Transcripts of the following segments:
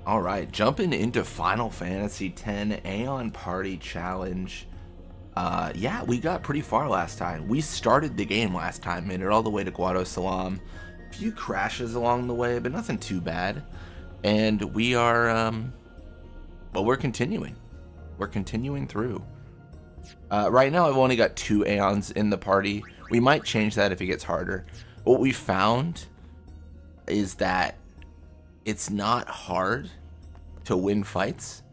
All right, jumping into Final Fantasy X Aeon Party Challenge. Yeah, we got pretty far last time. We started the game last time, made it all the way to Guado Salam. A few crashes along the way, but nothing too bad. And we are, well, we're continuing. We're continuing through. Right now, I've only got 2 Aeons in the party. We might change that if it gets harder. What we found is that it's not hard to win fights.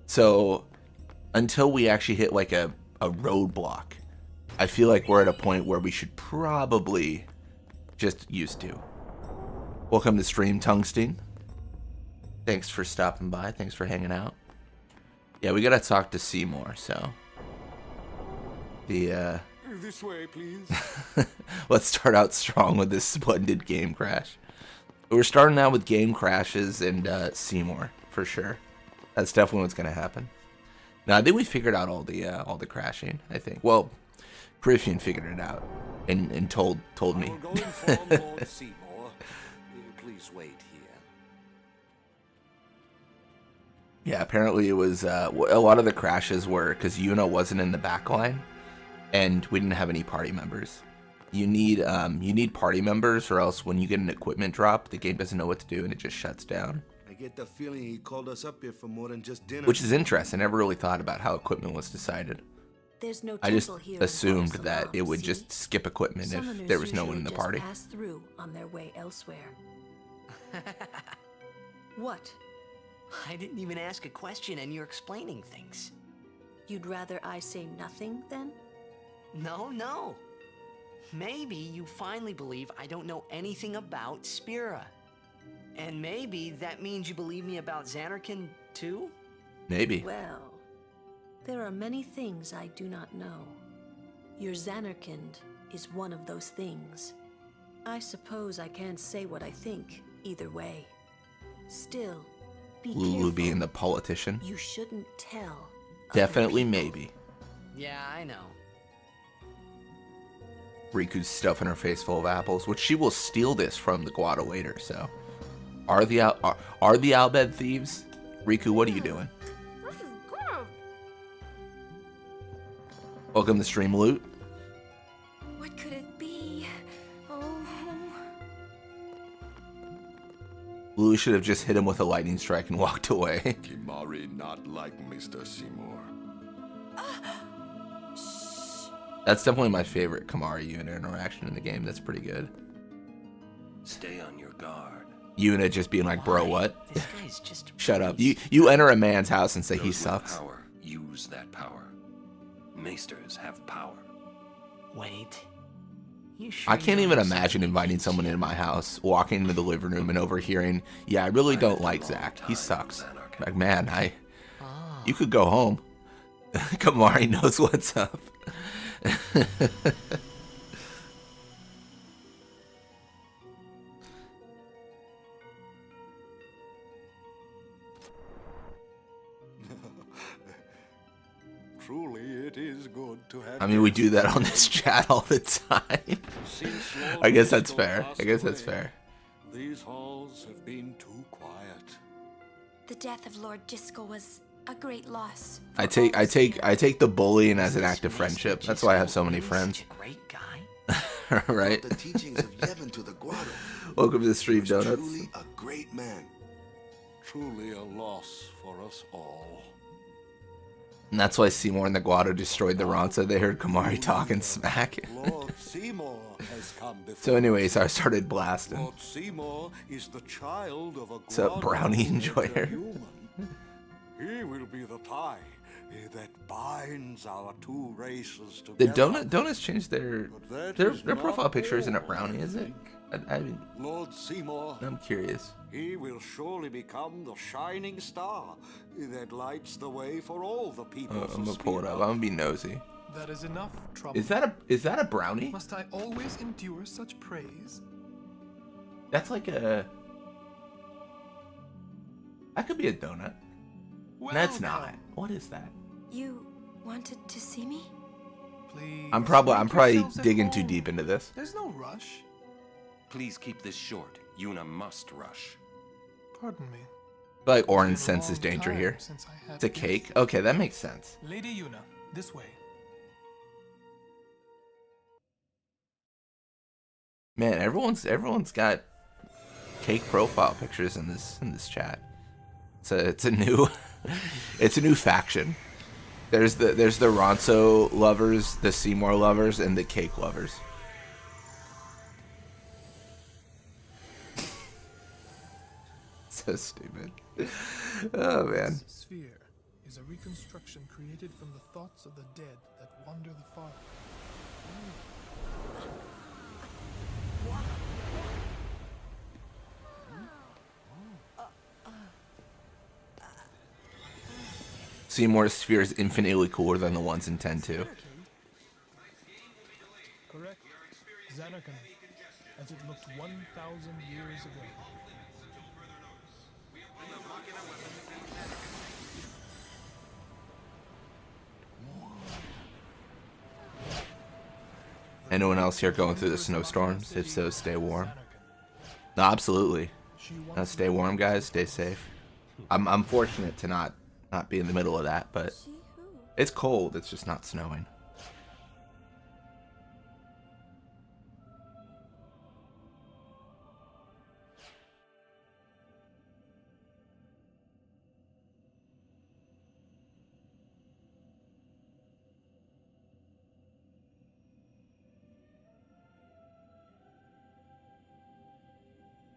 So until we actually hit like a roadblock, I feel like we're at a point where we should probably just used to. Welcome to stream, Tungsten. Thanks for stopping by. Thanks for hanging out. Yeah, we gotta talk to Seymour, so the This way, please. let's start out strong with this splendid game crash. We're starting out with game crashes and Seymour for sure. That's definitely what's gonna happen. Now I think we figured out all the crashing. I think. Well, Griffin figured it out and told me. I'll go inform Lord Seymour. Please wait here. Yeah, apparently it was a lot of the crashes were because Yuna wasn't in the back line, and we didn't have any party members. You need party members, or else when you get an equipment drop, the game doesn't know what to do and it just shuts down. I get the feeling he called us up here for more than just dinner. Which is interesting. I never really thought about how equipment was decided. There's no I just temple here in assumed Guado that Salam, it would see? just skip equipment if Summoners there was no one in usually the just party. pass through on their way elsewhere. What? I didn't even ask a question and you're explaining things. You'd rather I say nothing then? No. Maybe you finally believe I don't know anything about Spira. And maybe that means you believe me about Xanarkin too? Maybe. Well, there are many things I do not know. Your Xanarkind is one of those things. I suppose I can't say what I think either way. Still, be Lulu careful. being the politician. You shouldn't tell. other Definitely people. maybe. Yeah, I know. Riku's stuffing her face full of apples, which she will steal this from the Guado later, so. Are the Albed thieves? Riku, what are you doing? This is good. Welcome to Stream Loot. What could it be? Oh. Lulu should have just hit him with a lightning strike and walked away. Kimari not like Mr. Seymour. That's definitely my favorite Kamari Yuna interaction in the game. That's pretty good. Stay on your guard. Yuna just being like, bro, what? This guy's just a Shut up. priest. You enter a man's house and say he Those with sucks. Power, use that power. Maesters have power. Wait. You sure I you can't don't even have imagine something inviting against someone him? into my house, walking into the living room and overhearing, yeah, I really don't like Zach. He sucks. Like, man, Oh. you could go home. Kamari knows what's up. Truly, it is good to have. I mean, we do that on this chat all the time. Since Lord I guess that's Disco fair. passed I guess that's away, fair. These halls have been too quiet. The death of Lord Disco was a great loss. I for take all Spira. the bullying as an This act of Mr. friendship. That's why I have so many Disco friends. Such a great guy. Right? The teachings of Yevon to the Guado. Welcome to the He stream, was Donuts. truly a great man. Truly a loss for us all. And that's why Seymour and the Guado destroyed the Ronsa. They heard Kamari talking smack. Lord Seymour has come before. So anyways, I started blasting. Lord Seymour is the child of a What's up, Guado brownie enjoyer? human. He will be the tie that binds our two races The together. Donuts changed their But that their is profile not picture isn't a all, brownie, I is it? think. Lord Seymour, I'm curious. he will surely become the shining star that lights the way for all the people. I'm gonna pull it up. I'm gonna be nosy. That is enough trouble. Is that a brownie? Must I always endure such praise? That's like a. That could be a donut. That's not. Welcome. What is that? You wanted to see me? Please. I'm probably make yourselves at digging too home. deep into this. There's no rush. Please keep this short. Yuna must rush. Pardon me. Like Orin It's been a senses long danger time here. since I had It's a peace. cake. Okay, that makes sense. Lady Yuna, this way. Man, everyone's got cake profile pictures in this chat. It's a new it's a new faction. There's the Ronso lovers, the Seymour lovers, and the cake lovers. So stupid. Oh man. This sphere is a reconstruction created from the thoughts of the dead that wander the far. Seymour's sphere is infinitely cooler than the ones in 10-2. Correct. Xanarkand, as it looked 1,000 years ago. Anyone else here going through the snowstorms? If so, stay warm. No, absolutely. No, stay warm, guys. Stay safe. I'm fortunate to not be in the middle of that, but it's cold. It's just not snowing.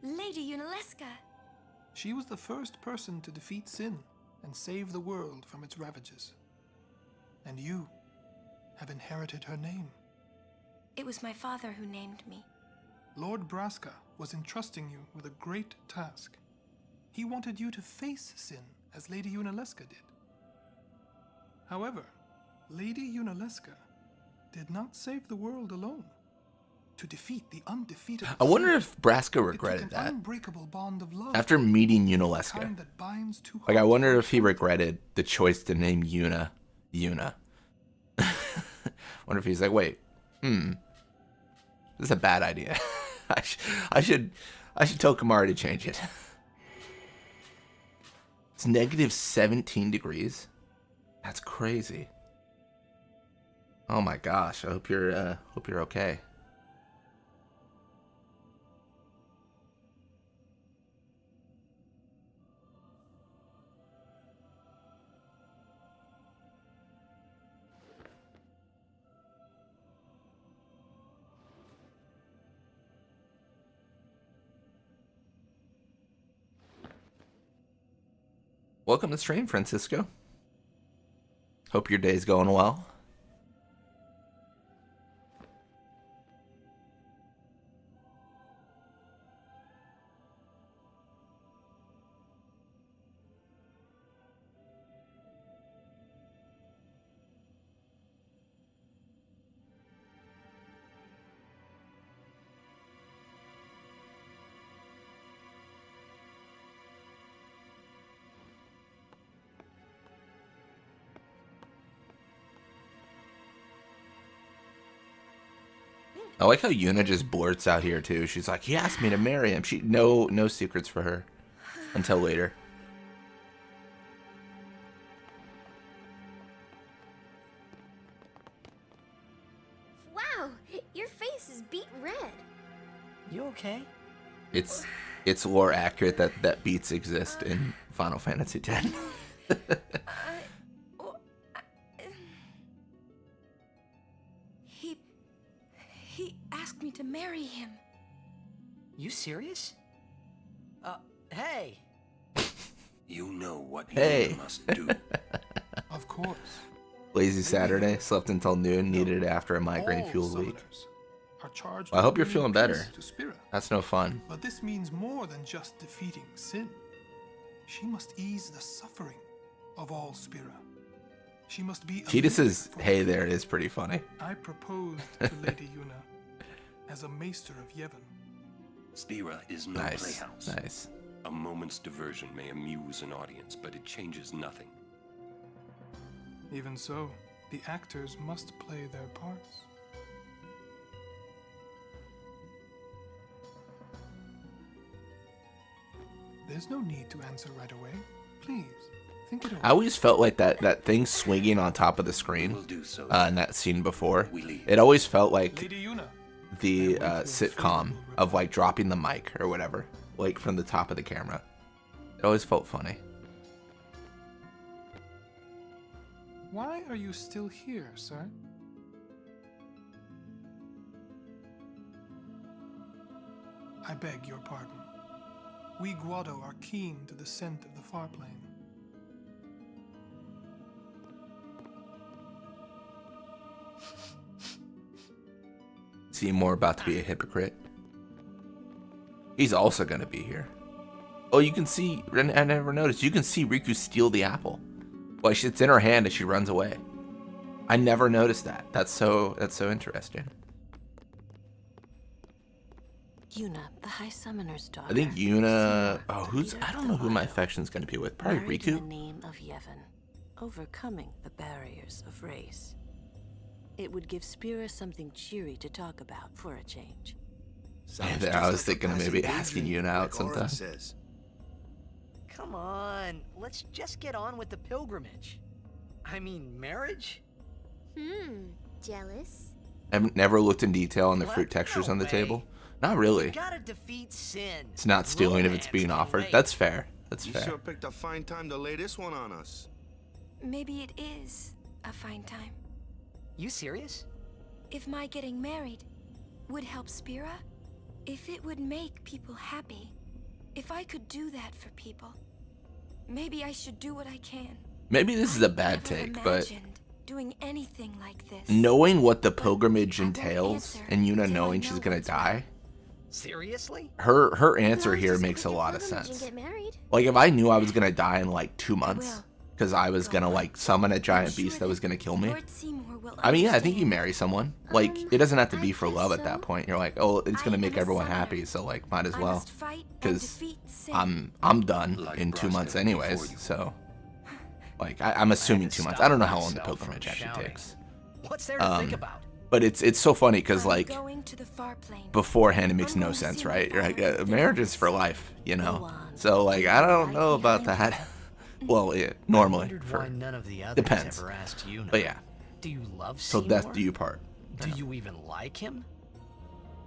Lady Yunalesca. She was the first person to defeat sin and save the world from its ravages. And you have inherited her name. It was my father who named me. Lord Braska was entrusting you with a great task. He wanted you to face sin as Lady Yunalesca did. However, Lady Yunalesca did not save the world alone. To defeat the undefeated, I wonder if Braska it took regretted an that unbreakable bond of love, after meeting the Yunalesca. kind that binds two Like, I hearts wonder more if he tightly. regretted the choice to name Yuna. Wonder if he's like, wait, this is a bad idea. I should tell Kamari to change it. It's negative 17 degrees. That's crazy. Oh my gosh. I hope you're okay. Welcome to stream, Francisco. Hope your day's going well. I like how Yuna just blurts out here too. She's like, he asked me to marry him. She no secrets for her until later. Wow, your face is beet red. You okay? It's lore accurate that beats exist in Final Fantasy X. He asked me to marry him. You serious? Hey. You know what Hey. you must do. Of course. Lazy Saturday, slept until noon, needed it after a migraine All fueled week. summoners are charged Well, I hope with you're bringing feeling peace better. to Spira. That's no fun. But this means more than just defeating sin. She must ease the suffering of all Spira. She must be. Cheetus's hey there is pretty funny. I proposed to Lady Yuna as a maester of Yevon. Spira is no Nice, playhouse. nice. A moment's diversion may amuse an audience, but it changes nothing. Even so, the actors must play their parts. There's no need to answer right away. Please, think it over. I always felt like that thing swinging on top of the screen We'll do so. in that scene before. We leave. It always felt like Lady Yuna, the sitcom of like dropping the mic or whatever, like from the top of the camera. It always felt funny. why are you still here, sir? I beg your pardon. We Guado are keen to the scent of the far plane. Seymour about to be a hypocrite. He's also gonna be here. Oh, you can see, I never noticed, you can see Riku steal the apple. Like, it's in her hand as she runs away. I never noticed that. That's so interesting. Yuna, the High Summoner's daughter. I think Yuna, Seymour, oh, the who's, leader I of don't the know who my Wado, affection's gonna be with. Probably married in the Riku? name of Yevon, overcoming the barriers of race. It would give Spira something cheery to talk about for a change. Sounds Yeah, just I was like a thinking of passing maybe asking daydream, Yuna out like Auron sometime. says. Come on, let's just get on with the pilgrimage. I mean, marriage? Jealous? I've never looked in detail on the What? fruit textures No on the way. table. Not really. You gotta defeat sin. It's not stealing if it's being Romance offered. can wait. That's fair. That's You fair. sure picked a fine time to lay this one on us. Maybe it is a fine time. You serious? If my getting married would help Spira, if it would make people happy, if I could do that for people, maybe I should do what I can. Maybe this is a I've bad never take, but imagined doing anything like this. knowing what the But pilgrimage I won't entails answer and Yuna till I knowing know she's gonna what's die, Seriously? her If answer I here just makes a quit lot of pilgrimage and sense. get married, Like, if I knew I was gonna die in like 2 months, will. because I was gonna like summon a I'm giant sure beast that was gonna kill me. Lord Seymour will I mean, yeah, I think you understand. marry someone. Like, it doesn't have to be I for guess love at that so. point. You're like, oh, it's gonna I make am a everyone summoner. happy, so like, might as I well. must fight and 'Cause defeat sin. I'm done Like in 2 months Braska anyways, before you. so like I'm assuming 2 months. I don't know how long the pilgrimage actually takes. What's there to think about? But it's so funny because I'm like going to the far plane. beforehand it makes I'm no going to sense, see my right? You're like, father and marriage Phil. is for life, you Go know. on. So like I don't Right know about behind that. Well, yeah, normally Wondered for why none of the others depends. ever asked you. But yeah, Do you love till Seymour? death do you part. Do you even like him?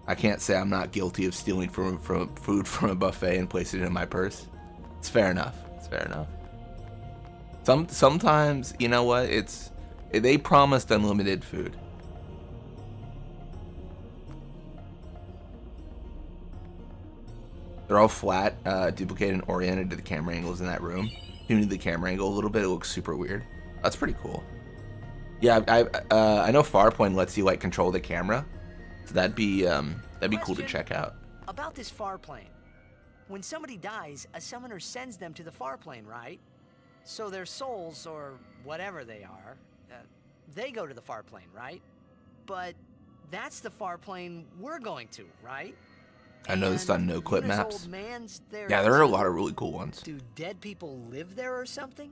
I can't say I'm not guilty of stealing from food from a buffet and placing it in my purse. It's fair enough. It's fair enough. Sometimes, you know what? They promised unlimited food. They're all flat, duplicated and oriented to the camera angles in that room. Tuning the camera angle a little bit, it looks super weird. That's pretty cool. Yeah, I know Farpoint lets you like control the camera, so that'd be cool to Question. check out. About this far plane. When somebody dies, a summoner sends them to the far plane, right? So their souls, or whatever they are, they go to the far plane, right? But that's the far plane we're going to, right? I noticed on And no clip Yuna's maps. old man's there Yeah, there are a too? lot of really cool ones. Do dead people live there or something?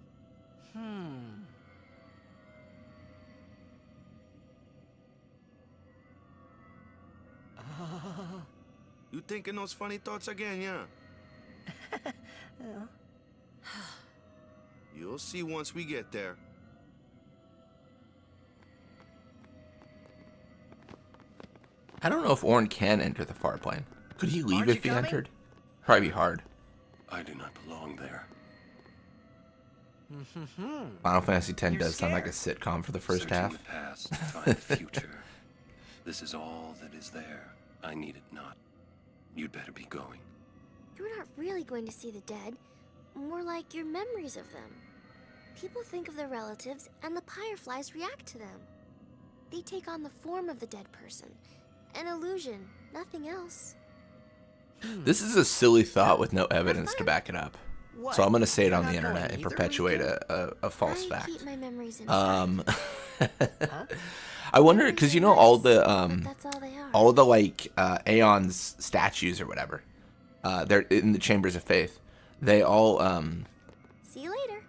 You thinking those funny thoughts again, yeah? You'll see once we get there. I don't know if Orn can enter the far plane. Could he leave Aren't if he you coming? entered? Probably be hard. I do not belong there. Final Fantasy X You're does sound like a sitcom for the first Searching half. the past to find the future. This is all that is there. I need it not. You'd better be going. You're not really going to see the dead, more like your memories of them. People think of their relatives, and the Fireflies react to them. They take on the form of the dead person. An illusion, nothing else. This is a silly thought with no evidence to back it up. What? So I'm gonna say it You're on the not internet going and either, perpetuate Riku? a false I fact. keep my memories inside. I wonder because you know all the But that's all they are. all the like Aeon's statues or whatever. They're in the Chambers of Faith. They all See you later.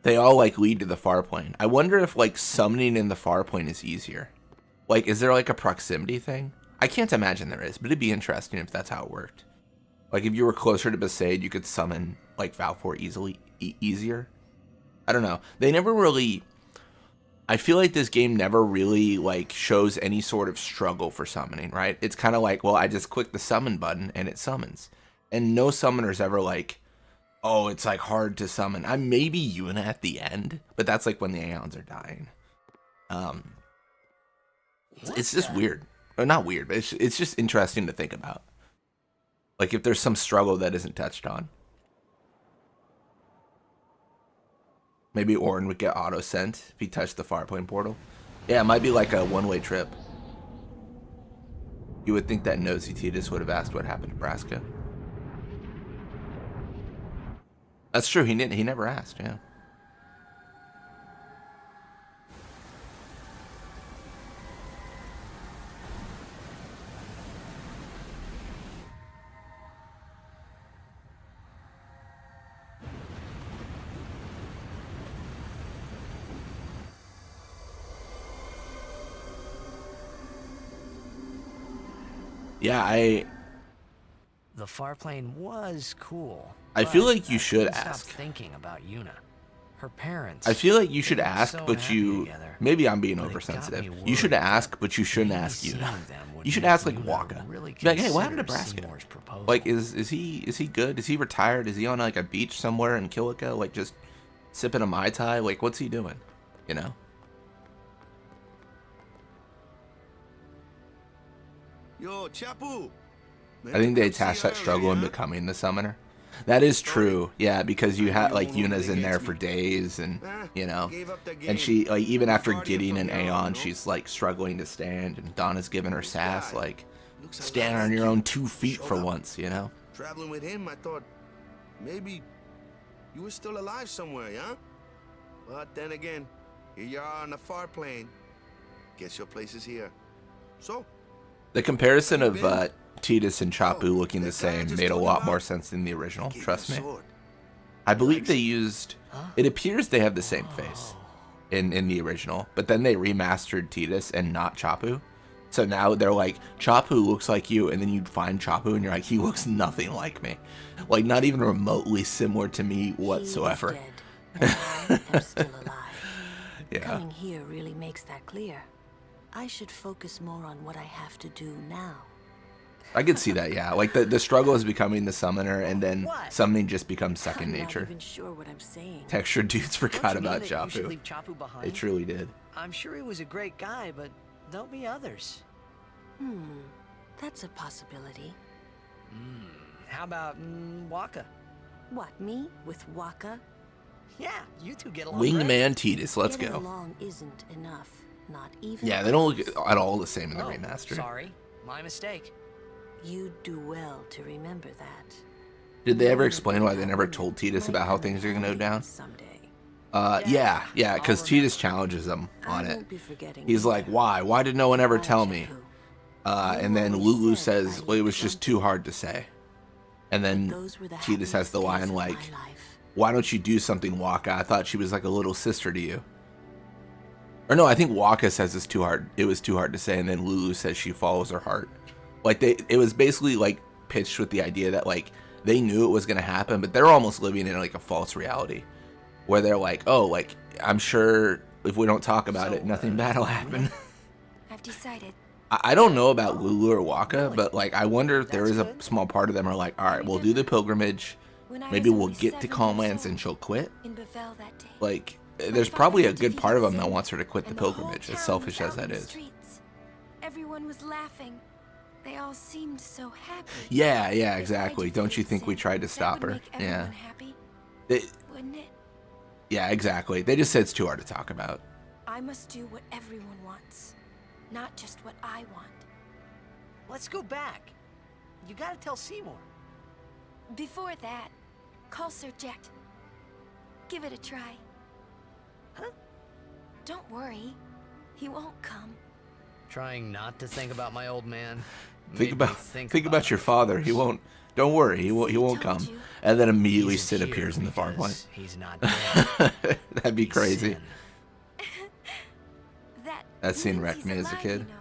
they all like lead to the far plane. I wonder if like summoning in the far plane is easier. Like, is there like a proximity thing? I can't imagine there is, but it'd be interesting if that's how it worked. Like if you were closer to Besaid, you could summon like Valfor easier. I don't know. They never really. I feel like this game never really like shows any sort of struggle for summoning, right? It's kind of like, well, I just click the summon button and it summons, and no summoner's ever like, oh, it's like hard to summon. I'm maybe Yuna at the end, but that's like when the Aeons are dying. It's just weird. Or not weird, but it's just interesting to think about. Like if there's some struggle that isn't touched on. Maybe Orin would get auto sent if he touched the Farplane portal. Yeah, it might be like a one-way trip. You would think that nosy Tidus would have asked what happened to Braska. That's true. He never asked. Yeah. Yeah, The far plane was cool. I feel but like you I should couldn't ask. Stop thinking about Yuna. Her parents. I feel like you should they were ask, so but happy you together. maybe I'm being But it got oversensitive. me You should worried ask, but you shouldn't maybe ask seeing Yuna. them would You should make ask like Yuna Waka. really Be like, hey, what happened to consider Braska? Seymour's proposal. Like, is he good? Is he retired? Is he on like a beach somewhere in Kilika, like just sipping a Mai Tai? Like, what's he doing? You know? Yo, Chapu. I think they attach that struggle in becoming the summoner. That is true, yeah, because you have like Yuna's in there for days, and you know, and she like even after getting an Aeon, she's like struggling to stand, and Donna's giving her sass like, stand on your own 2 feet for once, you know. Traveling with him, I thought maybe you were still alive somewhere, yeah? But then again, here you are on the far plane. Guess your place is here. So, The comparison of Tidus and Chapu looking the same made a lot more sense than the original, trust me. I believe they used, it appears they have the same face in the original, but then they remastered Tidus and not Chapu. So now they're like, Chapu looks like you, and then you find Chapu and you're like, he looks nothing like me. Like, not even remotely similar to me whatsoever. He is dead, and I am still alive. Yeah. Coming here really makes that clear. I should focus more on what I have to do now. I could see that, yeah. Like, the struggle is becoming the summoner, and then summoning just becomes second I'm nature. not even sure what I'm saying. Texture dudes Don't forgot you mean about that you should Chapu. leave Chapu behind? They truly did. I'm sure he was a great guy, but there'll be others. That's a possibility. How about Waka? What, me? With Waka? Yeah, you two get along great. Wingman Tidus, let's Getting go. along isn't enough. Not even. Yeah, they don't look at all the same in the Oh, remaster. sorry. My mistake. You'd do well to remember that. Did they ever explain why they never told Tidus about how things are going to go down? Someday. Yeah, because Tidus challenges them on I it. won't be forgetting He's either. like, why? Why did no one ever Why, tell me? Chapu? And then always Lulu said says, I well, it knew was just too hard to say. And then Those were the Tidus has the happiest line days of like, my life. why don't you do something, Waka? I thought she was like a little sister to you. Or no, I think Waka says it's too hard. It was too hard to say, and then Lulu says she follows her heart. Like it was basically like pitched with the idea that like they knew it was gonna happen, but they're almost living in like a false reality, where they're like, oh, like I'm sure if we don't talk about it, nothing bad will happen. I've decided. I don't know about Lulu or Waka, but like I wonder if there is a small part of them are like, all right, we'll do the pilgrimage. When I Maybe was we'll only get to 7 Calm years Lands and old, she'll quit. in Bevelle that day. Like, My there's father probably a had good part of them defeated that Sin, wants her to quit the and whole pilgrimage, as town selfish was as out in that the is. streets. Everyone was laughing. They all seemed so happy. Yeah, If I exactly. Don't you defeated think we Sin, tried to that stop would her? make Yeah. everyone happy, They, wouldn't it? yeah, exactly. They just said it's too hard to talk about. I must do what everyone wants, not just what I want. Let's go back. You gotta tell Seymour. Before that, call Sir Jet. Give it a try. Huh? Don't worry. He won't come. Trying not to think about my old man. Think made me about about your father. He won't. Don't worry. He won't told come. you. And then immediately He's Sid here appears in the far point. because He's not dead. That'd be He's crazy. Sin. That That scene means wrecked he's me as a alive, kid. you know.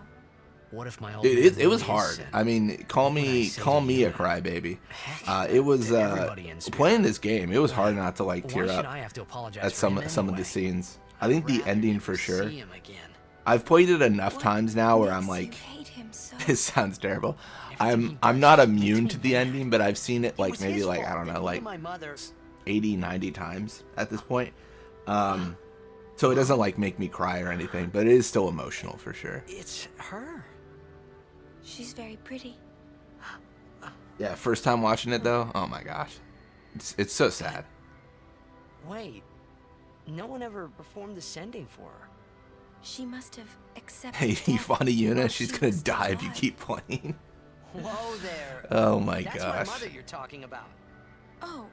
What if my old Dude, man it was really is hard. Sin? I mean, call What would I me say call to me a you? crybaby. Heck, It was to everybody in Spirit. playing this game. It was hard not to like Why tear should up I have to apologize at for some him of the anyway? scenes. I I'd think the rather ending never for sure. see him again. I've played it enough What times now where makes I'm you like, hate him so? this sounds terrible. Everything he I'm does not just immune makes to me the mad. ending, but I've seen it It like was maybe his like I fault don't that know, me like and my mother. 80, 90 times at this point. So it doesn't like make me cry or anything, but it is still emotional for sure. It's her. She's very pretty. Yeah, first time watching it though, oh my gosh, it's so sad. Wait, no one ever performed the sending for her. She must have accepted Hey, you death funny while Yuna, she she's gonna was still die if you alive. keep playing. Whoa there. Oh my That's gosh. my mother you're talking about. Oh,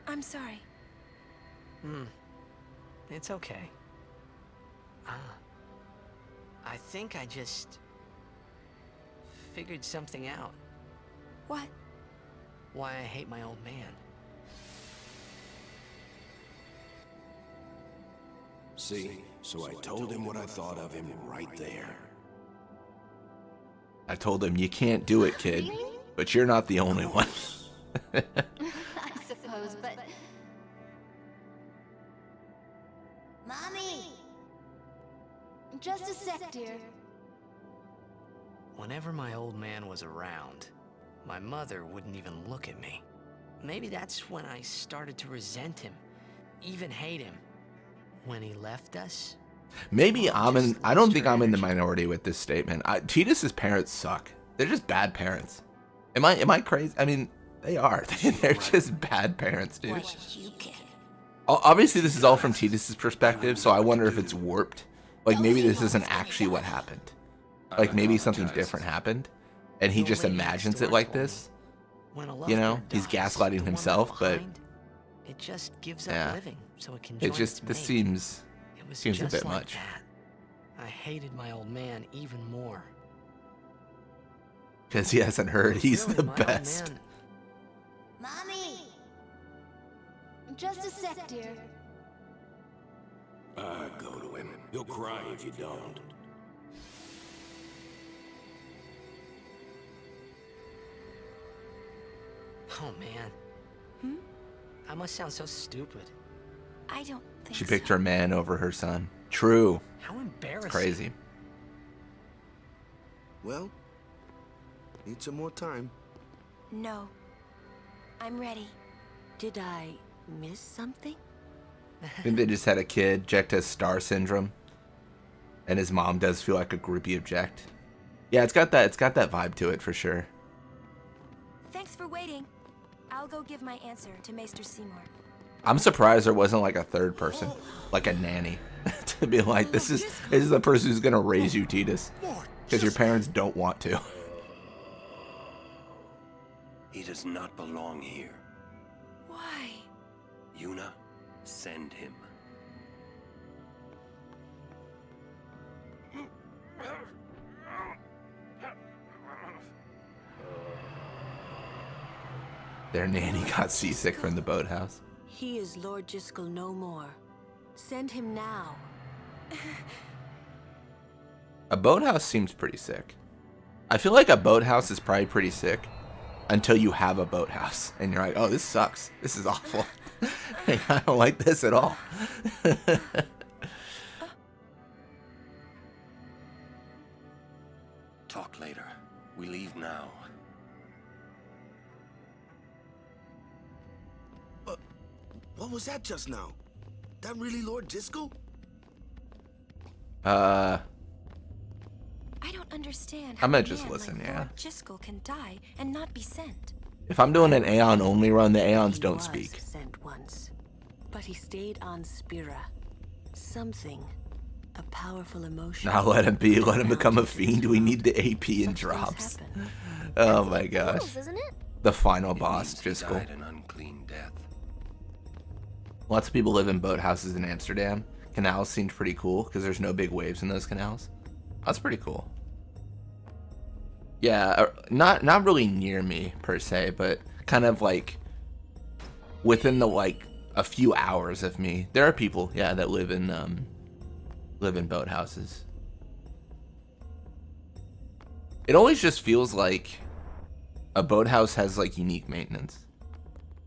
I'm sorry. It's okay. I think I just figured something out. What? Why I hate my old man. See, so I told him what I thought of him right there. I told him you can't do it, kid, but you're not the only one. I suppose, but... Mommy! Just a sec, dear. Whenever my old man was around, my mother wouldn't even look at me. Maybe that's when I started to resent him, even hate him. When he left us, Maybe I I don't think I'm in the minority with this statement. Titus's parents suck. They're just bad parents. Am I crazy? I mean, they are. They're just bad parents, dude. What you get? Obviously, this is all from Titus's perspective, so I wonder if it's warped. Like maybe this isn't actually what happened. Like maybe something different happened, and he just imagines it like this. when a You know, loved one he's dies, gaslighting the one himself, left but behind, it just gives up yeah. living so it can join It just its this mate. seems It was seems a just bit like much. that. I hated my old man even more. Because he hasn't heard he's Really, the my old best. man- Mommy! Just a sec, dear. Go to him. He'll cry if you don't. Oh man. I must sound so stupid. I don't think She so. picked her man over her son. True. How embarrassing. Crazy. Well, need some more time. No. I'm ready. Did I miss something? I think they just had a kid. Jack has star syndrome, and his mom does feel like a groupie object. Yeah, it's got that vibe to it for sure. Thanks for waiting. I'll go give my answer to Maester Seymour. I'm surprised there wasn't like a third person, like a nanny, to be like, this is the person who's gonna raise you, Titus, because your parents don't want to. He does not belong here. Why? Yuna, send him. Their nanny got seasick from the boathouse. He is Lord Jiskel no more. Send him now. A boathouse seems pretty sick. I feel like a boathouse is probably pretty sick until you have a boathouse and you're like, oh, this sucks. This is awful. I don't like this at all. Talk later. We leave now. What was that just now? That really Lord Jiskel? I don't understand how I'm gonna a just man listen, like yeah. Lord Jiskel can die and not be sent. If I'm doing an Aeon only run, the Aeons He don't was speak. sent once, but he stayed on Spira. Something, a powerful emotion. Now let him be. Let him become a mounted his fiend. We throat. need the AP and Such drops. things happen. Oh my gosh. Rules, isn't it? The final It boss, means he Jiskel. died an unclean death. Lots of people live in boathouses in Amsterdam. Canals seemed pretty cool because there's no big waves in those canals. That's pretty cool. Yeah, not really near me per se, but kind of like within the like a few hours of me. There are people, yeah, that live in boathouses. It always just feels like a boathouse has like unique maintenance.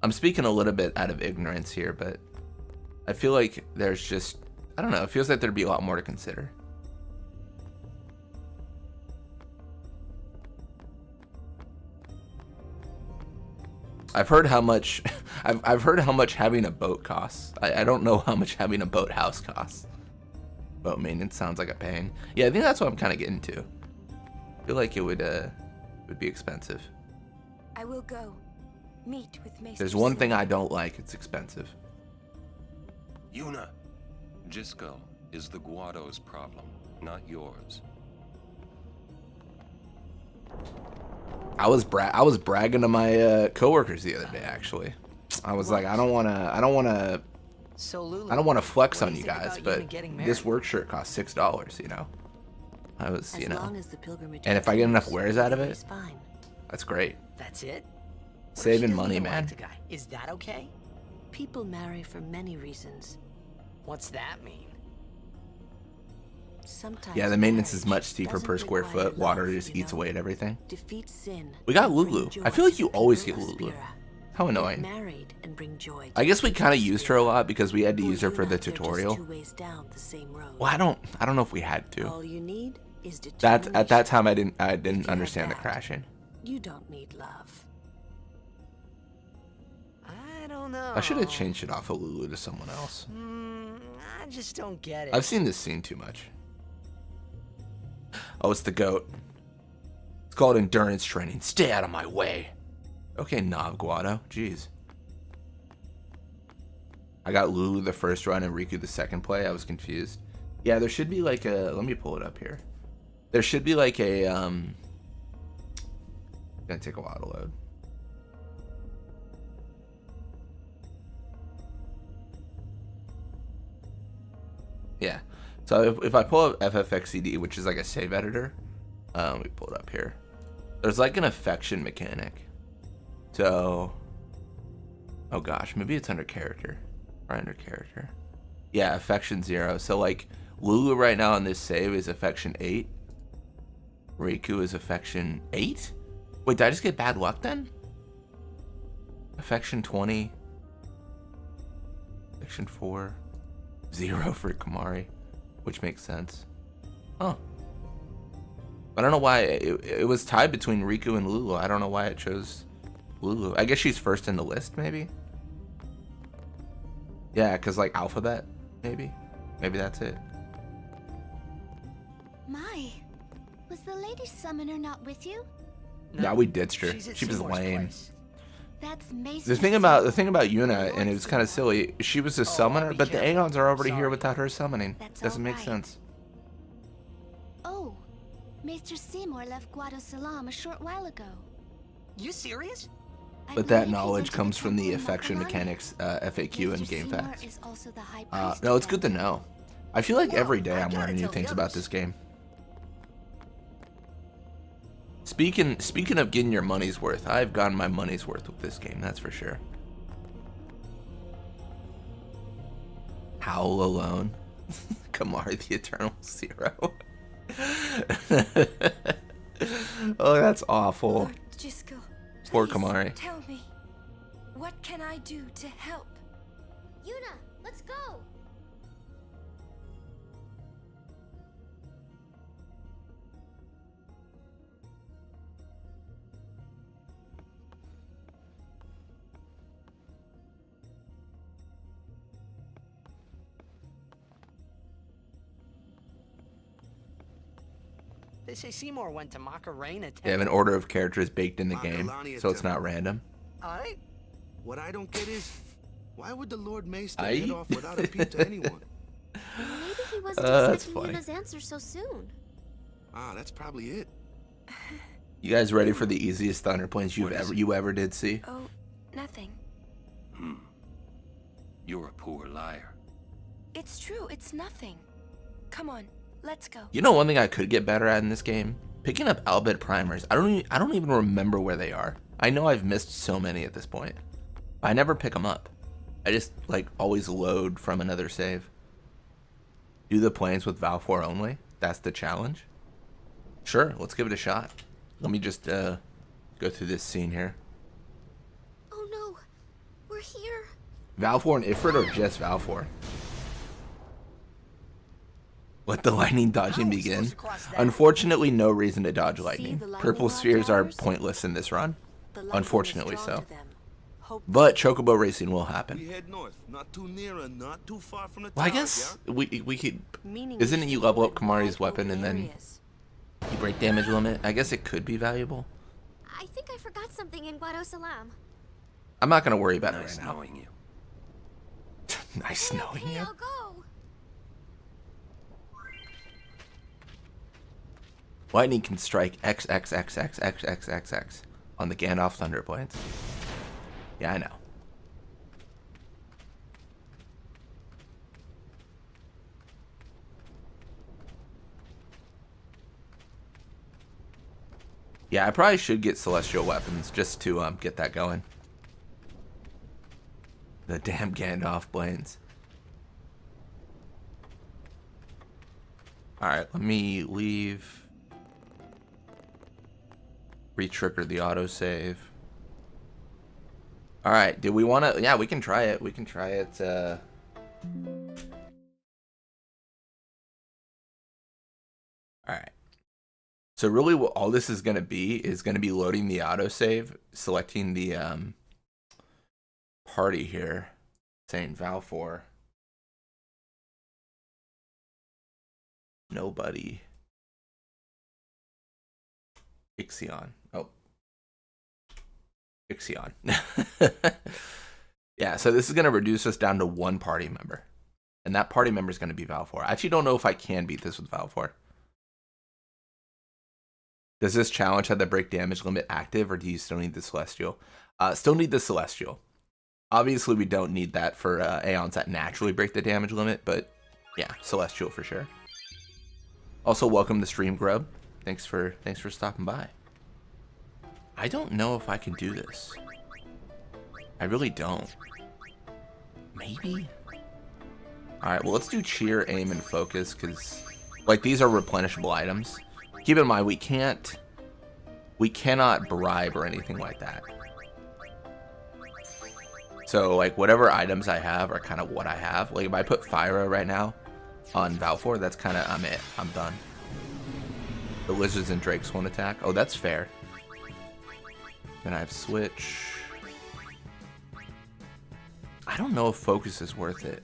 I'm speaking a little bit out of ignorance here, but I feel like there's just, I don't know, it feels like there'd be a lot more to consider. I've heard how much I've heard how much having a boat costs. I don't know how much having a boathouse costs. Boat maintenance sounds like a pain. Yeah, I think that's what I'm kind of getting to. I feel like it would be expensive. I will go meet with Maester. There's one thing I don't like, it's expensive. Yuna, Jisco is the Guado's problem, not yours. I was bragging to my coworkers the other day. Actually, I was like, I don't want to flex on you guys, but this work shirt costs $6. You know, I was, you know, and if I get enough wares out of it, that's great. That's it. Saving money, man. Is that okay? People marry for many reasons. What's that mean? Sometimes yeah, the maintenance is much steeper per square foot. Water just eats away at everything. Defeat sin. We got Lulu. I feel like you always get Lulu. How annoying. I guess we kind of used her a lot because we had to use her for the tutorial. Well, I don't know if we had to. All you need is that at that time I didn't understand the crashing. You don't need love. I don't know. I should have changed it off of Lulu to someone else. I just don't get it. I've seen this scene too much. Oh, it's the goat. It's called endurance training. Stay out of my way. Okay, Nav Guado. Jeez. I got Lulu the first run and Riku the second play. I was confused. Yeah, there should be like a... Let me pull it up here. There should be like a... It's gonna take a while to load. Yeah. So if I pull up FFXCD, which is like a save editor, we pull it up here. There's like an affection mechanic. So, oh gosh, maybe it's under character or under character. Yeah, affection 0. So like Lulu right now in this save is affection 8. Riku is affection 8. Wait, did I just get bad luck then? Affection 20. Affection 4. 0 for Kamari. Which makes sense. Huh. I don't know why it was tied between Riku and Lulu. I don't know why it chose Lulu. I guess she's first in the list, maybe? Yeah, because like alphabet, maybe? Maybe that's it. My, was the lady summoner not with you? No, yeah, we ditched her. She was lame. That's the thing about Yuna, and it was kind of silly. She was a summoner, but the Aeons are already here without her summoning. Doesn't make sense. Oh, Maester Seymour left Guado Salam a short while ago. You serious? But that knowledge comes from the affection mechanics FAQ and game facts. No, it's good to know. I feel like every day I'm learning new things about this game. Speaking of getting your money's worth, I've gotten my money's worth with this game, that's for sure. Howl alone. Kamari the Eternal 0. Oh, that's awful. Lord Jisco, poor please Kamari. Tell me, what can I do to help? Yuna, let's go. They say Seymour went to Macarena. They have an order of characters baked in the game, so it's not random. Alright. What I don't get is, why would the Lord Maester head off without a peep to anyone? Maybe he wasn't expecting Yuna's answer so soon. Ah, that's probably it. You guys ready for the easiest thunder planes you ever did see? Oh, nothing. You're a poor liar. It's true, it's nothing. Come on, let's go. You know one thing I could get better at in this game? Picking up Albed primers. I don't even remember where they are. I know I've missed so many at this point. I never pick them up. I just like always load from another save. Do the planes with Val 4 only? That's the challenge? Sure, let's give it a shot. let me just go through this scene here. Oh no, we're here. Valfor and Ifrit or just Valfor? Let the lightning dodging begin. Unfortunately, no reason to dodge lightning. Purple spheres are pointless in this run. Unfortunately so. But chocobo racing will happen. We head north, not too near and not too far from the Well, I tower, guess yeah? we could. Isn't it you level up Kamari's weapon and then you break damage limit? I guess it could be valuable. I think I forgot something in Guado Salam. I'm not gonna worry about it Nice right now. knowing you. Nice knowing Okay, you. I'll go. Lightning can strike XXXXXXXX on the Gandalf Thunderblades. Yeah, I know. Yeah, I probably should get Celestial Weapons just to get that going. The damn Gandalf blades. Alright, let me leave. Re-trigger the autosave. Alright, do we want to... Yeah, we can try it. We can try it. Alright. So really what all this is going to be loading the autosave, selecting the party here, saying Valfor. Nobody. Aeon. Oh. Aeon. Yeah, so this is going to reduce us down to one party member. And that party member is going to be Valfor. I actually don't know if I can beat this with Valfor. Does this challenge have the break damage limit active, or do you still need the Celestial? Still need the Celestial. Obviously, we don't need that for Aeons that naturally break the damage limit, but yeah, Celestial for sure. Also, welcome to Stream Grub. Thanks for stopping by. I don't know if I can do this. I really don't. Maybe? Alright, well let's do cheer, aim, and focus, because like these are replenishable items. Keep in mind we cannot bribe or anything like that. So like whatever items I have are kind of what I have. Like if I put Fyra right now on Valfor, that's kind of I'm it. I'm done. The lizards and drakes won't attack. Oh, that's fair. Then I have switch. I don't know if focus is worth it.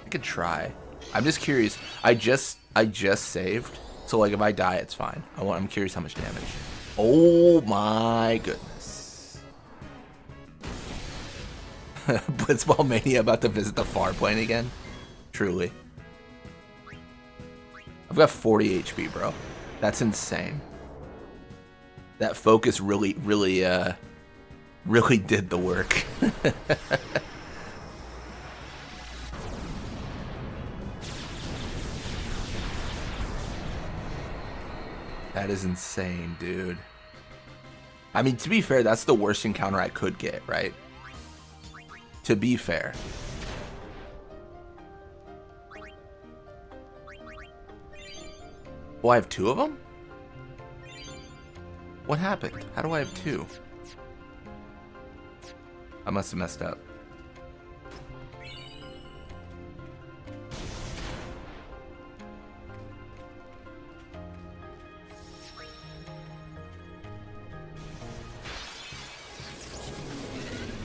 I could try. I'm just curious. I just saved, so like if I die, it's fine. I'm curious how much damage. Oh my goodness. Blitzball Mania about to visit the far plane again. Truly. I've got 40 HP, bro. That's insane. That focus really did the work. That is insane, dude. I mean, to be fair, that's the worst encounter I could get, right? To be fair. Oh, I have two of them? What happened? How do I have two? I must have messed up.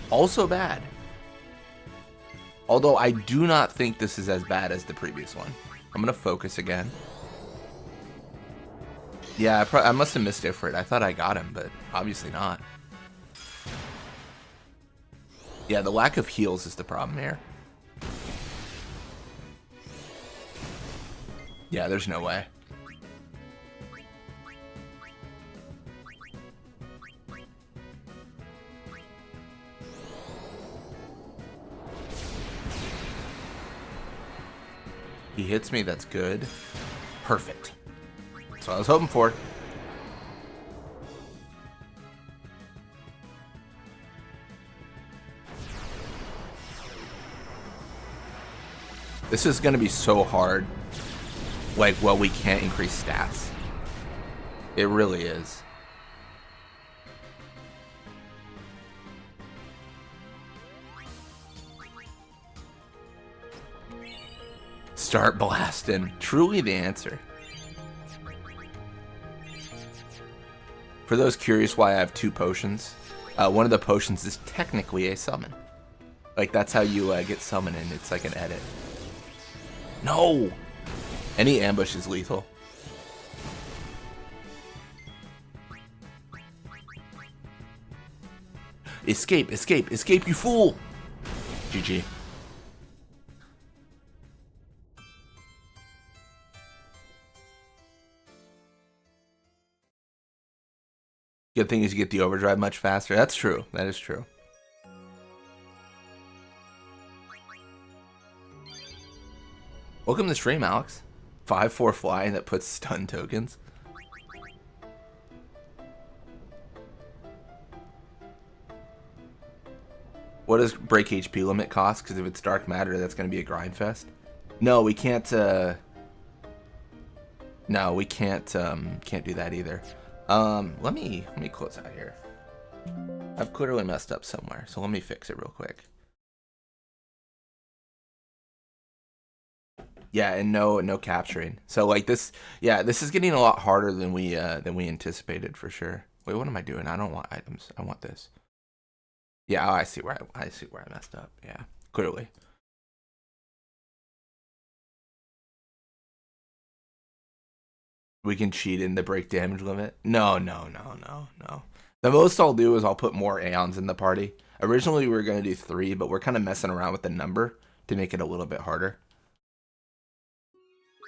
Also bad. Although I do not think this is as bad as the previous one. I'm gonna focus again. Yeah, I must have missed Ifrit. I thought I got him, but obviously not. Yeah, the lack of heals is the problem here. Yeah, there's no way. He hits me, that's good. Perfect. That's what I was hoping for. This is gonna be so hard. Like, well, we can't increase stats. It really is. Start blasting. Truly the answer. For those curious why I have 2 potions, one of the potions is technically a summon. Like, that's how you get summoning. It's like an edit. No! Any ambush is lethal. Escape, escape, escape, you fool! GG. Good thing is you get the overdrive much faster. That's true. That is true. Welcome to the stream, Alex. 5/4 flying that puts stun tokens. What does break HP limit cost? Because if it's dark matter, that's going to be a grind fest. No, we can't. No, we can't do that either. Let me close out here. I've clearly messed up somewhere, so let me fix it real quick. Yeah, and no capturing. So like this, yeah, this is getting a lot harder than we anticipated for sure. Wait, what am I doing? I don't want items. I want this. Yeah, oh, I see where I messed up. Yeah, clearly. We can cheat in the break damage limit. No. The most I'll do is I'll put more Aeons in the party. Originally we were going to do 3, but we're kind of messing around with the number to make it a little bit harder.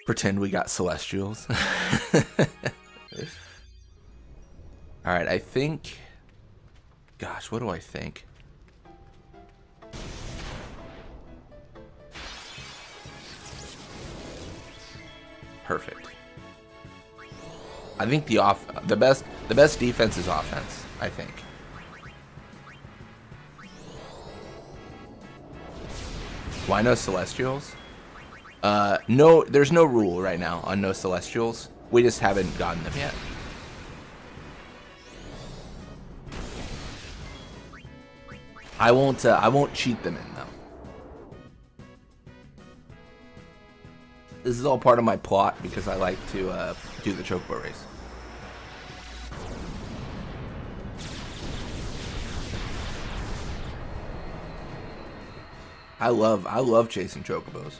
Pretend we got Celestials. Alright, I think... Gosh, what do I think? Perfect. I think the best defense is offense, I think. Why no Celestials? No, there's no rule right now on no Celestials. We just haven't gotten them yet. I won't cheat them in though. This is all part of my plot because I like to do the chocobo race. I love chasing chocobos.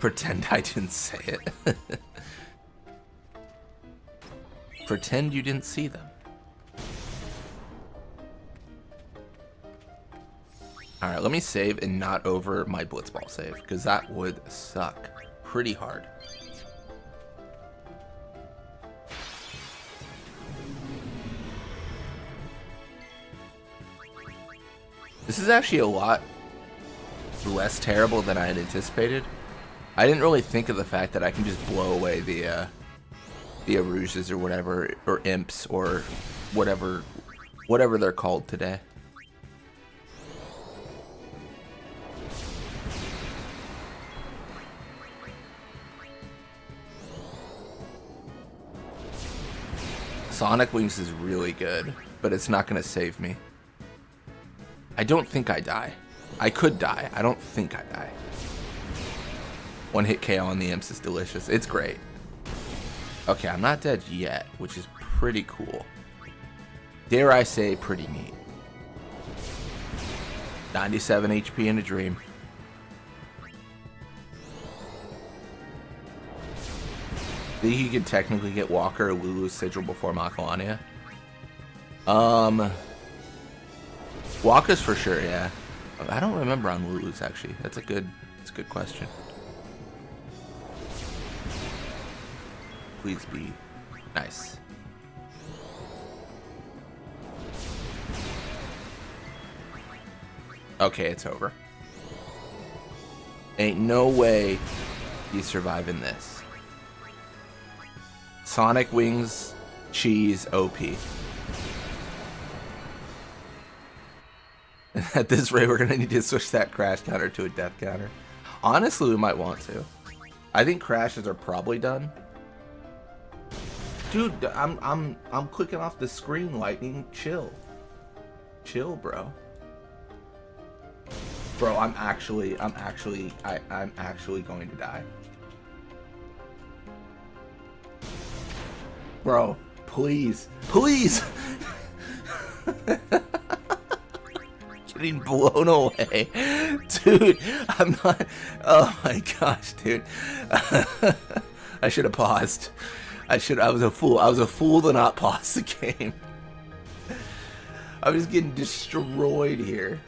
Pretend I didn't say it. Pretend you didn't see them. Alright, let me save and not over my blitzball save, because that would suck pretty hard. This is actually a lot less terrible than I had anticipated. I didn't really think of the fact that I can just blow away the Aruges or whatever, or imps, or whatever they're called today. Sonic Wings is really good, but it's not going to save me. I don't think I die. I could die. I don't think I die. One hit KO on the imps is delicious. It's great. Okay, I'm not dead yet, which is pretty cool. Dare I say, pretty neat. 97 HP in a dream. Think you could technically get Walker or Lulu's Sigil before Macalania? Walker's for sure, yeah. I don't remember on Lulu's actually. That's a good question. Please be nice. Okay, it's over. Ain't no way he's surviving this. Sonic Wings, cheese, OP. At this rate, we're gonna need to switch that crash counter to a death counter. Honestly, we might want to. I think crashes are probably done. Dude, I'm clicking off the screen, Lightning. Chill. Chill, bro. Bro, I'm actually going to die. Bro, please. Please! Getting blown away. Dude, I'm not... Oh my gosh, dude. I should have paused. I was a fool. I was a fool to not pause the game. I was getting destroyed here.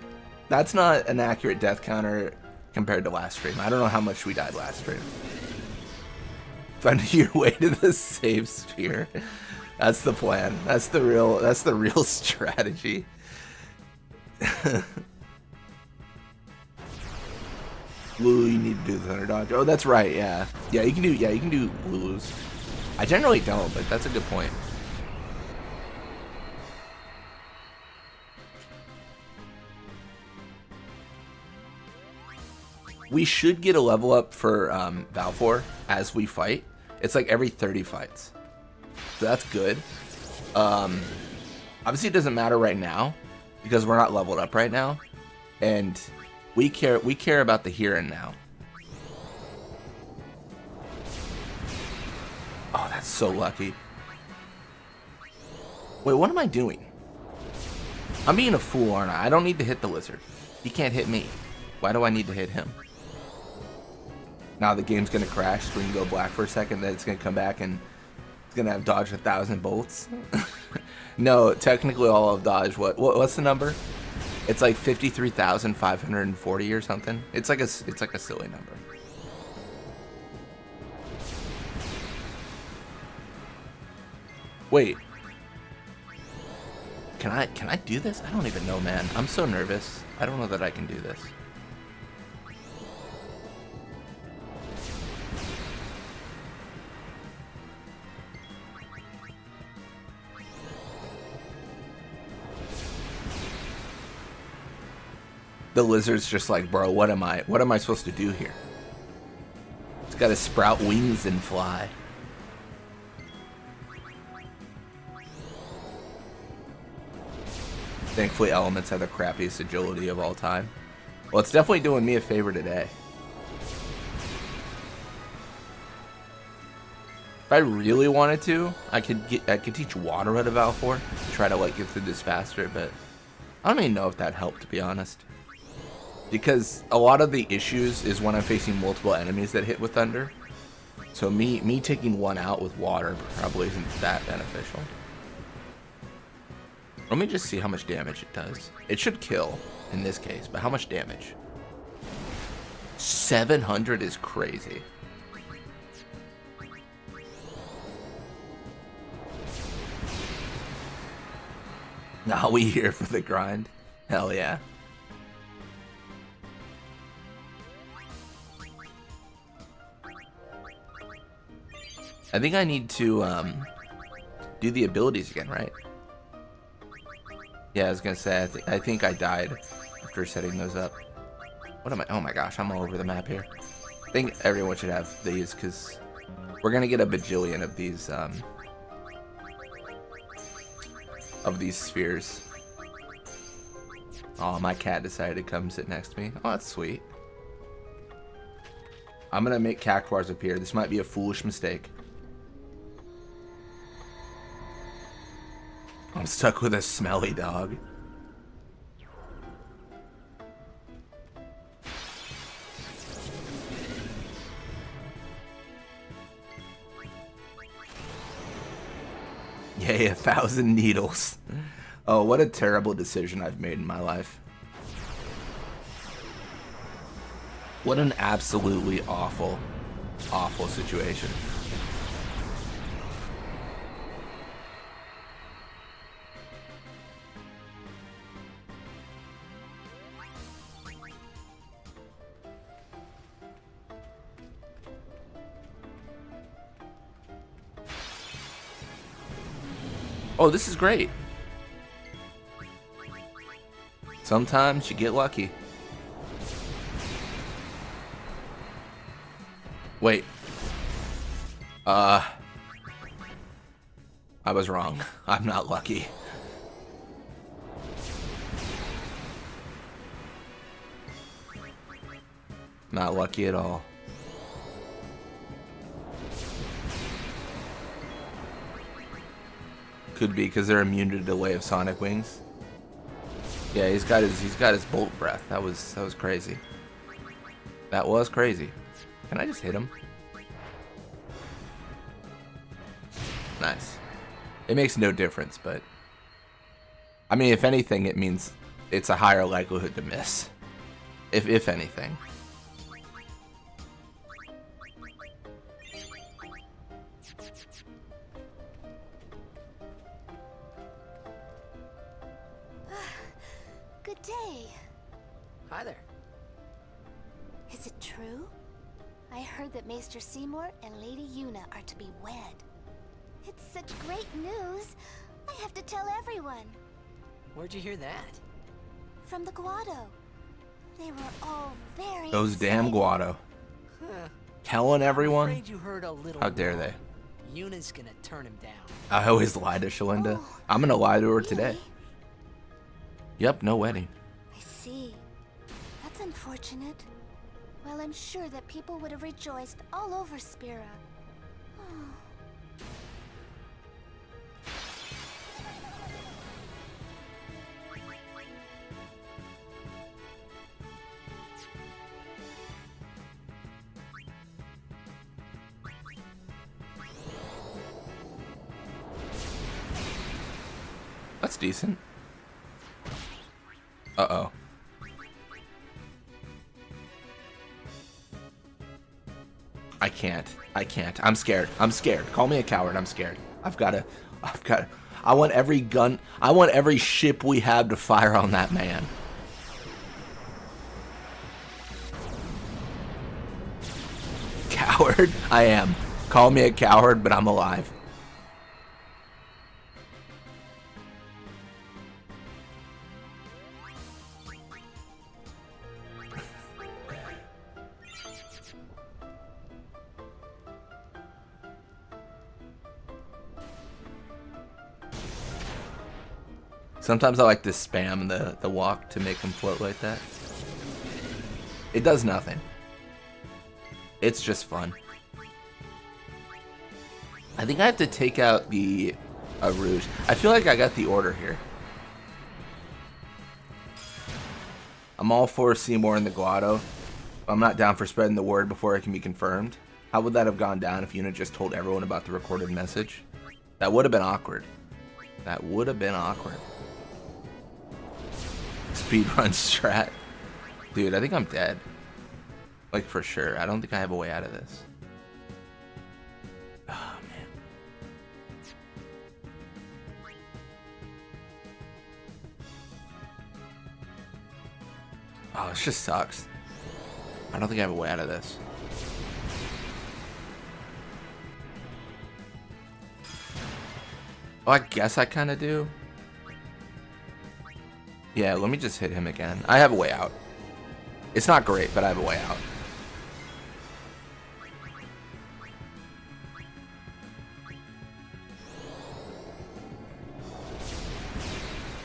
That's not an accurate death counter compared to last stream. I don't know how much we died last stream. Find your way to the save sphere. That's the plan. That's the real strategy. Lulu, you need to do the thunder dodge. Oh, that's right. Yeah, you can do Lulu's. I generally don't, but that's a good point. We should get a level up for Valfor as we fight. It's like every 30 fights. So that's good. Obviously it doesn't matter right now because we're not leveled up right now. And we care about the here and now. Oh, that's so lucky. Wait, what am I doing? I'm being a fool, aren't I? I don't need to hit the lizard. He can't hit me. Why do I need to hit him? Now the game's gonna crash. We're gonna go black for a second. Then it's gonna come back and it's gonna have dodged 1,000 bolts. No, technically all of dodge. What's the number? It's like 53,540 or something. It's like a silly number. Wait. Can I do this? I don't even know, man. I'm so nervous. I don't know that I can do this. The lizard's just like, bro, what am I supposed to do here? It's got to sprout wings and fly. Thankfully, elements have the crappiest agility of all time. Well, it's definitely doing me a favor today. If I really wanted to, I could teach water out of Valfor, try to like get through this faster, but I don't even know if that helped, to be honest. Because a lot of the issues is when I'm facing multiple enemies that hit with thunder. So me taking one out with water probably isn't that beneficial. Let me just see how much damage it does. It should kill in this case, but how much damage? 700 is crazy. Now we here for the grind. Hell yeah. I think I need to do the abilities again, right? Yeah, I was gonna say, I think I died after setting those up. What am I? Oh my gosh, I'm all over the map here. I think everyone should have these because we're gonna get a bajillion of these spheres. Oh, my cat decided to come sit next to me. Oh, that's sweet. I'm gonna make cactuars appear. This might be a foolish mistake. I'm stuck with a smelly dog. Yay, 1,000 needles. Oh, what a terrible decision I've made in my life. What an absolutely awful, awful situation. Oh, this is great. Sometimes you get lucky. Wait. I was wrong. I'm not lucky. Not lucky at all. Could be because they're immune to delay of sonic wings. Yeah, he's got his bolt breath. That was crazy. That was crazy. Can I just hit him? Nice. It makes no difference, but I mean, if anything, it means it's a higher likelihood to miss. If anything. Good day. Hi there. Is it true? I heard that Maester Seymour and Lady Yuna are to be wed. It's such great news. I have to tell everyone. Where'd you hear that? From the Guado. They were all very Those damn excited. Guado. Huh. Telling I'm everyone? afraid you heard a little How dare wrong. they? Yuna's gonna turn him down. I always lie to Shalinda. Oh, I'm gonna lie to her today. really? Yep, no wedding. I see. That's unfortunate. Well, I'm sure that people would have rejoiced all over Spira. Oh. That's decent. Uh-oh. I can't. I'm scared. Call me a coward. I'm scared. I want every gun. I want every ship we have to fire on that man. Coward? I am. Call me a coward, but I'm alive. Sometimes I like to spam the walk to make him float like that. It does nothing. It's just fun. I think I have to take out the Rouge. I feel like I got the order here. I'm all for Seymour and the Guado. I'm not down for spreading the word before it can be confirmed. How would that have gone down if Yuna just told everyone about the recorded message? That would have been awkward. That would have been awkward. Speedrun strat. Dude, I think I'm dead. Like, for sure. I don't think I have a way out of this. Oh, man. Oh, this just sucks. I don't think I have a way out of this. Oh, I guess I kind of do. Yeah, let me just hit him again. I have a way out. It's not great, but I have a way out.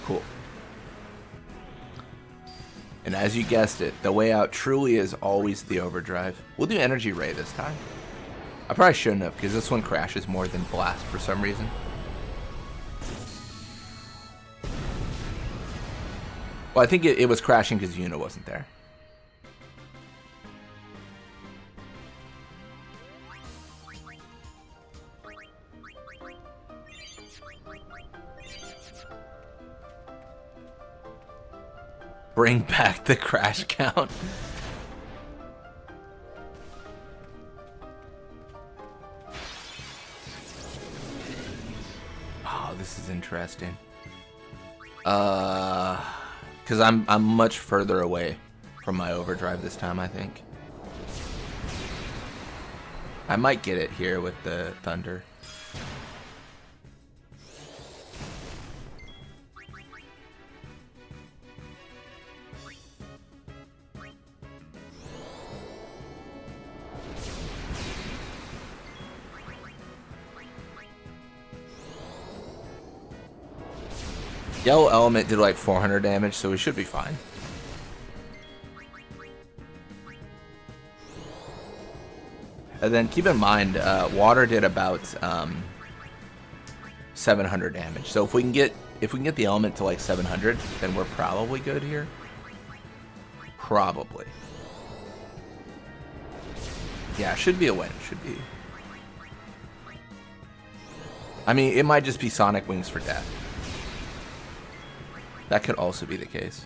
Cool. And as you guessed it, the way out truly is always the overdrive. We'll do energy ray this time. I probably shouldn't have, because this one crashes more than blast for some reason. Well, I think it was crashing because Yuna wasn't there. Bring back the crash count. Oh, this is interesting. Because I'm much further away from my overdrive this time, I think. I might get it here with the thunder. Yellow element did like 400 damage, so we should be fine. And then keep in mind, water did about 700 damage. So if we can get the element to like 700, then we're probably good here. Probably. Yeah, should be a win. Should be. I mean, it might just be Sonic Wings for death. That could also be the case.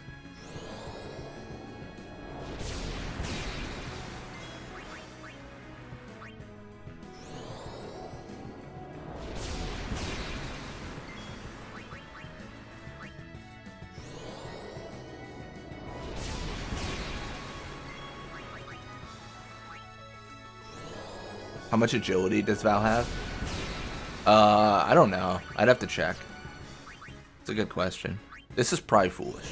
How much agility does Val have? I don't know. I'd have to check. It's a good question. This is probably foolish.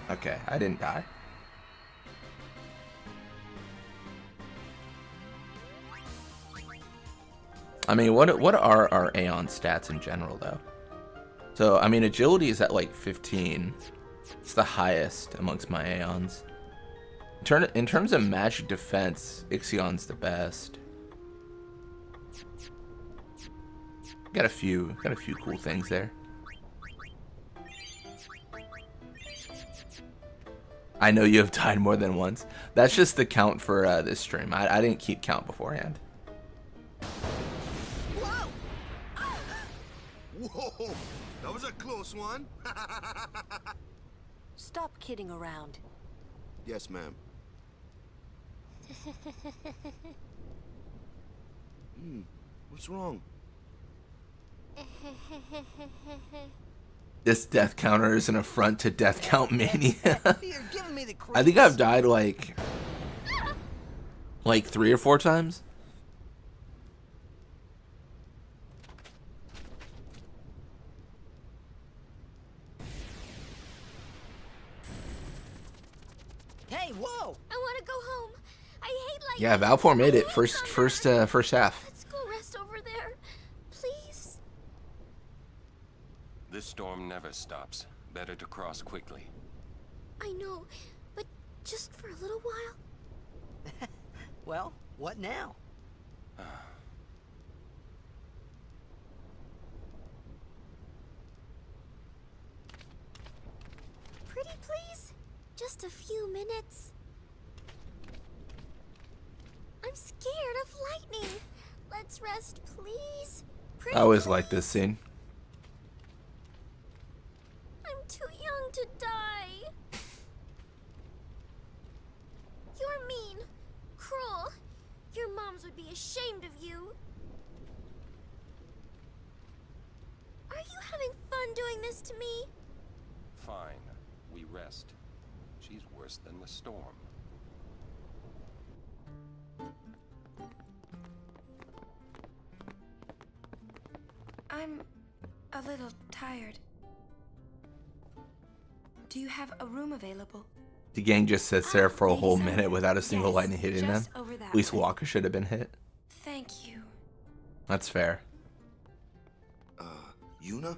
Okay, I didn't die. I mean, what are our Aeon stats in general, though? So, I mean, agility is at like 15. It's the highest amongst my Aeons. In terms of magic defense, Ixion's the best. Got a few cool things there. I know you have died more than once. That's just the count for this stream. I didn't keep count beforehand. Whoa! Whoa! That was a close one. Stop kidding around. Yes, ma'am. What's wrong? This death counter is an affront to death count mania. You're giving me the I think I've died like 3 or 4 times. Hey, whoa! I want to go home. I hate lightning. Yeah, Valfor made it first half. Let's go rest over there, please. This storm never stops. Better to cross quickly. I know, but just for a little while. Well, what now? Pretty please? Just a few minutes. I'm scared of lightning. Let's rest, please. Pretty I always please. like this scene. I'm too young to die. You're mean, cruel. Your moms would be ashamed of you. Are you having fun doing this to me? Fine. We rest. She's worse than the storm. I'm a little tired. Do you have a room available? The gang just sits there for a Lady whole Summer. minute without a single Yes, lightning hitting them. just over that At least way. Walker should have been hit. Thank you. That's fair. Yuna?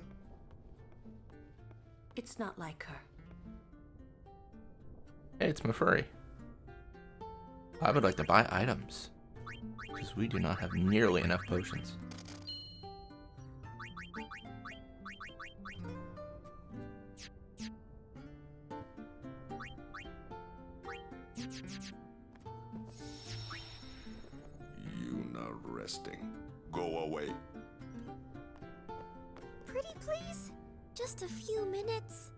It's not like her. Hey, it's my furry. I would like to buy items, because we do not have nearly enough potions. Yuna resting. Go away. Pretty please? Just a few minutes.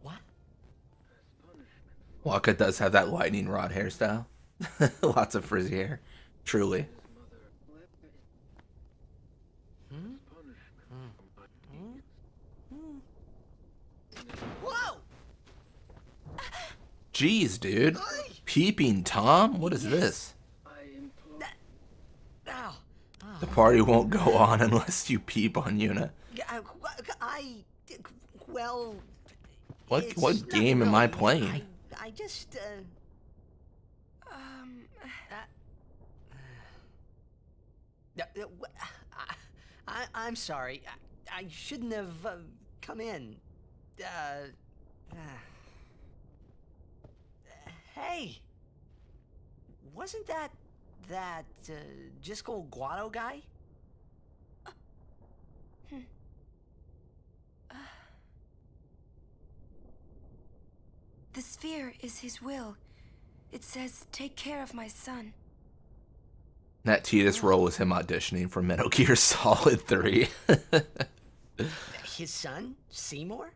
What? Waka does have that lightning rod hairstyle. Lots of frizzy hair. Truly. Whoa! Jeez, dude. Peeping Tom? What is this? Ow. The party won't go on unless you peep on Yuna. Well... What it's game nothing am I really. playing? I I just, I'm sorry. I shouldn't have come in. Hey, wasn't that Jiskel Guado guy? The sphere is his will. It says, take care of my son. That Tidus role was him auditioning for Metal Gear Solid 3. His son, Seymour?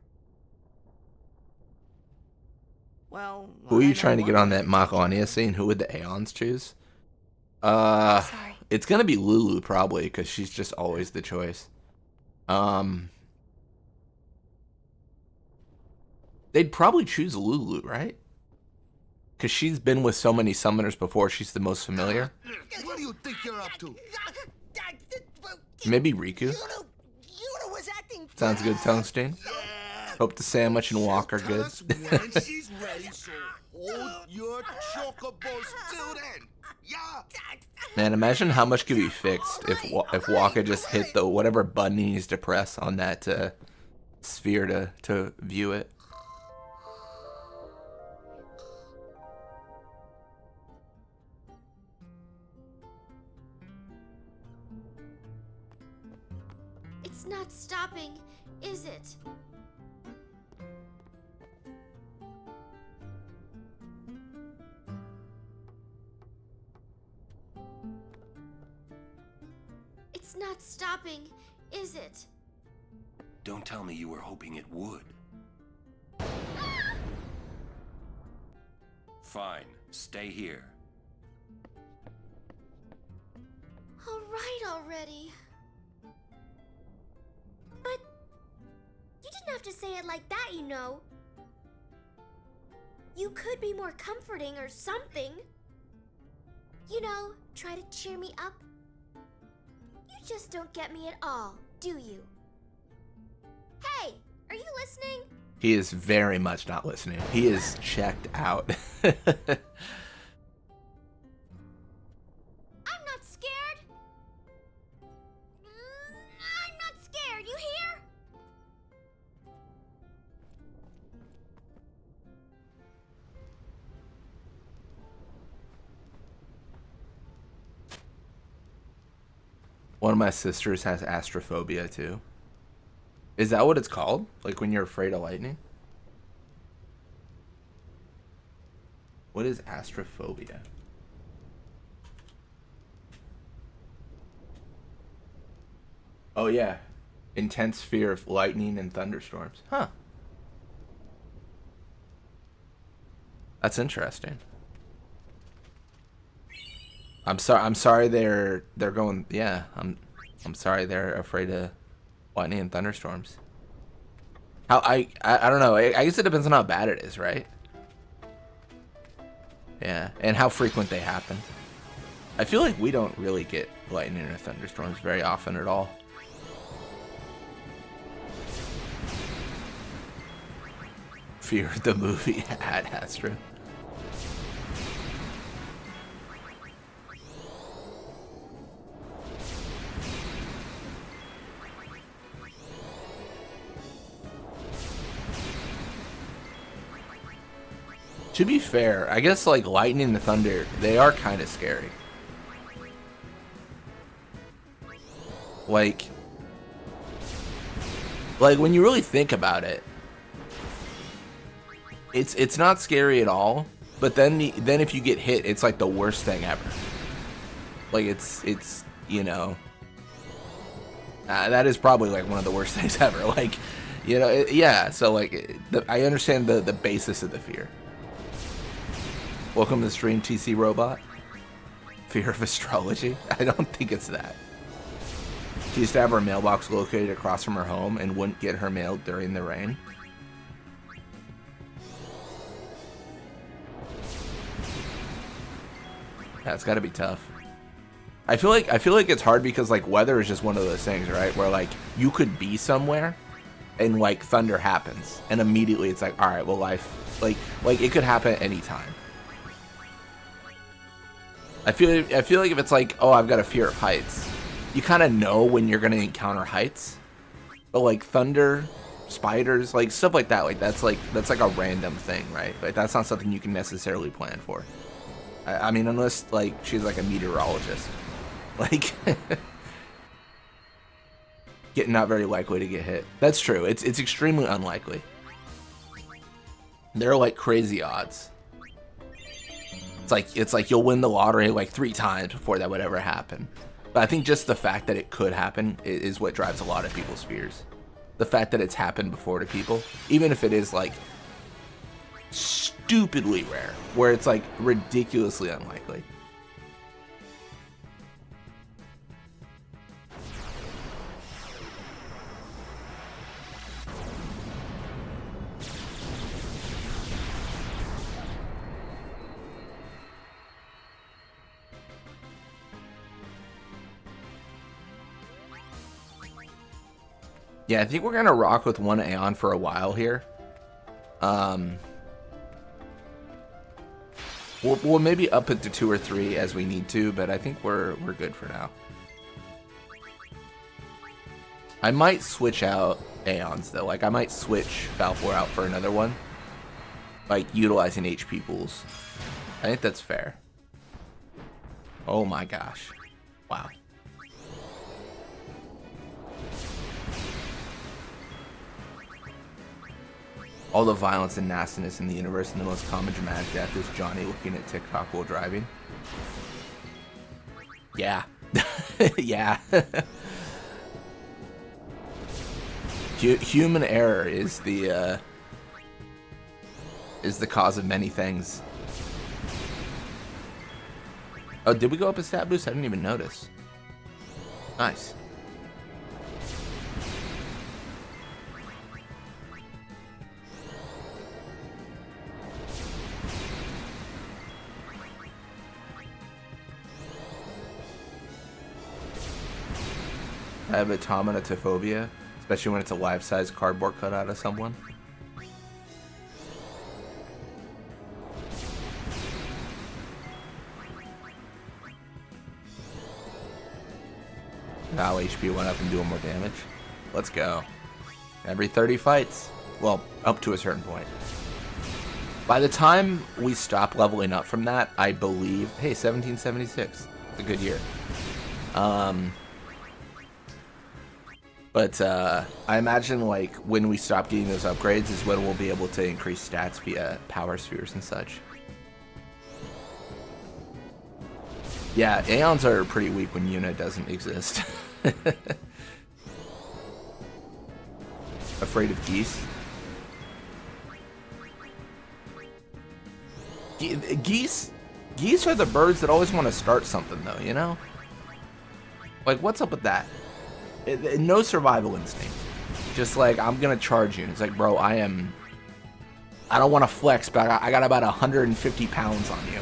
Well, Who are you trying to get on that Machonia scene? Who would the Aeons choose? It's gonna be Lulu probably, because she's just always the choice. They'd probably choose Lulu, right? Because she's been with so many summoners before, she's the most familiar. What do you think you're up to? Maybe Riku? Yuna was acting. Sounds good, Tungsten. Hope the sandwich and walk are good. When she's ready, so hold your chocobos till then. Yeah. Man, imagine how much could be fixed if Waka just hit the whatever button he needs to press on that sphere to view it. It's not stopping, is it? It's not stopping, is it? Don't tell me you were hoping it would. Fine, stay here. All right already. But you didn't have to say it like that, you know. You could be more comforting or something. You know, try to cheer me up. You just don't get me at all, do you? Hey, are you listening? He is very much not listening. He is checked out. I'm not scared. I'm not scared, you hear? One of my sisters has astrophobia too. Is that what it's called? Like when you're afraid of lightning? What is astrophobia? Oh yeah. Intense fear of lightning and thunderstorms. Huh. That's interesting. I'm sorry they're going, yeah, I'm sorry they're afraid of lightning and thunderstorms. How I don't know. I guess it depends on how bad it is, right? Yeah, and how frequent they happen. I feel like we don't really get lightning or thunderstorms very often at all. Fear the movie Ad Astra. To be fair, I guess like lightning and thunder, they are kind of scary. Like when you really think about it, it's not scary at all. But then if you get hit, it's like the worst thing ever. Like it's you know, that is probably like one of the worst things ever. Like, you know, yeah. So like, I understand the basis of the fear. Welcome to the stream, TC Robot. Fear of astrology? I don't think it's that. She used to have her mailbox located across from her home and wouldn't get her mail during the rain. That's gotta be tough. I feel like it's hard because like weather is just one of those things, right? Where like you could be somewhere and like thunder happens and immediately it's like, all right, well life Like it could happen at any time. I feel like if it's like, oh, I've got a fear of heights, you kind of know when you're gonna encounter heights. But like thunder, spiders, like stuff like that, that's like a random thing, right? Like that's not something you can necessarily plan for. I mean, unless like she's like a meteorologist, like not very likely to get hit. That's true. It's extremely unlikely. There are like crazy odds. It's like you'll win the lottery like 3 times before that would ever happen. But I think just the fact that it could happen is what drives a lot of people's fears. The fact that it's happened before to people, even if it is like stupidly rare, where it's like ridiculously unlikely. Yeah, I think we're gonna rock with 1 Aeon for a while here. We'll maybe up it to 2 or 3 as we need to, but I think we're good for now. I might switch out Aeons though. Like I might switch Balfour out for another one, like utilizing HP pools. I think that's fair. Oh my gosh! Wow. All the violence and nastiness in the universe, and the most common dramatic death is Johnny looking at TikTok while driving. Yeah. Yeah. Human error is the cause of many things. Oh, did we go up a stat boost? I didn't even notice. Nice. I have automatophobia, especially when it's a life-size cardboard cutout of someone. Now HP went up and doing more damage. Let's go. Every 30 fights. Well, up to a certain point. By the time we stop leveling up from that, I believe... Hey, 1776. It's a good year. But I imagine like when we stop getting those upgrades is when we'll be able to increase stats via power spheres and such. Yeah, Aeons are pretty weak when Yuna doesn't exist. Afraid of geese? Geese are the birds that always want to start something though, you know? Like what's up with that? No survival instinct. Just like, I'm gonna charge you. And it's like, bro, I don't want to flex, but I got about 150 pounds on you.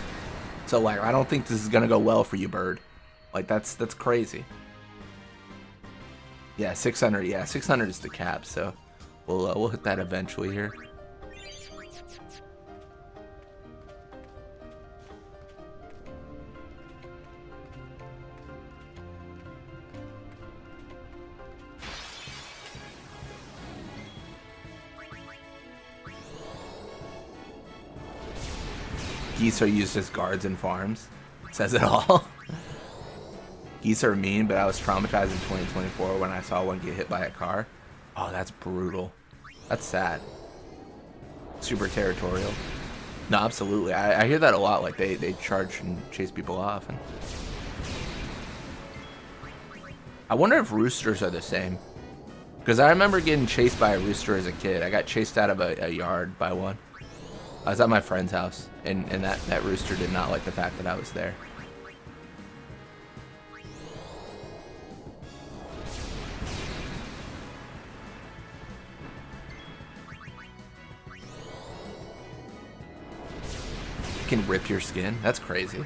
So like, I don't think this is gonna go well for you, bird. Like, that's crazy. Yeah, 600. Yeah, 600 is the cap. So we'll hit that eventually here. Geese are used as guards in farms. Says it all. Geese are mean, but I was traumatized in 2024 when I saw one get hit by a car. Oh, that's brutal. That's sad. Super territorial. No, absolutely. I hear that a lot. Like they charge and chase people off. And I wonder if roosters are the same. Because I remember getting chased by a rooster as a kid. I got chased out of a yard by one. I was at my friend's house, and that rooster did not like the fact that I was there. It can rip your skin? That's crazy.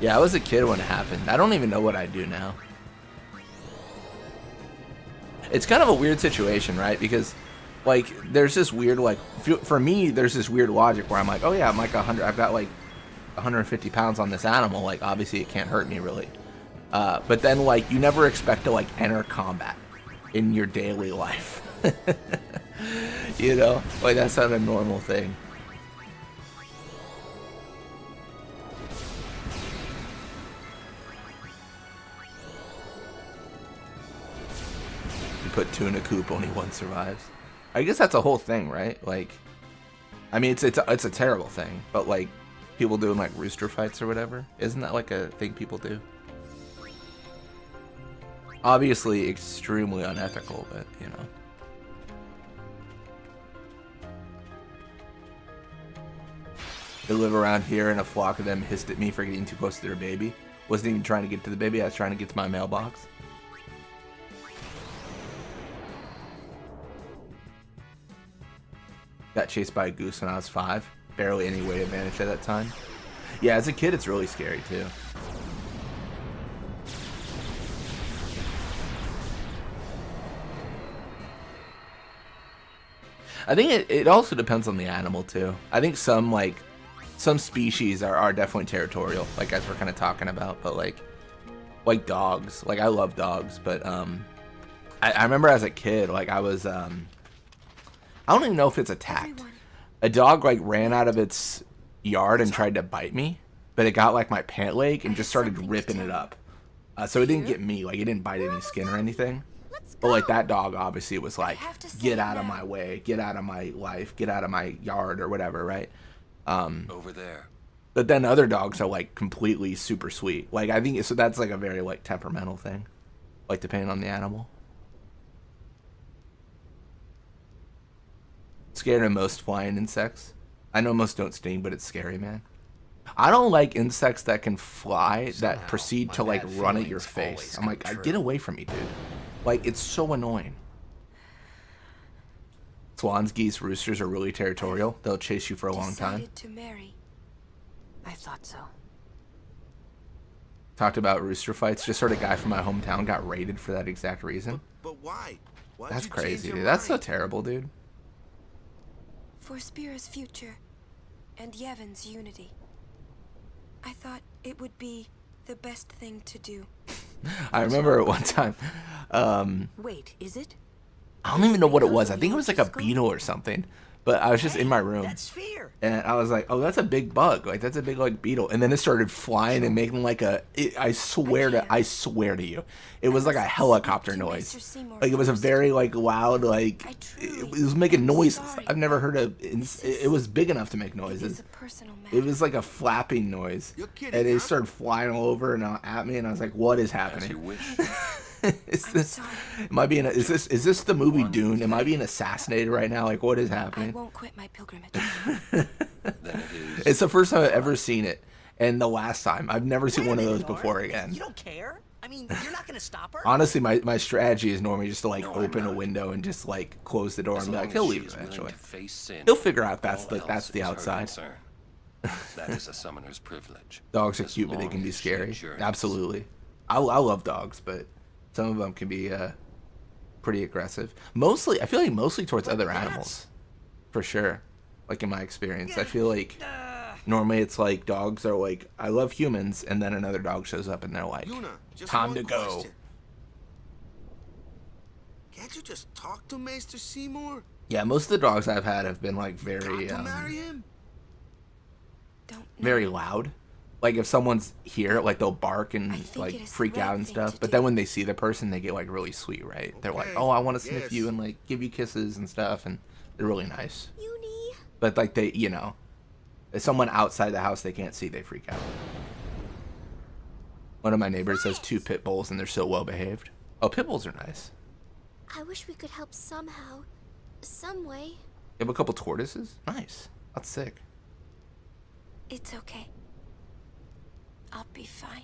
Yeah, I was a kid when it happened. I don't even know what I do now. It's kind of a weird situation, right? Because Like, there's this weird, like, for me, there's this weird logic where I'm like, oh yeah, I'm like 100, I've got like 150 pounds on this animal. Like, obviously it can't hurt me really. But then, like, you never expect to, like, enter combat in your daily life. You know? Like, that's not a normal thing. You put two in a coop, only one survives. I guess that's a whole thing, right? Like, I mean, it's a terrible thing, but, like, people doing, like, rooster fights or whatever, isn't that, like, a thing people do? Obviously extremely unethical, but, you know. They live around here and a flock of them hissed at me for getting too close to their baby. Wasn't even trying to get to the baby, I was trying to get to my mailbox. Got chased by a goose when I was 5. Barely any weight advantage at that time. Yeah, as a kid it's really scary too. I think it also depends on the animal too. I think some species are definitely territorial, like as we're kind of talking about, but like dogs. Like I love dogs, but I remember as a kid, like I was I don't even know if it's attacked. A dog like ran out of its yard and tried to bite me, but it got like my pant leg and just started ripping it up. So it didn't get me, like it didn't bite any skin or anything. But like that dog obviously was like, get out of my way, get out of my life, get out of my yard or whatever, right? Over there. But then other dogs are like completely super sweet. Like I think so that's like a very like temperamental thing, like depending on the animal. Scared of most flying insects. I know most don't sting, but it's scary, man. I don't like insects that can fly that proceed to like run at your face. I'm like, get away from me, dude. Like, it's so annoying. Swans, geese, roosters are really territorial. They'll chase you for a long time. To marry. I thought so. Talked about rooster fights. Just heard a guy from my hometown got raided for that exact reason. But why? That's crazy, dude. That's so terrible, dude. For Spira's future and Yevon's unity. I thought it would be the best thing to do. I remember at one time. Wait, is it? I don't even know what it was. I think it was like a beetle or something. But I was just in my room. That's fear. And I was like, oh, that's a big bug. Like, that's a big, like, beetle. And then it started flying and making, like, I swear to you. It was like a helicopter noise. Like, it was a very, like, loud, like, it was making noises. I've never heard of, it was big enough to make noises. It was like a flapping noise. And it started flying all over and at me. And I was like, what is happening? As you wish. Is this the movie Dune? Am I being assassinated right now? Like, what is happening? I won't quit my pilgrimage. Then it is. It's the first time I've ever seen it, and the last time. I've never seen one of those before again. You don't care? I mean, you're not gonna stop her? Honestly, my strategy is normally just to like open a window and just like close the door and be like, he'll leave eventually. He'll figure out that's the outside. That is a summoner's privilege. Dogs are cute, but they can be scary. Absolutely. I love dogs, but some of them can be pretty aggressive. Mostly, I feel like mostly towards other animals, for sure. Like in my experience, I feel like normally it's like dogs are like, I love humans, and then another dog shows up and they're like, time to go. Can't you just talk to Maester Seymour? Yeah, most of the dogs I've had have been like very, Marry him? very loud. Like if someone's here, like they'll bark and like freak out and stuff. But then when they see the person, they get like really sweet, right? They're like, oh, I want to sniff you and like give you kisses and stuff, and they're really nice. But like they, you know, if someone outside the house they can't see, they freak out. One of my neighbors has 2 pit bulls and they're so well behaved. Oh, pit bulls are nice. I wish we could help somehow, some way. You have a couple tortoises? Nice. That's sick. It's okay. I'll be fine.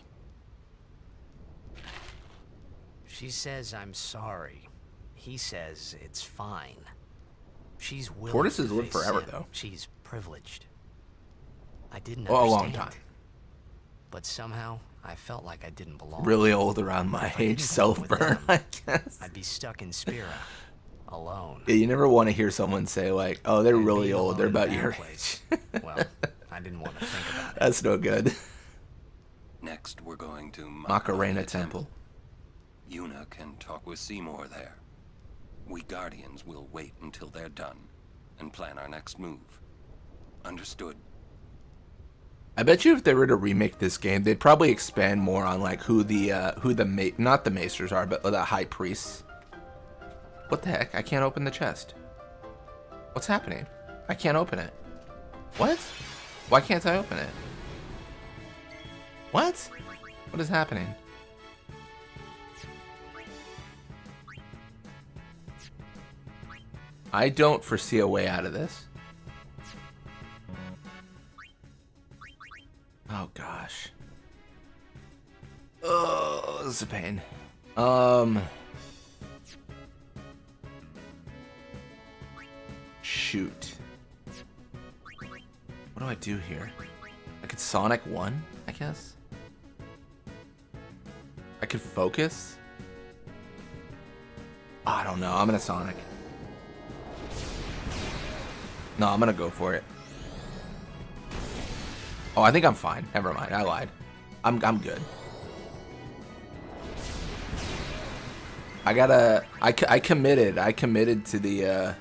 She says I'm sorry. He says it's fine. She's willing. Tortoises to live face forever, him. though. She's privileged. I didn't Oh, a understand. long time. But somehow I felt like I didn't belong. Really old around my age, self-burn, I guess. I'd be stuck in Spira. alone. Yeah, you never want to hear someone say like, "Oh, they're And really being old. alone They're in about that your place. age." Well, I didn't want to think about it. That's no good. Next, we're going to Macarena Temple. Yuna can talk with Seymour there. We Guardians will wait until they're done and plan our next move. Understood? I bet you if they were to remake this game, they'd probably expand more on like who the not the maesters are, but the high priests. What the heck? I can't open the chest. What's happening? I can't open it. What? Why can't I open it? What? What is happening? I don't foresee a way out of this. Oh gosh. Oh, this is a pain. Shoot. What do I do here? I could Sonic 1, I guess? I could focus? I don't know. I'm gonna Sonic. No, I'm gonna go for it. Oh, I think I'm fine. Never mind. I lied. I'm good. I committed. I committed to the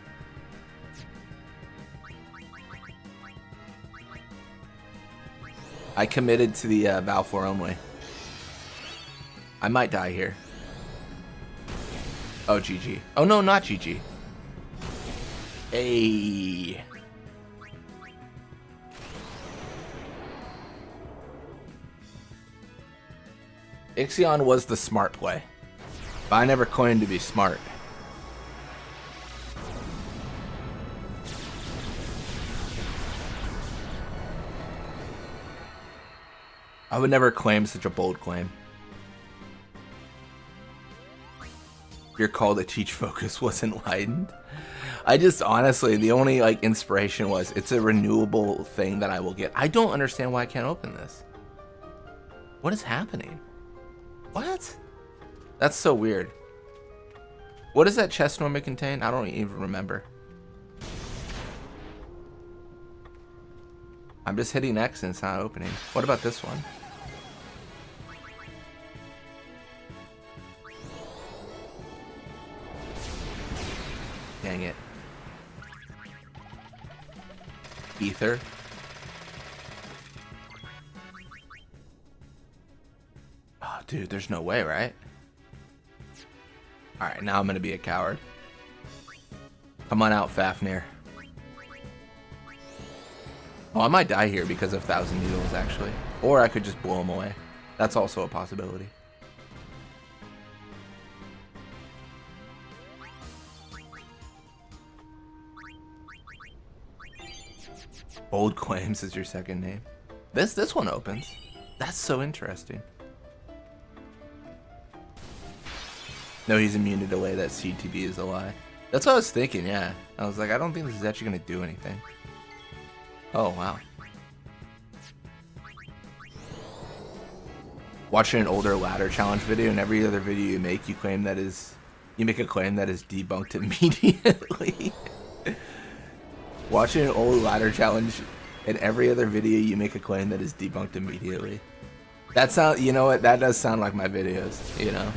Valfor only. I might die here. Oh, GG. Oh, no, not GG. Hey. Aeon was the smart play, but I never claimed to be smart. I would never claim such a bold claim. Your call to teach focus was enlightened. I just honestly, the only like inspiration was it's a renewable thing that I will get. I don't understand why I can't open this. What is happening? What? That's so weird. What does that chest normally contain? I don't even remember. I'm just hitting X and it's not opening. What about this one? Dang it. Ether. Oh, dude, there's no way, right? Alright, now I'm gonna be a coward. Come on out, Fafnir. Oh, I might die here because of Thousand Needles, actually. Or I could just blow him away. That's also a possibility. Bold Claims is your second name. This one opens. That's so interesting. No, he's immune to delay. That CTB is a lie. That's what I was thinking, yeah. I was like, I don't think this is actually going to do anything. Oh, wow. Watching an older ladder challenge video, and every other video you make, you make a claim that is debunked immediately. Watching an old ladder challenge, and every other video you make a claim that is debunked immediately. You know what? That does sound like my videos, you know?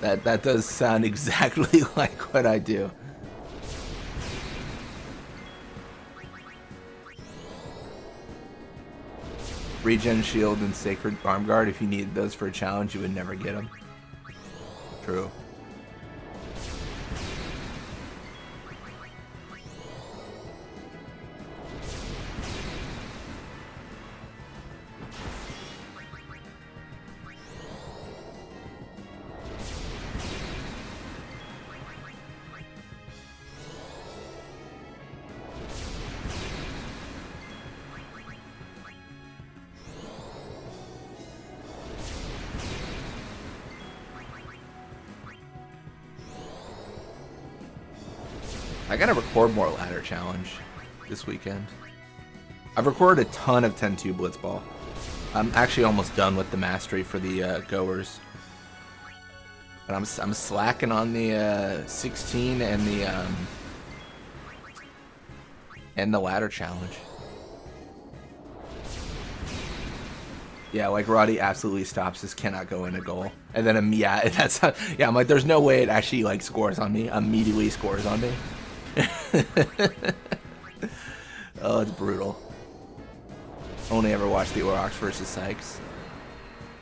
That does sound exactly like what I do. Regen Shield and Sacred Arm Guard, if you needed those for a challenge, you would never get them. True. I gotta record more ladder challenge this weekend. I've recorded a ton of 10-2 Blitzball. I'm actually almost done with the mastery for the goers. But I'm slacking on the 16 and the ladder challenge. Yeah, like Roddy absolutely stops this, cannot go in a goal. And then yeah, that's how, yeah, I'm like, there's no way it actually like scores on me. Immediately scores on me. Oh, it's brutal. Only ever watched the Aurochs versus Sykes.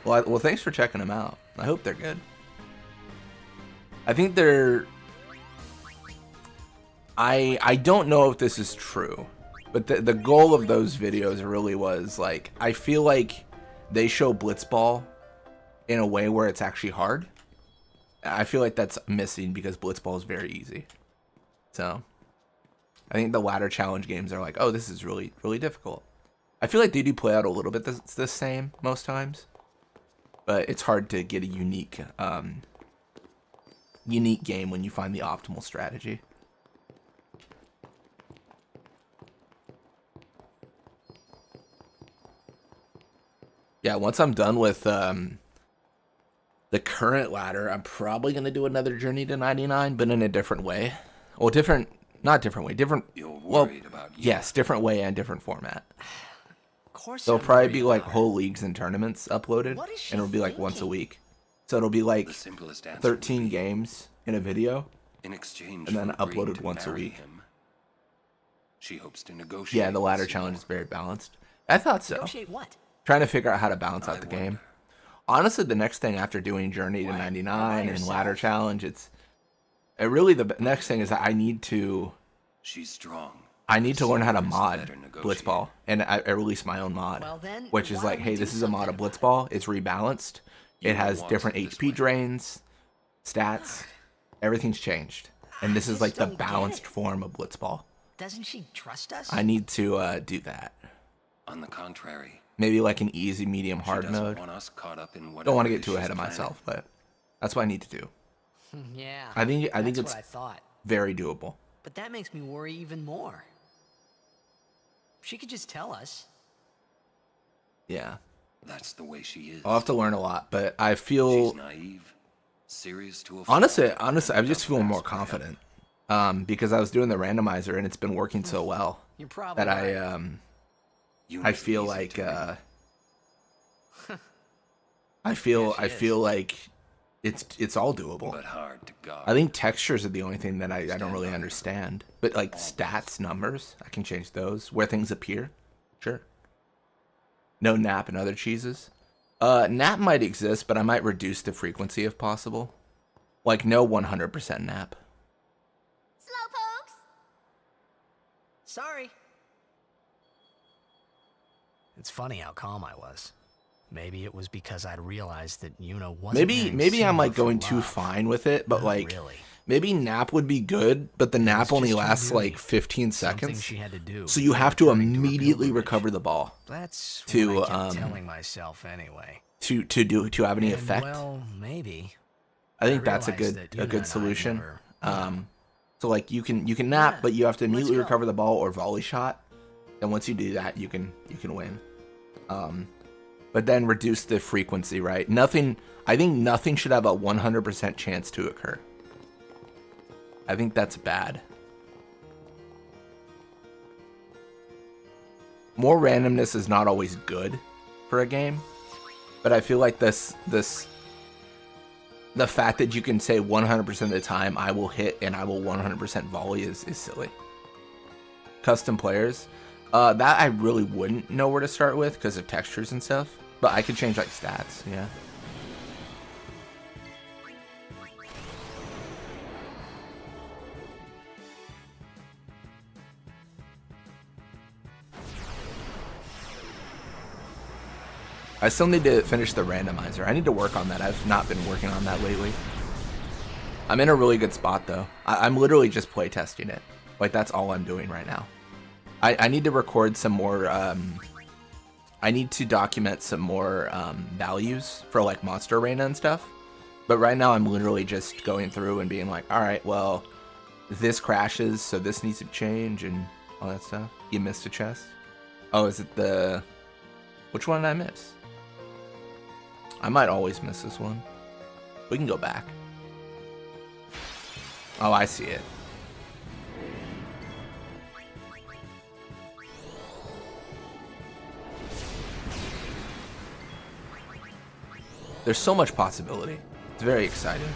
Well, thanks for checking them out. I hope they're good. I think they're... I don't know if this is true, but the goal of those videos really was, like, I feel like they show Blitzball in a way where it's actually hard. I feel like that's missing because Blitzball is very easy. So, I think the ladder challenge games are like, oh, this is really, really difficult. I feel like they do play out a little bit the same most times, but it's hard to get a unique game when you find the optimal strategy. Yeah, once I'm done with the current ladder, I'm probably gonna do another Journey to 99, but in a different way. Well, not different way, different. Well, yes, different way and different format. Of course. There'll probably be like whole leagues and tournaments uploaded, and it'll be like once a week. So it'll be like 13 games in a video, in exchange and then for agreeing uploaded to once a marry week. him, she hopes to negotiate. Yeah, the ladder challenge is very balanced. I thought so. Negotiate what? Trying to figure out how to balance out the game. Honestly, the next thing after doing Journey to 99 and ladder challenge, really the next thing is that I need to. She's strong. I need to learn how to mod Blitzball, and I released my own mod, which is like, hey, this is a mod of Blitzball. It's rebalanced. It has different HP drains, stats. Everything's changed, and this is like the balanced form of Blitzball. Doesn't she trust us? I need to do that. On the contrary, maybe like an easy, medium, hard mode. Want us caught up in don't want to get too ahead of myself, but that's what I need to do. Yeah. I think it's what I thought. Very doable. But that makes me worry even more. She could just tell us. Yeah. That's the way she is. I'll have to learn a lot, but I feel she's naive, serious to a honestly, I'm just feeling more confident. Because I was doing the randomizer and it's been working so well that I feel like I feel like it's all doable. But hard to guard. I think textures are the only thing that I don't really understand. But like stats, numbers, I can change those. Where things appear, sure. No nap and other cheeses. Nap might exist, but I might reduce the frequency if possible. Like no 100% nap. Slowpokes. Sorry. It's funny how calm I was. Maybe it was because I'd realized that Yuna wasn't. Maybe I'm like going too fine with it, but like maybe nap would be good, but the nap only lasts like 15 seconds. She had to do. So you have to immediately recover the ball. That's to what I kept telling myself anyway. To have any effect. Well, maybe. I think that's a good solution. So like you can nap, but you have to immediately recover the ball or volley shot. And once you do that, you can win. But then reduce the frequency, right? I think nothing should have a 100% chance to occur. I think that's bad. More randomness is not always good for a game, but I feel like the fact that you can say 100% of the time I will hit and I will 100% volley is silly. Custom players. That I really wouldn't know where to start with because of textures and stuff. But I could change like stats, yeah. I still need to finish the randomizer. I need to work on that. I've not been working on that lately. I'm in a really good spot though. I'm literally just playtesting it. Like that's all I'm doing right now. I need to record some more, I need to document some more values for like Monster Arena and stuff. But right now I'm literally just going through and being like, all right, well, this crashes, so this needs to change and all that stuff. You missed a chest. Oh, is it which one did I miss? I might always miss this one. We can go back. Oh, I see it. There's so much possibility. It's very exciting.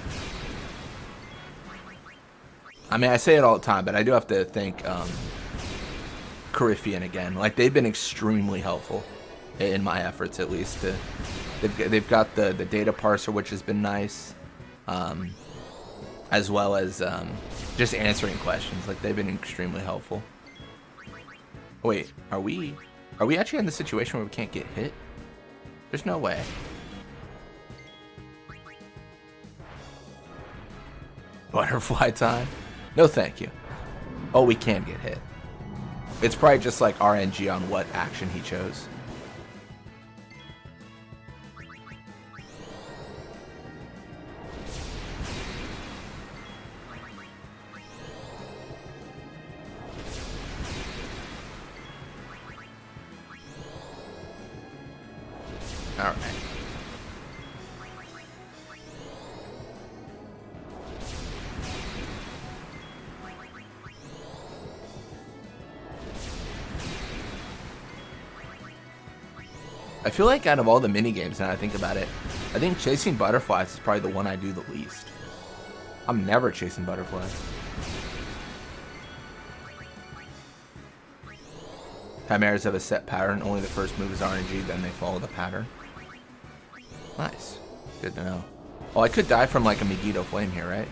I mean, I say it all the time, but I do have to thank Carifian again. Like, they've been extremely helpful in my efforts, at least. They've got the data parser, which has been nice, as well as just answering questions. Like, they've been extremely helpful. Wait, are we actually in the situation where we can't get hit? There's no way. Butterfly time? No, thank you. Oh, we can get hit. It's probably just like RNG on what action he chose. All right. I feel like out of all the mini games, now I think about it, I think chasing butterflies is probably the one I do the least. I'm never chasing butterflies. Chimeras have a set pattern. Only the first move is RNG, then they follow the pattern. Nice. Good to know. Oh, I could die from like a Megiddo flame here, right?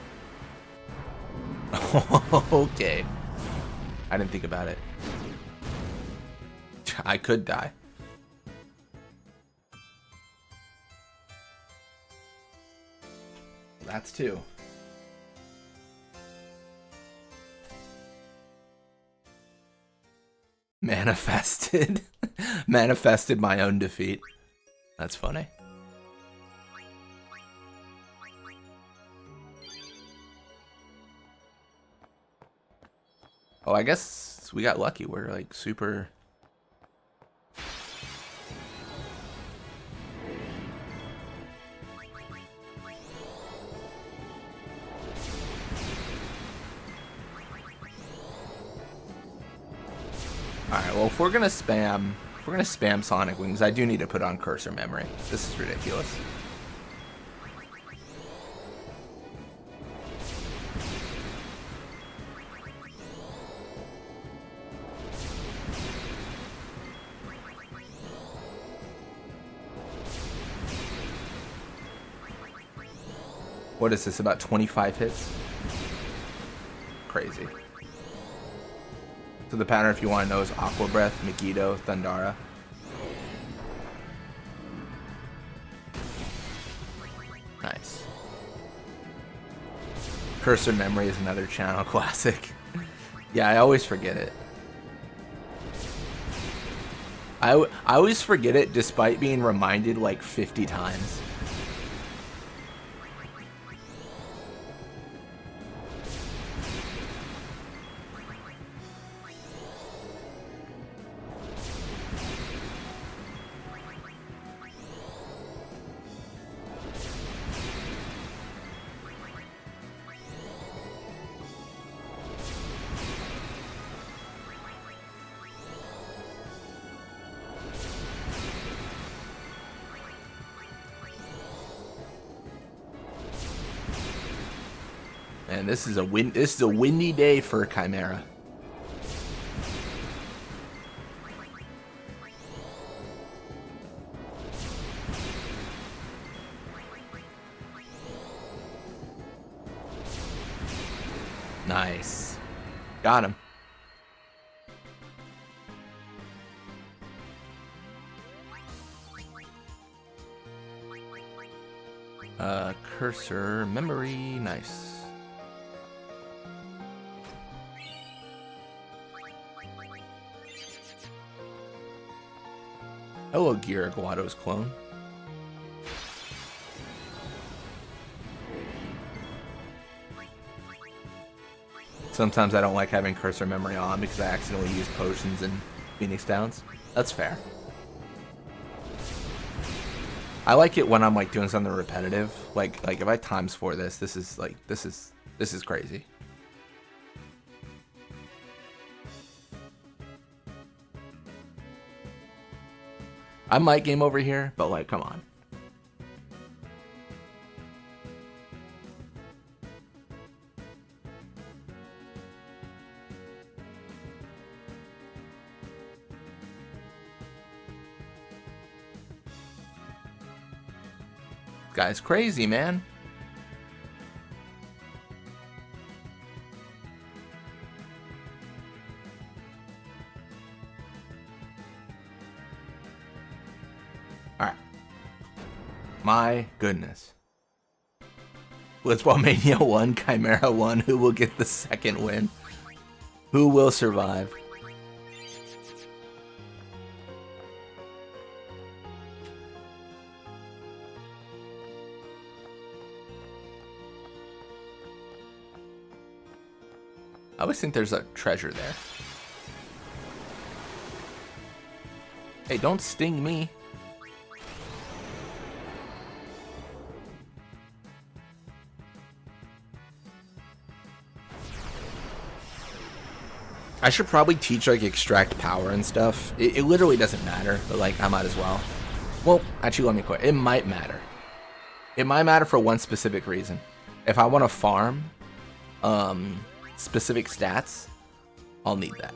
Okay. I didn't think about it. I could die. That's two. Manifested. Manifested my own defeat. That's funny. Oh, I guess we got lucky. We're like super... Alright, well, if we're gonna spam Sonic Wings, I do need to put on cursor memory. This is ridiculous. What is this, about 25 hits? Crazy. So the pattern, if you want to know, is Aqua Breath, Megiddo, Thundara. Nice. Cursor Memory is another channel classic. Yeah, I always forget it. I always forget it despite being reminded like 50 times. And this is a windy day for Chimera. Nice. Got him. Cursor memory, nice. Hello, Gira Guado's clone. Sometimes I don't like having cursor memory on because I accidentally use potions in Phoenix Downs. That's fair. I like it when I'm like doing something repetitive. Like if I times 4 this is crazy. I might game over here, but like, come on. Guy's crazy, man. Alright. My goodness. Blitzball 1, Chimera 1. Who will get the second win? Who will survive? I always think there's a treasure there. Hey, don't sting me. I should probably teach like extract power and stuff. It literally doesn't matter, but like I might as well. Well, actually let me quit. It might matter. It might matter for one specific reason. If I want to farm specific stats, I'll need that.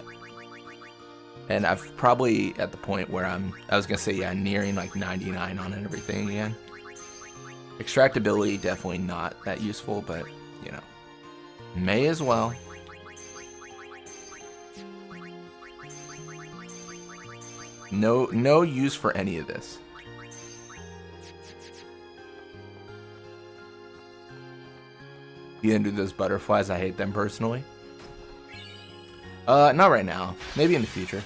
And I've probably at the point where I was gonna say, yeah, nearing like 99 on it, everything again. Extractability, definitely not that useful, but you know, may as well. No use for any of this. You gonna do those butterflies? I hate them personally. Not right now. Maybe in the future.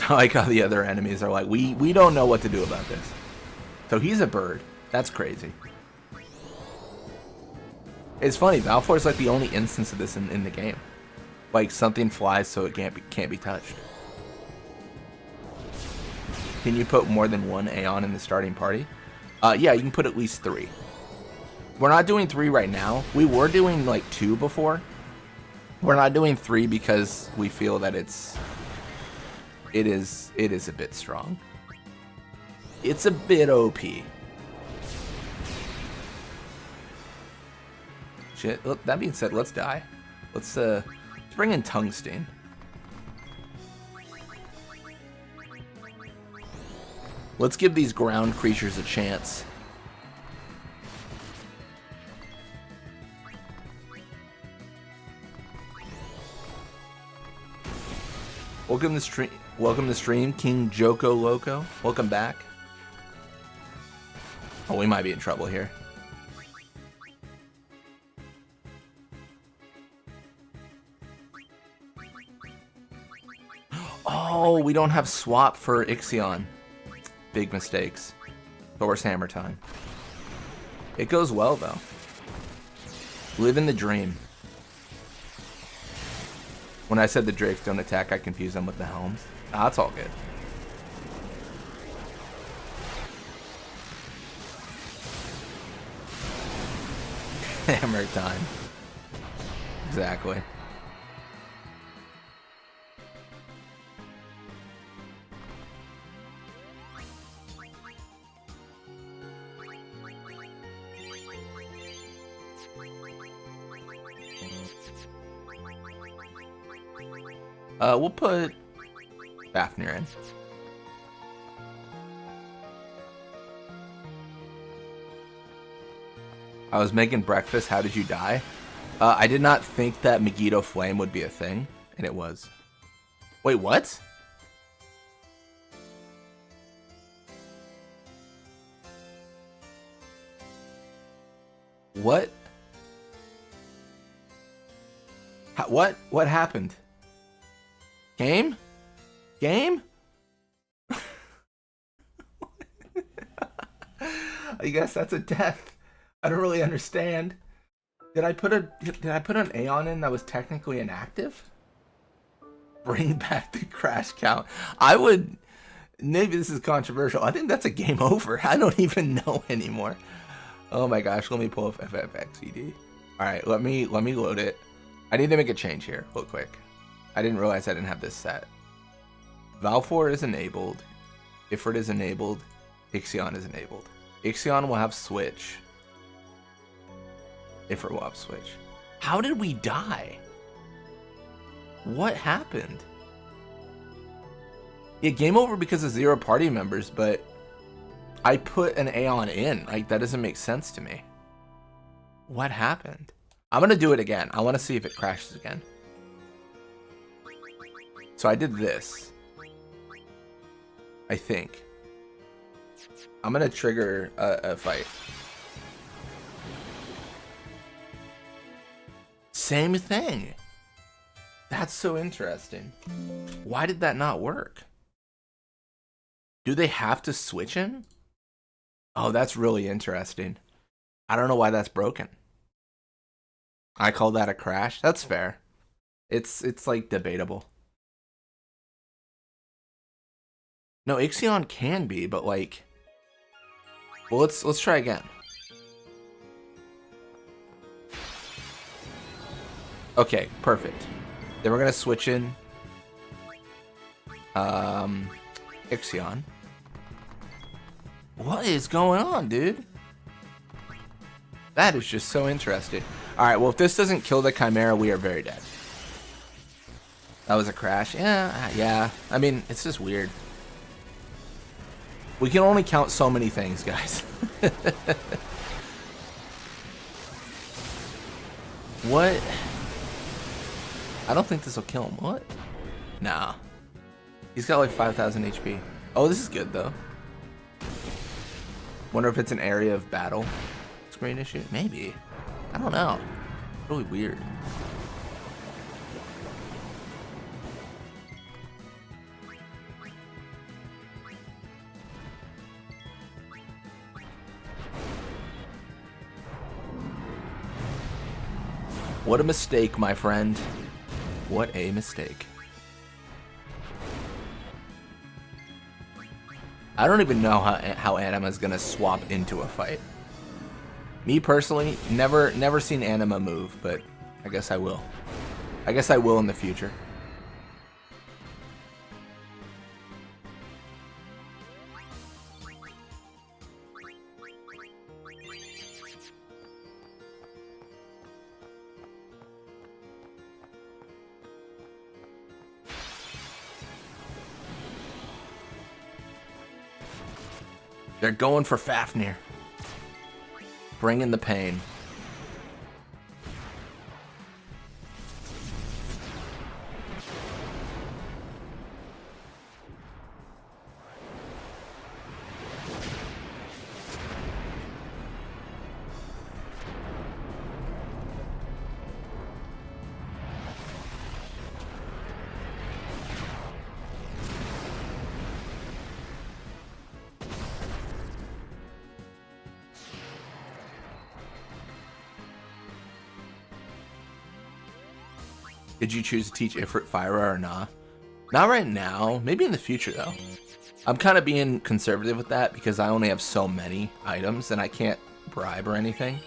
I like how the other enemies are like, we don't know what to do about this. So he's a bird. That's crazy. It's funny, Balfour is like the only instance of this in the game. Like something flies so it can't be touched. Can you put more than one Aeon in the starting party? Yeah, you can put at least 3. We're not doing 3 right now. We were doing like 2 before. We're not doing 3 because we feel that it is a bit strong. It's a bit OP. Shit. Look, that being said, let's die. Let's bring in Tungsten. Let's give these ground creatures a chance. Welcome to stream, King Joko Loco. Welcome back. Oh, we might be in trouble here. Oh, we don't have swap for Ixion. Big mistakes. Thor's Hammer time. It goes well, though. Live in the dream. When I said the Drakes don't attack, I confused them with the Helms. Ah, that's all good. Hammer time. Exactly. We'll put Fafnir in. I was making breakfast. How did you die? I did not think that Megiddo Flame would be a thing, and it was. Wait, what? What? What happened? Game? Game? I guess that's a death. I don't really understand. Did I put an Aeon in that was technically inactive? Bring back the crash count. I would. Maybe this is controversial. I think that's a game over. I don't even know anymore. Oh my gosh. Let me pull up FFXED. All right. Let me load it. I need to make a change here real quick. I didn't realize I didn't have this set. Valfor is enabled. Ifrit is enabled. Ixion is enabled. Ixion will have switch. Ifrit will have switch. How did we die? What happened? Yeah, game over because of 0 party members, but I put an Aeon in. Like, that doesn't make sense to me. What happened? I'm gonna do it again. I want to see if it crashes again. So I did this. I think. I'm gonna trigger a fight. Same thing. That's so interesting. Why did that not work? Do they have to switch in? Oh, that's really interesting. I don't know why that's broken. I call that a crash. That's fair. It's like debatable. No, Ixion can be, but like, well, let's try again. Okay, perfect. Then we're gonna switch in Ixion. What is going on, dude? That is just so interesting. Alright, well, if this doesn't kill the Chimera, we are very dead. That was a crash. Yeah. I mean, it's just weird. We can only count so many things, guys. What? I don't think this will kill him. What? Nah. He's got like 5,000 HP. Oh, this is good, though. Wonder if it's an area of battle screen issue? Maybe. I don't know. Really weird. What a mistake, my friend. What a mistake. I don't even know how Anima gonna swap into a fight. Me personally, never seen Anima move, but I guess I will. I guess I will in the future. They're going for Fafnir. Bringing the pain. Did you choose to teach Ifrit Fyra or not? Not right now. Maybe in the future, though. I'm kind of being conservative with that because I only have so many items and I can't bribe or anything.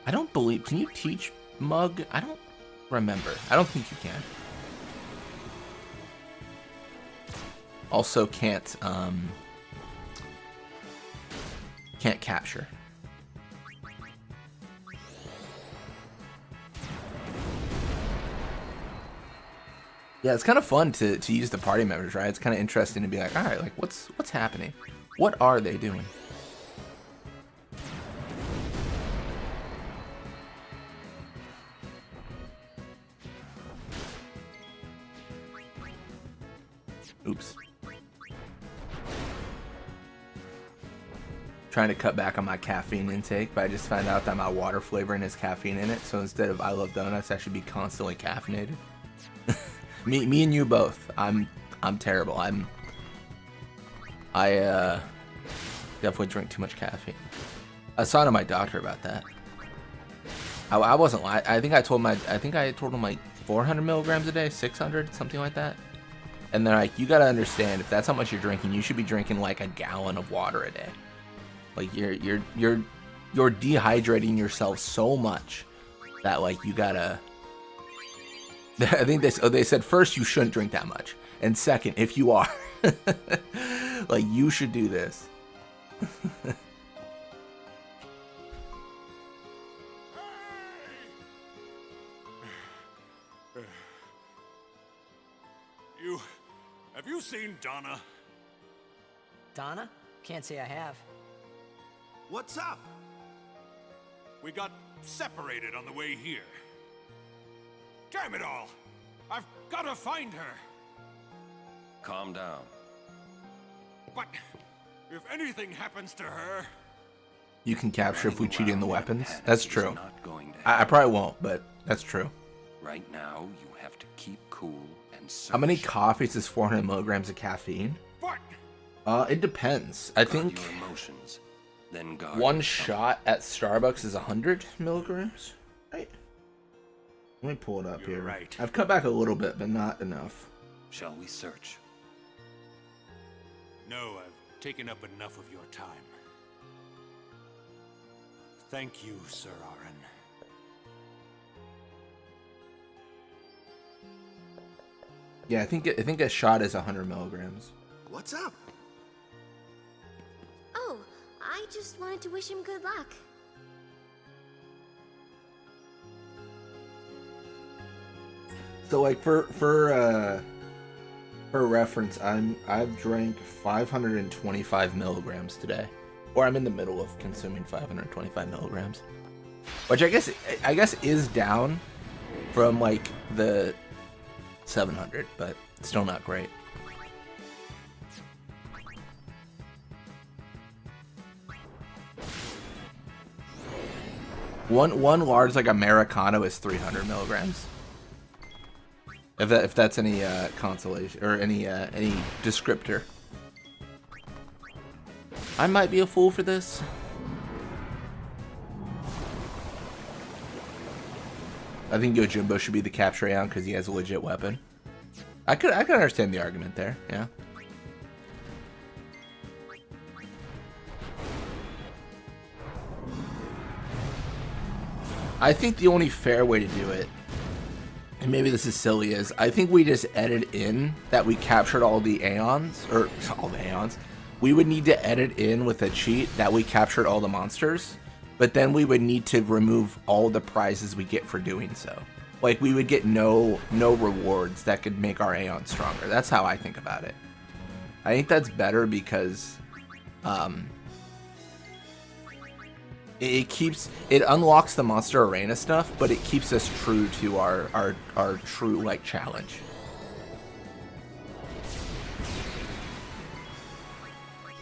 I don't believe... Can you teach Mug? I don't remember. I don't think you can. Also can't capture. Yeah, it's kind of fun to use the party members, right? It's kind of interesting to be like, all right, like what's happening? What are they doing? Oops. Trying to cut back on my caffeine intake, but I just found out that my water flavoring has caffeine in it, so instead of I love donuts, I should be constantly caffeinated. Me and you both. I'm terrible. I definitely drink too much caffeine. I was talking to my doctor about that. I wasn't lying. I think I told him like 400 milligrams a day, 600, something like that. And they're like, you gotta understand, if that's how much you're drinking, you should be drinking like a gallon of water a day. Like you're dehydrating yourself so much that like you gotta. I think they said first you shouldn't drink that much, and second, if you are, like you should do this. Have you seen Donna? Donna? Can't say I have. What's up? We got separated on the way here. Damn it all! I've got to find her! Calm down. But if anything happens to her... You can capture if we cheat in the weapons. That's true. Not going to I probably won't, but that's true. Right now, you have to keep cool and search. How many coffees is 400 milligrams of caffeine? What? It depends. I think your emotions, then guard one your shot at Starbucks is 100 milligrams. Right. Let me pull it up You're here. right. I've cut back a little bit, but not enough. Shall we search? No, I've taken up enough of your time. Thank you, Sir Aaron. Yeah, I think a shot is 100 milligrams. What's up? Oh, I just wanted to wish him good luck. So like for reference, I've drank 525 milligrams today, or I'm in the middle of consuming 525 milligrams, which I guess is down from like the 700, but still not great. One large like Americano is 300 milligrams. If that's any consolation or any descriptor. I might be a fool for this. I think Yojimbo should be the capture Aeon because he has a legit weapon. I could understand the argument there, yeah. I think the only fair way to do it, and maybe this is silly, is I think we just edit in that we captured all the Aeons, or all the Aeons. We would need to edit in with a cheat that we captured all the monsters, but then we would need to remove all the prizes we get for doing so. Like we would get no rewards that could make our Aeon stronger. That's how I think about it. I think that's better because it unlocks the monster arena stuff, but it keeps us true to our true like challenge.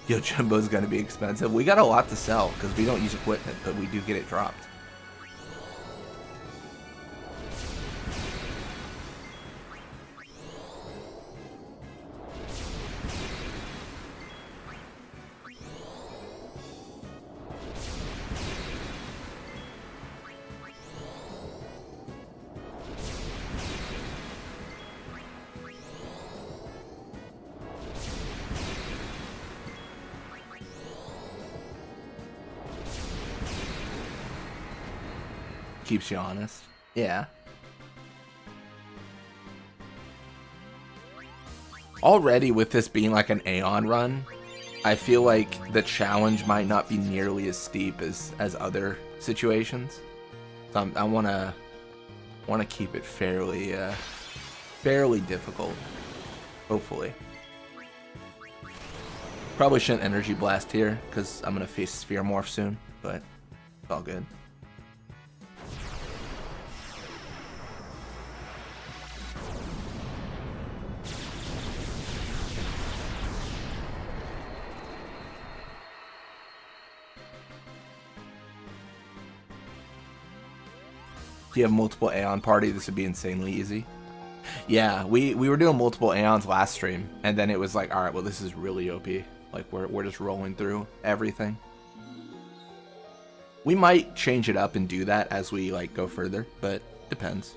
Yo, Jumbo's gonna be expensive. We got a lot to sell because we don't use equipment, but we do get it dropped. Keeps you honest. Yeah. Already with this being like an Aeon run, I feel like the challenge might not be nearly as steep as other situations. So I wanna keep it fairly difficult. Hopefully. Probably shouldn't energy blast here because I'm gonna face Sphere Morph soon, but it's all good. If you have multiple Aeon party, this would be insanely easy. Yeah, we were doing multiple Aeons last stream, and then it was like, alright, well this is really OP. Like we're just rolling through everything. We might change it up and do that as we like go further, but depends.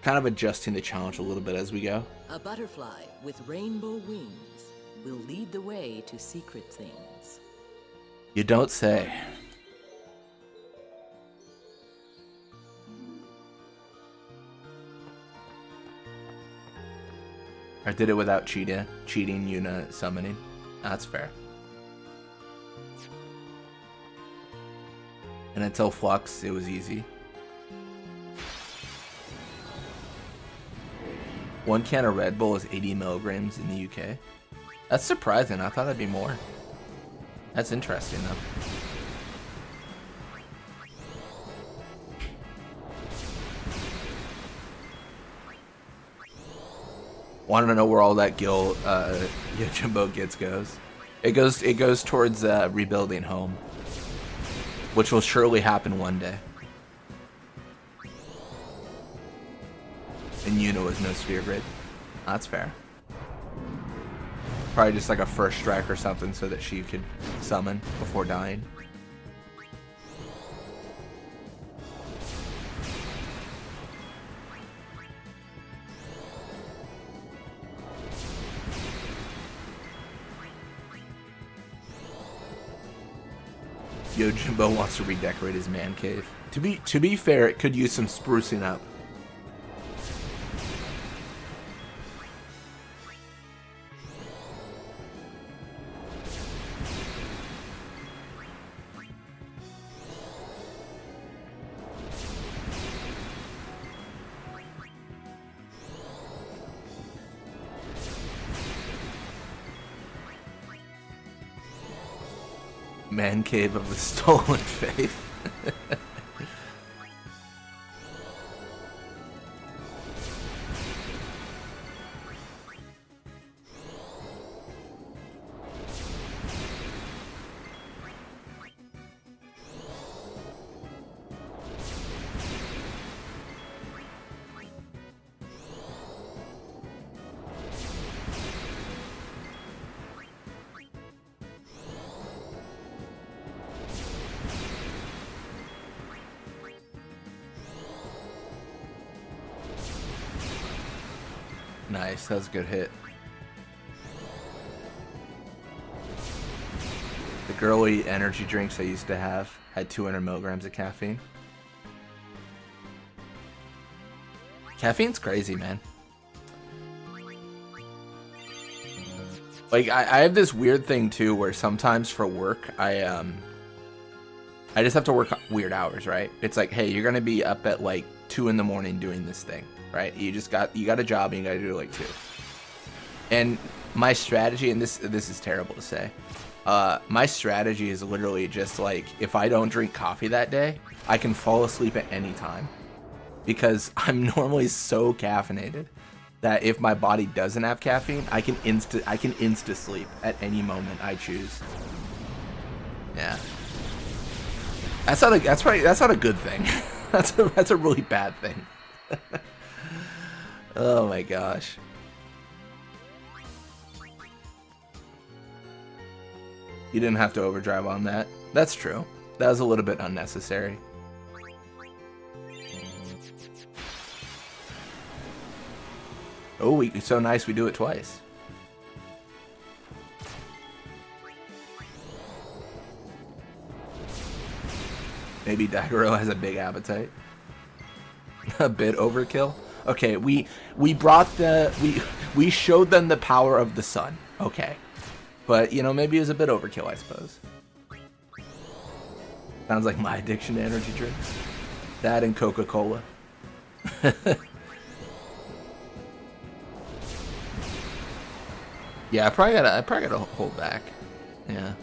Kind of adjusting the challenge a little bit as we go. A butterfly with rainbow wings will lead the way to secret things. You don't say. I did it without cheating Yuna summoning. That's fair. And until Flux, it was easy. 1 can of Red Bull is 80 milligrams in the UK. That's surprising. I thought that'd be more. That's interesting, though. Want to know where all that Gil Yojimbo gets goes? It goes towards rebuilding home, which will surely happen one day. And Yuna was no sphere grid. That's fair. Probably just like a first strike or something so that she could summon before dying. Yojimbo wants to redecorate his man cave. To be fair, it could use some sprucing up. Man cave of the stolen faith. Nice, that was a good hit. The girly energy drinks I used to have had 200 milligrams of caffeine. Caffeine's crazy, man. Like, I have this weird thing too where sometimes for work, I just have to work weird hours, right? It's like, hey, you're gonna be up at like 2 in the morning doing this thing. Right, you got a job and you gotta do it like 2. And my strategy, and this is terrible to say, my strategy is literally just like, if I don't drink coffee that day, I can fall asleep at any time, because I'm normally so caffeinated that if my body doesn't have caffeine, I can insta sleep at any moment I choose. Yeah, that's not a good thing. that's a really bad thing. Oh my gosh. You didn't have to overdrive on that. That's true. That was a little bit unnecessary. Oh, it's so nice we do it twice. Maybe Daigoro has a big appetite. A bit overkill. Okay, we showed them the power of the sun. Okay, but you know, maybe it was a bit overkill, I suppose. Sounds like my addiction to energy drinks. That and Coca-Cola. Yeah, I probably gotta hold back. Yeah,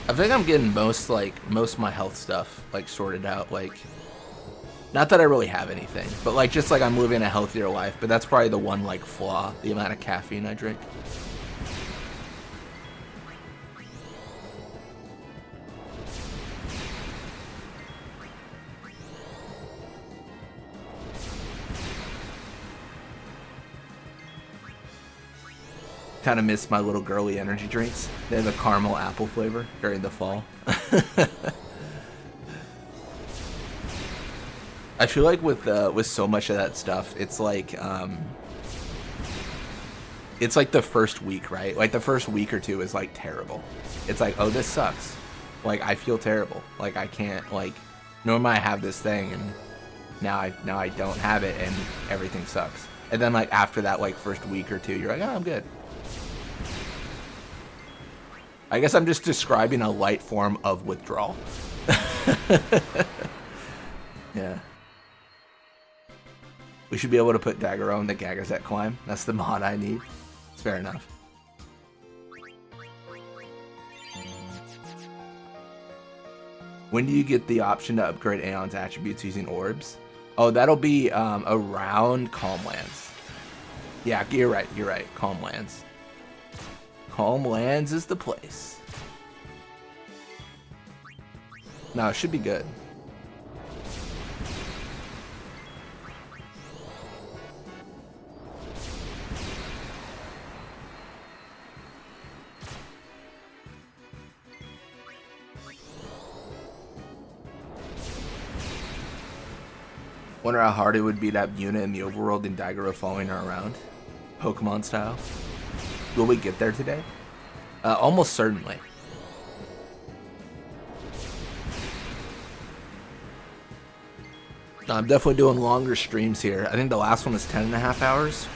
I think I'm getting most of my health stuff like sorted out. Like, not that I really have anything, but like just like I'm living a healthier life. But that's probably the one like flaw: the amount of caffeine I drink. Kind of miss my little girly energy drinks. They have a caramel apple flavor during the fall. I feel like with so much of that stuff, it's like the first week, right? Like the first week or two is like terrible. It's like, oh, this sucks. Like I feel terrible. Like I can't, like normally I have this thing and now I don't have it and everything sucks. And then like after that like first week or two, you're like, oh, I'm good. I guess I'm just describing a light form of withdrawal. Yeah. We should be able to put Dagger on the Gagazet climb. That's the mod I need. It's fair enough. When do you get the option to upgrade Aeon's attributes using orbs? Oh, that'll be around Calm Lands. Yeah, you're right. You're right. Calm Lands. Calm Lands is the place. No, it should be good. Wonder how hard it would be to have Yuna in the overworld and Daigoro following her around, Pokemon style. Will we get there today? Almost certainly. I'm definitely doing longer streams here. I think the last one was 10.5 hours.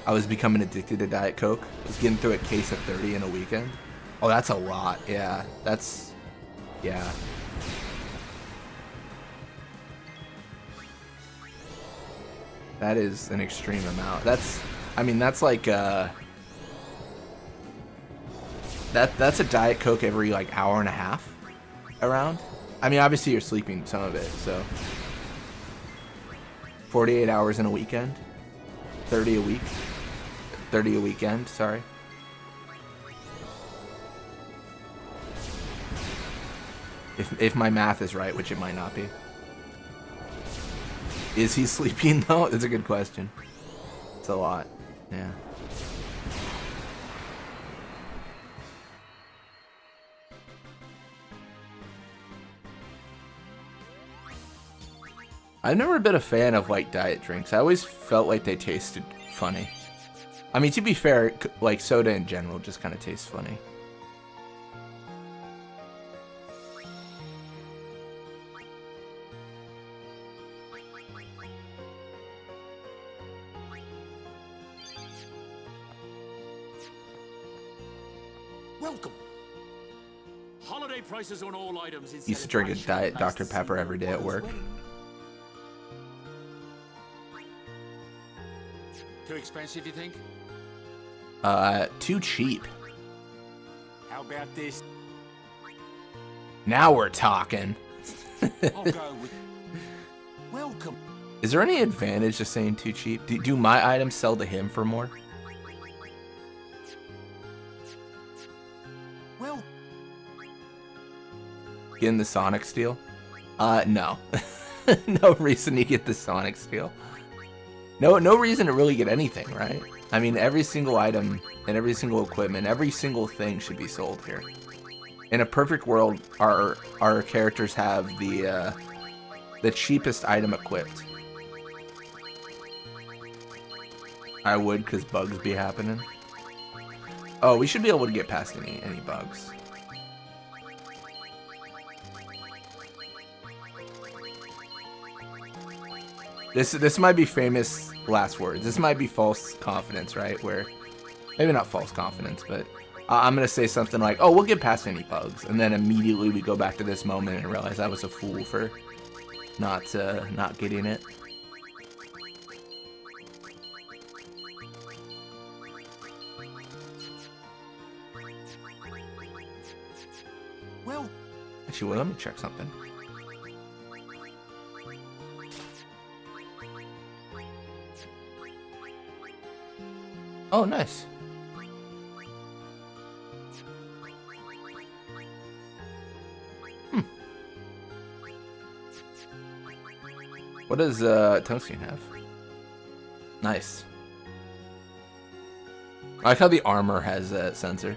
I was becoming addicted to Diet Coke. I was getting through a case of 30 in a weekend. Oh, that's a lot. Yeah, that's... yeah. That is an extreme amount. That's... I mean, that's like, That's a Diet Coke every, like, hour and a half around. I mean, obviously you're sleeping some of it, so... 48 hours in a weekend. 30 a week. 30 a weekend, sorry. If my math is right, which it might not be. Is he sleeping though? That's a good question. It's a lot. Yeah. I've never been a fan of like diet drinks. I always felt like they tasted funny. I mean, to be fair, like soda in general just kind of tastes funny. Welcome. Holiday prices on all items. Used to drink a Diet Dr. Pepper every day at work. Too expensive, you think? Too cheap. How about this? Now we're talking. I'll go with... Welcome. Is there any advantage to saying too cheap? Do my items sell to him for more? Well... Getting the Sonic Steel? No. No reason to get the Sonic Steel. No reason to really get anything, right? I mean, every single item and every single equipment, every single thing should be sold here. In a perfect world, our characters have the cheapest item equipped. I would, because bugs be happening. Oh, we should be able to get past any bugs. This might be famous last words. This might be false confidence, right? Where, maybe not false confidence, but I'm gonna say something like, "Oh, we'll get past any bugs," and then immediately we go back to this moment and realize I was a fool for not getting it. Well, actually, well, let me check something. Oh, nice. What does Tungsten have? Nice. I like how the armor has a sensor.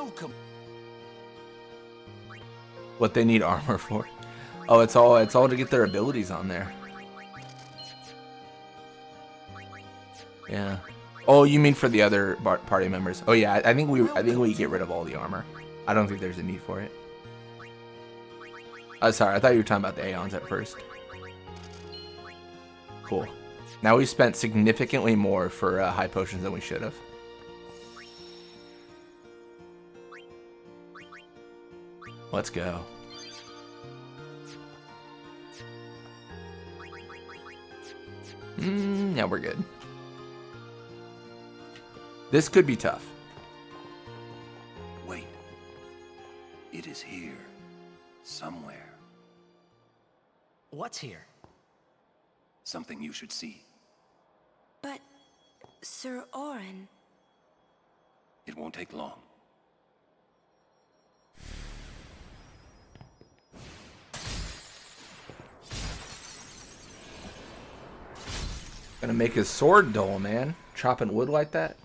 welcome. What they need armor for? Oh, it's all to get their abilities on there. Yeah. Oh, you mean for the other party members? Oh yeah, I think we get rid of all the armor. I don't think there's a need for it. Sorry, I thought you were talking about the Aeons at first. Cool. Now we spent significantly more for high potions than we should have. Let's go. Yeah, we're good. This could be tough. Wait. It is here. Somewhere. What's here? Something you should see. But, Sir Orin... It won't take long. Gonna make his sword dull, man. Chopping wood like that.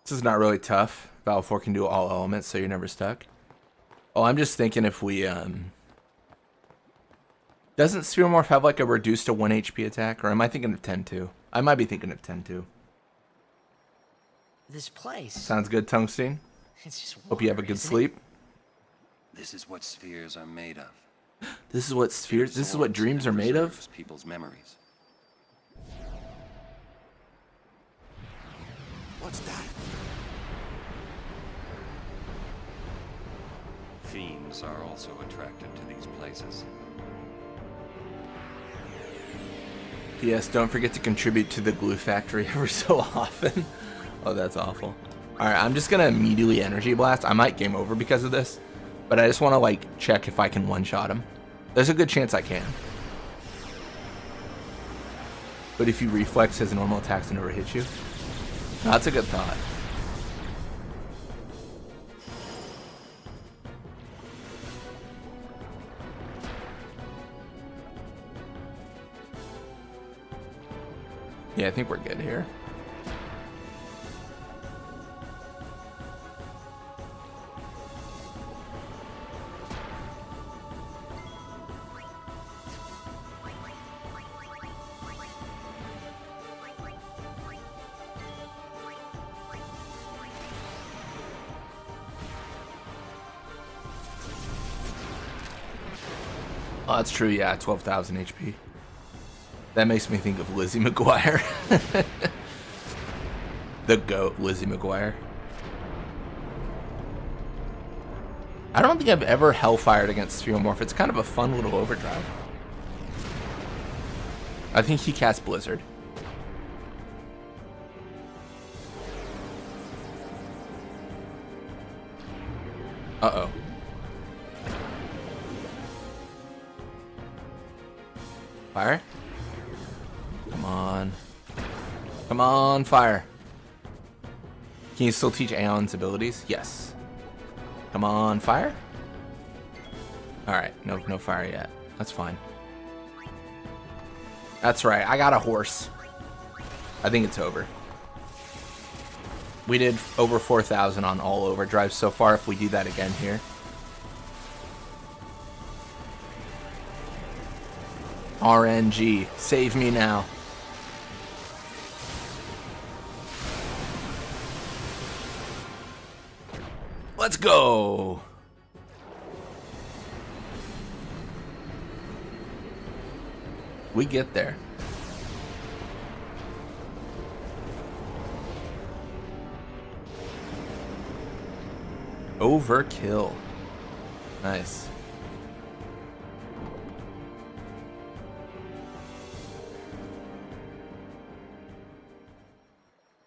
This is not really tough. Valve 4 can do all elements, so you're never stuck. Oh, I'm just thinking if we, Doesn't Spheromorph have like a reduced to 1 HP attack? Or am I thinking of 10-2? I might be thinking of 10-2. This place. Sounds good, Tungsten. It's just water, Hope you have a good sleep. This is what spheres are made of. This is what spheres. This is what dreams are made of. People's memories. What's that? Fiends are also attracted to these places. P.S. Don't forget to contribute to the glue factory ever so often. Oh, that's awful. Alright, I'm just gonna immediately energy blast. I might game over because of this, but I just want to like check if I can one-shot him. There's a good chance I can. But if you reflex his normal attacks and never hit you, that's a good thought. Yeah, I think we're good here. Oh, that's true, yeah, 12,000 HP. That makes me think of Lizzie McGuire. The GOAT, Lizzie McGuire. I don't think I've ever hellfired against Spheromorph. It's kind of a fun little overdrive. I think he cast Blizzard. Uh-oh. Fire? Come on. Come on, fire. Can you still teach Aeon's abilities? Yes. Come on, fire? Alright, no fire yet. That's fine. That's right, I got a horse. I think it's over. We did over 4,000 on all overdrives so far. If we do that again here. RNG, save me now. Let's go. We get there. Overkill. Nice.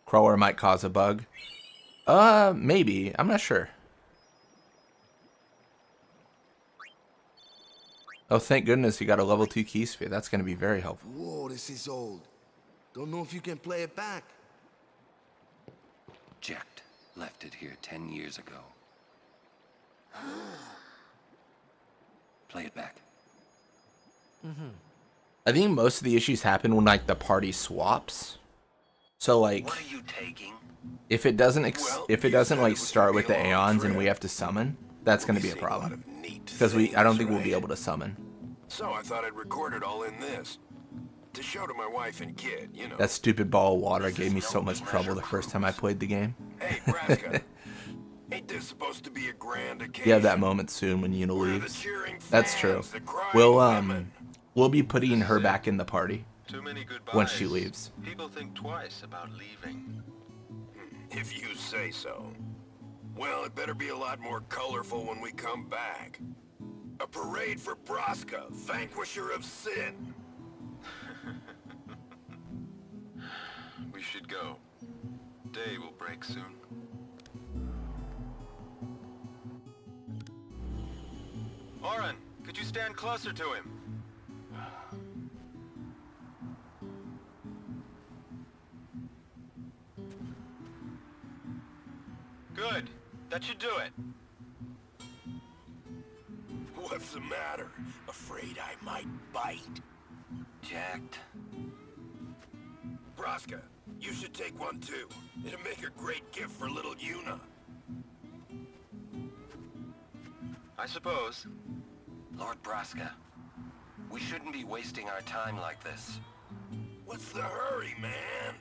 Crawler might cause a bug. Maybe. I'm not sure. Oh, thank goodness you got a level 2 key sphere. That's going to be very helpful. Whoa, this is old. Don't know if you can play it back. Jecht left it here 10 years ago. Play it back. I think most of the issues happen when like the party swaps. So like, What are you taking? if it doesn't Well, if it you doesn't said like it was start gonna with be the a long aeons and we trip. have to summon, that's going to be a We'll be seeing a lot problem. of neat Because I don't think we'll things, be right? able to summon. So I thought I'd record it all in this. To show to my wife and kid, you know. That stupid ball of water This gave is me no so much trouble pleasure the first time I cruise. played the game. Hey, Braska. Ain't this supposed to be a grand occasion? You have that moment soon when Yuna Where the leaves. cheering That's true. fans, the crying We'll women. we'll be putting her back in the party Too many goodbyes. once she leaves. People think twice about leaving. If you say so. Well, it better be a lot more colorful when we come back. A parade for Braska, vanquisher of sin. We should go. Day will break soon. Oren, could you stand closer to him? Good. That should do it. What's the matter? Afraid I might bite? Jacked. Braska, you should take one too. It'll make a great gift for little Yuna. I suppose. Lord Braska, we shouldn't be wasting our time like this. What's the hurry, man?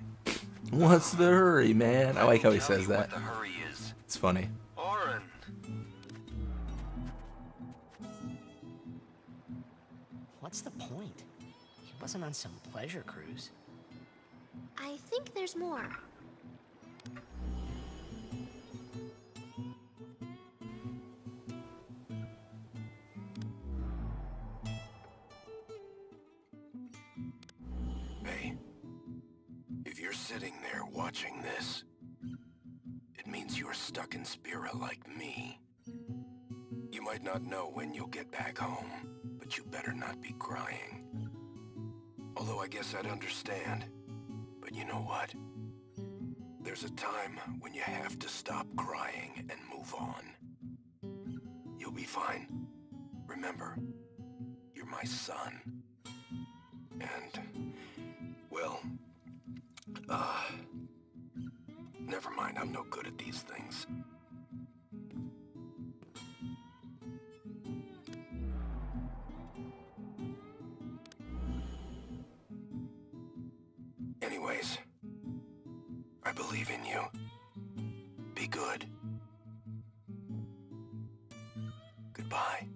What's the hurry, man? I like how he Tell says you that. What the hurry is. It's funny. Oren. What's the point? He wasn't on some pleasure cruise. I think there's more. Hey, if you're sitting there watching this, it means you're stuck in Spira like me. You might not know when you'll get back home, but you better not be crying. Although I guess I'd understand. But you know what? There's a time when you have to stop crying and move on. You'll be fine. Remember, you're my son. And, well, never mind, I'm no good at these things. Anyways, I believe in you. Be good. Goodbye.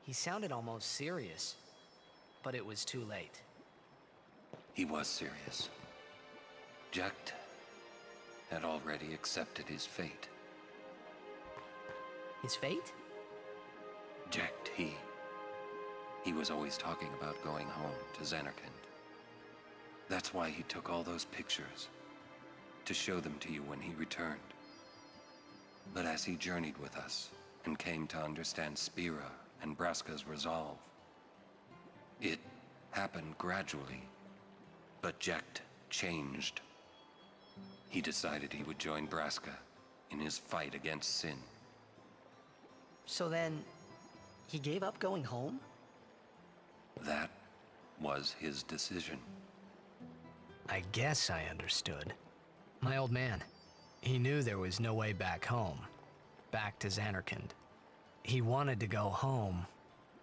He sounded almost serious, but it was too late. He was serious. Jacked had already accepted his fate. His fate? Jacked he was always talking about going home to Xanarkand. That's why he took all those pictures, to show them to you when he returned. But as he journeyed with us and came to understand Spira and Braska's resolve, it happened gradually, but Jacked changed. He decided he would join Braska in his fight against sin. So then, he gave up going home? That was his decision. I guess I understood. My old man, he knew there was no way back home, back to Xanarkand. He wanted to go home,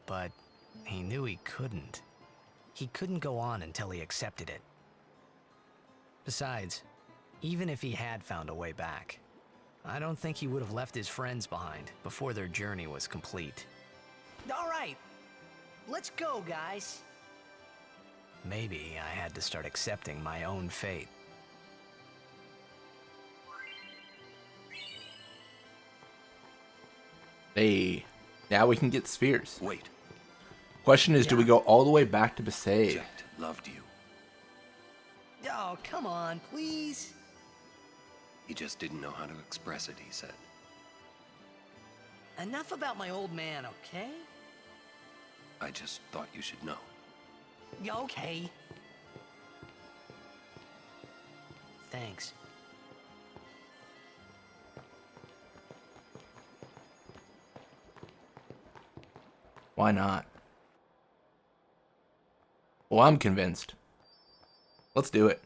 but he knew he couldn't. He couldn't go on until he accepted it. Besides, even if he had found a way back, I don't think he would have left his friends behind before their journey was complete. All right, let's go, guys. Maybe I had to start accepting my own fate. Hey, now we can get spheres. Wait, Question is, do we go all the way back to Besaid? Jacked loved you. Oh, come on, please. He just didn't know how to express it, he said. Enough about my old man, okay? I just thought you should know. Okay. Thanks. Why not? Well, I'm convinced. Let's do it.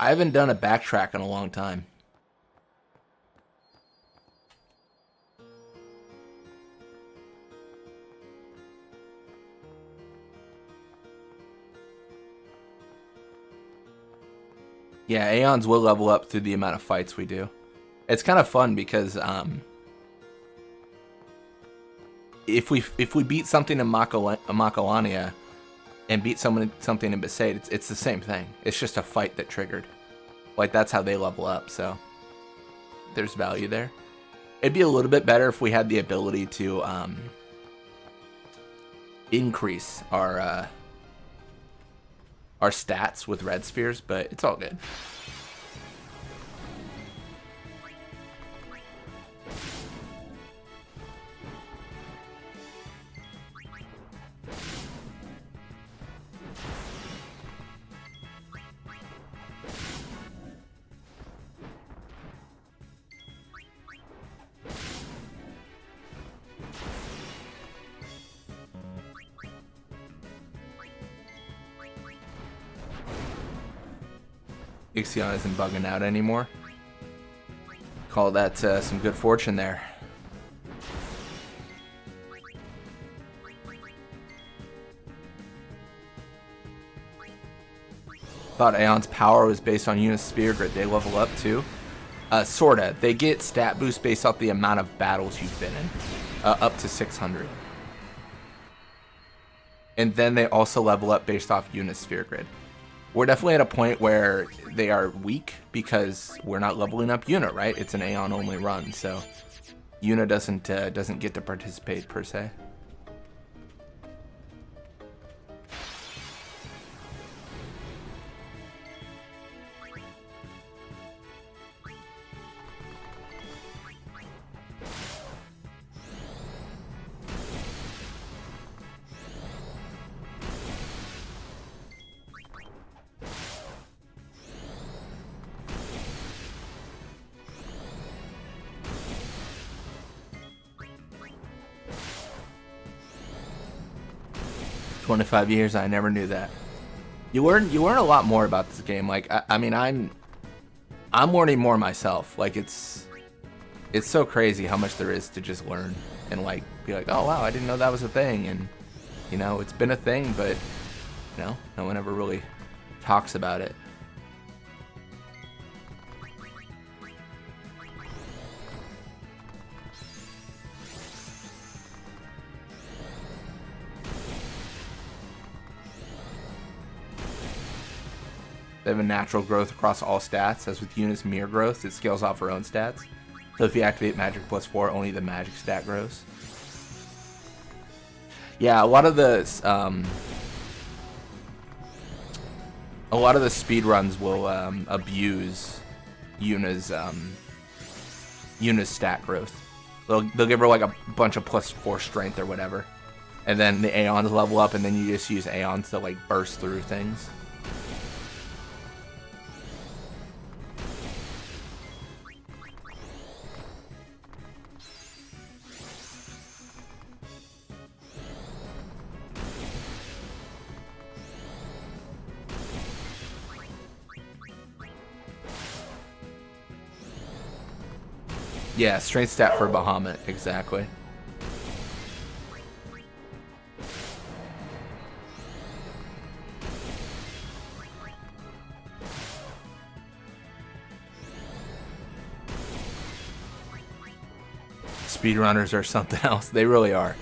I haven't done a backtrack in a long time. Yeah, Aeons will level up through the amount of fights we do. It's kind of fun because if we beat something in Makalania and beat something in Besaid, it's the same thing. It's just a fight that triggered. Like, that's how they level up, so there's value there. It'd be a little bit better if we had the ability to increase our stats with red spheres, but it's all good. Aeon isn't bugging out anymore. Call that some good fortune there. Thought Aeon's power was based on Yuna's spear grid. They level up too. Sorta. They get stat boost based off the amount of battles you've been in. Up to 600. And then they also level up based off Yuna's sphere grid. We're definitely at a point where they are weak because we're not leveling up Yuna, right? It's an Aeon only run, so Yuna doesn't get to participate per se. "25 years, I never knew that." You learn a lot more about this game. Like, I mean, I'm learning more myself. Like, it's so crazy how much there is to just learn and like be like, oh wow, I didn't know that was a thing. And you know, it's been a thing, but you know, no one ever really talks about it. They have a natural growth across all stats, as with Yuna's mere growth, it scales off her own stats. So if you activate magic +4, only the magic stat grows. Yeah, a lot of the speed runs will abuse Yuna's stat growth. They'll give her like a bunch of +4 strength or whatever, and then the Aeons level up, and then you just use Aeons to like burst through things. Yeah, strength stat for Bahamut, exactly. Speedrunners are something else. They really are.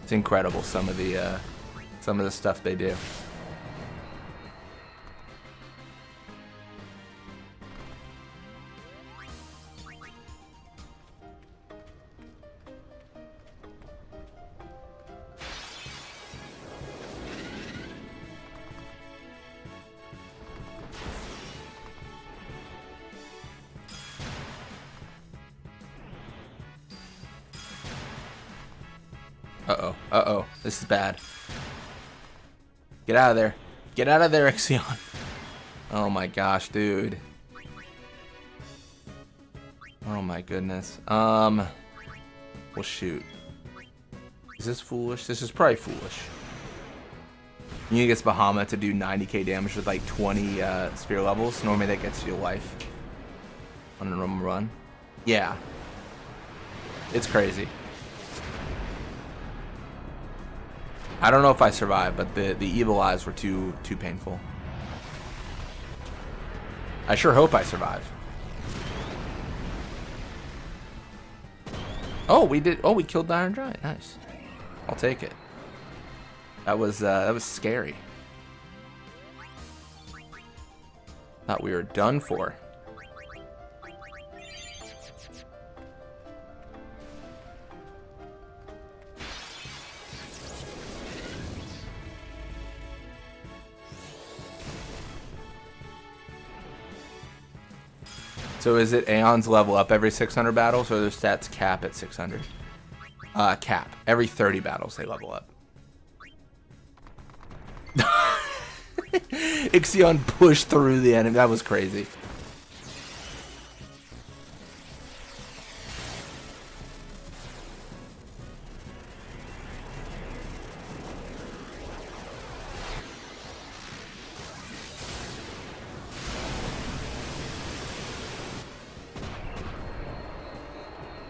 It's incredible, some of the stuff they do. Uh-oh. Uh-oh. This is bad. Get out of there. Get out of there, Aeon. Oh my gosh, dude. Oh my goodness. Well, shoot. Is this foolish? This is probably foolish. You get Bahamut to do 90k damage with like 20 sphere levels. Normally that gets you life on a normal run. Yeah. It's crazy. I don't know if I survived, but the evil eyes were too painful. I sure hope I survive. Oh, we did. Oh, we killed the Iron Giant. Nice. I'll take it. That was scary. Thought we were done for. So is it Aeons level up every 600 battles, or their stats cap at 600? Cap. Every 30 battles they level up. Aeon pushed through the enemy. That was crazy.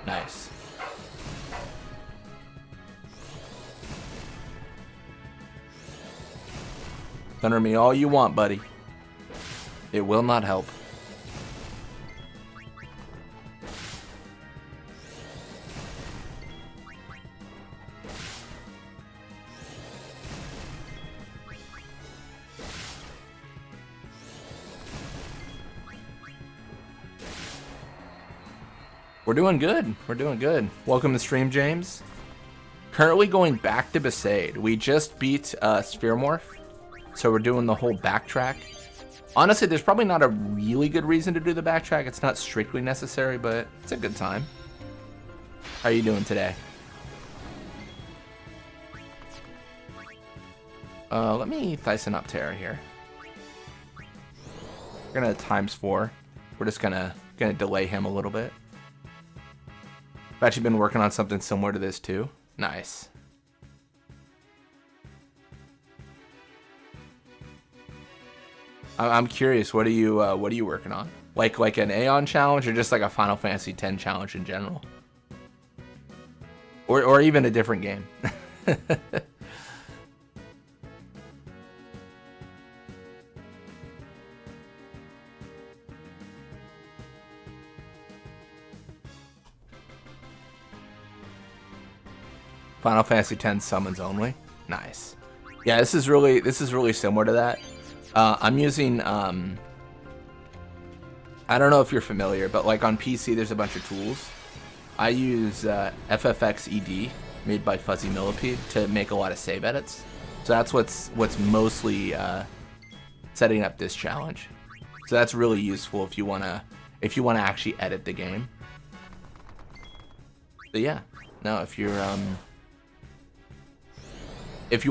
Nice. Thunder me all you want, buddy. It will not help. We're doing good. We're doing good. Welcome to stream, James. Currently going back to Besaid. We just beat Sphere Morph, so we're doing the whole backtrack. Honestly, there's probably not a really good reason to do the backtrack. It's not strictly necessary, but it's a good time. How are you doing today? Let me Thyson up Terra here. We're gonna ×4. We're just gonna delay him a little bit. I've actually been working on something similar to this too. Nice. I'm curious. What are you working on? Like an Aeon challenge, or just like a Final Fantasy X challenge in general, or even a different game? Final Fantasy X summons only. Nice. Yeah, this is really similar to that. I'm using I don't know if you're familiar, but like on PC there's a bunch of tools. I use FFX ED made by Fuzzy Millipede to make a lot of save edits. So that's what's mostly setting up this challenge. So that's really useful if you wanna actually edit the game. But yeah, no, if you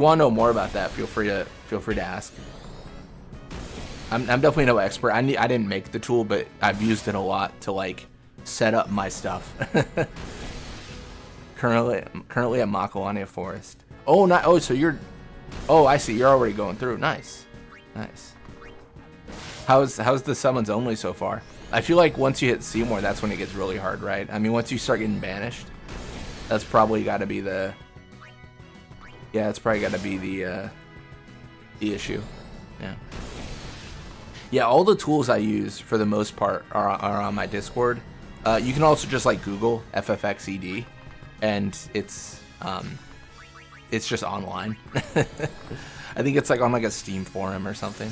want to know more about that, feel free to ask. I'm definitely no expert. I didn't make the tool, but I've used it a lot to like set up my stuff. currently at Makalania Forest. Oh, not so you're. Oh, I see. You're already going through. Nice, nice. How's the summons only so far? I feel like once you hit Seymour, that's when it gets really hard, right? I mean, once you start getting banished, that's probably got to be the. Yeah, it's probably got to be the issue. Yeah. Yeah, all the tools I use for the most part are on my Discord. You can also just like Google FFXED, and it's just online. I think it's like on like a Steam forum or something.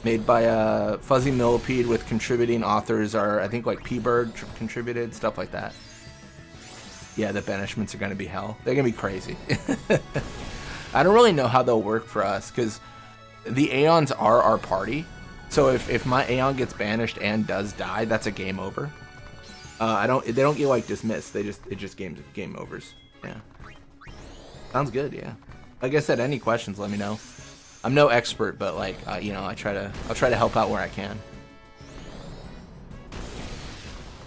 Made by Fuzzy Millipede with contributing authors are, I think, like P-Bird contributed, stuff like that. Yeah, the banishments are going to be hell. They're going to be crazy. I don't really know how they'll work for us, because the Aeons are our party. So if my Aeon gets banished and does die, that's a game over. They don't get like dismissed. It just game overs. Yeah. Sounds good. Yeah. Like I said, any questions, let me know. I'm no expert, but like you know, I'll try to help out where I can.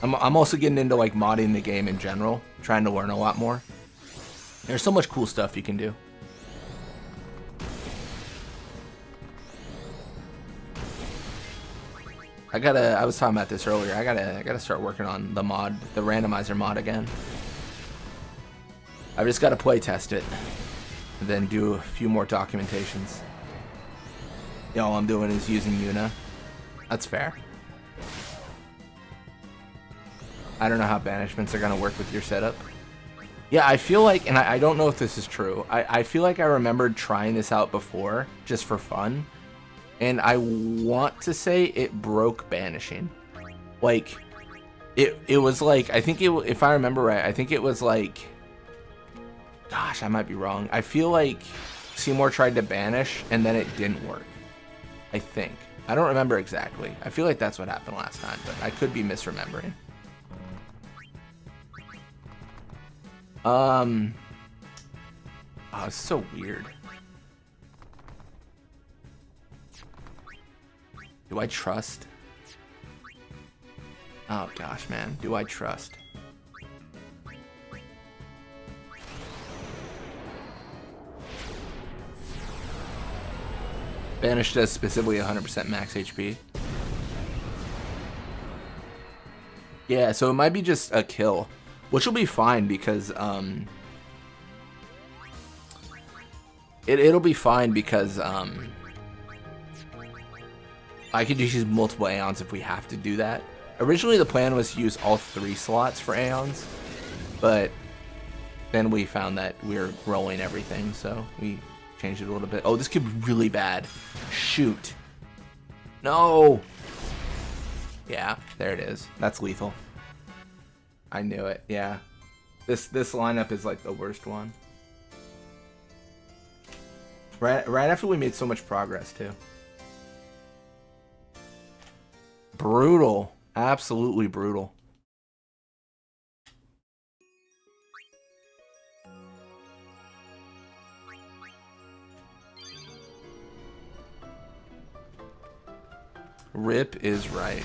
I'm also getting into like modding the game in general, trying to learn a lot more. There's so much cool stuff you can do. I was talking about this earlier. I gotta start working on the mod, the randomizer mod again. I've just gotta play test it, and then do a few more documentations. Yeah, all I'm doing is using Yuna. That's fair. I don't know how banishments are gonna work with your setup. Yeah, I feel like, and I don't know if this is true, I feel like I remembered trying this out before, just for fun, and I want to say it broke banishing. Like, it was like, I think if I remember right, I think it was like, gosh, I might be wrong. I feel like Seymour tried to banish, and then it didn't work. I think. I don't remember exactly. I feel like that's what happened last time, but I could be misremembering. Oh, it's so weird. Do I trust? Oh gosh, man. Do I trust? Banish does specifically 100% max HP. Yeah, so it might be just a kill. Which will be fine because it'll be fine because I could just use multiple Aeons if we have to do that. Originally the plan was to use all 3 slots for Aeons, but then we found that we were rolling everything, so we changed it a little bit. Oh, this could be really bad. Shoot. No. Yeah, there it is. That's lethal. I knew it, yeah. This lineup is like the worst one. Right after we made so much progress too. Brutal. Absolutely brutal. Rip is right.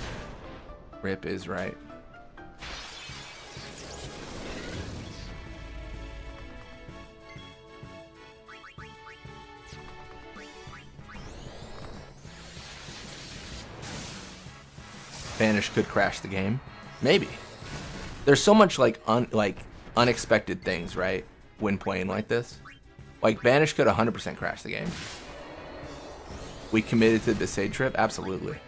Rip is right. Banish could crash the game. Maybe. There's so much like unexpected things, right? When playing like this. Like Banish could 100% crash the game. We committed to the Sade trip? Absolutely.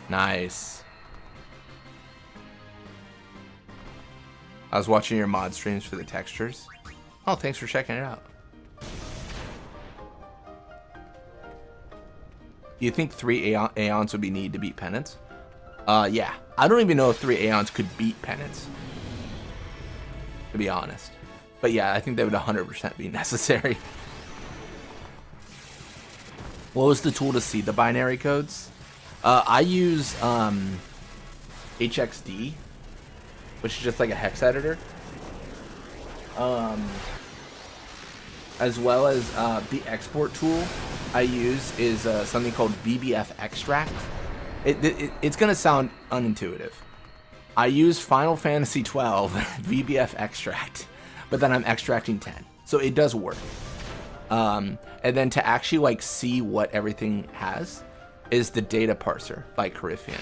Nice. I was watching your mod streams for the textures. Oh, thanks for checking it out. You think 3 Aeons would be needed to beat Penance? Yeah. I don't even know if 3 Aeons could beat Penance, to be honest. But yeah, I think they would 100% be necessary. What was the tool to see the binary codes? I use HXD, which is just like a hex editor, as well as the export tool I use is something called VBF extract. It's gonna sound unintuitive. I use Final Fantasy 12 VBF extract, but then I'm extracting 10, so it does work. And then to actually like see what everything has is the data parser by Coryphean.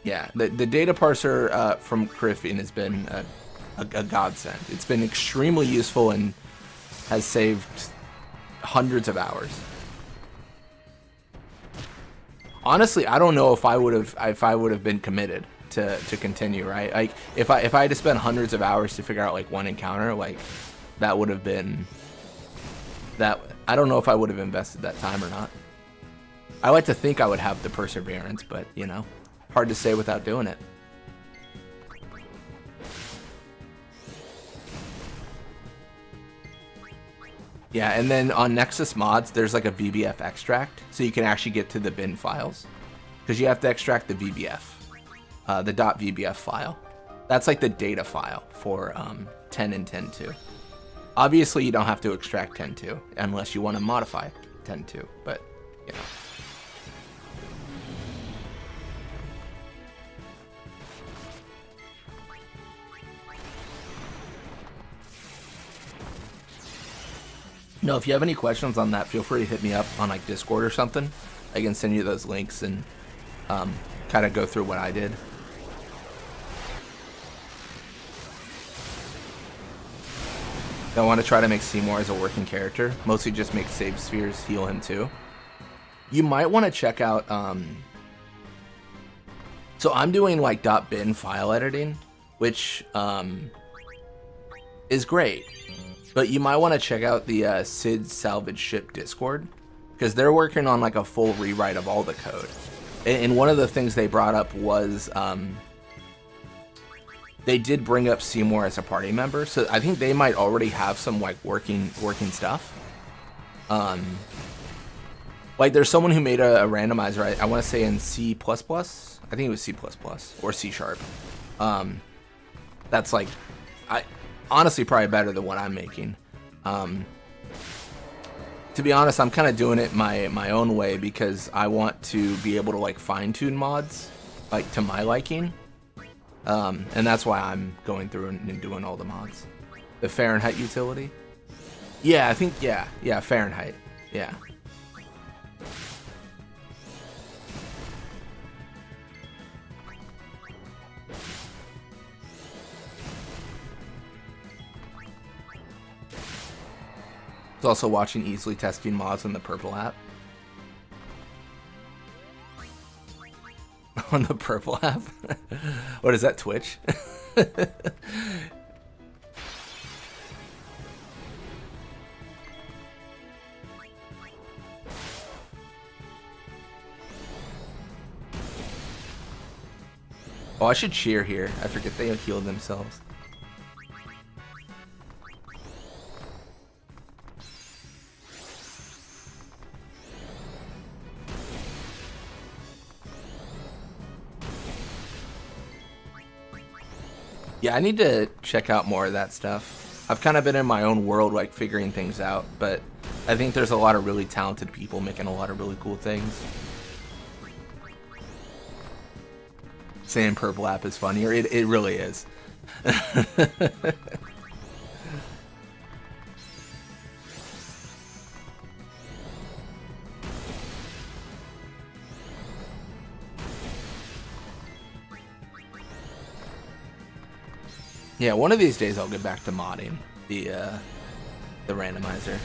Yeah, the data parser from Coryphean has been a godsend. It's been extremely useful and has saved hundreds of hours. Honestly, I don't know if I would have been committed to continue, right? Like if I had to spend hundreds of hours to figure out like one encounter, like that would have been that. I don't know if I would have invested that time or not. I like to think I would have the perseverance, but you know, hard to say without doing it. Yeah, and then on Nexus Mods, there's like a VBF extract, so you can actually get to the bin files. Because you have to extract the VBF, the .vbf file. That's like the data file for 10 and 10.2. Obviously, you don't have to extract 10.2 unless you want to modify 10.2, but, you know. No, if you have any questions on that, feel free to hit me up on like Discord or something. I can send you those links and kind of go through what I did. I want to try to make Seymour as a working character. Mostly just make save spheres heal him too. You might want to check out... so I'm doing like .bin file editing, which is great. But you might want to check out the Sid Salvage Ship Discord, because they're working on like a full rewrite of all the code. And one of the things they brought up was they did bring up Seymour as a party member, so I think they might already have some like working stuff. Like there's someone who made a randomizer, I want to say in C++. I think it was C++ or C#. That's like, honestly probably better than what I'm making. To be honest, I'm kind of doing it my own way because I want to be able to like fine-tune mods like to my liking, and that's why I'm going through and doing all the mods. The Fahrenheit utility, yeah, I think yeah Fahrenheit, yeah. I was also watching easily testing mods on the Purple app. On the Purple app? What is that, Twitch? Oh, I should cheer here. I forget they healed themselves. Yeah, I need to check out more of that stuff. I've kind of been in my own world, like, figuring things out, but I think there's a lot of really talented people making a lot of really cool things. Saying Purple app is funnier, it really is. Yeah, one of these days I'll get back to modding the randomizer.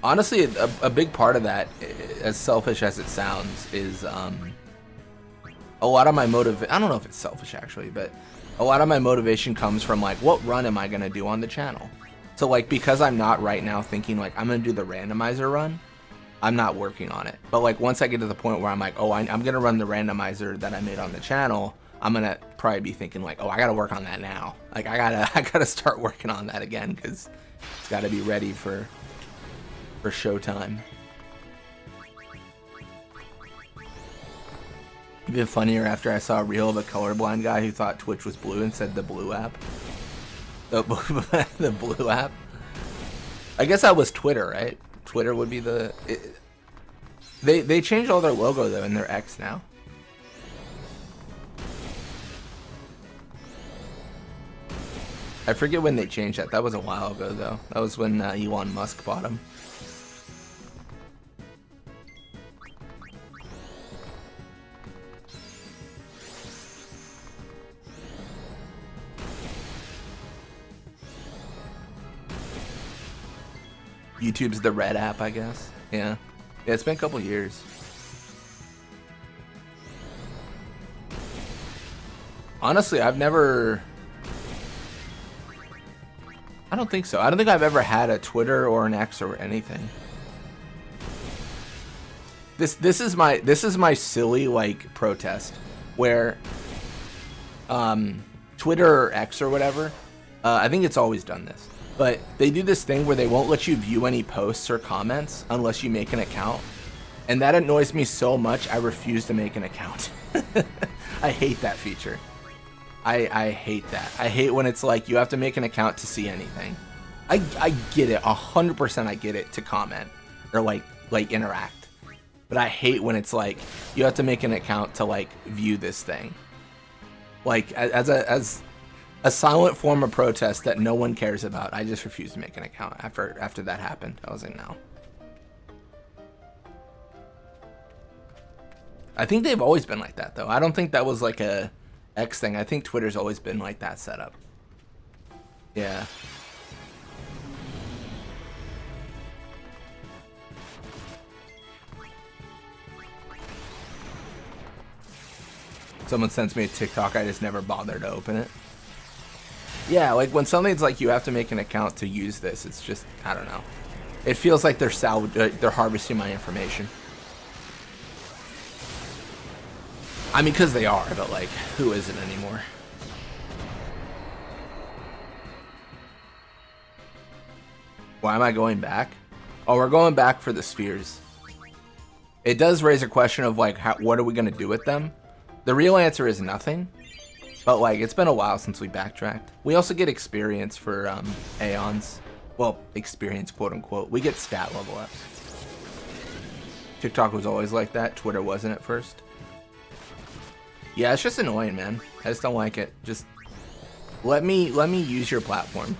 Honestly, a big part of that, as selfish as it sounds, is a lot of my I don't know if it's selfish actually, but a lot of my motivation comes from like, what run am I gonna do on the channel? So like, because I'm not right now thinking like I'm gonna do the randomizer run, I'm not working on it. But like once I get to the point where I'm like, oh, I'm gonna run the randomizer that I made on the channel, I'm gonna probably be thinking like, oh, I gotta work on that now. Like I gotta start working on that again, because it's gotta be ready for showtime. Even funnier after I saw a reel of a colorblind guy who thought Twitch was blue and said the blue app. The blue app. I guess that was Twitter, right? Twitter would be the... They changed all their logo though, and they're X now. I forget when they changed that. That was a while ago though. That was when Elon Musk bought them. YouTube's the red app, I guess. Yeah. Yeah, it's been a couple years. Honestly, I've never... I don't think so. I don't think I've ever had a Twitter or an X or anything. This is my silly like protest where Twitter or X or whatever, I think it's always done this, but they do this thing where they won't let you view any posts or comments unless you make an account. And that annoys me so much, I refuse to make an account. I hate that feature. I hate that. I hate when it's like you have to make an account to see anything. I get it, 100% I get it, to comment or like interact. But I hate when it's like you have to make an account to like view this thing. Like as a silent form of protest that no one cares about, I just refuse to make an account after that happened. I was like, no. I think they've always been like that though. I don't think that was like a X thing. I think Twitter's always been like that setup. Yeah. Someone sends me a TikTok, I just never bother to open it. Yeah, like when something's like you have to make an account to use this, it's just, I don't know. It feels like they're harvesting my information. I mean, because they are, but like, who isn't anymore? Why am I going back? Oh, we're going back for the spheres. It does raise a question of like, what are we going to do with them? The real answer is nothing. But like, it's been a while since we backtracked. We also get experience for aeons. Well, experience, quote unquote. We get stat level ups. TikTok was always like that. Twitter wasn't at first. Yeah, it's just annoying, man. I just don't like it. Just let me use your platform.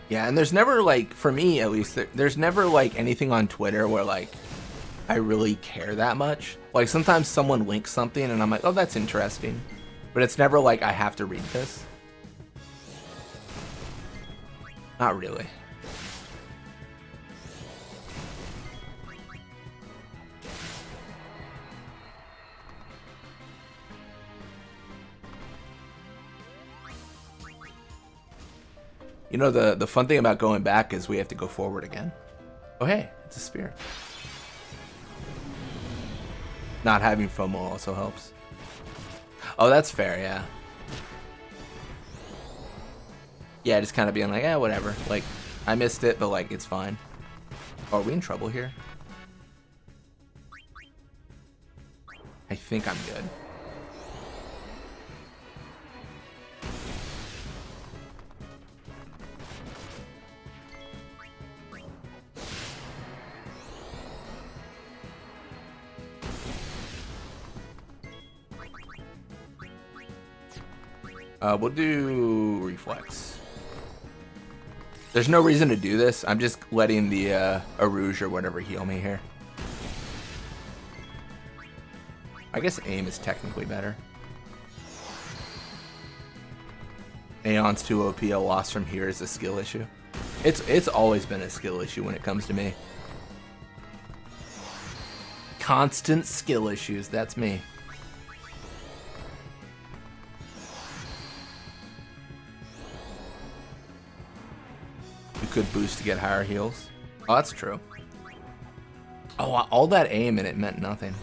Yeah, and there's never like, for me at least, there's never like anything on Twitter where like I really care that much. Like sometimes someone links something and I'm like, oh, that's interesting. But it's never like I have to read this. Not really. You know, the fun thing about going back is we have to go forward again. Oh, hey, it's a sphere. Not having FOMO also helps. Oh, that's fair, yeah. Yeah, just kind of being like, eh, whatever. Like, I missed it, but like, it's fine. Oh, are we in trouble here? I think I'm good. We'll do reflex. There's no reason to do this. I'm just letting the Arouge or whatever heal me here. I guess aim is technically better. Aeon's too OP. A loss from here is a skill issue. It's always been a skill issue when it comes to me. Constant skill issues. That's me. Could boost to get higher heals. Oh, that's true. Oh, all that aim and it meant nothing.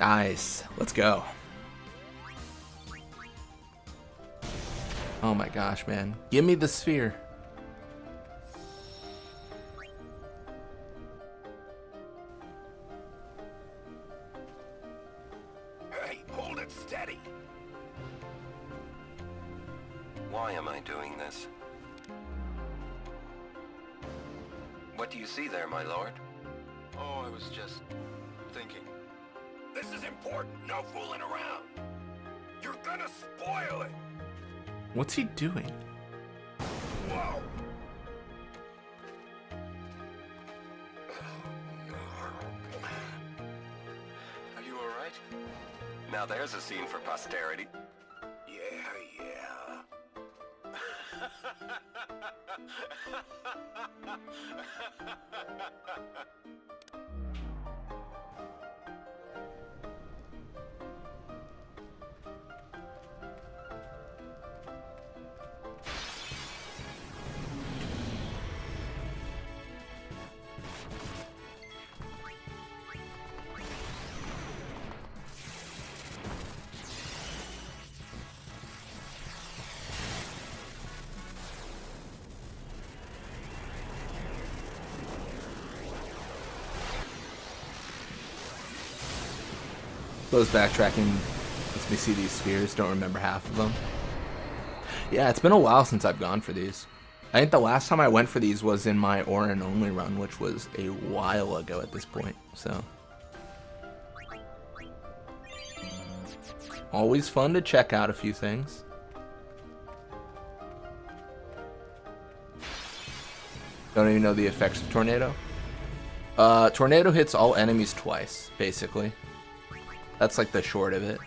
Nice. Let's go. Oh my gosh, man. Give me the sphere. Why am I doing this? What do you see there, my lord? Oh, I was just thinking. This is important. No fooling around. You're gonna spoil it. What's he doing? Whoa. Are you all right? Now there's a scene for posterity. Close backtracking lets me see these spheres. Don't remember half of them. Yeah, it's been a while since I've gone for these. I think the last time I went for these was in my Orin only run, which was a while ago at this point. So always fun to check out a few things. Don't even know the effects of Tornado. Tornado hits all enemies twice, basically. That's like the short of it.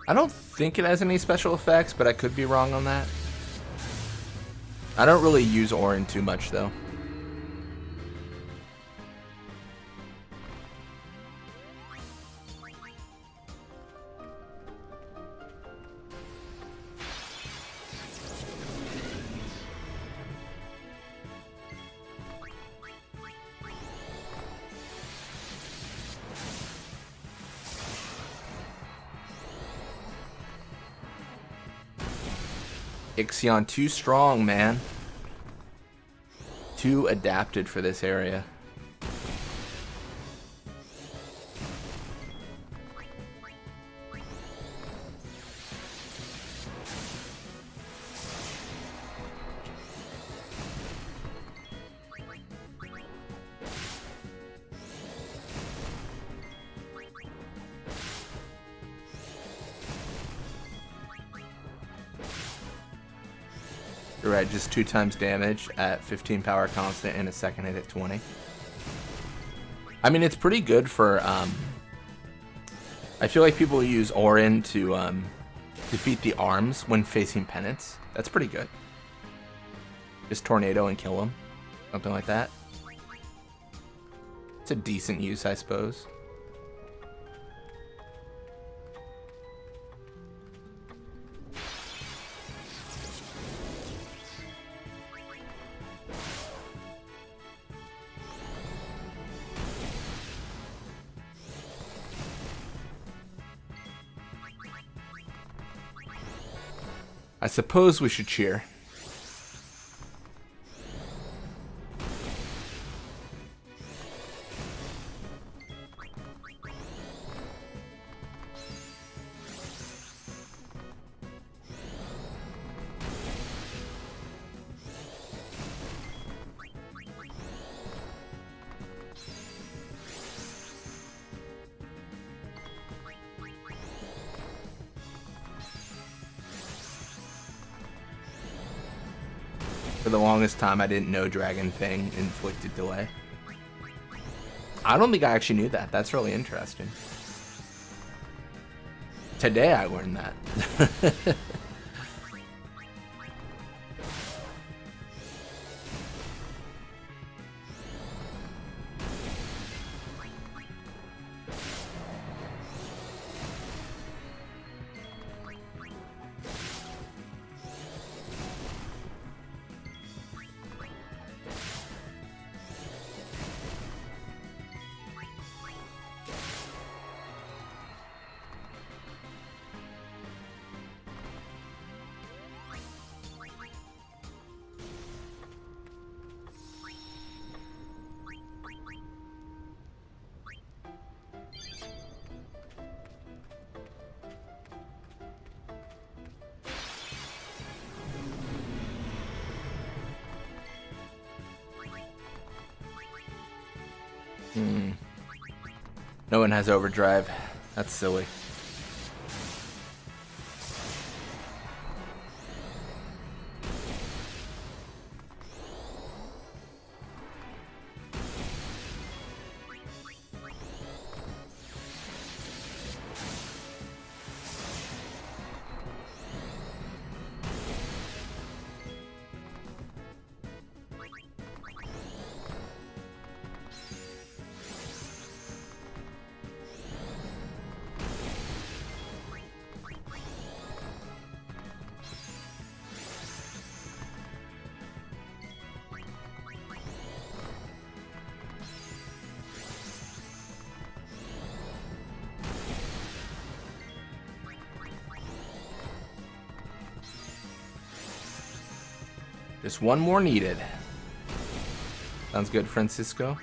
I don't think it has any special effects, but I could be wrong on that. I don't really use Orin too much, though. Aeon too strong, man. Too adapted for this area. You're right, just 2 times damage at 15 power constant and a second hit at 20. I mean, it's pretty good for, I feel like people use Orin to defeat the arms when facing penance. That's pretty good. Just Tornado and kill them. Something like that. It's a decent use, I suppose. I suppose we should cheer. For the longest time, I didn't know Dragon Fang inflicted delay. I don't think I actually knew that. That's really interesting. Today I learned that. No one has overdrive. That's silly. Just one more needed. Sounds good, Francisco.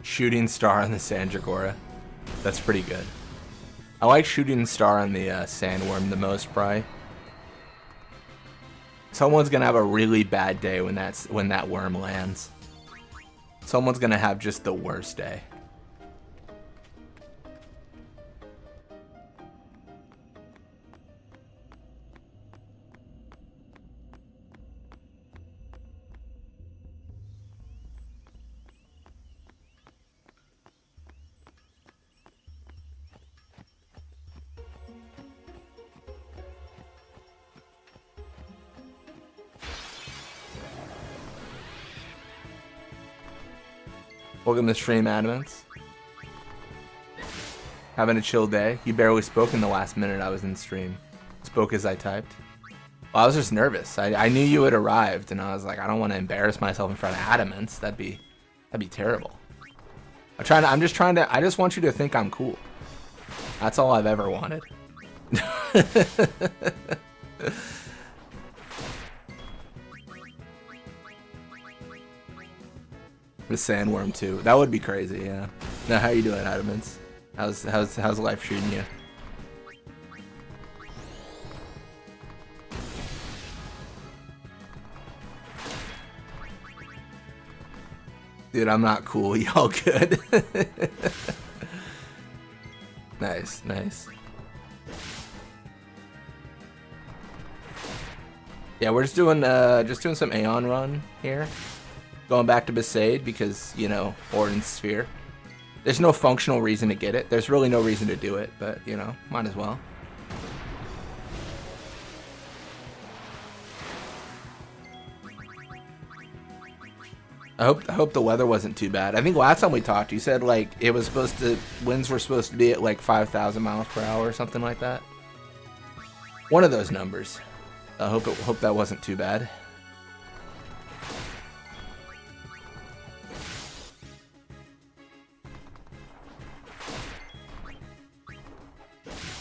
Shooting star on the Sandragora. That's pretty good. I like shooting star on the sandworm the most, probably. Someone's gonna have a really bad day when that worm lands. Someone's gonna have just the worst day. Welcome to stream, Adamants. Having a chill day. You barely spoke in the last minute I was in stream. Spoke as I typed. Well, I was just nervous. I knew you had arrived, and I was like, I don't want to embarrass myself in front of Adamants. That'd be terrible. I just want you to think I'm cool. That's all I've ever wanted. The sandworm too. That would be crazy, yeah. Now, how you doing, Adamants? How's life treating you? Dude, I'm not cool. Y'all good? Nice, nice. Yeah, we're just doing some Aeon run here. Going back to Besaid because, you know, Ordnance Sphere. There's no functional reason to get it. There's really no reason to do it, but, you know, might as well. I hope the weather wasn't too bad. I think last time we talked, you said, like, winds were supposed to be at, like, 5,000 miles per hour or something like that. One of those numbers. I hope that wasn't too bad.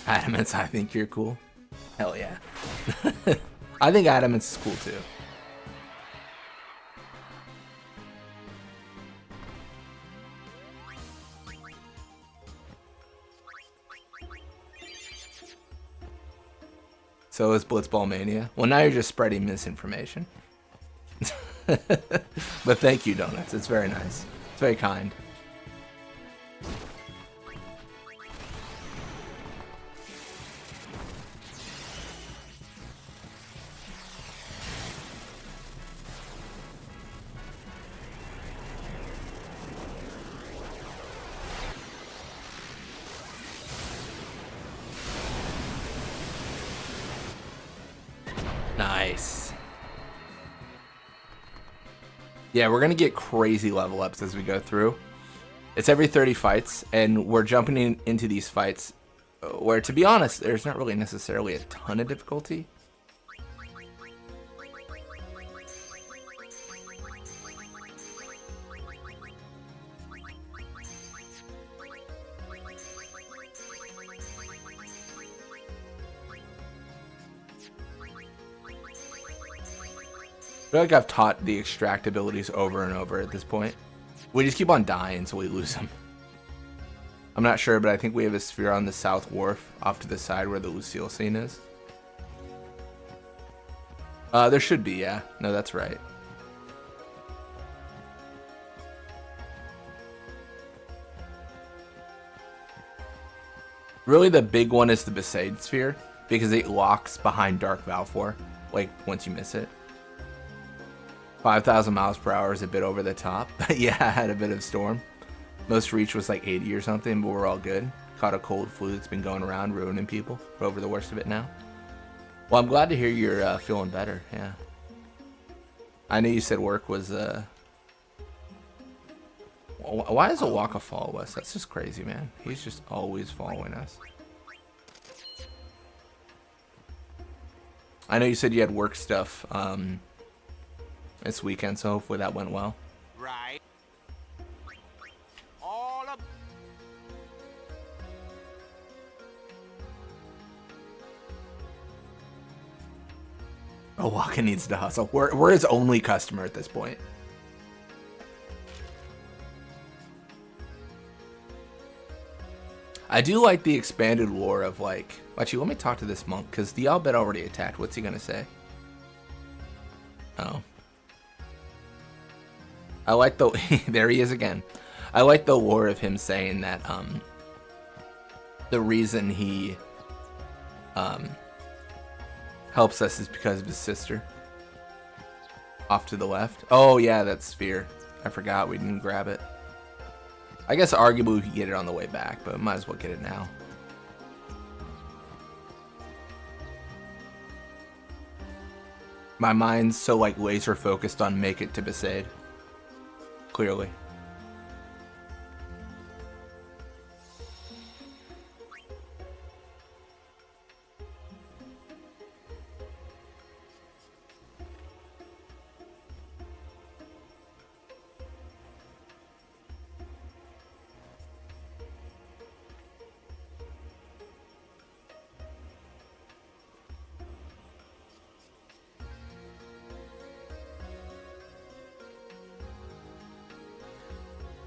Adamants, I think you're cool. Hell yeah. I think Adamants is cool too. So is Blitzball Mania. Well, now you're just spreading misinformation. But thank you, Donuts. It's very nice. It's very kind. Nice. Yeah, we're gonna get crazy level ups as we go through. It's every 30 fights, and we're jumping into these fights where, to be honest, there's not really necessarily a ton of difficulty. I feel like I've taught the extract abilities over and over at this point. We just keep on dying until we lose them. I'm not sure, but I think we have a sphere on the south wharf off to the side where the Lucille scene is. There should be, yeah. No, that's right. Really, the big one is the Besaid sphere, because it locks behind Dark Valfor, like, once you miss it. 5,000 miles per hour is a bit over the top. Yeah, I had a bit of storm. Most reach was like 80 or something, but we're all good. Caught a cold flu that's been going around, ruining people. We're over the worst of it now. Well, I'm glad to hear you're feeling better, yeah. I know you said work was... Why is Owaka follow us? That's just crazy, man. He's just always following us. I know you said you had work stuff this weekend, so hopefully that went well. Right. All up. Waka needs to hustle. We're his only customer at this point. I do like the expanded lore of like... Actually, let me talk to this monk, because the Albed already attacked. What's he gonna say? Oh. I like the... there he is again. I like the lore of him saying that the reason he helps us is because of his sister. Off to the left. Oh yeah, that sphere. I forgot we didn't grab it. I guess arguably we could get it on the way back, but might as well get it now. My mind's so like laser focused on make it to Besaid. Clearly.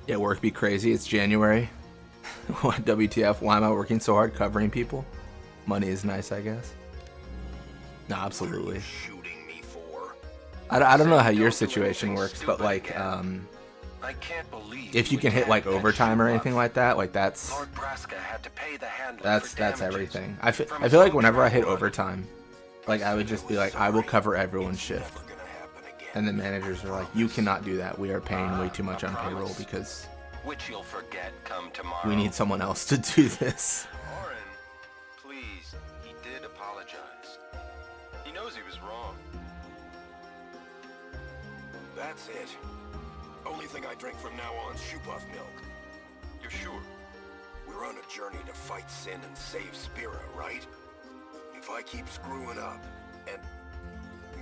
Yeah, work be crazy. It's January. What, WTF? Why am I working so hard covering people? Money is nice, I guess. No, absolutely. I don't know how your situation works, but like, I can't believe if you can hit like overtime or anything like that, like that's everything. I feel like whenever I hit overtime, like I would just be like, I will cover everyone's shift. And the managers are like, you cannot do that. We are paying way too much on payroll because which you'll forget come tomorrow. we need someone else to do this. Orin, please, he did apologize. He knows he was wrong. That's it. Only thing I drink from now on is Shoepuff milk. You're sure? We're on a journey to fight sin and save Spira, right? If I keep screwing up and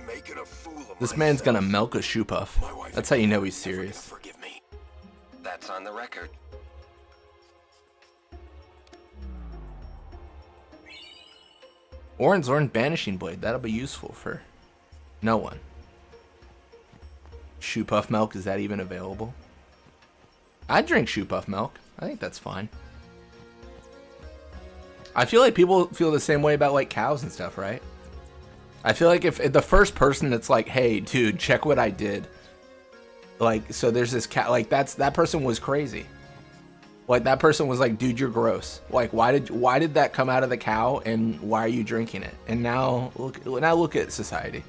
making a fool of This man's gonna milk a Shoepuff. That's how you know he's serious. forgive me. That's on the record. Orin's learned Banishing Blade. That'll be useful for no one. Shoepuff milk, is that even available? I'd drink Shoepuff milk. I think that's fine. I feel like people feel the same way about like cows and stuff, right? I feel like if the first person that's like, hey, dude, check what I did. Like, so there's this cat, like that person was crazy. Like that person was like, dude, you're gross. Like, why did that come out of the cow and why are you drinking it? And now look at society.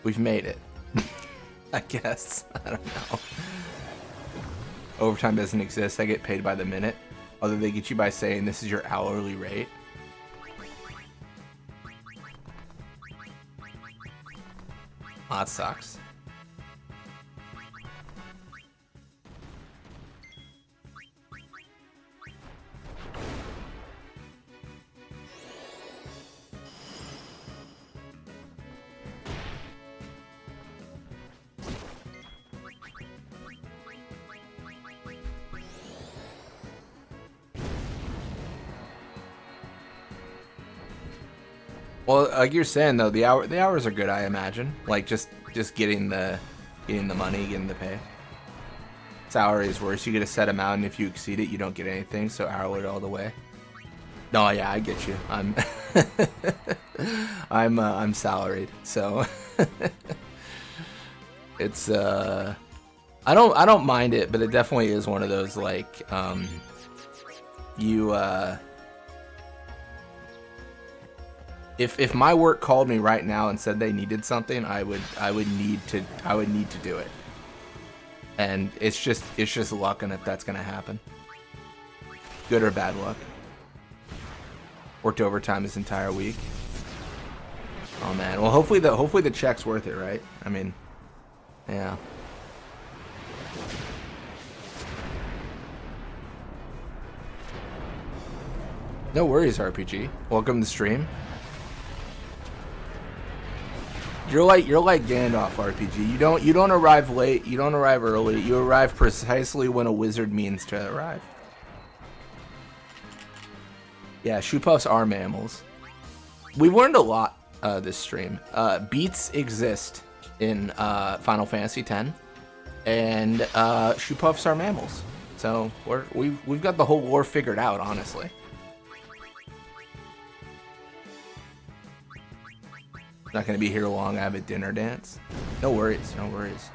We've made it. I guess. I don't know. Overtime doesn't exist. I get paid by the minute. Although they get you by saying this is your hourly rate. Oh, that sucks. Well, like you're saying though, the hours are good, I imagine. Like just getting the money, getting the pay. Salary is worse. You get a set amount, and if you exceed it, you don't get anything. So hourly all the way. No, yeah, I get you. I'm salaried, so it's I don't mind it, but it definitely is one of those like If my work called me right now and said they needed something, I would need to do it. And it's just luck on if that's gonna happen. Good or bad luck. Worked overtime this entire week. Oh man. Well, hopefully the check's worth it, right? I mean, yeah. No worries, RPG. Welcome to the stream. You're like Gandalf, RPG. You don't arrive late. You don't arrive early. You arrive precisely when a wizard means to arrive. Yeah, Shoepuffs are mammals. we've learned a lot this stream. Beats exist in Final Fantasy X, and shoe puffs are mammals. So we've got the whole lore figured out, honestly. Not gonna be here long. I have a dinner dance. No worries, no worries.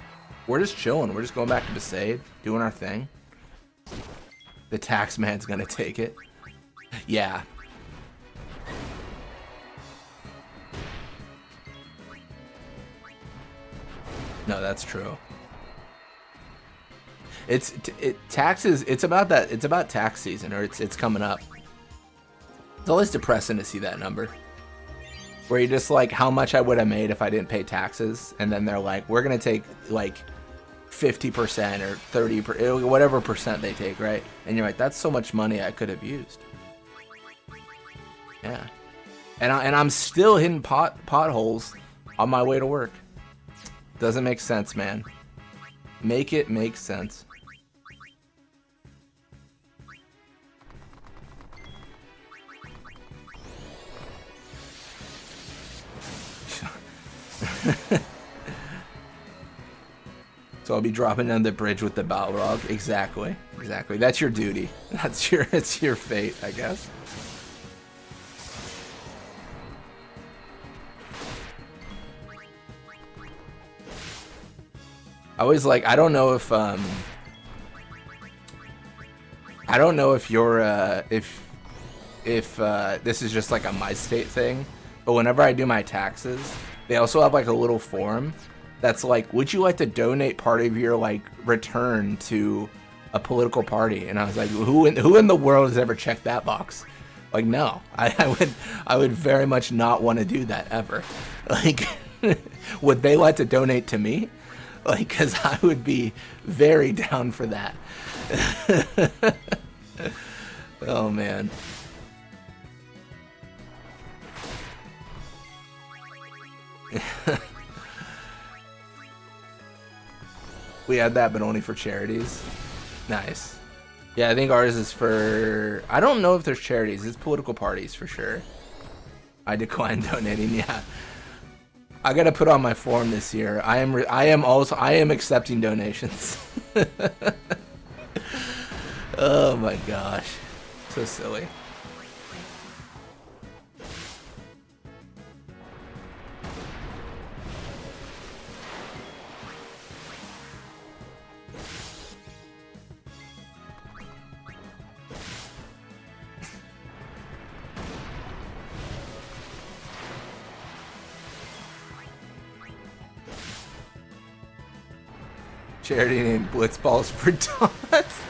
We're just chilling. We're just going back to Besaid, doing our thing. The tax man's gonna take it. Yeah. No, that's true. Taxes. It's about that. It's about tax season, or it's coming up. It's always depressing to see that number, where you're just like, how much I would have made if I didn't pay taxes, and then they're like, we're gonna take like 50% or 30%, whatever percent they take, right? And you're like, that's so much money I could have used. Yeah, and I'm still hitting potholes on my way to work. Doesn't make sense, man. Make it make sense. So I'll be dropping down the bridge with the Balrog. Exactly. Exactly. That's your duty. It's your fate, I guess. I was like, I don't know if you're if this is just like a my state thing, but whenever I do my taxes, they also have like a little form that's like, would you like to donate part of your like return to a political party? And I was like, who in the world has ever checked that box? Like, no, I would very much not want to do that ever. Like, would they like to donate to me? Like, because I would be very down for that. Oh, man. We had that, but only for charities. Nice. Yeah, I think ours is for... I don't know if there's charities. It's political parties, for sure. I decline donating, yeah. I gotta put on my form this year. I am accepting donations. Oh my gosh, so silly. Charity named Blitzballs for Dots.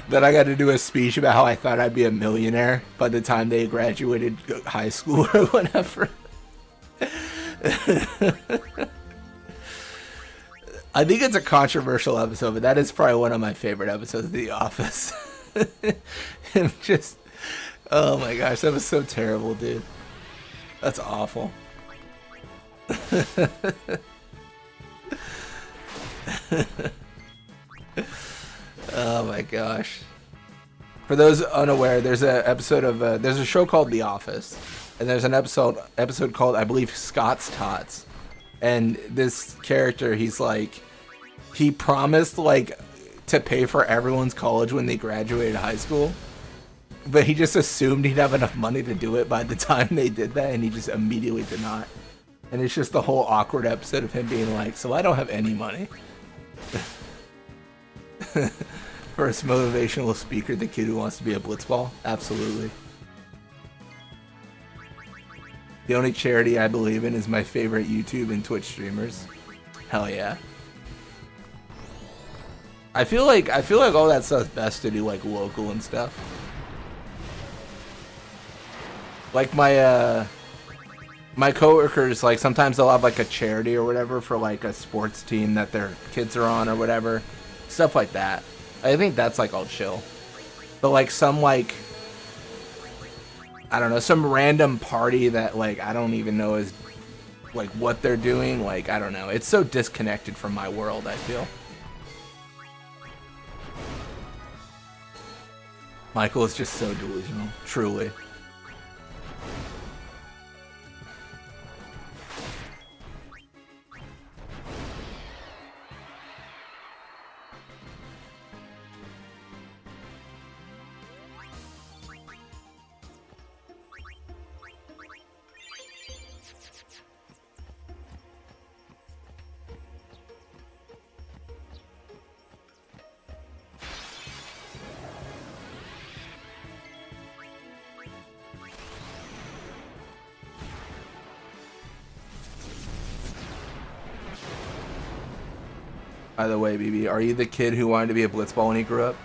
Then I got to do a speech about how I thought I'd be a millionaire by the time they graduated high school or whatever. I think it's a controversial episode, but that is probably one of my favorite episodes of The Office. And just, oh my gosh, that was so terrible, dude. That's awful. Oh my gosh. For those unaware, there's a show called The Office, and there's an episode called, I believe, Scott's Tots. And this character, he promised like to pay for everyone's college when they graduated high school, but he just assumed he'd have enough money to do it by the time they did that, and he just immediately did not. And it's just the whole awkward episode of him being like, so I don't have any money. First motivational speaker, the kid who wants to be a blitzball? Absolutely. The only charity I believe in is my favorite YouTube and Twitch streamers. Hell yeah. I feel like all that stuff's best to do like local and stuff. Like my coworkers, like sometimes they'll have like a charity or whatever for like a sports team that their kids are on or whatever. Stuff like that. I think that's like all chill. But like some like, I don't know, some random party that like I don't even know is like what they're doing. Like, I don't know. It's so disconnected from my world, I feel. Michael is just so delusional, truly. By the way, BB, are you the kid who wanted to be a blitzball when he grew up?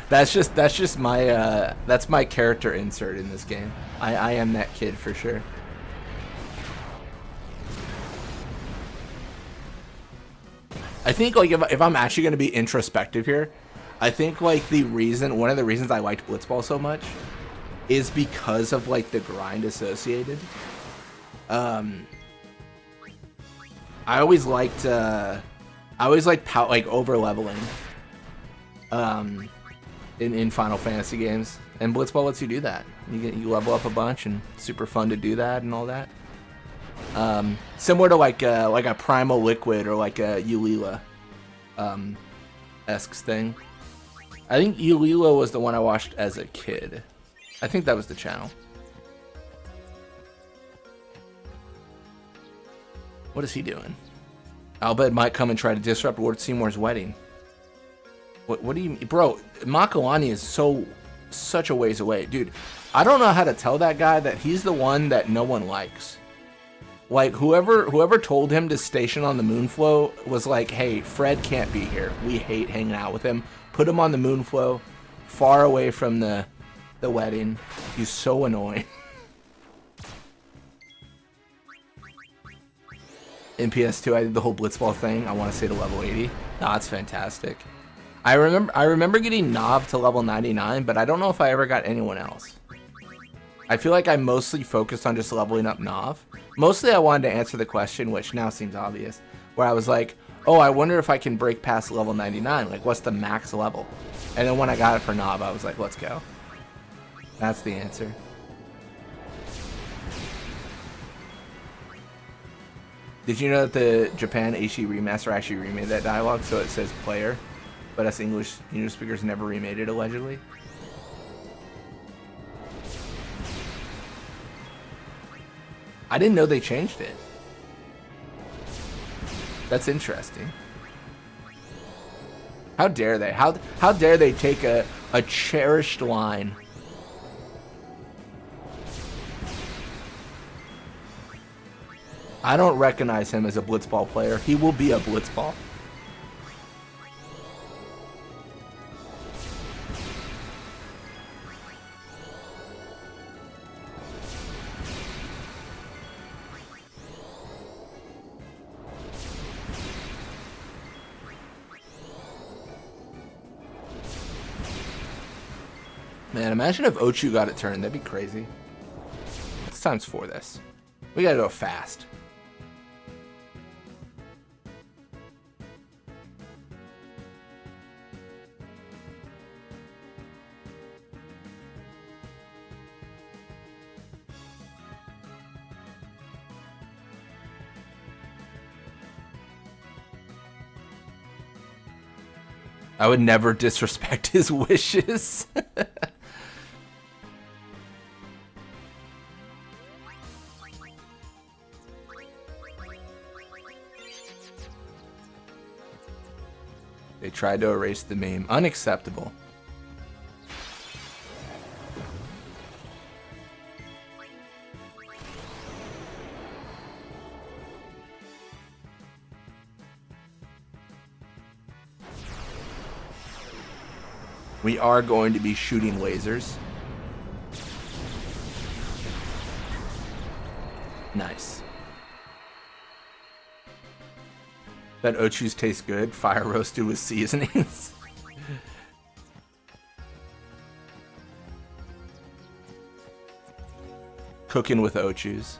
That's just my that's my character insert in this game. I am that kid for sure. I think like if I'm actually gonna be introspective here, I think like one of the reasons I liked blitzball so much is because of like the grind associated. I always liked like over leveling in Final Fantasy games, and blitzball lets you do that. You level up a bunch, and it's super fun to do that and all that. Similar to like a Primal Liquid or like a Ulila esque thing. I think Ulila was the one I watched as a kid. I think that was the channel. What is he doing? Albed might come and try to disrupt Lord Seymour's wedding. What do you mean? Bro, Makalani is such a ways away. Dude, I don't know how to tell that guy that he's the one that no one likes. Like, whoever told him to station on the Moonflow was like, hey, Fred can't be here. We hate hanging out with him. Put him on the Moonflow, far away from the wedding. He's so annoying. In PS2, I did the whole blitzball thing. I want to say to level 80. Nah, it's fantastic. I remember getting Nav to level 99, but I don't know if I ever got anyone else. I feel like I mostly focused on just leveling up Nav. Mostly I wanted to answer the question, which now seems obvious, where I was like, oh, I wonder if I can break past level 99. Like, what's the max level? And then when I got it for Nav, I was like, let's go. That's the answer. Did you know that the Japan HD remaster actually remade that dialogue so it says player, but us English speakers never remade it allegedly? I didn't know they changed it. That's interesting. How dare they? How dare they take a cherished line? I don't recognize him as a blitzball player. He will be a blitzball. Man, imagine if Ochu got it turned. That'd be crazy. It's times 4 this. We gotta go fast. I would never disrespect his wishes. They tried to erase the meme. Unacceptable. We are going to be shooting lasers. Nice. Bet Ochu's taste good. Fire roasted with seasonings. Cooking with Ochu's.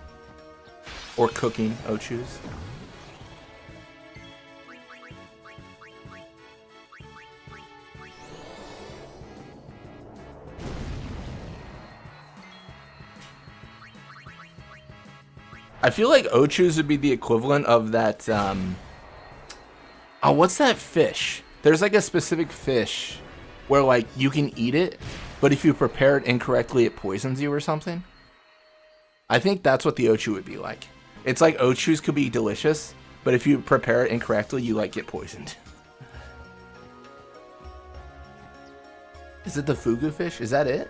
Or cooking Ochu's. I feel like Ochus would be the equivalent of that, oh, what's that fish? There's like a specific fish where like you can eat it, but if you prepare it incorrectly, it poisons you or something. I think that's what the Ochu would be like. It's like Ochus could be delicious, but if you prepare it incorrectly, you like get poisoned. Is it the fugu fish? Is that it?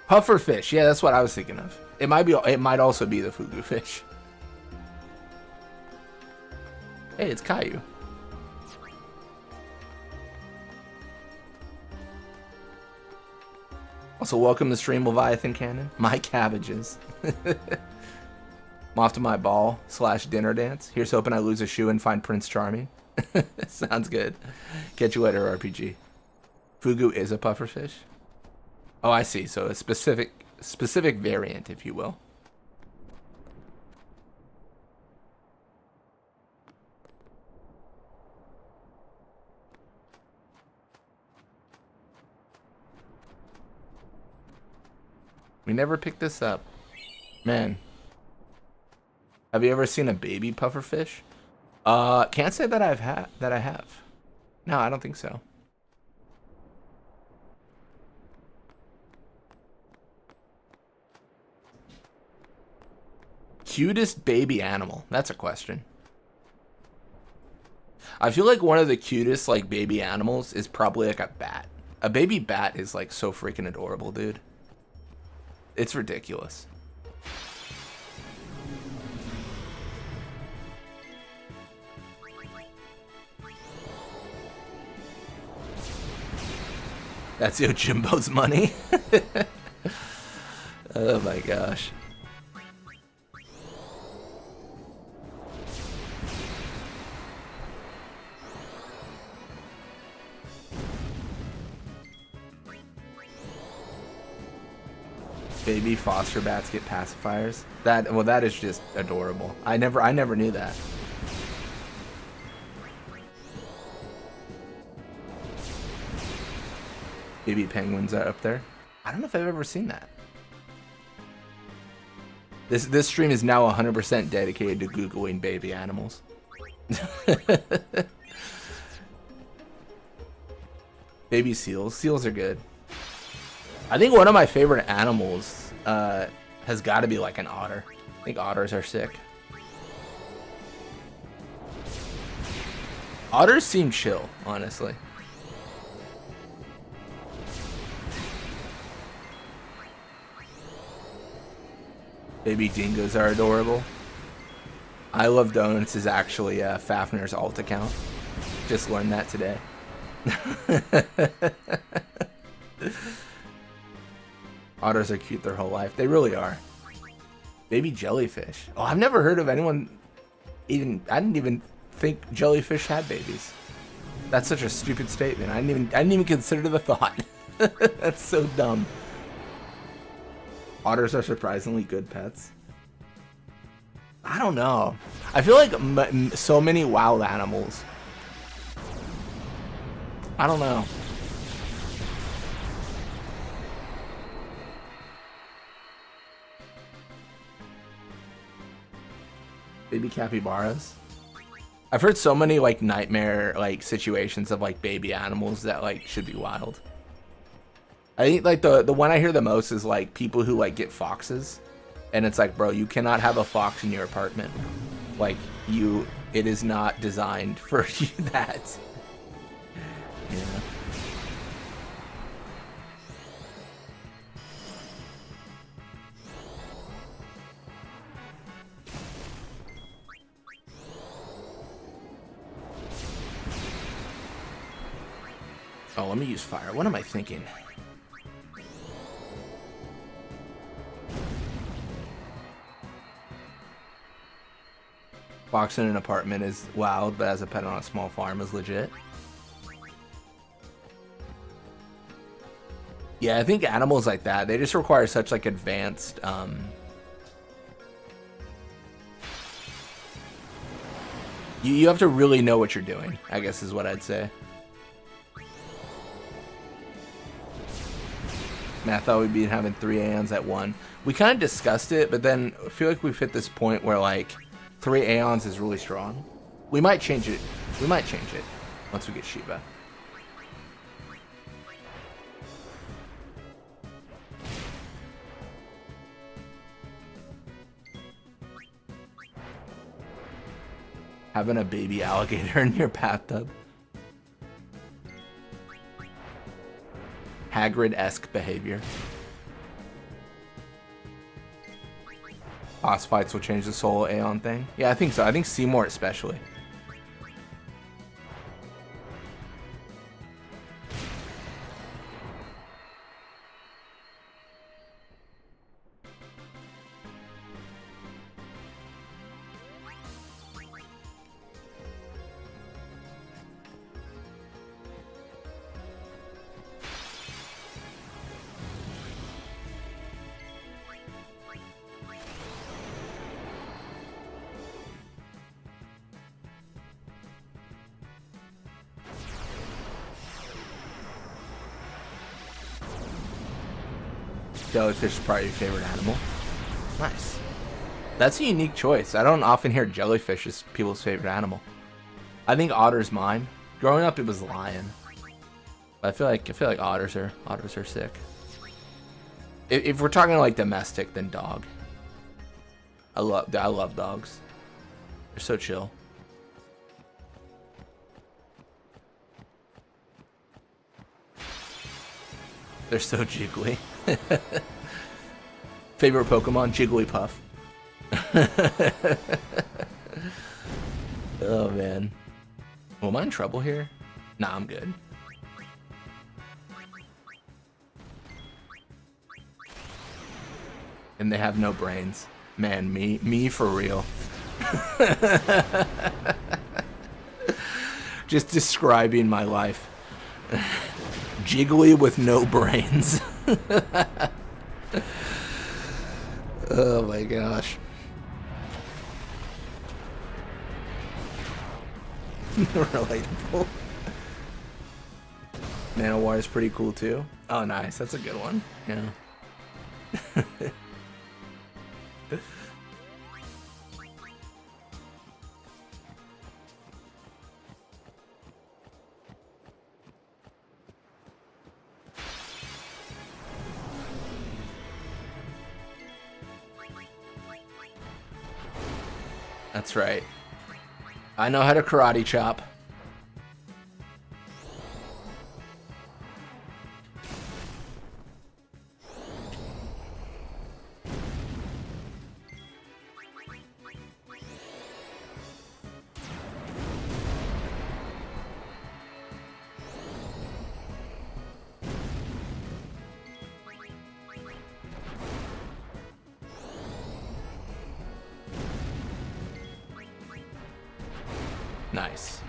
Puffer fish. Yeah, that's what I was thinking of. It might also be the fugu fish. Hey, it's Caillou. Also, welcome to stream, Leviathan Cannon. My cabbages. I'm off to my ball/dinner dance. Here's hoping I lose a shoe and find Prince Charming. Sounds good. Catch you later, RPG. Fugu is a puffer fish. Oh, I see. So a specific variant, if you will. We never picked this up. Man. Have you ever seen a baby pufferfish? Can't say that I have. No, I don't think so. Cutest baby animal? That's a question. I feel like one of the cutest like baby animals is probably like a bat. A baby bat is like so freaking adorable, dude. It's ridiculous. That's Yojimbo's money. Oh my gosh. Baby foster bats get pacifiers. That is just adorable. I never knew that. Baby penguins are up there. I don't know if I've ever seen that. This stream is now 100% dedicated to Googling baby animals. Baby seals. Seals are good. I think one of my favorite animals has got to be like an otter. I think otters are sick. Otters seem chill, honestly. Baby dingoes are adorable. I Love Donuts is actually Fafner's alt account. Just learned that today. Otters are cute their whole life. They really are. Baby jellyfish. Oh, I've never heard of anyone even... I didn't even think jellyfish had babies. That's such a stupid statement. I didn't even consider the thought. That's so dumb. Otters are surprisingly good pets. I don't know. I feel like so many wild animals. I don't know. Baby capybaras. I've heard so many like nightmare like situations of like baby animals that like should be wild. I think like the one I hear the most is like people who like get foxes, and it's like, bro, you cannot have a fox in your apartment. Like it is not designed for you that. Yeah. Oh, let me use fire. What am I thinking? Fox in an apartment is wild, but as a pet on a small farm is legit. Yeah, I think animals like that, they just require such like advanced you have to really know what you're doing, I guess is what I'd say. Man, I thought we'd be having 3 Aeons at 1. We kind of discussed it, but then I feel like we've hit this point where, like, 3 Aeons is really strong. We might change it. We might change it once we get Shiva. Having a baby alligator in your bathtub. Hagrid-esque behavior. Boss fights will change the solo Aeon thing. Yeah, I think so. I think Seymour especially. Jellyfish is probably your favorite animal. Nice. That's a unique choice. I don't often hear jellyfish as people's favorite animal. I think otter's mine. Growing up, it was lion. But I feel like otters are sick. If we're talking like domestic, then dog. I love dogs. They're so chill. They're so jiggly. Favorite Pokemon? Jigglypuff. Oh man. Well, am I in trouble here? Nah, I'm good. And they have no brains. Man, me for real. Just describing my life. Jiggly with no brains. Oh my gosh. Relatable. Manowar is pretty cool too. Oh nice, that's a good one. Yeah. That's right. I know how to karate chop. Nice.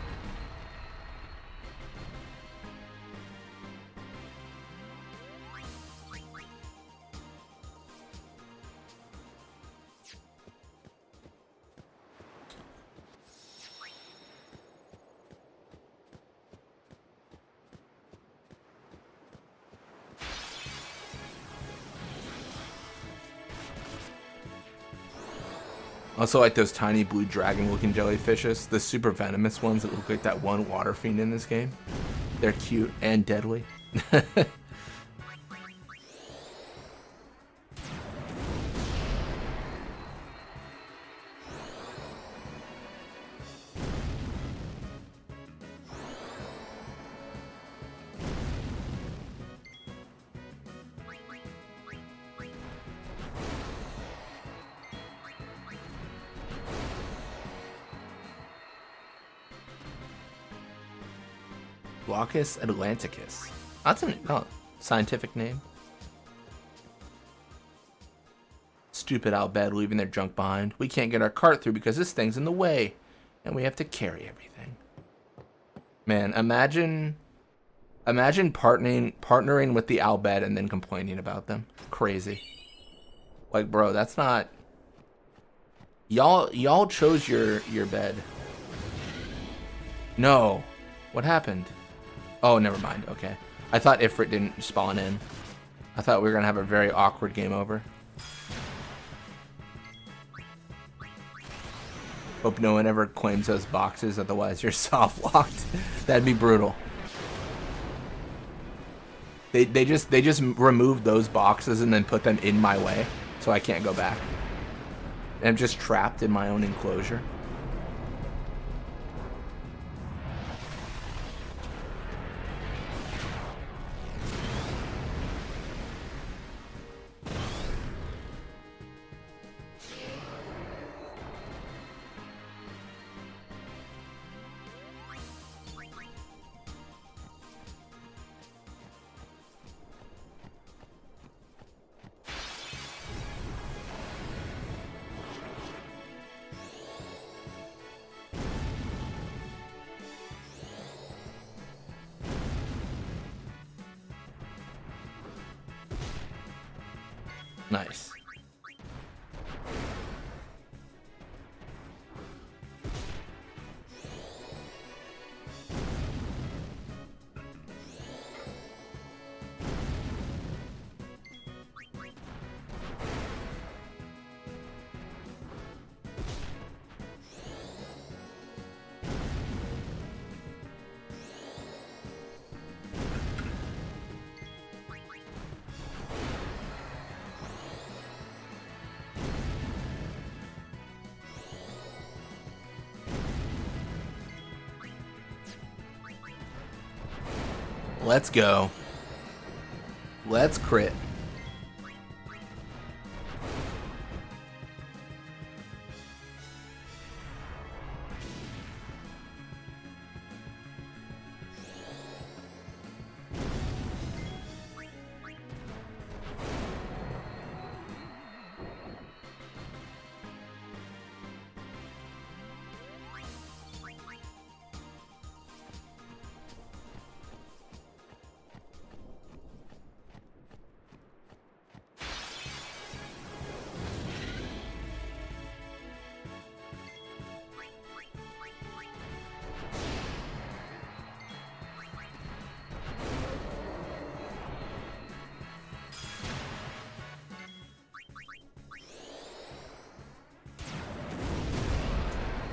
Also like those tiny blue dragon looking jellyfishes, the super venomous ones that look like that one water fiend in this game. They're cute and deadly. Glaucus atlanticus. That's a scientific name. Stupid Albed leaving their junk behind. We can't get our cart through because this thing's in the way. And we have to carry everything. Man, imagine partnering with the Albed and then complaining about them. Crazy. Like, bro, that's not... Y'all chose your bed. No. What happened? Oh, never mind. Okay. I thought Ifrit didn't spawn in. I thought we were gonna have a very awkward game over. Hope no one ever claims those boxes, otherwise you're soft locked. That'd be brutal. They just removed those boxes and then put them in my way, so I can't go back. I'm just trapped in my own enclosure. Nice. Let's go. Let's crit.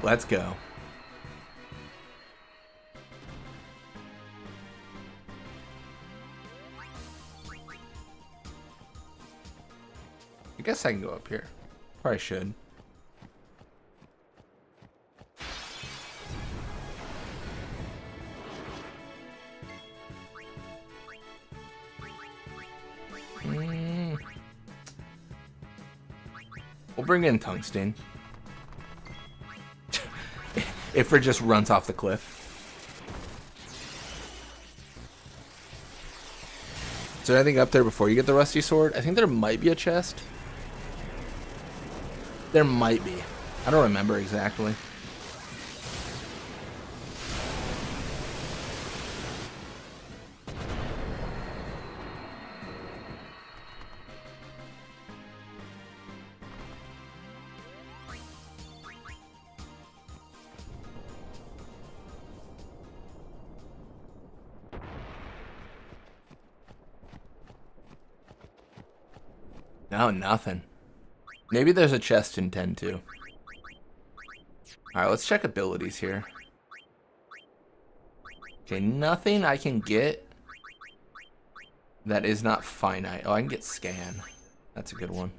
Let's go. I guess I can go up here. Probably should. We'll bring in tungsten. If it just runs off the cliff. Is there anything up there before you get the rusty sword? I think there might be a chest. There might be. I don't remember exactly. No, nothing. Maybe there's a chest in 10 too. Alright, let's check abilities here. Okay, nothing I can get that is not finite. Oh, I can get scan. That's a good one.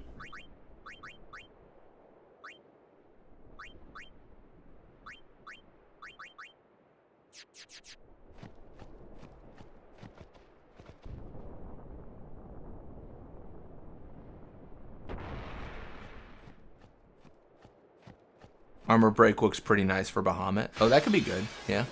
Armor break looks pretty nice for Bahamut. Oh, that could be good. Yeah.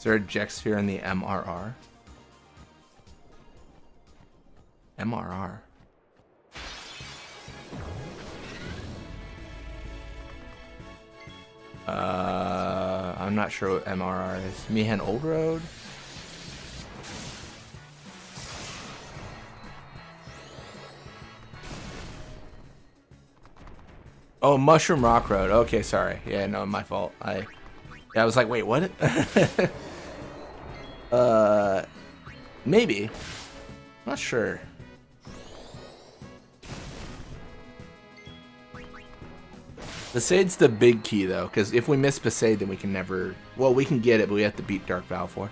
Is there a Jex sphere in the MRR? MRR. I'm not sure what MRR is. Mihan Old Road? Oh, Mushroom Rock Road. Okay, sorry. Yeah, no, my fault. I was like, wait, what? Maybe. Not sure. Besaid's the big key, though, because if we miss Besaid, then we can never... Well, we can get it, but we have to beat Dark Valfor.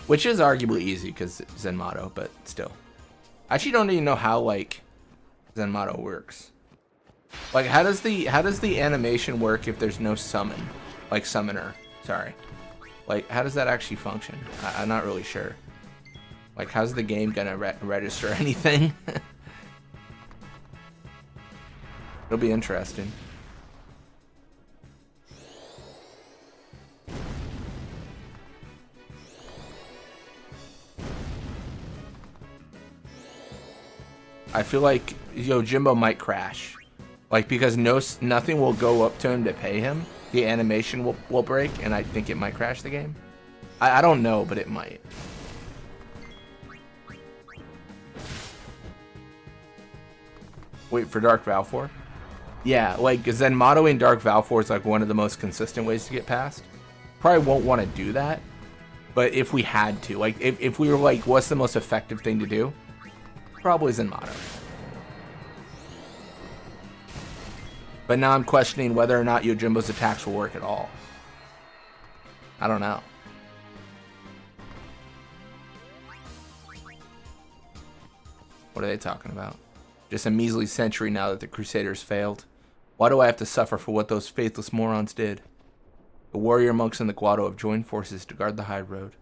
Which is arguably easy, because Zenmato, but still. I actually don't even know how, like, Zenmato works. Like, how does the animation work if there's no summon? Like, summoner. Sorry. Like, how does that actually function? I'm not really sure. Like, how's the game gonna register anything? It'll be interesting. I feel like Yojimbo might crash. Like, because nothing will go up to him to pay him. The animation will break, and I think it might crash the game. I don't know, but it might. Wait, for Dark Valfor? Yeah, like, Zenmato-ing Dark Valfor is like one of the most consistent ways to get past. Probably won't want to do that. But if we had to, like, if we were like, what's the most effective thing to do? Probably Zenmato. But now I'm questioning whether or not Yojimbo's attacks will work at all. I don't know. What are they talking about? Just a measly century now that the Crusaders failed. Why do I have to suffer for what those faithless morons did? The warrior monks and the Guado have joined forces to guard the high road.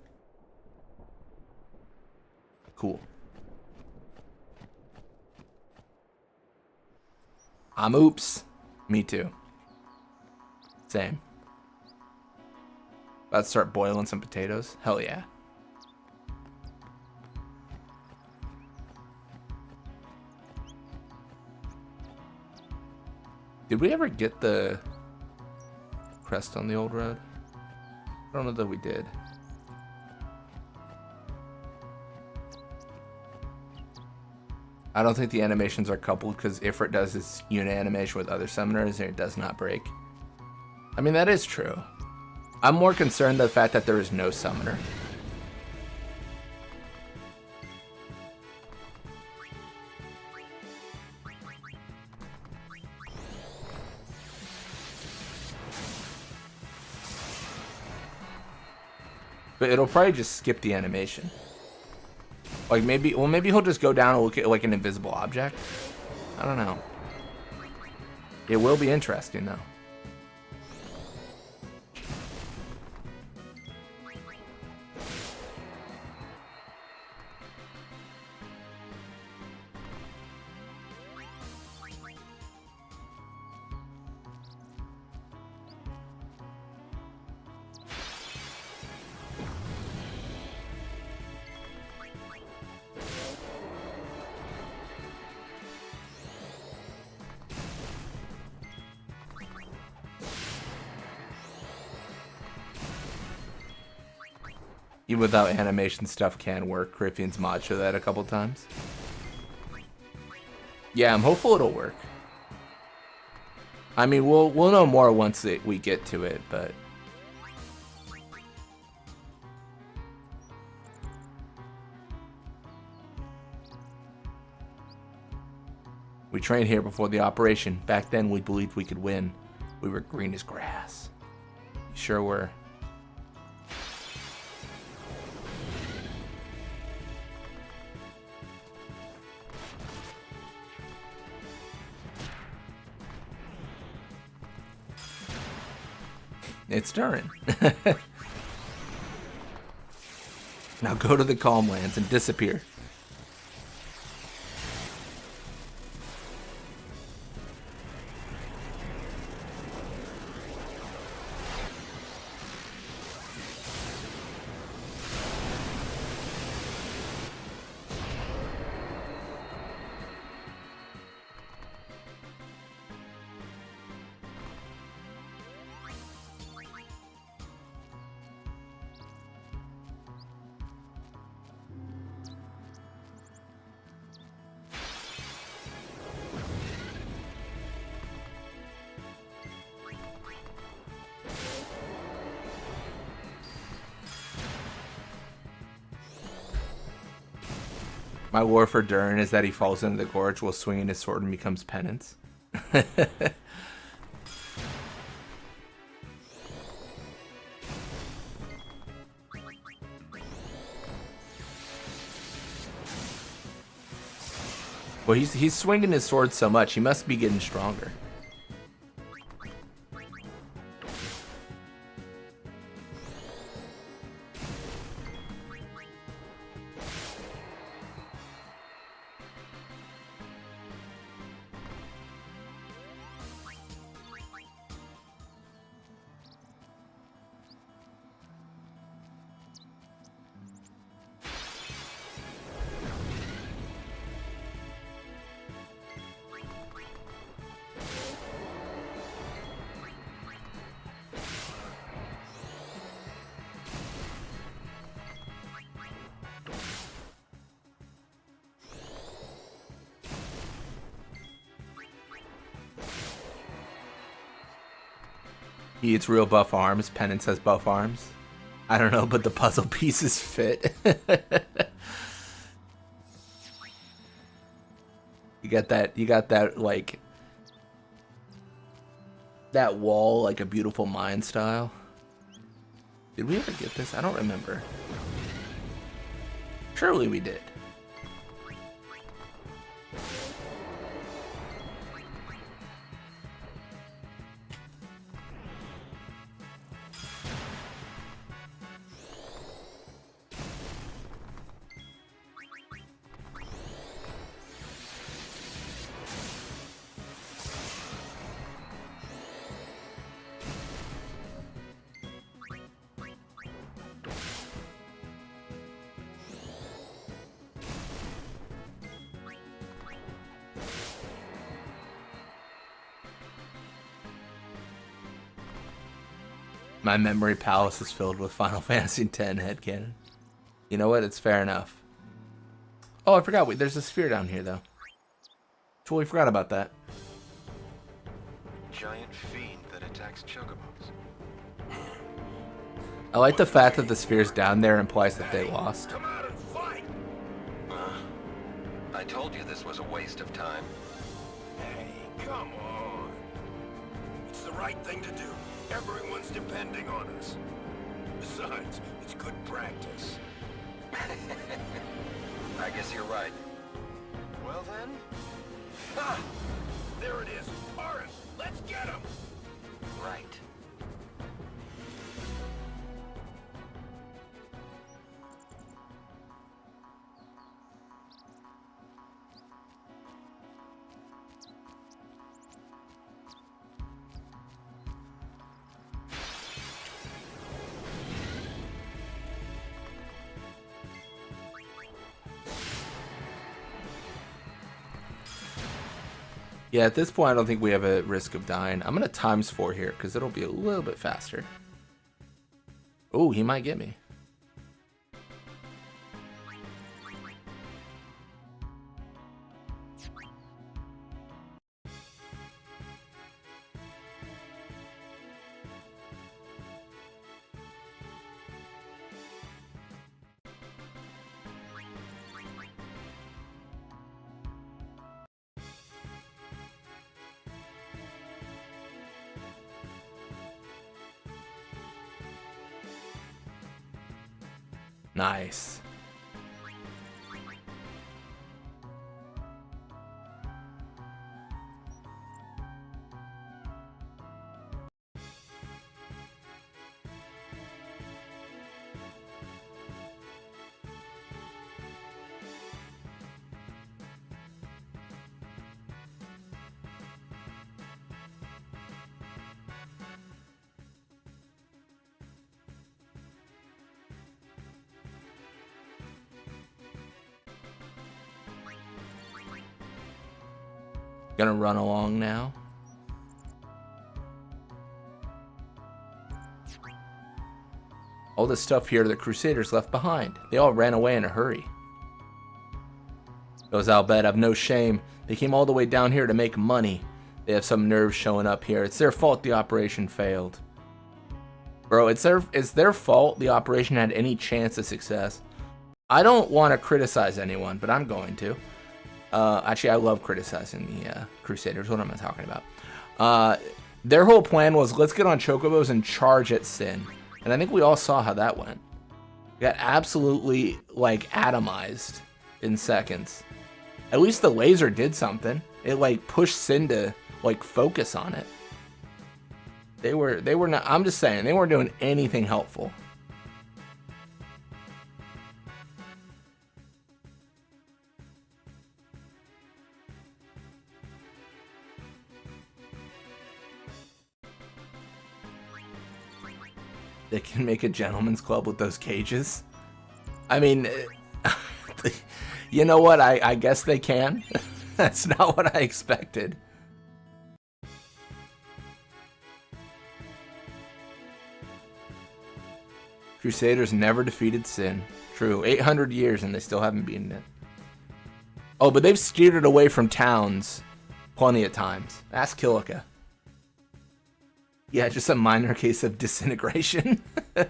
Cool. Oops. Me too. Same. About to start boiling some potatoes? Hell yeah. Did we ever get the crest on the old road? I don't know that we did. I don't think the animations are coupled because Ifrit does its unit animation with other summoners and it does not break. I mean, that is true. I'm more concerned with the fact that there is no summoner. But it'll probably just skip the animation. Like maybe he'll just go down and look at like an invisible object. I don't know. It will be interesting though. Even without animation, stuff can work. Griffin's mod showed that a couple times. Yeah, I'm hopeful it'll work. I mean, we'll know more once we get to it, but we trained here before the operation. Back then, we believed we could win. We were green as grass. We sure were. It's Durin. Now go to the Calm Lands and disappear. My lore for Durin is that he falls into the gorge while swinging his sword and becomes penance. Well, he's swinging his sword so much, he must be getting stronger. He eats real buff arms. Penance has buff arms. I don't know, but the puzzle pieces fit. You got that like that wall like a beautiful mind style. Did we ever get this? I don't remember. Surely we did. My memory palace is filled with Final Fantasy X headcanon. You know what? It's fair enough. Oh, I forgot. Wait, there's a sphere down here, though. Totally forgot about that. Giant fiend that attacks chocobos. I like the fact that the sphere's down there implies that they lost. Come out and fight! I told you this was a waste of time. Hey, come on. It's the right thing to do. Everyone's depending on us. Besides, it's good practice. I guess you're right. Well then... Ha! There it is. Orin, let's get him! Right. Yeah, at this point, I don't think we have a risk of dying. I'm going to ×4 here, because it'll be a little bit faster. Oh, he might get me. Nice. Gonna run along now. All this stuff here the Crusaders left behind. They all ran away in a hurry. Those Albed have no shame. They came all the way down here to make money. They have some nerve showing up here. It's their fault the operation failed. Bro, it's their fault the operation had any chance of success. I don't want to criticize anyone, but I'm going to. Actually, I love criticizing the Crusaders. What am I talking about? Their whole plan was, let's get on Chocobos and charge at Sin. And I think we all saw how that went. We got absolutely, like, atomized in seconds. At least the laser did something. It, like, pushed Sin to, like, focus on it. They were not, I'm just saying, they weren't doing anything helpful. They can make a gentleman's club with those cages. I mean, you know what? I guess they can. That's not what I expected. Crusaders never defeated Sin. True. 800 years and they still haven't beaten it. Oh, but they've steered it away from towns plenty of times. Ask Kilika. Yeah, just a minor case of disintegration. It's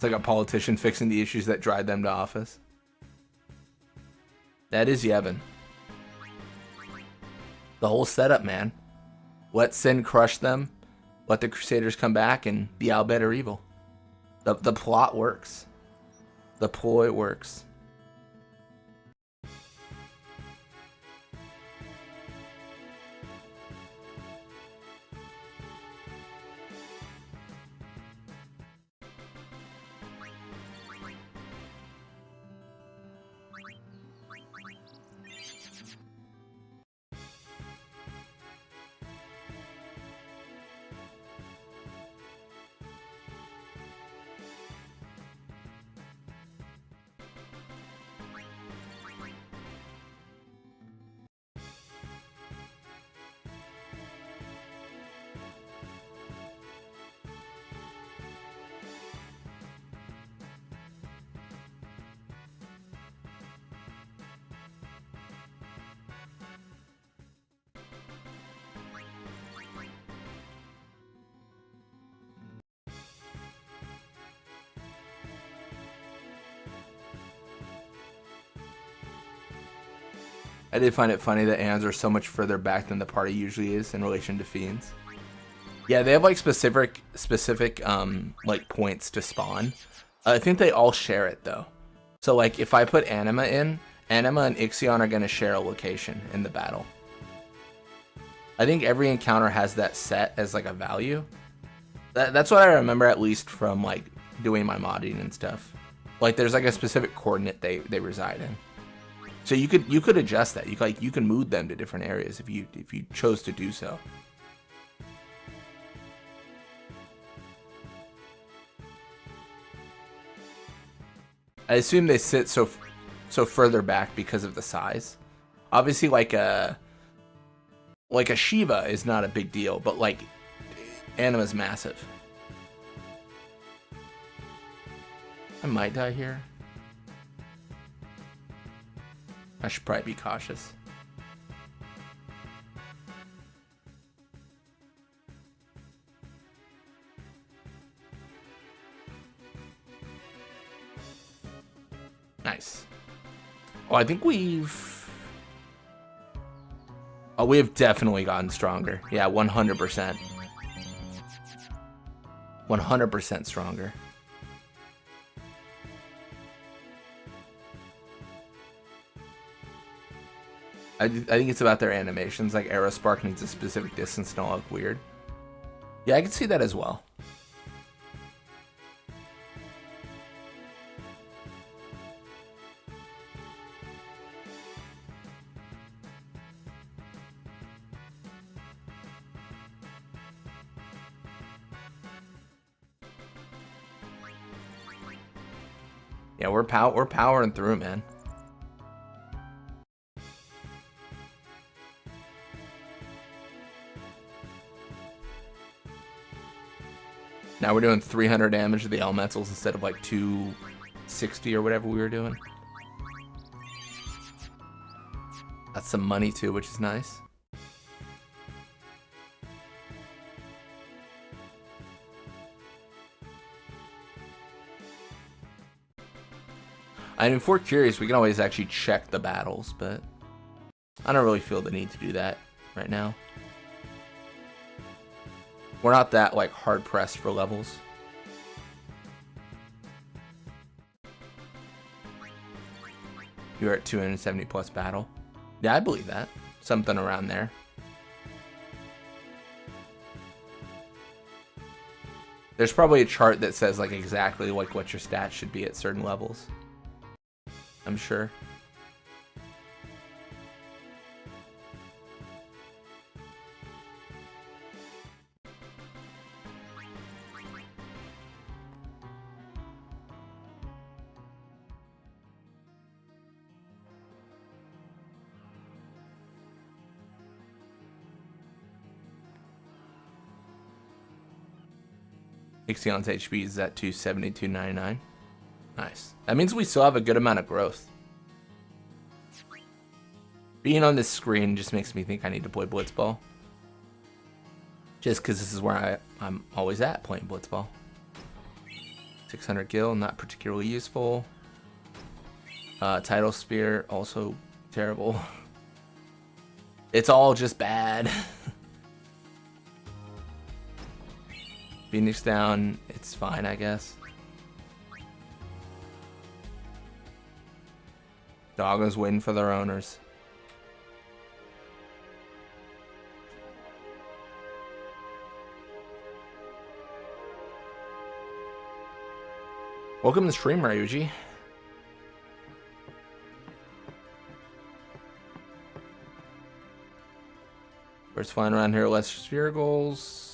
like a politician fixing the issues that drive them to office. That is Yevon. The whole setup, man. Let Sin crush them. Let the Crusaders come back and be Al better evil. The plot works. The ploy works. I did find it funny that Aeons are so much further back than the party usually is in relation to Fiends. Yeah, they have like specific like points to spawn. I think they all share it though. So like if I put Anima in, Anima and Ixion are gonna share a location in the battle. I think every encounter has that set as like a value. That's what I remember at least from like doing my modding and stuff. Like there's like a specific coordinate they reside in. So you could adjust that. You can move them to different areas if you chose to do so. I assume they sit so further back because of the size. Obviously, like a Shiva is not a big deal, but like Anima's massive. I might die here. I should probably be cautious. Nice. Oh, I think we've... Oh, we have definitely gotten stronger. Yeah, 100%. 100% stronger. I think it's about their animations. Like Aerospark needs a specific distance to not look weird. Yeah, I can see that as well. Yeah, we're powering through, man. Now we're doing 300 damage to the elementals instead of like 260 or whatever we were doing. That's some money too, which is nice. I mean, if we're curious, we can always actually check the battles, but I don't really feel the need to do that right now. We're not that, like, hard-pressed for levels. You're at 270 plus battle. Yeah, I believe that. Something around there. There's probably a chart that says, like, exactly, like, what your stats should be at certain levels. I'm sure. Aeon's HP is at 270, 299. Nice. That means we still have a good amount of growth. Being on this screen just makes me think I need to play Blitzball. Just because this is where I'm always at, playing Blitzball. 600 gil, not particularly useful. Tidal Spear, also terrible. It's all just bad. Phoenix down, it's fine, I guess. Doggos waiting for their owners. Welcome to the stream, Ryuji. Birds flying around here, less sphericals.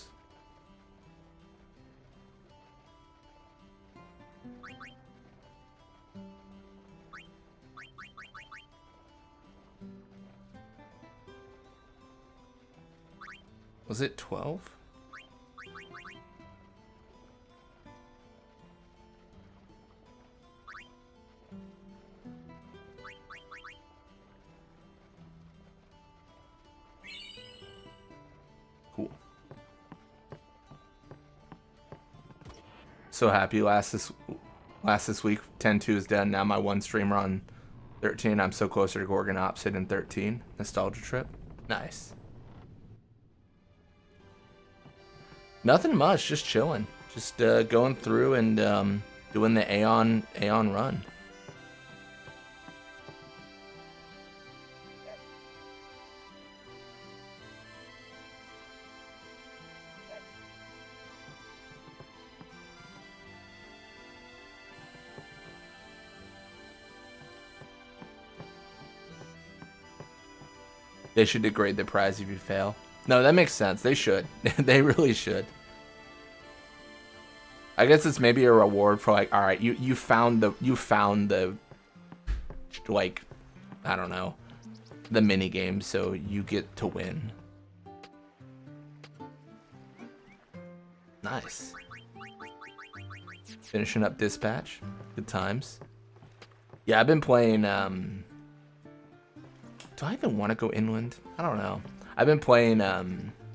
Was it 12? Cool. So happy last this week. 10-2 is done. Now my one streamer on 13. I'm so closer to Gorgon Opposite in 13. Nostalgia trip. Nice. Nothing much, just chilling. Just going through and doing the Aeon run. They should degrade the prize if you fail. No, that makes sense. They should. They really should. I guess it's maybe a reward for like, all right, you found the like, I don't know, the mini game, so you get to win. Nice. Finishing up Dispatch. Good times. Yeah, I've been playing. Do I even want to go inland? I don't know. I've been playing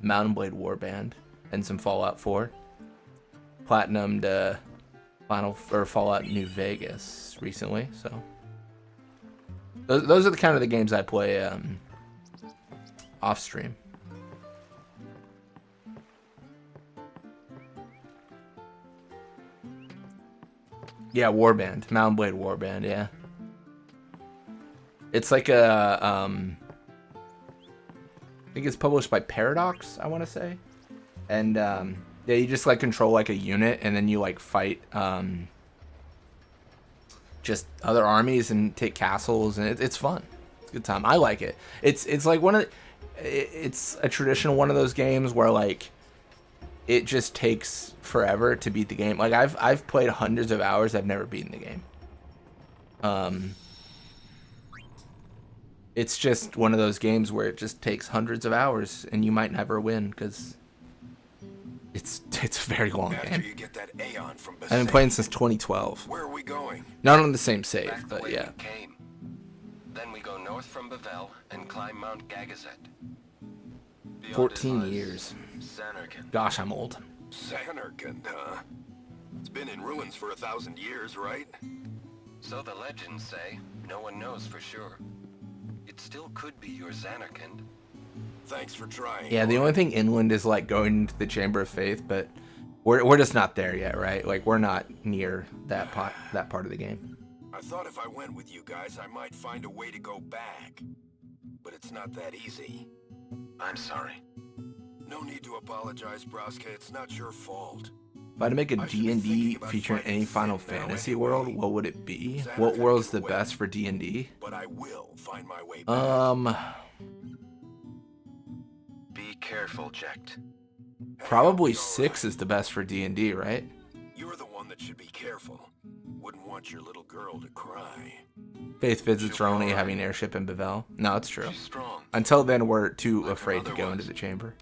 Mountain Blade Warband and some Fallout 4. Platinumed Fallout New Vegas recently, so those are the kind of the games I play off stream. Yeah, Warband, Mountain Blade Warband, yeah. It's like a I think it's published by Paradox, I want to say, and yeah, you just like control like a unit, and then you like fight just other armies and take castles, and it's fun. It's a good time. I like it. It's like it's a traditional one of those games where like it just takes forever to beat the game. Like I've played hundreds of hours. I've never beaten the game. It's just one of those games where it just takes hundreds of hours, and you might never win because it's It's a very long After game. you get that Aeon from I've been playing since 2012. Where are we going? Not on the same save, Back the but way yeah. we came. Then we go north from Bavel and climb Mount Gagazet. Beyond 14 it lies years. Zanarkand. Gosh, I'm old. Zanarkand, huh? It's been in ruins for 1,000 years, right? So the legends say. No one knows for sure. It still could be your Zanarkand. Thanks for trying. Yeah, the only thing inland is like going into the Chamber of Faith, but we're just not there yet, right? Like we're not near that part of the game. I thought if I went with you guys, I might find a way to go back. But it's not that easy. I'm sorry. No need to apologize, Braska. It's not your fault. If I had to make a D&D featuring any Final Fantasy world, what would it be? What world's the best for D&D? But I will find my way back. Be careful, Jekt. Probably 6 is the best for D&D, right? You're the one that should be careful. Wouldn't want your little girl to cry. Faith visits are only having airship in Bavel. No, it's true. She's strong. Until then, we're too afraid to mother go was. into the chamber.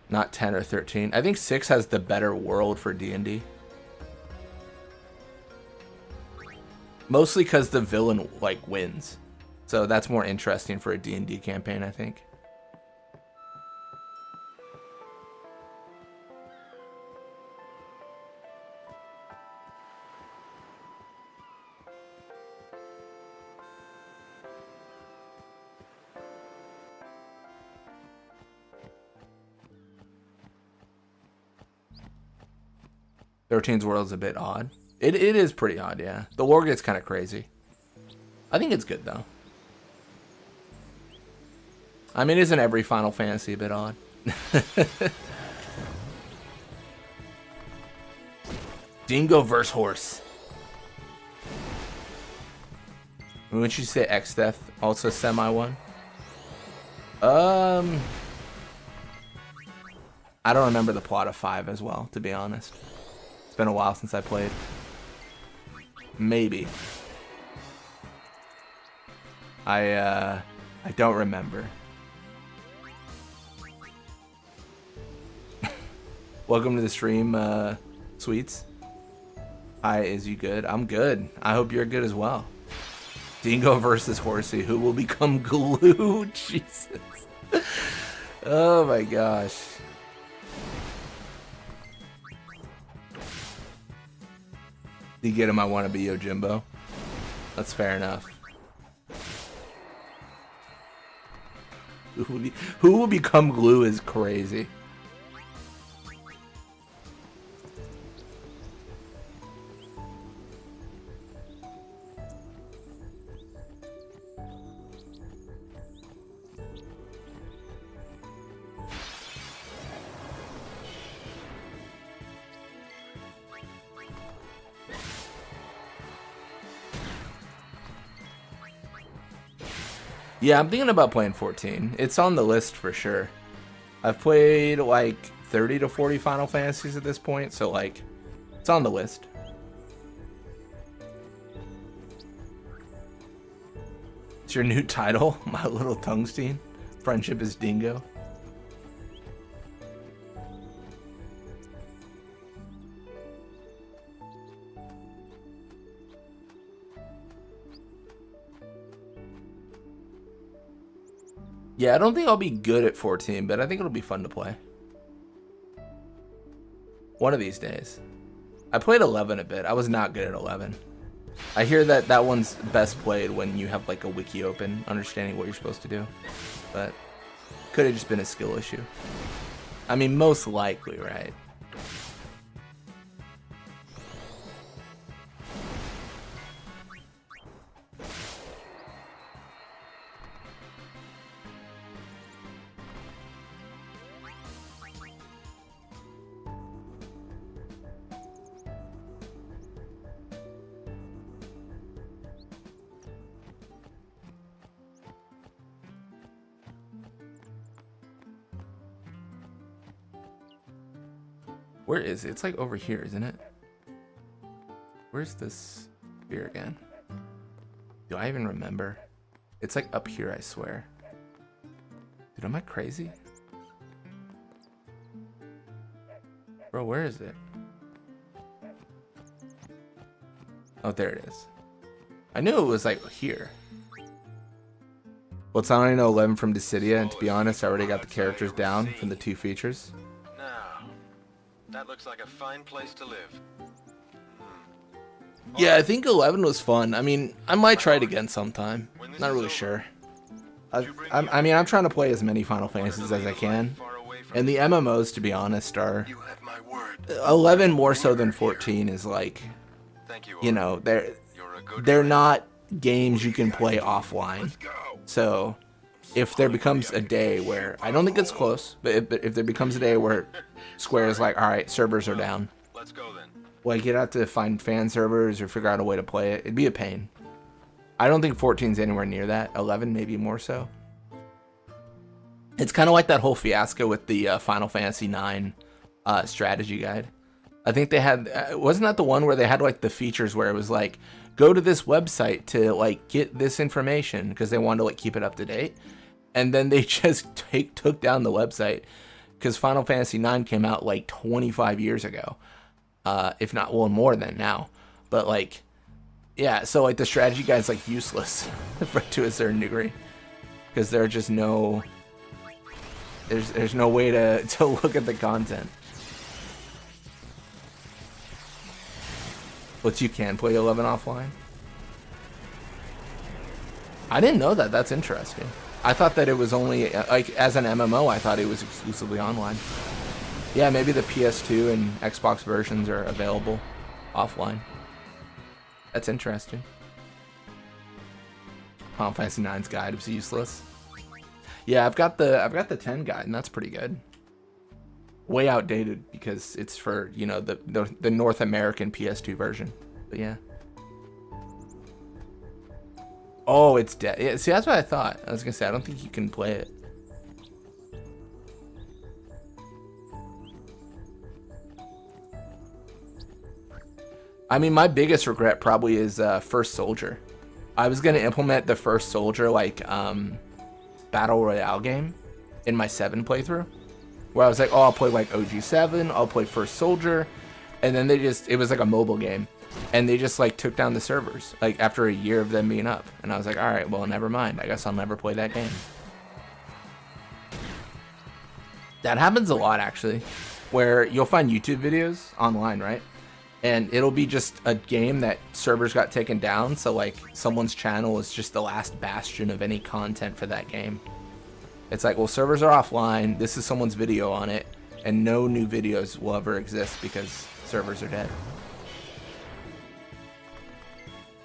Not 10 or 13. I think 6 has the better world for D&D. Mostly because the villain, like, wins. So that's more interesting for a D&D campaign, I think. Thirteen's world's a bit odd. It is pretty odd, yeah. The lore gets kind of crazy. I think it's good, though. I mean, isn't every Final Fantasy a bit odd? Dingo versus horse. Wouldn't you say X-Death also semi-1? I don't remember the plot of 5 as well, to be honest. It's been a while since I played. Maybe. I don't remember. Welcome to the stream, Sweets. Hi, is you good? I'm good. I hope you're good as well. Dingo versus Horsey. Who will become glue? Jesus. Oh my gosh. You get him, I want to be Yojimbo. That's fair enough. Who will become glue is crazy. Yeah, I'm thinking about playing 14. It's on the list for sure. I've played like 30 to 40 Final Fantasies at this point, so like, it's on the list. It's your new title, My Little Tungsten. Friendship is Dingo. Yeah, I don't think I'll be good at 14, but I think it'll be fun to play. One of these days. I played 11 a bit. I was not good at 11. I hear that that one's best played when you have like a wiki open, understanding what you're supposed to do. But could have just been a skill issue. I mean, most likely, right? Where is it? It's like over here, isn't it? Where's this spear again? Do I even remember? It's like up here, I swear. Dude, am I crazy? Bro, where is it? Oh, there it is. I knew it was like here. Well, it's only 11 from Dissidia, and to be honest, I already got the characters down from the 2 features. Now, that looks like a fine place to live. Yeah, I think 11 was fun. I mean, I might try it again sometime. Not really sure. I mean, I'm trying to play as many Final Fantasies as I can. And the MMOs, to be honest, are 11 more so than 14 is like, you know, they're not games you can play offline. So if there becomes a day where, I don't think it's close, but if there becomes a day where Square is like, all right, servers are down. Let's go then. Like, you'd have to find fan servers or figure out a way to play it. It'd be a pain. I don't think 14's anywhere near that. 11 maybe more so. It's kind of like that whole fiasco with the Final Fantasy 9 strategy guide. I think they had, wasn't that the one where they had like the features where it was like, go to this website to like get this information because they wanted to like keep it up to date. And then they just took down the website because Final Fantasy 9 came out like 25 years ago. If not, well, more than now. But like, yeah, so like the strategy guide's like useless to a certain degree because there are just no, there's no way to look at the content. But you can play 11 offline. I didn't know that. That's interesting. I thought that it was only like as an MMO. I thought it was exclusively online. Yeah, maybe the PS2 and Xbox versions are available offline. That's interesting. Final Fantasy 9's guide was useless. Yeah, I've got the 10 guide, and that's pretty good. Way outdated because it's for, you know, the North American PS2 version. But yeah. Oh, it's dead. Yeah, see, that's what I thought. I was gonna say I don't think you can play it. I mean, my biggest regret probably is First Soldier. I was gonna implement the First Soldier like battle royale game in my 7 playthrough, where I was like, oh, I'll play like OG7, I'll play First Soldier, and then it was like a mobile game, and they just like took down the servers like after a year of them being up, and I was like, all right, well, never mind. I guess I'll never play that game. That happens a lot actually, where you'll find YouTube videos online, right? And it'll be just a game that servers got taken down, so like someone's channel is just the last bastion of any content for that game. It's like, well, servers are offline, this is someone's video on it, and no new videos will ever exist because servers are dead.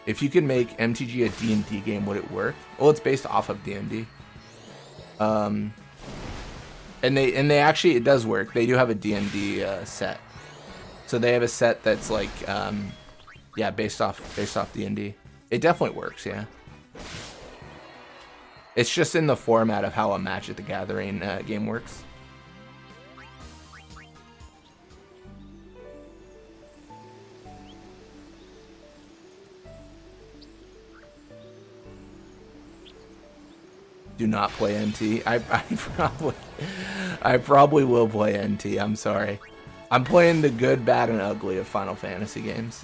If you could make MTG a D&D game, would it work? Well, it's based off of D&D. And they actually, it does work. They do have a D&D set. So they have a set that's like, yeah, based off D&D. It definitely works, yeah. It's just in the format of how a Magic the Gathering game works. Do not play NT. I probably will play NT. I'm sorry. I'm playing the good, bad, and ugly of Final Fantasy games.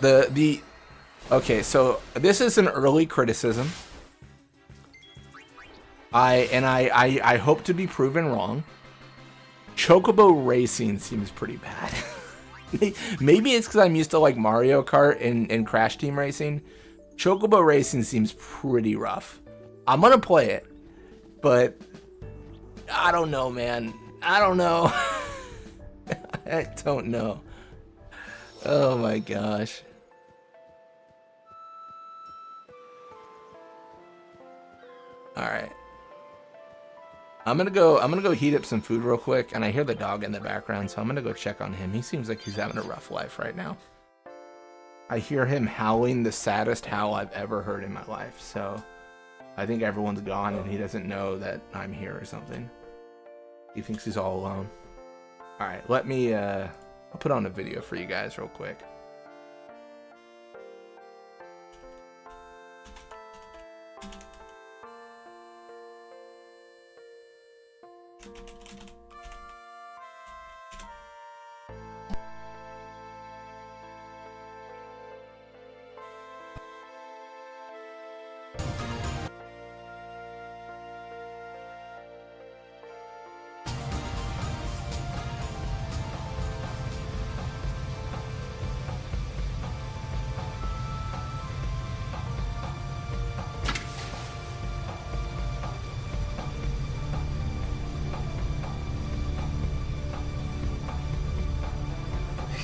Okay, so this is an early criticism. I hope to be proven wrong. Chocobo Racing seems pretty bad. Maybe it's because I'm used to like Mario Kart and Crash Team Racing. Chocobo Racing seems pretty rough. I'm gonna play it, but I don't know, man. I don't know. I don't know. Oh my gosh. All right. I'm gonna go heat up some food real quick, and I hear the dog in the background, so I'm gonna go check on him. He seems like he's having a rough life right now. I hear him howling the saddest howl I've ever heard in my life, so I think everyone's gone and he doesn't know that I'm here or something. He thinks he's all alone. Alright, let me I'll put on a video for you guys real quick.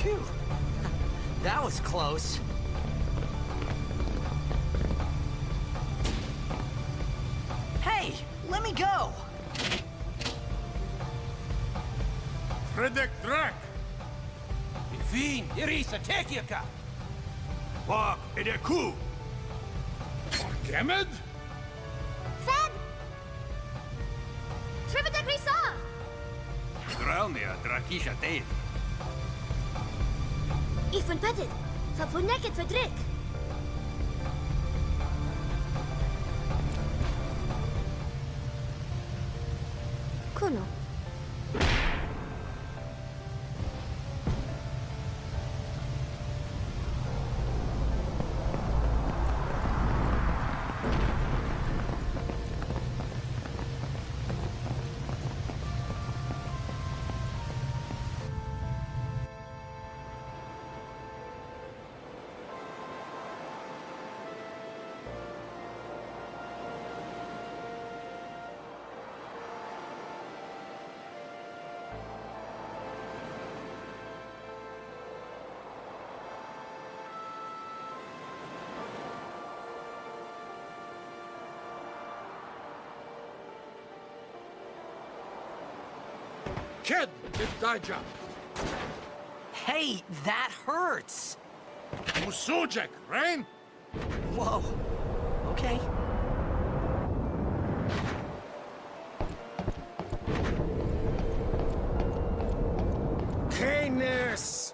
Phew. That was close. Hey, let me go! Fredek Drak! Fin, Irisa, Tekiaka! Wag Edeku! Gemed? Fed! Trivida Grisa! Dralnia, Drakisha Dave. Ifun Petit, Fapuneket Fedrik. Kuno. Kid, it Daija. Hey, that hurts! Musujek, Rain? Whoa. Okay. Canis!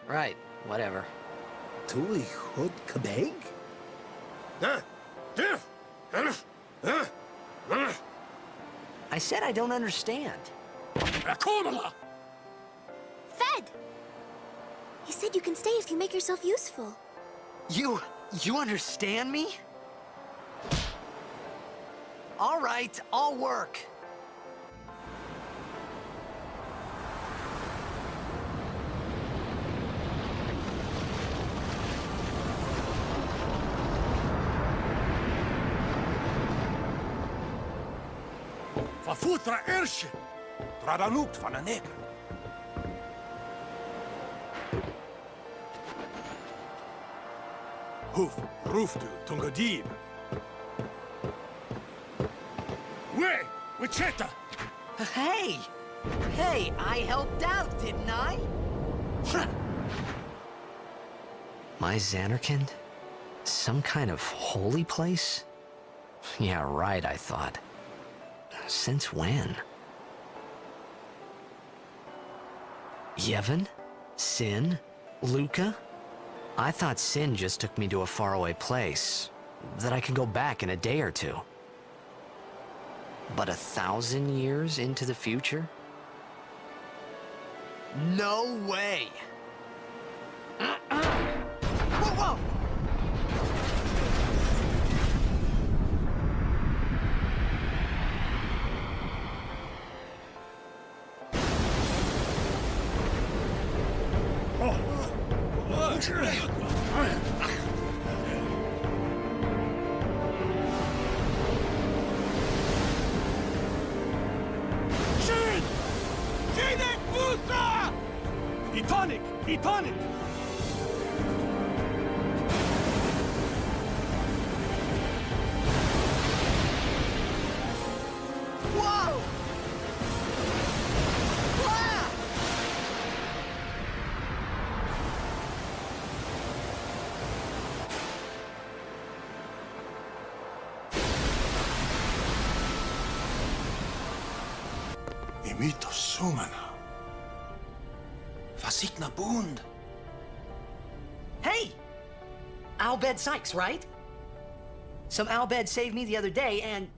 Right, whatever. Tui Hud Kabeg? I said I don't understand. Akomala! Fed! He said you can stay if you make yourself useful. You understand me? All right, I'll work. Fafutra Ershin! Tradanukt van een nek. Hoof, roofdu, tungadib. We, Wicheta! Hey! Hey, I helped out, didn't I? My Xanarkand? Some kind of holy place? Yeah, right, I thought. Since when? Yevon? Sin? Luca? I thought Sin just took me to a faraway place, that I could go back in a day or two. But 1,000 years into the future? No way! Whoa, whoa! Shin! Shinek Musa! Etonic! Etonic! Whoa! Ah! Imito Sumana. Fasikna Bund! Hey! Albed Sykes, right? Some Albed saved me the other day, and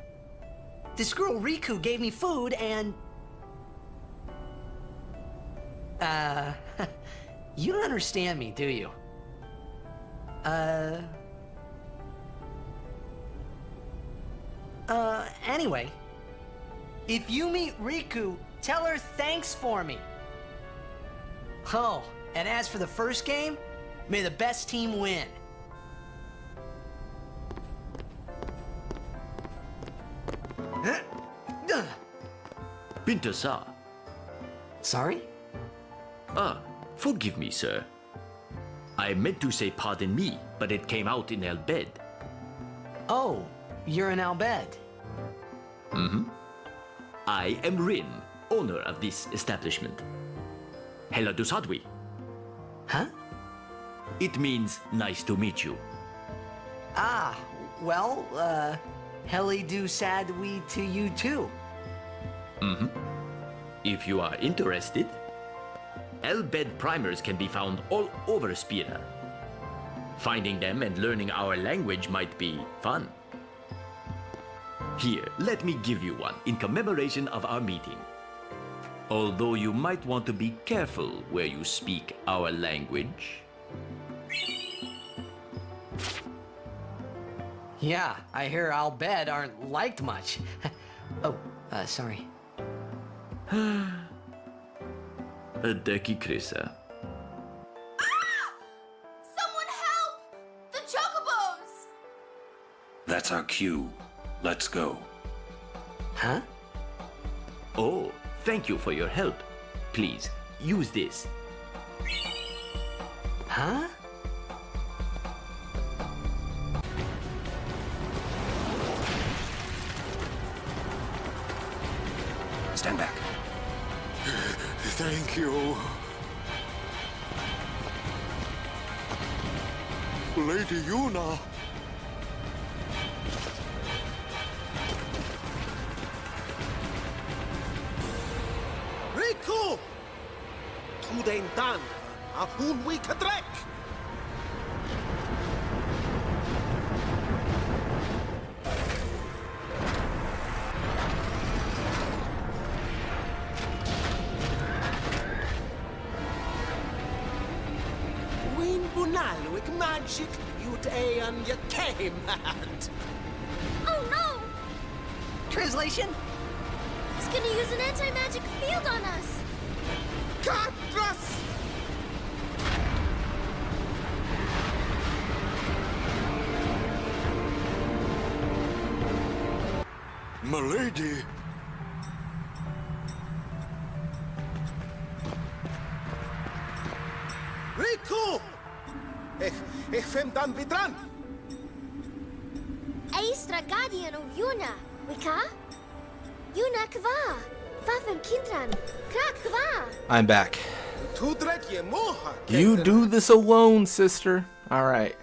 this girl Riku gave me food, and... you don't understand me, do you? Anyway, if you meet Riku, tell her thanks for me. Oh, and as for the first game, may the best team win. Pinto-sa. Sorry? Forgive me, sir. I meant to say pardon me, but it came out in Albed. Oh, you're an Albed. Mm-hmm. I am Rin, owner of this establishment. Hela du Sadwi. Huh? It means nice to meet you. Ah, well, Heli do sadwi to you too. Mm-hmm. If you are interested, Albed primers can be found all over Spira. Finding them and learning our language might be fun. Here, let me give you one in commemoration of our meeting. Although you might want to be careful where you speak our language. Yeah, I hear Albed aren't liked much. Oh, sorry. Deki Krisa. Someone help! The chocobos! That's our cue. Let's go. Huh? Oh, thank you for your help. Please, use this. Huh? Stand back. Thank you. Lady Yuna. Riku! Tu den dan, a hun we kadrek! Win bunalwik magic yut Aeon ya came at. Oh no! Translation? He's gonna use an anti-magic field on us! Katras! Milady. Riku! Ich fem dan vidran! Aistra guardian of Yuna, wika? Yuna kva, fafem kintran, krak kva. I'm back. Tudrek ye moha. You do this alone, sister. All right.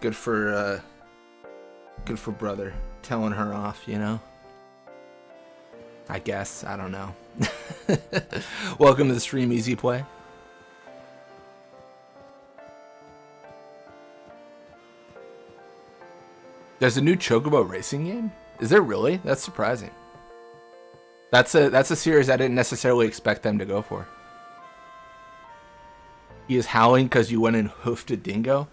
Good for brother telling her off, you know. I guess, I don't know. Welcome to the stream, Easy Play. There's a new Chocobo racing game? Is there really? That's surprising. That's a series I didn't necessarily expect them to go for. He is howling because you went and hoofed a dingo.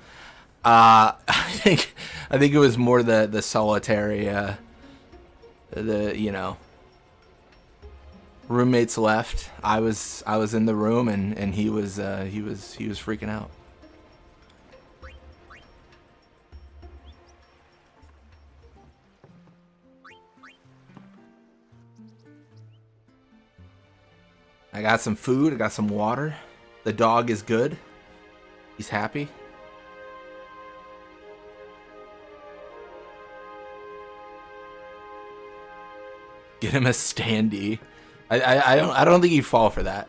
I think it was more the solitary you know, roommates left. I was in the room and he was freaking out. I got some food, I got some water. The dog is good. He's happy. Get him a standee. I don't think he'd fall for that.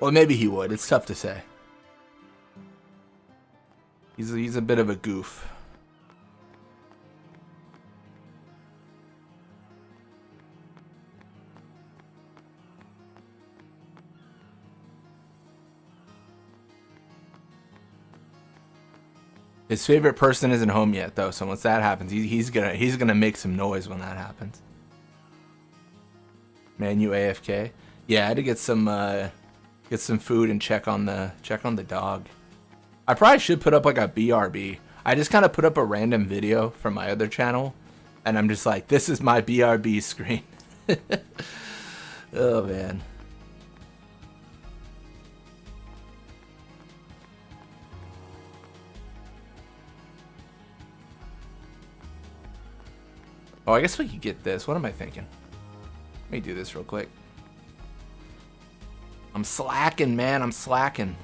Well, maybe he would. It's tough to say. He's a bit of a goof. His favorite person isn't home yet, though. So once that happens, he's gonna make some noise when that happens. Man, you AFK? Yeah, I had to get some food and check on the dog. I probably should put up like a BRB. I just kind of put up a random video from my other channel, and I'm just like, this is my BRB screen. Oh man. Oh, I guess we could get this. What am I thinking? Let me do this real quick. I'm slacking, man. I'm slacking.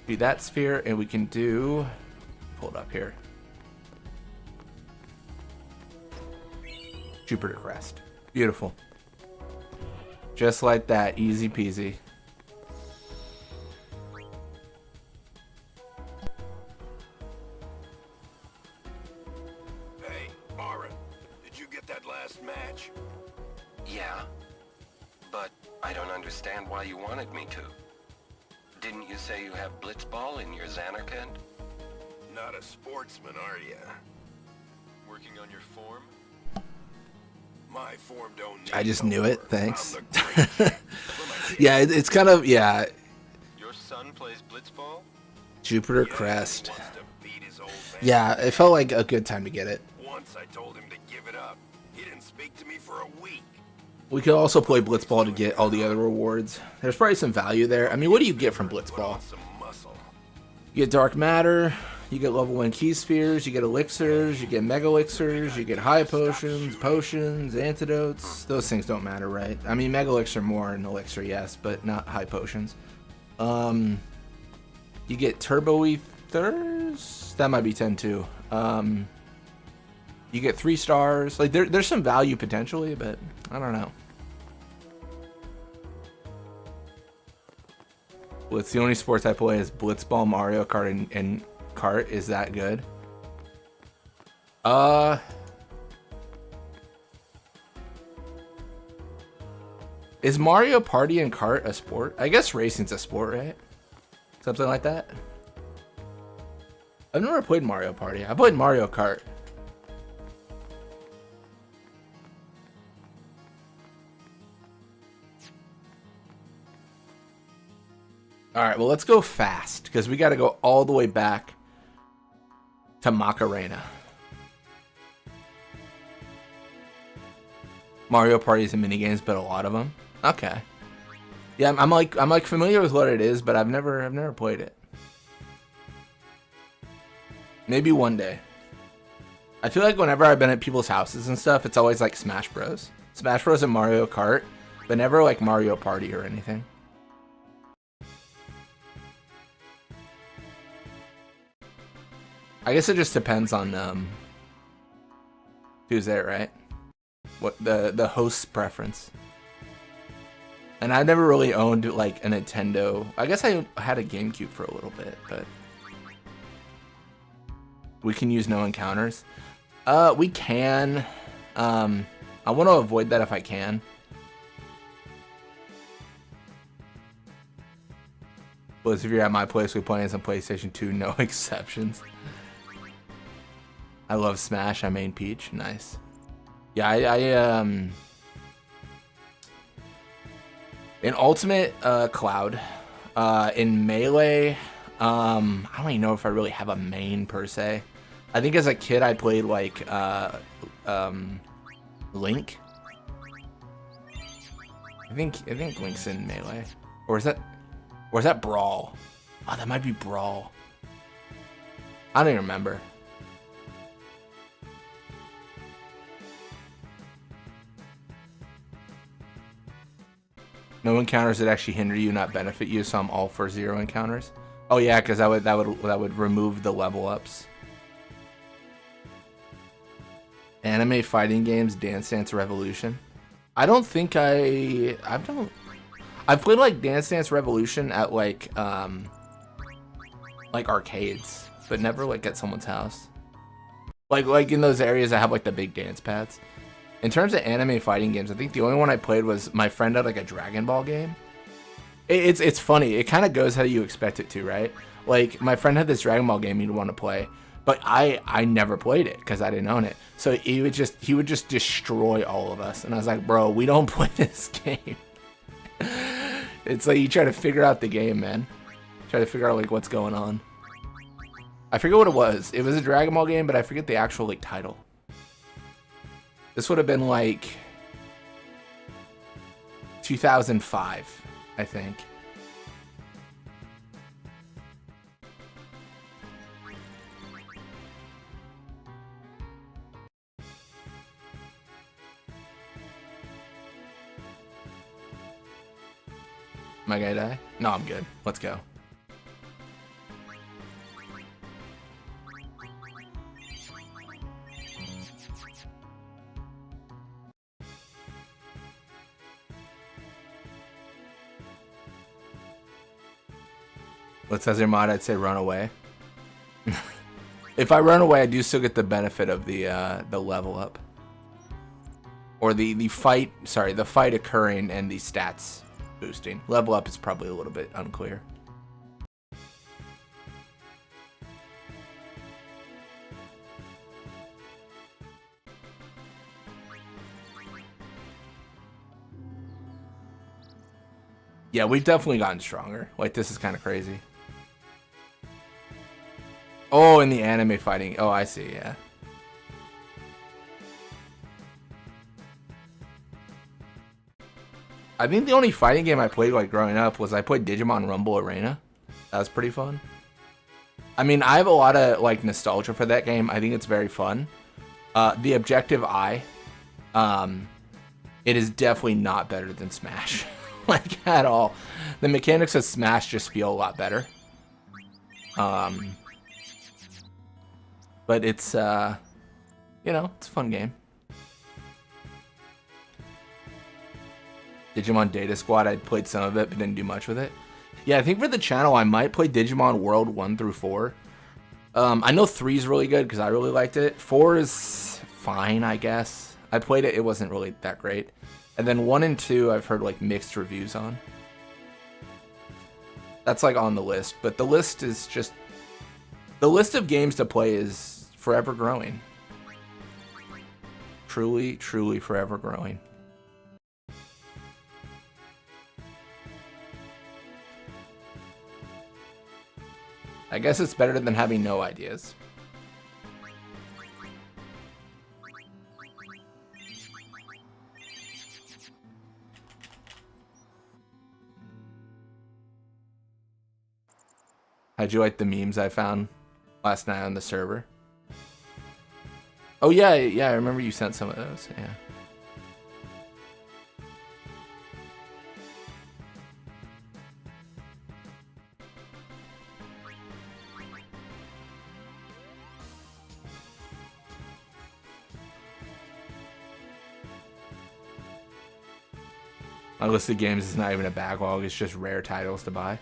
Do that sphere, and we can do... Pull it up here. Jupiter Crest. Beautiful. Just like that. Easy peasy. Hey, Mara, did you get that last match? Yeah, but I don't understand why you wanted me to. Didn't you say you have Blitzball in your Xanarkand? Not a sportsman, are ya? Working on your form? My form don't need I just knew it. Thanks. I'm Yeah, it's kind of, yeah. Your son plays Blitzball? Jupiter Crest. Yeah, it felt like a good time to get it. Once I told him to give it up. He didn't speak to me for a week. We could also play Blitzball to get all the other rewards. There's probably some value there. I mean, what do you get from Blitzball? You get Dark Matter, you get level 1 Key Spheres, you get Elixirs, you get Mega Elixirs, you get High Potions, Antidotes. Those things don't matter, right? I mean, Mega Elixir more than Elixir, yes, but not High Potions. You get Turbo Ethers? That might be 10 too. You get 3 stars. Like, there's some value potentially, but I don't know. Well, it's the only sports I play is Blitzball, Mario Kart, and Kart. Is that good? Is Mario Party and Kart a sport? I guess racing's a sport, right? Something like that. I've never played Mario Party. I played Mario Kart. Alright, well, let's go fast, because we got to go all the way back to Macarena. Mario Parties and minigames, but a lot of them. Okay. Yeah, I'm like familiar with what it is, but I've never played it. Maybe one day. I feel like whenever I've been at people's houses and stuff, it's always like Smash Bros. Smash Bros and Mario Kart, but never like Mario Party or anything. I guess it just depends on who's there, right? What the host's preference. And I never really owned like a Nintendo. I guess I had a GameCube for a little bit, but we can use no encounters. We can. I want to avoid that if I can. Plus, if you're at my place, we play on PlayStation 2, no exceptions. I love Smash. I main Peach. Nice. Yeah, in Ultimate, Cloud. In Melee, I don't even know if I really have a main per se. I think as a kid I played like Link. I think Link's in Melee, or is that Brawl? Oh, that might be Brawl. I don't even remember. No encounters that actually hinder you, not benefit you, so I'm all for 0 encounters. Oh yeah, because that would remove the level ups. Anime fighting games, Dance Dance Revolution. I don't think I've played like Dance Dance Revolution at like arcades, but never like at someone's house. Like in those areas that have like the big dance pads. In terms of anime fighting games, I think the only one I played was my friend had like a Dragon Ball game. It's funny. It kind of goes how you expect it to, right? Like, my friend had this Dragon Ball game he'd want to play, but I never played it because I didn't own it. So he would just destroy all of us. And I was like, bro, we don't play this game. It's like you try to figure out the game, man. Try to figure out like what's going on. I forget what it was. It was a Dragon Ball game, but I forget the actual like title. This would have been like 2005, I think. Am I gonna die? No, I'm good. Let's go. What's as your mod? I'd say run away. If I run away, I do still get the benefit of the level up. Or the fight, sorry, the fight occurring and the stats boosting. Level up is probably a little bit unclear. Yeah, we've definitely gotten stronger. Like, this is kind of crazy. Oh, in the anime fighting. Oh, I see, yeah. I think the only fighting game I played like growing up was I played Digimon Rumble Arena. That was pretty fun. I mean, I have a lot of like nostalgia for that game. I think it's very fun. The Objective Eye, it is definitely not better than Smash, like at all. The mechanics of Smash just feel a lot better. But it's you know, it's a fun game. Digimon Data Squad, I played some of it, but didn't do much with it. Yeah, I think for the channel, I might play Digimon World 1 through 4. I know 3 is really good because I really liked it. 4 is fine, I guess. I played it, it wasn't really that great. And then 1 and 2, I've heard like mixed reviews on. That's like on the list, but the list is just... The list of games to play is forever growing. Truly, truly forever growing. I guess it's better than having no ideas. How'd you like the memes I found last night on the server? Oh yeah, I remember you sent some of those, yeah. My list of games is not even a backlog, it's just rare titles to buy.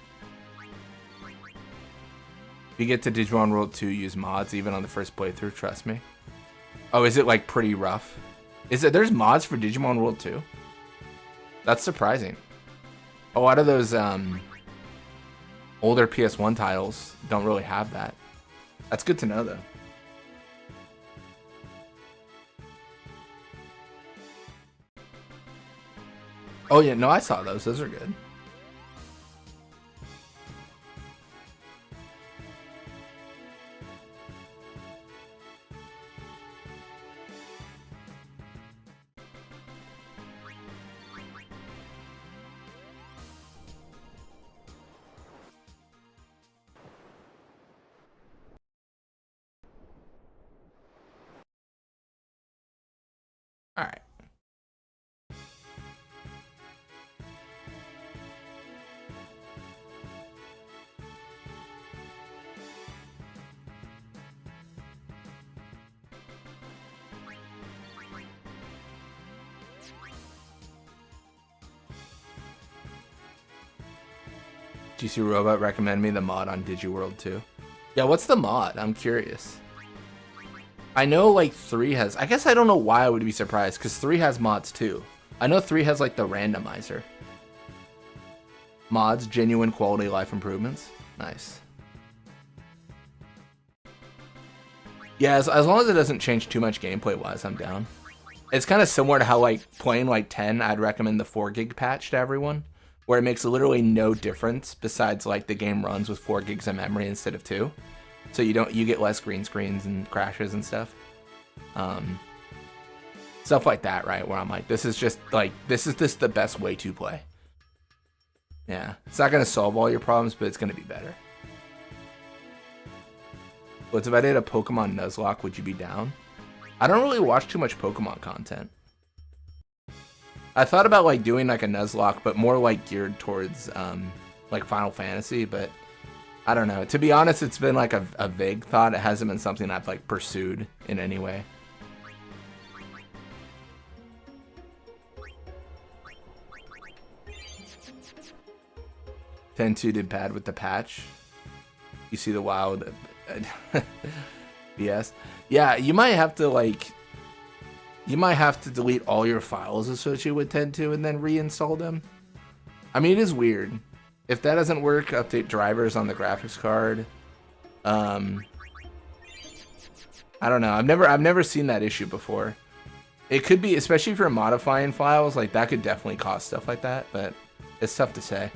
If you get to Digimon World 2, use mods even on the first playthrough, trust me. Oh, is it like pretty rough? Is it, there's mods for Digimon World 2? That's surprising. A lot of those older PS1 titles don't really have that. That's good to know though. Oh yeah, no, I saw those. Those are good. All right. GC Robot recommend me the mod on DigiWorld 2. Yeah, what's the mod? I'm curious. I know like 3 has... I guess I don't know why I would be surprised, because 3 has mods too. I know 3 has like the randomizer. Mods, genuine quality of life improvements. Nice. Yeah, as long as it doesn't change too much gameplay-wise, I'm down. It's kind of similar to how, like, playing, like, 10, I'd recommend the 4 gig patch to everyone, where it makes literally no difference besides, like, the game runs with 4 gigs of memory instead of 2. So you get less green screens and crashes and stuff. Stuff like that, right? Where I'm like, this is just the best way to play. Yeah, it's not going to solve all your problems, but it's going to be better. But if I did a Pokemon Nuzlocke, would you be down? I don't really watch too much Pokemon content. I thought about like doing like a Nuzlocke, but more like geared towards like Final Fantasy, but I don't know. To be honest, it's been like a vague thought. It hasn't been something I've like pursued in any way. Ten-2 did bad with the patch. You see the WoW BS. Yeah, you might have to delete all your files associated with 10.2 and then reinstall them. I mean, it is weird. If that doesn't work, update drivers on the graphics card. I don't know. I've never seen that issue before. It could be, especially if you're modifying files, like that could definitely cause stuff like that, but it's tough to say.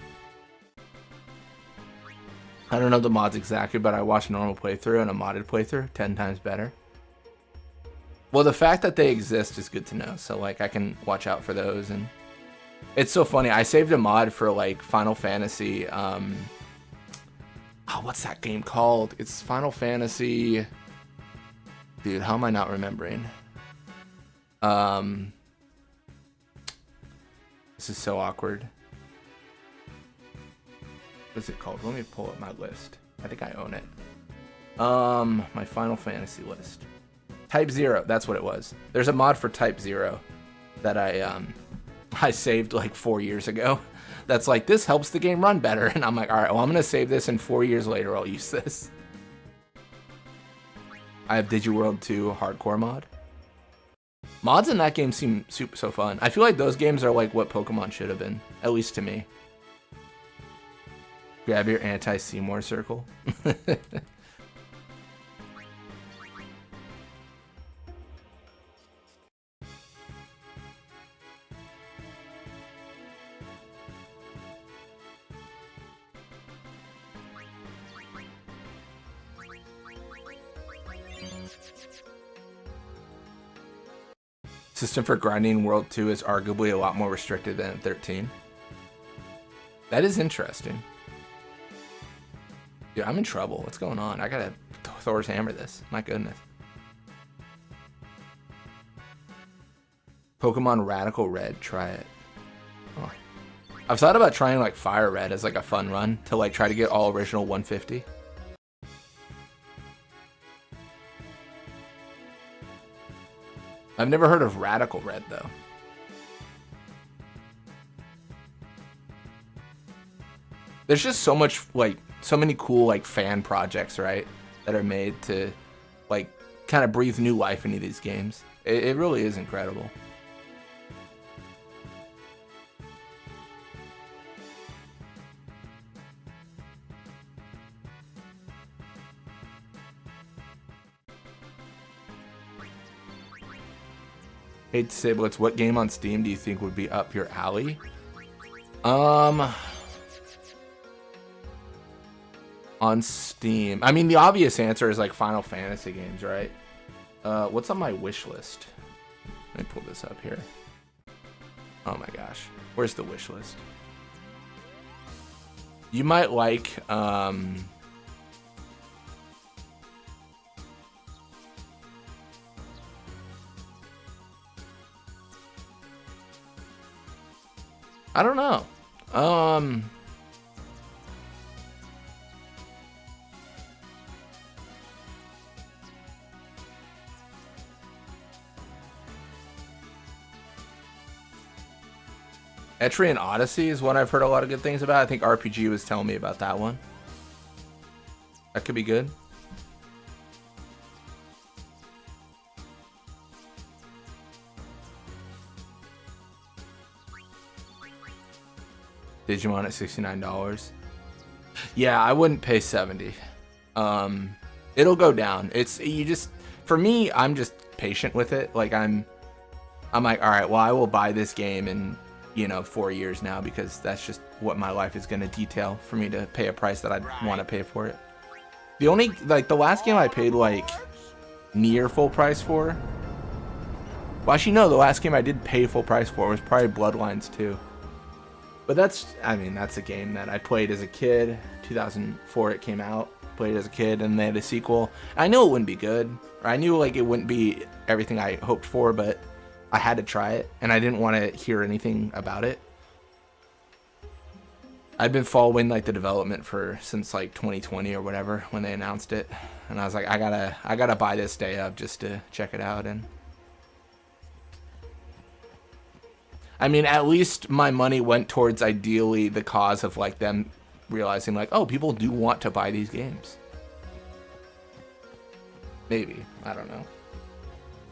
I don't know the mods exactly, but I watched a normal playthrough and a modded playthrough, 10 times better. Well, the fact that they exist is good to know, so like I can watch out for those. And it's so funny, I saved a mod for like Final Fantasy, what's that game called? It's Final Fantasy, dude, how am I not remembering? This is so awkward. What's it called? Let me pull up my list. I think I own it. My Final Fantasy list. Type 0, that's what it was. There's a mod for Type 0 that I saved like 4 years ago. That's like, this helps the game run better. And I'm like, all right, well, I'm going to save this, and 4 years later, I'll use this. I have DigiWorld 2 hardcore mod. Mods in that game seem so fun. I feel like those games are like what Pokemon should have been, at least to me. Grab your anti-Seymour circle. System for grinding World 2 is arguably a lot more restricted than 13. That is interesting. Dude, I'm in trouble. What's going on? I gotta Thor's hammer this. My goodness. Pokemon Radical Red. Try it. Oh. I've thought about trying like Fire Red as like a fun run to like try to get all original 150. I've never heard of Radical Red though. There's just so much like so many cool like fan projects, right, that are made to like kind of breathe new life into these games. It really is incredible. Hey Siblets, what game on Steam do you think would be up your alley? On Steam, I mean, the obvious answer is like Final Fantasy games, right? What's on my wish list? Let me pull this up here. Oh my gosh, where's the wish list? You might like I don't know. Etrian Odyssey is one I've heard a lot of good things about. I think RPG was telling me about that one. That could be good. Digimon at $69. Yeah, I wouldn't pay 70. It'll go down. For me, I'm just patient with it. Like I'm like, all right, well, I will buy this game in, 4 years now, because that's just what my life is going to detail for me to pay a price that I'd want to pay for it. The only, the last game I paid, near full price for. Well, actually, no, the last game I did pay full price for was probably Bloodlines 2. But that's a game that I played as a kid. 2004 it came out. Played as a kid, and they had a sequel. I knew it wouldn't be good. Or I knew, it wouldn't be everything I hoped for, but I had to try it, and I didn't want to hear anything about it. I'd been following, the development since, 2020 or whatever, when they announced it. And I was like, I gotta buy this day of just to check it out, and... at least my money went towards, ideally, the cause of, them realizing, oh, people do want to buy these games. Maybe. I don't know.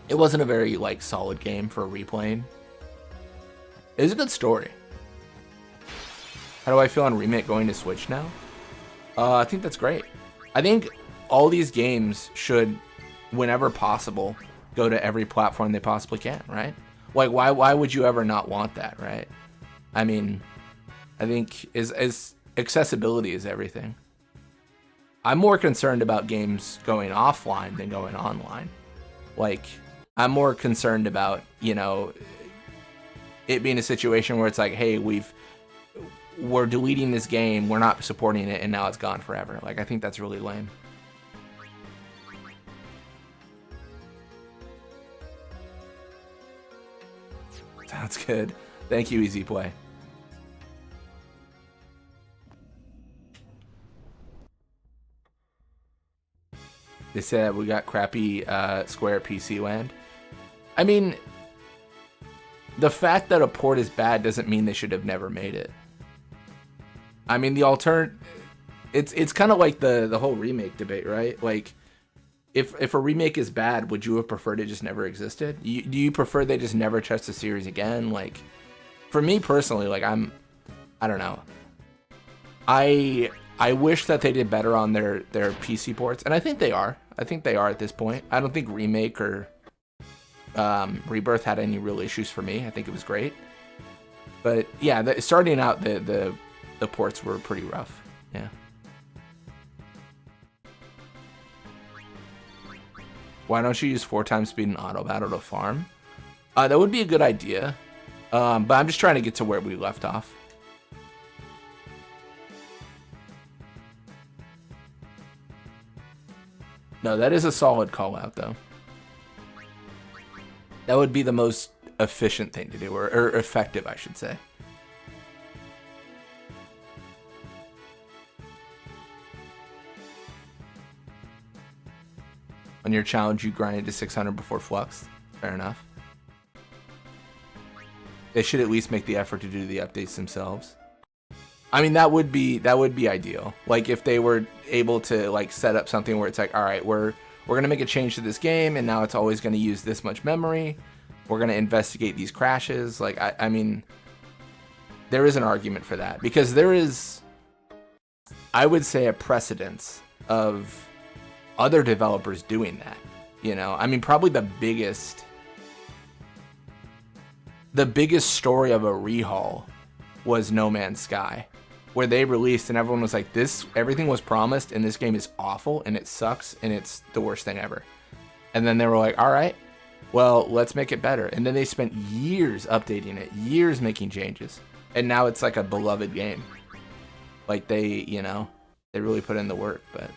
It wasn't a very, solid game for replaying. It was a good story. How do I feel on Remake going to Switch now? I think that's great. I think all these games should, whenever possible, go to every platform they possibly can, right? Why would you ever not want that, right? I think is accessibility is everything. I'm more concerned about games going offline than going online. I'm more concerned about, it being a situation where it's hey, we're deleting this game, we're not supporting it, and now it's gone forever. I think that's really lame. Sounds good. Thank you, Easy Play. They said we got crappy Square PC land. The fact that a port is bad doesn't mean they should have never made it. The alternative... It's kind of like the whole remake debate, right? If a remake is bad, would you have preferred it just never existed? Do you prefer they just never touch the series again? For me personally, I don't know. I wish that they did better on their PC ports, and I think they are. I think they are at this point. I don't think Remake or Rebirth had any real issues for me. I think it was great. But yeah, starting out, the ports were pretty rough. Yeah. Why don't you use 4 times speed in auto battle to farm? That would be a good idea. But I'm just trying to get to where we left off. No, that is a solid call out, though. That would be the most efficient thing to do, or effective, I should say. On your challenge, you grinded to 600 before Flux. Fair enough. They should at least make the effort to do the updates themselves. That would be ideal. If they were able to set up something where it's all right, we're gonna make a change to this game, and now it's always gonna use this much memory. We're gonna investigate these crashes. There is an argument for that, because there is, I would say, a precedence of other developers doing that. Probably the biggest story of a rehaul was No Man's Sky, where they released and everyone was like, everything was promised and this game is awful and it sucks and it's the worst thing ever. And then they were like, all right, well, let's make it better. And then they spent years updating it, years making changes. And now it's a beloved game. They really put in the work. But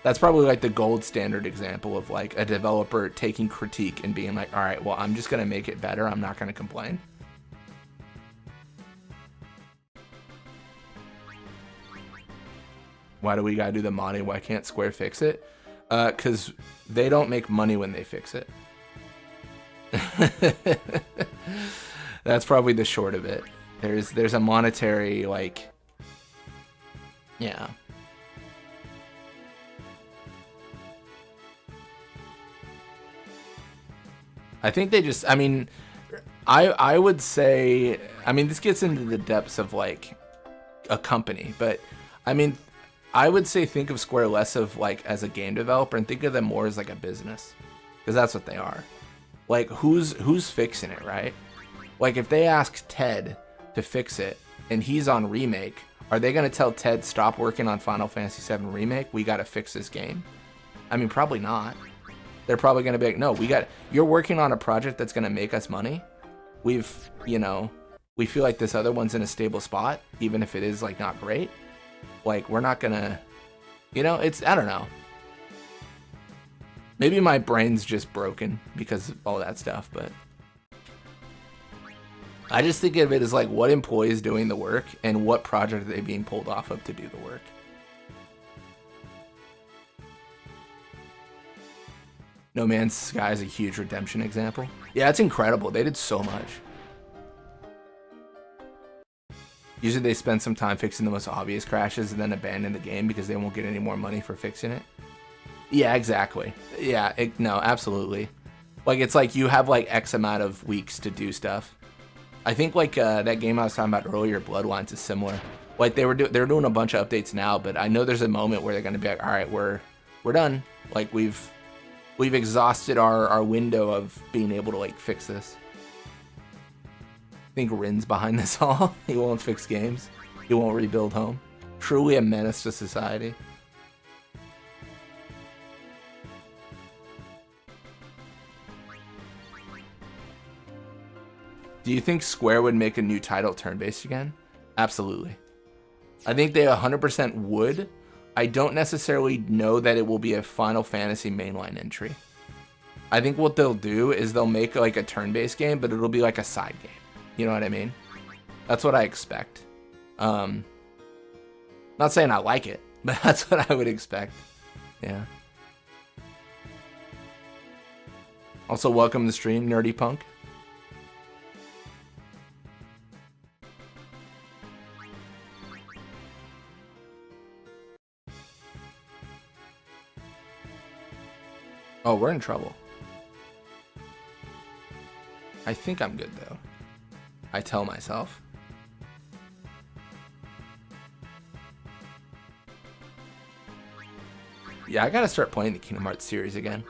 that's probably the gold standard example of a developer taking critique and being all right, well, I'm just going to make it better. I'm not going to complain. Why do we gotta do the modding? Why can't Square fix it? Because they don't make money when they fix it. That's probably the short of it. There's a monetary, yeah. I think they just, I would say, I mean, this gets into the depths of like a company, but I mean, I would say think of Square less of like as a game developer and think of them more as like a business, because that's what they are. Like who's fixing it, right? Like if they ask Ted to fix it and he's on remake, are they going to tell Ted stop working on Final Fantasy VII Remake? We got to fix this game. I mean, probably not. They're probably going to be like, no, you're working on a project that's going to make us money. We feel like this other one's in a stable spot, even if it is like not great. Like we're not going to, I don't know. Maybe my brain's just broken because of all that stuff, but I just think of it as like what employee is doing the work and what project are they being pulled off of to do the work. No Man's Sky is a huge redemption example. Yeah, it's incredible. They did so much. Usually they spend some time fixing the most obvious crashes and then abandon the game because they won't get any more money for fixing it. Yeah, exactly. Yeah, no, absolutely. Like it's like you have like X amount of weeks to do stuff. I think like that game I was talking about earlier, Bloodlines, is similar. Like they're doing a bunch of updates now, but I know there's a moment where they're gonna be like, all right, we're done. Like we've exhausted our window of being able to like fix this. I think Rin's behind this all. He won't fix games. He won't rebuild home. Truly a menace to society. Do you think Square would make a new title turn-based again? Absolutely. I think they 100% would. I don't necessarily know that it will be a Final Fantasy mainline entry. I think what they'll do is they'll make like a turn-based game, but it'll be like a side game. You know what I mean? That's what I expect. Not saying I like it, but that's what I would expect. Yeah. Also, welcome to the stream, Nerdy Punk. Oh, we're in trouble. I think I'm good, though. I tell myself. Yeah, I gotta start playing the Kingdom Hearts series again.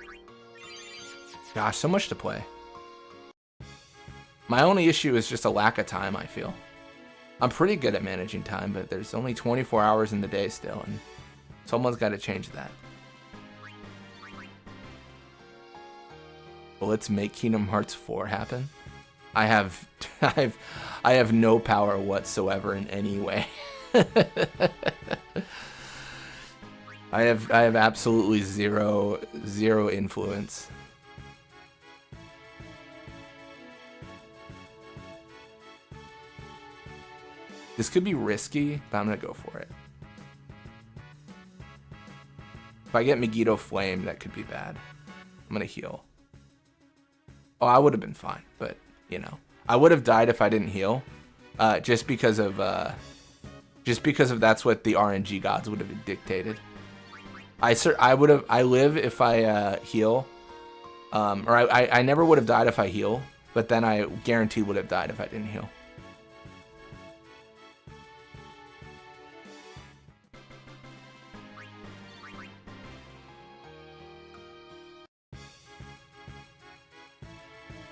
Gosh, so much to play. My only issue is just a lack of time, I feel. I'm pretty good at managing time, but there's only 24 hours in the day still, and someone's got to change that. Well, let's make Kingdom Hearts 4 happen. I have no power whatsoever in any way. I have absolutely zero influence. This could be risky, but I'm gonna go for it. If I get Megiddo Flame, that could be bad. I'm gonna heal. Oh, I would have been fine, but I would have died if I didn't heal, just because of that's what the RNG gods would have dictated. I live if I heal, or I never would have died if I heal, but then I guaranteed would have died if I didn't heal.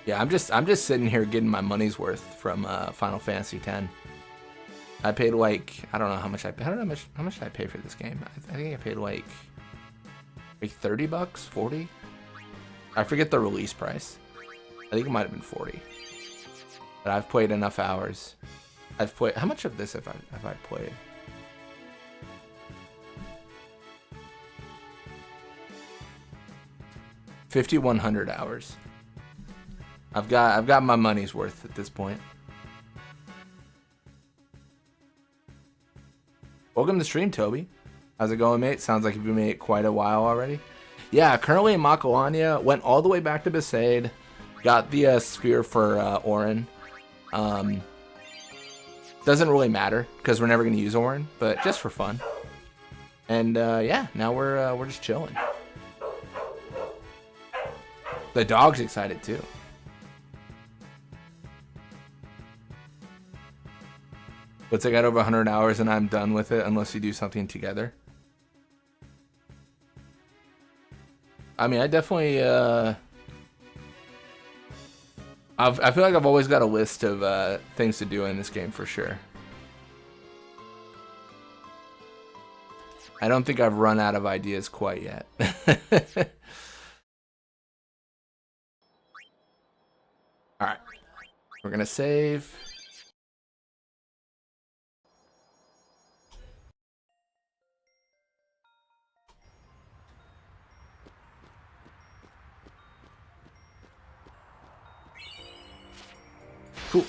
Yeah, I'm just sitting here getting my money's worth from Final Fantasy X. I paid like, I don't know how much I paid. I don't know how much did I pay for this game. I think I paid like $30, 40. I forget the release price. I think it might have been 40. But I've played enough hours. I've played, how much of this have I played? $5,100 hours. I've got my money's worth at this point. Welcome to the stream, Toby. How's it going, mate? Sounds like you've been made it quite a while already. Yeah, currently in Makalania. Went all the way back to Besaid. Got the sphere for Auron. Doesn't really matter because we're never gonna use Auron, but just for fun. And yeah, now we're just chilling. The dog's excited too. Once I got over 100 hours and I'm done with it unless you do something together. I mean, I definitely, I feel like I've always got a list of things to do in this game for sure. I don't think I've run out of ideas quite yet. Alright. We're gonna save. Cool.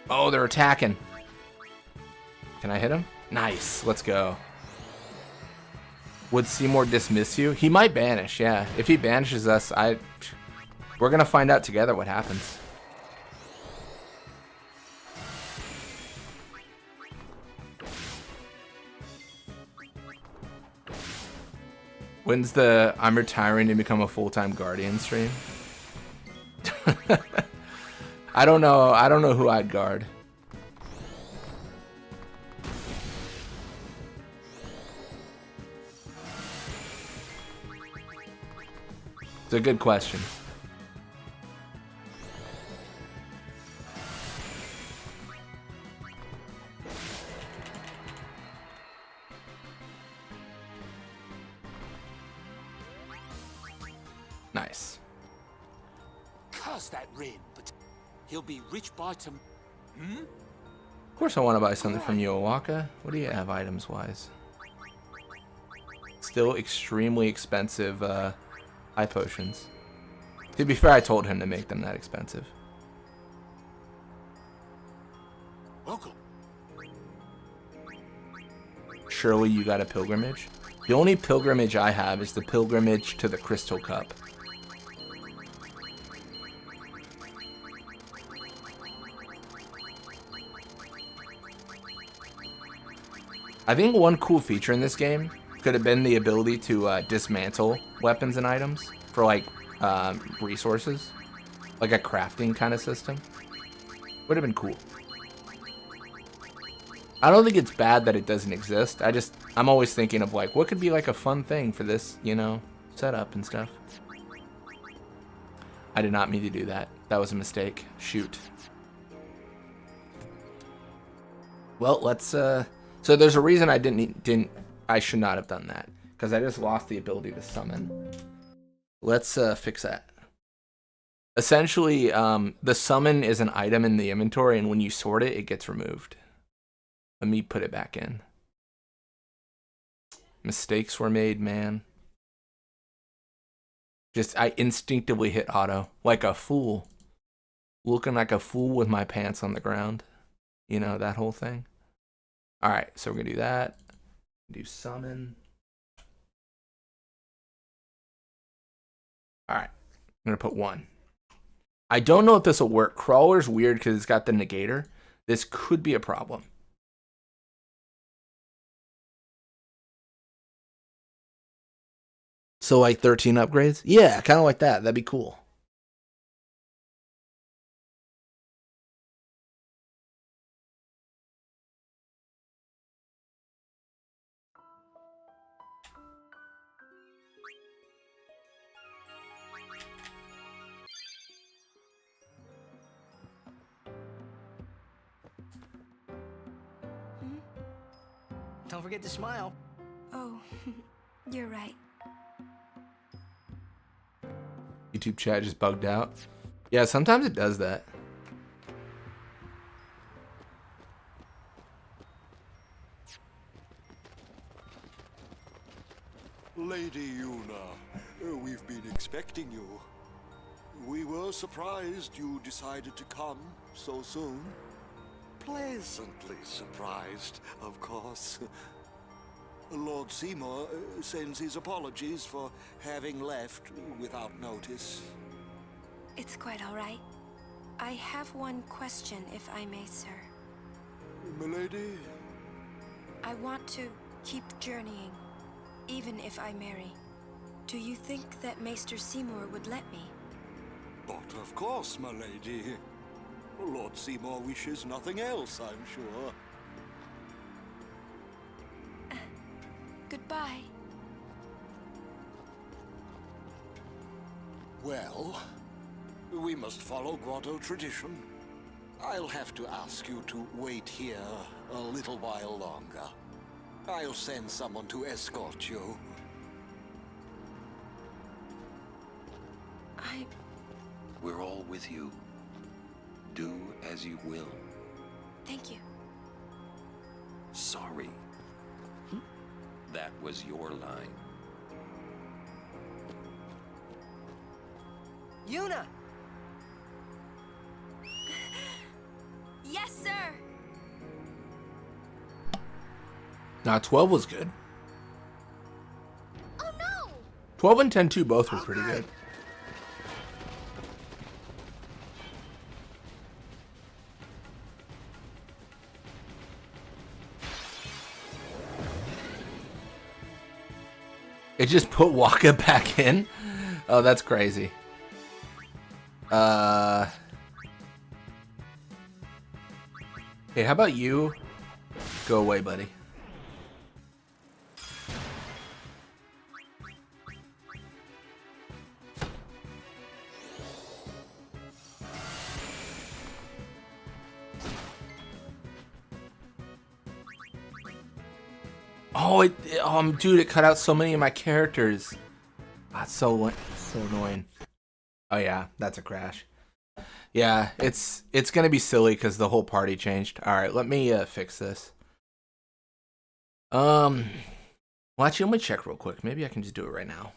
Oh, they're attacking. Can I hit him? Nice. Let's go. Would Seymour dismiss you? He might banish, yeah. If he banishes us, we're gonna find out together what happens. When's the I'm retiring to become a full-time Guardian stream? I don't know. I don't know who I'd guard. It's a good question. Nice. Curse that Rin, but he'll be rich by tomorrow. Of course I want to buy something from you, Owaka. What do you have items-wise? Still extremely expensive eye potions. To be fair, I told him to make them that expensive. Welcome. Surely you got a pilgrimage? The only pilgrimage I have is the pilgrimage to the Crystal Cup. I think one cool feature in this game could have been the ability to dismantle weapons and items for like resources, like a crafting kind of system. Would have been cool. I don't think it's bad that it doesn't exist. I'm always thinking of like what could be like a fun thing for this, you know, setup and stuff. I did not mean to do that. That was a mistake. Shoot. Well, let's so there's a reason I I should not have done that, because I just lost the ability to summon. Let's fix that. Essentially, the summon is an item in the inventory, and when you sort it, it gets removed. Let me put it back in. Mistakes were made, man. I instinctively hit auto, like a fool. Looking like a fool with my pants on the ground. You know, that whole thing. Alright, so we're gonna do that. Do summon. Alright, I'm gonna put 1. I don't know if this will work. Crawler's weird because it's got the negator. This could be a problem. So like 13 upgrades? Yeah, kind of like that. That'd be cool. Don't forget to smile. Oh, you're right. YouTube chat just bugged out. Yeah, sometimes it does that. Lady Yuna, we've been expecting you. We were surprised you decided to come so soon. Pleasantly surprised, of course. Lord Seymour sends his apologies for having left without notice. It's quite all right. I have one question, if I may, sir. Milady? I want to keep journeying, even if I marry. Do you think that Maester Seymour would let me? But of course, my lady. Lord Seymour wishes nothing else, I'm sure. Goodbye. Well, we must follow Grotto tradition. I'll have to ask you to wait here a little while longer. I'll send someone to escort you. We're all with you. Do as you will. Thank you. Sorry. That was your line. Yuna! Yes, sir! Nah, 12 was good. Oh no! 12 and 10-2 both were pretty good. It just put Waka back in? Oh, that's crazy. Hey, how about you? Go away, buddy. Oh, dude, it cut out so many of my characters. That's so annoying. Oh yeah, that's a crash. Yeah, it's gonna be silly because the whole party changed. All right, let me fix this. Well, actually, let me check real quick. Maybe I can just do it right now.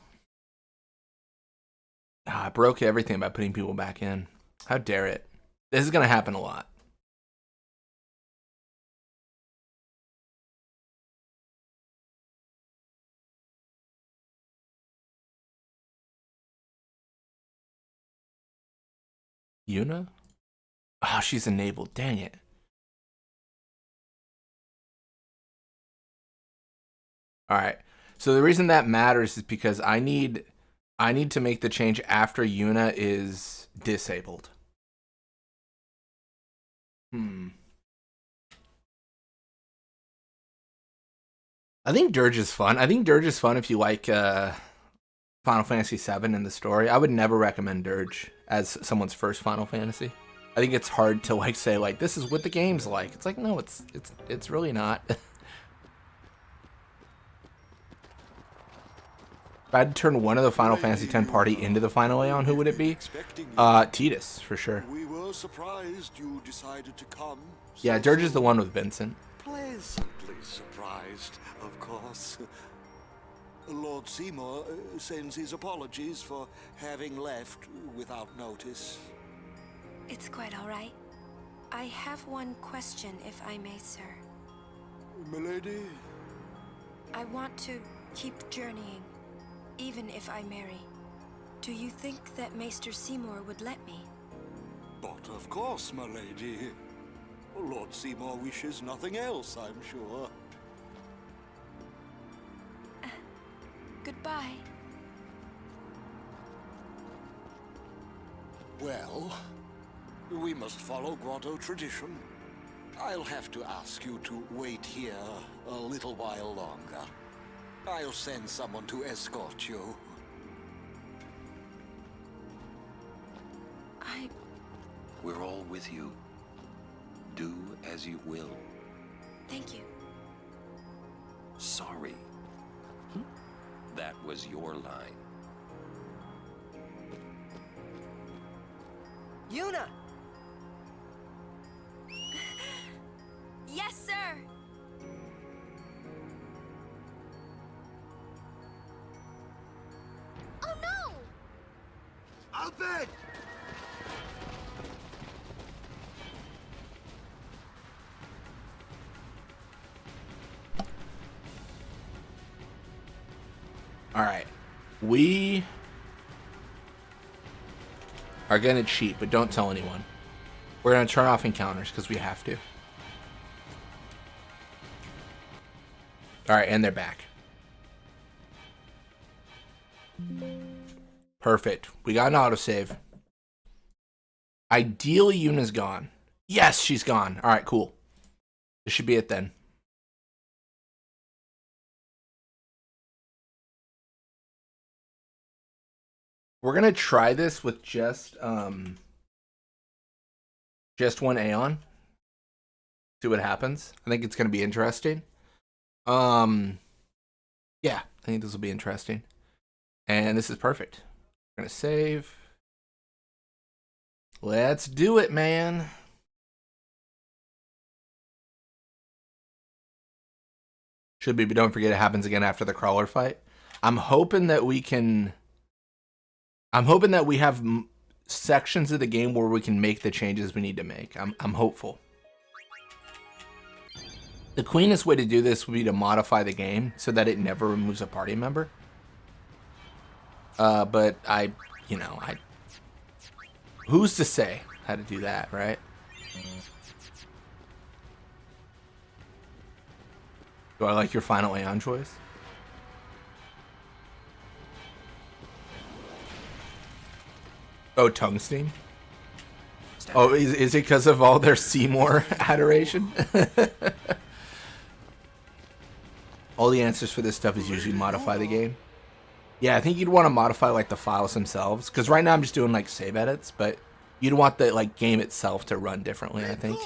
I broke everything by putting people back in. How dare it? This is gonna happen a lot. Yuna? Oh, she's enabled. Dang it. All right. So the reason that matters is because I need to make the change after Yuna is disabled. I think Dirge is fun. I think Dirge is fun if you like Final Fantasy VII and the story. I would never recommend Dirge as someone's first Final Fantasy. I think it's hard to like say like this is what the game's like. It's like no, it's really not. If I had to turn one of the Final Fantasy X party into the final Aeon, who would it be? Tidus, for sure. We were surprised you decided to come. Yeah, Dirge is the one with Vincent. Pleasantly surprised, of course. Lord Seymour sends his apologies for having left without notice. It's quite all right. I have one question, if I may, sir. Milady? I want to keep journeying, even if I marry. Do you think that Maester Seymour would let me? But of course, my lady. Lord Seymour wishes nothing else, I'm sure. Goodbye. Well, we must follow Grotto tradition. I'll have to ask you to wait here a little while longer. I'll send someone to escort you. We're all with you. Do as you will. Thank you. Sorry. That was your line. Yuna! Yes, sir! Oh no! Albert! All right, we are gonna cheat, but don't tell anyone. We're gonna turn off encounters because we have to. All right, and they're back. Perfect. We got an autosave. Ideally, Yuna's gone. Yes, she's gone. All right, cool. This should be it then. We're gonna try this with just one Aeon. See what happens. I think it's gonna be interesting. Yeah, I think this will be interesting. And this is perfect. We're gonna save. Let's do it, man. Should be, but don't forget it happens again after the crawler fight. I'm hoping that we have sections of the game where we can make the changes we need to make. I'm hopeful. The cleanest way to do this would be to modify the game so that it never removes a party member. But who's to say how to do that, right? Do I like your final Aeon choice? Oh, Tungsten? Oh, is it because of all their Seymour adoration? All the answers for this stuff is usually modify the game. Yeah, I think you'd want to modify like the files themselves, because right now I'm just doing like save edits, but you'd want the like game itself to run differently, I think.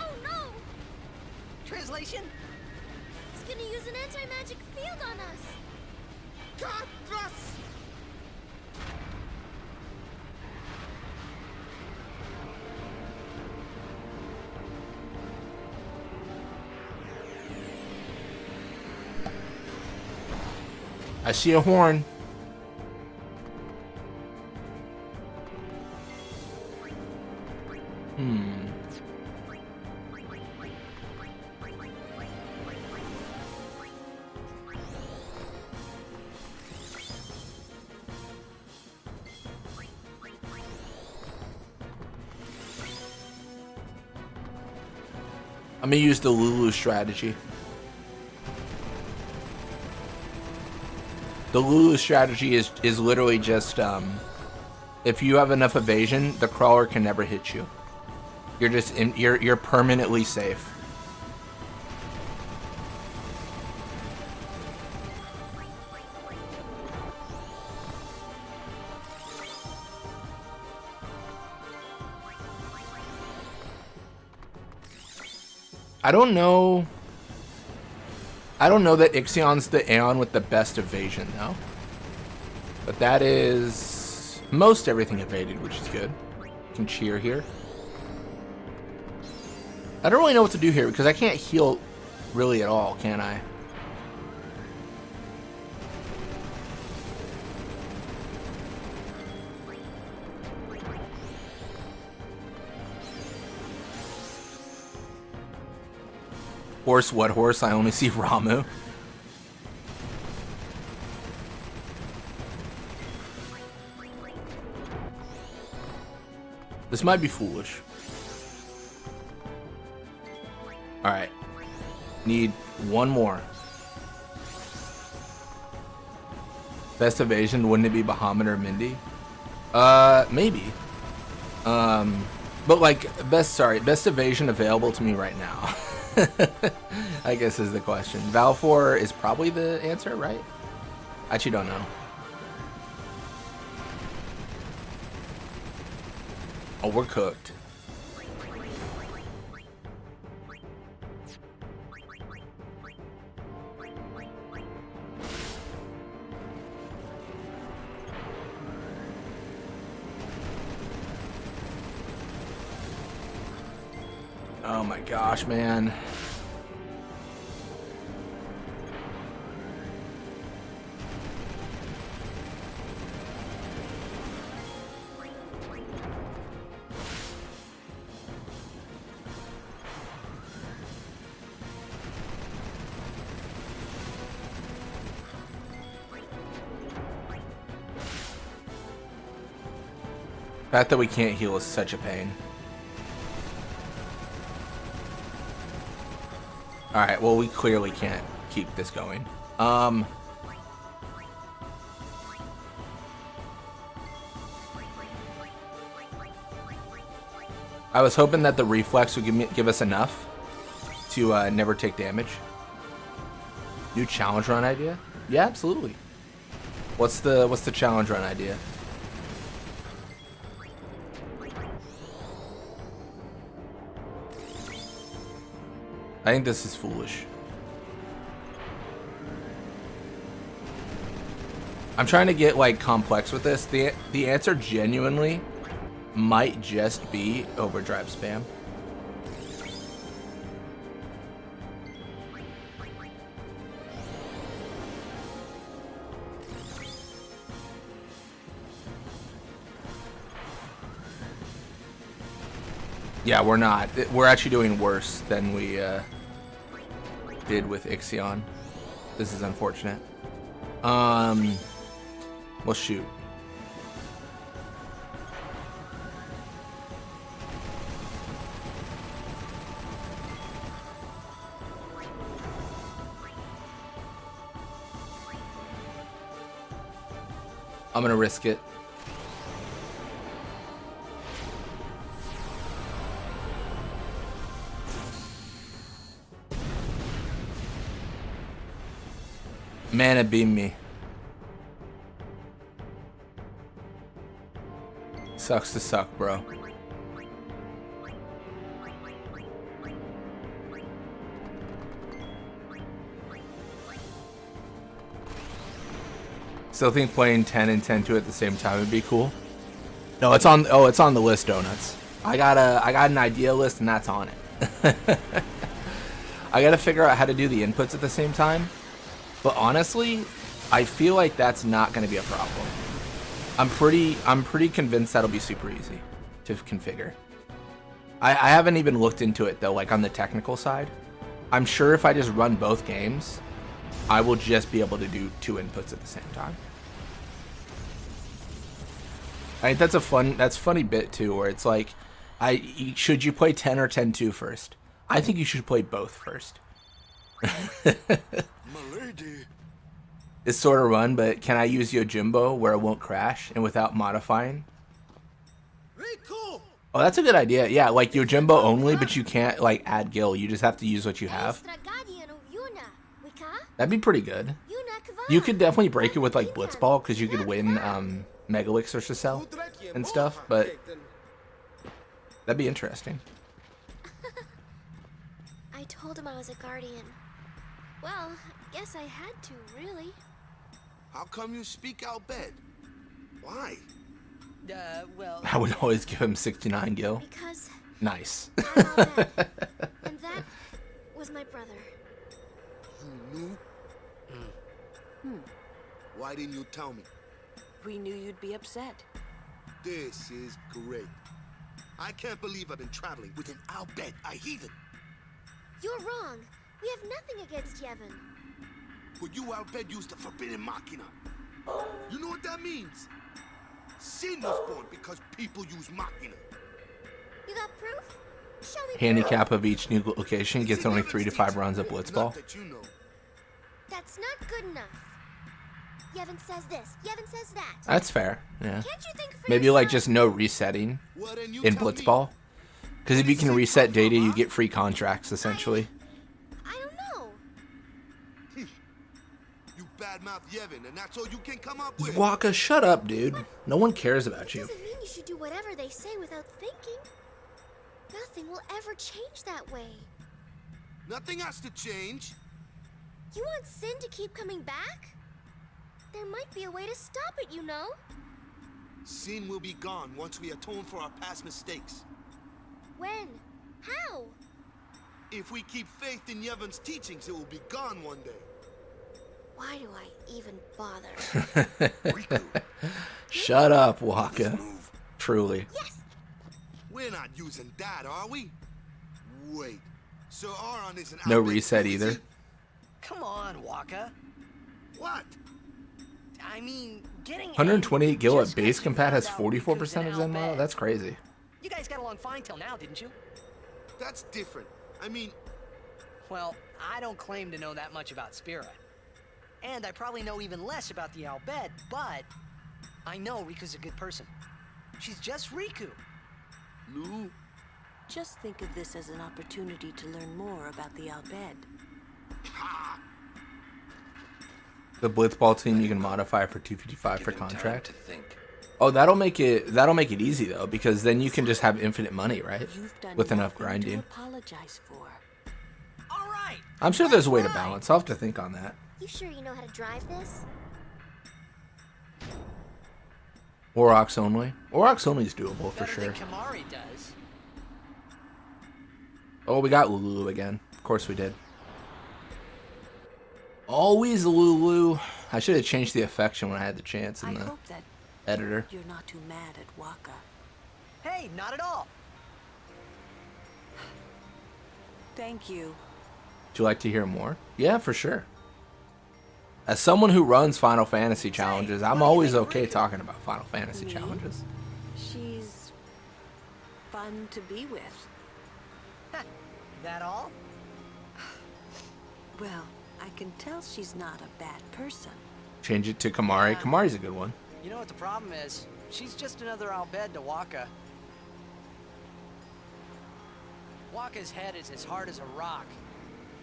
Oh no! Translation? He's gonna use an anti-magic field on us! God bless! I see a horn. I'm gonna use the Lulu strategy. The Lulu strategy is literally just if you have enough evasion, the crawler can never hit you. You're just you're permanently safe. I don't know that Ixion's the Aeon with the best evasion, though. But that is most everything evaded, which is good. Can cheer here. I don't really know what to do here because I can't heal really at all, can I? Horse, what horse? I only see Ramu. This might be foolish. Alright. Need one more. Best evasion, wouldn't it be Bahamut or Mindy? Maybe. But like, best evasion available to me right now. I guess is the question. Valfor is probably the answer, right? I actually don't know. Oh, we're cooked. Oh my gosh, man. fact that we can't heal is such a pain. Alright, well, we clearly can't keep this going. I was hoping that the reflex would give us enough to never take damage. New challenge run idea? Yeah, absolutely. What's the challenge run idea? I think this is foolish. I'm trying to get like complex with this. The answer genuinely might just be overdrive spam. Yeah, we're not. We're actually doing worse than we did with Aeon. This is unfortunate. Well, shoot. I'm gonna risk it. Mana beam me. Sucks to suck, bro. Still think playing 10 and 10-2 at the same time would be cool. No, it's on. Oh, it's on the list, donuts. I got an idea list, and that's on it. I gotta figure out how to do the inputs at the same time. But honestly, I feel like that's not going to be a problem. I'm pretty convinced that'll be super easy to configure. I haven't even looked into it though, like on the technical side. I'm sure if I just run both games, I will just be able to do 2 inputs at the same time. I think that's funny bit too, where it's like, should you play 10 or 10-2 first? I think you should play both first. It's sort of run, but can I use Yojimbo where it won't crash and without modifying? Oh, that's a good idea. Yeah, like Yojimbo only, but you can't like add gil. You just have to use what you have. That'd be pretty good. You could definitely break it with like Blitzball because you could win Megalix or Cell and stuff, but that'd be interesting. I told him I was a guardian. Well, I guess I had to, really. How come you speak out bed? Why? Well... I would always give him 69 gil. Because... Nice. I'm Albed, and that was my brother. You knew? Why didn't you tell me? We knew you'd be upset. This is great. I can't believe I've been traveling with an Albed, a heathen. You're wrong. We have nothing against Yevon. But you Albed used the forbidden machina. You know what that means? Sin was born because people use machina. You got proof? Show me Handicap of each new location gets only 3 to 5 rounds of Blitzball. That's not good enough. Yevon says this, Yevon says that. That's fair, yeah. Can't you think for Maybe yourself? like just no resetting in Blitzball. Because if you can reset data, you get free contracts, essentially. I don't know. You badmouth Yevon, and that's all you can come up with. Waka, shut up, dude. No one cares about you. Doesn't mean you should do whatever they say without thinking. Nothing will ever change that way. Nothing has to change. You want Sin to keep coming back? There might be a way to stop it, you know? Sin will be gone once we atone for our past mistakes. When? How? If we keep faith in Yevon's teachings, it will be gone one day. Why do I even bother? Shut up, Waka. Truly. Yes! We're not using that, are we? Wait. So Aeon is an No Albed reset too, is either. he? Come on, Waka. What? I mean, Getting 128 gil at just base 'cause you compat has found out 44% of Riku's Zen an model? Al-Bhed. That's crazy. You guys got along fine till now, didn't you? That's different. I mean, Well, I don't claim to know that much about Spira. And I probably know even less about the Al-Bhed, but I know Riku's a good person. She's just Riku. Lou, Just think of this as an opportunity to learn more about the Al-Bhed. The Blitzball team you can modify for 255 for Give him time contract. to think. Oh, that'll make it easy though, because then you can just have infinite money, right? You've done With enough nothing grinding. to apologize for. All right. I'm sure there's a way to balance. I'll have to think on that. You sure you know how to drive this? Orox only. Orox only is doable for Better sure. than Kamari does. Oh, we got Lulu again. Of course we did. Always Lulu. I should have changed the affection when I had the chance in I the hope that editor. you're not too mad at Waka. Hey, not at all. Thank you. Would you like to hear more? Yeah, for sure. As someone who runs Final Fantasy challenges, I'm always okay talking about Final Fantasy Me? challenges. She's fun to be with. That all? Well, I can tell she's not a bad person. Change it to Kamari. Kamari's a good one. You know what the problem is? She's just another Al-Bhed to Waka. Waka's head is as hard as a rock.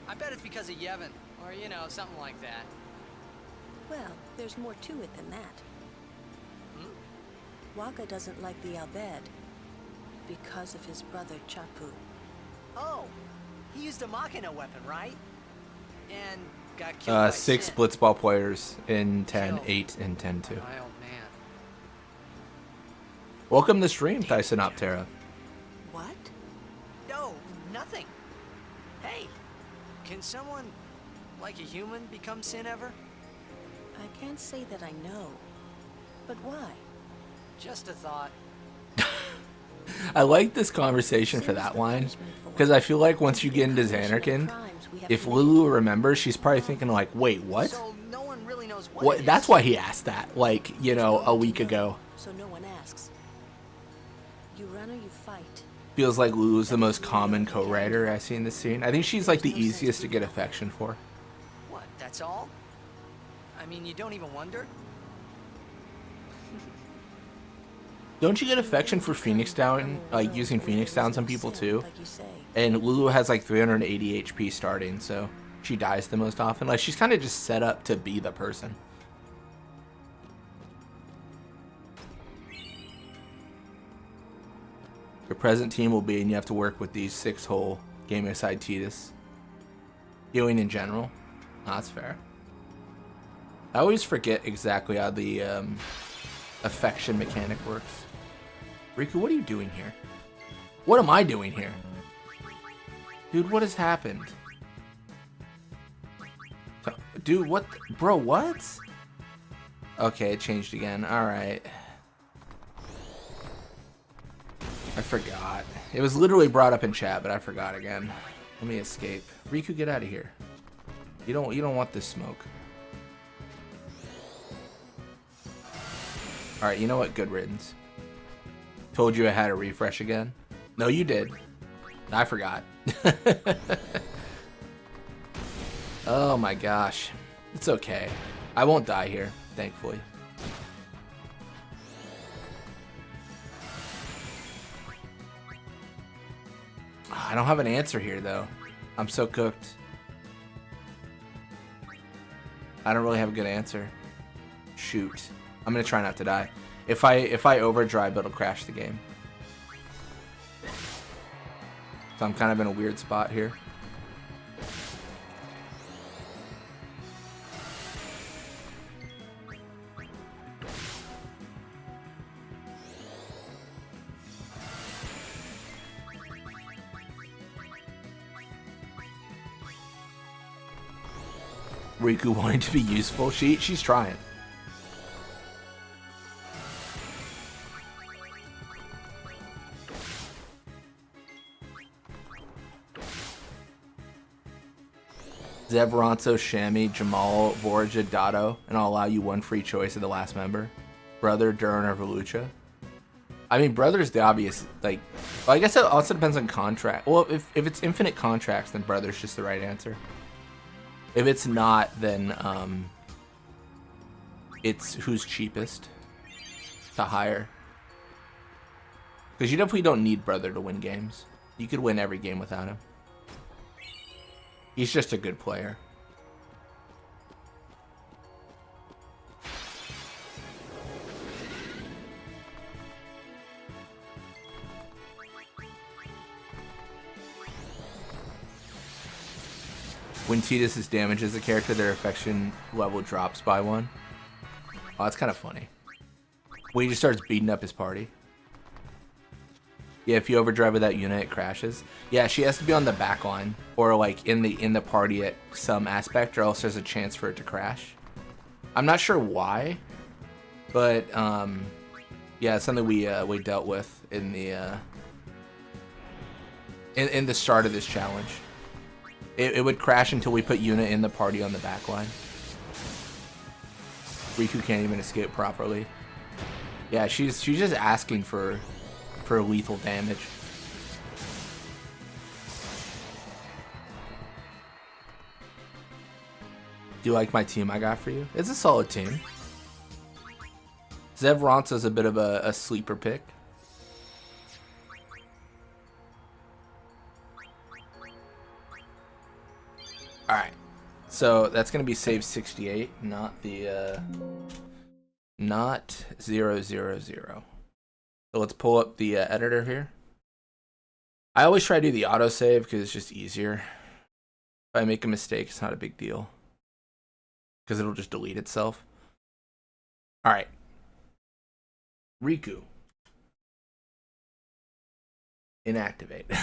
I bet it's because of Yevon, or you know, something like that. Well, there's more to it than that. Waka doesn't like the Al-Bhed because of his brother Chapu. Oh, he used a Machina weapon, right? And got killed by 6 Sin. Blitzball players in 10, Killed. 8, and 10 too. My old man. Welcome to stream, Tyson Optera. What? No, nothing. Hey, can someone, like a human, become Sin ever? I can't say that I know. But why? Just a thought. I like this conversation for that line, because I feel like once you get into Xanarkand, if Lulu remembers, she's probably thinking like, wait, what? So no one really knows What? it That's is. why he asked that, like, you know, a week ago. So no one asks. You run or you fight. Feels like Lulu's the most common co-writer I see in this scene. I think she's like the easiest to get affection for. What, that's all? I mean, you don't even wonder? Don't you get affection for Phoenix Down, like using Phoenix Downs on people too? And Lulu has like 380 HP starting, so she dies the most often. Like she's kind of just set up to be the person. Your present team will be, and you have to work with these 6-hole game aside Titus. Healing in general. Oh, that's fair. I always forget exactly how the affection mechanic works. Riku, what are you doing here? What am I doing here? Dude, what has happened? Dude, what? Bro, what? Okay, it changed again. Alright. I forgot. It was literally brought up in chat, but I forgot again. Let me escape. Riku, get out of here. You don't want this smoke. Alright, you know what? Good riddance. Told you I had a refresh again. No, you did. I forgot. Oh my gosh. It's okay. I won't die here, thankfully. I don't have an answer here though. I'm so cooked. I don't really have a good answer. Shoot. I'm gonna try not to die. If I overdrive, it'll crash the game. So I'm kind of in a weird spot here. Riku wanting to be useful. She's trying. Zevranzo, Shami, Jamal, Borja, Dotto, and I'll allow you one free choice of the last member. Brother, Durin, or Velucha. I mean, Brother's the obvious, like, well, I guess it also depends on contract. Well, if it's infinite contracts, then Brother's just the right answer. If it's not, then it's who's cheapest to hire. Because you definitely don't need Brother to win games. You could win every game without him. He's just a good player. When Tidus damages a character, their affection level drops by 1. Oh, that's kind of funny. When he just starts beating up his party. Yeah, if you overdrive with that unit, it crashes. Yeah, she has to be on the back line, or like in the party at some aspect, or else there's a chance for it to crash. I'm not sure why, but yeah, it's something we dealt with in the in the start of this challenge. It would crash until we put Yuna in the party on the back line. Riku can't even escape properly. Yeah, she's just asking for lethal damage. Do you like my team I got for you? It's a solid team. Zev Ronsa's a bit of a sleeper pick. Alright. So that's gonna be save 68, not the not 000. So let's pull up the editor here. I always try to do the autosave because it's just easier. If I make a mistake, it's not a big deal. Because it'll just delete itself. Alright. Riku. Inactivate.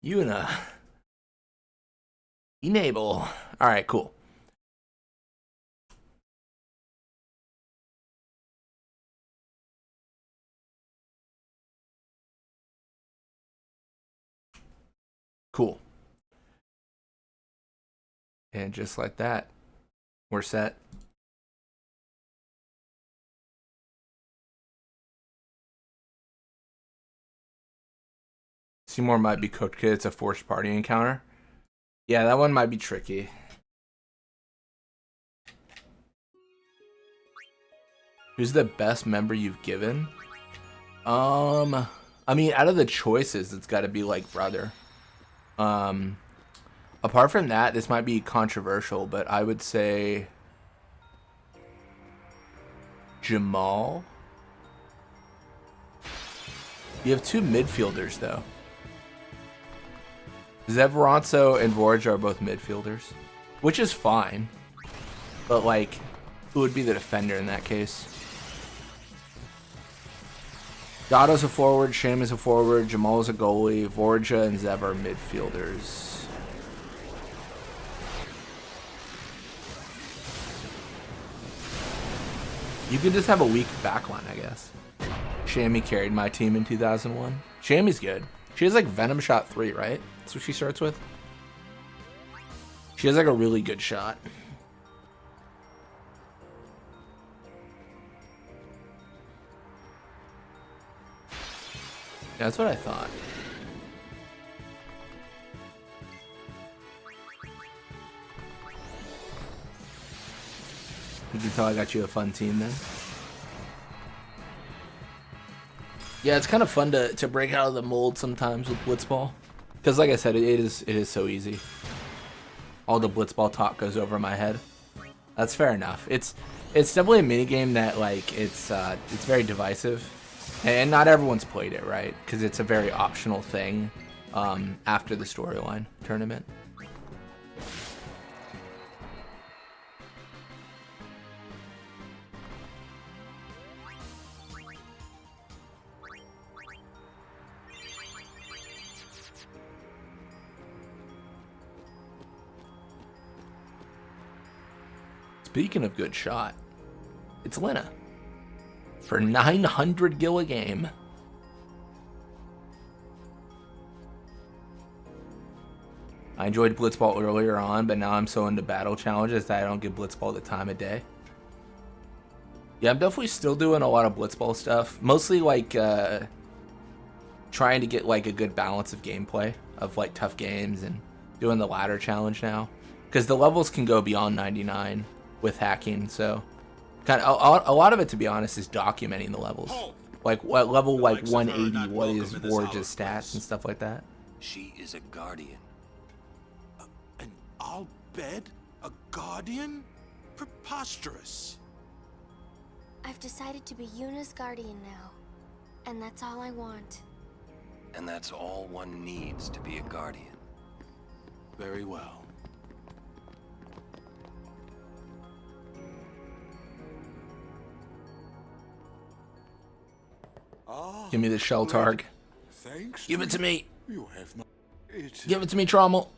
Yuna. Enable. Alright, cool. Cool. And just like that, we're set. Seymour might be cooked because it's a forced party encounter. Yeah, that one might be tricky. Who's the best member you've given? I mean, out of the choices, it's got to be like Brother. Apart from that, this might be controversial, but I would say Jamal. You have two midfielders, though. Zevronso and Vorj are both midfielders, which is fine. But, like, who would be the defender in that case? Dotto's a forward, Sham is a forward, Jamal's a goalie, Vorja and Zev are midfielders. You could just have a weak backline, I guess. Shammy carried my team in 2001. Shammy's good. She has like Venom Shot 3, right? That's what she starts with. She has like a really good shot. Yeah, that's what I thought. You can tell I got you a fun team then. Yeah, it's kind of fun to break out of the mold sometimes with Blitzball. Because like I said, it is so easy. All the Blitzball talk goes over my head. That's fair enough. It's definitely a minigame that like it's very divisive. And not everyone's played it, right? Because it's a very optional thing after the storyline tournament. Speaking of good shot, it's Lena. For 900 gil a game. I enjoyed Blitzball earlier on, but now I'm so into battle challenges that I don't give Blitzball the time of day. Yeah, I'm definitely still doing a lot of blitzball stuff. Mostly like trying to get like a good balance of gameplay of like tough games and doing the ladder challenge now. Because the levels can go beyond 99 with hacking, so kind of a lot of it, to be honest, is documenting the levels. Like what level, like 180, what is Warge's stats and stuff like that. She is a guardian. An Al-Bhed? A guardian? Preposterous. I've decided to be Yuna's guardian now. And that's all I want. And that's all one needs to be a guardian. Very well. Give me the shell targ. Thanks. Give it to me. You have not. Give it to me, Trommel.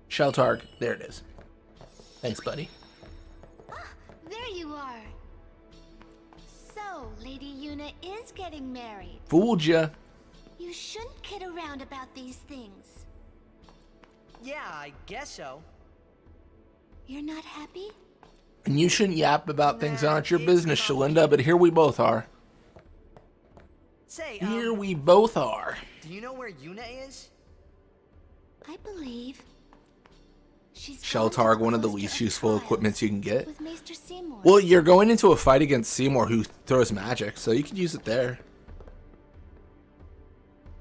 Shell targ. There it is. Thanks, buddy. There you are. So, Lady Yuna is getting married. Fooled ya. You shouldn't kid around about these things. Yeah, I guess so. You're not happy? And you shouldn't yap about things that aren't your business, Shalinda, but here we both are. Say, here we both are. Do you know where Yuna is? I believe she's Shell targ, one of the least useful equipments you can get. with Maester Seymour. Well, you're going into a fight against Seymour, who throws magic, so you could use it there.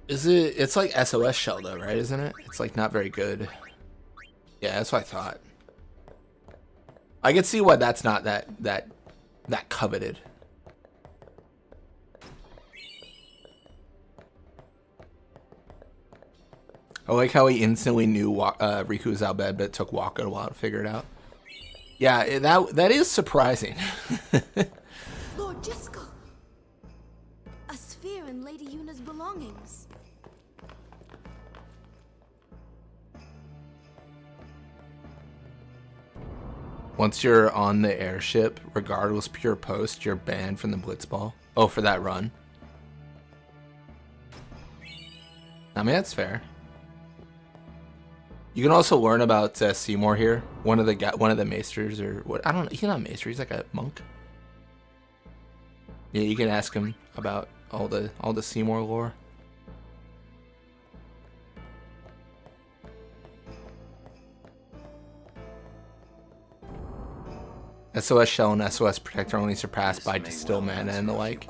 Is it? It's like SOS shell though, right? Isn't it? It's like not very good. Yeah, that's what I thought. I can see why that's not that coveted. I like how he instantly knew Riku was out bed, but it took Waka a while to figure it out. Yeah, that is surprising. Lord Jisco! A sphere in Lady Yuna's belongings. Once you're on the airship, regardless pure post, you're banned from the blitzball. Oh, for that run. I mean, that's fair. You can also learn about Seymour here. One of the maesters, or what? I don't know. He's not a maester. He's like a monk. Yeah, you can ask him about all the Seymour lore. SOS Shell and SOS Protector only surpassed by Distill Mana and the like.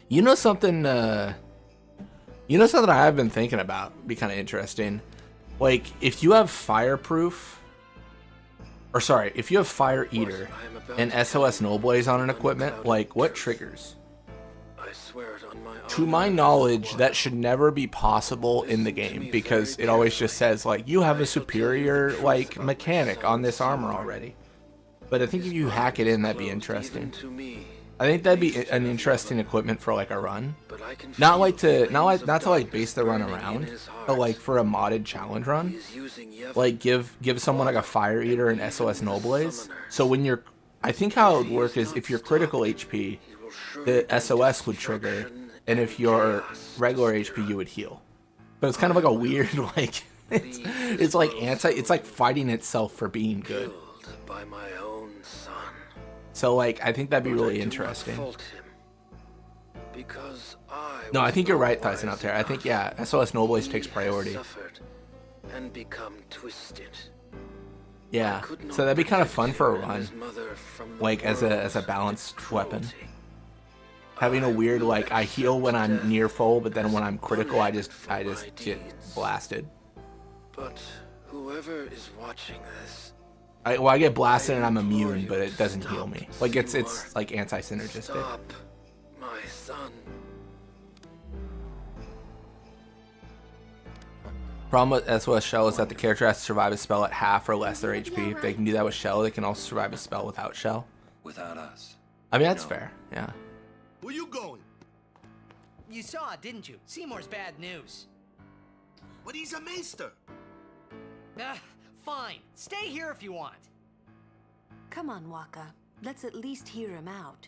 You know something? You know something I have been thinking about? Be kind of interesting. Like if you have Fireproof, or sorry, if you have Fire Eater and SOS Null Blaze on an equipment, like what triggers? I swear it on my To my knowledge, that should never be possible in the game because it always just says like you have a superior like mechanic on this armor already. But I think if you hack it in, that'd be interesting. I think that'd be an interesting equipment for like a run. Not to like base the run around, but like for a modded challenge run. Like give someone like a Fire Eater and SOS Null Blaze. So when you're, I think how it would work is if you're critical HP, the SOS would trigger, and if you're regular HP, you would heal. But it's kind of like a weird like it's like it's like fighting itself for being good. by my own son. So like I think that'd be really interesting. Because No, I think you're right, Tyson out there. I think yeah, SOS Null Blaze takes priority. And become twisted. Yeah, so that'd be kind of fun for a run, like as a balanced weapon. Having a weird like I heal when I'm near full, but then when I'm critical, I just get blasted. But whoever is watching this, I get blasted and I'm immune, but it doesn't heal me. Like it's like anti-synergistic. stop, my son. Problem with SOS Shell is that the character has to survive a spell at half or less their HP. If they can do that with Shell, they can also survive a spell without Shell. Without us. I mean, that's fair, yeah. Where you going? You saw it, didn't you? Seymour's bad news. But he's a maester. Fine. Stay here if you want. Come on, Waka. Let's at least hear him out.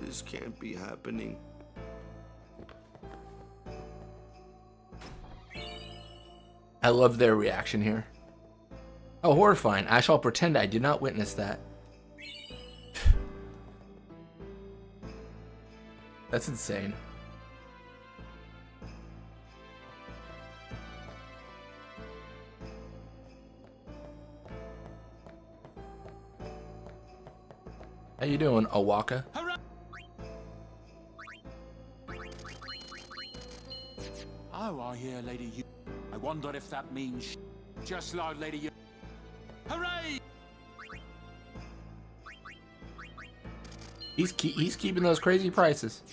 This can't be happening. I love their reaction here. Oh, horrifying. I shall pretend I did not witness that. That's insane. How you doing, Awaka? Oh, I hear Lady U. I wonder if that means just like Lady U. Hooray! He's keeping those crazy prices.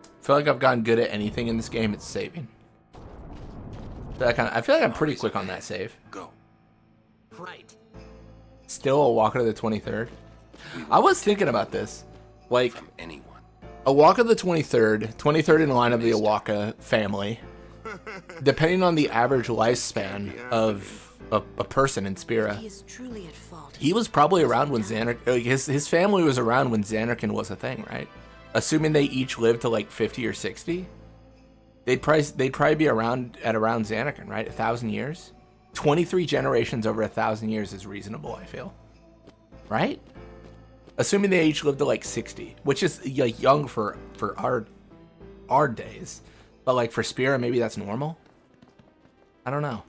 I feel like I've gotten good at anything in this game. It's saving. I feel like I'm pretty quick on that save. Go. Right. Still a walk of the 23rd. I was thinking about this. Like, From anyone. a walk of the 23rd in line of the Awaka family. Depending on the average lifespan of a person in Spira, He is truly at fault. he was probably around when his family was around when Xanarkin was a thing, right? Assuming they each lived to like 50 or 60, they'd probably be around Xanarkin, right? 1,000 years. 23 generations over 1,000 years is reasonable, I feel. Right? Assuming they each lived to like 60, which is like young for our days. But like for Spira, maybe that's normal. I don't know.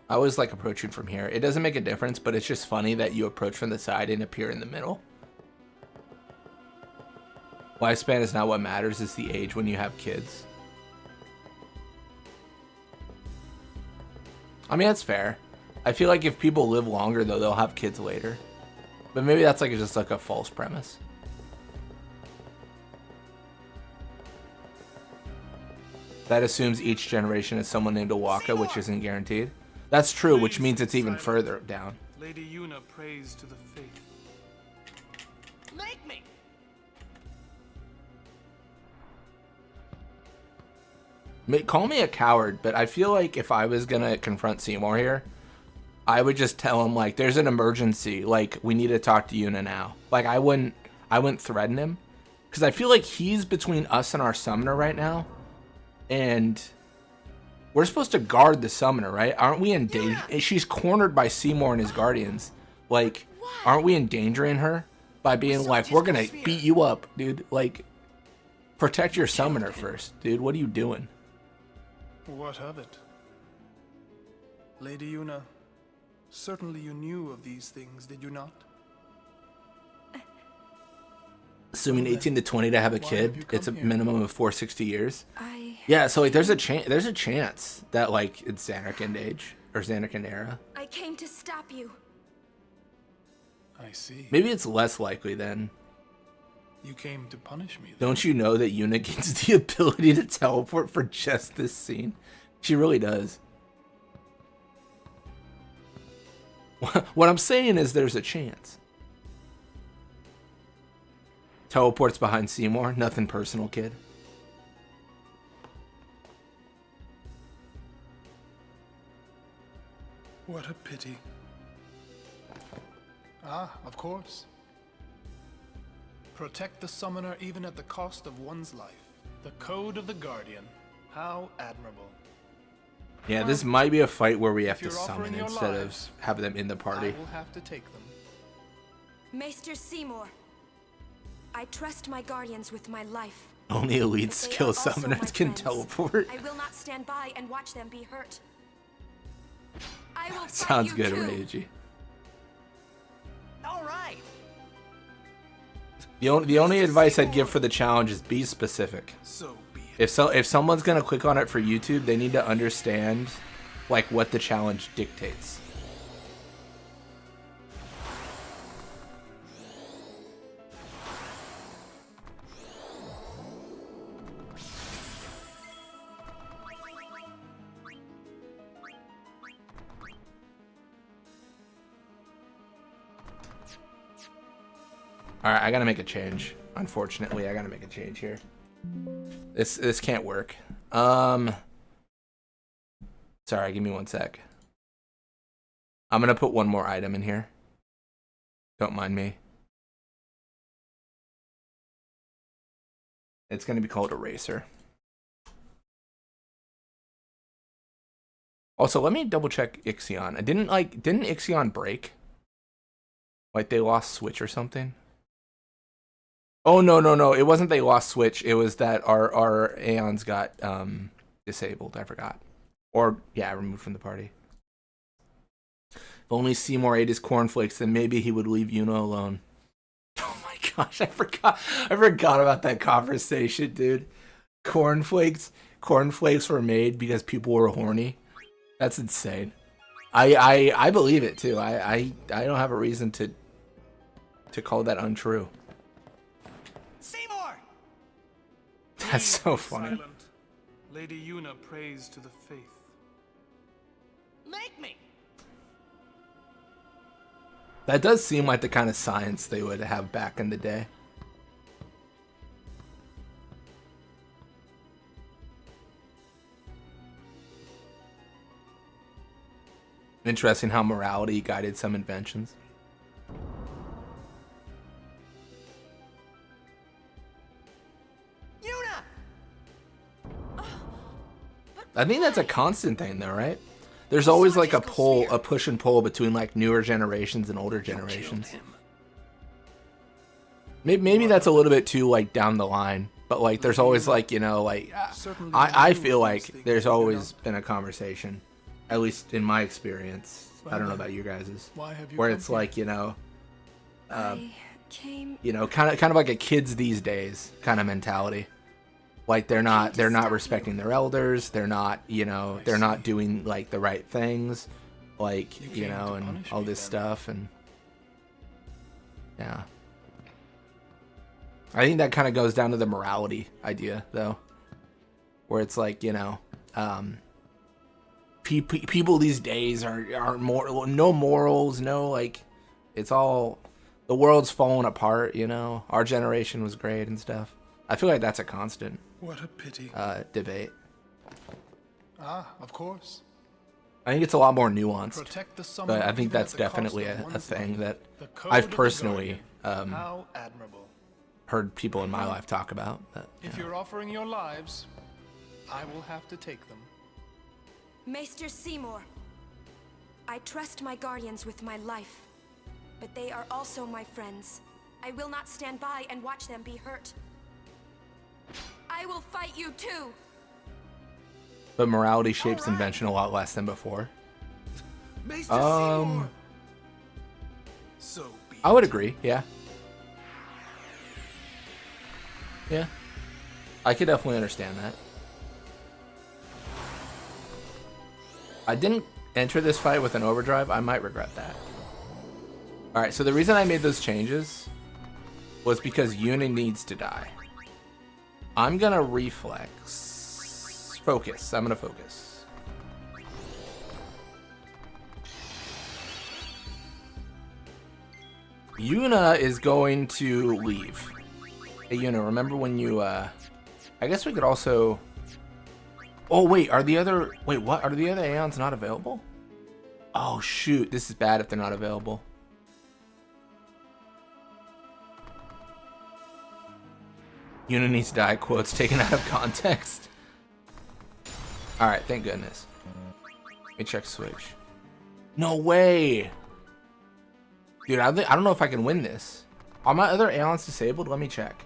I always like approaching from here. It doesn't make a difference, but it's just funny that you approach from the side and appear in the middle. Lifespan is not what matters, it's the age when you have kids. I mean, that's fair. I feel like if people live longer, though, they'll have kids later. But maybe that's like just like a false premise. That assumes each generation is someone named Awaka, which isn't guaranteed. That's true, which means it's even further down. Lady Yuna prays to the faith. Make me. Call me a coward, but I feel like if I was gonna confront Seymour here, I would just tell him like, "There's an emergency. Like, we need to talk to Yuna now." Like, I wouldn't threaten him, because I feel like he's between us and our summoner right now, and we're supposed to guard the summoner, right? Aren't we in danger? Yeah. She's cornered by Seymour and his guardians. Like, aren't we endangering her by being like, "We're gonna beat you up, dude"? Like, protect your summoner first, dude. What are you doing? What of it? Lady Yuna, certainly you knew of these things, did you not? Assuming 18 to 20 to have a kid, it's a minimum of 460 years. Yeah, so like there's a chance that like it's Xanarkin age or Xanarkin era. I came to stop you. I see. Maybe it's less likely then. You came to punish me then. Don't you know that Yuna gains the ability to teleport for just this scene? She really does. What I'm saying is there's a chance. Teleports behind Seymour. Nothing personal, kid. What a pity. Ah, of course. Protect the summoner even at the cost of one's life. The code of the Guardian. How admirable. Yeah, this might be a fight where we have to you're offering summon your instead lives, of have them in the party. I will have to take them. Maester Seymour, I trust my guardians with my life. Only elite But they skill are also my summoners can friends. teleport. I will not stand by and watch them be hurt. I will fight Sounds you good, too. Reiji. All right. The only advice I'd give for the challenge is be specific. So be it. If someone's gonna click on it for YouTube, they need to understand like what the challenge dictates. Alright, I gotta make a change. Unfortunately, I gotta make a change here. This can't work. Sorry, give me one sec. I'm gonna put one more item in here. Don't mind me. It's going to be called Eraser. Also, let me double check Ixion. Didn't Ixion break? Like they lost Switch or something? Oh no. It wasn't they lost Switch. It was that our Aeons got disabled. I forgot. Or yeah, removed from the party. If only Seymour ate his cornflakes, then maybe he would leave Yuna alone. Oh my gosh, I forgot about that conversation, dude. Cornflakes were made because people were horny. That's insane. I believe it too. I don't have a reason to call that untrue. Seymour! That's so funny. Silent. Lady Yuna prays to the faith. Make me! That does seem like the kind of science they would have back in the day. Interesting how morality guided some inventions. Yuna! I think that's a constant thing though, right? There's always like a push and pull between like newer generations and older generations. Maybe that's a little bit too like down the line, but like there's always like, you know, like I feel like there's always been a conversation, at least in my experience. I don't know about you guys's, where it's like, you know, you know, kind of like a kids these days kind of mentality. Like they're not respecting their elders. They're not, you know, they're not doing like the right things, like, you know, and all this stuff. And yeah, I think that kind of goes down to the morality idea though, where it's like, you know, people these days are more, no morals, no, like, it's all, the world's falling apart, you know. Our generation was great and stuff. I feel like that's a constant. What a pity. Debate. Ah, of course. I think it's a lot more nuanced, Protect the but I think that's definitely a thing that I've personally How admirable. heard people in my life talk about. But, If you're offering your lives, I will have to take them. Maester Seymour, I trust my guardians with my life, but they are also my friends. I will not stand by and watch them be hurt. I will fight you too. but morality shapes invention a lot less than before. Maester Seymour. So be I would agree. Yeah. Yeah. I could definitely understand that. I didn't enter this fight with an overdrive. I might regret that. Alright, so the reason I made those changes was because Yuna needs to die. I'm gonna reflex. Focus. I'm gonna focus. Yuna is going to leave. Hey Yuna, remember when you I guess we could also... Oh wait, are the other... Wait, what? Are the other Aeons not available? Oh shoot, this is bad if they're not available. Yuna needs to die, quotes taken out of context. Alright, thank goodness. Let me check Switch. No way! Dude, I don't know if I can win this. Are my other Aeons disabled? Let me check.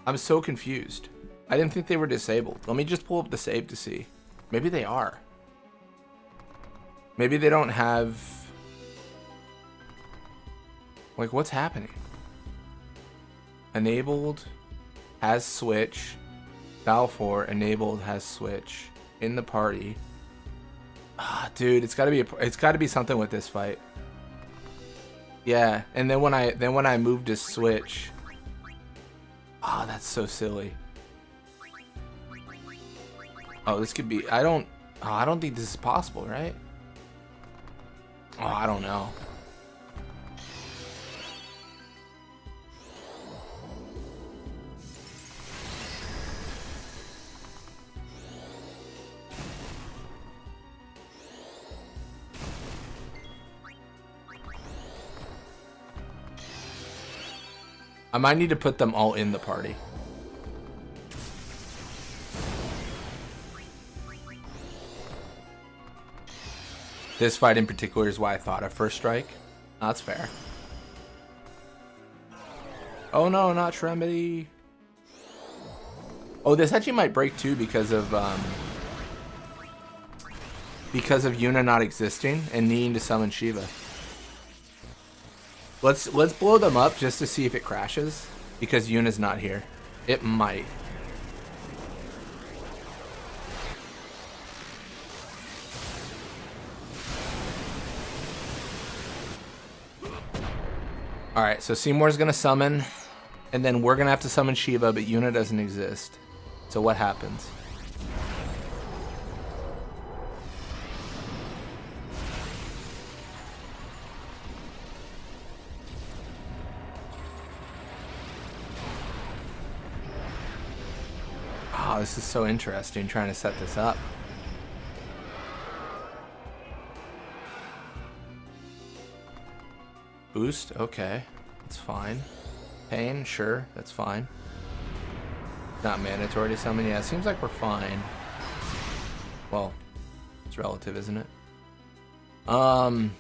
I'm so confused. I didn't think they were disabled. Let me just pull up the save to see. Maybe they are. Maybe they don't have... Like, what's happening? Enabled... has Switch. Balfour enabled has Switch in the party. Ah, dude, it's got to be something with this fight. Yeah, and then when I moved to Switch. Ah, that's so silly. Oh, this could be. I don't think this is possible, right? Oh, I don't know. I might need to put them all in the party. This fight in particular is why I thought of First Strike. Oh, that's fair. Oh no, not Tremedy. Oh, this actually might break too because of Yuna not existing and needing to summon Shiva. Let's blow them up just to see if it crashes because Yuna's not here. It might. Alright, so Seymour's gonna summon, and then we're gonna have to summon Shiva, but Yuna doesn't exist. So what happens? Oh, this is so interesting trying to set this up. Boost, okay, that's fine. Pain, sure, that's fine. Not mandatory to summon, yeah, it seems like we're fine. Well, it's relative, isn't it? Alright,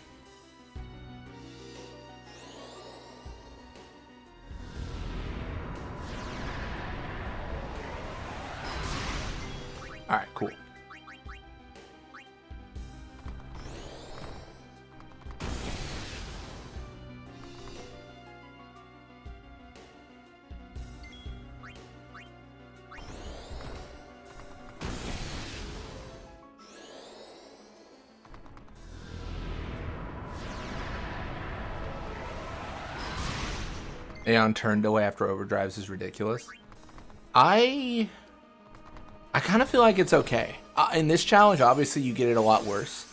cool. Aeon turned away after overdrives is ridiculous. I kind of feel like it's okay. In this challenge, obviously you get it a lot worse,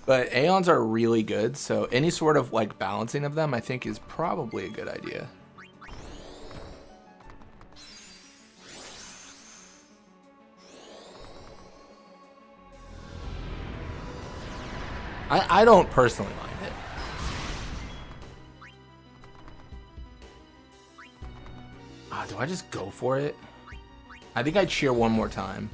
but Aeons are really good, so any sort of like balancing of them I think is probably a good idea. I don't personally mind it. Do I just go for it? I think I'd cheer one more time.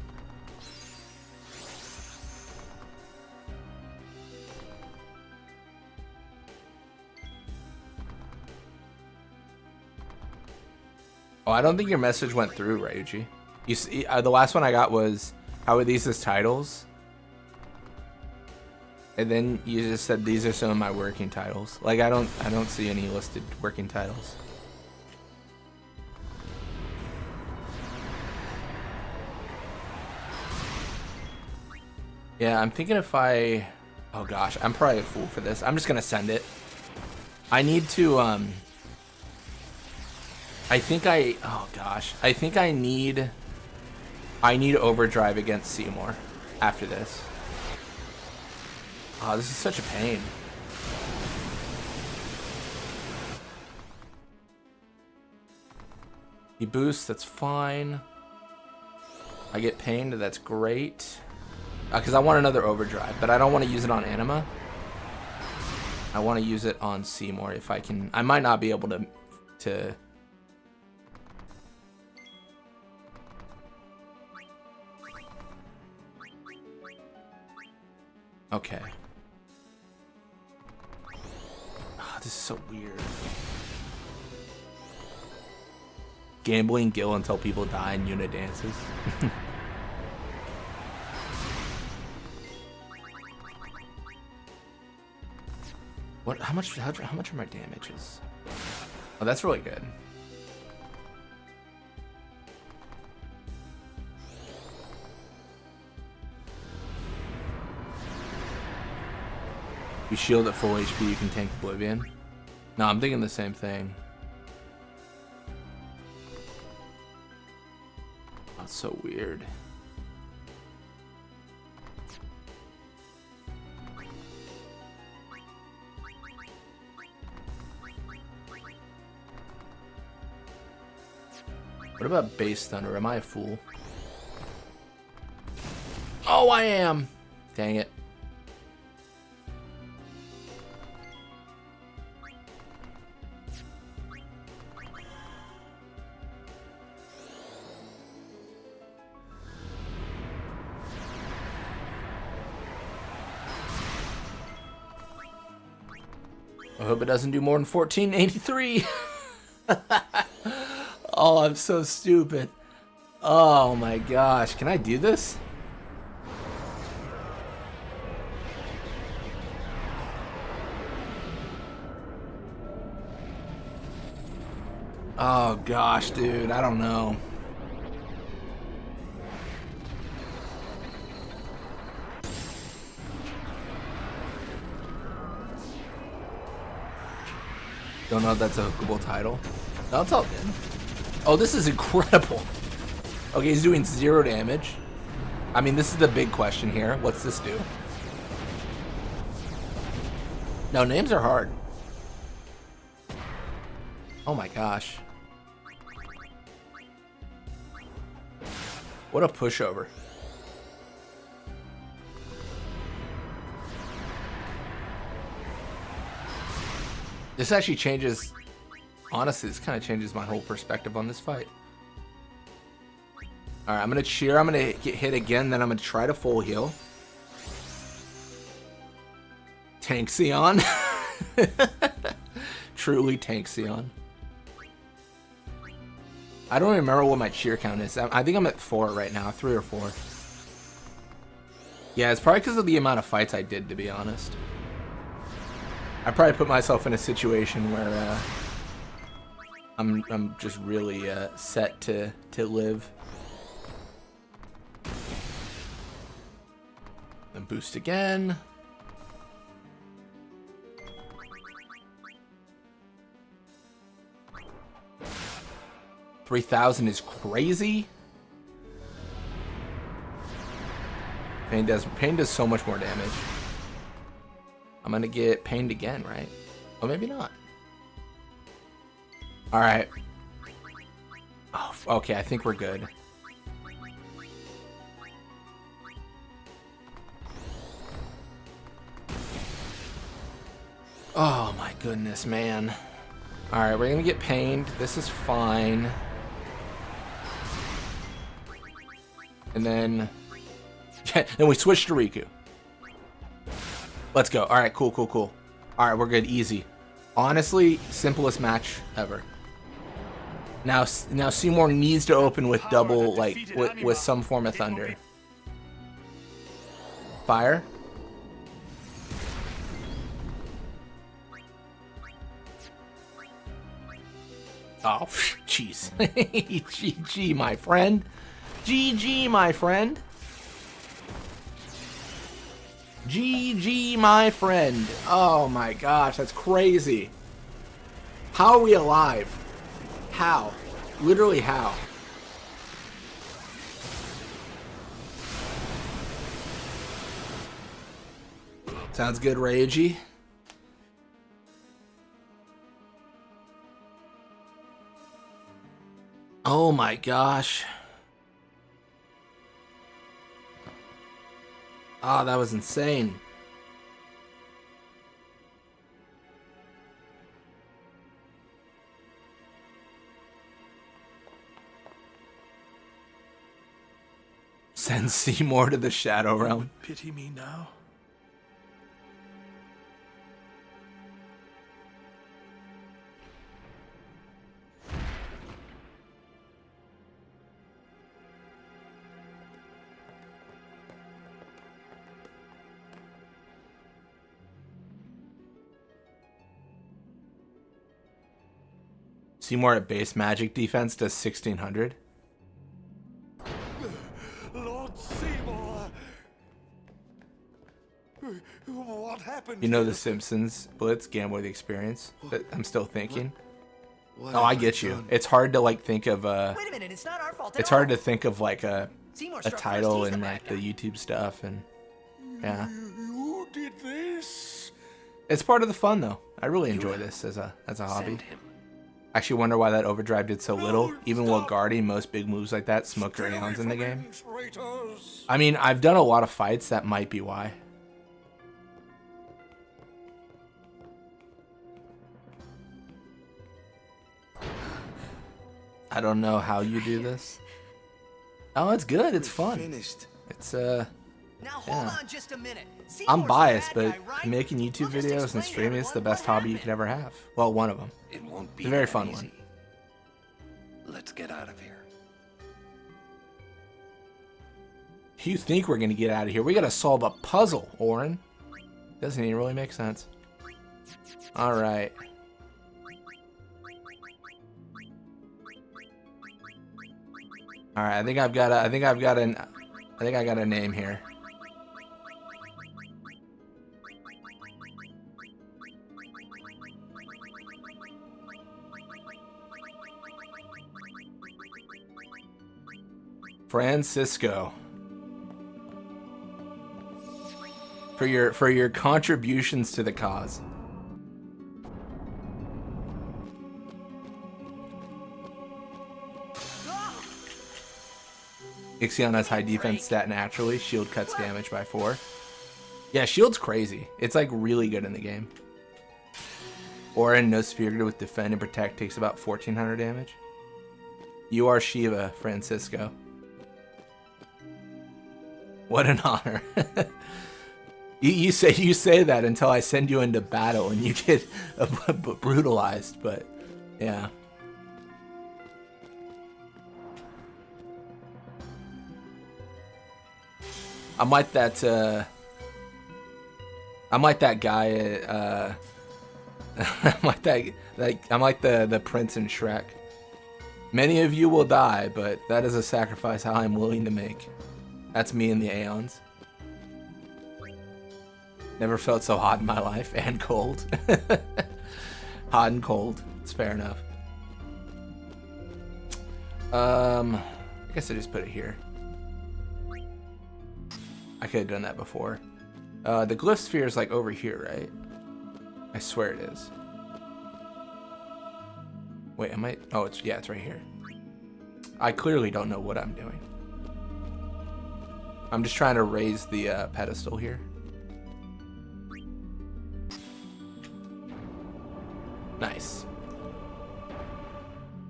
Oh, I don't think your message went through, Ryuji. You see, the last one I got was, how are these as titles? And then you just said these are some of my working titles. Like I don't see any listed working titles. Yeah, I'm thinking if I... Oh gosh, I'm probably a fool for this. I'm just gonna send it. I need to, I think oh gosh. I think I need overdrive against Seymour after this. Oh, this is such a pain. He boosts, that's fine. I get pained, that's great. Because I want another overdrive, but I don't want to use it on Anima. I want to use it on Seymour if I can. I might not be able to Okay. Oh, this is so weird. Gambling Gil until people die and Yuna dances. What? How much are my damages? Oh, that's really good. You shield at full HP, you can tank Oblivion. No, I'm thinking the same thing. That's so weird. What about base thunder? Am I a fool? Oh, I am. Dang it. I hope it doesn't do more than 1483. Oh, I'm so stupid. Oh my gosh. Can I do this? Oh gosh, dude. I don't know. Don't know if that's a hookable title. No, it's all good. Oh, this is incredible. Okay, he's doing 0 damage. I mean, this is the big question here. What's this do? No, names are hard. Oh my gosh. What a pushover. This actually changes, honestly, this kind of changes my whole perspective on this fight. Alright, I'm going to cheer, I'm going to get hit again, then I'm going to try to full heal. Tank Aeon. Truly Tank Aeon. I don't remember what my cheer count is. I think I'm at 4 right now, 3 or 4. Yeah, it's probably because of the amount of fights I did, to be honest. I probably put myself in a situation where I'm just really set to live. Then boost again. $3,000 is crazy. Pain does so much more damage. I'm gonna get pained again, right? Oh, maybe not. All right. Oh, okay, I think we're good. Oh my goodness, man. All right, we're gonna get pained. This is fine. And then we switch to Riku. Let's go. All right, cool. All right, we're good. Easy. Honestly, simplest match ever. Now Seymour needs to open with double, like, with some form of thunder. Fire. Oh, jeez. GG, my friend. GG, my friend. GG, my friend. Oh my gosh, that's crazy. How are we alive? How? Literally how? Sounds good, Reiji. Oh my gosh. Ah, that was insane. Send Seymour to the Shadow Realm. Pity me now. Seymour at base magic defense does 1600. Lord Seymour! What happened? You know the Simpsons Blitz, Gamble the Experience? But I'm still thinking. What Oh, I have get you. done? It's hard to like think of Wait a minute, it's not our fault at it's hard all. to think of like a Seymour a struck title first, he's and the like bad the YouTube stuff and yeah. You did this? It's part of the fun though. I really enjoy this as a hobby. Actually wonder why that overdrive did so little. Even while guarding most big moves like that, smoke your aeons in the game. I mean, I've done a lot of fights, that might be why. I don't know how you do this. Oh, it's good. It's fun. Finished. It's Now hold on just a minute. I'm Seymour's the biased, bad but guy, right? making YouTube We'll just videos and explain to streaming is the everyone best what hobby you could ever have. Well, one of them. It won't be It's a very that fun easy. one. Let's get out of here. You think we're gonna get out of here? We gotta solve a puzzle, Orin. Doesn't even really make sense. All right. All right. I think I got a name here. Francisco. For your contributions to the cause. Ixion has high defense stat naturally. Shield cuts damage by 4. Yeah, shield's crazy. It's like really good in the game. Orin, no spear with defend and protect, takes about 1400 damage. You are Shiva, Francisco. What an honor. You say that until I send you into battle and you get brutalized, but yeah. I'm like that guy I'm like the prince in Shrek. Many of you will die, but that is a sacrifice I'm willing to make. That's me in the Aeons. Never felt so hot in my life, and cold. Hot and cold. It's fair enough. I guess I just put it here. I could have done that before. The glyph sphere is like over here, right? I swear it is. Wait, am I? Oh, it's right here. I clearly don't know what I'm doing. I'm just trying to raise the pedestal here. Nice.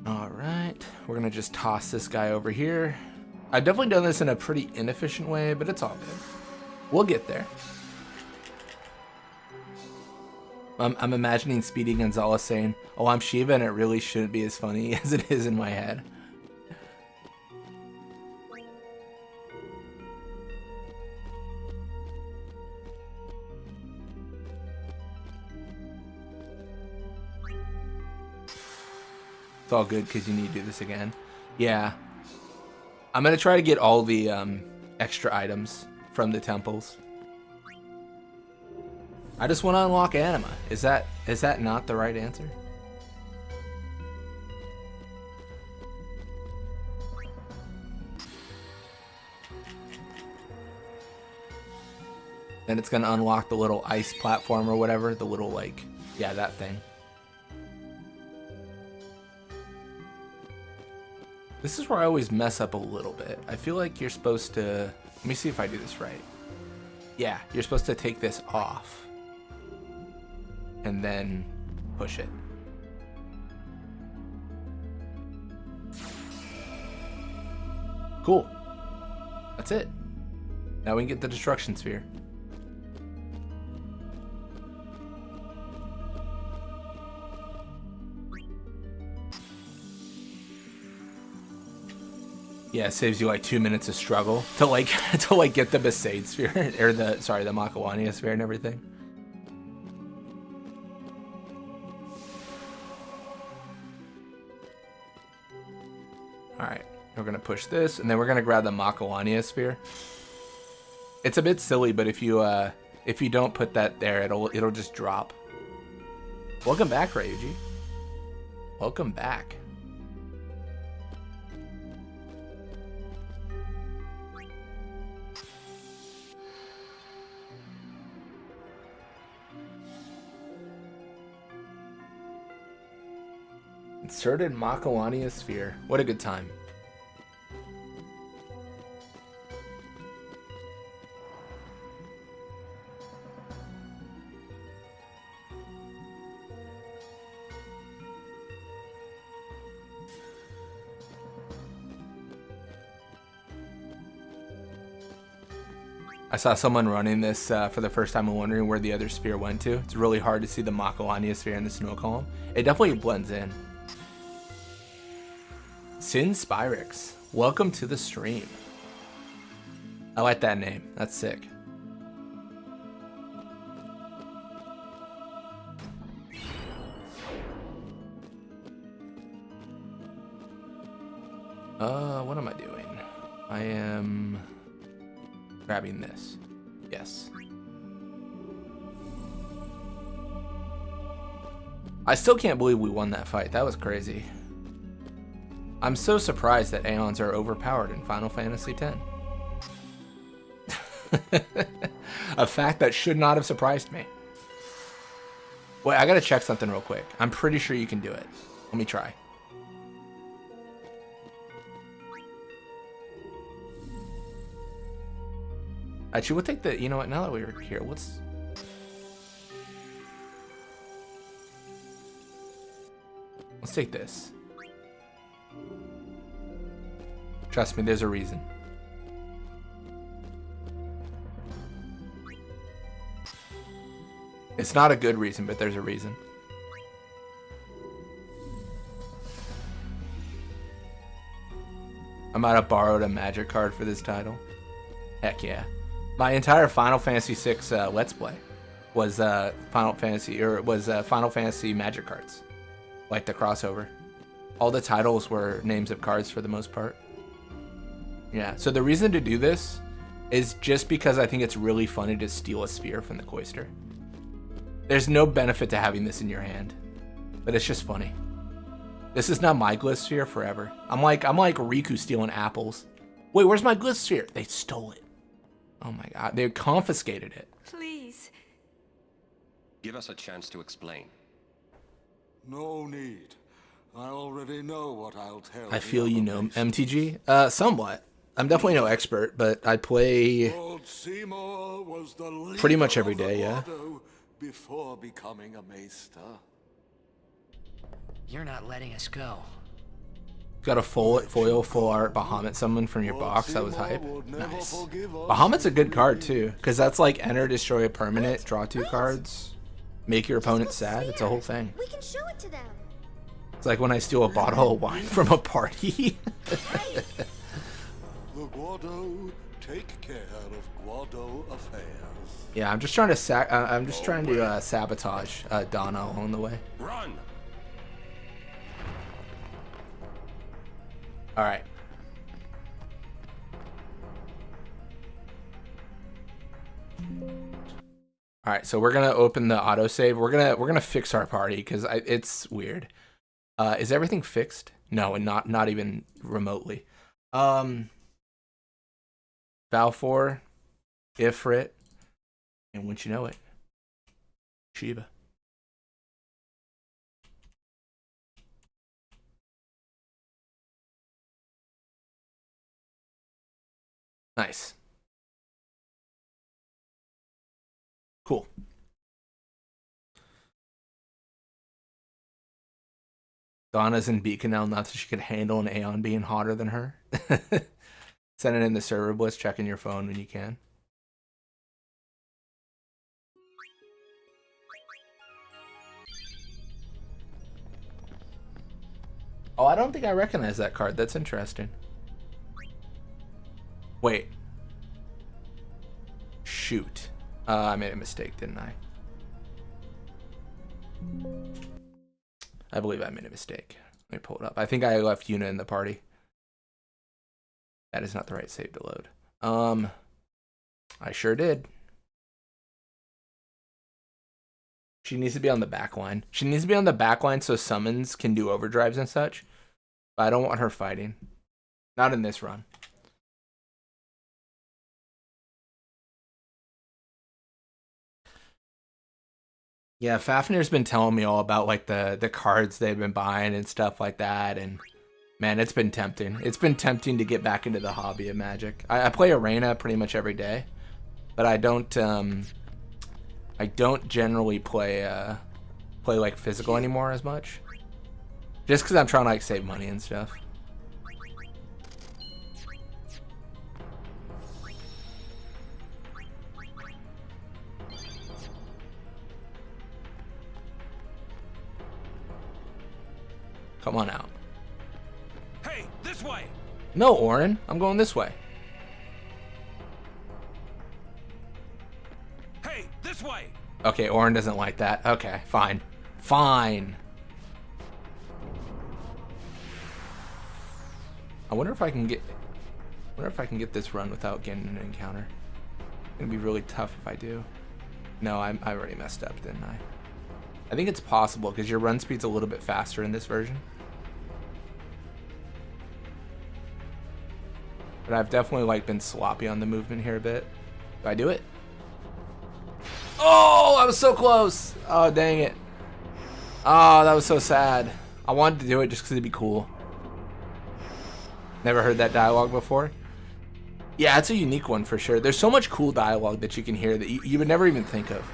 All right, we're gonna just toss this guy over here. I've definitely done this in a pretty inefficient way, but it's all good. We'll get there. I'm imagining Speedy Gonzalez saying, "Oh, I'm Shiva, and it really shouldn't be as funny as it is in my head." It's all good because you need to do this again. Yeah. I'm going to try to get all the extra items from the temples. I just want to unlock anima. Is that not the right answer? Then it's going to unlock the little ice platform or whatever. The little, like, yeah, that thing. This is where I always mess up a little bit. I feel like you're supposed to... Let me see if I do this right. Yeah, you're supposed to take this off. And then push it. Cool. That's it. Now we can get the destruction sphere. Yeah, it saves you like 2 minutes of struggle to like get the Besaid sphere or the Makawania sphere and everything. All right, we're gonna push this, and then we're gonna grab the Makawania sphere. It's a bit silly, but if you don't put that there, it'll just drop. Welcome back, Ryuji. Welcome back. Inserted Makawania sphere. What a good time. I saw someone running this for the first time and wondering where the other sphere went to. It's really hard to see the Makalania sphere in the snow column. It definitely blends in. Sin Spyrix, welcome to the stream. I like that name. That's sick. What am I doing? I am grabbing this. Yes. I still can't believe we won that fight. That was crazy. I'm so surprised that Aeons are overpowered in Final Fantasy X. A fact that should not have surprised me. Wait, I gotta check something real quick. I'm pretty sure you can do it. Let me try. Actually, we'll take the, you know what, now that we're here, let's take this. Trust me, there's a reason. It's not a good reason, but there's a reason. I might have borrowed a magic card for this title. Heck yeah. My entire Final Fantasy VI Let's Play was Final Fantasy magic cards. Like the crossover. All the titles were names of cards for the most part. Yeah, so the reason to do this is just because I think it's really funny to steal a sphere from the Cloister. There's no benefit to having this in your hand, but it's just funny. This is not my Glyph Sphere forever. I'm like Riku stealing apples. Wait, where's my Glyph Sphere? They stole it. Oh my god, they confiscated it. Please. Give us a chance to explain. No need. I already know what I'll tell. I feel you know MTG. Somewhat. I'm definitely no expert, but I play pretty much every day, yeah. Before becoming a maester. You're not letting us go. Got a foil full art Bahamut summon from your box. That was hype. Nice. Bahamut's a good card too, because that's like enter, destroy a permanent, draw 2 cards, make your opponent sad. It's a whole thing. We can show it to them. It's like when I steal a bottle of wine from a party. The Guado take care of Guado affairs. Yeah, I'm just trying to sabotage Donna along the way. Run. All right. All right, so we're gonna open the autosave. We're gonna fix our party because it's weird. Is everything fixed? No, and not even remotely. Balfour, Ifrit, and wouldn't you know it, Shiva. Nice. Cool. Donna's in Beacon now, not that she could handle an Aeon being hotter than her. Send it in the server bliss, checking your phone when you can. Oh, I don't think I recognize that card. That's interesting. Wait. Shoot. I made a mistake, didn't I? I believe I made a mistake. Let me pull it up. I think I left Yuna in the party. That is not the right save to load. I sure did. She needs to be on the back line. She needs to be on the back line so summons can do overdrives and such. But I don't want her fighting. Not in this run. Yeah, Fafnir's been telling me all about like the cards they've been buying and stuff like that, and man, it's been tempting. It's been tempting to get back into the hobby of Magic. I play Arena pretty much every day, but I don't generally play like physical anymore as much. Just because I'm trying to like save money and stuff. Come on out. Hey, this way! No, Orin. I'm going this way. Hey, this way! Okay, Orin doesn't like that. Okay, fine. Fine. I wonder if I can get this run without getting an encounter. It's gonna be really tough if I do. No, I already messed up, didn't I? I think it's possible because your run speed's a little bit faster in this version. But I've definitely like been sloppy on the movement here a bit. Do I do it? Oh, I was so close. Oh, dang it. Oh, that was so sad. I wanted to do it just because it'd be cool. Never heard that dialogue before. Yeah, it's a unique one for sure. There's so much cool dialogue that you can hear that you would never even think of.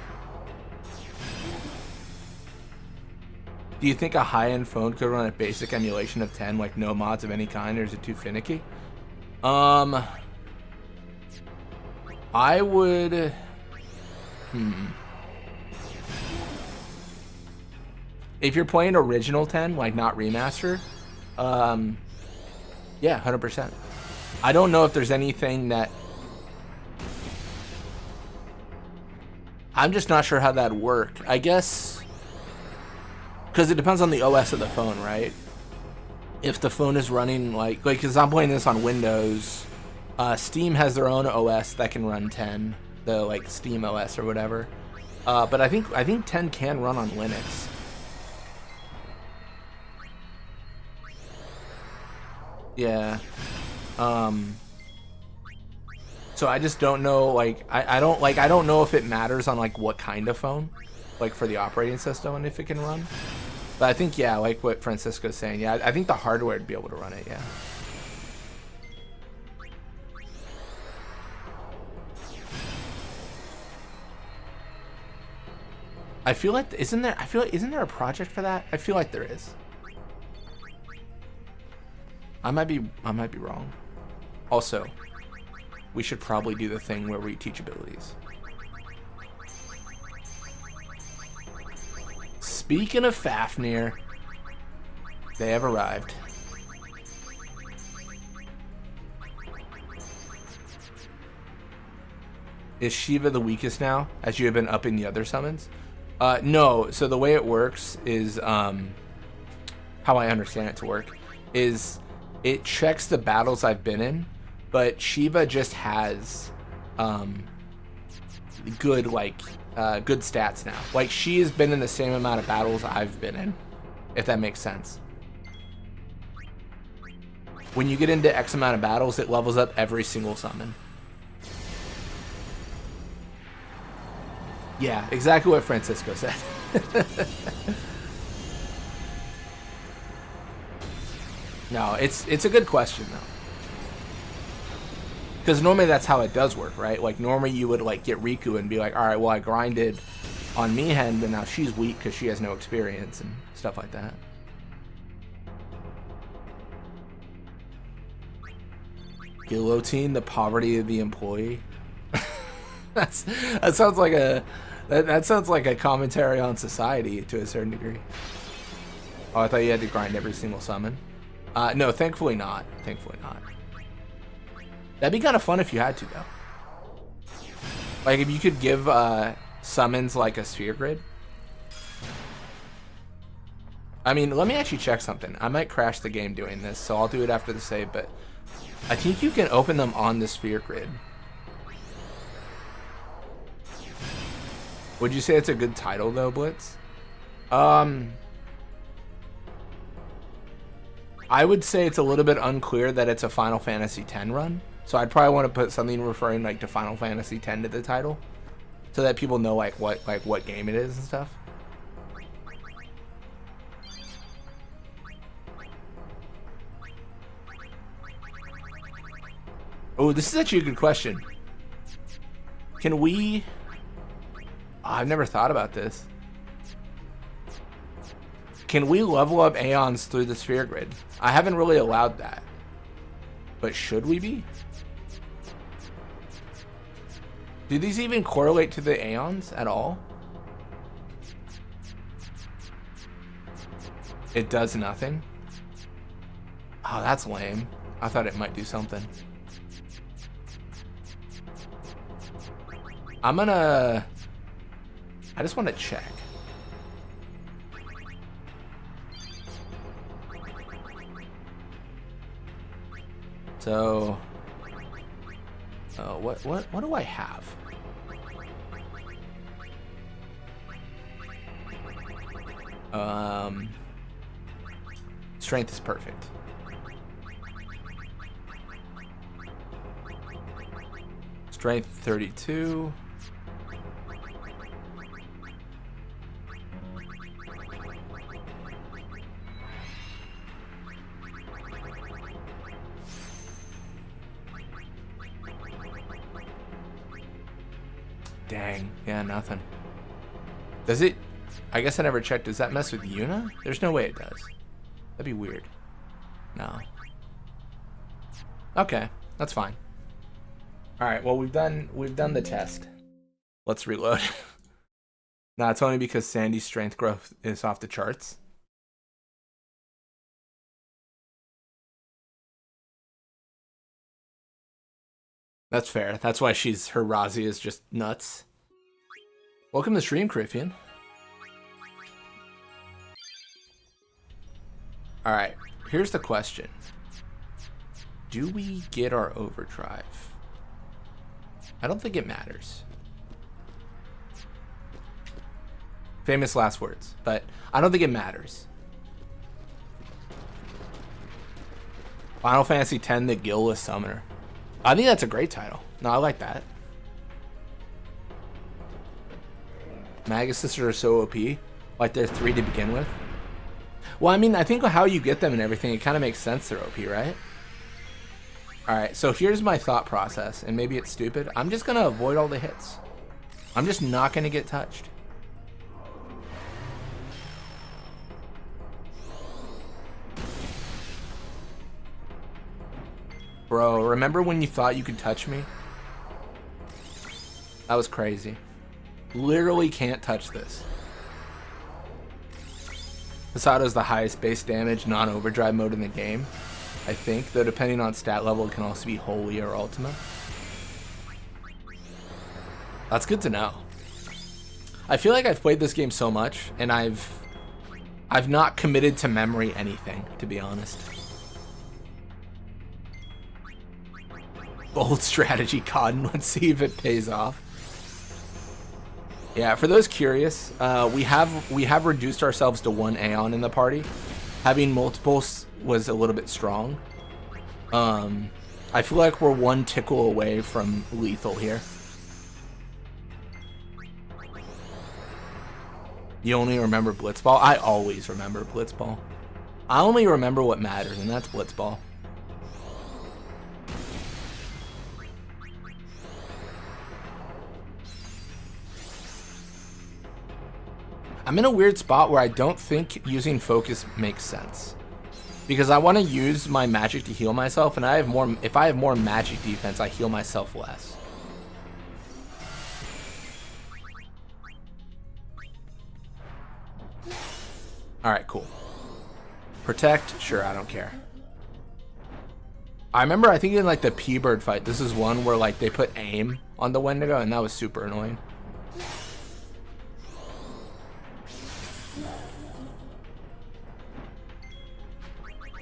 Do you think a high-end phone could run a basic emulation of 10, like no mods of any kind, or is it too finicky? I would... If you're playing original 10, like not remaster, yeah, 100%. I don't know if there's anything that... I'm just not sure how that'd work. I guess... Because it depends on the OS of the phone, right? If the phone is running like because I'm playing this on Windows, Steam has their own OS that can run 10, the like Steam OS or whatever. But I think 10 can run on Linux. Yeah. So I just don't know, like I don't know if it matters on like what kind of phone, like for the operating system and if it can run. But I think, yeah, like what Francisco's saying, yeah, I think the hardware would be able to run it, yeah. I feel like isn't there a project for that? I feel like there is. I might be wrong. Also, we should probably do the thing where we teach abilities. Speaking of Fafnir, they have arrived. Is Shiva the weakest now, as you have been upping the other summons? No, so the way it works is, how I understand it to work, is it checks the battles I've been in, but Shiva just has, good, like, good stats now. Like, she has been in the same amount of battles I've been in, if that makes sense. When you get into X amount of battles, it levels up every single summon. Yeah, exactly what Francisco said. No, it's a good question though. Because normally that's how it does work, right? Like normally you would like get Riku and be like, all right, well I grinded on Mihen, but now she's weak because she has no experience and stuff like that. Guillotine, the poverty of the employee. That sounds like a commentary on society to a certain degree. Oh, I thought you had to grind every single summon. No, thankfully not. Thankfully not. That'd be kind of fun if you had to, though. Like if you could give summons like a sphere grid. I mean, let me actually check something. I might crash the game doing this, so I'll do it after the save, but I think you can open them on the sphere grid. Would you say it's a good title though, Blitz? I would say it's a little bit unclear that it's a Final Fantasy X run. So I'd probably want to put something referring like to Final Fantasy X to the title, so that people know like what game it is and stuff. Oh, this is actually a good question. Can we... Oh, I've never thought about this. Can we level up Aeons through the sphere grid? I haven't really allowed that. But should we be? Do these even correlate to the Aeons at all? It does nothing. Oh, that's lame. I thought it might do something. I just want to check. So, what do I have? Strength is perfect. Strength 32. Dang, yeah, nothing. Does it? I guess I never checked. Does that mess with Yuna? There's no way it does. That'd be weird. No. Okay, that's fine. All right, well, we've done the test. Let's reload. Nah, it's only because Sandy's strength growth is off the charts. That's fair. That's why her Razi is just nuts. Welcome to the stream, Crifian. Alright, here's the question. Do we get our overdrive? I don't think it matters. Famous last words, but I don't think it matters. Final Fantasy X, the Guiltless Summoner. I think that's a great title. No, I like that. Magus Sisters are so OP. Like, they're 3 to begin with. Well, I mean, I think how you get them and everything, it kind of makes sense they're OP, right? Alright, so here's my thought process, and maybe it's stupid. I'm just going to avoid all the hits. I'm just not going to get touched. Bro, remember when you thought you could touch me? That was crazy. Literally can't touch this. Hisato's the highest base damage non-overdrive mode in the game, I think, though depending on stat level it can also be Holy or Ultima. That's good to know. I feel like I've played this game so much and I've not committed to memory anything, to be honest. Bold strategy, Cotton. Let's see if it pays off. Yeah, for those curious, we have reduced ourselves to 1 Aeon in the party. Having multiples was a little bit strong. I feel like we're 1 tickle away from lethal here. You only remember Blitzball? I always remember Blitzball. I only remember what matters, and that's Blitzball. I'm in a weird spot where I don't think using focus makes sense. Because I want to use my magic to heal myself, and if I have more magic defense, I heal myself less. Alright, cool. Protect? Sure, I don't care. I remember, I think in like the P-Bird fight, this is one where like they put aim on the Wendigo, and that was super annoying.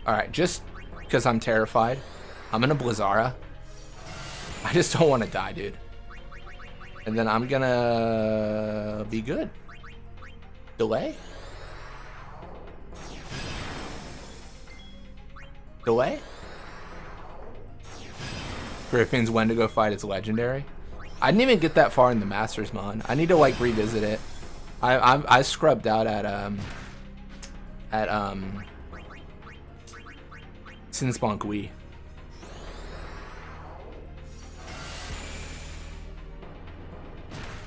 Alright, just because I'm terrified, I'm gonna Blizzara. I just don't want to die, dude. And then I'm gonna be good. Delay? Delay? Griffin's Wendigo fight is legendary. I didn't even get that far in the Masters mod. I need to like revisit it. I scrubbed out at Sinspawn Gui.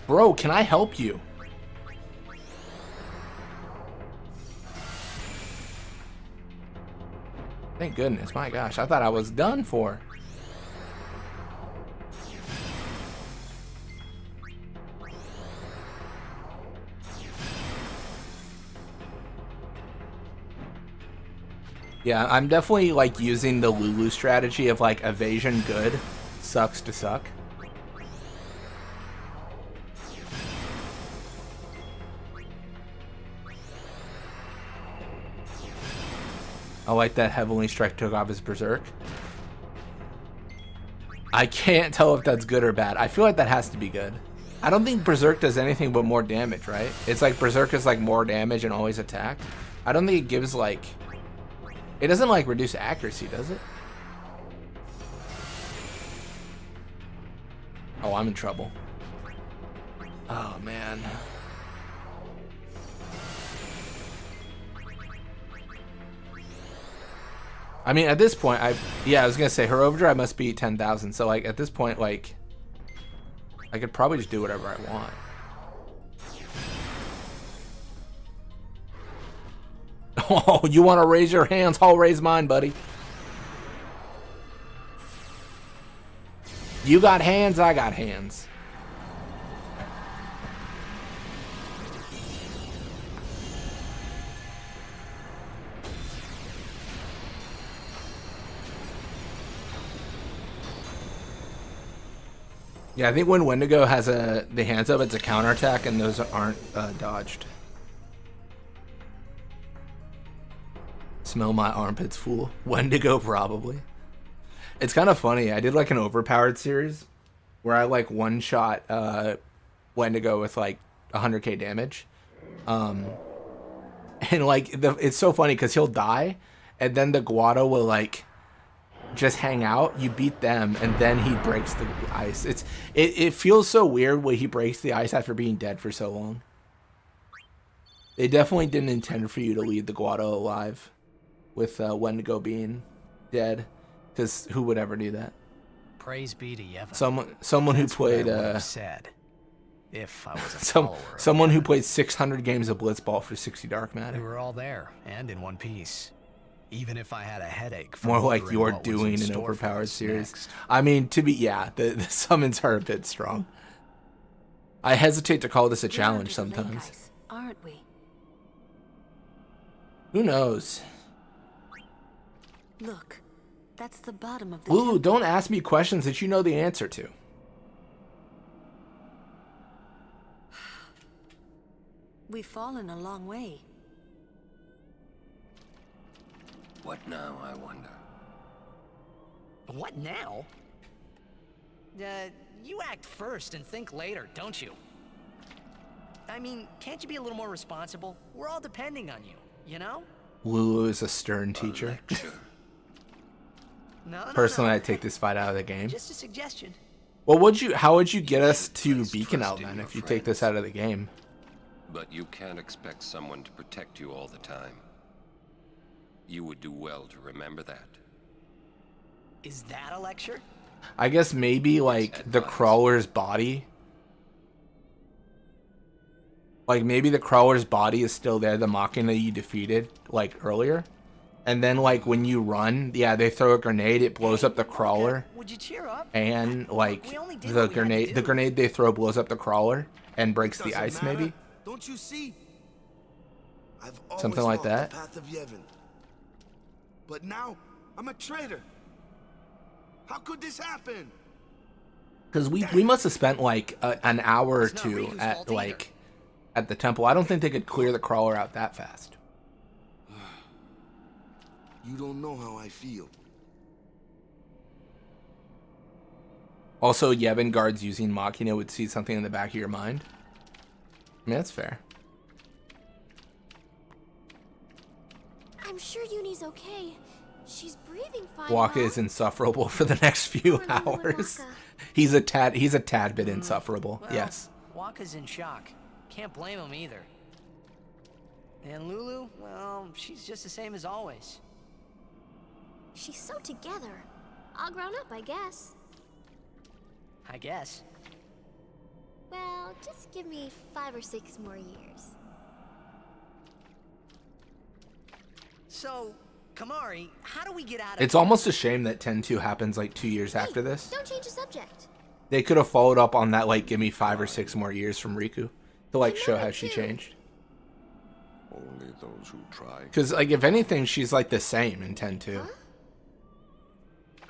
Bro, can I help you? Thank goodness, my gosh, I thought I was done for. Yeah, I'm definitely like using the Lulu strategy of like evasion good, sucks to suck. I like that Heavenly Strike took off his Berserk. I can't tell if that's good or bad. I feel like that has to be good. I don't think Berserk does anything but more damage, right? It's like Berserk is like more damage and always attack. I don't think it gives like... It doesn't like reduce accuracy, does it? Oh, I'm in trouble. Oh, man. I mean, at this point, I was gonna say her overdrive must be 10,000. So like at this point, like I could probably just do whatever I want. Oh, you want to raise your hands? I'll raise mine, buddy. You got hands, I got hands. Yeah, I think when Wendigo has the hands up, it's a counterattack, and those aren't dodged. Smell my armpits, fool. Wendigo, probably. It's kind of funny. I did like an overpowered series where I like one-shot Wendigo with like 100k damage. And like it's so funny because he'll die, and then the Guado will like just hang out. You beat them, and then he breaks the ice. It feels so weird when he breaks the ice after being dead for so long. They definitely didn't intend for you to leave the Guado alive with Wendigo being dead, because who would ever do that? Praise be to Yevon. Someone who played said if I was a someone who played 600 games of Blitzball for 60 dark matter. We were all there and in one piece. Even if I had a headache. More like you're doing an overpowered series. Next. I mean, the summons are a bit strong. I hesitate to call this a challenge sometimes. Ice, aren't we? Who knows? Look, that's the bottom of the Lulu, don't ask me questions that you know the answer to. We've fallen a long way. What now, I wonder? What now? You act first and think later, don't you? I mean, can't you be a little more responsible? We're all depending on you, you know? Lulu is a stern teacher. No, Personally, I'd take this fight out of the game. Just a suggestion. Well, how would you get us to Beacon Out then if you take this out of the game? But you can't expect someone to protect you all the time. You would do well to remember that. Is that a lecture? I guess maybe like the crawler's body. Like maybe the crawler's body is still there, the Machina you defeated like earlier. And then like when you run, yeah, they throw a grenade, it blows up the crawler. Would you cheer up? And like the grenade they throw blows up the crawler and breaks the ice maybe. Don't you see? I've always something like walked that. The path of Yevon. But now, I'm a traitor. How could this happen? Because we must have spent like an hour or two at like at the temple. I don't think they could clear the crawler out that fast. You don't know how I feel. Also, Yevon guards using Machina would see something in the back of your mind. I mean, that's fair. I'm sure Uni's okay. She's breathing fine. Waka is insufferable for the next few hours. He's a tad bit insufferable. Well, yes. Waka's in shock. Can't blame him either. And Lulu, well, she's just the same as always. She's so together. All grown up, I guess. I guess. Well, just give me 5 or 6 more years. So, Kamari, how do we get out of It's here? almost a shame that 10-2 happens like 2 years after this. Don't change the subject. They could have followed up on that, like, give me 5 or 6 more years from Riku to like show how she changed. Only those who try. Because, like, if anything, she's like the same in 10-2. Huh?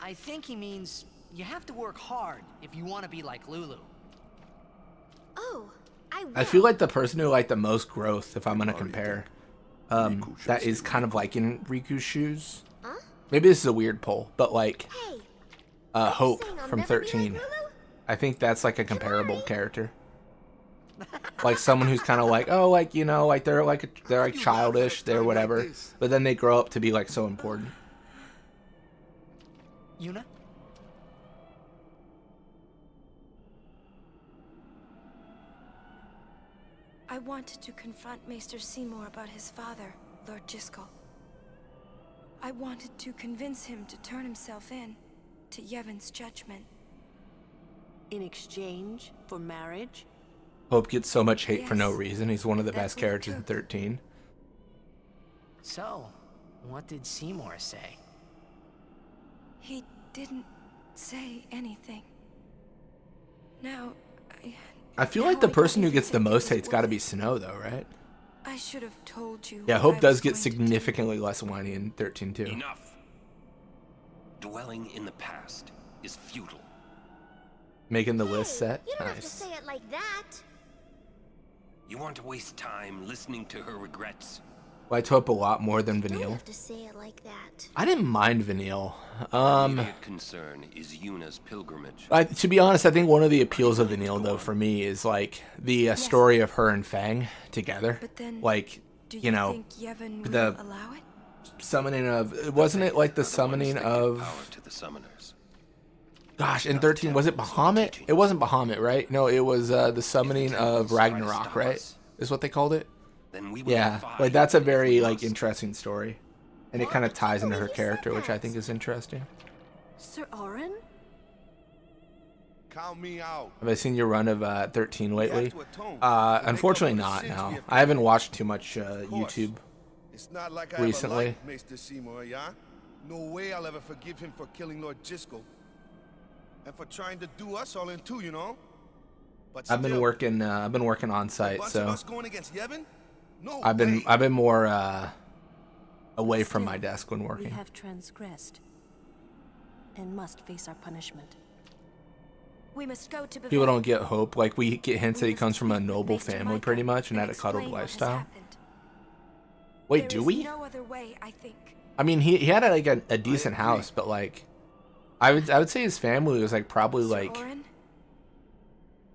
I think he means you have to work hard if you want to be like Lulu. Oh, I will. I feel like the person who like the most growth, if I'm gonna compare, that is kind of like in Riku's shoes. Huh? Maybe this is a weird poll, but like, Hey, Hope saying I'll from never be like 13. Lulu? I think that's like a comparable character. Like someone who's kind of like, oh, like, you know, like they're like childish, they're whatever, but then they grow up to be like so important. Yuna? I wanted to confront Maester Seymour about his father, Lord Jiskel. I wanted to convince him to turn himself in to Yevon's judgment. In exchange for marriage? Hope gets so much hate for no Yes. reason. He's one of the That's best what it characters in took. 13. So, what did Seymour say? He didn't say anything. Now, I feel now like the I don't person who even gets the think it most was hate's got to worth be it. Snow, though, right? I should have told you. Yeah, what Hope I does was get going to do. significantly less whiny in 13-2. Enough! Dwelling in the past is futile. Making the list set. You don't have to Nice. say it like that. You want to waste time listening to her regrets? Liked Hope a lot more than You don't Vanille. have to say it like that. I didn't mind Vanille. Immediate concern is Yuna's pilgrimage. To be honest, I think one of the appeals of Vanille, though, for me is like the story of her and Fang together. But then, Like, do you know, think Yevon will the allow it? summoning of, wasn't it like the summoning of, Power to the summoners. gosh, in 13, was it Bahamut? It wasn't Bahamut, right? No, it was the summoning of Ragnarok, right? Is what they called it? Then we will Yeah, defy like that's a if we very like must. interesting story. And it kind of ties into her character, which I think is interesting. Sir Orin? Count me out. Have I seen your run of 13 lately? to atone to make Unfortunately up for the not, sins we no. have I haven't watched too much YouTube. It's not like I recently. ever liked Maester Seymour, yeah? No way I'll ever forgive him for killing Lord Jiskel. And for trying to do us all in two, you know? But I've been still, working on a site, bunch of so us going against Yevon? No I've way. been more away from Still, my desk when We working. have transgressed and must face our punishment. We must go to People Bavarian. don't get Hope. Like we get hints that he must comes from a speak with noble Maester family, Micah pretty much, and and had a cuddled explain what has lifestyle. happened. Wait, There do is we? no other way, I think. I mean, he had like a decent house, but like, I would say his family was like probably Sir like Orin?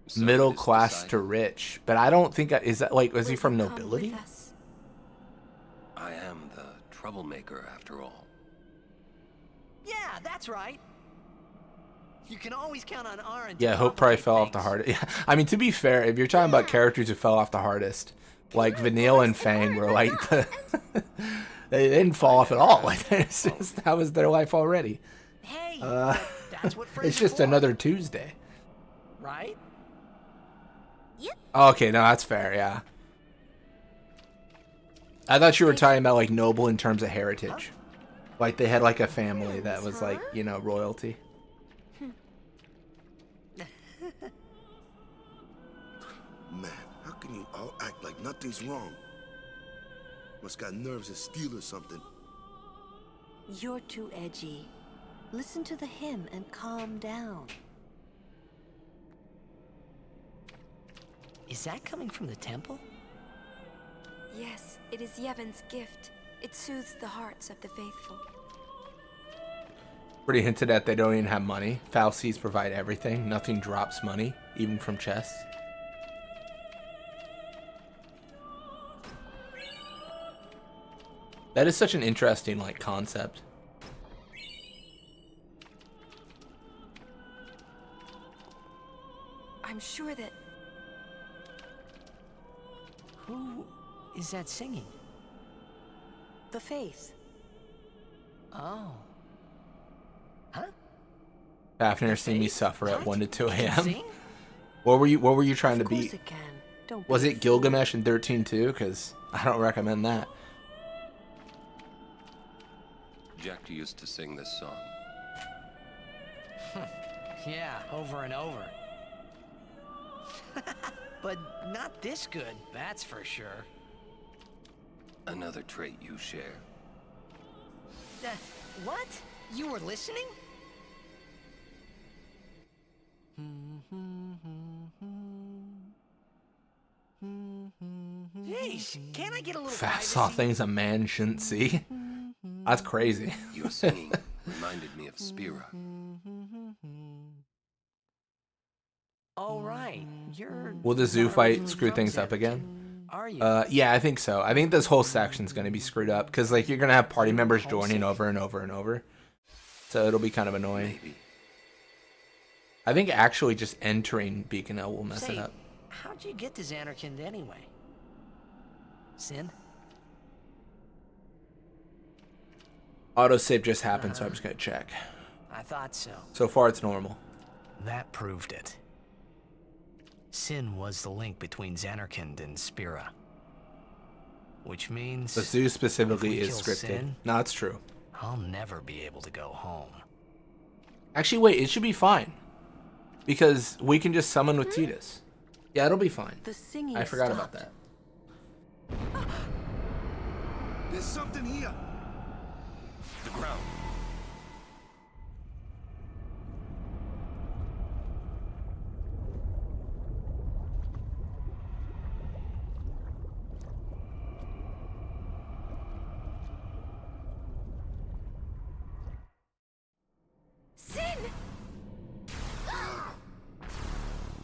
So middle it is class decided. to rich. But I don't think is that like was he Will from you come nobility? with us? I am the troublemaker after all. Yeah, that's right. You can always count on Aaron to Yeah, Hope probably complicate fell off the things. hardest. Yeah, I mean, to be fair, if you're talking about characters who fell off the hardest, like Vanille and Fang were like the they didn't fall off at all. Like it's just that was their life already. Hey, but that's what friends It's are just for, another Tuesday. right? Okay, no, that's fair. Yeah. I thought you were talking about like noble in terms of heritage, like they had like a family that was like royalty. Man, how can you all act like nothing's wrong? Must got nerves of steel or something. You're too edgy. Listen to the hymn and calm down. Is that coming from the temple? Yes, it is Yevon's gift. It soothes the hearts of the faithful. Pretty hinted at they don't even have money. Falsies provide everything. Nothing drops money, even from chests. That is such an interesting like concept. I'm sure that Who is that singing? The faith. Oh. Huh? Fafnir seen me suffer at 1 to 2 Can a.m. sing? What were you trying to Of course beat? it can. Don't Was be a it Gilgamesh in 13 too? Because I don't recommend that. Jack used to sing this song. Yeah, over and over. But not this good, that's for sure. Another trait you share. What? You were listening? Hey, can I get a little Fast saw things a man shouldn't see. That's crazy. Your singing reminded me of Spira. Oh, right. You're Will the zoo not fight originally screw from things up Xanarkand, again? are you? Yeah, I think so. I think this whole section's gonna be screwed up because like you're gonna have party members joining over and over and over, so it'll be kind of annoying. Maybe. I think actually just entering Beacon-L will mess Say, it up. how'd you get to Xanarkand anyway? Sin? Autosave just happened, so I'm just gonna check. I thought so. So far, it's normal. That proved it. Sin was the link between Xanarkand and Spira. Which means... The zoo specifically if we is kill scripted. Sin, No, it's true. I'll never be able to go home. Actually, wait, it should be fine. Because we can just summon with Tidus. Yeah, it'll be fine. The singing I forgot stopped. about that. There's something here. The ground. Sin!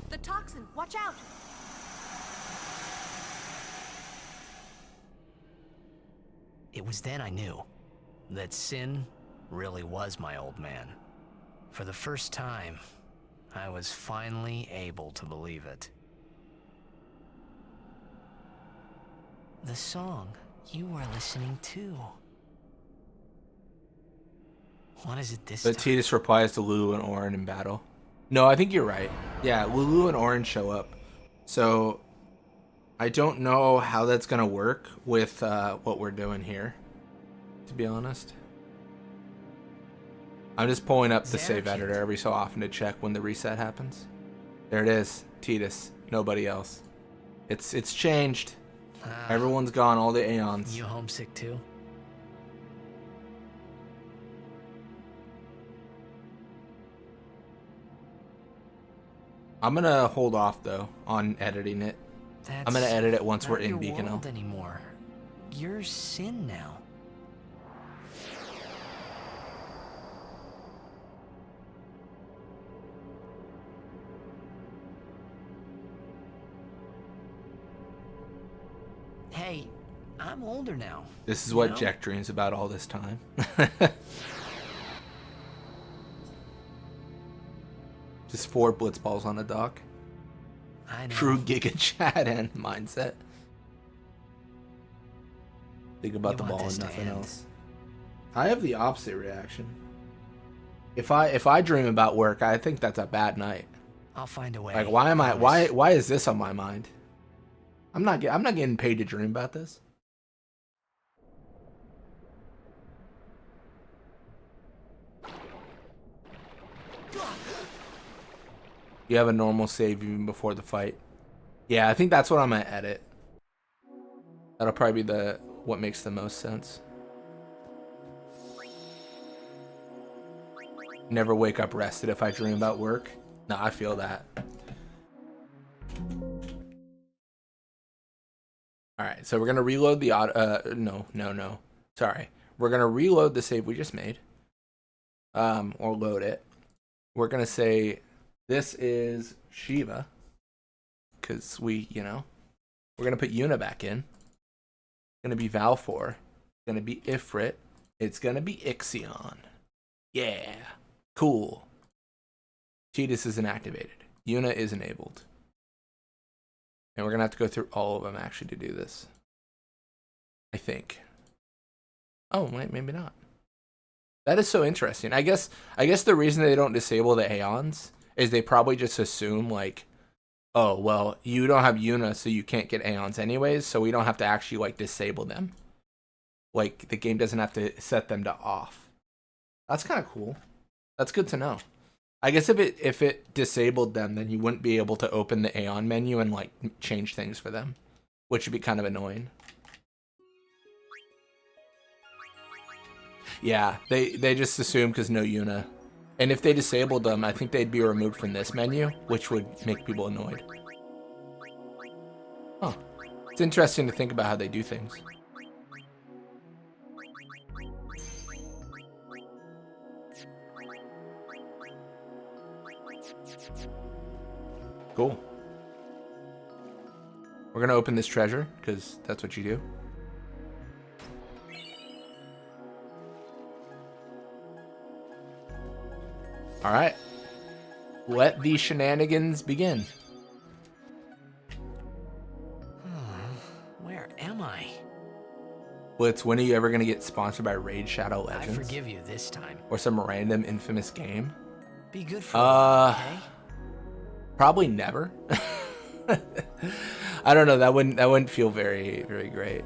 The toxin, watch out! It was then I knew that Sin really was my old man. For the first time, I was finally able to believe it. The song you were listening to. What is it this But time? Tidus replies to Lulu and Orin in battle. No, I think you're right. Yeah, Lulu and Orin show up. So, I don't know how that's going to work with what we're doing here, to be honest. I'm just pulling up the save editor every so often to check when the reset happens. There it is. Tidus. Nobody else. It's changed. Everyone's gone. All the Aeons. You homesick too? I'm gonna hold off though on editing it. I'm gonna edit it once we're in Not your Beacon-L. world anymore. You're Sin now. Hey, I'm older now. This is you what know? Jack dreams about all this time. Just 4 blitz balls on a dock. I know. True Giga Chat and mindset. Think about You the want ball this and to nothing end. else. I have the opposite reaction. If I dream about work, I think that's a bad night. I'll find a way. Like why am I promise. why is this on my mind? I'm not getting paid to dream about this. You have a normal save even before the fight. Yeah, I think that's what I'm gonna edit. That'll probably be what makes the most sense. Never wake up rested if I dream about work. No, I feel that. Alright, so we're gonna reload the no. Sorry. We're gonna reload the save we just made. Or load it. We're gonna say this is Shiva. Cause we're gonna put Yuna back in. It's gonna be Valfor. It's gonna be Ifrit. It's gonna be Ixion. Yeah. Cool. Tidus isn't activated. Yuna is enabled. And we're gonna have to go through all of them actually to do this. I think. Oh, maybe not. That is so interesting. I guess the reason they don't disable the Aeons is they probably just assume like, oh well, you don't have Yuna, so you can't get Aeons anyways, so we don't have to actually like disable them. Like the game doesn't have to set them to off. That's kind of cool. That's good to know. I guess if it disabled them, then you wouldn't be able to open the Aeon menu and like change things for them, which would be kind of annoying. Yeah, they just assume because no Yuna. And if they disabled them, I think they'd be removed from this menu, which would make people annoyed. Huh. It's interesting to think about how they do things. Cool. We're gonna open this treasure, because that's what you do. Alright. Let the shenanigans begin. Where am I? Blitz, when are you ever gonna get sponsored by Raid Shadow I Legends? forgive you this time. Or some random infamous game? Be good for a while, okay? Probably never. I don't know, that wouldn't feel very, very great.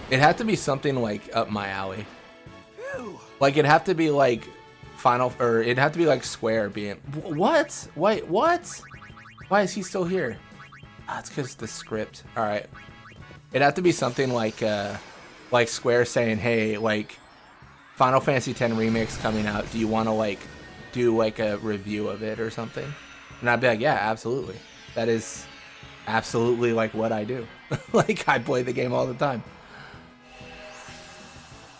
It'd have to be something like up my alley. Like it'd have to be like it'd have to be like Square being what? Wait, what? Why is he still here? Ah, it's because the script. All right, it'd have to be something like Square saying, hey, like Final Fantasy X Remix coming out. Do you want to like do like a review of it or something? And I'd be like, yeah, absolutely. That is absolutely like what I do. Like I play the game all the time.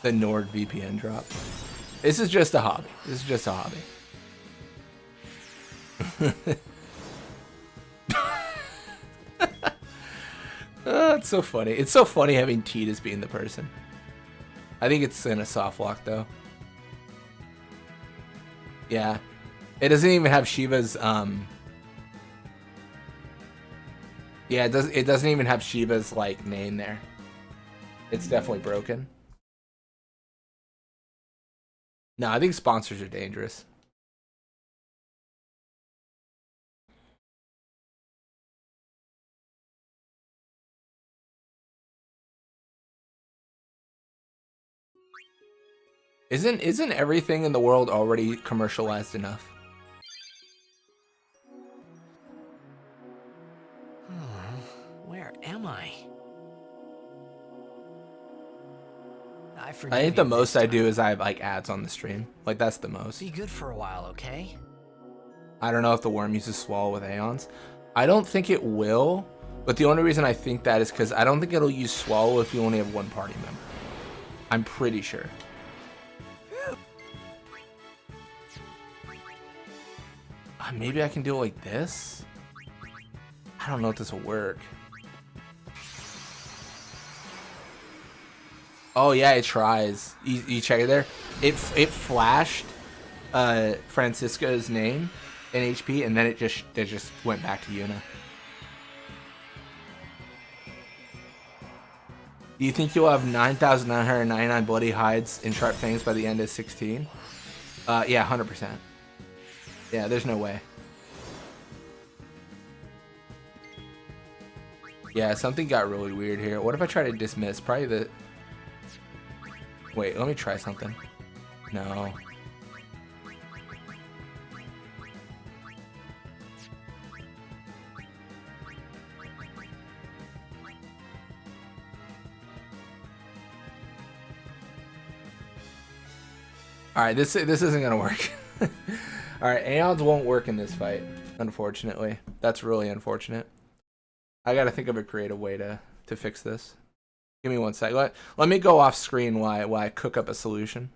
The NordVPN drop. This is just a hobby. This is just a hobby. Oh, it's so funny. It's so funny having Tidus being the person. I think it's in a soft lock though. Yeah. It doesn't even have Shiva's yeah, it doesn't even have Shiva's like name there. It's definitely broken. No, I think sponsors are dangerous. Isn't everything in the world already commercialized enough? Where am I? I think the most I do is I have like ads on the stream. Like that's the most. Be good for a while, okay? I don't know if the worm uses swallow with Aeons. I don't think it will, but the only reason I think that is because I don't think it'll use swallow if you only have one party member. I'm pretty sure. Maybe I can do it like this? I don't know if this will work. Oh yeah, it tries. You check it there? It flashed Francisca's name in HP, and then it just went back to Yuna. Do you think you'll have 9,999 bloody hides in sharp fangs by the end of 16? Yeah, 100%. Yeah, there's no way. Yeah, something got really weird here. What if I try to dismiss? Probably the... Wait, let me try something. No. Alright, this isn't gonna work. Alright, Aeons won't work in this fight, unfortunately. That's really unfortunate. I gotta think of a creative way to fix this. Give me one sec. Let me go off screen while I cook up a solution.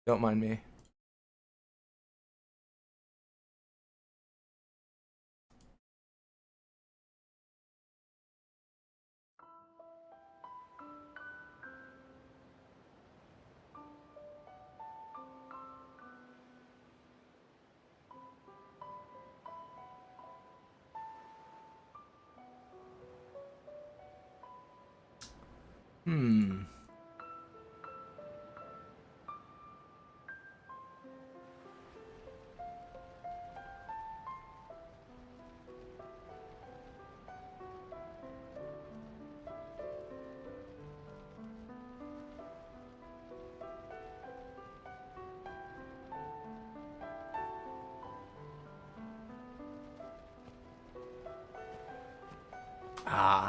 Don't mind me.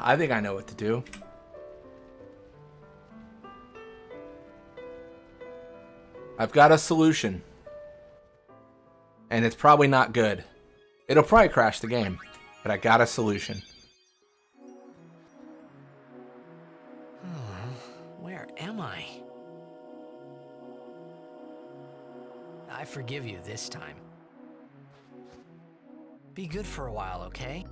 I think I know what to do. I've got a solution. And it's probably not good. It'll probably crash the game. But I got a solution. Where am I? I forgive you this time. Be good for a while, okay?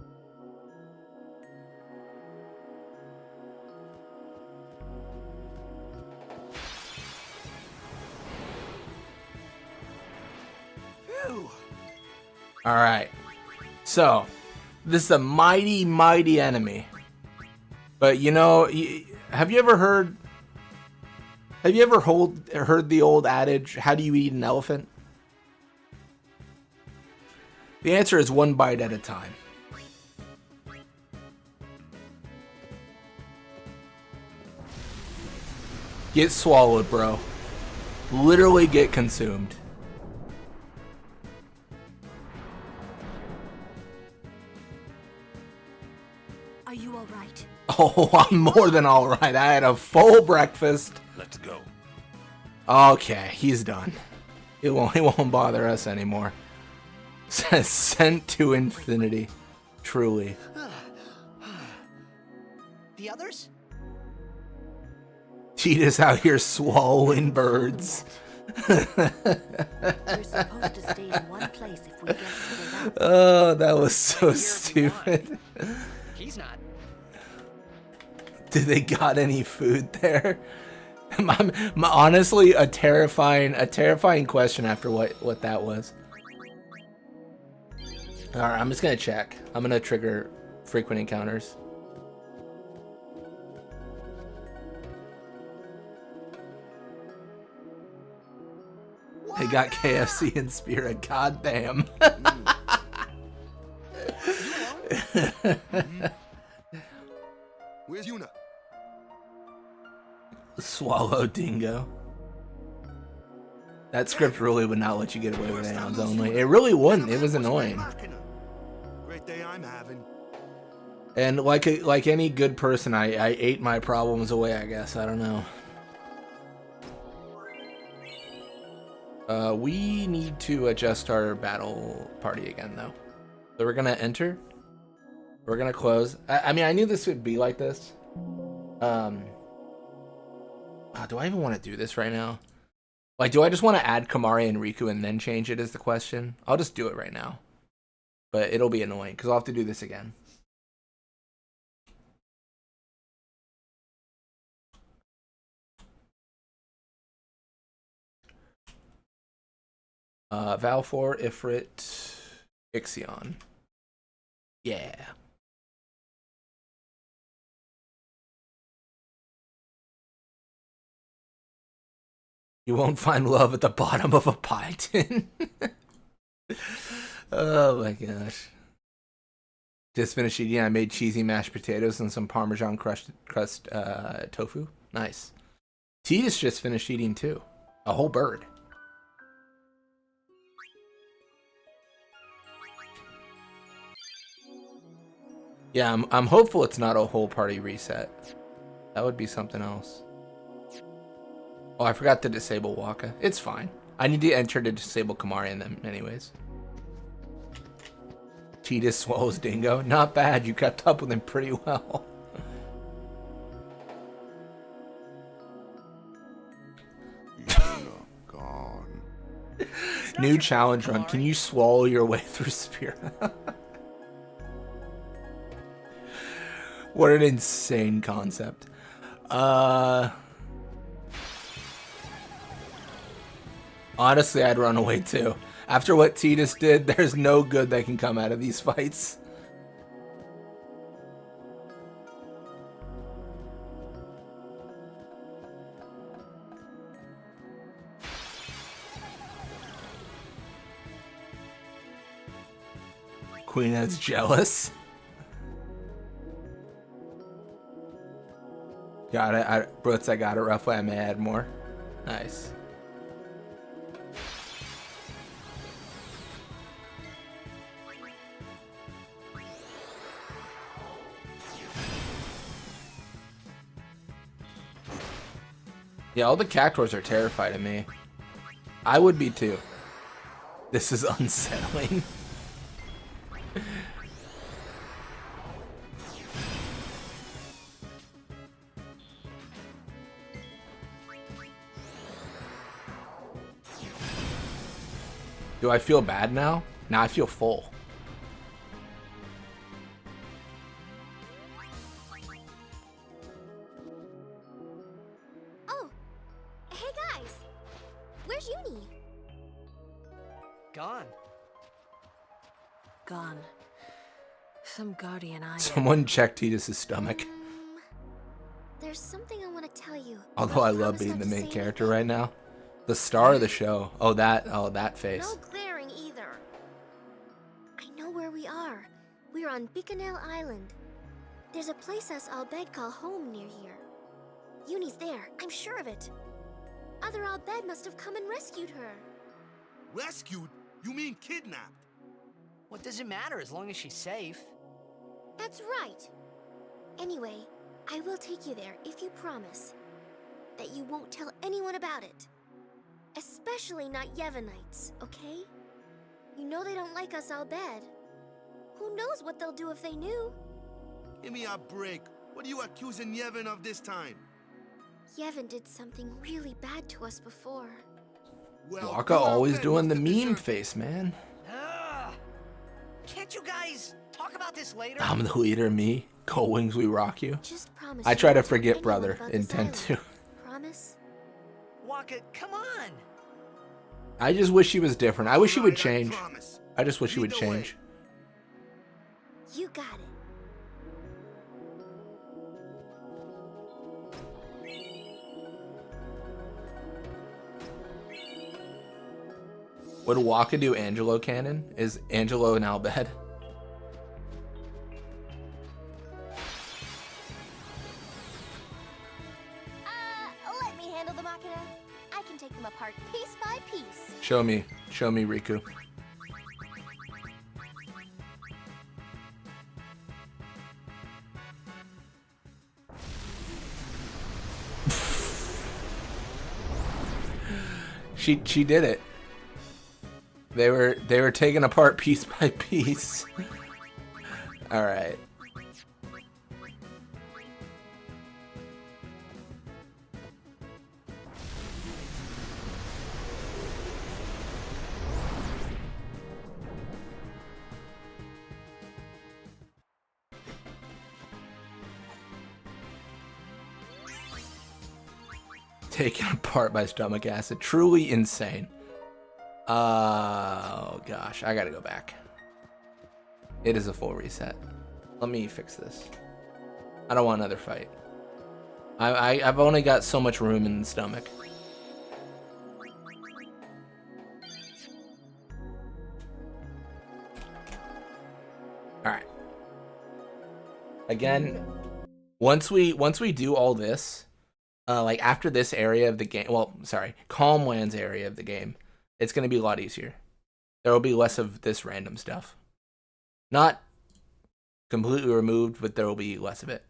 Alright. So, this is a mighty, mighty enemy. But you know, have you ever heard the old adage, how do you eat an elephant? The answer is one bite at a time. Get swallowed, bro. Literally get consumed. Are you all right? Oh, I'm more than all right. I had a full breakfast. Let's go. Okay, he's done. He won't bother us anymore. Sent to infinity. Truly. The others? Cheetah's out here swallowing birds. We're supposed to stay in one place if we get split up. Oh, that was so stupid. He's not. Do they got any food there? Honestly, a terrifying question after what that was. Alright, I'm just gonna check. I'm gonna trigger frequent encounters. They got KFC and Spirit. God damn. Where's Yuna? Swallow dingo. That script really would not let you get away with aeons only. It really wouldn't. It was annoying. Great day I'm having. And like any good person, I ate my problems away, I guess. I don't know. We need to adjust our battle party again, though. So we're gonna enter. We're gonna close. I mean, I knew this would be like this. Do I even want to do this right now? Like, do I just want to add Kamari and Riku and then change it is the question? I'll just do it right now. But it'll be annoying, because I'll have to do this again. Valfor, Ifrit, Ixion. Yeah. You won't find love at the bottom of a pie tin. Oh my gosh. Just finished eating. I made cheesy mashed potatoes and some Parmesan crust tofu. Nice. Titus just finished eating too. A whole bird. Yeah, I'm hopeful it's not a whole party reset. That would be something else. Oh, I forgot to disable Waka. It's fine. I need to enter to disable Kamari in them anyways. Cheetah swallows Dingo. Not bad. You kept up with him pretty well. Gone. New challenge run. Can you swallow your way through Spirit? What an insane concept. Honestly, I'd run away too. After what Titus did, there's no good that can come out of these fights. Queen is jealous. Got it. Brooks, I got it roughly. I may add more. Nice. Yeah, all the cactuars are terrified of me. I would be too. This is unsettling. Do I feel bad now? Now I feel full. Oh, hey guys. Where's Uni? Gone. Gone. Some guardian I Someone check Tidus' stomach. There's something I want to tell you. Although I love being the main character right now. The star of the show. Oh, that face. No glaring either. I know where we are. We're on Bikanel Island. There's a place us Albed call home near here. Uni's there, I'm sure of it. Other Albed must have come and rescued her. Rescued? You mean kidnapped? What does it matter as long as she's safe? That's right. Anyway, I will take you there if you promise that you won't tell anyone about it. Especially not Yevonites, okay? You know they don't like us Albed. Who knows what they'll do if they knew? Give me a break. What are you accusing Yevon of this time? Yevon did something really bad to us before. Well, Waka always doing the meme face, man. Can't you guys talk about this later? I'm the leader, me. Go Wings, we rock you. Just promise I you try to won't tell forget, anyone brother, about in this 10 island. too. Promise? Waka, come on! I just wish he was different. I wish he would change. I just wish he would change. You got it. Would Waka do Angelo canon? Is Angelo now bad? Let me handle the Machina. I can take them apart piece by piece. Show me, Riku. She did it. They were taken apart piece by piece. All right. Taken apart by stomach acid. Truly insane. Oh gosh, I gotta go back. It is a full reset. Let me fix this. I don't want another fight. I've only got so much room in the stomach. Alright. Again, once we do all this, like after this area of the game, well, sorry, Calm Lands area of the game, it's going to be a lot easier. There will be less of this random stuff. Not completely removed, but there will be less of it.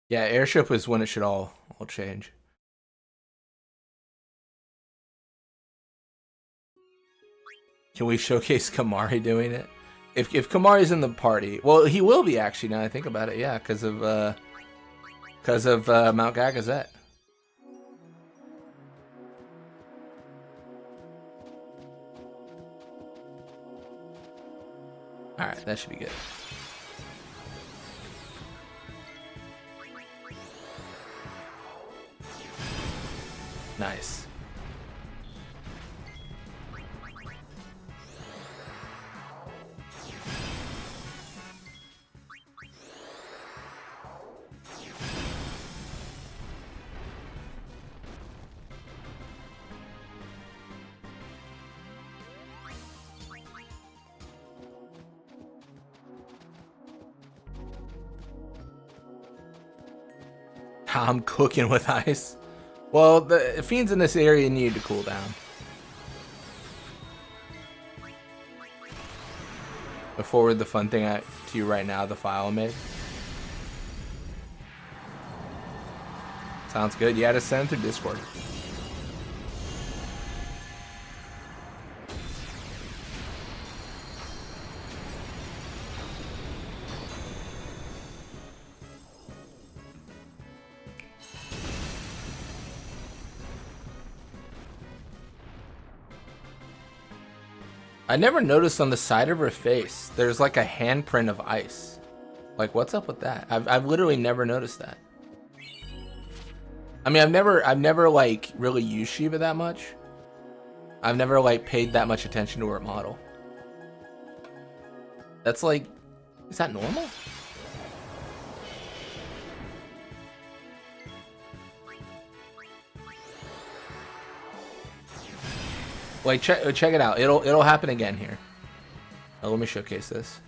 Yeah, airship is when it should all change. Can we showcase Kamari doing it? If Kamari's in the party, well, he will be actually. Now I think about it, yeah, because of Mount Gagazet. All right, that should be good. Nice. I'm cooking with ice. Well, the fiends in this area need to cool down. I'll forward the fun thing to you right now, the file I made. Sounds good. Yeah, just send it through Discord. I never noticed on the side of her face, there's like a handprint of ice. Like, what's up with that? I've literally never noticed that. I mean, I've never like really used Shiva that much. I've never like paid that much attention to her model. That's like, is that normal? Like, check it out. It'll happen again here. Let me showcase this.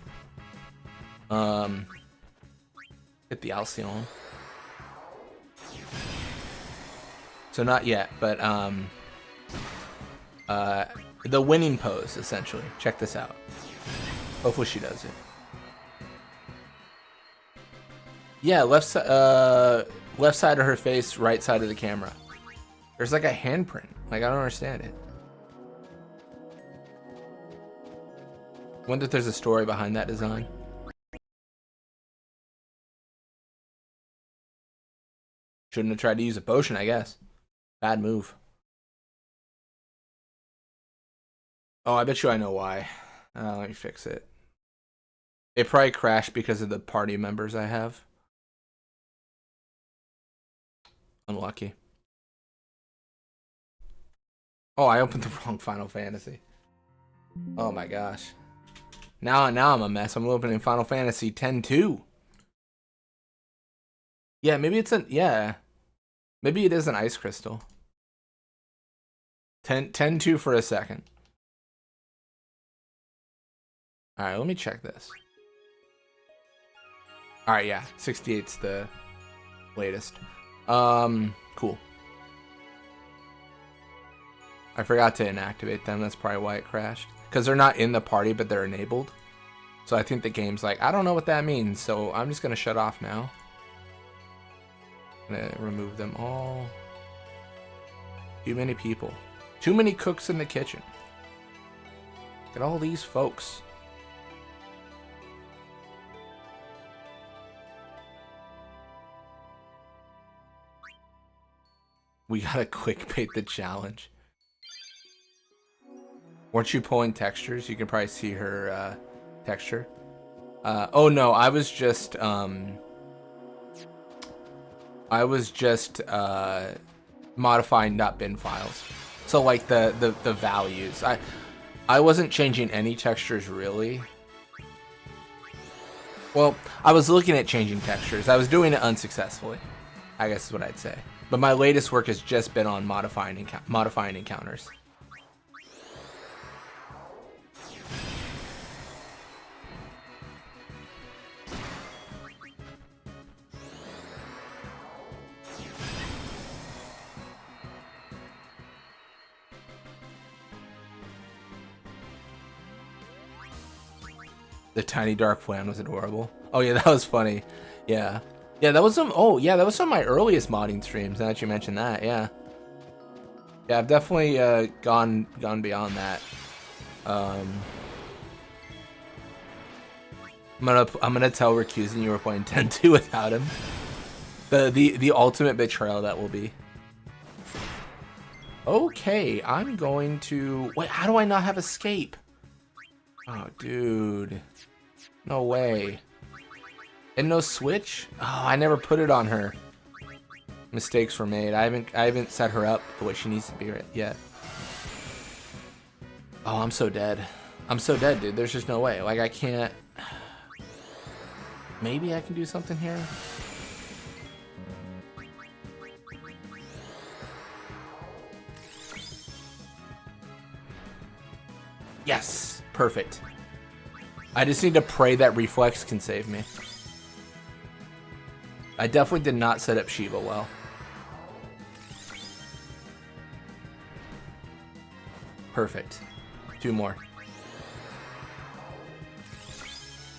Hit the Aeon. So not yet, but the winning pose essentially. Check this out. Hopefully she does it. Yeah, left side of her face, right side of the camera. There's like a handprint. Like, I don't understand it. I wonder if there's a story behind that design. Shouldn't have tried to use a potion, I guess. Bad move. Oh, I bet you I know why. Let me fix it. It probably crashed because of the party members I have. Unlucky. Oh, I opened the wrong Final Fantasy. Oh my gosh. Now I'm a mess. I'm opening Final Fantasy X-2. Yeah, maybe it's maybe it is an ice crystal. 10-2 for a second. All right, let me check this. All right, yeah, 68's the latest. Cool. I forgot to inactivate them. That's probably why it crashed. Because they're not in the party, but they're enabled. So I think the game's like, I don't know what that means, so I'm just gonna shut off now. I'm gonna remove them all. Too many people. Too many cooks in the kitchen. Look at all these folks. We gotta quick bait the challenge. Weren't you pulling textures? You can probably see her texture. Oh no, I was just modifying .bin files. So like the values. I wasn't changing any textures really. Well, I was looking at changing textures. I was doing it unsuccessfully, I guess is what I'd say. But my latest work has just been on modifying encounters. The tiny dark plan was adorable. Oh yeah, that was funny. Yeah. Yeah, that was some. Oh yeah, that was some of my earliest modding streams. Now that you mentioned that, yeah. Yeah, I've definitely gone beyond that. I'm gonna tell Recusing you were playing 10-2 without him. The ultimate betrayal that will be. Okay, I'm going to wait. How do I not have escape? Oh, dude, no way. And no switch? Oh, I never put it on her. Mistakes were made. I haven't set her up the way she needs to be yet. Oh, I'm so dead. I'm so dead, dude. There's just no way. Like, I can't. Maybe I can do something here. Yes, perfect. I just need to pray that reflex can save me. I definitely did not set up Shiva well. Perfect. 2 more.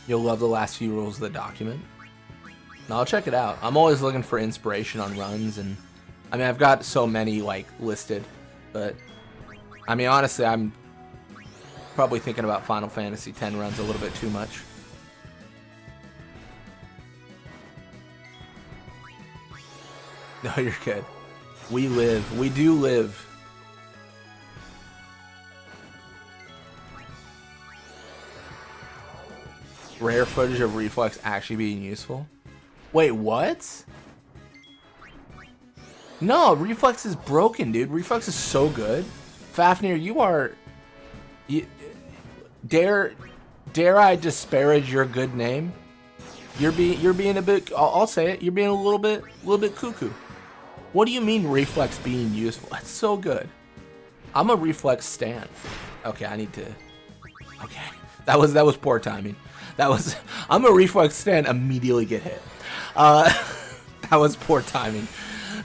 You'll love the last few rules of the document. Now I'll check it out. I'm always looking for inspiration on runs, and I mean I've got so many like listed, but I mean honestly I'm probably thinking about Final Fantasy X runs a little bit too much. No, you're good. We live. We do live. Rare footage of Reflex actually being useful. Wait, what? No, Reflex is broken, dude. Reflex is so good. Fafnir, you are... dare I disparage your good name? You're being a bit... I'll say it. You're being a little bit cuckoo. What do you mean Reflex being useful? That's so good. I'm a Reflex stan. Okay, I need to... Okay. That was poor timing. I'm a Reflex stan, immediately get hit. That was poor timing.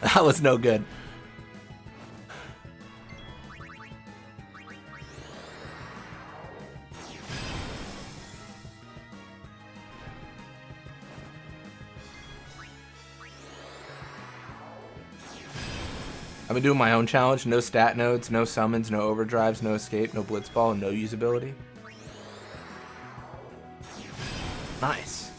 That was no good. I've been doing my own challenge. No stat nodes, no summons, no overdrives, no escape, no blitzball, no usability. Nice.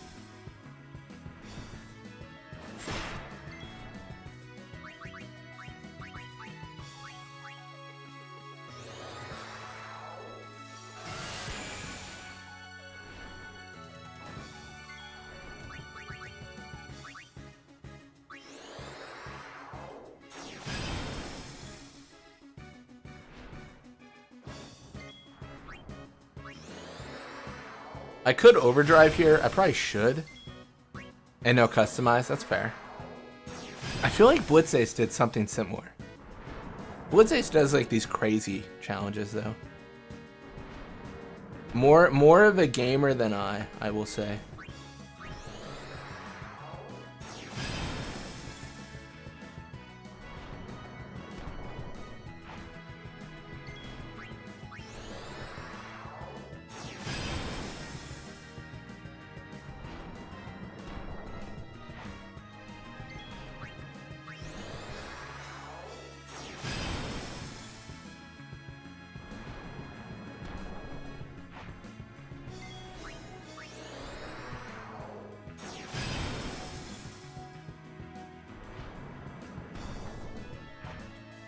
I could overdrive here. I probably should. And no customize. That's fair. I feel like Blitzace did something similar. Blitzace does like these crazy challenges though. More of a gamer than I will say.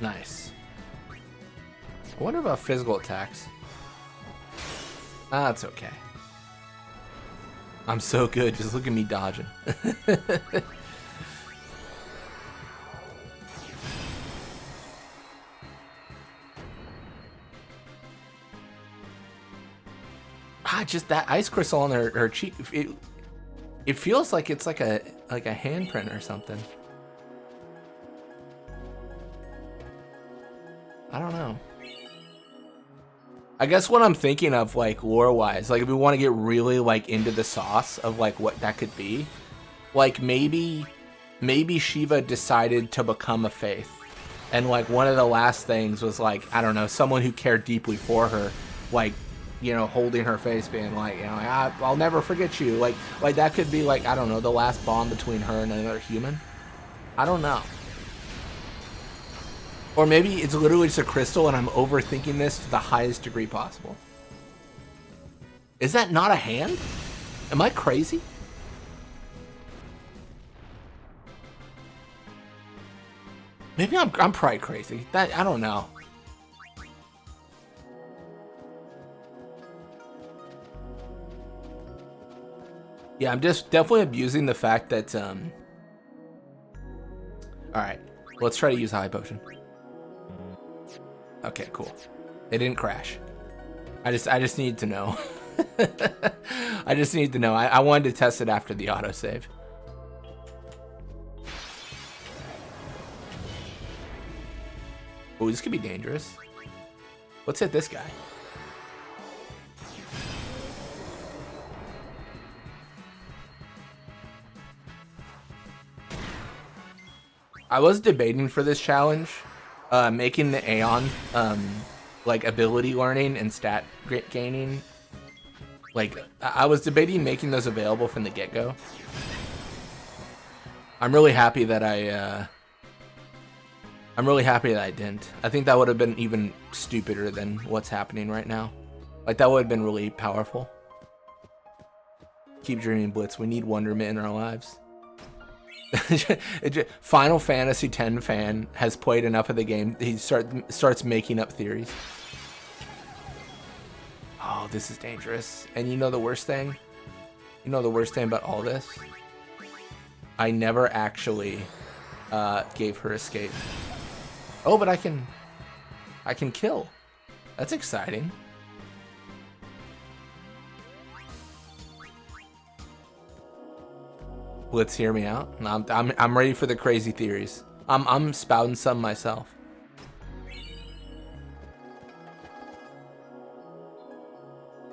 Nice. I wonder about physical attacks. Ah, it's okay. I'm so good. Just look at me dodging. Just that ice crystal on her cheek. It feels like it's like a handprint or something. I don't know. I guess what I'm thinking of, like, lore-wise, like, if we want to get really, like, into the sauce of, like, what that could be, like, maybe Shiva decided to become a faith. And, like, one of the last things was, like, I don't know, someone who cared deeply for her, like, you know, holding her face, being like, you know, I'll never forget you. Like, that could be, like, I don't know, the last bond between her and another human. I don't know. Or maybe it's literally just a crystal and I'm overthinking this to the highest degree possible. Is that not a hand? Am I crazy? Maybe I'm probably crazy. I don't know. Yeah, I'm just definitely abusing the fact that alright, let's try to use a high potion. Okay, cool. It didn't crash. I just need to know. I just need to know. I wanted to test it after the autosave. Oh, this could be dangerous. Let's hit this guy. I was debating for this challenge, making the Aeon, like ability learning and stat gaining. Like, I was debating making those available from the get-go. I'm really happy that I didn't. I think that would have been even stupider than what's happening right now. Like, that would have been really powerful. Keep dreaming, Blitz. We need wonderment in our lives. Final Fantasy X fan has played enough of the game. He starts making up theories. Oh, this is dangerous. And you know the worst thing? You know the worst thing about all this? I never actually gave her escape. Oh, but I can kill. That's exciting. Let's hear me out. I'm ready for the crazy theories. I'm spouting some myself.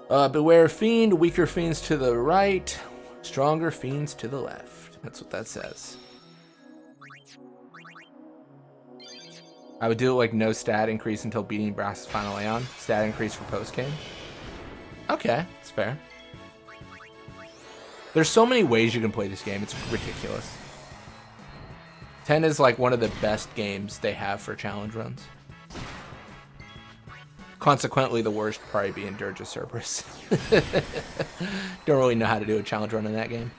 Beware fiend, weaker fiends to the right, stronger fiends to the left. That's what that says. I would do it like no stat increase until beating Brass's final Aeon. Stat increase for post game. Okay, that's fair. There's so many ways you can play this game. It's ridiculous. 10 is like one of the best games they have for challenge runs. Consequently, the worst probably being Dirge of Cerberus. Don't really know how to do a challenge run in that game.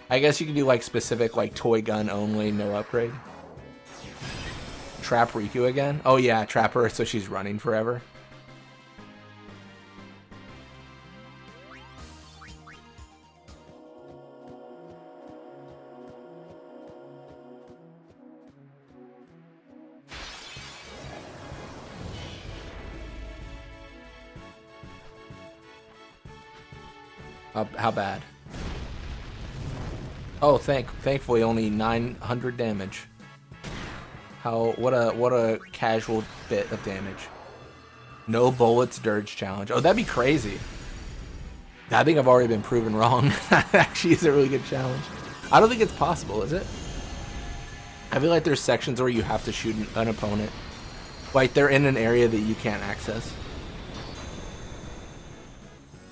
I guess you can do like specific like toy gun only, no upgrade. Trap Riku again? Oh yeah, trap her so she's running forever. How bad? Oh, thankfully only 900 damage. What a casual bit of damage. No bullets Dirge challenge. Oh, that'd be crazy. I think I've already been proven wrong. That actually is a really good challenge. I don't think it's possible, is it? I feel like there's sections where you have to shoot an opponent. Like they're in an area that you can't access.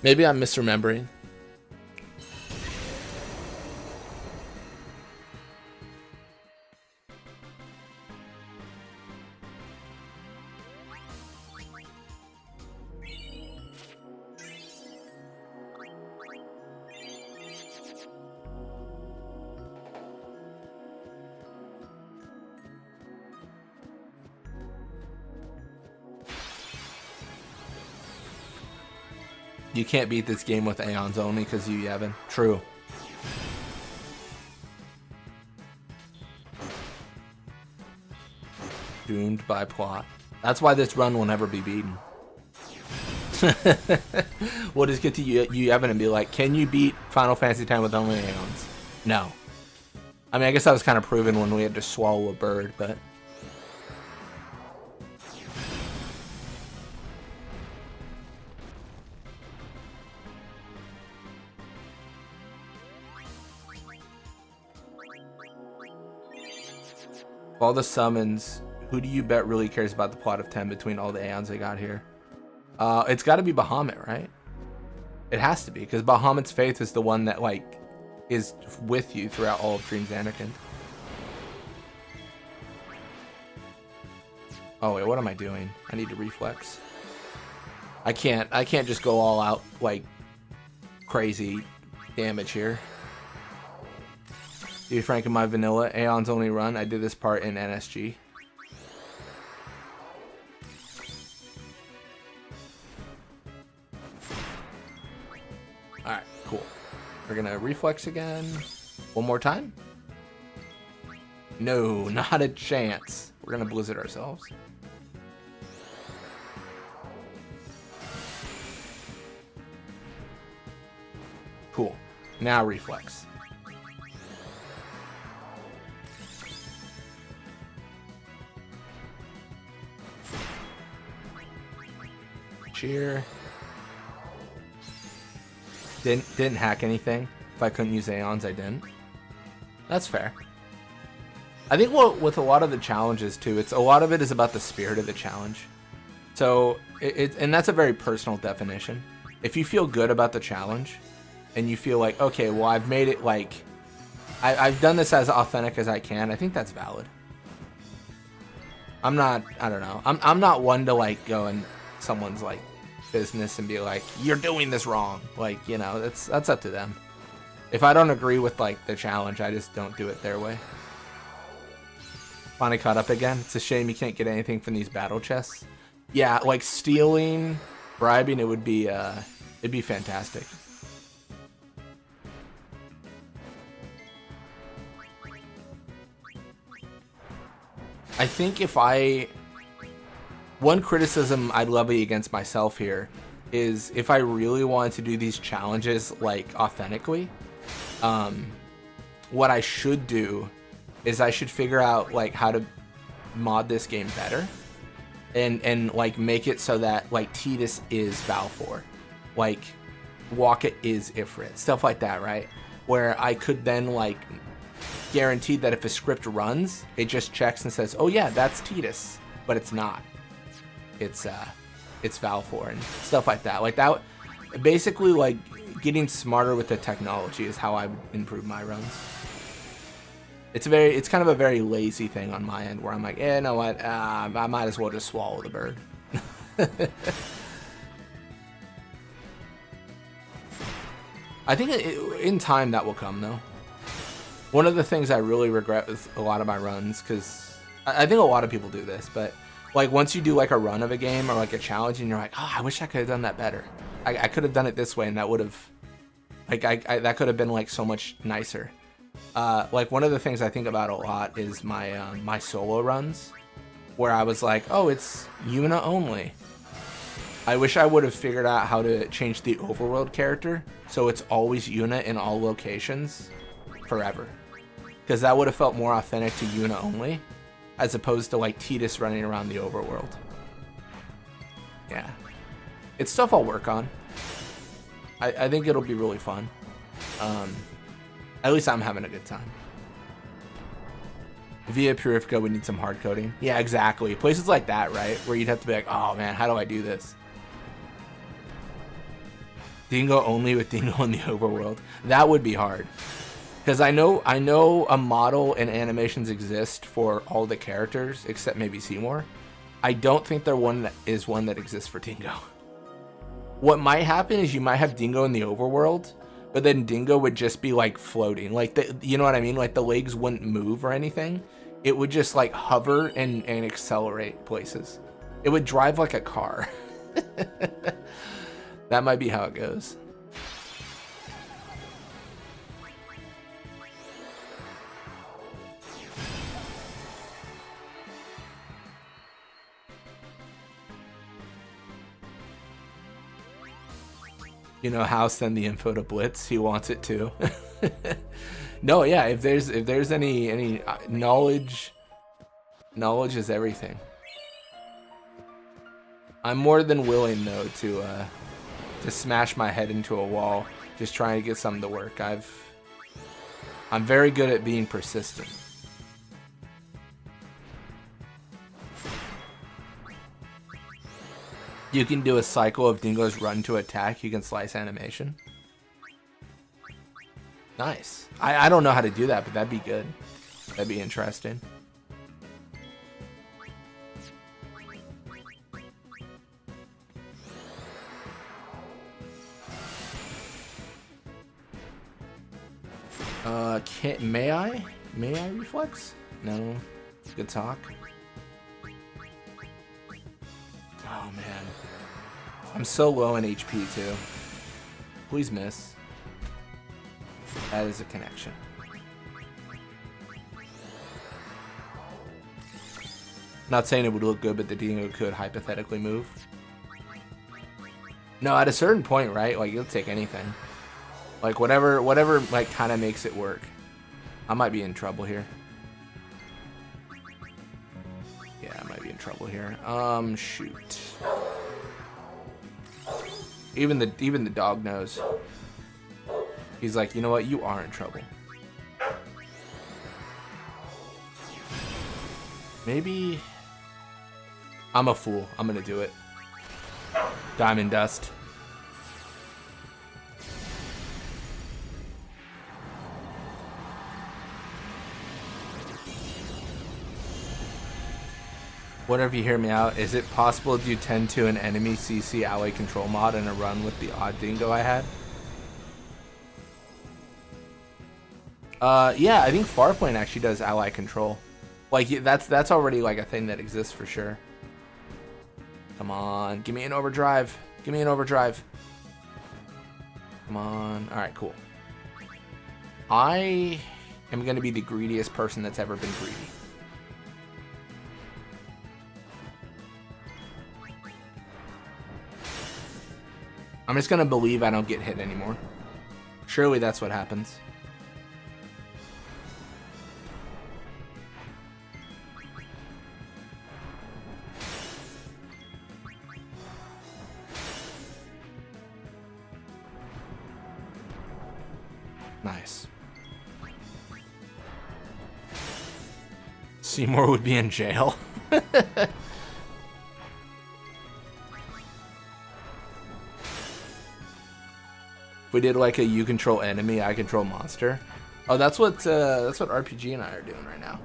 Maybe I'm misremembering. You can't beat this game with Aeons only because you, Yevon. True. Doomed by plot. That's why this run will never be beaten. We'll just get to you, Yevon, and be like, can you beat Final Fantasy X with only Aeons? No. I mean, I guess that was kind of proven when we had to swallow a bird, but... all the summons, who do you bet really cares about the plot of 10 between all the Aeons they got here? It's got to be Bahamut, right? It has to be, because Bahamut's faith is the one that, like, is with you throughout all of Dreams Anakin. Oh, wait, what am I doing? I need to reflex. I can't just go all out, like, crazy damage here. To be frank, in my vanilla Aeon's only run, I did this part in NSG. Alright, cool. We're gonna reflex again. One more time? No, not a chance. We're gonna blizzard ourselves. Cool. Now reflex. Cheer. Didn't hack anything. If I couldn't use Aeons, I didn't. That's fair. I think with a lot of the challenges too, a lot of it is about the spirit of the challenge. So and that's a very personal definition. If you feel good about the challenge, and you feel like, okay, well, I've made it like I've done this as authentic as I can, I think that's valid. I don't know. I'm not one to like go in someone's like business and be like, you're doing this wrong. Like, you know, that's up to them. If I don't agree with like the challenge, I just don't do it their way. Finally caught up again. It's a shame you can't get anything from these battle chests. Yeah, like stealing, bribing, it'd be fantastic. I think one criticism I'd levy against myself here is if I really wanted to do these challenges like authentically, what I should do is I should figure out like how to mod this game better and like make it so that like Tidus is Balfour, like Waka is Ifrit, stuff like that, right? Where I could then like guarantee that if a script runs, it just checks and says, oh yeah, that's Tidus, but it's not. It's Balfour and stuff like that. Like that, basically like getting smarter with the technology is how I would improve my runs. It's kind of a very lazy thing on my end where I'm like, you know what, I might as well just swallow the bird. I think in time that will come though. One of the things I really regret with a lot of my runs, because I think a lot of people do this, but like once you do like a run of a game or like a challenge and you're like, oh, I wish I could have done that better. I could have done it this way and that would have, like that could have been like so much nicer. Like one of the things I think about a lot is my my solo runs, where I was like, oh, it's Yuna only. I wish I would have figured out how to change the overworld character so it's always Yuna in all locations forever, because that would have felt more authentic to Yuna only, as opposed to like Tidus running around the overworld. Yeah, it's stuff I'll work on. I think it'll be really fun. At least I'm having a good time. Via Purifica would need some hard coding. Yeah, exactly. Places like that, right? Where you'd have to be like, oh man, how do I do this? Dingo only with Dingo in the overworld. That would be hard. Because I know a model and animations exist for all the characters, except maybe Seymour. I don't think there one that exists for Dingo. What might happen is you might have Dingo in the overworld, but then Dingo would just be like floating, like you know what I mean? Like the legs wouldn't move or anything. It would just like hover and accelerate places. It would drive like a car. That might be how it goes. You know how send the info to Blitz? He wants it too. No, yeah. If there's any knowledge is everything. I'm more than willing though to smash my head into a wall, just trying to get something to work. I'm very good at being persistent. You can do a cycle of Dingo's run to attack. You can slice animation. Nice. I don't know how to do that, but that'd be good. That'd be interesting. May I reflex? No. Good talk. Oh man. I'm so low in HP too. Please miss. That is a connection. Not saying it would look good, but the Dingo could hypothetically move. No, at a certain point, right? Like, you'll take anything. Like, whatever, like, kind of makes it work. I might be in trouble here. Yeah, I might be in trouble here. Shoot. Even the dog knows. He's like, you know what? You are in trouble. Maybe... I'm a fool. I'm gonna do it. Diamond Dust. Whatever, you hear me out. Is it possible to do 10 to an enemy CC ally control mod in a run with the odd dingo I had? Yeah, I think Farplane actually does ally control. Like, that's already like a thing that exists for sure. Come on, give me an overdrive. Give me an overdrive. Come on. All right, cool. I am going to be the greediest person that's ever been greedy. I'm just going to believe I don't get hit anymore. Surely that's what happens. Nice. Seymour would be in jail. If we did like a you control enemy, I control monster. Oh, that's what RPG and I are doing right now.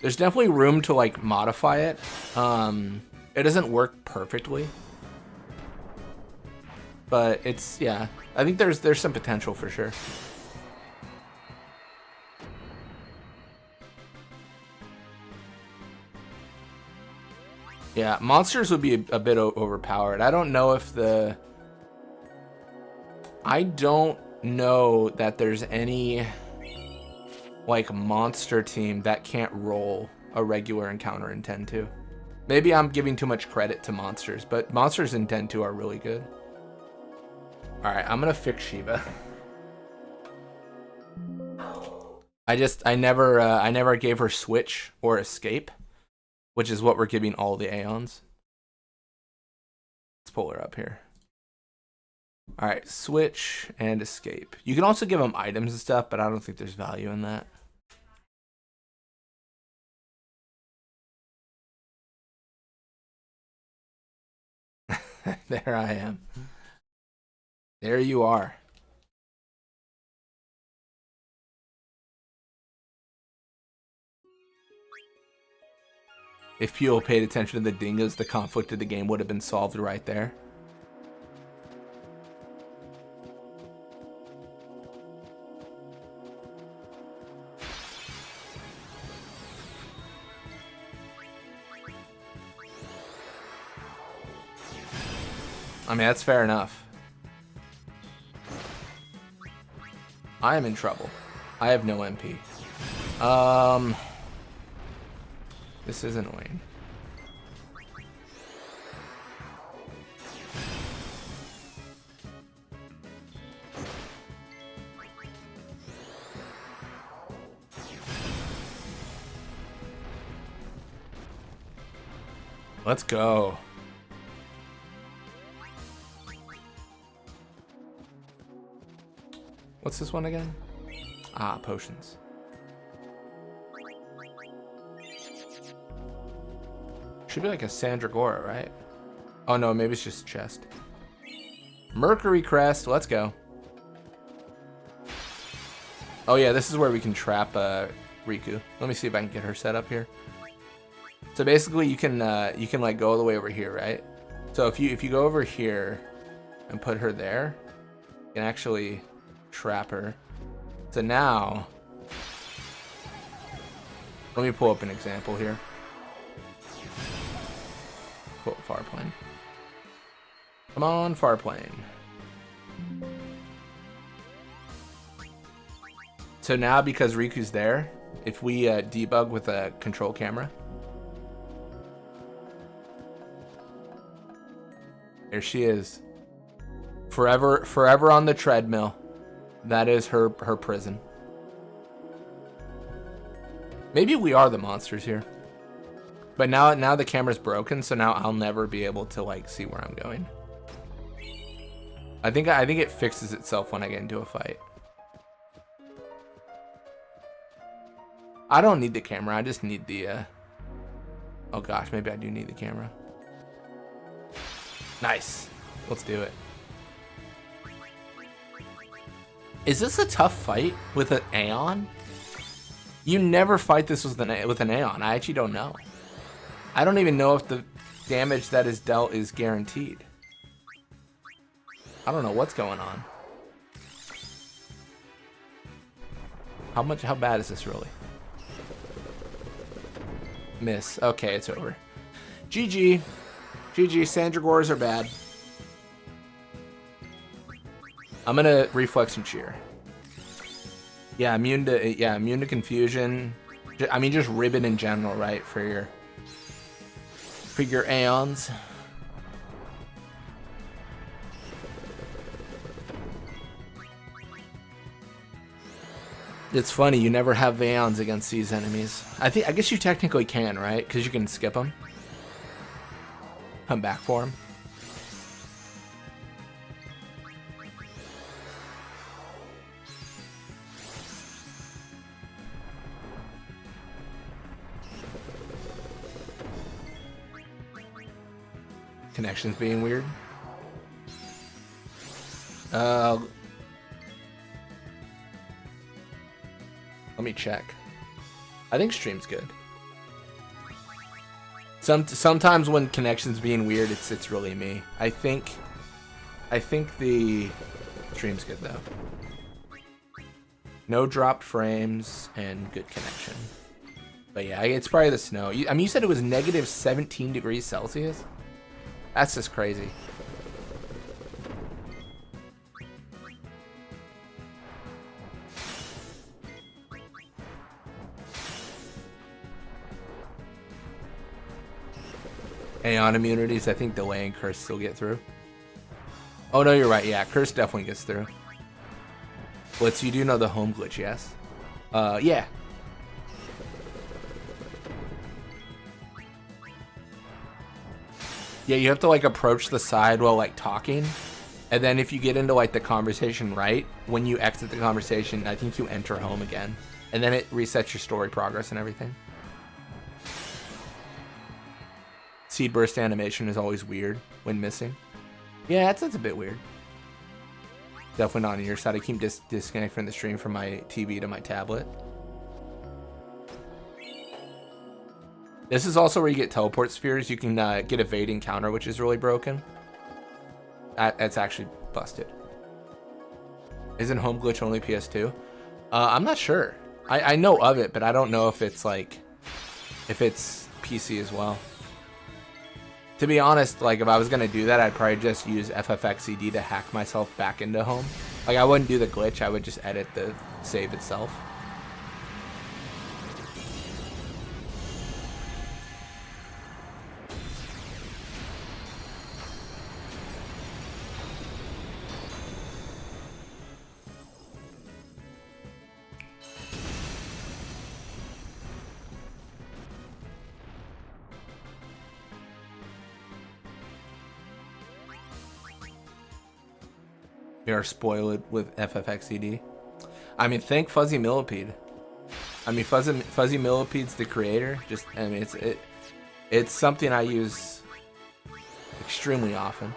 There's definitely room to like modify it. It doesn't work perfectly, but it's, yeah, I think there's some potential for sure. Yeah, monsters would be a bit overpowered. I don't know that there's any like monster team that can't roll a regular encounter in 10-2. Maybe I'm giving too much credit to monsters, but monsters in 10-2 are really good. All right, I'm gonna fix Shiva. I never gave her switch or escape, which is what we're giving all the Aeons. Let's pull her up here. All right, switch and escape. You can also give them items and stuff, but I don't think there's value in that. There I am. There you are. If people paid attention to the dingoes, the conflict of the game would have been solved right there. I mean, that's fair enough. I am in trouble. I have no MP. This is annoying. Let's go. What's this one again? Ah, potions. Should be like a Sandragora, right? Oh no, maybe it's just chest. Mercury Crest, let's go. Oh yeah, this is where we can trap Riku. Let me see if I can get her set up here. So basically you can like go all the way over here, right? So if you go over here and put her there, you can actually trap her. So now, let me pull up an example here. Pull up Farplane. Come on, Farplane. So now, because Riku's there, if we debug with a control camera, there she is. Forever on the treadmill. That is her prison. Maybe we are the monsters here. But now the camera's broken, so now I'll never be able to like see where I'm going. I think it fixes itself when I get into a fight. I don't need the camera, I just need the Oh gosh, maybe I do need the camera. Nice. Let's do it. Is this a tough fight with an Aeon? You never fight this with an Aeon. I actually don't know. I don't even know if the damage that is dealt is guaranteed. I don't know what's going on. How bad is this really? Miss. Okay, it's over. GG. GG. Sandragores are bad. I'm gonna reflex and cheer. Yeah, immune to confusion. I mean, just ribbon in general, right? For your Aeons. It's funny, you never have Aeons against these enemies. I guess you technically can, right? Because you can skip them. Come back for them. Connections being weird. Let me check. I think stream's good. Sometimes when connections being weird, it's really me. I think the stream's good though. No dropped frames and good connection. But yeah, it's probably the snow. I mean, you said it was negative 17 degrees Celsius? That's just crazy. Aeon immunities, I think delay and curse still get through. Oh no, you're right. Yeah, curse definitely gets through. Blitz, you do know the home glitch, yes? Yeah. Yeah, you have to like approach the side while like talking. And then if you get into like the conversation right, when you exit the conversation, I think you enter home again. And then it resets your story progress and everything. Seed burst animation is always weird when missing. Yeah, that's a bit weird. Definitely not on your side. I keep disconnecting the stream from my TV to my tablet. This is also where you get teleport spheres. You can get evade encounter, which is really broken. That's actually busted. Isn't home glitch only PS2? I'm not sure. I know of it, but I don't know if it's like if it's PC as well. To be honest, like if I was gonna do that, I'd probably just use FFXCD to hack myself back into home. Like I wouldn't do the glitch, I would just edit the save itself. We are spoiled with FFXCD. I mean, thank Fuzzy Millipede. I mean, Fuzzy Millipede's the creator. I mean, it's something I use extremely often.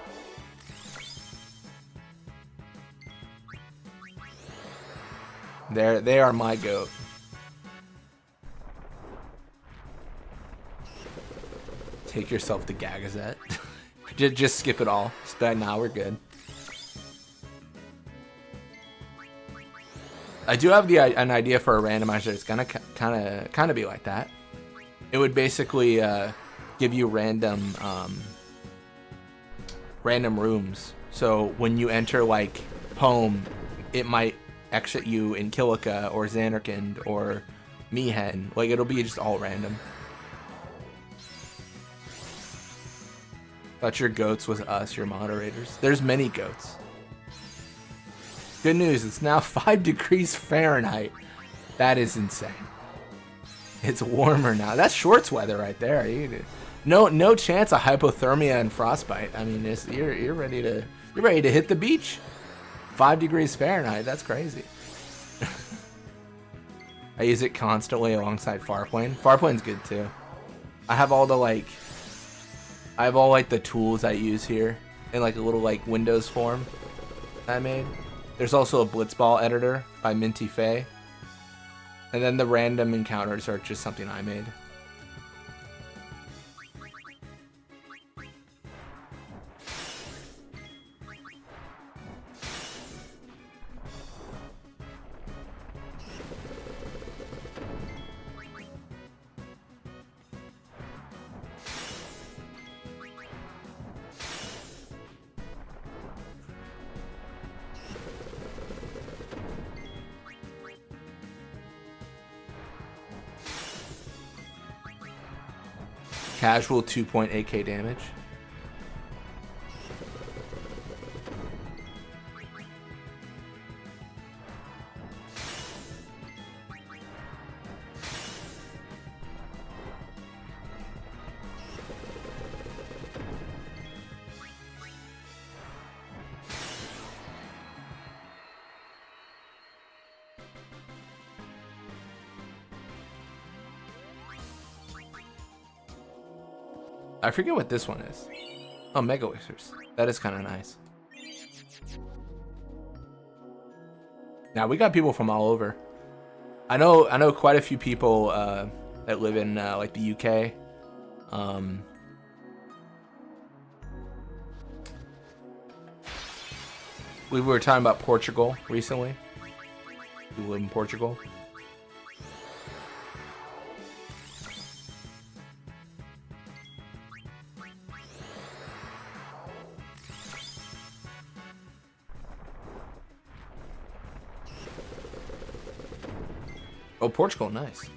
They are my goat. Take yourself to Gagazette. just skip it all. Now we're good. I do have an idea for a randomizer. It's gonna kind of be like that. It would basically give you random rooms. So when you enter like home, it might exit you in Kilika or Xanarkand or Mihen. Like it'll be just all random. Thought your goats was us, your moderators. There's many goats. Good news, it's now 5 degrees Fahrenheit. That is insane. It's warmer now. That's shorts weather right there. No chance of hypothermia and frostbite. I mean, you're ready to hit the beach. 5 degrees Fahrenheit. That's crazy. I use it constantly alongside Farplane. Farplane's good too. I have all the like, I have all like the tools I use here in like a little like Windows form I made. There's also a Blitzball editor by Minty Fay. And then the random encounters are just something I made. Casual 2.8k damage. I forget what this one is. Oh, Mega Wixers. That is kind of nice. Now we got people from all over. I know quite a few people that live in like the UK. We were talking about Portugal recently. People live in Portugal. Oh, Portugal, nice.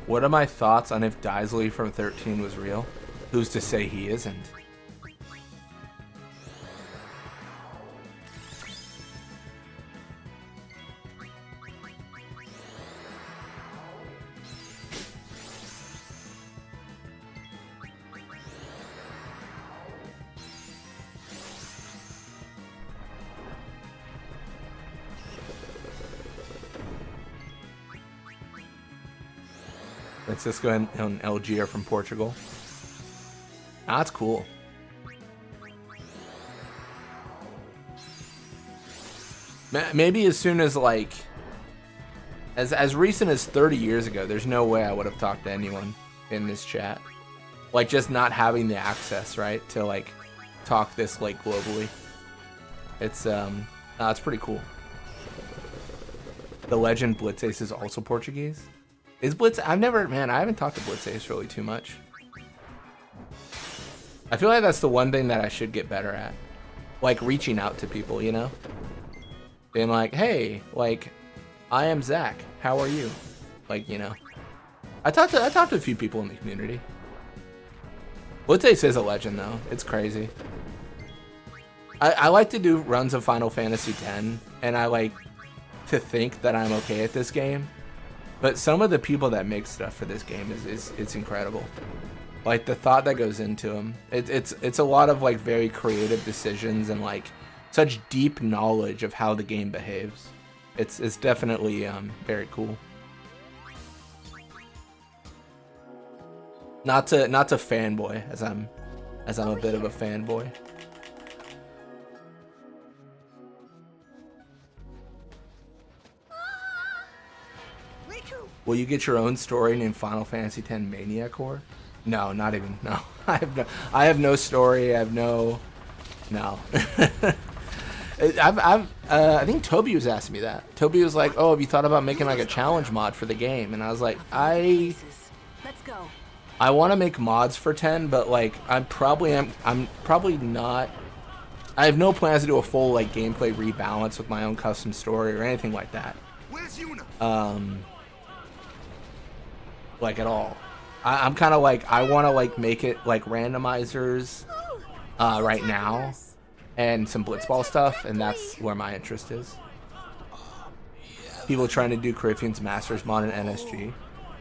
What are my thoughts on if Daisley from 13 was real? Who's to say he isn't? Francisco and LG are from Portugal. Ah, that's cool. Maybe as soon as like as recent as 30 years ago, there's no way I would have talked to anyone in this chat. Like just not having the access, right, to like talk this like globally. It's it's pretty cool. The legend Blitzace is also Portuguese. Is Blitz? I haven't talked to Blitzace really too much. I feel like that's the one thing that I should get better at. Like reaching out to people, you know? Being like, hey, like, I am Zach. How are you? Like, you know. I talked to a few people in the community. Blitzace is a legend though. It's crazy. I like to do runs of Final Fantasy X, and I like to think that I'm okay at this game. But some of the people that make stuff for this game it's incredible. Like the thought that goes into them. It's a lot of like very creative decisions and like such deep knowledge of how the game behaves. It's definitely very cool. Not to fanboy as I'm a bit of a fanboy. Will you get your own story named Final Fantasy X Mania Core? No, not even. No, I have no story. I have no. I think Toby was asking me that. Toby was like, "Oh, have you thought about making like a challenge mod for the game?" And I was like, Let's go. I want to make mods for 10, but like I'm probably not. I have no plans to do a full like gameplay rebalance with my own custom story or anything like that. Like at all. I'm kind of like I want to like make it like randomizers right now and some blitzball stuff, and that's where my interest is. People trying to do Cariffian's Masters mod in NSG.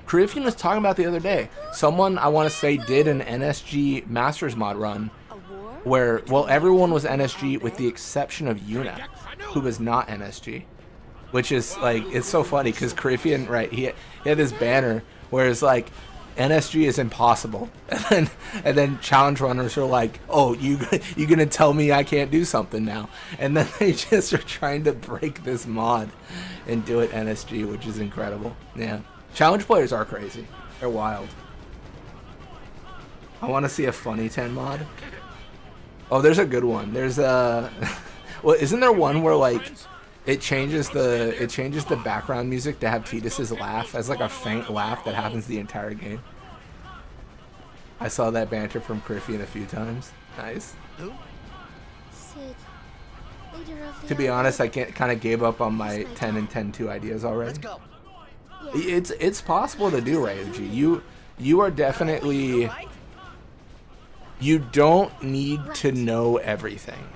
Coryphean was talking about the other day. Someone, I want to say, did an NSG Masters mod run where, well, everyone was NSG with the exception of Yuna, who was not NSG. Which is, like, it's so funny because Coryphean, right, he had this banner where it's like, NSG is impossible. And then challenge runners are like, oh, you gonna tell me I can't do something now? And then they just are trying to break this mod and do it NSG, which is incredible. Yeah. Challenge players are crazy. They're wild. I want to see a funny 10 mod. Oh, there's a good one. There's a... well, isn't there one where, like, it changes the background music to have Tidus's laugh as like a faint laugh that happens the entire game? I saw that banter from Coryphean a few times. Nice. Sid, leader of the To be honest, I kind of gave up on my 10 and 10-2 ideas already. Let's go. It's possible to do, Ryuji. You are definitely... You don't need to know everything.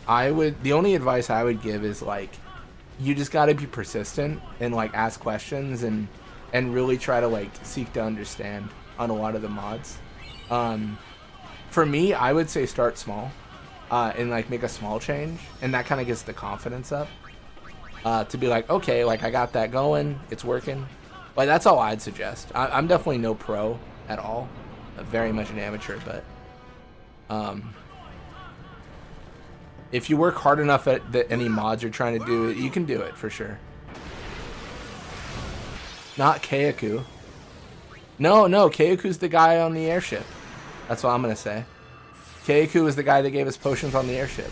The only advice I would give is, like, you just got to be persistent and, like, ask questions and really try to, like, seek to understand on a lot of the mods. For me, I would say start small and, like, make a small change, and that kind of gets the confidence up to be like, okay, like, I got that going, it's working. Like, that's all I'd suggest. I'm definitely no pro at all, very much an amateur, but if you work hard enough at any mods you're trying to do, you can do it for sure. Not Keiku. No, Keiku's the guy on the airship. That's what I'm gonna say. Keiku is the guy that gave us potions on the airship.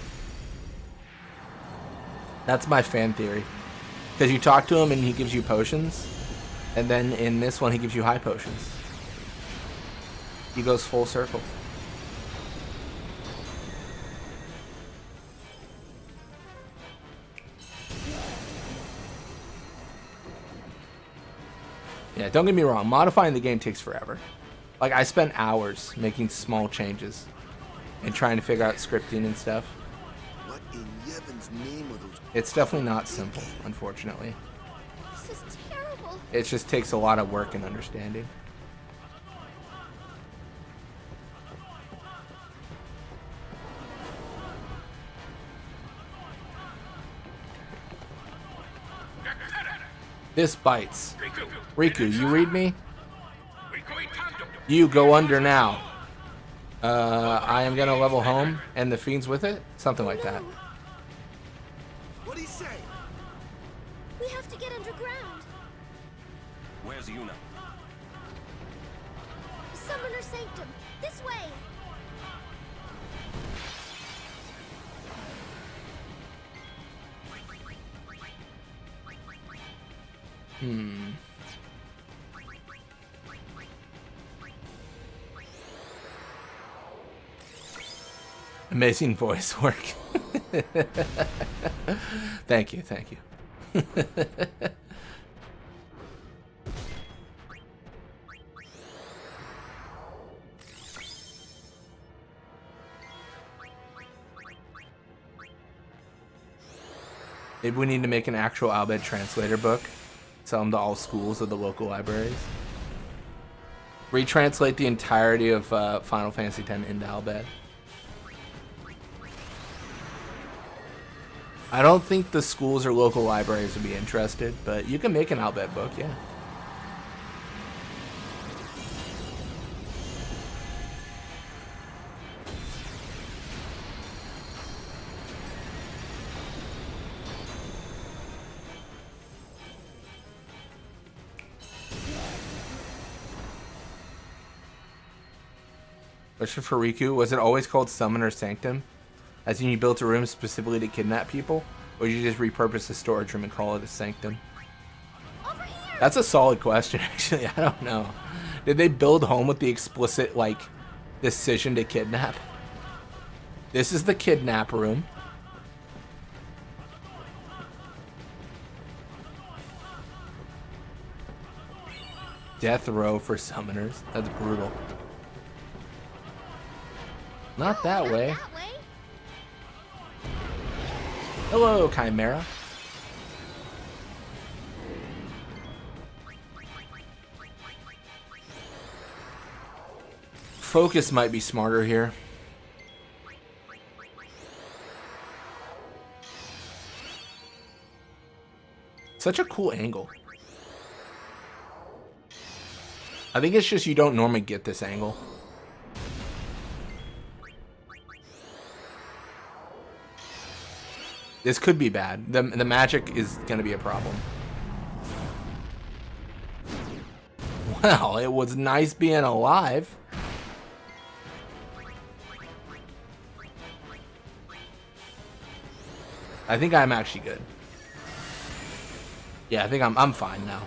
That's my fan theory. Because you talk to him and he gives you potions, and then in this one he gives you high potions. He goes full circle. Yeah, don't get me wrong, modifying the game takes forever. Like, I spent hours making small changes and trying to figure out scripting and stuff. What in Yevon's name are those? It's definitely not simple, unfortunately. This is terrible. It just takes a lot of work and understanding. This bites. Riku, you read me? You go under now. I am gonna level home and the fiends with it? Something like that. What do you say? We have to get underground. Where's Yuna? Summoner Sanctum, this way. Amazing voice work. Thank you. Maybe we need to make an actual Albed translator book. Sell them to all schools of the local libraries. Retranslate the entirety of Final Fantasy X into Albed. I don't think the schools or local libraries would be interested, but you can make an Albed book, yeah. Question for Riku, was it always called Summoner Sanctum? As in you built a room specifically to kidnap people? Or did you just repurpose the storage room and call it a sanctum? That's a solid question, actually. I don't know. Did they build home with the explicit, like, decision to kidnap? This is the kidnap room. Death row for summoners. That's brutal. Not that way. Hello, Chimera. Focus might be smarter here. Such a cool angle. I think it's just you don't normally get this angle. This could be bad. The magic is going to be a problem. Well, it was nice being alive. I think I'm actually good. Yeah, I think I'm fine now.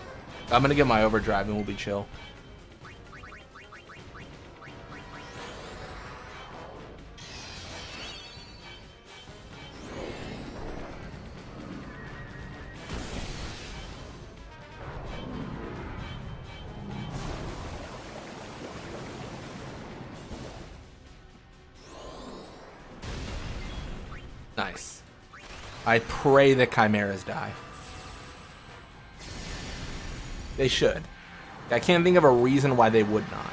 I'm gonna get my overdrive and we'll be chill. Nice. I pray the chimeras die. They should. I can't think of a reason why they would not.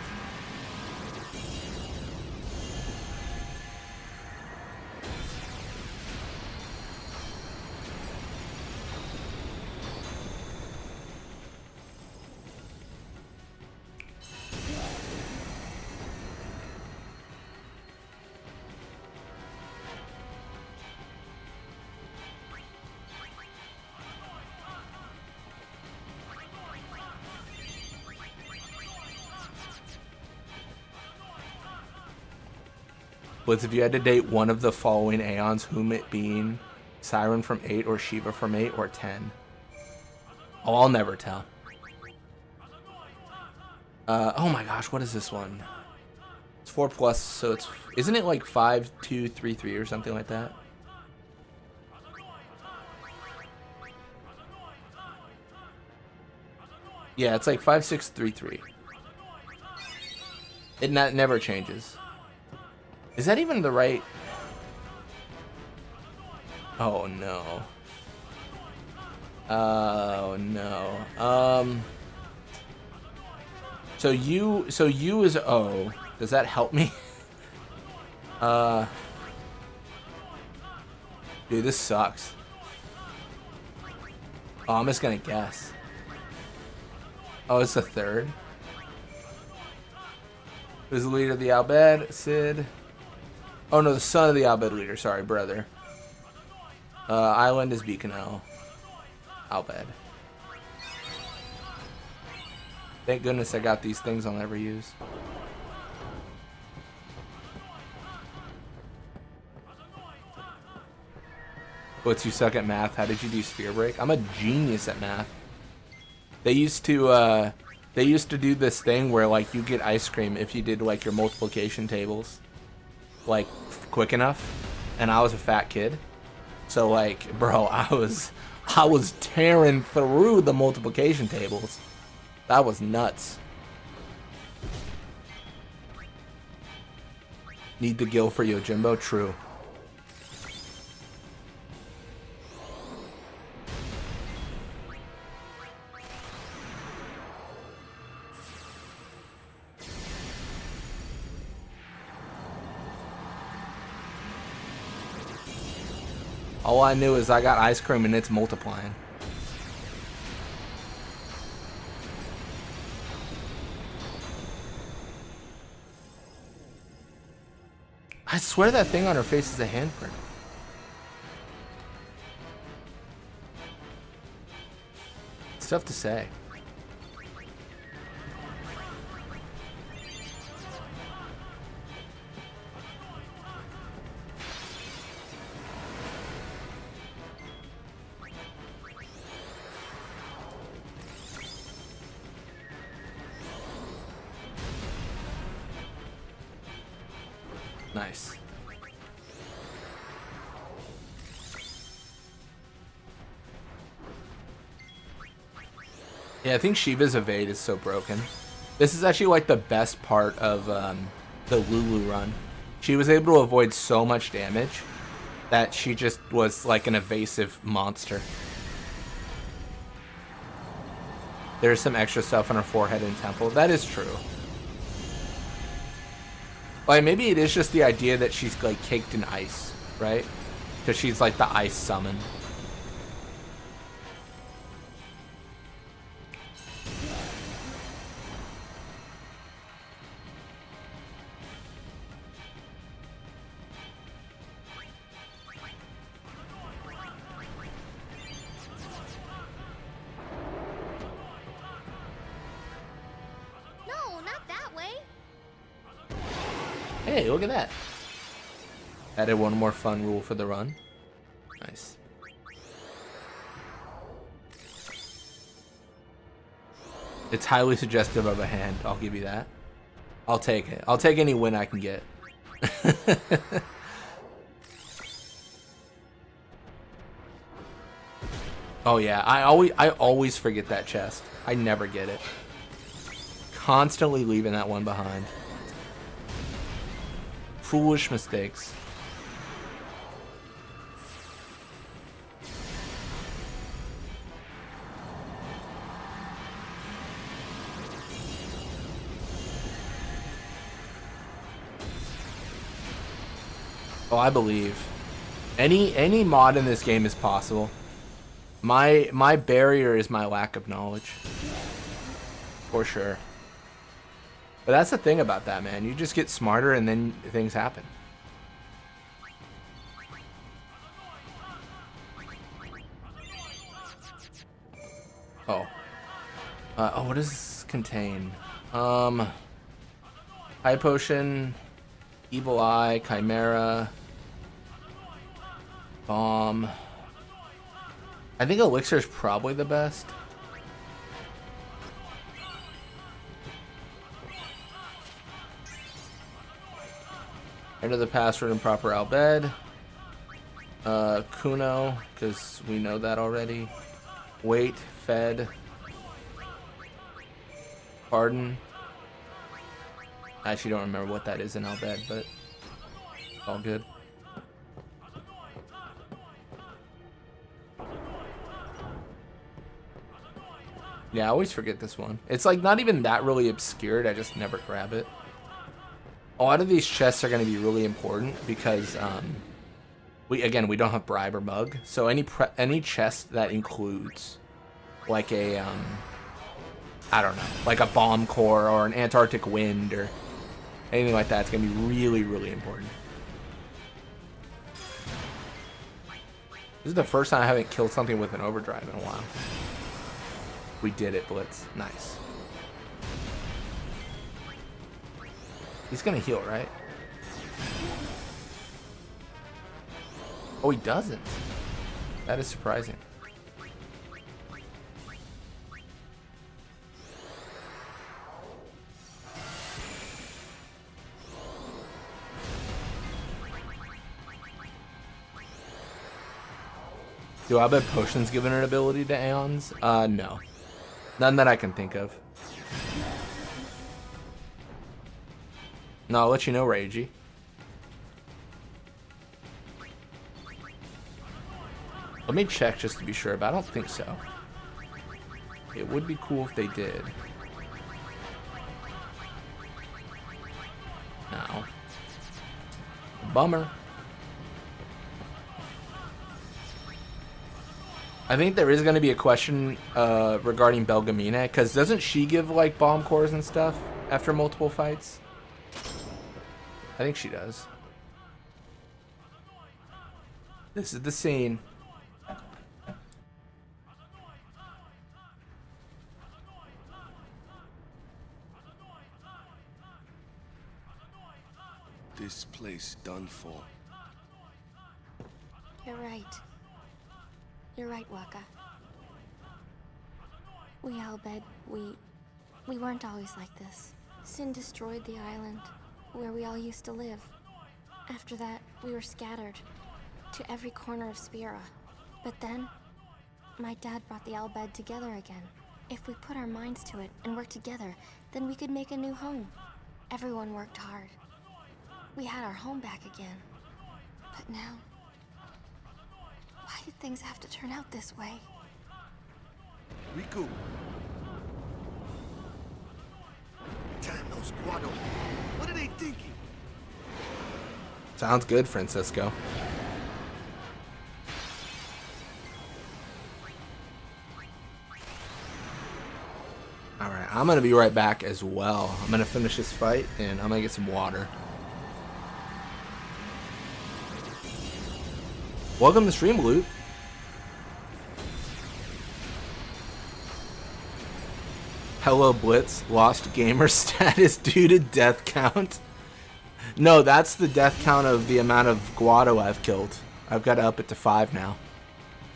Blitz, if you had to date one of the following Aeons, whom it being Siren from 8 or Shiva from 8 or 10? Oh, I'll never tell. Oh my gosh, what is this one? It's 4 plus, so it's... Isn't it like 5, 2, 3, 3 or something like that? Yeah, it's like 5, 6, 3, 3. It never changes. Is that even the right... Oh no. Oh no. So U is O. Does that help me? Dude, this sucks. Oh, I'm just gonna guess. Oh, it's the third. Who's the leader of the Albed? Sid. Oh no, the son of the Albed leader. Sorry, brother. Island is Beaconel. Albed. Thank goodness I got these things I'll never use. What's you suck at math? How did you do Spear Break? I'm a genius at math. They used to do this thing where like you get ice cream if you did like your multiplication tables like quick enough, and I was a fat kid, so like bro, I was tearing through the multiplication tables. That was nuts. Need the gill for Yojimbo? True. All I knew is I got ice cream and it's multiplying. I swear that thing on her face is a handprint. It's tough to say. Nice. Yeah, I think Shiva's evade is so broken. This is actually like the best part of the Lulu run. She was able to avoid so much damage that she just was like an evasive monster. There's some extra stuff on her forehead and temple. That is true. Like, maybe it is just the idea that she's, like, caked in ice, right? Because she's, like, the ice summon. No, not that way. Hey, look at that. Added one more fun rule for the run. Nice. It's highly suggestive of a hand, I'll give you that. I'll take it. I'll take any win I can get. Oh yeah, I always forget that chest. I never get it. Constantly leaving that one behind. Foolish mistakes. Oh, I believe. Any mod in this game is possible. My barrier is my lack of knowledge. For sure. But that's the thing about that, man. You just get smarter and then things happen. Oh. Oh, what does this contain? High Potion, Evil Eye, Chimera, Bomb. I think Elixir is probably the best. Enter the password in proper Albed. Kuno, because we know that already. Wait, Fed. Pardon. I actually don't remember what that is in Albed, but all good. Yeah, I always forget this one. It's like not even that really obscured, I just never grab it. A lot of these chests are going to be really important because we don't have bribe or mug, so any chest that includes like a I don't know, like a bomb core or an Antarctic wind or anything like that, it's going to be really, really important. This is the first time I haven't killed something with an overdrive in a while. We did it, Blitz. Nice. He's gonna heal, right? Oh, he doesn't. That is surprising. Do I bet potions given an ability to Aeons? No. None that I can think of. No, I'll let you know, Reiji. Let me check just to be sure, but I don't think so. It would be cool if they did. No. Bummer. I think there is going to be a question regarding Belgamina, because doesn't she give like bomb cores and stuff after multiple fights? I think she does. This is the scene. This place done for. You're right. You're right, Waka. We Albed, we weren't always like this. Sin destroyed the island where we all used to live. After that, we were scattered to every corner of Spira. But then, my dad brought the Albed together again. If we put our minds to it and worked together, then we could make a new home. Everyone worked hard. We had our home back again. But now, why did things have to turn out this way? Riku. Damn those Guado. What are they thinking? Sounds good, Francisco. Alright, I'm gonna be right back as well. I'm gonna finish this fight and I'm gonna get some water. Welcome to Stream Loot. Hello Blitz, lost gamer status due to death count. No, that's the death count of the amount of Guado I've killed. I've got to up it to 5 now.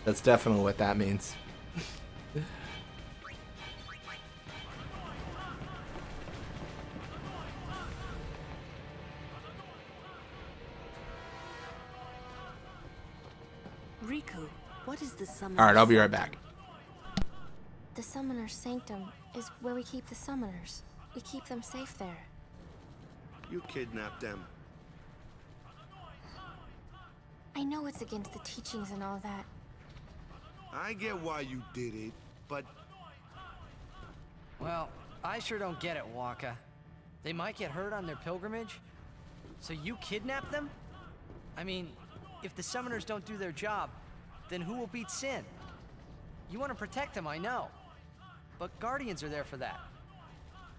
That's definitely what that means. Riku, what is the summoner? Alright, I'll be right back. The Summoner's Sanctum is where we keep the summoners. We keep them safe there. You kidnapped them. I know it's against the teachings and all that. I get why you did it, but... Well, I sure don't get it, Waka. They might get hurt on their pilgrimage, so you kidnap them? I mean, if the summoners don't do their job, then who will beat Sin? You want to protect them, I know. But Guardians are there for that.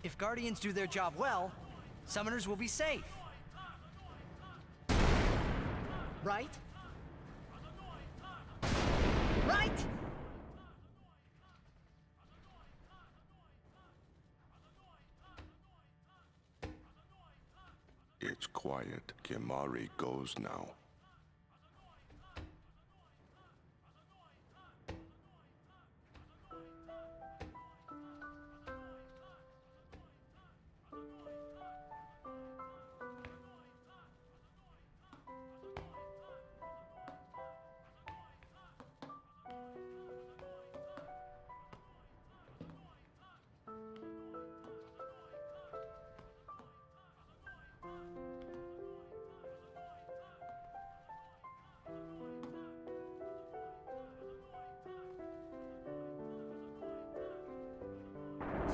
If Guardians do their job well, summoners will be safe. Right? Right? It's quiet. Kimari goes now.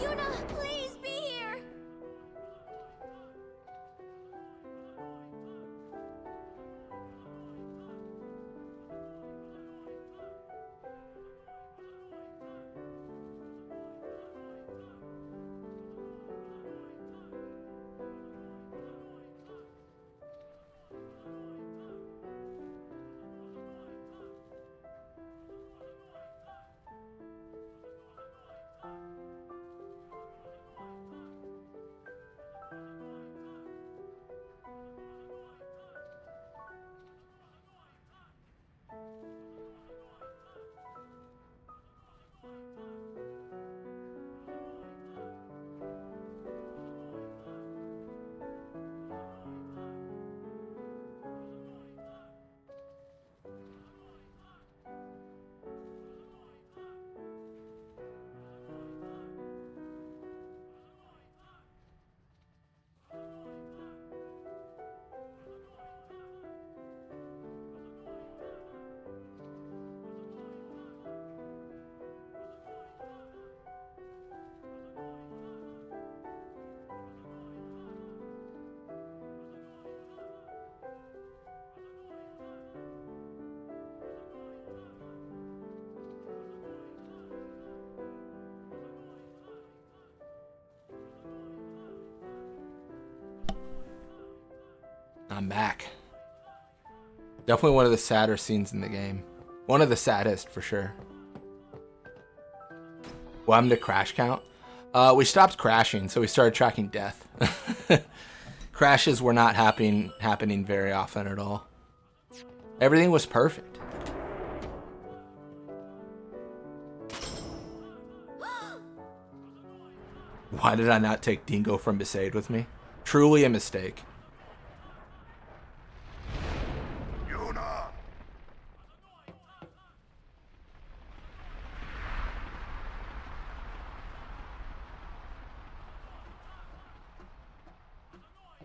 Yuna, please be here! I'm back. Definitely one of the sadder scenes in the game. One of the saddest, for sure. What happened to crash count? We stopped crashing, so we started tracking death. Crashes were not happening very often at all. Everything was perfect. Why did I not take Dingo from Besaid with me? Truly a mistake.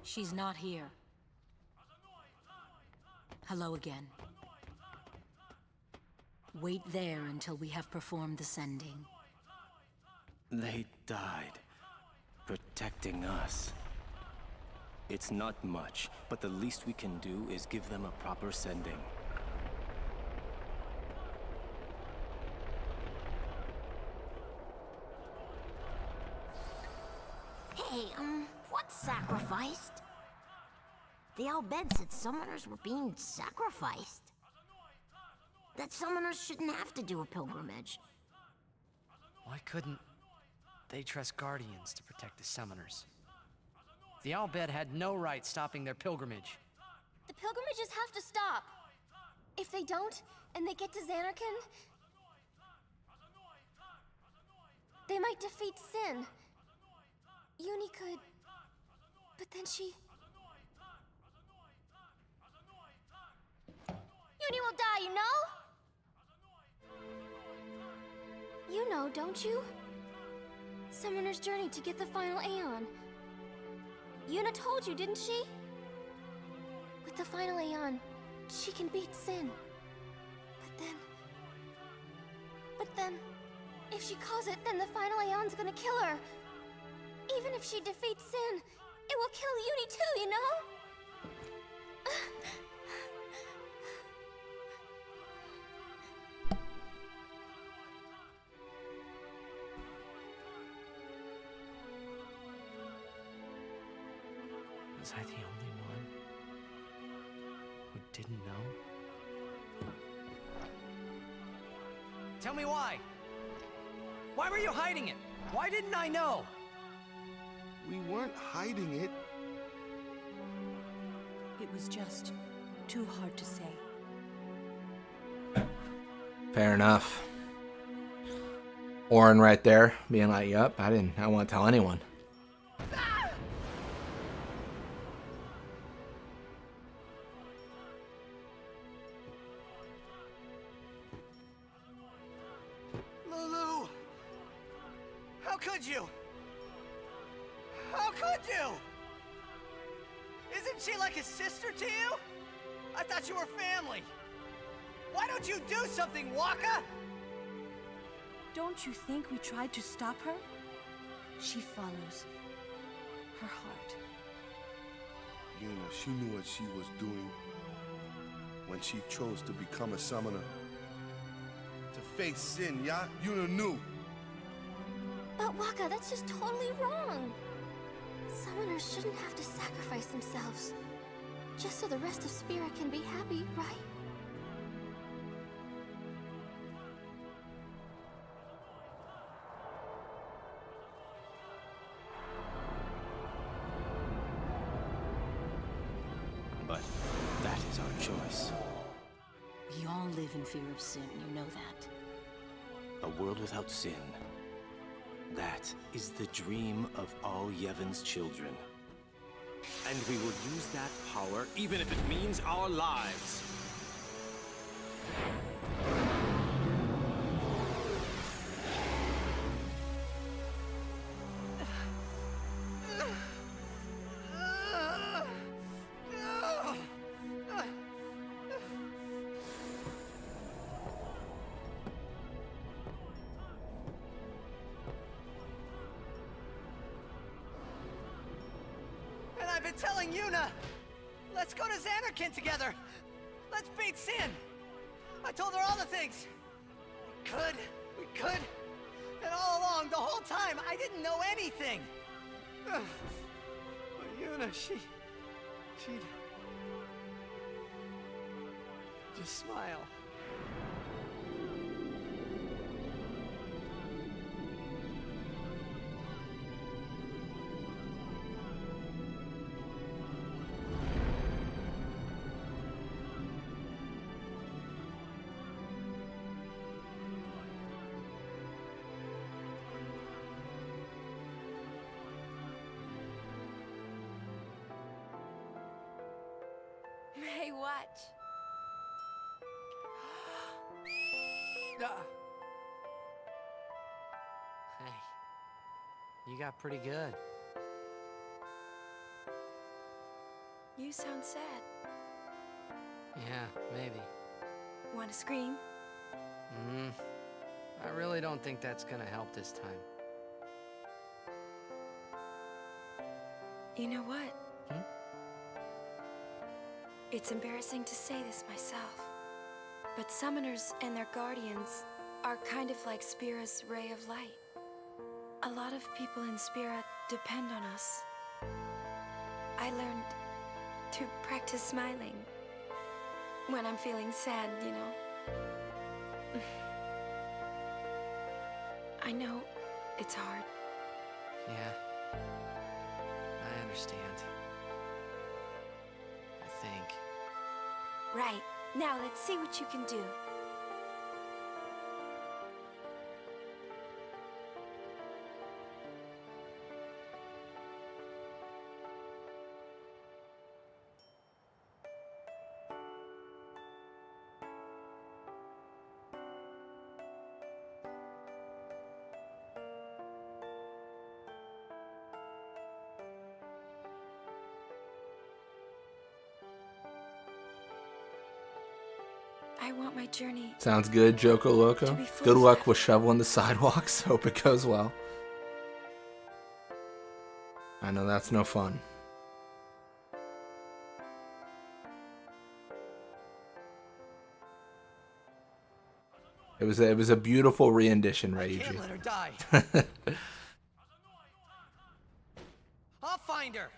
She's not here. Hello again. Wait there until we have performed the sending. They died, protecting us. It's not much, but the least we can do is give them a proper sending. Hey, what's sacrificed? The Al-Bed said summoners were being sacrificed. That summoners shouldn't have to do a pilgrimage. Why couldn't they trust guardians to protect the summoners? The Al-Bed had no right stopping their pilgrimage. The pilgrimages have to stop. If they don't, and they get to Xanarkand, they might defeat Sin. Uni could... But then she... Uni will die, you know? You know, don't you? Summoner's journey to get the final Aeon. Yuna told you, didn't she? With the final Aeon, she can beat Sin. But then... If she calls it, then the final Aeon's gonna kill her. Even if she defeats Sin, it will kill Uni too, you know? Was I the only one who didn't know? Tell me why! Why were you hiding it? Why didn't I know? We weren't hiding it. It was just too hard to say. Fair enough. Orin right there, being like, "Yup, I don't want to tell anyone." Lulu! How could you? How could you? Isn't she like a sister to you? I thought you were family. Why don't you do something, Waka? Don't you think we tried to stop her? She follows her heart. Yuna, she knew what she was doing when she chose to become a summoner. To face Sin, yeah? Yuna knew. But Waka, that's just totally wrong. Summoners shouldn't have to sacrifice themselves. Just so the rest of Spirit can be happy, right? But that is our choice. We all live in fear of sin, you know that. A world without sin. That is the dream of all Yevon's children. And we will use that power, even if it means our lives. And I've been telling Yuna, let's go to Xanarkand together. Let's beat Sin. I told her all the things. We could. And all along, the whole time, I didn't know anything. But Yuna, she'd just smile. Hey, watch. Hey, you got pretty good. You sound sad. Yeah, maybe. Want to scream? I really don't think that's gonna help this time. You know what? It's embarrassing to say this myself, but summoners and their guardians are kind of like Spira's ray of light. A lot of people in Spira depend on us. I learned to practice smiling when I'm feeling sad, you know. I know it's hard. Yeah. I understand. I think. Right. Now let's see what you can do. I want my journey. Sounds good, Joko Loco. Good luck with shoveling the sidewalks. Hope it goes well. I know that's no fun. It was a beautiful rendition, Reiji. Can't let her die. I'll find her.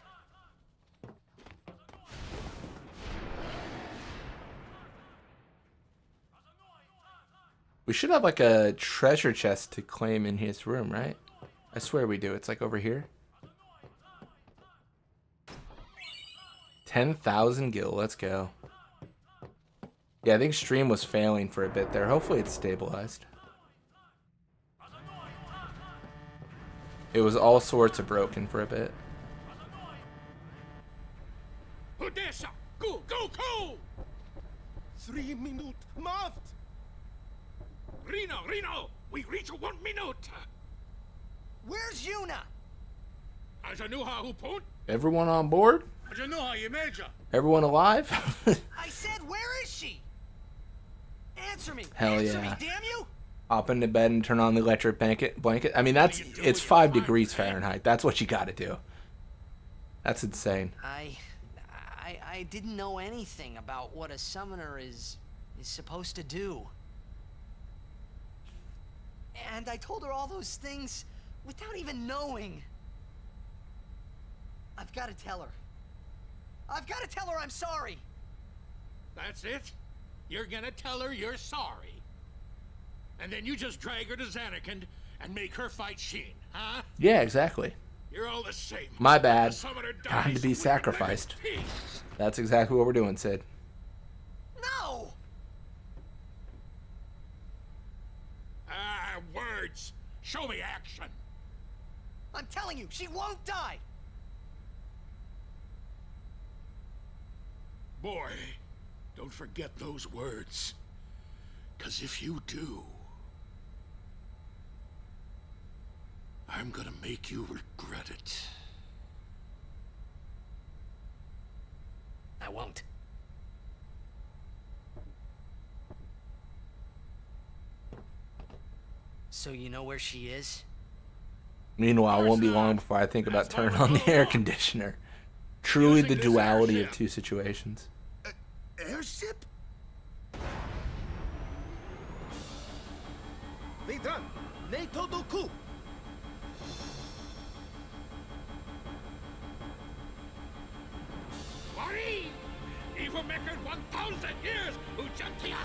We should have like a treasure chest to claim in his room, right? I swear we do. It's like over here. 10,000 gil. Let's go. Yeah, I think stream was failing for a bit there. Hopefully it's stabilized. It was all sorts of broken for a bit. Odessa! Go, go, go! 3 minute marked! Reno! We reach 1 minute! Where's Yuna? Everyone on board? Everyone alive? I said, where is she? Answer me. Hell Answer yeah. me, damn you! Hop into bed and turn on the electric blanket. I mean, it's 5 degrees Fahrenheit. That's what you gotta do. That's insane. I didn't know anything about what a summoner is supposed to do. And I told her all those things without even knowing. I've got to tell her. I've got to tell her I'm sorry. That's it? You're gonna tell her you're sorry? And then you just drag her to Zanarkand and make her fight Sheen, huh? Yeah, exactly. You're all the same. My bad. The summoner Time to dies, be we sacrificed. live in peace. That's exactly what we're doing, Sid. No! Words. Show me action. I'm telling you, she won't die. Boy, don't forget those words. 'Cause if you do, I'm gonna make you regret it. I won't. So you know where she is? Meanwhile, it won't be long before I think about turning on the air conditioner. Truly the duality of two situations. Airship? Vidran, Neito Doku. Wari! Evil Maker 1,000 years, Ujantia!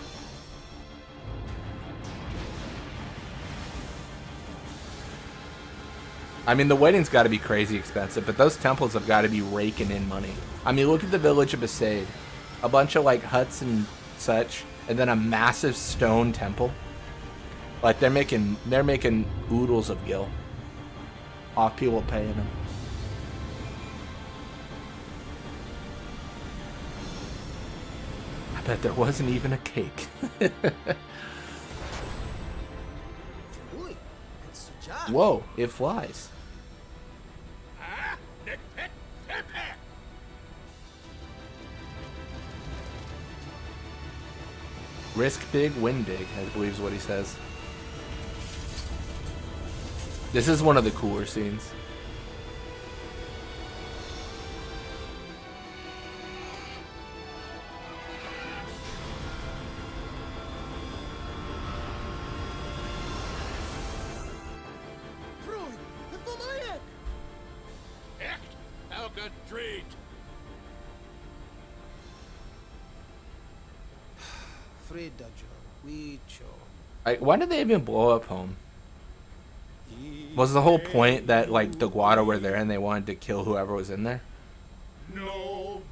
I mean, the wedding's got to be crazy expensive, but those temples have got to be raking in money. I mean, look at the village of Besaid. A bunch of, like, huts and such, and then a massive stone temple. Like, they're making oodles of gil off people paying them. I bet there wasn't even a cake. Whoa, it flies. Risk big, win big, I believe is what he says. This is one of the cooler scenes. talk a treat. Why did they even blow up home? Was the whole point that like the Guado were there and they wanted to kill whoever was in there? No,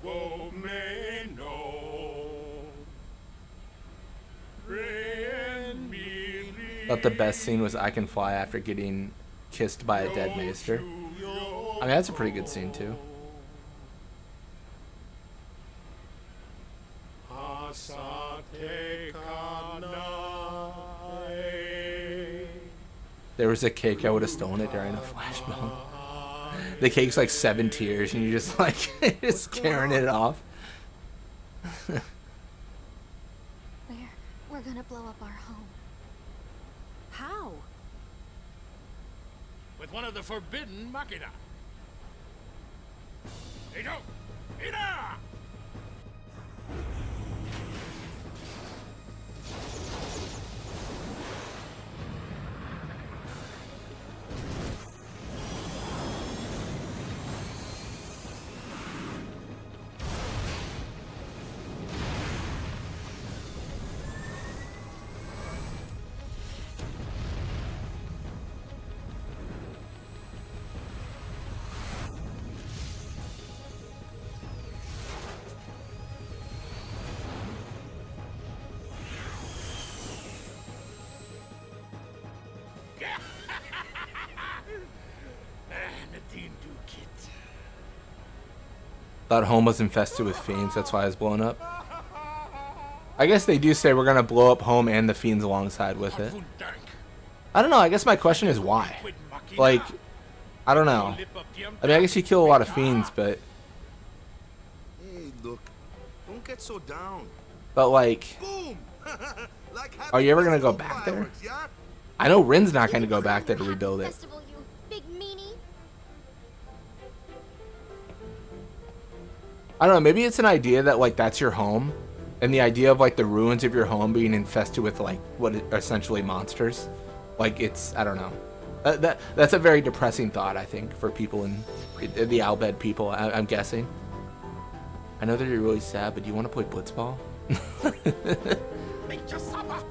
Thought the best scene was I Can Fly after getting kissed by a dead maester. I mean, that's a pretty good scene too. There was a cake, I would have stolen it during a flashbang. The cake's like 7 tiers and you're just like just carrying it off. We're gonna blow up our home. How? With one of the forbidden machina. Ida! Ida! Thought home was infested with fiends, that's why I was blown up. I guess they do say we're gonna blow up home and the fiends alongside with it. I don't know, I guess my question is why? Like, I don't know. I mean, I guess you kill a lot of fiends, but... Hey, look. Don't get so down. But like... Are you ever gonna go back there? I know Rin's not gonna go back there to rebuild it. I don't know, maybe it's an idea that like that's your home, and the idea of like the ruins of your home being infested with like what are essentially monsters, like it's, I don't know. That's a very depressing thought, I think, for people in the Albed people. I'm guessing. I know that you're really sad, but do you want to play Blitzball? Make your supper.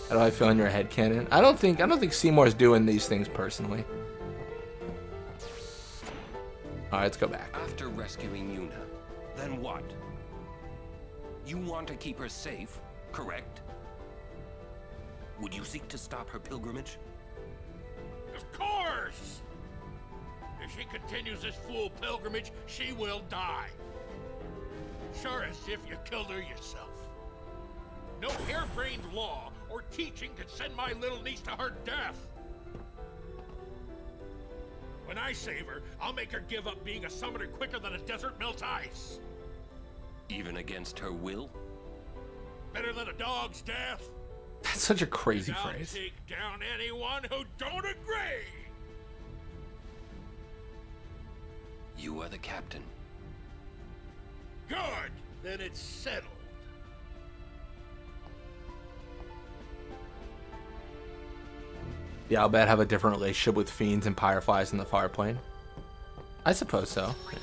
How do I feel in your head canon? I don't think Seymour's doing these things personally. Alright, let's go back. After rescuing Yuna, then what? You want to keep her safe, correct? Would you seek to stop her pilgrimage? Of course! If she continues this fool pilgrimage, she will die. Sure as if you killed her yourself. No harebrained law or teaching could send my little niece to her death. When I save her, I'll make her give up being a summoner quicker than a desert melts ice. Even against her will? Better than a dog's death. That's such a crazy I'll phrase. take down anyone who don't agree. You are the captain. Good. Then it's settled. Yeah, I'll bet have a different relationship with fiends and fireflies in the far plane. I suppose so. Yeah.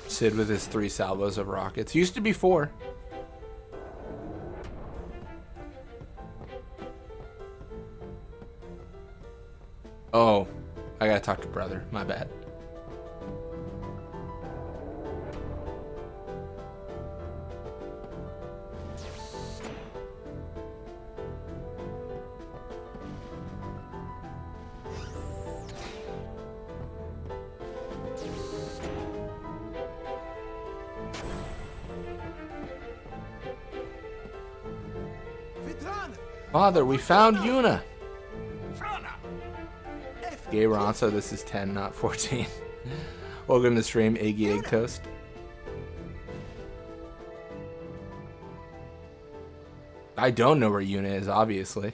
Sid with his 3 salvos of rockets. Used to be 4. Oh, I gotta talk to brother. My bad. Father, we found Yuna. Gay Ronso, this is 10, not 14. Welcome to the stream, Eggy Egg Toast. I don't know where Yuna is, obviously.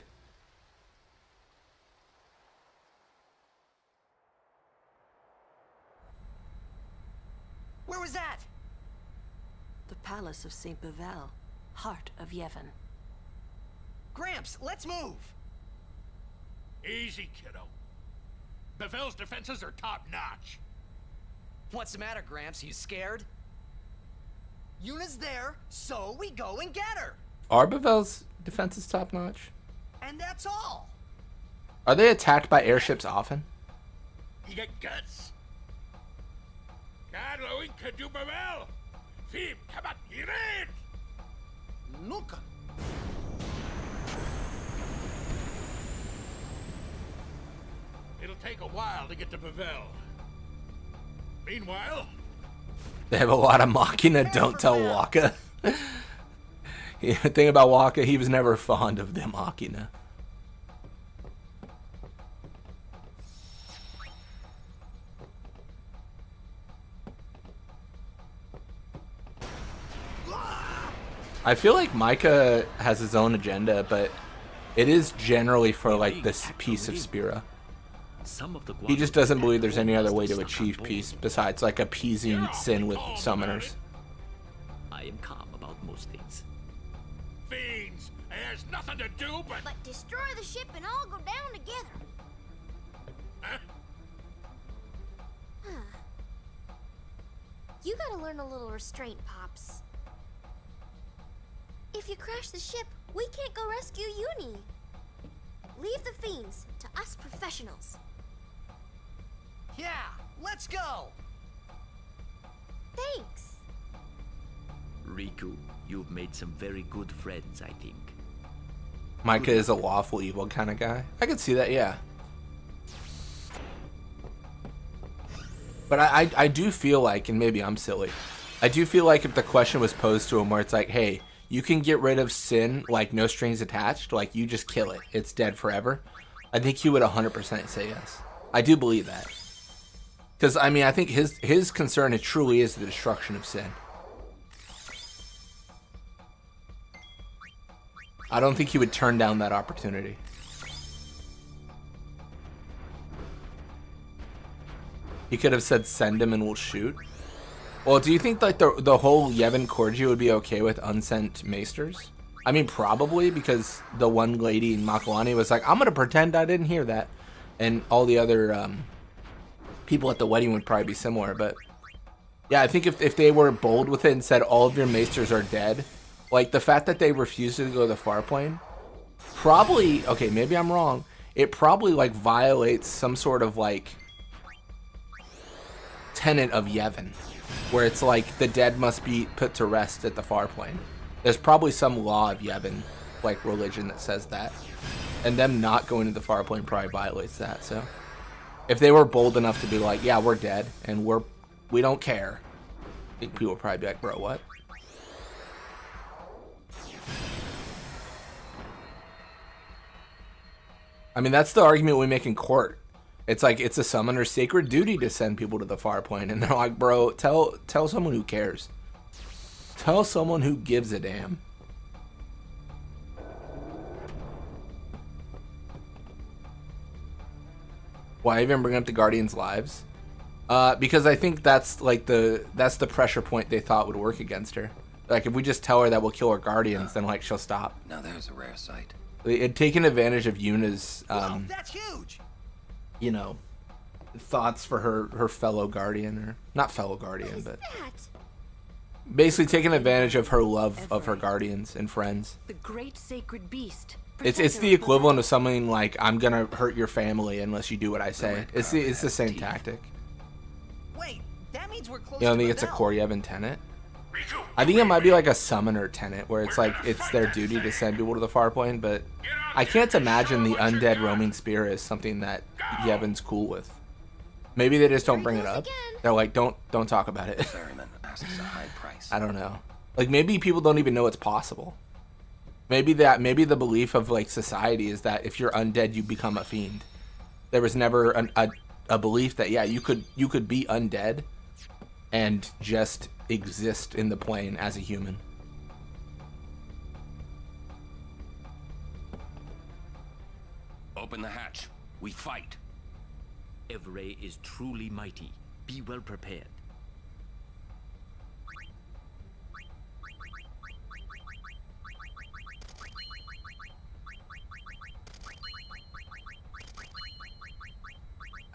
Where was that? The Palace of St. Bevel, heart of Yevon. Gramps, let's move! Easy, kiddo. Bevel's defenses are top-notch. What's the matter, Gramps? You scared? Yuna's there, so we go and get her! Are Bevel's defenses top notch? And that's all! Are they attacked by airships often? You got guts. Carlo Inca du Bevel! Fib, kabat, ired! Nuka. It'll take a while to get to Bevel. Meanwhile, They have a lot of Machina, don't tell Waka. The thing about Waka, he was never fond of the Machina. I feel like Micah has his own agenda, but it is generally for like this piece of Spira. He just doesn't believe there's any other way to achieve peace besides like appeasing sin with summoners. I am calm about most things. fiends, there's nothing to do but... But destroy the ship and all go down together. Huh? You gotta learn a little restraint, Pops. If you crash the ship, we can't go rescue Uni. Leave the fiends to us professionals. Yeah, let's go! Thanks. Riku, you've made some very good friends, I think. Micah is a lawful evil kind of guy. I could see that, yeah. But I do feel like, and maybe I'm silly, I do feel like if the question was posed to him where it's like, hey, you can get rid of sin, like no strings attached, like you just kill it, it's dead forever, I think he would 100% say yes. I do believe that. Because, I mean, I think his concern it truly is the destruction of sin. I don't think he would turn down that opportunity. He could have said send him and we'll shoot. Well, do you think like the whole Yevon Corgi would be okay with unsent maesters? I mean, probably, because the one lady in Makalani was like, I'm gonna pretend I didn't hear that. And all the other people at the wedding would probably be similar, but yeah, I think if they were bold with it and said all of your maesters are dead, like the fact that they refused to go to the far plane, probably, okay, maybe I'm wrong, it probably like violates some sort of like tenet of Yevon, where it's like the dead must be put to rest at the far plane. There's probably some law of Yevon, like religion, that says that, and them not going to the far plane probably violates that. So if they were bold enough to be like, yeah, we're dead and we don't care, I think people would probably be like, bro, what? I mean, that's the argument we make in court. It's like, it's a summoner's sacred duty to send people to the far plane. And they're like, bro, tell someone who cares. Tell someone who gives a damn. Why even bring up the Guardians' lives? Because I think that's like that's the pressure point they thought would work against her. Like, if we just tell her that we'll kill her Guardians, then like she'll stop. Now there's a rare sight. It taken advantage of Yuna's Wow, that's huge! you know, thoughts for her fellow Guardian, or not fellow Guardian, but basically taking advantage of her love of her Guardians and friends. The great sacred beast. It's the equivalent of something like, I'm gonna hurt your family unless you do what I say. It's the same tactic. Wait, that means we're close You don't to think it's a Bevel. core Yevon tenet? I think it might be like a summoner tenet, where it's like it's their duty to send people to the far plane, but I can't imagine the undead roaming spirit is something that Yevon's cool with. Maybe they just don't bring it up. They're like, don't talk about it. Ferryman asks a high price. I don't know. Like, maybe people don't even know it's possible. Maybe the belief of like society is that if you're undead, you become a fiend. There was never a belief that, yeah, you could be undead and just exist in the plane as a human. Open the hatch. We fight. Evray is truly mighty. Be well prepared.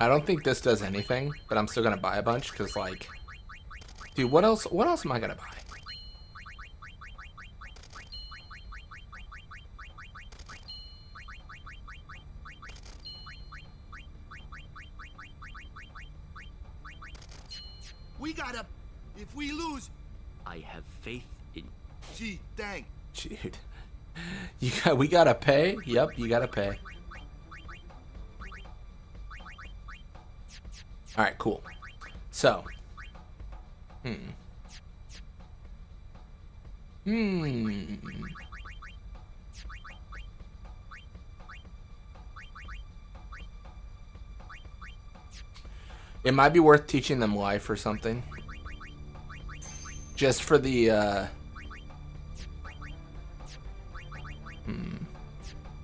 I don't think this does anything, but I'm still gonna buy a bunch because, like, dude, what else am I gonna buy? We gotta... If we lose... I have faith in... Gee, dang. Dude. We gotta pay? Yep, you gotta pay. Alright, cool. So. It might be worth teaching them life or something. Just for the,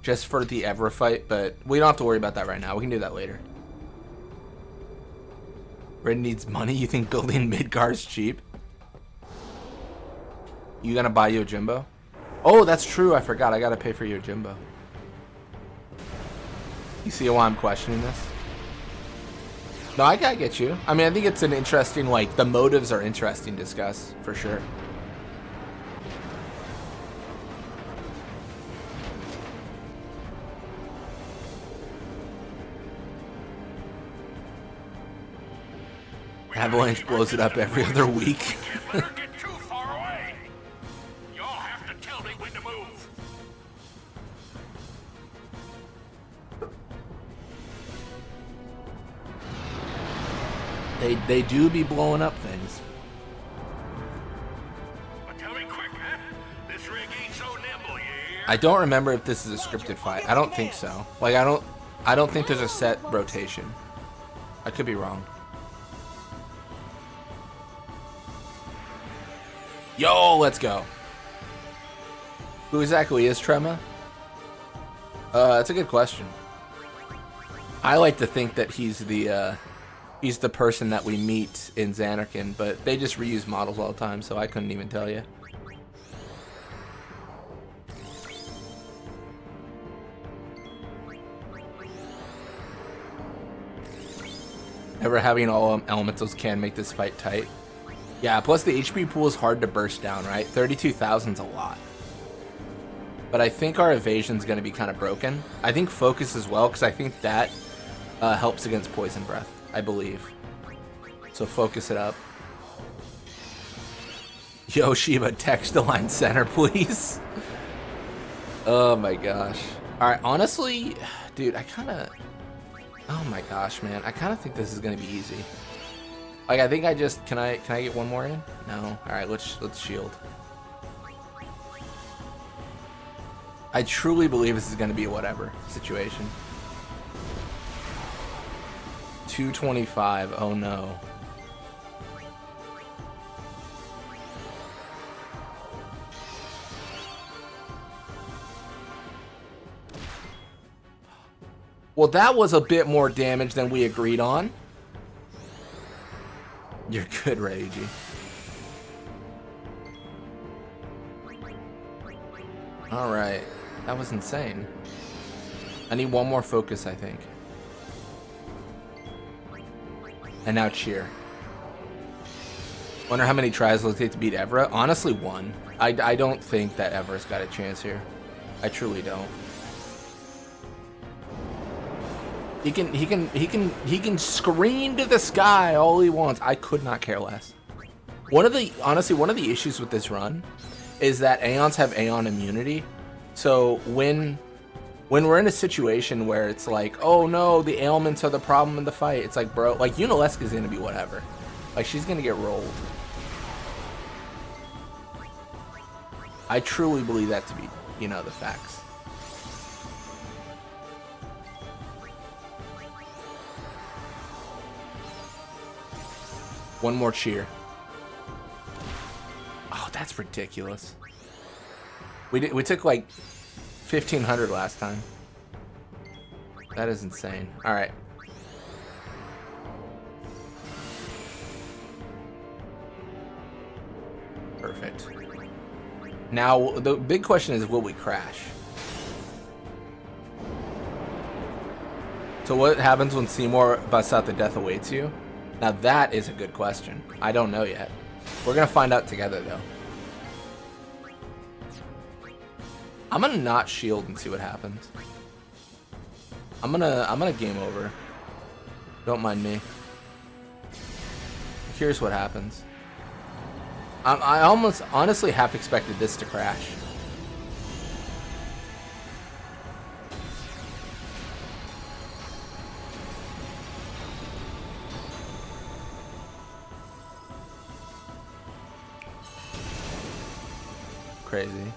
just for the ever fight, but we don't have to worry about that right now. We can do that later. Red needs money? You think building Midgar's cheap? You gonna buy Yojimbo? Oh, that's true. I forgot. I gotta pay for Yojimbo. You see why I'm questioning this? No, I gotta get you. I mean, I think it's an interesting, like, the motives are interesting to discuss, for sure. Avalanche blows it up every other week. They do be blowing up things. I don't remember if this is a scripted fight. I don't think so. Like, I don't think there's a set rotation. I could be wrong. Yo, let's go. Who exactly is Trema? That's a good question. I like to think that he's the person that we meet in Xanarkand, but they just reuse models all the time, so I couldn't even tell you. Ever having all elementals can make this fight tight. Yeah, plus the HP pool is hard to burst down, right? 32,000's a lot. But I think our evasion's going to be kind of broken. I think focus as well, because I think that helps against poison breath, I believe. So focus it up. Yo, Shiba, text the line center, please. Oh my gosh. Alright, honestly, dude, I kind of... Oh my gosh, man. I kind of think this is going to be easy. Like, I think I just... Can I get one more in? No. Alright, let's shield. I truly believe this is going to be a whatever situation. 225. Oh no. Well, that was a bit more damage than we agreed on. You're good, Reiji. Alright. That was insane. I need one more focus, I think. And now cheer. Wonder how many tries it'll take to beat Evra? Honestly, one. I don't think that Evra's got a chance here. I truly don't. He can scream to the sky all he wants. I could not care less. Honestly, one of the issues with this run is that Aeons have Aeon immunity. So when we're in a situation where it's like, oh no, the ailments are the problem in the fight, it's like, bro, like Yunalesca's gonna be whatever. Like, she's gonna get rolled. I truly believe that to be, you know, the facts. One more cheer. Oh, that's ridiculous. We took like 1,500 last time. That is insane. All right. Perfect. Now the big question is, will we crash? So what happens when Seymour busts out the death awaits you? Now that is a good question. I don't know yet. We're gonna find out together though. I'm gonna not shield and see what happens. I'm gonna game over. Don't mind me. Here's what happens. I almost honestly half expected this to crash. Crazy.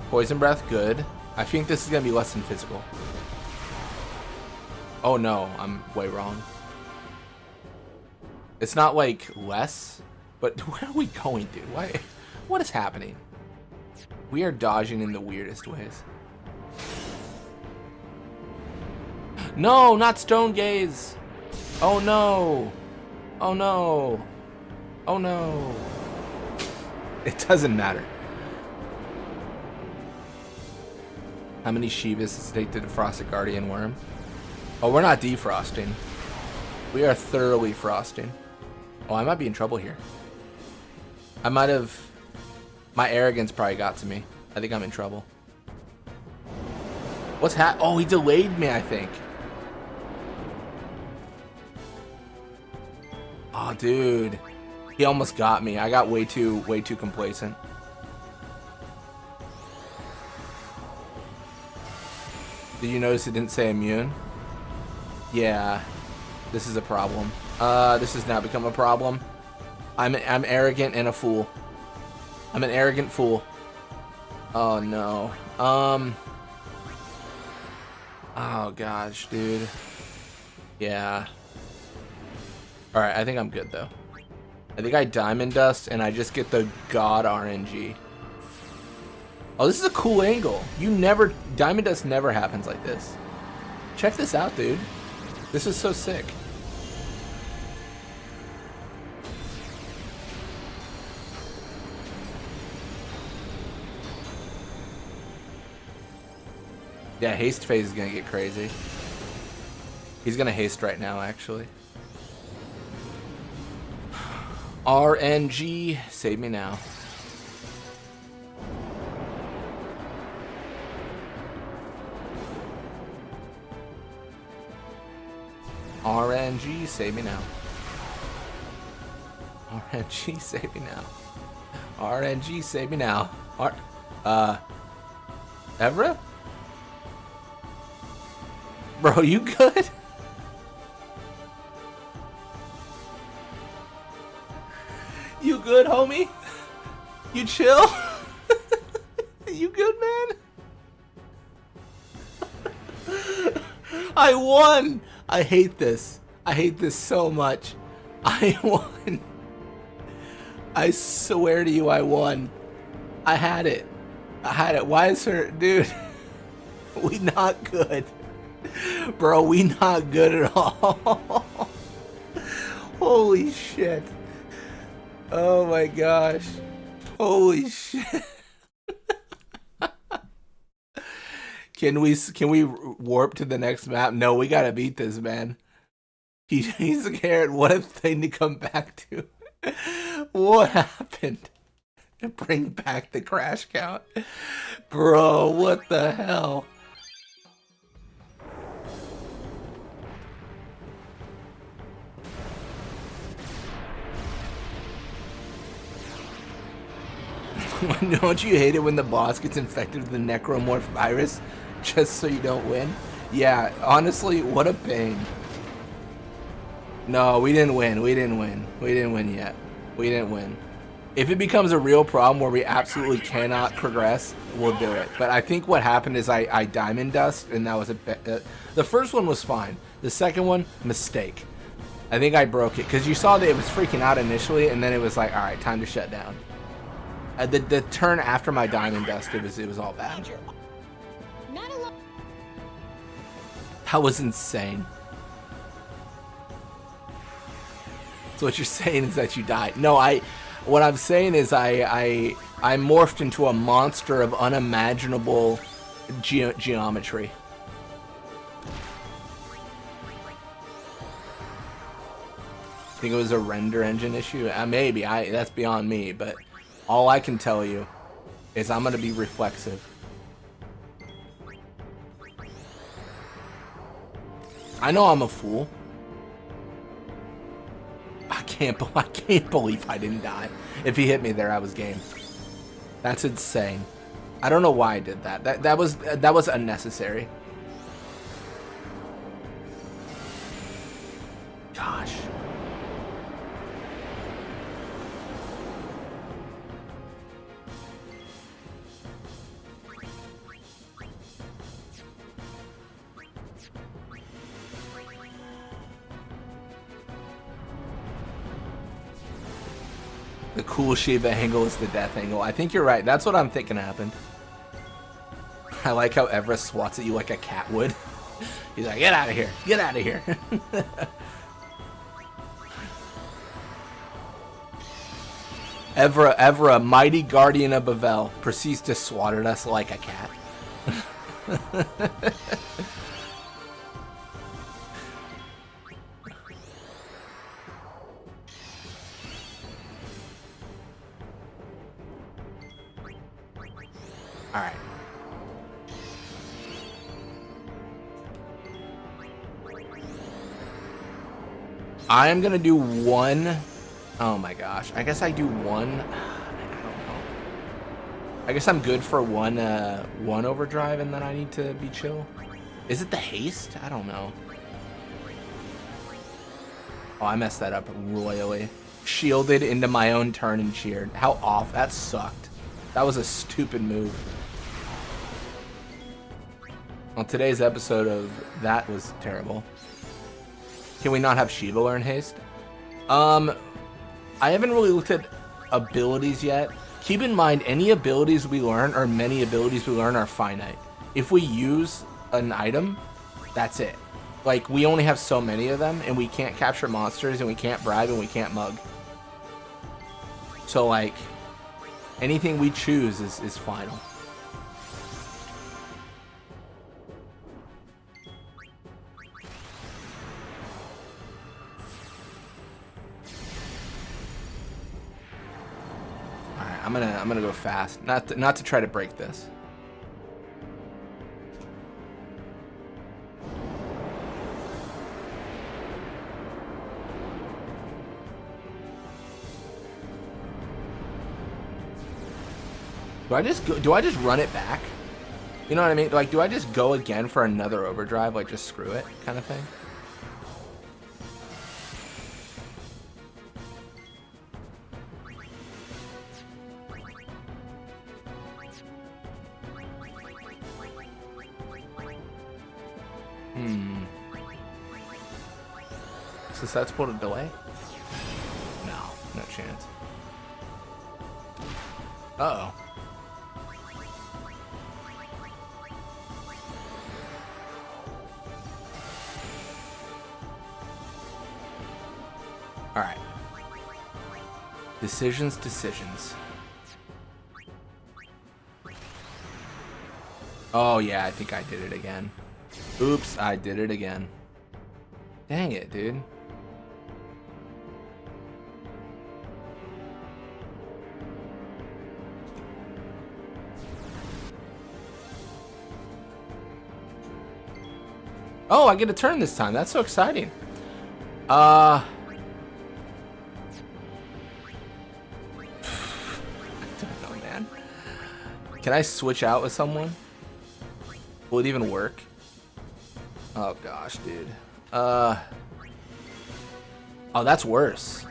Poison breath, good. I think this is gonna be less than physical. Oh no, I'm way wrong. It's not like less, but where are we going, dude? Why? What is happening? We are dodging in the weirdest ways. No, not stone gaze. Oh no. Oh no. Oh no. It doesn't matter. How many Shivas does it take to defrost a Guardian Worm? Oh, we're not defrosting. We are thoroughly frosting. Oh, I might be in trouble here. I might have... My arrogance probably got to me. I think I'm in trouble. What's Oh, he delayed me, I think. Oh, dude. He almost got me. I got way too complacent. Did you notice it didn't say immune? Yeah. This is a problem. This has now become a problem. I'm arrogant and a fool. I'm an arrogant fool. Oh no. Oh gosh, dude. Yeah. Alright, I think I'm good though. I think I Diamond Dust and I just get the God RNG. Oh, this is a cool angle. Diamond Dust never happens like this. Check this out, dude. This is so sick. Yeah, haste phase is gonna get crazy. He's gonna haste right now, actually. RNG, save me now. RNG, save me now. RNG, save me now. RNG, save me now. Evra? Bro, you good? You good, homie? You chill? You good, man? I won! I hate this. I hate this so much. I won. I swear to you, I won. I had it. I had it. Why is her... Dude. We not good. Bro, we not good at all. Holy shit. Oh my gosh. Holy shit. Can we warp to the next map? No, we gotta beat this, man. He's scared. What a thing to come back to. What happened? Bring back the crash count. Bro, what the hell? Don't you hate it when the boss gets infected with the necromorph virus just so you don't win? Yeah, honestly, what a pain. No, we didn't win. We didn't win. We didn't win yet. We didn't win. If it becomes a real problem where we absolutely cannot progress, we'll do it. But I think what happened is I Diamond Dust, and that was the first one was fine. The second one, mistake. I think I broke it because you saw that it was freaking out initially, and then it was like, all right, time to shut down. The turn after my Diamond Dust, it was all bad. That was insane. So what you're saying is that you died. No, what I'm saying is I morphed into a monster of unimaginable geometry. Think it was a render engine issue? Maybe. That's beyond me, but all I can tell you is I'm gonna be reflexive. I know I'm a fool. I can't believe I didn't die. If he hit me there, I was game. That's insane. I don't know why I did that. That was unnecessary. Gosh. The cool Shiva angle is the death angle. I think you're right. That's what I'm thinking happened. I like how Everest swats at you like a cat would. He's like, get out of here. Get out of here. Evra, mighty guardian of Bavel, proceeds to swat at us like a cat. Alright. I am gonna do one. Oh my gosh. I guess I do one. I don't know. I guess I'm good for one overdrive and then I need to be chill. Is it the haste? I don't know. Oh, I messed that up royally. Shielded into my own turn and cheered. How off. That sucked. That was a stupid move. Well, today's episode of that was terrible. Can we not have Shiva learn haste? I haven't really looked at abilities yet. Keep in mind, any abilities we learn, or many abilities we learn, are finite. If we use an item, that's it. Like, we only have so many of them, and we can't capture monsters, and we can't bribe, and we can't mug. So, like, anything we choose is final. I'm gonna go fast, not to try to break this. Do I just run it back? You know what I mean? Like, do I just go again for another overdrive? Like, just screw it, kind of thing. Susceptible to delay? No chance. Uh-oh. Alright. Decisions. Oh yeah, I think I did it again. Oops, I did it again. Dang it, dude. Oh, I get a turn this time. That's so exciting. I don't know, man. Can I switch out with someone? Will it even work? Oh gosh, dude. Oh, that's worse.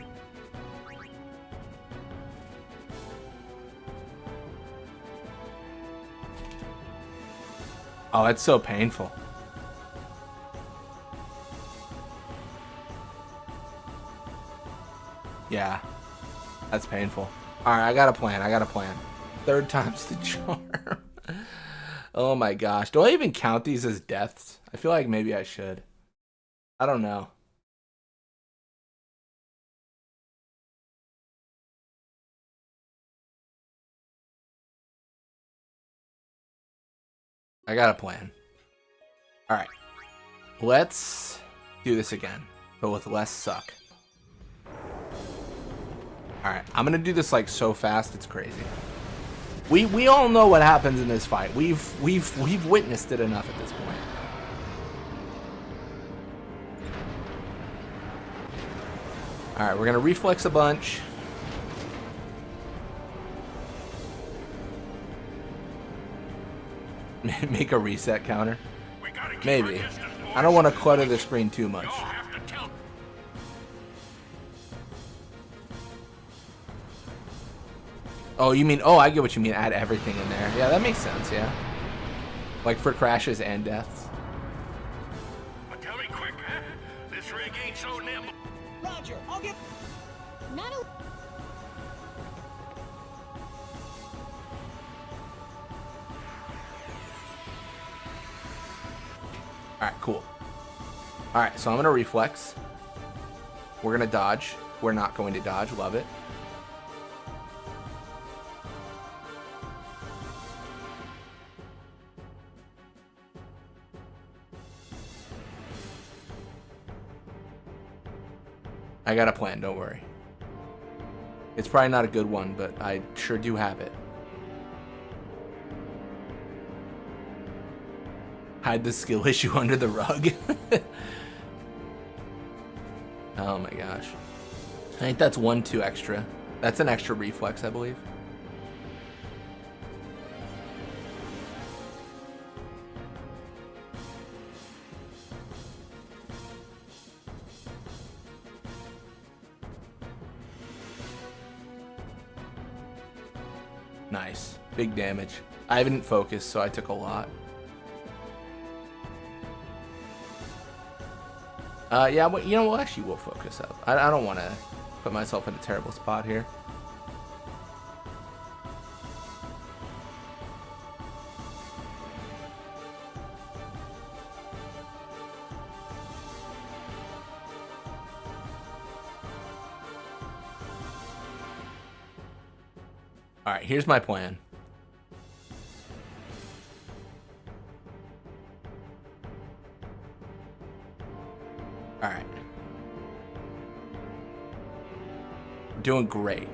Oh, that's so painful. Yeah, that's painful. Alright, I got a plan. Third time's the charm. Oh my gosh. Do I even count these as deaths? I feel like maybe I should. I don't know. I got a plan. Alright. Let's do this again, but with less suck. Alright, I'm gonna do this like so fast it's crazy. We all know what happens in this fight. We've witnessed it enough at this point. Alright, we're gonna reflex a bunch. Make a reset counter. Maybe. I don't want to clutter the screen too much. Oh, you mean, oh, I get what you mean, add everything in there. Yeah, that makes sense, yeah. Like for crashes and deaths. But tell me quick, huh? This rig ain't so nimble. Roger, I'll get... Not a... Alright, cool. Alright, so I'm going to reflex. We're going to dodge. We're not going to dodge. Love it. I got a plan, don't worry. It's probably not a good one, but I sure do have it. Hide the skill issue under the rug. Oh my gosh. I think that's 1-2 extra. That's an extra reflex, I believe. Nice. Big damage. I didn't focus, so I took a lot. Yeah, well, you know, actually we'll focus up. I don't want to put myself in a terrible spot here. Alright, here's my plan. Alright. We're doing great.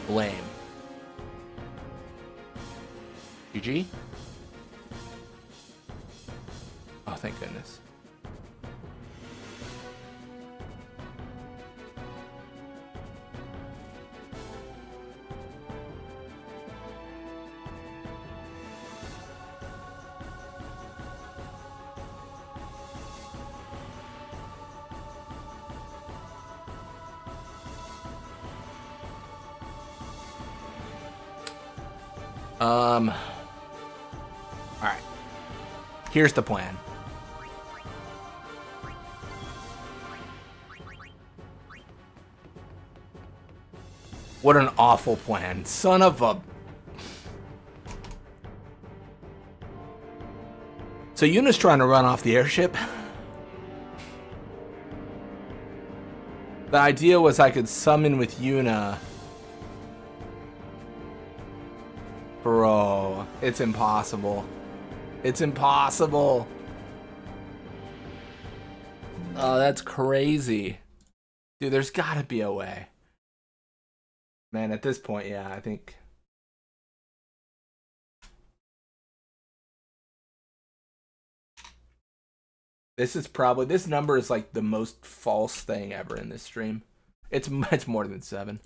Lame. GG? Oh, thank goodness. Alright. Here's the plan. What an awful plan. Son of a... So Yuna's trying to run off the airship. The idea was I could summon with Yuna. Bro, it's impossible. It's impossible. Oh, that's crazy. Dude, there's gotta be a way. Man, at this point, yeah, I think... This number is like the most false thing ever in this stream. It's much more than 7.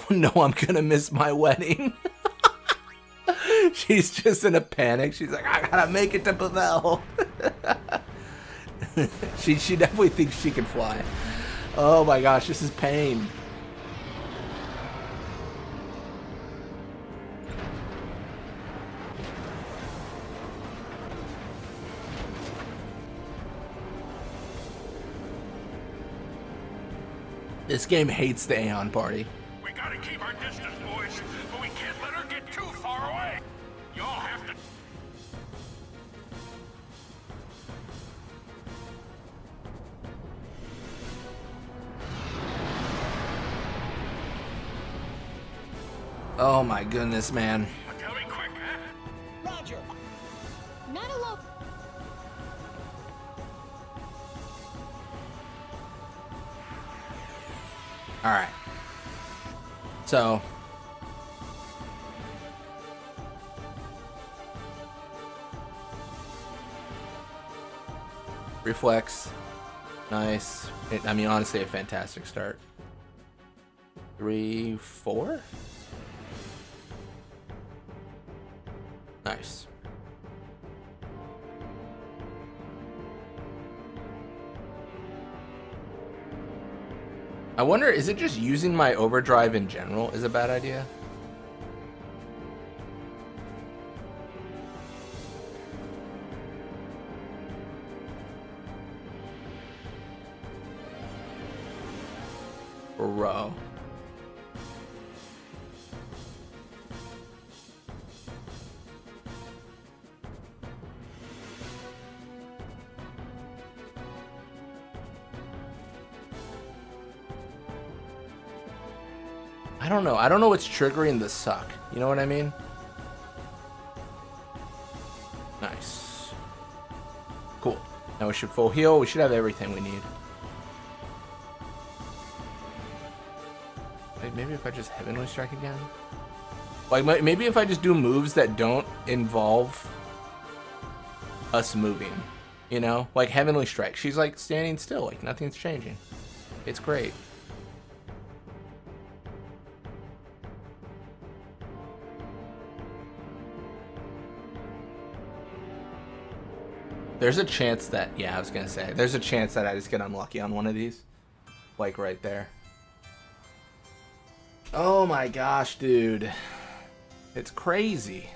No, I'm gonna miss my wedding. She's just in a panic. She's like, I gotta make it to Pavel. She definitely thinks she can fly. Oh my gosh, this is pain. This game hates the Aeon party. We gotta keep our distance, boys, but we can't let her get too far away. Y'all have to... Oh my goodness, man. Tell me quick, huh? Roger. Not alone. All right. So. Reflex. Nice. I mean, honestly, a fantastic start. 3, 4? Nice. I wonder, is it just using my overdrive in general is a bad idea? Bro. I don't know. I don't know what's triggering the suck. You know what I mean? Nice. Cool. Now we should full heal. We should have everything we need. Wait, maybe if I just Heavenly Strike again? Like, maybe if I just do moves that don't involve us moving. You know? Like Heavenly Strike. She's like standing still. Like nothing's changing. It's great. There's a chance that, yeah, I was gonna say, there's a chance that I just get unlucky on one of these. Like right there. Oh my gosh, dude. It's crazy.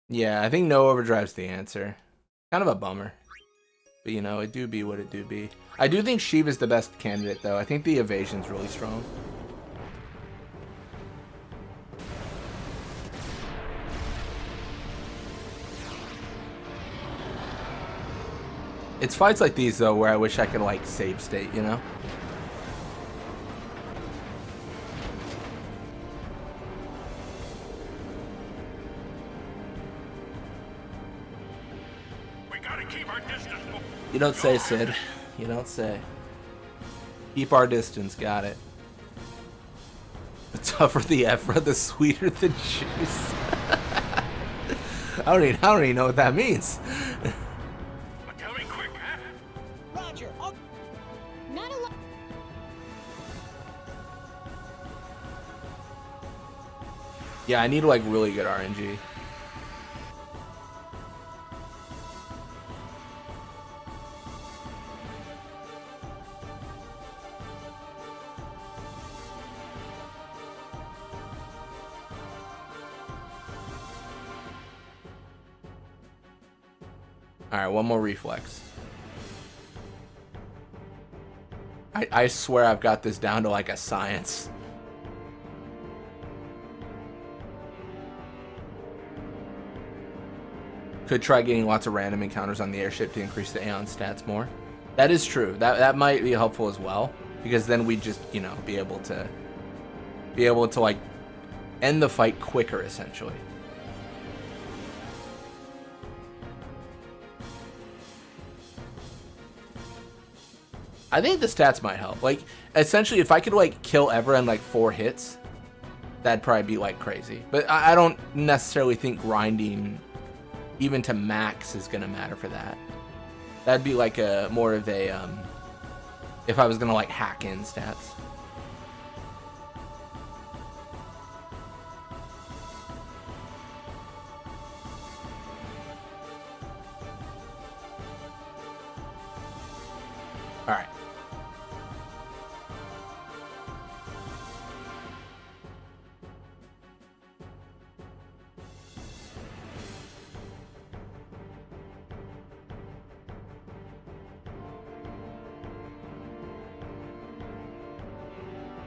Yeah, I think no overdrive's the answer. Kind of a bummer. But you know, it do be what it do be. I do think Shiva's the best candidate though. I think the evasion's really strong. It's fights like these though where I wish I could like save state, you know? We gotta keep our distance. You don't say, Sid. You don't say. Keep our distance, got it. The tougher the effort, the sweeter the juice. I don't even know what that means. Roger. Oh. Not alone. Yeah, I need like really good RNG. Alright, one more reflex. I swear I've got this down to like a science. Could try getting lots of random encounters on the airship to increase the Aeon stats more. That is true. That might be helpful as well, because then we just, you know, be able to like end the fight quicker essentially. I think the stats might help. Like, essentially, if I could, like, kill Evra in, like, 4 hits, that'd probably be, like, crazy. But I don't necessarily think grinding even to max is going to matter for that. That'd be, like, a more of a, if I was going to, like, hack in stats. All right.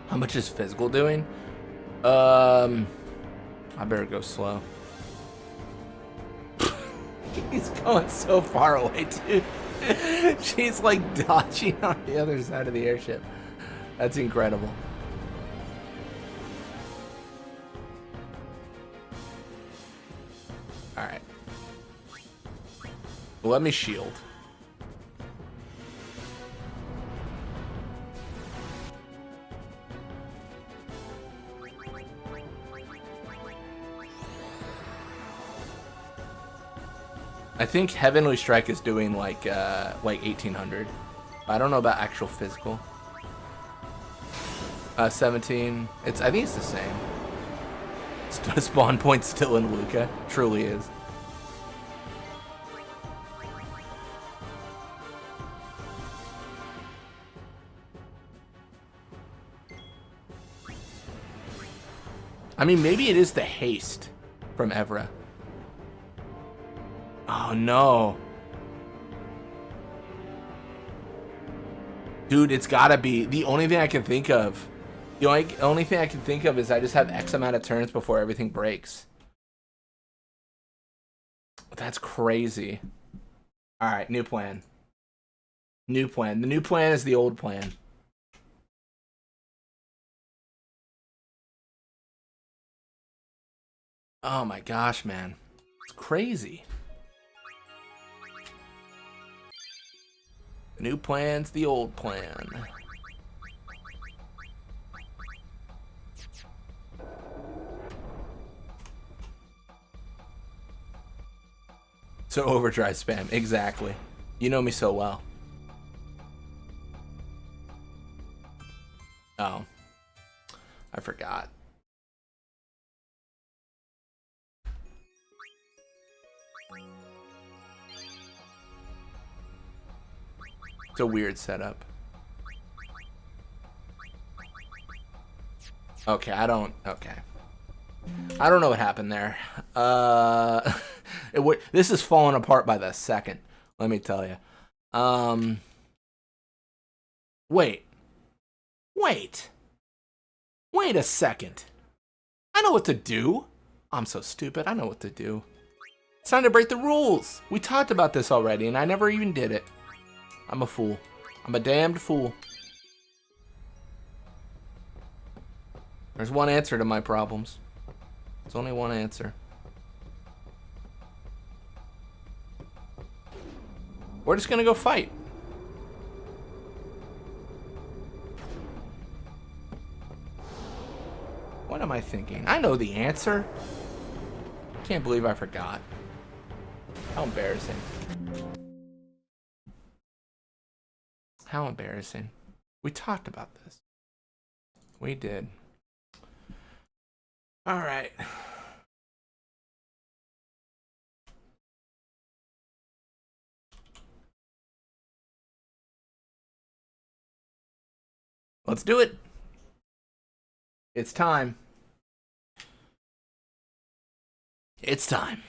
How much is physical doing? I better go slow. He's going so far away, dude. She's like dodging on the other side of the airship. That's incredible. Alright. Let me shield. I think Heavenly Strike is doing like 1800. I don't know about actual physical. 17. I think it's the same. Spawn point still in Luca. Truly is. I mean, maybe it is the haste from Evra. Oh no. Dude, it's gotta be. The only thing I can think of. The only thing I can think of is I just have X amount of turns before everything breaks. That's crazy. Alright, new plan. New plan. The new plan is the old plan. Oh my gosh, man. It's crazy. The new plan's the old plan. So overdrive spam, exactly. You know me so well. Oh. I forgot. It's a weird setup. Okay, I don't know what happened there. This is falling apart by the second, let me tell you. Wait a second. I know what to do. I'm so stupid. I know what to do. It's time to break the rules. We talked about this already, and I never even did it. I'm a fool. I'm a damned fool. There's one answer to my problems. There's only one answer. We're just gonna go fight. What am I thinking? I know the answer. Can't believe I forgot. How embarrassing. How embarrassing. We talked about this. We did. All right. Let's do it. It's time. It's time.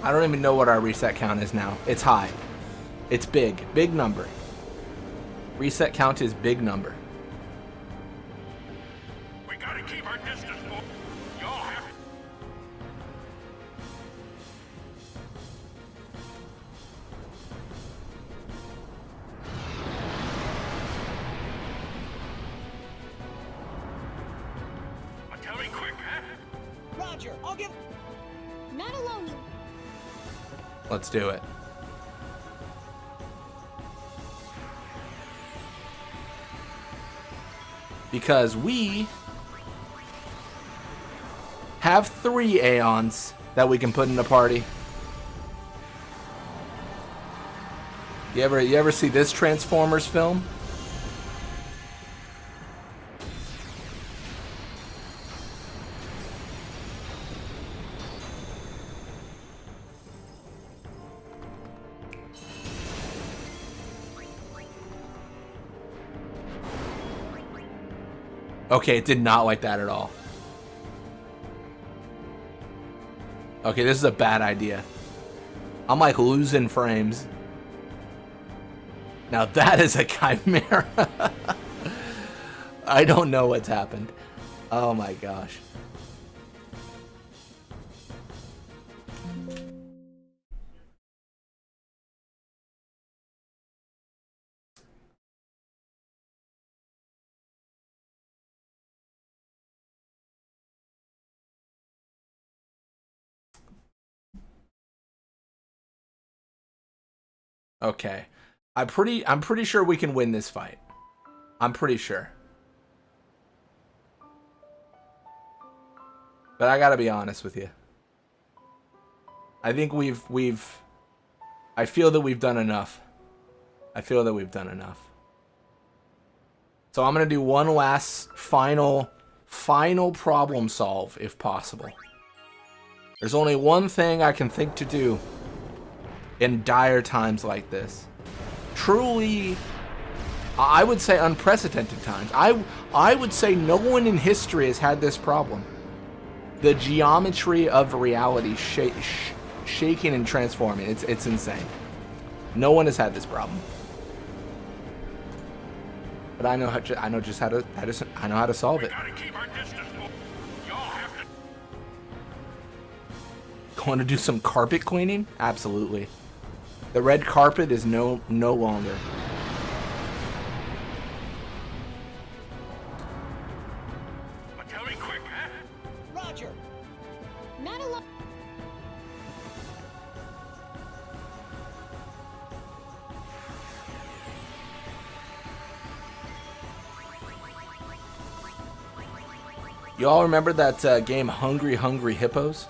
I don't even know what our reset count is now. It's high. It's big. Big number. Reset count is big number. We gotta keep our distance, boy. Y'all have it. Well, tell me quick, huh? Roger, I'll give... Not alone, you... Let's do it. Because we have 3 Aeons that we can put in a party. You ever see this Transformers film? Okay, it did not like that at all. Okay, this is a bad idea. I'm like losing frames. Now that is a chimera. I don't know what's happened. Oh my gosh. Okay. I'm pretty sure we can win this fight. I'm pretty sure. But I gotta be honest with you. I think I feel that we've done enough. I feel that we've done enough. So I'm gonna do one last final problem solve if possible. There's only one thing I can think to do in dire times like this. Truly, I would say unprecedented times. I would say no one in history has had this problem. The geometry of reality shaking and transforming. It's insane. No one has had this problem. But I know how to solve it. Want to do some carpet cleaning? Absolutely. The red carpet is no longer. Tell me quick, huh? Roger. Not a lot. Y'all remember that game Hungry Hungry Hippos?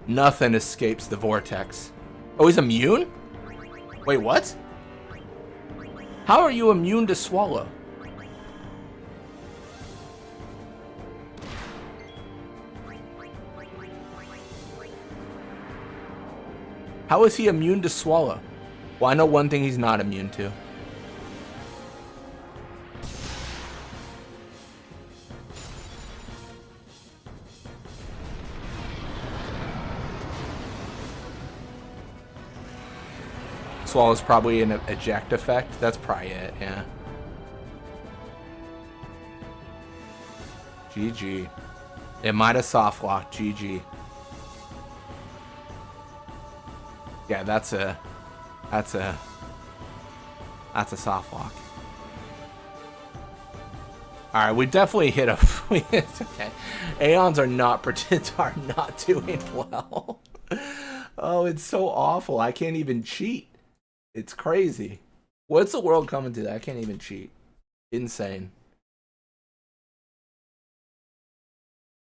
Nothing escapes the vortex. Oh, he's immune? Wait, what? How are you immune to swallow? How is he immune to swallow? Well, I know one thing he's not immune to. Swallow's probably an eject effect. That's probably it, yeah. GG. It might have soft locked. GG. Yeah, that's a soft lock. All right, we definitely hit a. It's okay. Aeons are not doing well. Oh, it's so awful. I can't even cheat. It's crazy. What's the world coming to? I can't even cheat. Insane.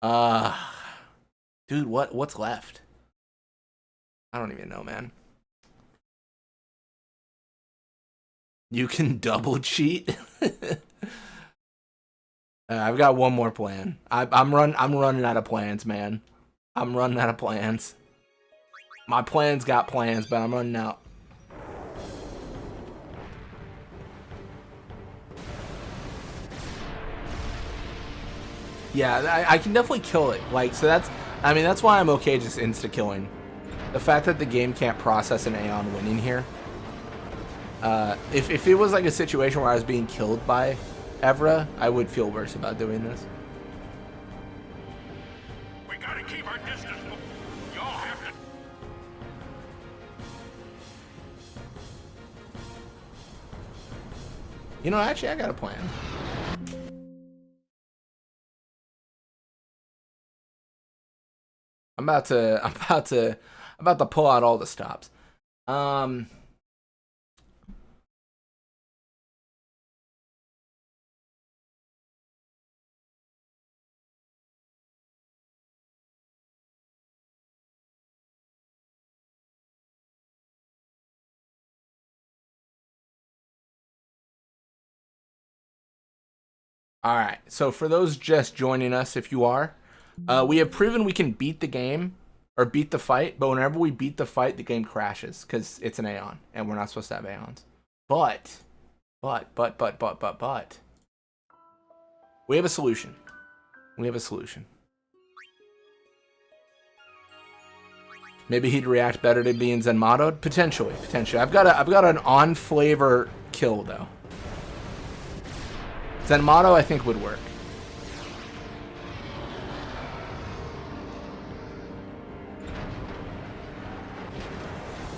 Dude, what's left? I don't even know, man. You can double cheat. I've got one more plan. I'm running out of plans, man. I'm running out of plans. My plan's got plans, but I'm running out. Yeah, I can definitely kill it. Like, so that's why I'm okay just insta-killing. The fact that the game can't process an Aeon winning here. If it was like a situation where I was being killed by Evra, I would feel worse about doing this. We gotta keep our distance. Y'all have to. You know, actually, I got a plan. I'm about to pull out all the stops. All right. So for those just joining us, if you are, we have proven we can beat the game or beat the fight, but whenever we beat the fight, the game crashes because it's an Aeon, and we're not supposed to have Aeons. But, we have a solution. We have a solution. Maybe he'd react better to being Zenmato'd? Potentially. I've got an on-flavor kill, though. Zenmato, I think, would work.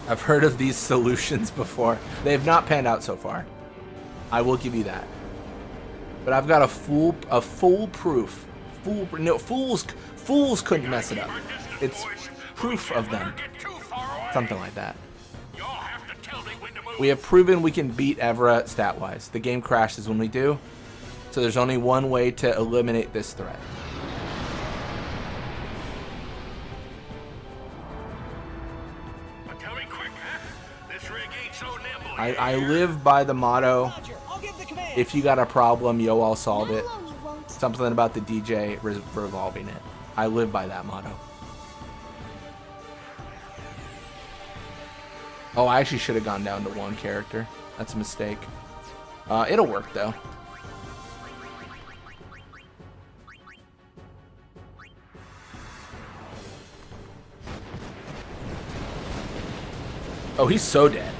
I've heard of these solutions before. They have not panned out so far. I will give you that. But I've got a foolproof. No, fools couldn't mess it up. It's proof of them. Something like that. We have proven we can beat Evra stat-wise. The game crashes when we do. So there's only one way to eliminate this threat. I live by the motto, if you got a problem, yo, I'll solve it. Something about the DJ revolving it. I live by that motto. Oh, I actually should have gone down to one character. That's a mistake. It'll work, though. Oh, he's so dead.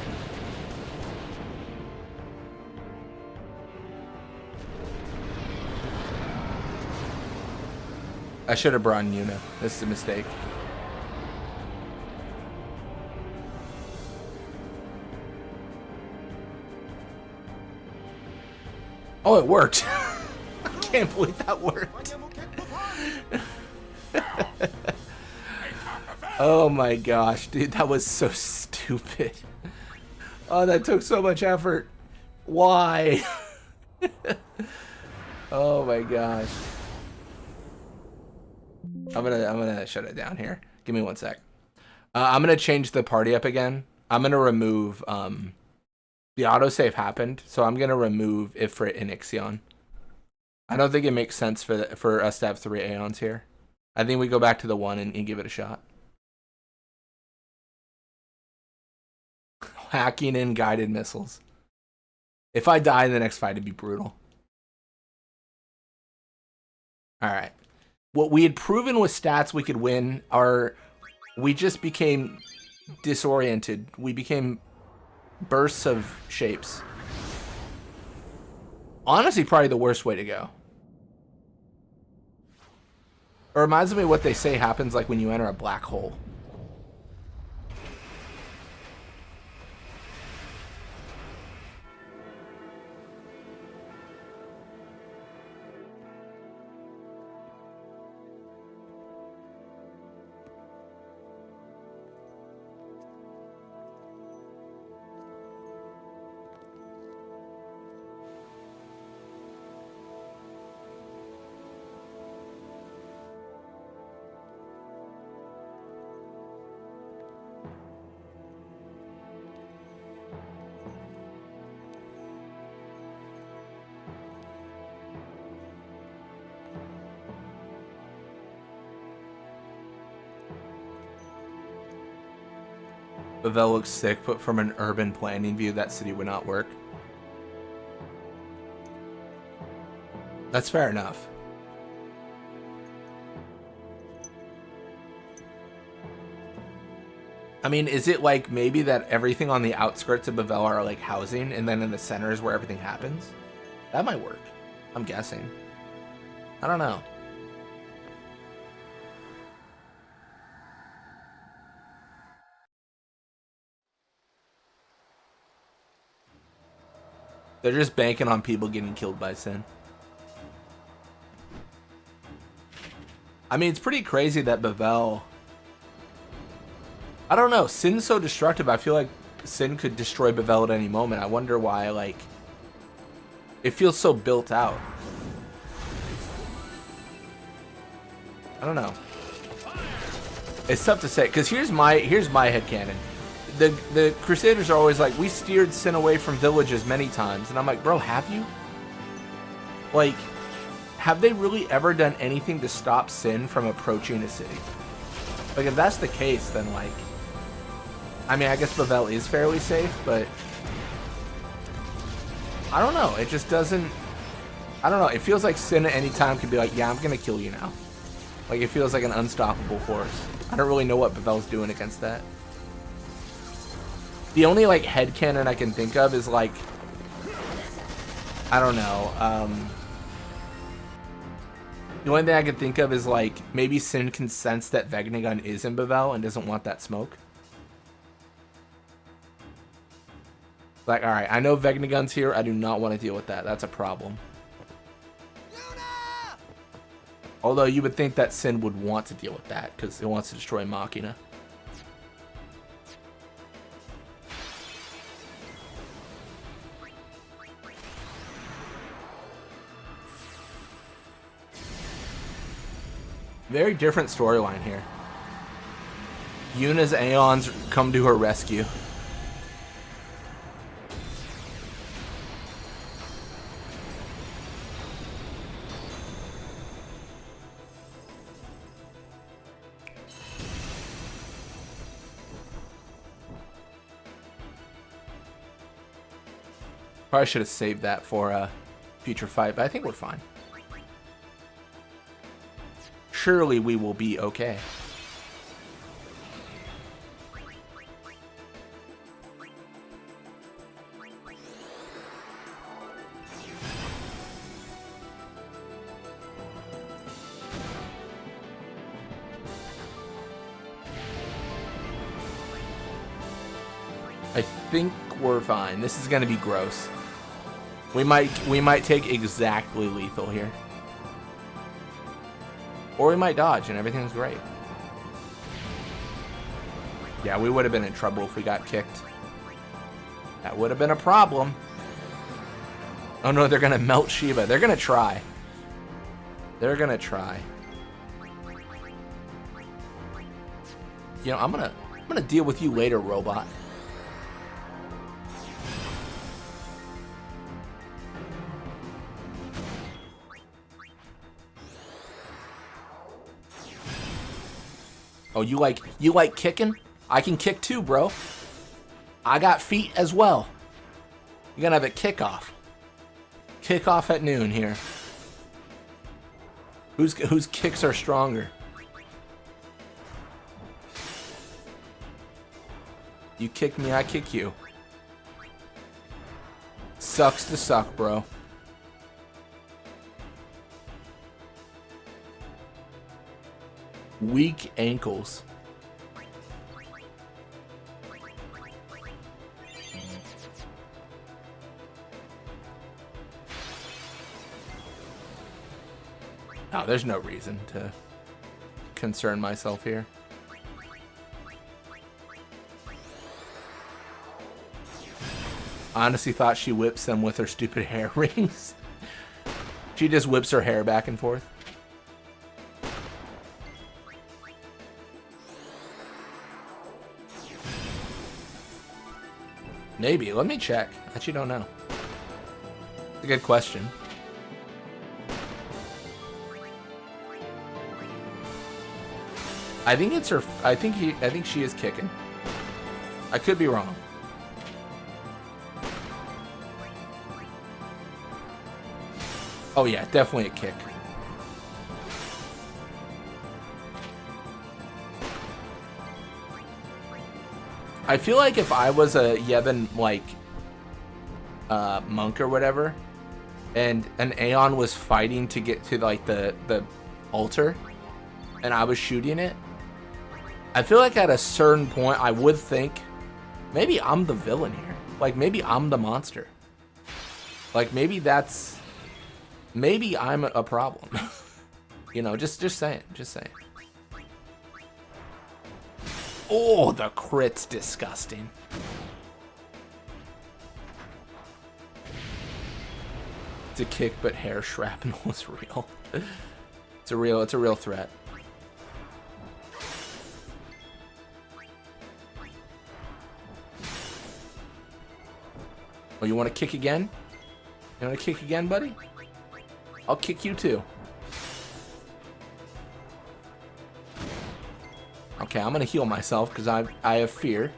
I should have brought Yuna. This is a mistake. Oh, it worked. I can't believe that worked. Oh my gosh, dude, that was so stupid. Oh, that took so much effort. Why? Oh my gosh. I'm gonna shut it down here. Give me 1 sec. I'm gonna change the party up again. I'm gonna remove the autosave happened, so I'm gonna remove Ifrit and Ixion. I don't think it makes sense for us to have 3 Aeons here. I think we go back to the 1 and give it a shot. Hacking in guided missiles. If I die in the next fight, it'd be brutal. Alright. What we had proven with stats we could win are... We just became disoriented. We became bursts of shapes. Honestly, probably the worst way to go. It reminds me of what they say happens like when you enter a black hole. Bavel looks sick, but from an urban planning view, that city would not work. That's fair enough. I mean, is it like maybe that everything on the outskirts of Bavel are like housing, and then in the center is where everything happens? That might work. I'm guessing. I don't know. They're just banking on people getting killed by Sin. I mean, it's pretty crazy that Bavel... I don't know. Sin's so destructive. I feel like Sin could destroy Bavel at any moment. I wonder why, like... It feels so built out. I don't know. It's tough to say. Because here's my headcanon. The Crusaders are always like, we steered Sin away from villages many times. And I'm like, bro, have you? Like, have they really ever done anything to stop Sin from approaching a city? Like, if that's the case, then, like... I mean, I guess Bavel is fairly safe, but... I don't know. It just doesn't... I don't know. It feels like Sin at any time could be like, yeah, I'm gonna kill you now. Like, it feels like an unstoppable force. I don't really know what Bavel's doing against that. The only, like, headcanon I can think of is, like... I don't know. The only thing I can think of is, like, maybe Sin can sense that Vegnagun is in Bavel and doesn't want that smoke. Like, alright, I know Vegnagun's here. I do not want to deal with that. That's a problem. Although you would think that Sin would want to deal with that because it wants to destroy Machina. Very different storyline here. Yuna's Aeons come to her rescue. Probably should have saved that for a future fight, but I think we're fine. Surely we will be okay. I think we're fine. This is gonna be gross. We might take exactly lethal here. Or we might dodge and everything's great. Yeah, we would have been in trouble if we got kicked. That would have been a problem. Oh no, they're gonna melt Shiva. They're gonna try. They're gonna try. You know, I'm gonna deal with you later, robot. Oh, you like kicking? I can kick too, bro. I got feet as well. You're gonna have a kickoff. Kickoff at noon here. Whose kicks are stronger? You kick me, I kick you. Sucks to suck, bro. Weak ankles. Oh, there's no reason to concern myself here. I honestly thought she whips them with her stupid hair rings. She just whips her hair back and forth. Maybe. Let me check. I actually don't know. It's a good question. I think it's her. I think she is kicking. I could be wrong. Oh yeah, definitely a kick. I feel like if I was a Yevon, like, monk or whatever, and an Aeon was fighting to get to, like, the altar, and I was shooting it, I feel like at a certain point I would think, maybe I'm the villain here. Like, maybe I'm the monster. Like, maybe that's... Maybe I'm a problem. You know, just saying. Just saying. Oh, the crit's disgusting. It's a kick, but hair shrapnel is real. It's a real threat. Oh, you want to kick again? You want to kick again, buddy? I'll kick you too. I'll Okay, I'm gonna heal myself because I have fear.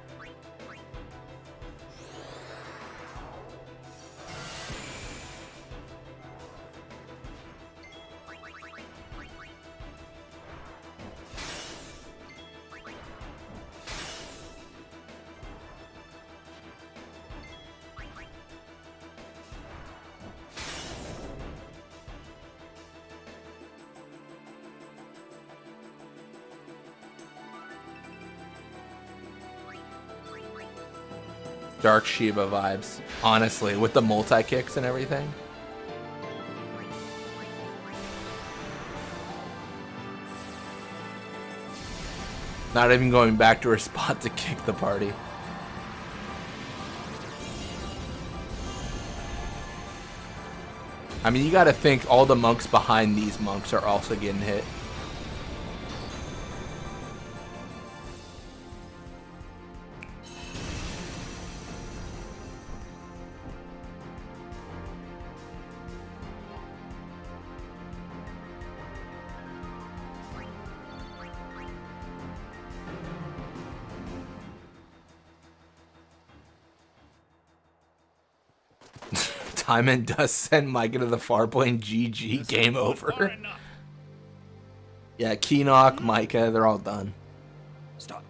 Dark Shiva vibes, honestly, with the multi-kicks and everything. Not even going back to her spot to kick the party. I mean, you gotta think all the monks behind these monks are also getting hit. Timon does send Micah to the far plane. GG, game over. Yeah, Keenock, Micah, they're all done. Stop.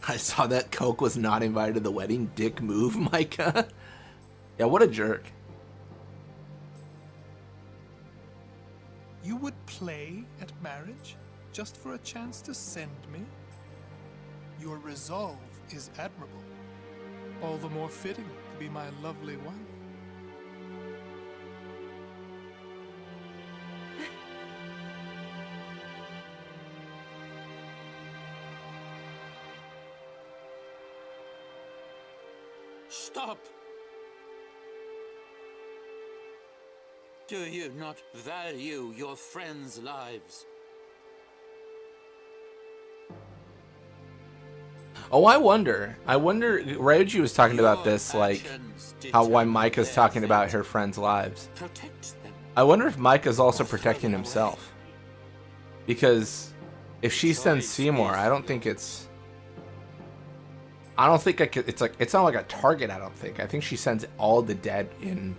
I saw that Coke was not invited to the wedding. Dick move, Micah. Yeah, what a jerk. You would play at marriage just for a chance to send me? Your resolve is admirable. All the more fitting to be my lovely wife. Stop! Do you not value your friends' lives? Oh, I wonder, Ryuji was talking about this, like, why Micah's talking about her friends' lives. I wonder if Micah's also protecting himself. Because if she sends Seymour, I don't think it's not like a target, I don't think. I think she sends all the dead in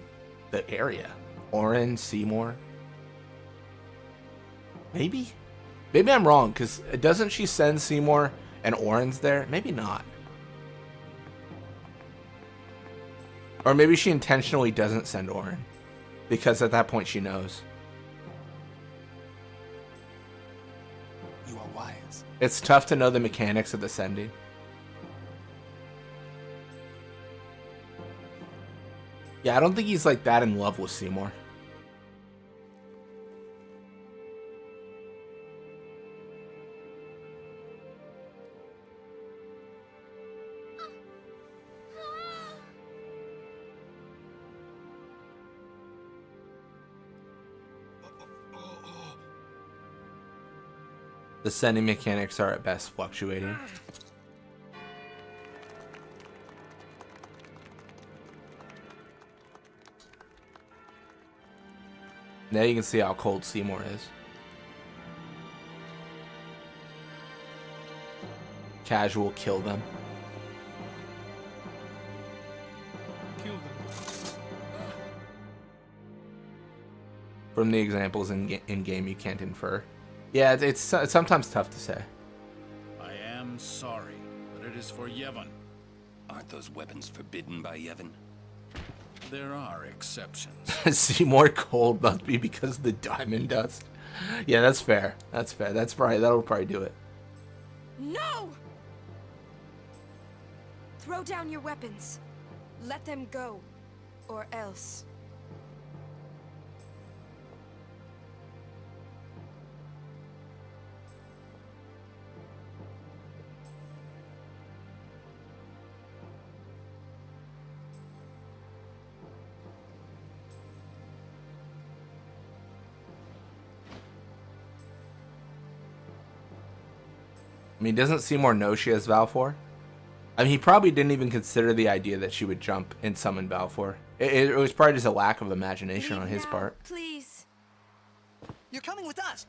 the area. Orin, Seymour. Maybe I'm wrong, because doesn't she send Seymour and Orin's there? Maybe not. Or maybe she intentionally doesn't send Orin, because at that point she knows. You are wise. It's tough to know the mechanics of the sending. Yeah, I don't think he's like that in love with Seymour. The sending mechanics are at best fluctuating. Now you can see how cold Seymour is. Casual, kill them. Kill them. From the examples in game, you can't infer. Yeah, it's sometimes tough to say. I am sorry, but it is for Yevon. Aren't those weapons forbidden by Yevon? There are exceptions. Seymour cold must be because of the diamond dust. Yeah, that's fair. That's fair. That'll probably do it. No! Throw down your weapons. Let them go, or else. I mean, doesn't Seymour know she has Balfour? I mean, he probably didn't even consider the idea that she would jump and summon Balfour. It was probably just a lack of imagination on his part. Please. You're coming with us.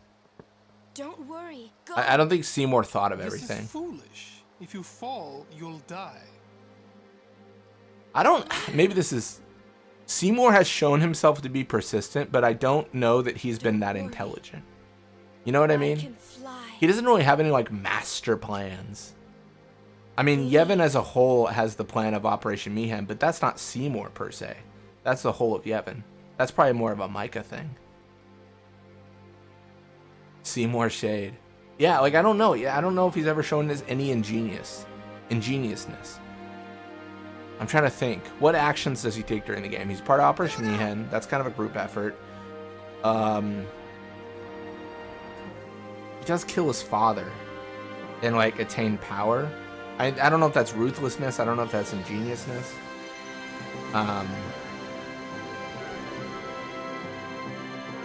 Don't worry. Go. I don't think Seymour thought of This everything. is foolish. If you fall, you'll die. I don't... Maybe this is... Seymour has shown himself to be persistent, but I don't know that he's been that intelligent. You know what I mean? He doesn't really have any, like, master plans. I mean, Yevon as a whole has the plan of Operation Mayhem, but that's not Seymour per se. That's the whole of Yevon. That's probably more of a Micah thing. Seymour Shade. Yeah, like, I don't know. Yeah, I don't know if he's ever shown us any ingenuousness. I'm trying to think. What actions does he take during the game? He's part of Operation Mayhem. That's kind of a group effort. He does kill his father and, like, attain power. I don't know if that's ruthlessness. I don't know if that's ingeniousness.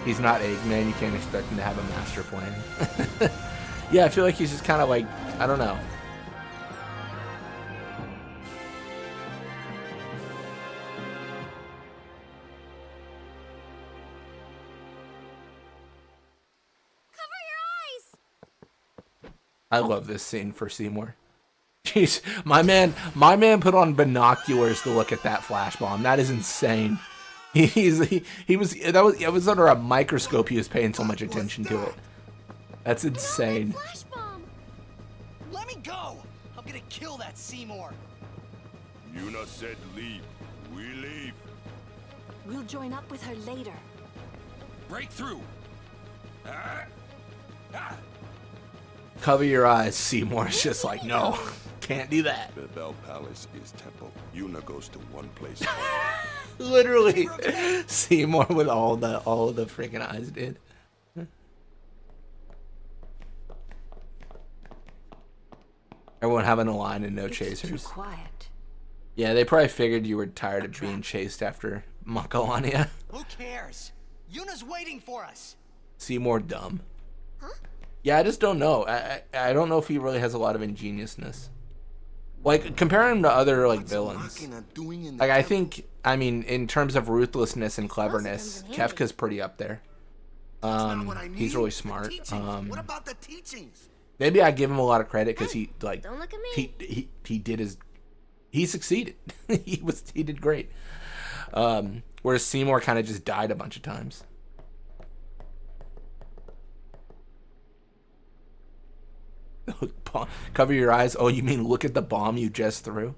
He's not Eggman. You can't expect him to have a master plan. Yeah, I feel like he's just kind of like, I don't know. I love this scene for Seymour. Jeez, my man put on binoculars to look at that flash bomb. That is insane. It was under a microscope. He was paying so much attention to it. That's insane. Let me go. I'm gonna kill that Seymour. Yuna said leave. We leave. We'll join up with her later. Break through. Cover your eyes, Seymour's just like, no, can't do that. The Bell Palace is temple. Yuna goes to one place. Literally, Seymour with all the freaking eyes, dude. Everyone having a line and no chasers. Too quiet. Yeah, they probably figured you were tired of being chased after Makalania. Who cares? Yuna's waiting for us. Seymour dumb. Yeah, I just don't know. I don't know if he really has a lot of ingeniousness. Like, comparing him to other, like, villains. Like, I think, I mean, in terms of ruthlessness and cleverness, Kefka's pretty up there. He's really smart. What about the teachings? Maybe I give him a lot of credit because he, like, Don't look at me. he did his, he succeeded. he did great. Whereas Seymour kind of just died a bunch of times. Cover your eyes. Oh, you mean look at the bomb you just threw?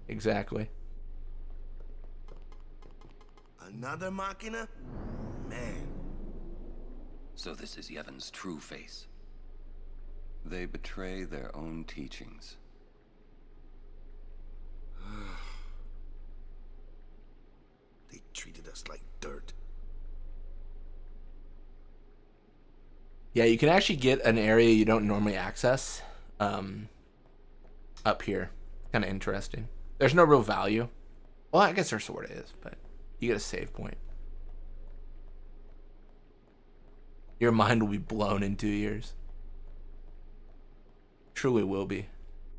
Exactly. Another Machina? Man. So this is Yevon's true face. They betray their own teachings. They treated us like dirt. Yeah, you can actually get an area you don't normally access up here. Kind of interesting. There's no real value. Well, I guess there sort of is, but you get a save point. Your mind will be blown in 2 years. Truly will be.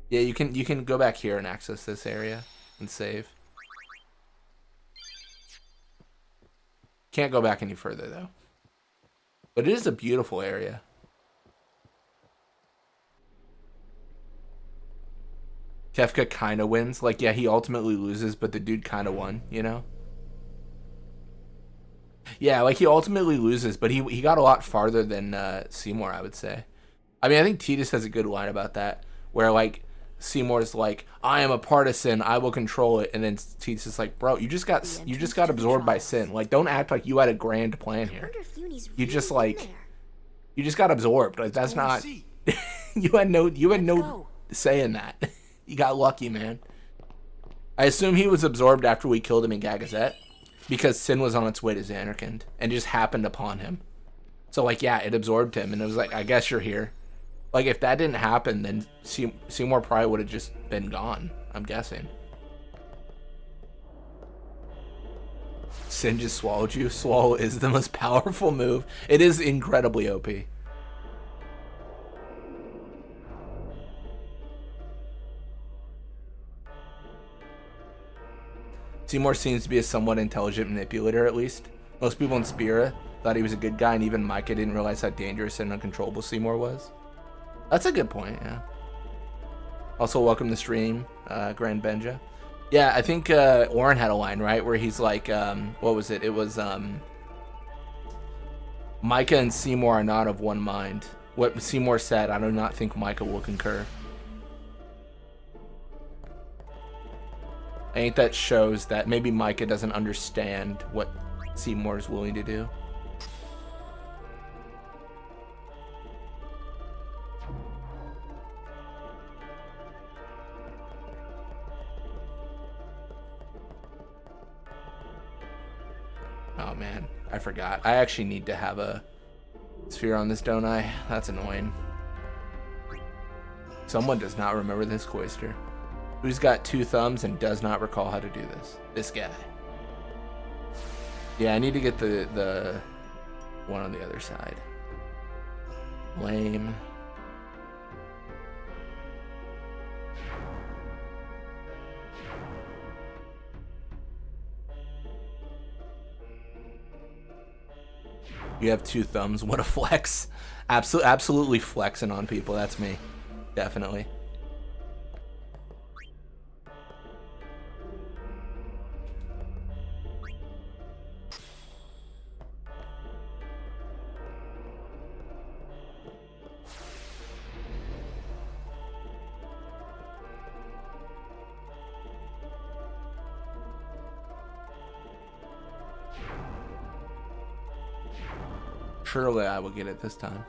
Yeah, you can go back here and access this area and save. Can't go back any further though. But it is a beautiful area. Kefka kind of wins. Like, yeah, he ultimately loses, but the dude kind of won, you know? Yeah, like, he ultimately loses, but he got a lot farther than Seymour, I would say. I mean, I think Tidus has a good line about that, where, like, Seymour's like, I am a partisan, I will control it, and then Tidus is like, bro, you just got absorbed by sin. Like, don't act like you had a grand plan here. You just, like, you just got absorbed. Like, that's not, you had no say in that. You got lucky, man. I assume he was absorbed after we killed him in Gagazet, because sin was on its way to Xanarkand, and just happened upon him. So, like, yeah, it absorbed him, and it was like, I guess you're here. Like, if that didn't happen, then Seymour probably would have just been gone, I'm guessing. Sin just swallowed you. Swallow is the most powerful move. It is incredibly OP. Seymour seems to be a somewhat intelligent manipulator, at least. Most people in Spira thought he was a good guy, and even Micah didn't realize how dangerous and uncontrollable Seymour was. That's a good point, yeah. Also, welcome to the stream, Grand Benja. Yeah, I think Oren had a line, right, where he's like, what was it? It was, Micah and Seymour are not of one mind. What Seymour said, I do not think Micah will concur. I think that shows that maybe Micah doesn't understand what Seymour is willing to do. Oh man, I forgot. I actually need to have a sphere on this, don't I? That's annoying. Someone does not remember this Cloister. Who's got 2 thumbs and does not recall how to do this? This guy. Yeah, I need to get the one on the other side. Lame. You have 2 thumbs. What a flex. Absolutely flexing on people. That's me. Definitely. Surely I will get it this time.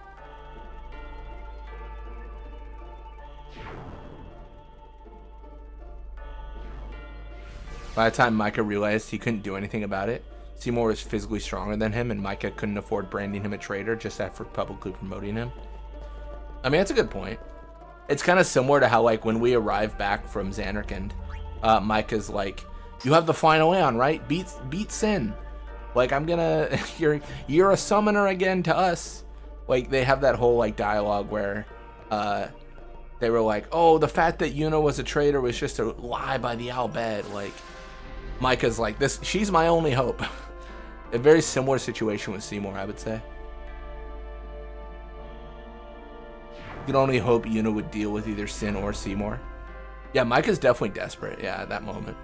By the time Micah realized he couldn't do anything about it, Seymour was physically stronger than him, and Micah couldn't afford branding him a traitor just after publicly promoting him. I mean, that's a good point. It's kind of similar to how, like, when we arrive back from Xanarkand, Micah's like, "You have the final Aeon, right? Beat Sin. Like, I'm gonna, you're a summoner again to us." Like, they have that whole, like, dialogue where they were like, "Oh, the fact that Yuna was a traitor was just a lie by the Al Bhed." Like, Micah's like, she's my only hope. A very similar situation with Seymour, I would say. You could only hope Yuna would deal with either Sin or Seymour. Yeah, Micah's definitely desperate, yeah, at that moment.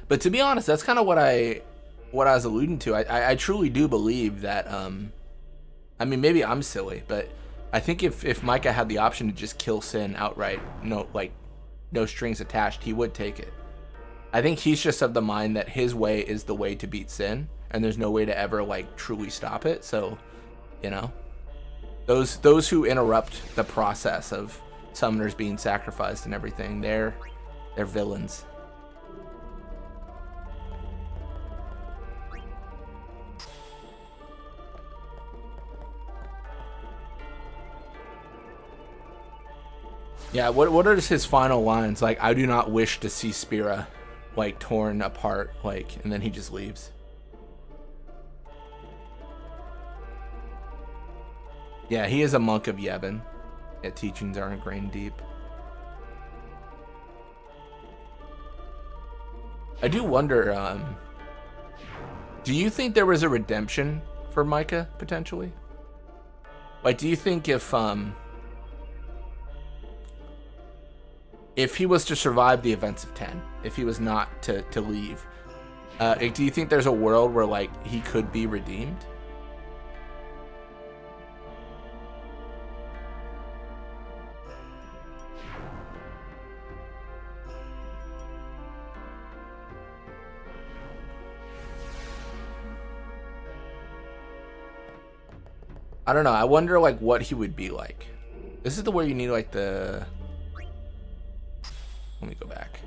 But to be honest, that's kind of what I was alluding to. I truly do believe that, I mean, maybe I'm silly, but I think if Micah had the option to just kill Sin outright, no strings attached, he would take it. I think he's just of the mind that his way is the way to beat Sin, and there's no way to ever, like, truly stop it. So, you know, those who interrupt the process of summoners being sacrificed and everything, they're villains. Yeah, what are his final lines? Like, "I do not wish to see Spira, like, torn apart," like, and then he just leaves. Yeah, he is a monk of Yevon. Yeah, teachings are ingrained deep. I do wonder, do you think there was a redemption for Micah, potentially? Like, do you think if he was to survive the events of 10, if he was not to leave, do you think there's a world where, like, he could be redeemed? I don't know. I wonder, like, what he would be like. This is the where you need, like, the... Let me go back.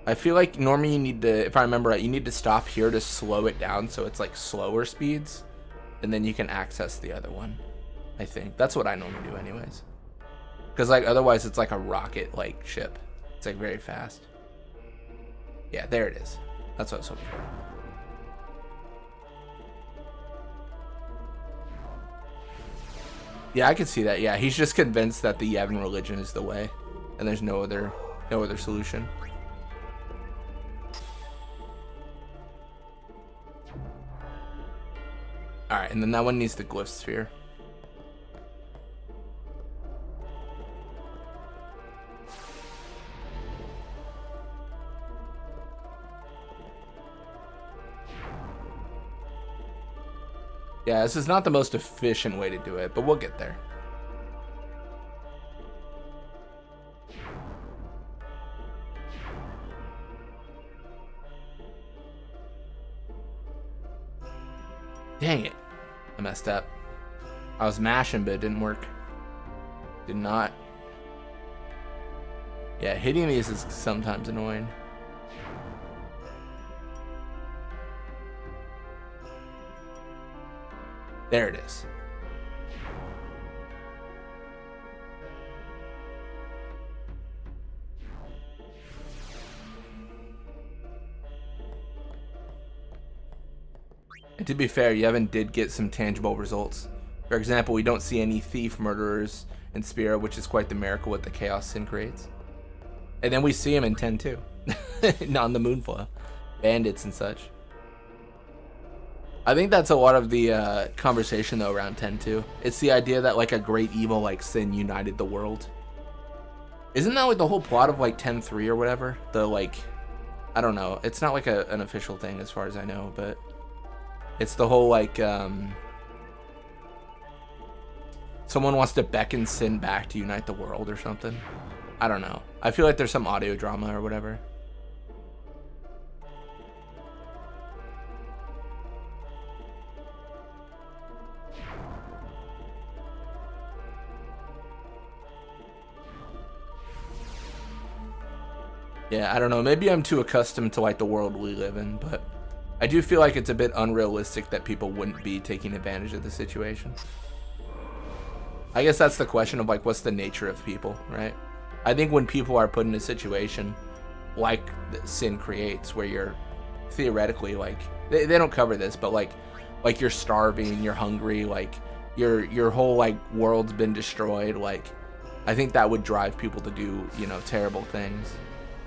I feel like normally you need to, if I remember right, you need to stop here to slow it down so it's like slower speeds, and then you can access the other one. I think that's what I normally do anyways. Because, like, otherwise it's like a rocket, like, ship. It's like very fast. Yeah, there it is. That's what I was hoping for. Yeah, I can see that. Yeah, he's just convinced that the Yevon religion is the way, and there's no other solution. All right, and then that one needs the glyph sphere. Yeah, this is not the most efficient way to do it, but we'll get there. Dang it. I messed up. I was mashing, but it didn't work. Did not. Yeah, hitting these is sometimes annoying. There it is. And to be fair, Yevon did get some tangible results. For example, we don't see any thief, murderers in Spira, which is quite the miracle what the Chaos Sin creates. And then we see him in 10-2. On the Moonflow. Bandits and such. I think that's a lot of the conversation though around 10-2. It's the idea that like a great evil like sin united the world. Isn't that like the whole plot of like 10-3 or whatever? The like, I don't know. It's not like an official thing as far as I know, but it's the whole like someone wants to beckon sin back to unite the world or something. I don't know. I feel like there's some audio drama or whatever. Yeah, I don't know. Maybe I'm too accustomed to like the world we live in, but I do feel like it's a bit unrealistic that people wouldn't be taking advantage of the situation. I guess that's the question of like, what's the nature of people, right? I think when people are put in a situation like sin creates, where you're theoretically like, they don't cover this, but like you're starving, you're hungry, like your whole like world's been destroyed. Like, I think that would drive people to do, you know, terrible things.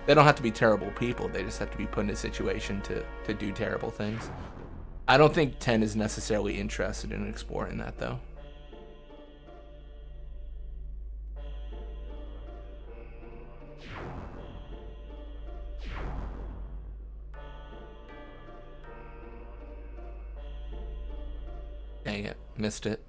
They don't have to be terrible people. They just have to be put in a situation to do terrible things. I don't think 10 is necessarily interested in exploring that, though. Dang it. Missed it.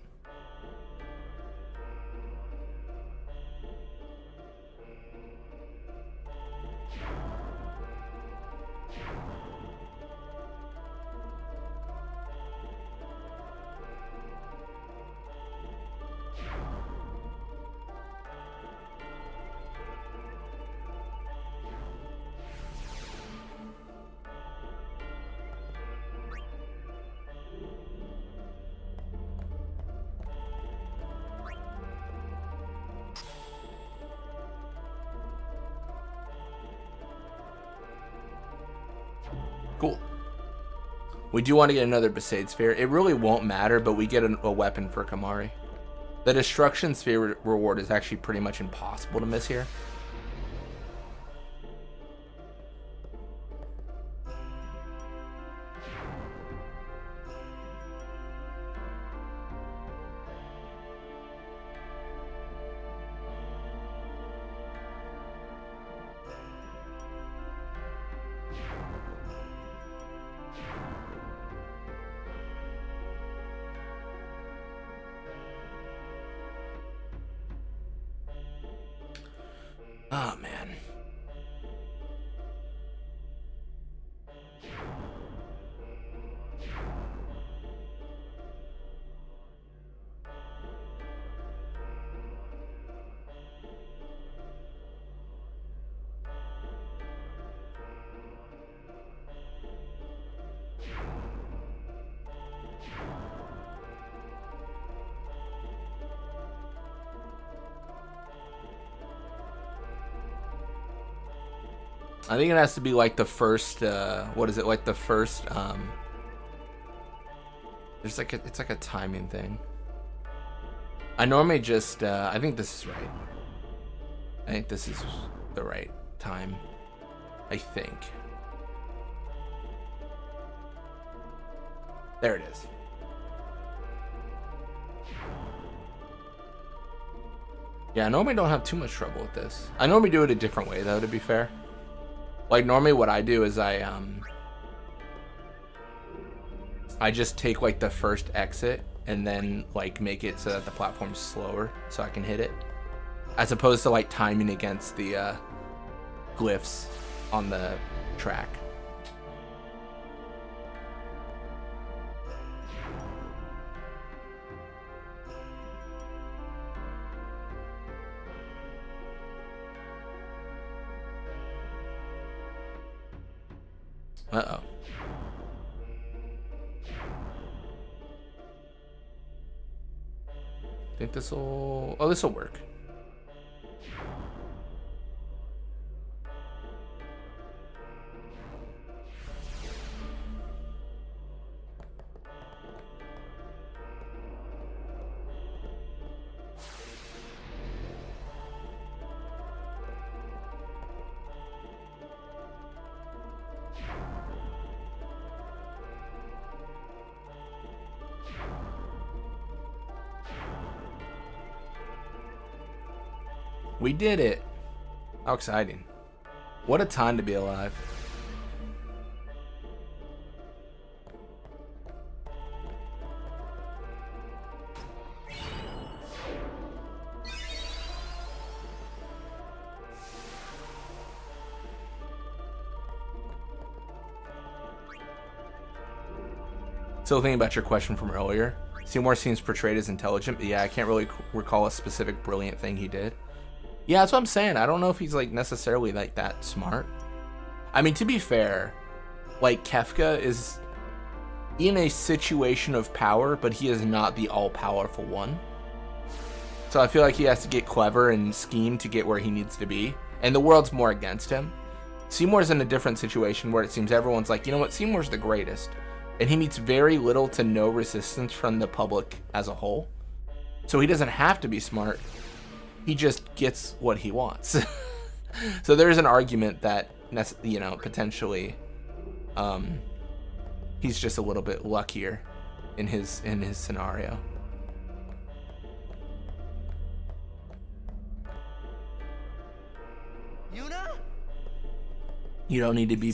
Cool. We do want to get another Besaid Sphere. It really won't matter, but we get a weapon for Kamari. The Destruction Sphere reward is actually pretty much impossible to miss here. Oh, man. I think it has to be like the first, what is it, like the first, there's like it's like a timing thing. I normally just, I think this is right. I think this is the right time. I think. There it is. Yeah, I normally don't have too much trouble with this. I normally do it a different way though, to be fair. Like normally what I do is I just take like the first exit and then like make it so that the platform's slower so I can hit it. As opposed to like timing against the glyphs on the track. Uh-oh. I think this'll... Oh, this'll work. We did it. How exciting. What a time to be alive. Still thinking about your question from earlier. Seymour seems portrayed as intelligent, but yeah, I can't really recall a specific brilliant thing he did. Yeah, that's what I'm saying. I don't know if he's like necessarily like that smart. I mean, to be fair, like Kefka is in a situation of power, but he is not the all-powerful one. So I feel like he has to get clever and scheme to get where he needs to be. And the world's more against him. Seymour's in a different situation where it seems everyone's like, you know what, Seymour's the greatest. And he meets very little to no resistance from the public as a whole. So he doesn't have to be smart. He just gets what he wants. So there's an argument that, you know, potentially he's just a little bit luckier in his scenario. Yuna? You don't need to be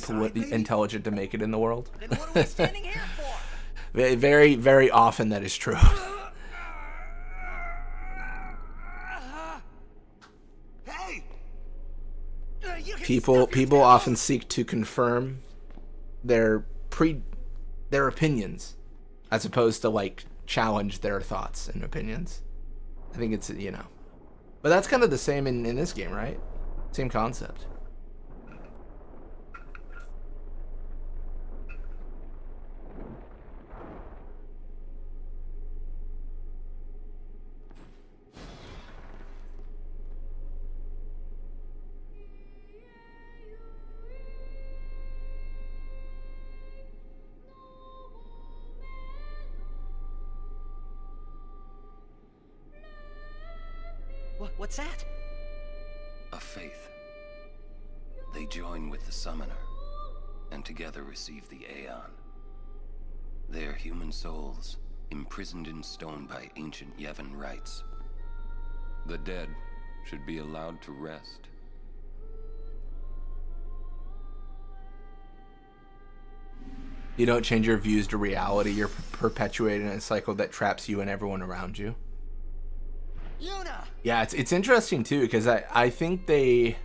intelligent to make it in the world. Then what are we standing here for? Very, very often that is true. People often seek to confirm their opinions as opposed to like challenge their thoughts and opinions. I think it's, you know, but that's kind of the same in this game, right? Same concept. What's that? A faith. They join with the summoner, and together receive the Aeon. They are human souls, imprisoned in stone by ancient Yevon rites. The dead should be allowed to rest. You don't change your views to reality. You're perpetuating a cycle that traps you and everyone around you. Yuna! Yeah, it's interesting too, because I think I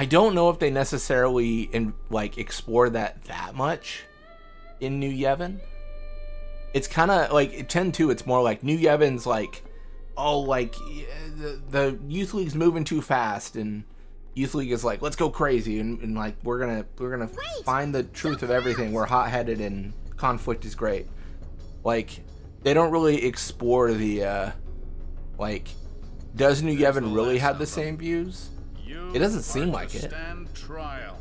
don't know if they necessarily explore that much in New Yevon. It's kind of like 10-2. It's more like New Yevon's like, oh, like the Youth League's moving too fast, and Youth League is like, let's go crazy, and like we're gonna find the truth of everything. We're hot-headed, and conflict is great. Like, they don't really explore the does New Yevon really have the same views? It doesn't seem like it. Trial.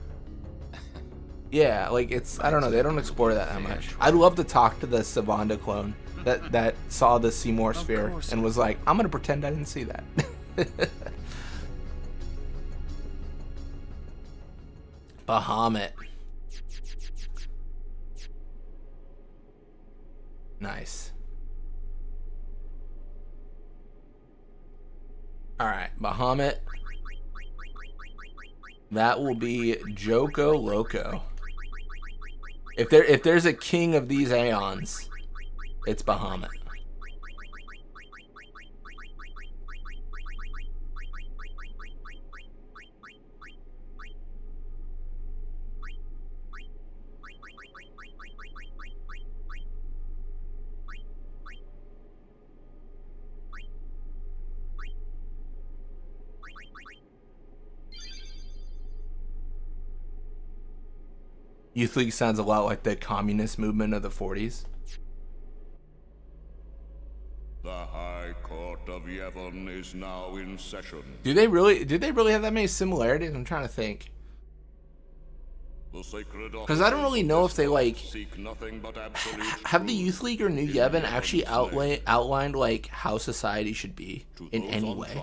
Yeah, like it's, I don't know, they don't explore that much. I'd love to talk to the Savanda clone that saw the Seymour sphere and was like, I'm gonna pretend I didn't see that. Bahamut. Nice. Alright, Bahamut. That will be Joko Loco. If there's a king of these Aeons, it's Bahamut. Youth League sounds a lot like the communist movement of the 40s. The High Court of Yevon is now in session. Did they really have that many similarities? I'm trying to think. Because I don't really know if they like have the Youth League or New Yevon actually outlined like how society should be in any way.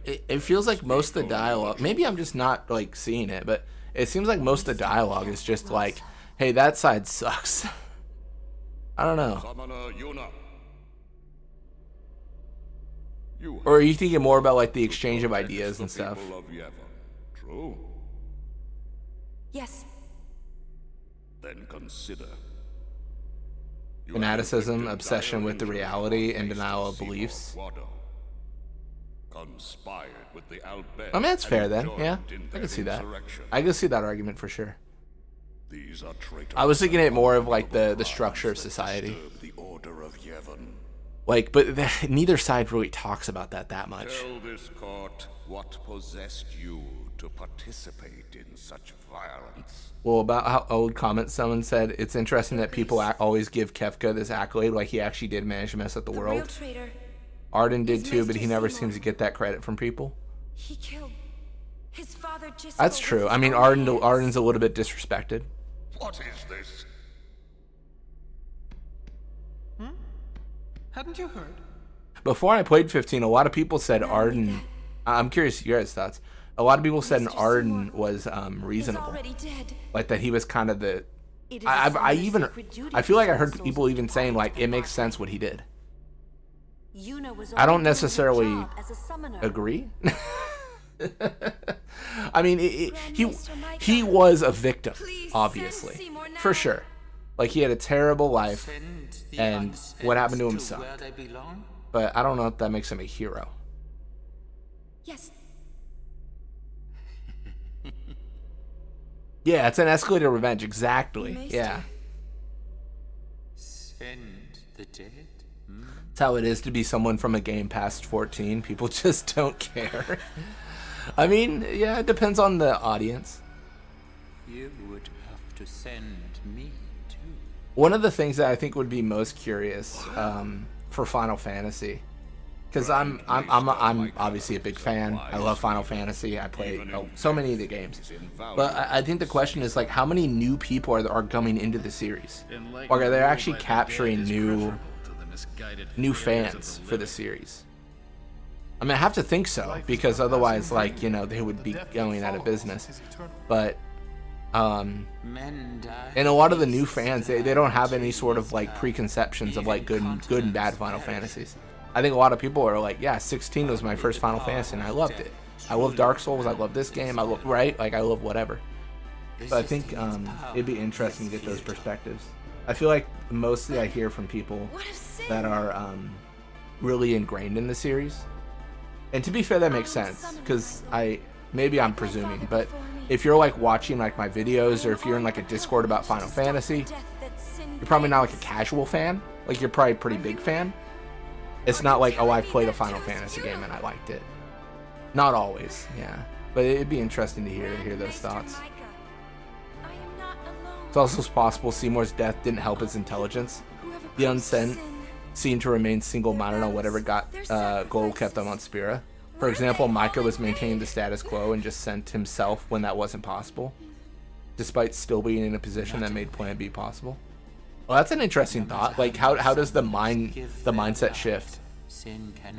It feels like most of the dialogue, maybe I'm just not like seeing it, but it seems like most of the dialogue is just like, hey, that side sucks. I don't know. Or are you thinking more about like the exchange of ideas and stuff? True. Yes. Then consider. Fanaticism, obsession with the reality, and denial of beliefs. Conspired with the Albed. I mean, that's fair then. Yeah, I can see that. I can see that argument for sure. These are I was thinking it more of like the structure of society. the order of Yevon. Like, but neither side really talks about that much. Tell this court what possessed you to participate in such violence. Well, about how old comment someone said, it's interesting that people always give Kefka this accolade, like he actually did manage to mess up the world. Arden did too, but he never seems to get that credit from people. He killed his father just. That's true. I mean, Arden's a little bit disrespected. What is this? Hadn't you heard? Before I played 15, a lot of people said Arden. I'm curious your guys' thoughts. A lot of people said Arden was reasonable, like that he was kind of the. I feel like I heard people even saying like it makes sense what he did. I don't necessarily agree. I mean, he was a victim, obviously, for sure. Like he had a terrible life, and what happened to him sucked. But I don't know if that makes him a hero. Yes. Yeah, it's an escalated revenge, exactly. Yeah. Send the dead. That's how it is to be someone from a game past 14. People just don't care. I mean, yeah, it depends on the audience. You would have to send me too. One of the things that I think would be most curious for Final Fantasy, because I'm obviously a big fan. I love Final Fantasy. I play so many of the games. But I think the question is like, how many new people are coming into the series? Or are they actually capturing new fans for the series? I mean, I have to think so, because otherwise, like, you know, they would be going out of business. But and a lot of the new fans, they don't have any sort of like preconceptions of like good and bad Final Fantasies. I think a lot of people are like, yeah, 16 was my first Final Fantasy and I loved it. I love Dark Souls, I love this game, I love, right? Like, I love whatever. So I think it'd be interesting to get those perspectives. I feel like mostly I hear from people that are really ingrained in the series. And to be fair, that makes sense, because maybe I'm presuming, but if you're like watching like my videos, or if you're in like a Discord about Final Fantasy, you're probably not like a casual fan. Like, you're probably a pretty big fan. It's not like, oh, I played a Final Fantasy game and I liked it. Not always, yeah. But it'd be interesting to hear those thoughts. It's also possible Seymour's death didn't help his intelligence. The Unsent seemed to remain single-minded on whatever goal kept them on Spira. For example, Micah was maintaining the status quo and just sent himself when that wasn't possible. despite still being in a position that made Plan B possible. Well, that's an interesting thought. Like, how does the mindset shift?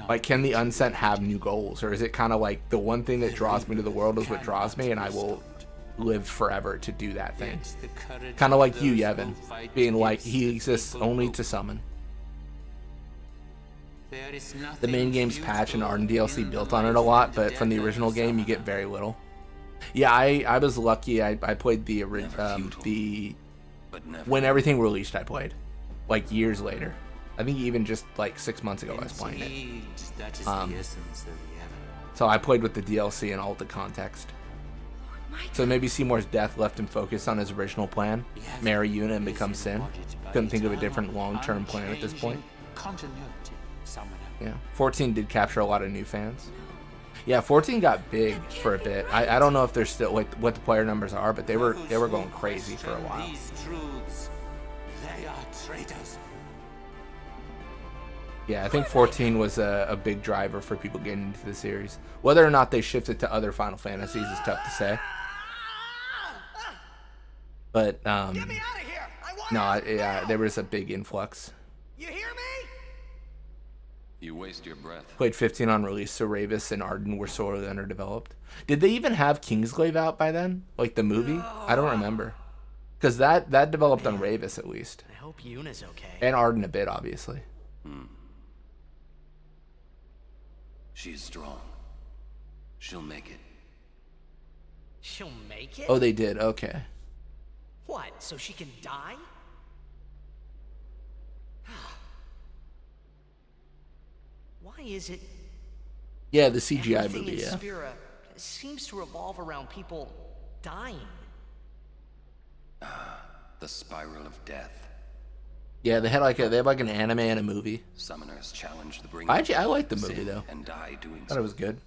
Like, can the unsent have new goals, or is it kind of like the one thing that draws me to the world is what draws me, and I will live forever to do that thing? Kind of like you, Yevon, being like, he exists only to summon. The main game's patch and Arden DLC built on it a lot, but from the original game, you get very little. Yeah, I was lucky. I played the when everything released. I played like years later. I think even just like 6 months ago I was playing it. So I played with the DLC and all the context. So maybe Seymour's death left him focused on his original plan, marry Yuna and become Sin. Couldn't think of a different long-term plan at this point. Yeah, 14 did capture a lot of new fans. Yeah, 14 got big for a bit. I don't know if they're still like what the player numbers are, but they were going crazy for a while. They are traitors. Yeah, I think 14 was a big driver for people getting into the series. Whether or not they shifted to other Final Fantasies is tough to say. But no, yeah, there was a big influx. You hear me? You waste your breath. Played 15 on release, so Ravis and Arden were sorely underdeveloped. Did they even have Kingsglaive out by then? Like the movie? I don't remember. Because that developed on Ravis at least. I hope Yuna's okay. And Arden a bit, obviously. She's strong. She'll make it. She'll make it? Oh, they did. Okay. What? So she can die? Why is it? Yeah, the CGI everything movie. in Yeah. Spira seems to revolve around people dying. The spiral of death. Yeah, they have like an anime and a movie. Summoners challenge the bringer. I liked the movie though. And die doing Thought it was good.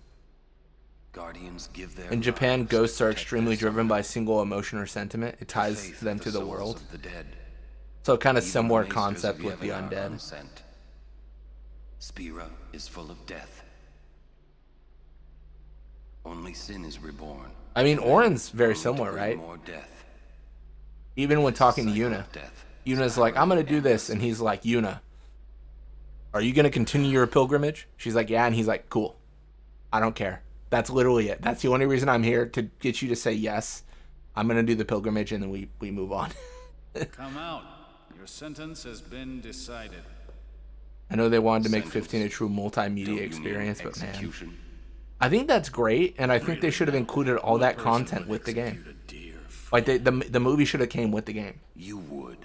Guardians give their In Japan, lives ghosts to are protect extremely their driven by summoners. single emotion or sentiment. It ties Faith them of to the souls world. of the dead. So kind of Even similar the maesters concept of with the Yevon are undead. unsent. Spira is full of death. Only Sin is reborn. I mean, Orin's very similar, right? More death. Even when talking to Yuna. Death. Yuna's like, I'm gonna do this, and he's like, Yuna, are you gonna continue your pilgrimage? She's like, yeah, and he's like, cool. I don't care. That's literally it. That's the only reason I'm here, to get you to say yes. I'm gonna do the pilgrimage, and then we move on. Come out. Your sentence has been decided. I know they wanted to make 15 a true multimedia experience, but man, I think that's great, and I think they should have included all that content with the game. Like the movie should have came with the game. You would.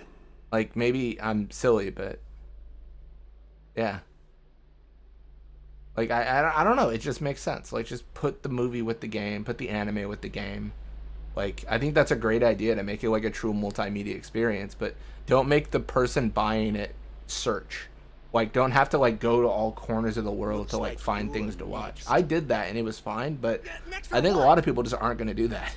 Like, maybe I'm silly, but yeah. Like I don't know. It just makes sense. Like, just put the movie with the game, put the anime with the game. Like, I think that's a great idea to make it like a true multimedia experience, but don't make the person buying it search. Like, don't have to like go to all corners of the world to like find things to watch. I did that and it was fine, but I think a lot of people just aren't going to do that.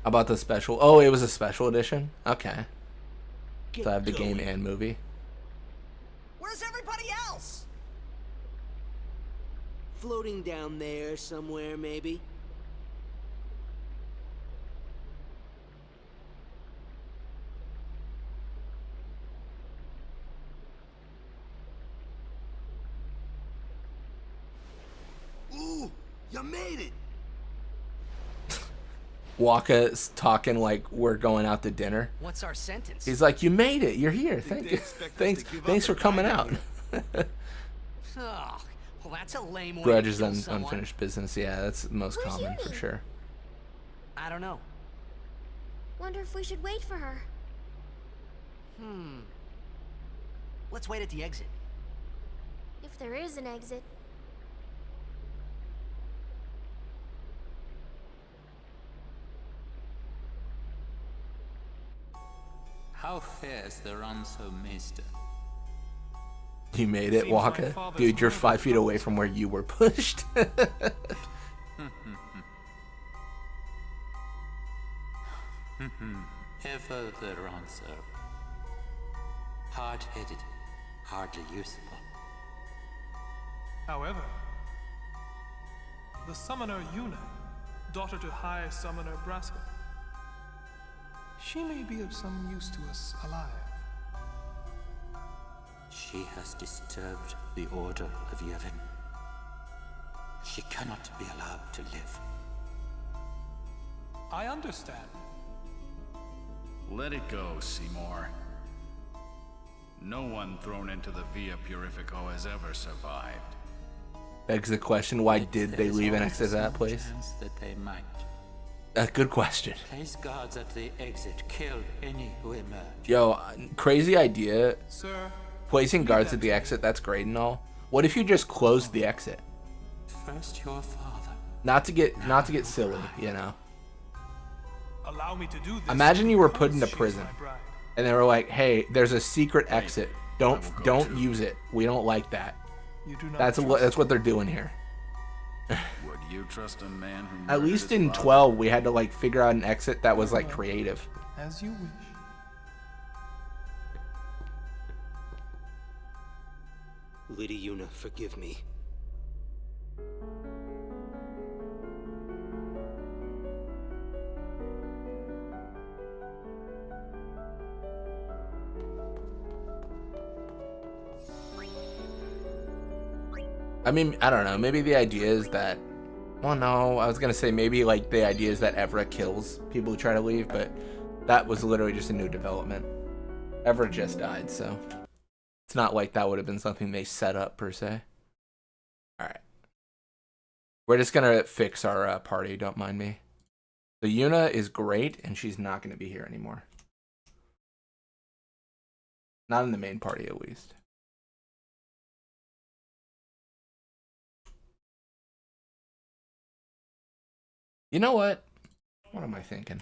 How about the special? Oh, it was a special edition? Okay. So I have the game and movie. Where's everybody else? Floating down there somewhere, maybe? Ooh, you made it! Waka's talking like we're going out to dinner. What's our sentence? He's like, you made it. You're here. Thank you. Thanks for coming out. Oh, well, that's a lame way Grudges to kill and someone. unfinished business. Yeah, that's the most common for sure. I don't know. Wonder if we should wait for her. Let's wait at the exit. If there is an exit. How fares the ransom, mister? You made it, Waka. Dude, you're 5 feet away from where you were pushed. Ever the ransom. Hard-headed, hardly usable. However, the summoner Yuna, daughter to High Summoner Braska. She may be of some use to us alive. She has disturbed the order of Yevon. She cannot be allowed to live. I understand. Let it go, Seymour. No one thrown into the Via Purifico has ever survived. Begs the question, why did they leave an exit at that place? That they might. A good question. Place guards at the exit. Kill any who emerge. Yo, crazy idea. Sir, placing guards at the exit, that's great and all. What if you just closed the exit? First your father. Not to get silly, you know. Allow me to do this. Imagine you were put into prison and they were like, "Hey, there's a secret exit. Don't use it. We don't like that." That's what they're doing here. Would you trust a man who At least in 12 we had to like figure out an exit that was like creative. As you wish. Lady Yuna, forgive me. I mean, I don't know. Maybe the idea is that... Well, no. I was going to say maybe like the idea is that Evra kills people who try to leave, but that was literally just a new development. Evra just died, so... It's not like that would have been something they set up, per se. Alright. We're just going to fix our party, don't mind me. So Yuna is great, and she's not going to be here anymore. Not in the main party, at least. You know what? What am I thinking?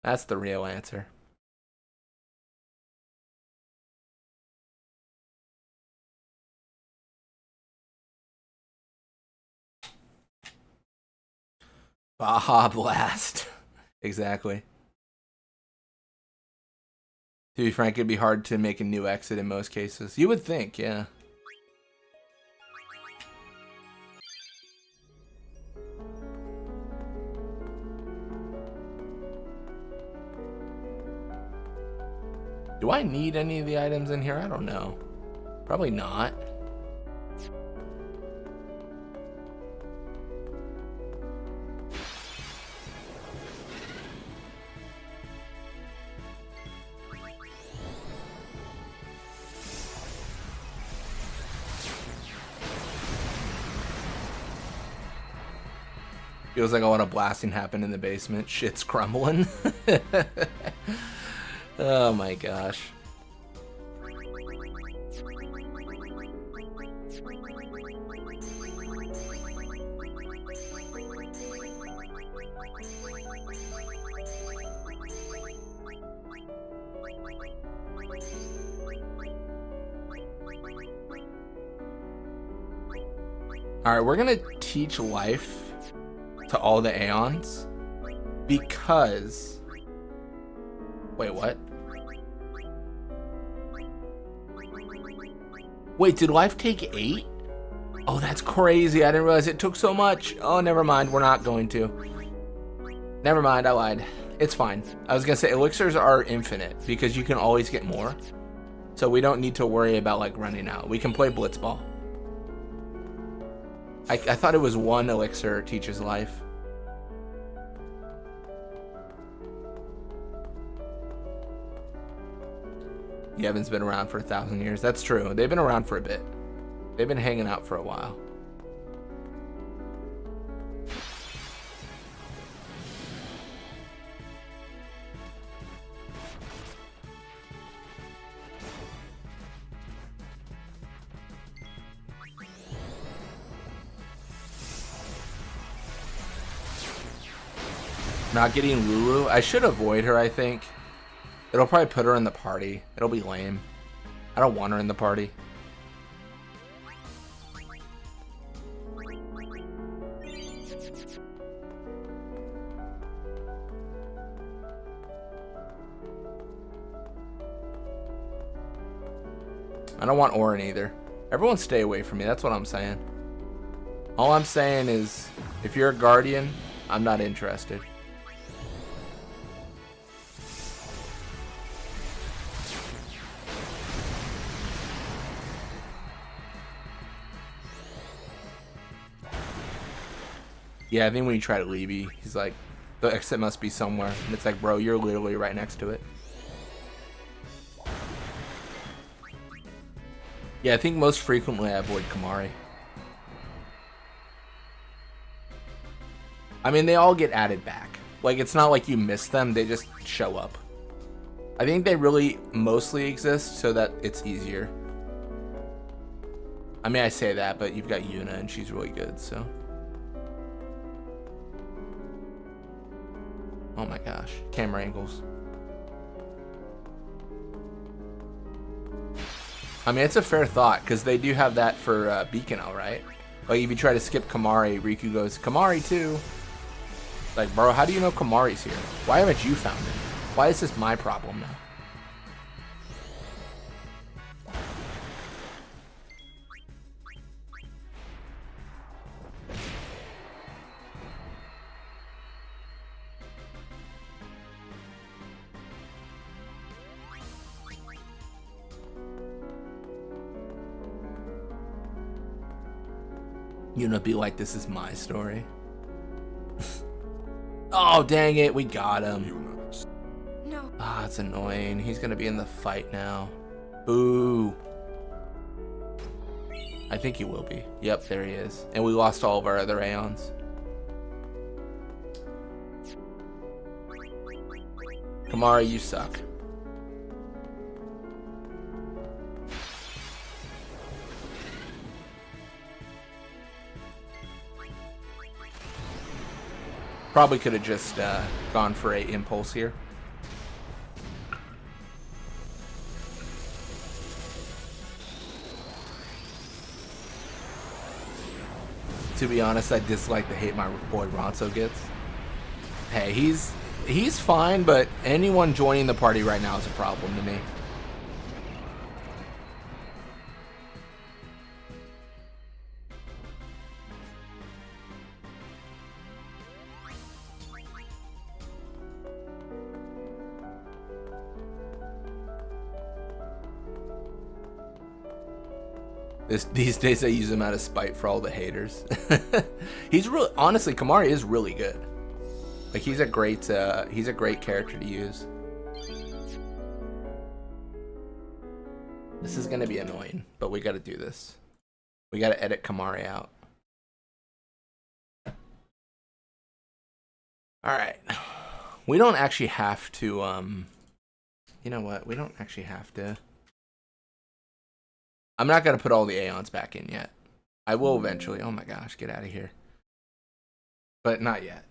That's the real answer. Baja Blast. Exactly. To be frank, it'd be hard to make a new exit in most cases. You would think, yeah. Do I need any of the items in here? I don't know. Probably not. Feels like a lot of blasting happened in the basement. Shit's crumbling. Oh my gosh. Alright, we're gonna teach life to all the Aeons because... Wait, what? Wait, did life take 8? Oh, that's crazy. I didn't realize it took so much. Oh, never mind. We're not going to. Never mind. I lied. It's fine. I was going to say elixirs are infinite because you can always get more. So we don't need to worry about like running out. We can play Blitzball. I thought it was 1 elixir teaches life. Yevon's been around for 1,000 years. That's true. They've been around for a bit. They've been hanging out for a while. Not getting Lulu. I should avoid her, I think. It'll probably put her in the party. It'll be lame. I don't want her in the party. I don't want Orin either. Everyone stay away from me. That's what I'm saying. All I'm saying is, if you're a guardian, I'm not interested. Yeah, I think when you try to leave, he's like, the exit must be somewhere. And it's like, bro, you're literally right next to it. Yeah, I think most frequently I avoid Kamari. I mean, they all get added back. Like, it's not like you miss them, they just show up. I think they really mostly exist so that it's easier. I mean, I say that, but you've got Yuna and she's really good, so. Oh my gosh, camera angles. I mean, it's a fair thought, because they do have that for Beacon, right? Like, if you try to skip Kamari, Riku goes, Kamari too. Like, bro, how do you know Kamari's here? Why haven't you found it? Why is this my problem now? Yuna be like, this is my story. Oh, dang it, we got him. No. Ah, it's annoying. He's gonna be in the fight now. Boo. I think he will be. Yep, there he is. And we lost all of our other Aeons. Kamari, you suck. Probably could have just gone for a impulse here. To be honest, I dislike the hate my boy Ronso gets. Hey, he's fine, but anyone joining the party right now is a problem to me. These days I use him out of spite for all the haters. He's really, honestly, Kamari is really good. Like, he's a great character to use. This is gonna be annoying, but we gotta do this. We gotta edit Kamari out. Alright. We don't actually have to, you know what? We don't actually have to. I'm not going to put all the Aeons back in yet. I will eventually. Oh my gosh, get out of here. But not yet.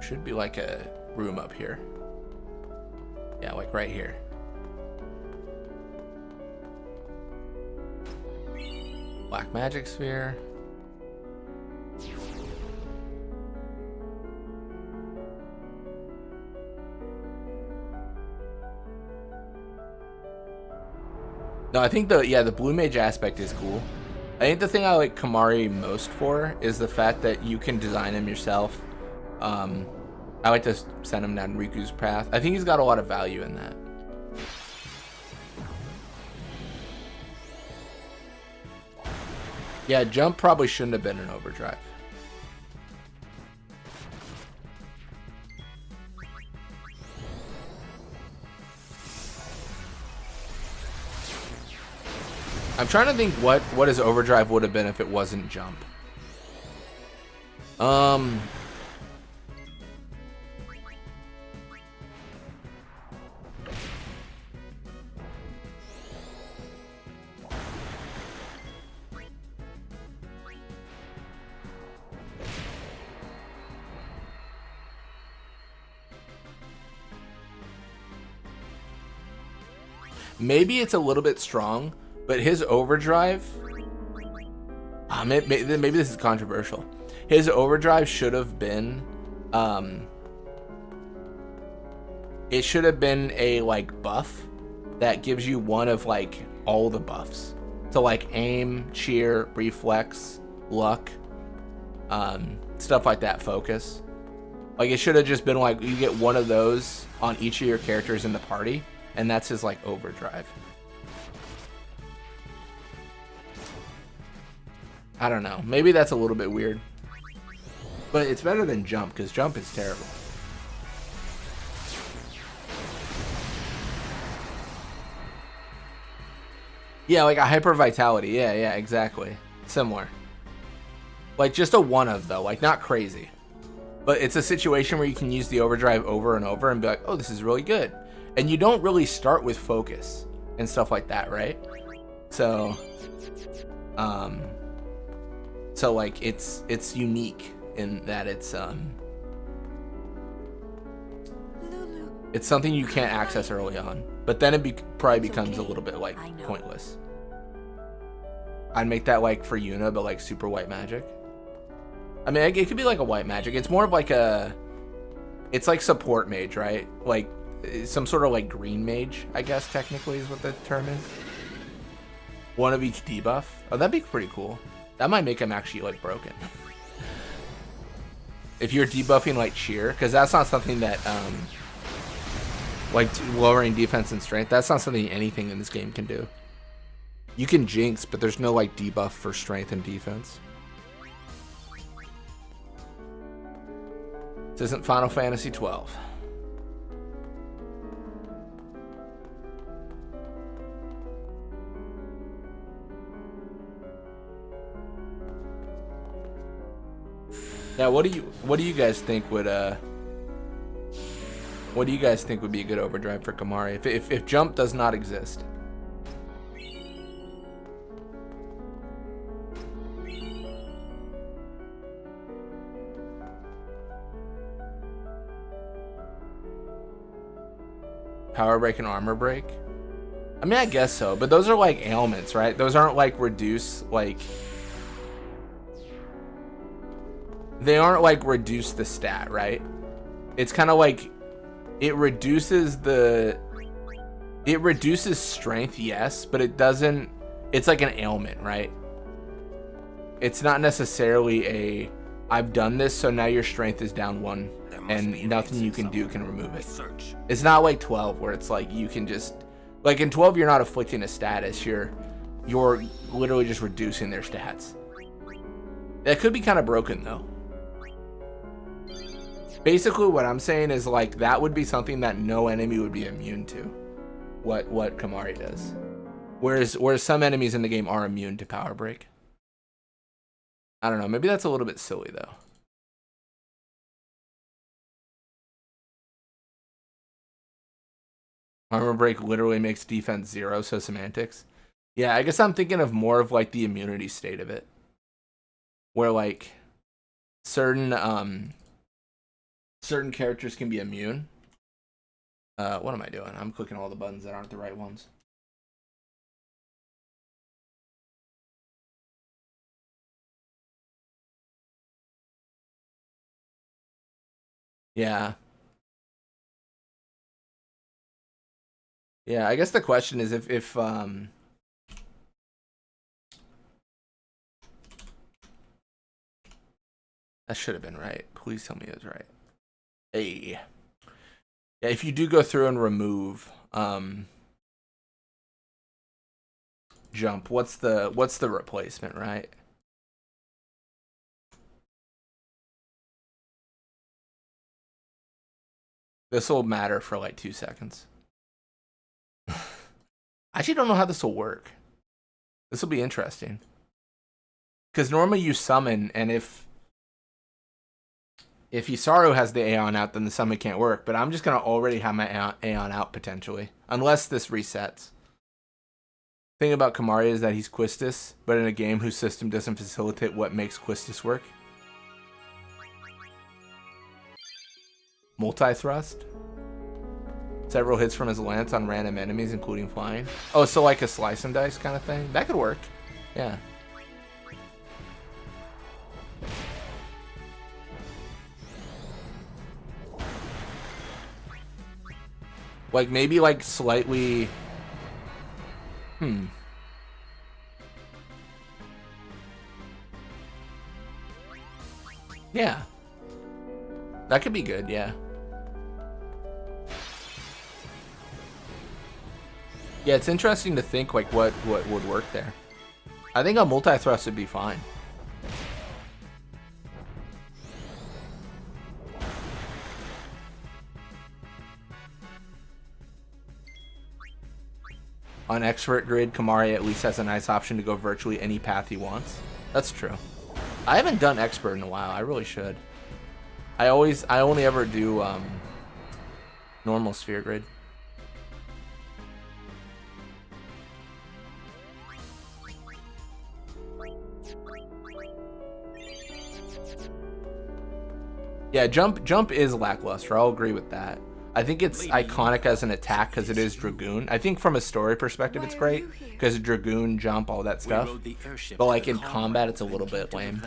Should be like a room up here. Yeah, like right here. Black magic sphere. No, I think the blue mage aspect is cool. I think the thing I like Kamari most for is the fact that you can design him yourself. I like to send him down Riku's path. I think he's got a lot of value in that. Yeah, jump probably shouldn't have been an overdrive. I'm trying to think what his overdrive would have been if it wasn't jump. maybe it's a little bit strong, but his overdrive, maybe this is controversial. His overdrive should have been, it should have been a like buff that gives you one of like all the buffs. So like aim, cheer, reflex, luck, stuff like that, focus. Like it should have just been like you get one of those on each of your characters in the party, and that's his like overdrive. I don't know. Maybe that's a little bit weird. But it's better than jump, because jump is terrible. Yeah, like a hyper vitality. Yeah, exactly. Similar. Like just a one of though, like not crazy. But it's a situation where you can use the overdrive over and over and be like, oh, this is really good. And you don't really start with focus and stuff like that, right? So like it's unique in that it's something you can't access early on. But then it probably becomes a little bit like pointless. I'd make that like for Yuna, but like super white magic. I mean, it could be like a white magic. It's more of like it's like support mage, right? Like some sort of like green mage, I guess technically is what the term is. One of each debuff. Oh, that'd be pretty cool. That might make him actually like broken. If you're debuffing like cheer, because that's not something that like lowering defense and strength, that's not something anything in this game can do. You can jinx, but there's no like debuff for strength and defense. This isn't Final Fantasy 12. Now, what do you guys think would what do you guys think would be a good overdrive for Kimahri if jump does not exist? Power break and armor break? I mean, I guess so, but those are like ailments, right? Those aren't like reduce, like they aren't like reduce the stat, right? It's kind of like it reduces strength, yes, but it doesn't, it's like an ailment, right? It's not necessarily a I've done this, so now your strength is down 1 and nothing you can do can remove it. It's not like 12 where it's like you can just, like in 12 you're not afflicting a status, you're literally just reducing their stats. That could be kind of broken though. Basically what I'm saying is like that would be something that no enemy would be immune to. What Kimahri does. Whereas some enemies in the game are immune to power break. I don't know, maybe that's a little bit silly though. Armor break literally makes defense 0, so semantics. Yeah, I guess I'm thinking of more of like the immunity state of it. Where like certain characters can be immune. What am I doing? I'm clicking all the buttons that aren't the right ones. Yeah. Yeah, I guess the question is if that should have been right. Please tell me it was right. Hey. Yeah, if you do go through and remove jump, what's the replacement, right? This will matter for like 2 seconds. I actually don't know how this will work. This will be interesting. Because normally you summon, and if Isaru has the Aeon out, then the summon can't work. But I'm just going to already have my Aeon out, potentially. Unless this resets. The thing about Kimahri is that he's Quistis, but in a game whose system doesn't facilitate what makes Quistis work. Multi-thrust. Several hits from his lance on random enemies, including flying. Oh, so like a slice and dice kind of thing? That could work. Yeah. Like maybe like slightly... Yeah. That could be good, yeah. Yeah, it's interesting to think like what would work there. I think a multi-thrust would be fine. On expert grid, Kamari at least has a nice option to go virtually any path he wants. That's true. I haven't done expert in a while. I really should. I only ever do normal sphere grid. Yeah, jump is lackluster. I'll agree with that. I think it's iconic as an attack because it is Dragoon. I think from a story perspective, it's great because Dragoon, jump, all that stuff. But like in combat, it's a little bit lame.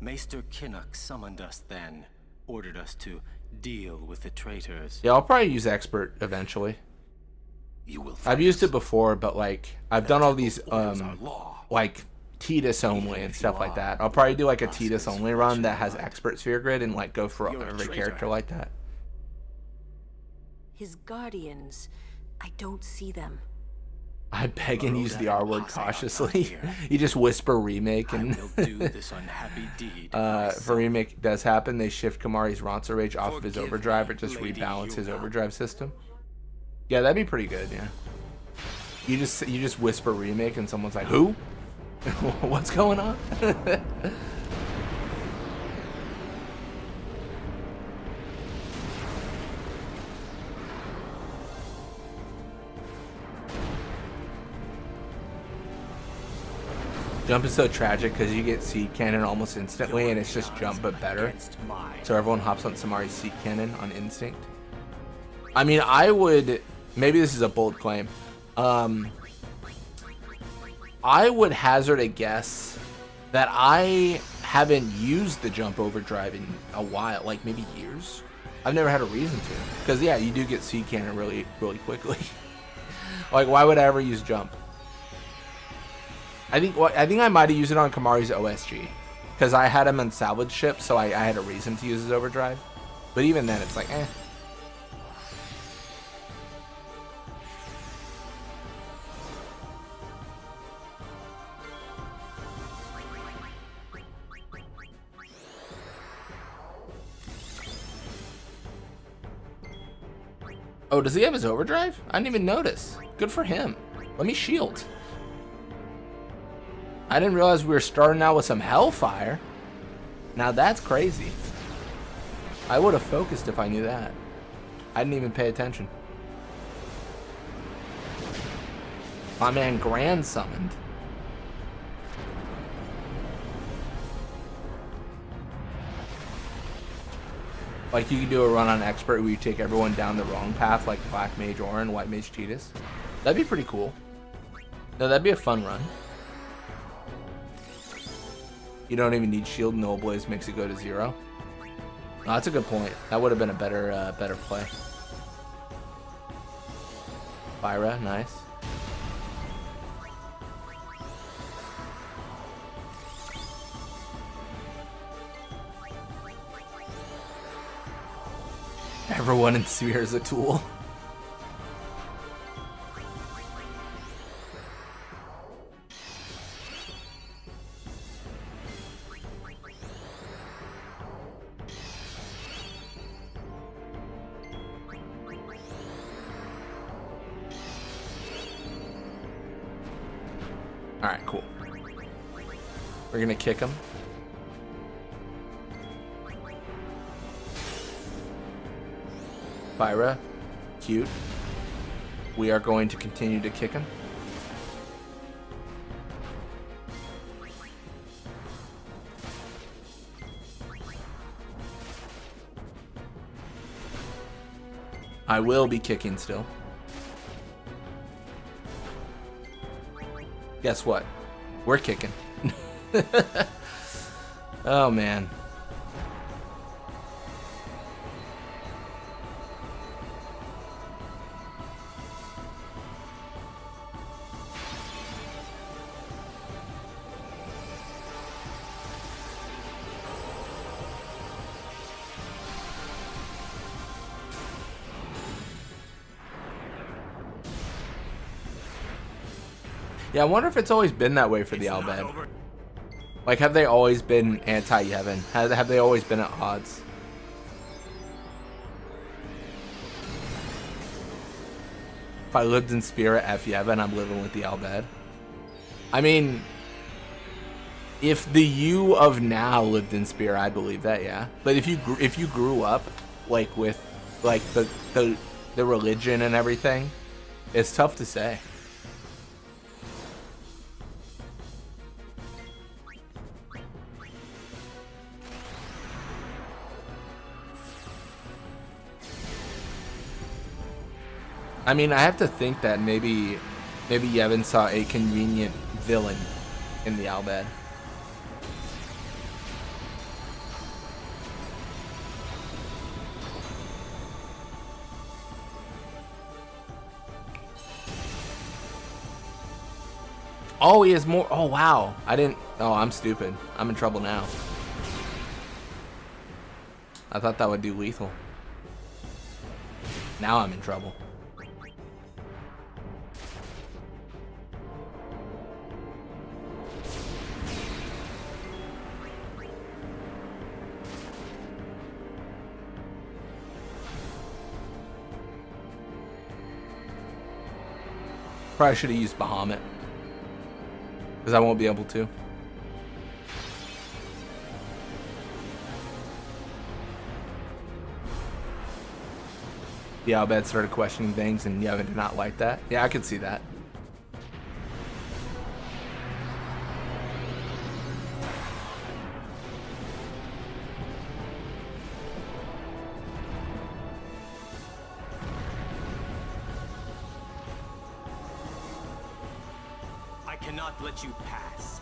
Maester Kinnock summoned us then, ordered us to deal with the traitors. Yeah, I'll probably use expert eventually. I've used it before, but like I've done all these like Tidus only and stuff like that. I'll probably do like a Tidus only run that has expert sphere grid and like go for every character like that. His guardians, I don't see them. I beg and use the R word cautiously. You just whisper remake and if a remake does happen, they shift Kamari's Ronsa Rage off of his overdrive or just rebalance his overdrive system. Yeah, that'd be pretty good, yeah. You just whisper remake and someone's like, who? What's going on? Jump is so tragic because you get seed cannon almost instantly and it's just jump but better. So everyone hops on Samari's seed cannon on instinct. I mean, I would, maybe this is a bold claim. I would hazard a guess that I haven't used the jump overdrive in a while, like maybe years. I've never had a reason to. Because yeah, you do get seed cannon really quickly. Like why would I ever use jump? I think I might have used it on Kamari's OSG because I had him on salvage ship, so I had a reason to use his overdrive. But even then, it's like, eh. Oh, does he have his overdrive? I didn't even notice. Good for him. Let me shield. I didn't realize we were starting out with some Hellfire. Now that's crazy. I would have focused if I knew that. I didn't even pay attention. My man Grand summoned. Like you could do a run on expert where you take everyone down the wrong path like Black Mage Orin, White Mage Tidus. That'd be pretty cool. No, that'd be a fun run. You don't even need shield. Null Blaze makes it go to 0. No, that's a good point. That would have been a better play. Fyra, nice. Everyone in Sphere is a tool. Alright, cool. We're gonna kick him. Fyra, cute. We are going to continue to kick him. I will be kicking still. Guess what? We're kicking. Oh, man. Yeah, I wonder if it's always been that way for the Al Bhed. Like, have they always been anti-Yevon? Have they always been at odds? If I lived in spirit, F Yevon, I'm living with the Al Bhed. I mean, if the you of now lived in spirit, I believe that, yeah. But if you grew up like with like the religion and everything, it's tough to say. I mean, I have to think that maybe Yevon saw a convenient villain in the Al Bhed. Oh, he has more. Oh, wow. I didn't. Oh, I'm stupid. I'm in trouble now. I thought that would do lethal. Now I'm in trouble. Probably should have used Bahamut, because I won't be able to. The Al Bhed started questioning things, and Yevon did not like that. Yeah, I could see that. Cannot let you pass.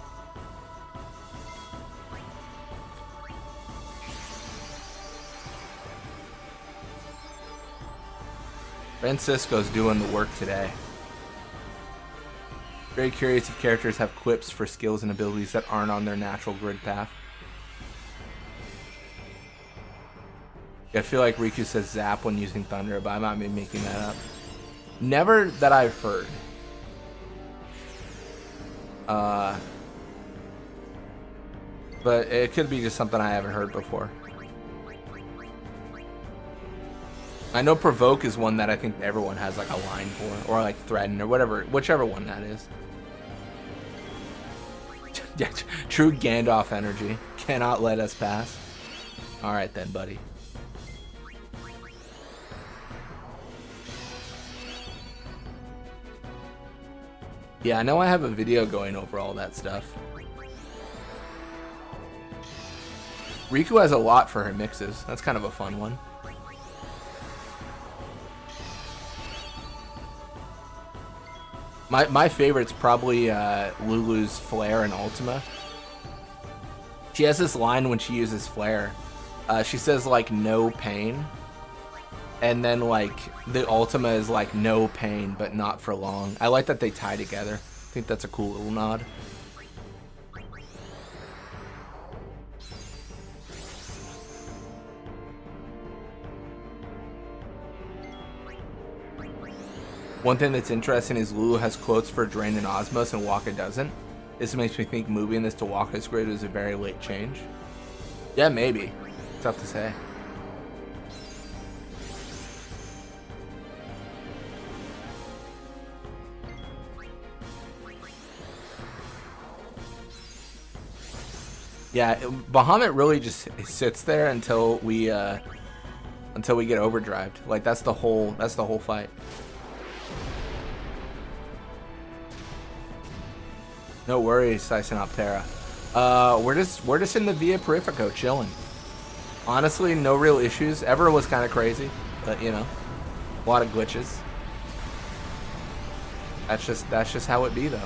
Francisco's doing the work today. Very curious if characters have quips for skills and abilities that aren't on their natural grid path. I feel like Riku says zap when using Thunder, but I might be making that up. Never that I've heard. But it could be just something I haven't heard before. I know Provoke is one that I think everyone has like a line for, or like Threaten, or whatever, whichever one that is. Yeah, true Gandalf energy. Cannot let us pass. Alright then, buddy. Yeah, I know I have a video going over all that stuff. Riku has a lot for her mixes. That's kind of a fun one. My favorite's probably Lulu's Flare and Ultima. She has this line when she uses Flare. She says like no pain. And then like the Ultima is like no pain but not for long. I like that they tie together. I think that's a cool little nod. One thing that's interesting is Lulu has quotes for Drain and Osmos and Waka doesn't. This makes me think moving this to Waka's grid was a very late change. Yeah, maybe. Tough to say. Yeah, Bahamut really just sits there until we get overdrived. Like that's the whole fight. No worries, Sisonoptera. We're just in the Via Purifico chilling. Honestly, no real issues. Ever was kind of crazy, but you know. A lot of glitches. That's just how it be, though.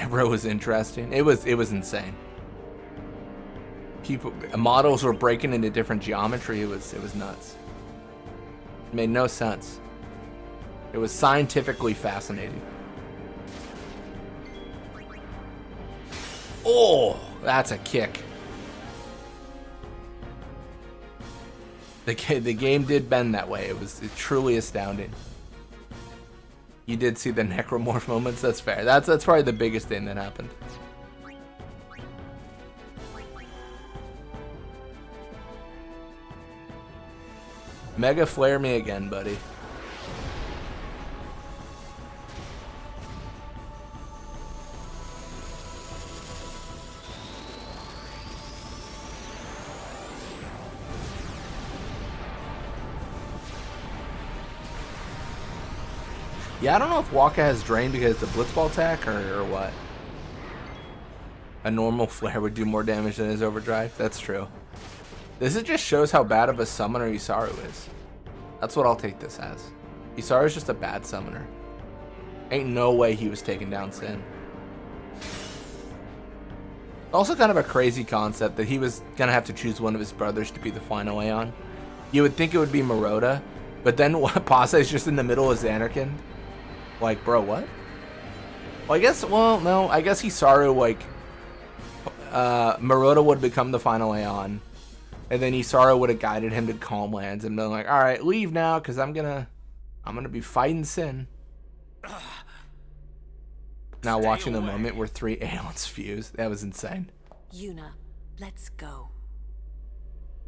Bro was interesting. It was insane. Models were breaking into different geometry. It was nuts. It made no sense. It was scientifically fascinating. Oh, that's a kick. The game did bend that way. It was truly astounding. You did see the necromorph moments. That's fair. That's probably the biggest thing that happened. Mega flare me again, buddy. Yeah, I don't know if Waka has drain because it's a blitzball attack or what. A normal flare would do more damage than his overdrive. That's true. This just shows how bad of a summoner Isaru is. That's what I'll take this as. Isaru's just a bad summoner. Ain't no way he was taking down Sin. Also kind of a crazy concept that he was gonna have to choose one of his brothers to be the final Aeon. You would think it would be Maroda, but then Pase is just in the middle of Xanarkand. Like, bro, what? Well, I guess, well, no, I guess Isaru, like, Maroda would become the final Aeon. And then Isaru would have guided him to Calm Lands and been like, all right, leave now, because I'm gonna be fighting Sin. Now watching the moment where 3 Aeons fuse. That was insane. Yuna, let's go.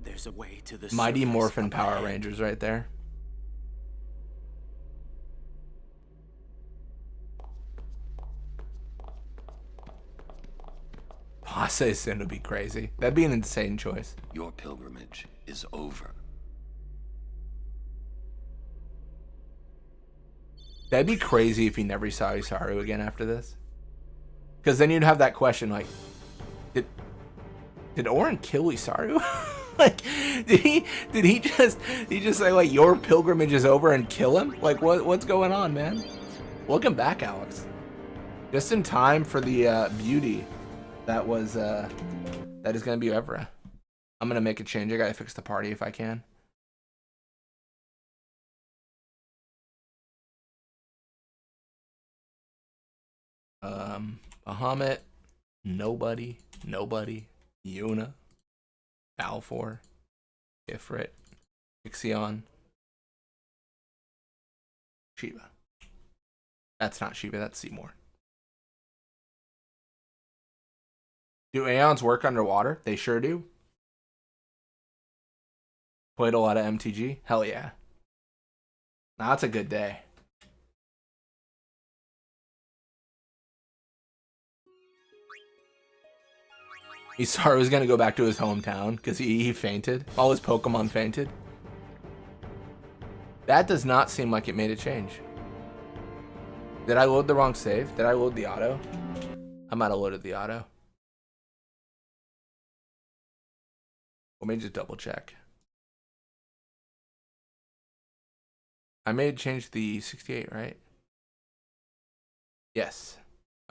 There's a way to the Mighty surface Morphin up Power ahead. Rangers right there. Pase Sin would be crazy. That'd be an insane choice. Your pilgrimage is over. That'd be crazy if he never saw Isaru again after this. Because then you'd have that question like, did Orin kill Isaru? Like, did he just say like your pilgrimage is over and kill him? Like what's going on, man? Welcome back, Alex. Just in time for the beauty that is gonna be Evra. I'm gonna make a change. I gotta fix the party if I can. Bahamut, nobody, Yuna, Balfour, Ifrit, Ixion, Shiva. That's not Shiva, that's Seymour. Do Aeons work underwater? They sure do. Played a lot of MTG? Hell yeah. Now that's a good day. Isaru's gonna go back to his hometown because he fainted. All his Pokemon fainted. That does not seem like it made a change. Did I load the wrong save? Did I load the auto? I might have loaded the auto. Let me just double check. I made change the 68, right? Yes.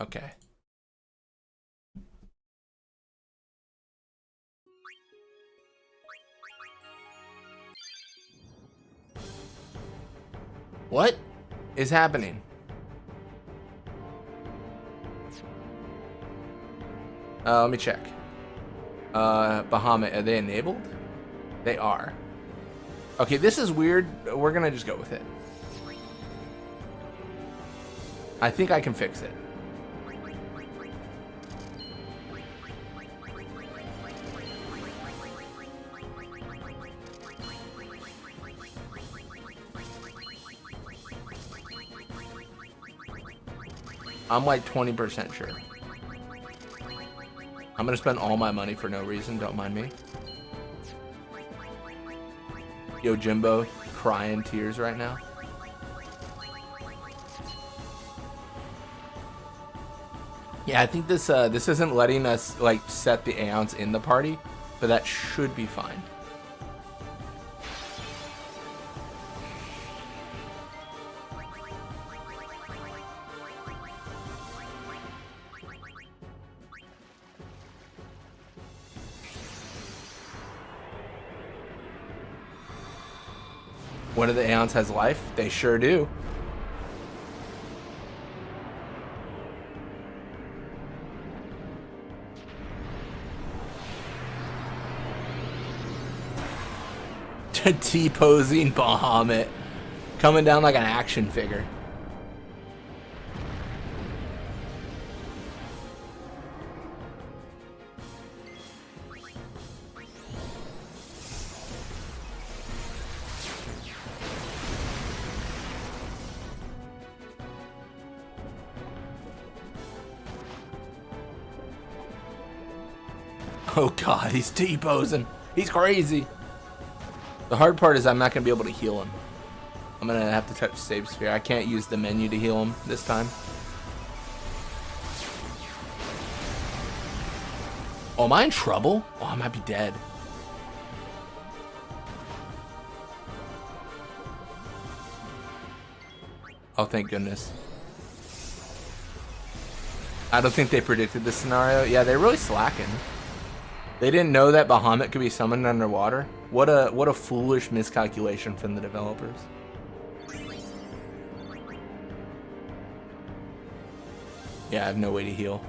Okay. What is happening? Let me check. Bahamut, are they enabled? They are. Okay, this is weird. We're gonna just go with it. I think I can fix it. I'm like 20% sure. I'm gonna spend all my money for no reason, don't mind me. Yojimbo crying tears right now. Yeah, I think this isn't letting us like set the Aeons in the party, but that should be fine. One of the Aeons has life? They sure do. T-posing Bahamut. Coming down like an action figure. Oh god, he's T-posing. He's crazy. The hard part is I'm not going to be able to heal him. I'm going to have to touch save sphere. I can't use the menu to heal him this time. Oh, am I in trouble? Oh, I might be dead. Oh, thank goodness. I don't think they predicted this scenario. Yeah, they're really slacking. They didn't know that Bahamut could be summoned underwater. What a foolish miscalculation from the developers. Yeah, I have no way to heal.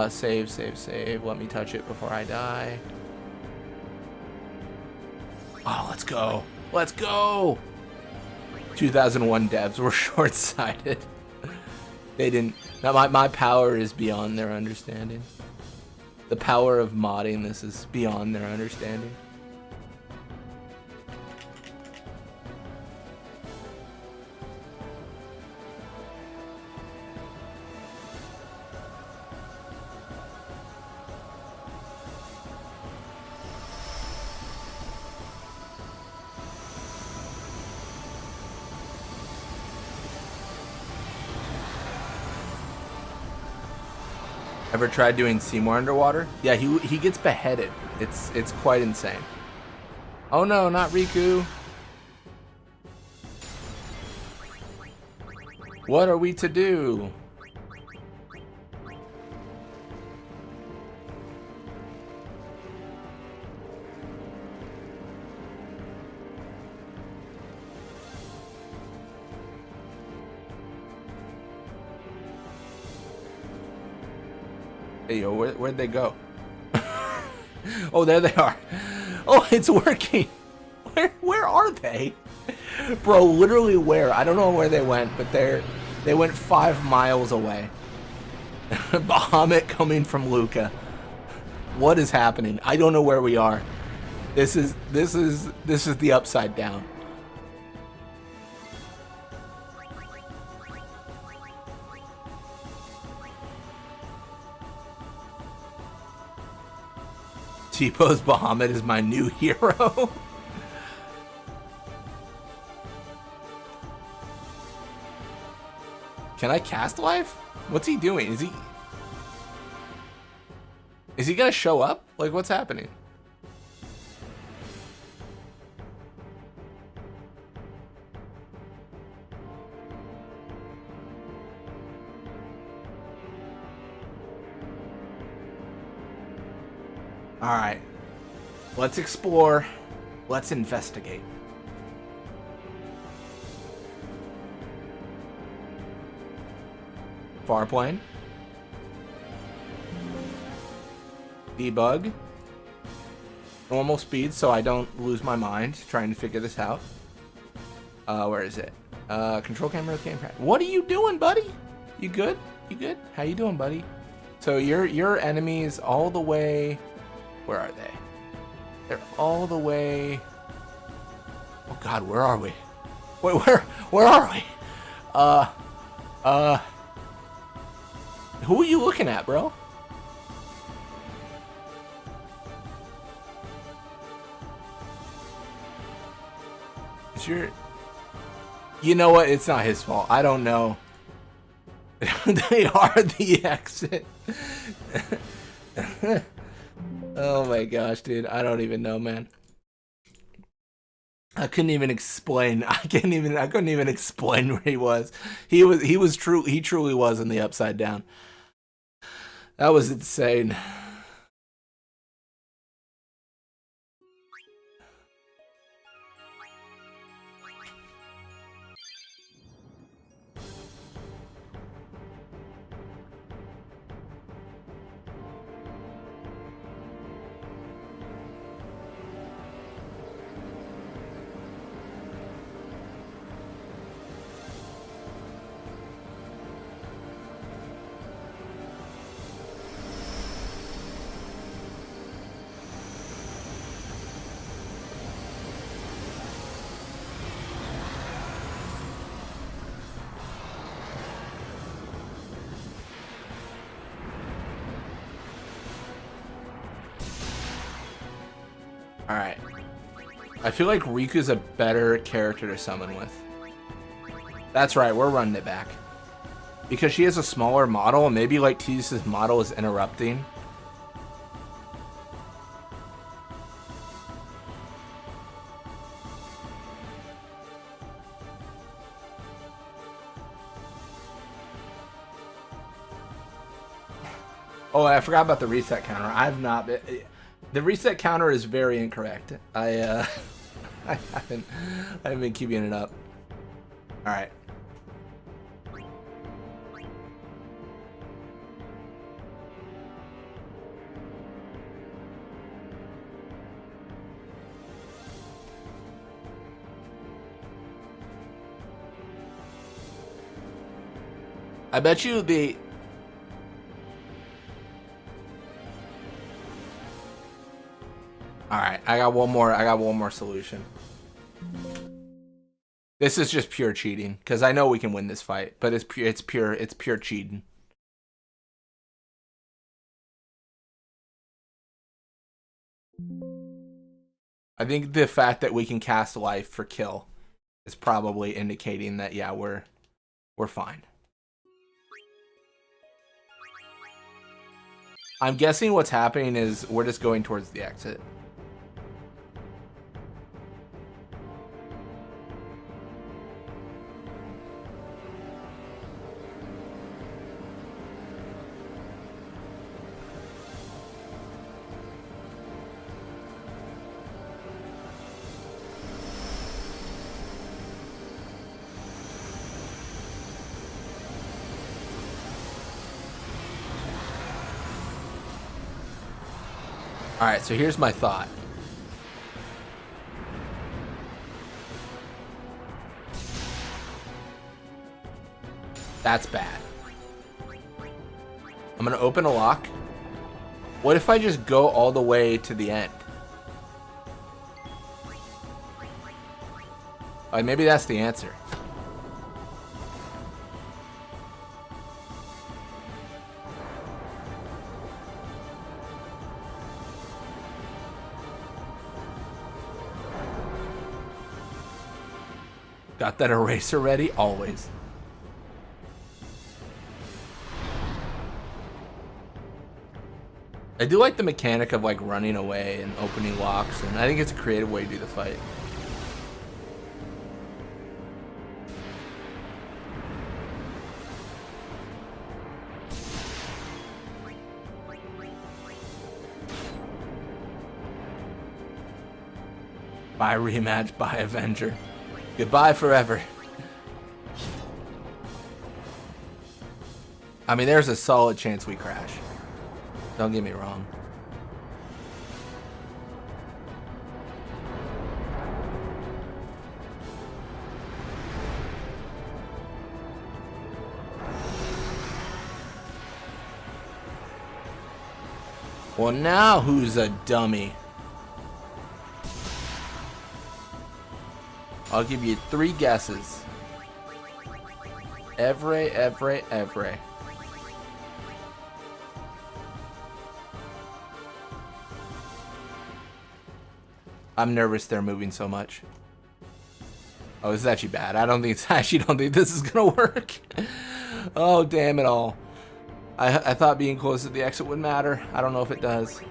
Save. Let me touch it before I die. Oh, let's go. Let's go. 2001 devs were short-sighted. They didn't. My power is beyond their understanding. The power of modding this is beyond their understanding. Ever tried doing Seymour underwater? Yeah, he gets beheaded. It's quite insane. Oh no, not Riku. What are we to do? Hey, yo, where'd they go? Oh, there they are. Oh, it's working. Where are they? Bro, literally where? I don't know where they went, but they went 5 miles away. Bahamut coming from Luca. What is happening? I don't know where we are. This is the upside down. T-pose Bahamut is my new hero. Can I cast life? What's he doing? Is he gonna show up? Like, what's happening? All right, let's explore. Let's investigate. Farplane. Debug. Normal speed so I don't lose my mind trying to figure this out. Where is it? Control camera, gamepad. What are you doing, buddy? You good? You good? How you doing, buddy? So your enemies all the way. Where are they? They're all the way. Oh God, where are we? Wait, where are we? Who are you looking at, bro? future. You know what? It's not his fault. I don't know. They are the exit. Oh my gosh, dude. I don't even know, man. I couldn't even explain. I couldn't even explain where he was. He truly was in the upside down. That was insane. Alright. I feel like Riku's a better character to summon with. That's right, we're running it back. Because she has a smaller model, and maybe like Tidus' model is interrupting. Oh, I forgot about the reset counter. I've not been... The reset counter is very incorrect. I haven't been keeping it up. All right. I bet you the... All right, I got one more solution. This is just pure cheating because I know we can win this fight, but it's pure cheating. I think the fact that we can cast life for kill is probably indicating that yeah, we're fine. I'm guessing what's happening is we're just going towards the exit. Alright, so here's my thought. That's bad. I'm gonna open a lock. What if I just go all the way to the end? Like, maybe that's the answer. Got that eraser ready? Always. I do like the mechanic of like running away and opening locks, and I think it's a creative way to do the fight. Bye rematch, bye Avenger. Goodbye forever. I mean, there's a solid chance we crash. Don't get me wrong. Well, now who's a dummy? I'll give you 3 guesses. Every. I'm nervous they're moving so much. Oh, this is actually bad. I actually don't think this is gonna work. Oh, damn it all. I thought being close to the exit would matter. I don't know if it does.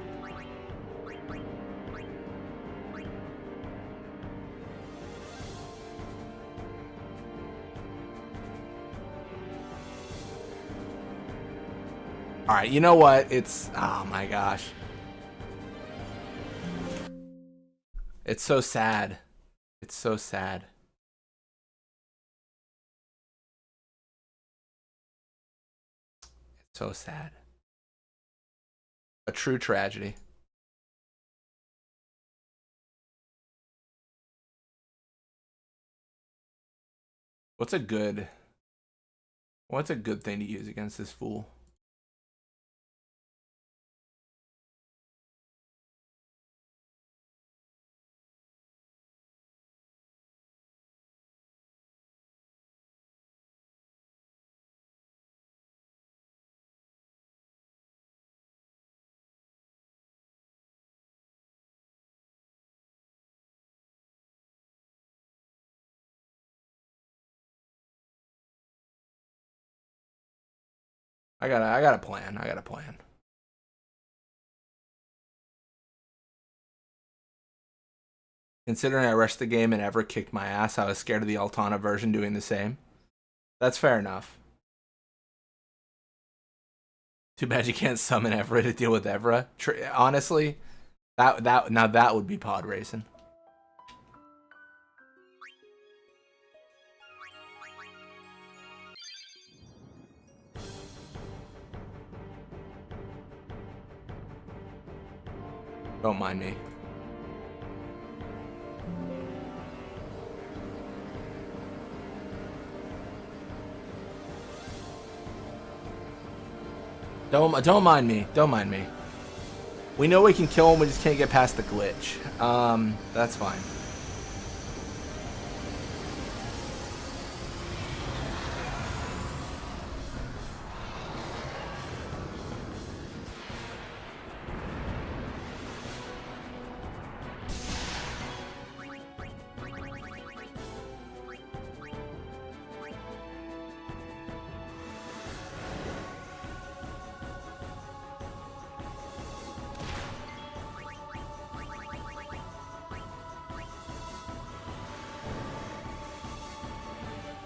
Alright, you know what? It's... Oh my gosh. It's so sad. It's so sad. It's so sad. A true tragedy. What's a good thing to use against this fool? I got a plan. I got a plan. Considering I rushed the game and ever kicked my ass, I was scared of the Altana version doing the same. That's fair enough. Too bad you can't summon Evra to deal with Evra. Honestly, that would be pod racing. Don't mind me. Don't mind me. Don't mind me. We know we can kill him, we just can't get past the glitch. That's fine.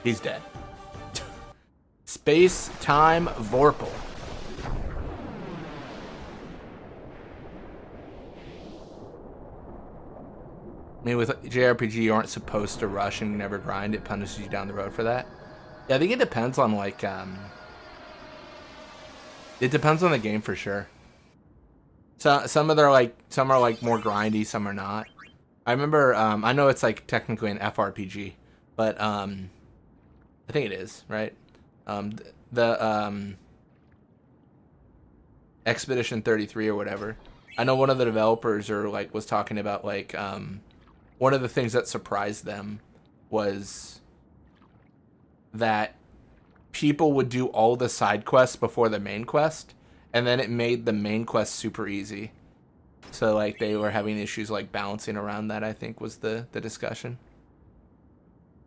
He's dead. Space-time Vorpal. I mean, with JRPG, you aren't supposed to rush and never grind. It punishes you down the road for that. Yeah, I think it depends on, like, it depends on the game for sure. So, some are like more grindy, some are not. I remember, I know it's, like, technically an FRPG, but, I think it is, right? Expedition 33 or whatever. I know one of the developers was talking about one of the things that surprised them was that people would do all the side quests before the main quest, and then it made the main quest super easy. So they were having issues balancing around that, I think was the discussion.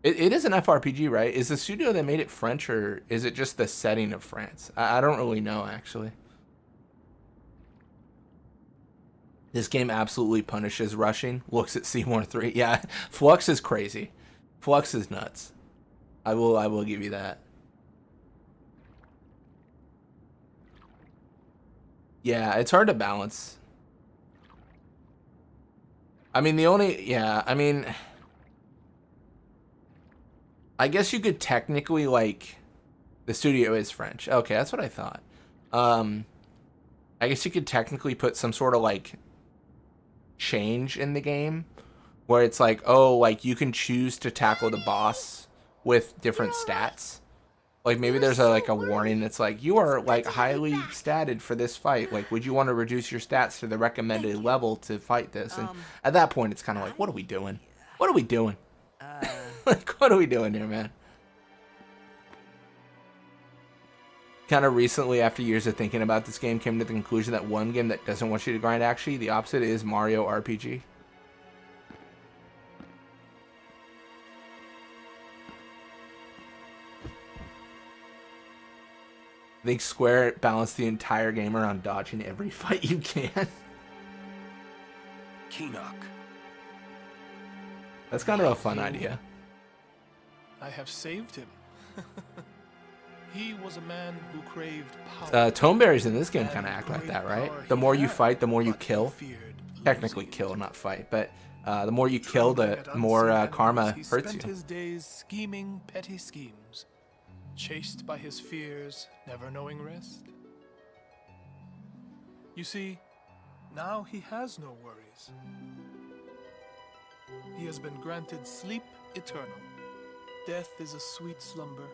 It is an FRPG, right? Is the studio that made it French, or is it just the setting of France? I don't really know, actually. This game absolutely punishes rushing. Looks at Seymour 3. Yeah, Flux is crazy. Flux is nuts. I will give you that. Yeah, it's hard to balance. I mean, I guess you could technically, the studio is French. Okay, that's what I thought. I guess you could technically put some sort of, change in the game where it's you can choose to tackle the boss with different stats. Maybe there's a warning that's you are, highly statted for this fight. Would you want to reduce your stats to the recommended level to fight this? And at that point, it's kind of what are we doing? What are we doing? What are we doing here, man? Kind of recently, after years of thinking about this game, came to the conclusion that one game that doesn't want you to grind, actually, the opposite is Mario RPG. I think Square balanced the entire game around dodging every fight you can. Keenock. That's kind of a fun idea. I have saved him. He was a man who craved power. Toneberries in this game kind of act like that, right? The more you fight, the more you kill. Technically kill, not fight, but the more you kill, the more karma He hurts spent you. his days scheming petty schemes, chased by his fears, never knowing rest. You see, now he has no worries. He has been granted sleep eternal. Death is a sweet slumber.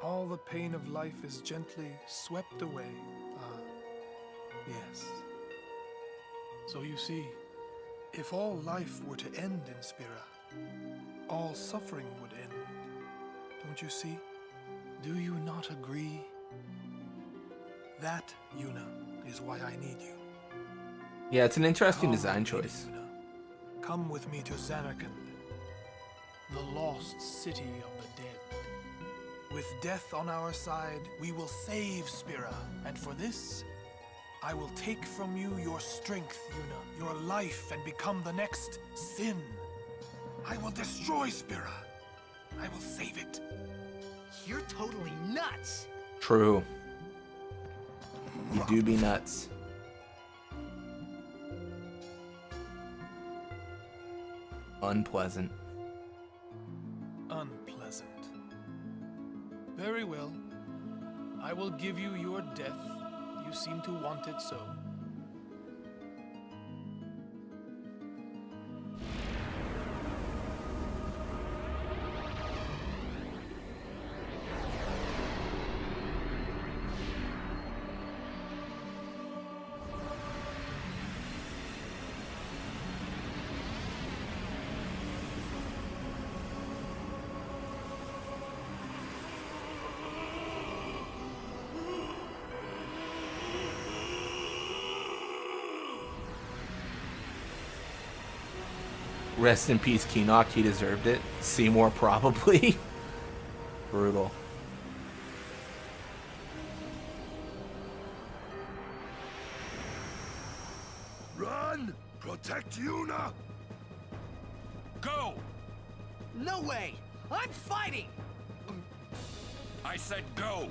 All the pain of life is gently swept away. Ah, yes. So you see, if all life were to end in Spira, all suffering would end. Don't you see? Do you not agree? That, Yuna, is why I need you. Yeah, it's an interesting design choice. Come with me to Zanarkand, the lost city of the dead. With death on our side, we will save Spira, and for this, I will take from you your strength, Yuna, your life, and become the next Sin. I will destroy Spira. I will save it. You're totally nuts. True. You do be nuts. Unpleasant. Unpleasant. Very well. I will give you your death. You seem to want it so. Rest in peace, Keenock. He deserved it. Seymour probably. Brutal. Run! Protect Yuna! Go! No way! I'm fighting! I said go!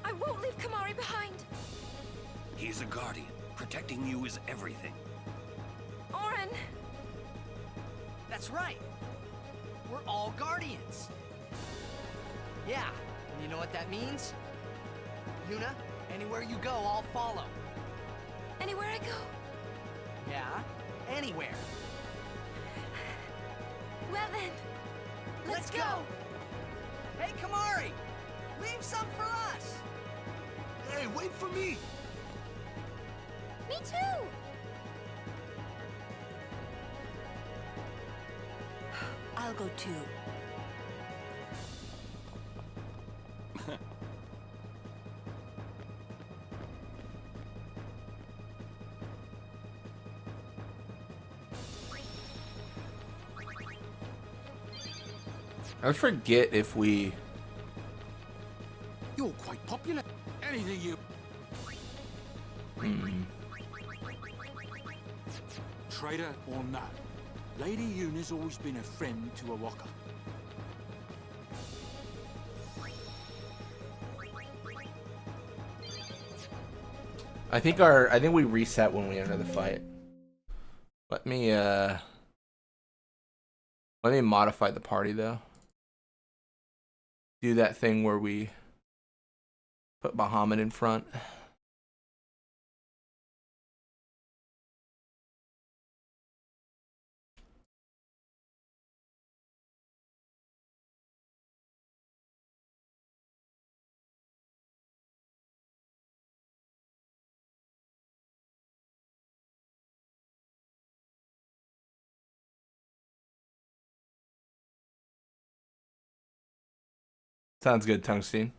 I won't leave Kamari behind. He's a guardian. Protecting you is everything. Oren! That's right. We're all guardians. Yeah, and you know what that means? Yuna, anywhere you go, I'll follow. Anywhere I go? Yeah, anywhere. Well then, let's go. Hey, Kamari! Leave some for us! Hey, wait for me! Me too! I'll go too. I forget if we... You're quite popular. Anything you... Traitor or no, Lady Yuna's always been a friend to a walker. I think we reset when we enter the fight. Let me modify the party though. Do that thing where we put Bahamut in front. Sounds good, Tungsten.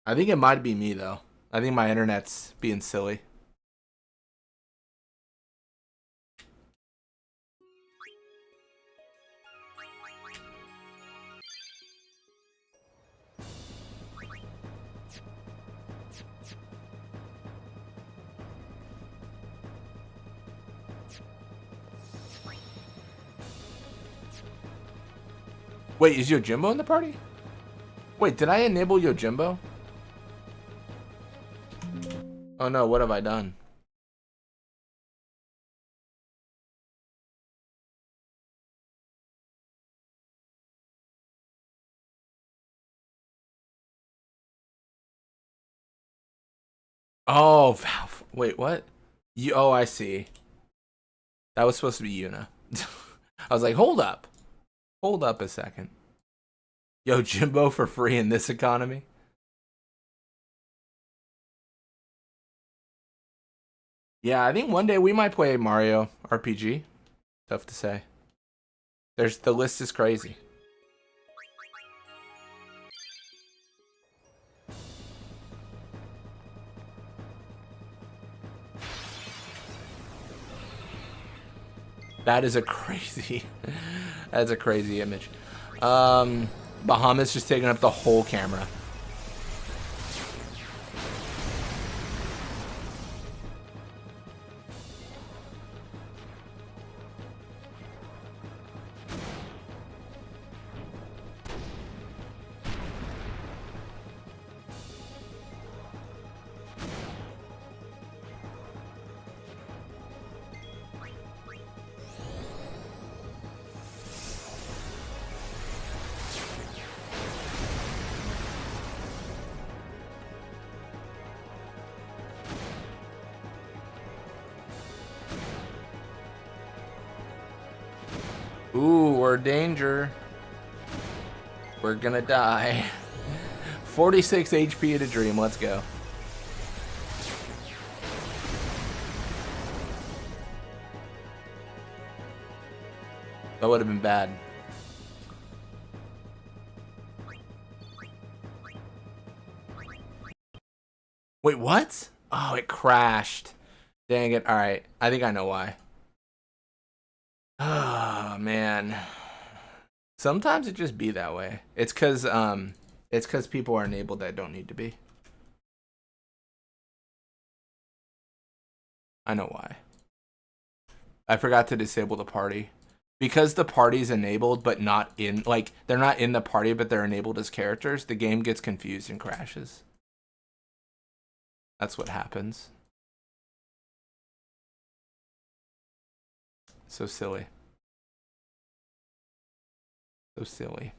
I think it might be me, though. I think my internet's being silly. Wait, is Yojimbo in the party? Wait, did I enable Yojimbo? Oh no, what have I done? Oh, Valve. Wait, what? Oh, I see. That was supposed to be Yuna. I was like, hold up. Hold up a second. Yo, Jimbo for free in this economy? Yeah, I think one day we might play Mario RPG. Tough to say. The list is crazy. That is a crazy that's a crazy image. Bahamut's just taking up the whole camera. Ooh, we're danger. We're gonna die. 46 HP at a dream. Let's go. That would have been bad. Wait, what? Oh, it crashed. Dang it. All right. I think I know why. Oh, man. Sometimes it just be that way. It's cuz people are enabled that don't need to be. I know why. I forgot to disable the party. Because the party's enabled but not in, like, they're not in the party but they're enabled as characters, the game gets confused and crashes. That's what happens. So silly. So silly.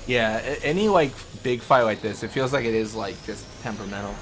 Yeah, any like big fight like this, it feels like it is like just temperamental.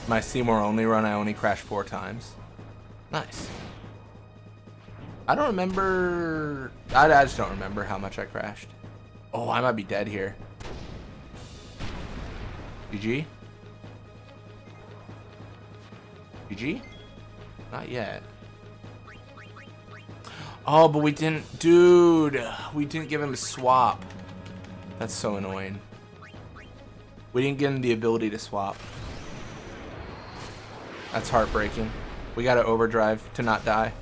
My Seymour only run, I only crashed 4 times. Nice. I don't remember... I just don't remember how much I crashed. Oh, I might be dead here. GG? GG? Not yet. Oh, but we didn't... Dude, we didn't give him a swap. That's so annoying. We didn't give him the ability to swap. That's heartbreaking. We gotta overdrive to not die.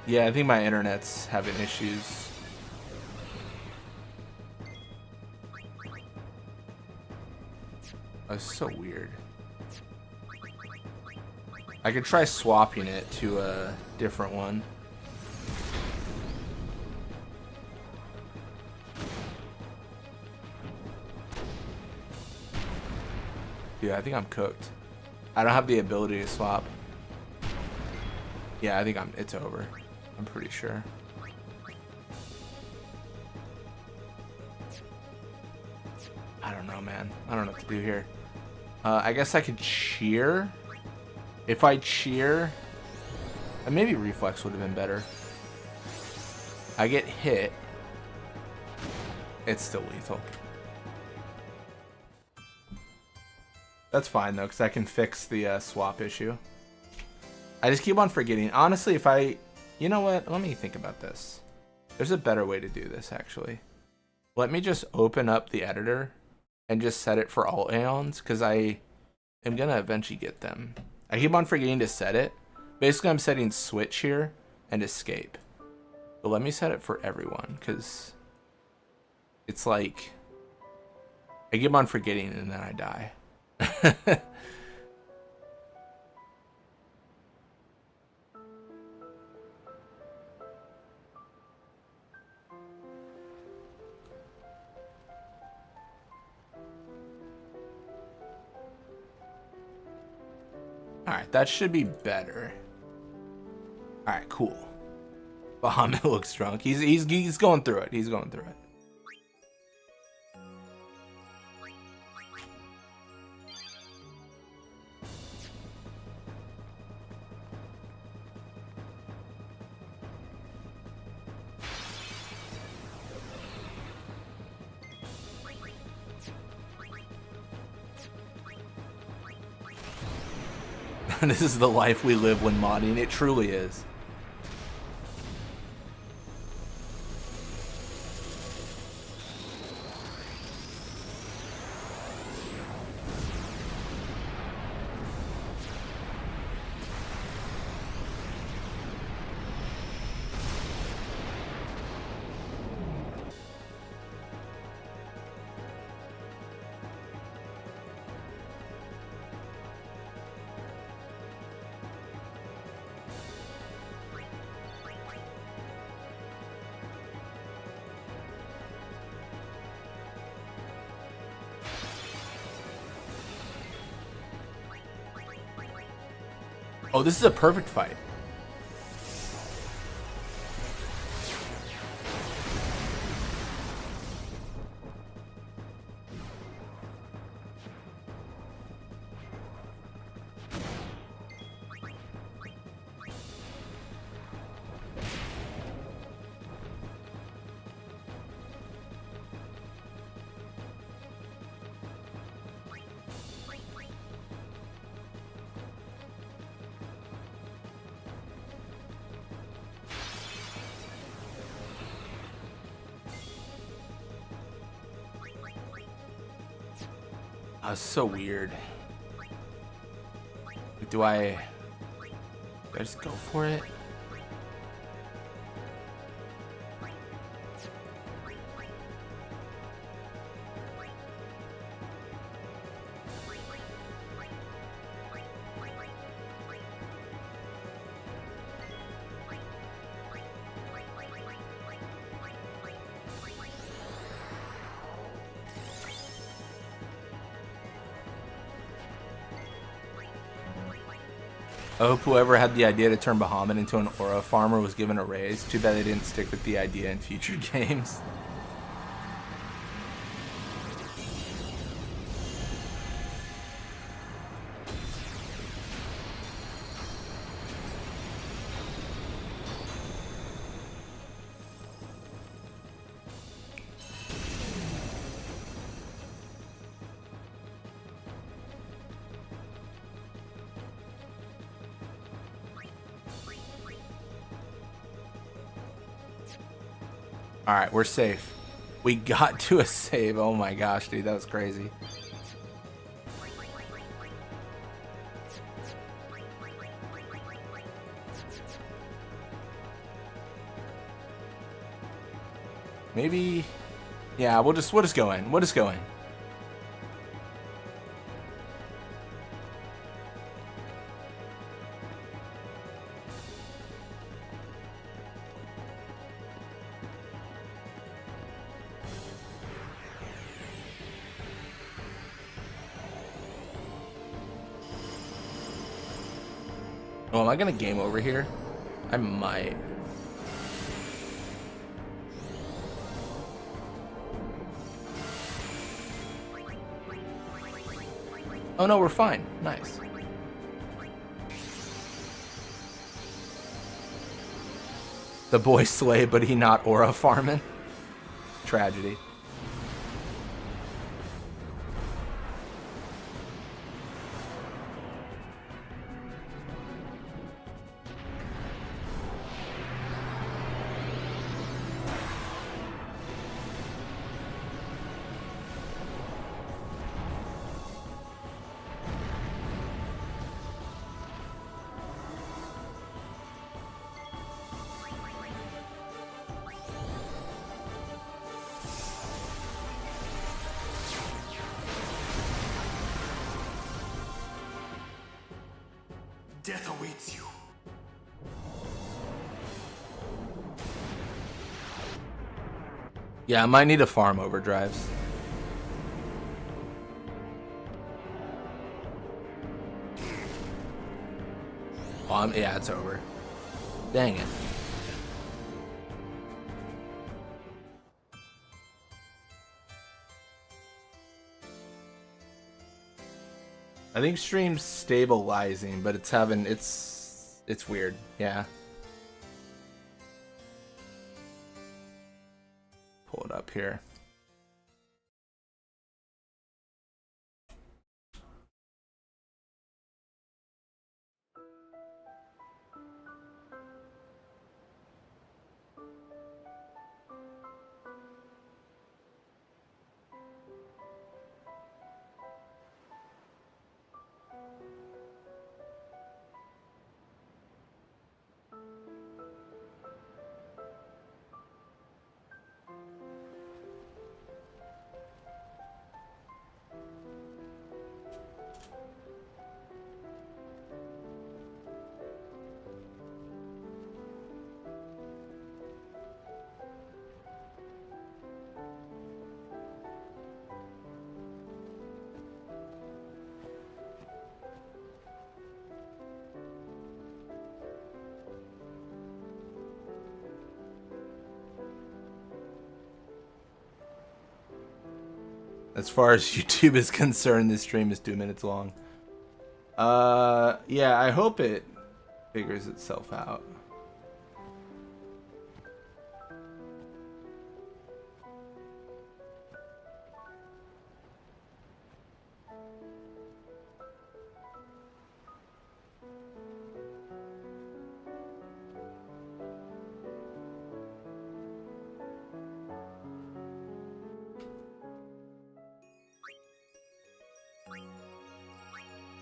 Yeah, I think my internet's having issues. That's so weird. I could try swapping it to a different one. Yeah, I think I'm cooked. I don't have the ability to swap. Yeah, I think it's over. I'm pretty sure. I don't know, man. I don't know what to do here. I guess I could cheer. If I cheer, maybe reflex would have been better. I get hit. It's still lethal. That's fine though, because I can fix the swap issue. I just keep on forgetting. Honestly, if I... You know what? Let me think about this. There's a better way to do this, actually. Let me just open up the editor and just set it for all aeons, because I am going to eventually get them. I keep on forgetting to set it. Basically, I'm setting switch here and escape. But let me set it for everyone, because it's like... I keep on forgetting and then I die. Alright, that should be better. Alright, cool. Bahamut looks drunk. He's going through it. He's going through it. This is the life we live when modding. It truly is. Oh, this is a perfect fight. That's so weird. Do I just go for it? I hope whoever had the idea to turn Bahamut into an aura farmer was given a raise. Too bad they didn't stick with the idea in future games. Alright, we're safe. We got to a save. Oh my gosh, dude, that was crazy. Maybe... Yeah, we'll just go in. We'll just go in. Oh, am I gonna game over here? I might. Oh no, we're fine. Nice. The boy slay, but he not aura farming. Tragedy. Death awaits you. Yeah, I might need to farm overdrives. Oh, yeah, it's over. Dang it. I think stream's stabilizing, but it's weird. Yeah. Pull it up here. As far as YouTube is concerned, this stream is 2 minutes long. Yeah, I hope it figures itself out.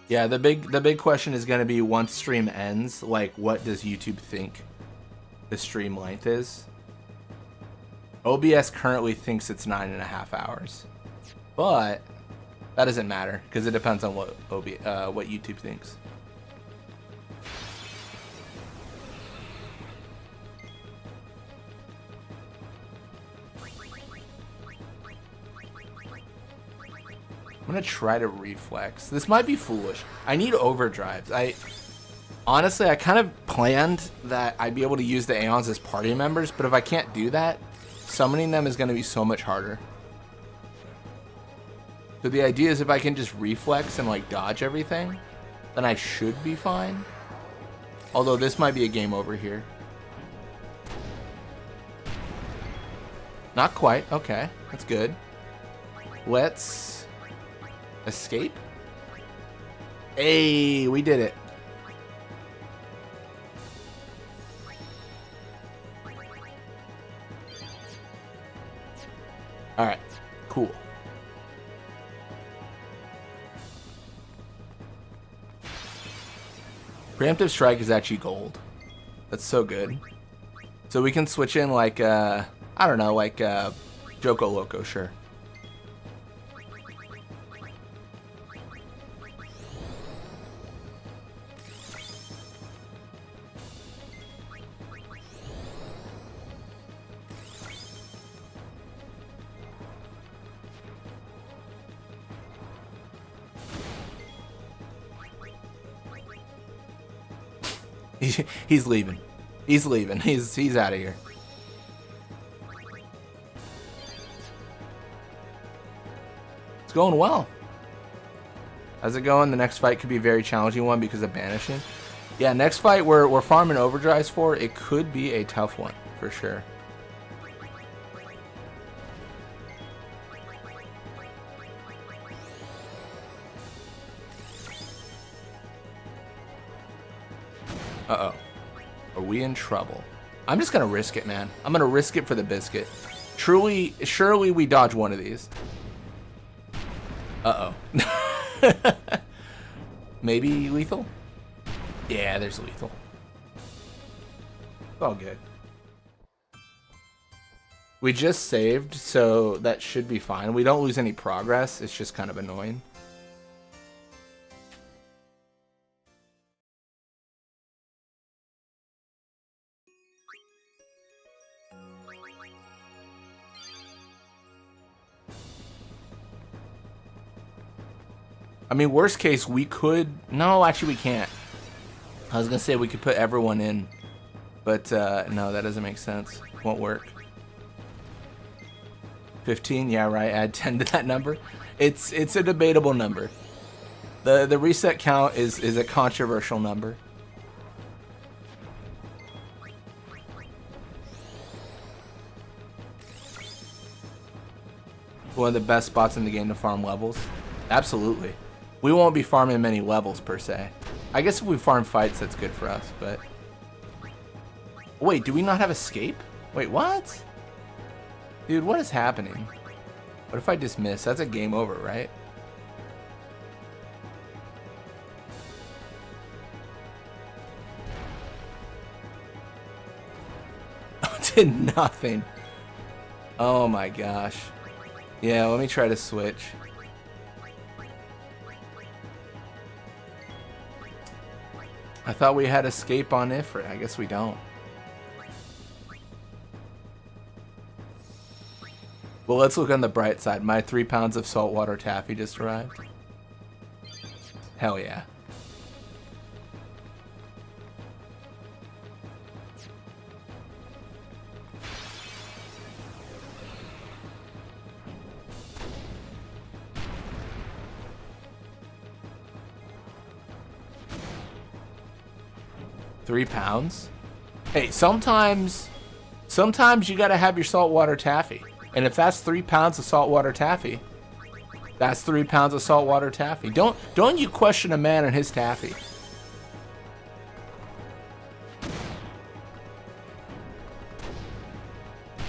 Yeah, the big question is going to be once stream ends, like what does YouTube think the stream length is? OBS currently thinks it's 9.5 hours, but that doesn't matter because it depends on what YouTube thinks. I'm gonna try to reflex. This might be foolish. I need overdrives. Honestly, I kind of planned that I'd be able to use the Aeons as party members, but if I can't do that, summoning them is going to be so much harder. So the idea is if I can just reflex and like dodge everything, then I should be fine. Although this might be a game over here. Not quite. Okay, that's good. Let's escape. Hey, we did it. All right, cool. Preemptive strike is actually gold. That's so good. So we can switch in like, I don't know, like Joko Loco, sure. He's leaving. He's leaving. He's out of here. It's going well. How's it going? The next fight could be a very challenging one because of banishing. Yeah, next fight we're farming overdrives for. It could be a tough one for sure. Uh-oh. Are we in trouble? I'm just going to risk it, man. I'm going to risk it for the biscuit. Surely we dodge one of these. Uh-oh. Maybe lethal? Yeah, there's lethal. It's all good. We just saved, so that should be fine. We don't lose any progress. It's just kind of annoying. I mean, worst case, we could... No, actually, we can't. I was going to say we could put everyone in. But, no, that doesn't make sense. Won't work. 15? Yeah, right. Add 10 to that number. It's a debatable number. The reset count is a controversial number. One of the best spots in the game to farm levels. Absolutely. We won't be farming many levels, per se. I guess if we farm fights, that's good for us, but... Wait, do we not have escape? Wait, what? Dude, what is happening? What if I just miss? That's a game over, right? Did nothing. Oh my gosh. Yeah, let me try to switch. I thought we had escape on Ifrit. I guess we don't. Well, let's look on the bright side. My 3 pounds of saltwater taffy just arrived. Hell yeah. £3? Hey, sometimes you gotta have your saltwater taffy. And if that's 3 pounds of saltwater taffy, that's 3 pounds of saltwater taffy. Don't you question a man and his taffy.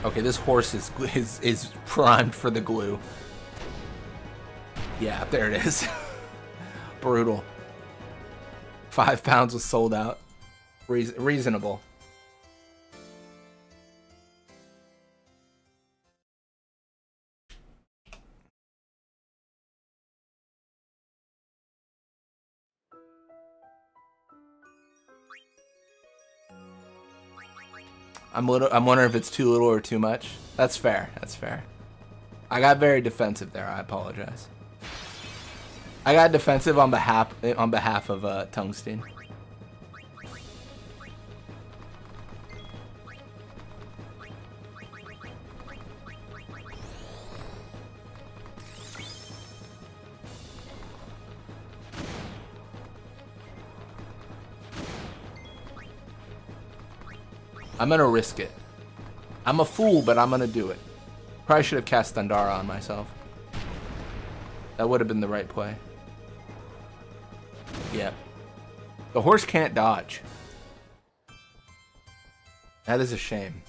Okay, this horse is primed for the glue. Yeah, there it is. Brutal. 5 pounds was sold out. Reasonable. I'm wondering if it's too little or too much. That's fair. That's fair. I got very defensive there. I apologize. I got defensive on behalf of Tungsten. I'm gonna risk it. I'm a fool, but I'm gonna do it. Probably should have cast Thundara on myself. That would have been the right play. Yeah. The horse can't dodge. That is a shame.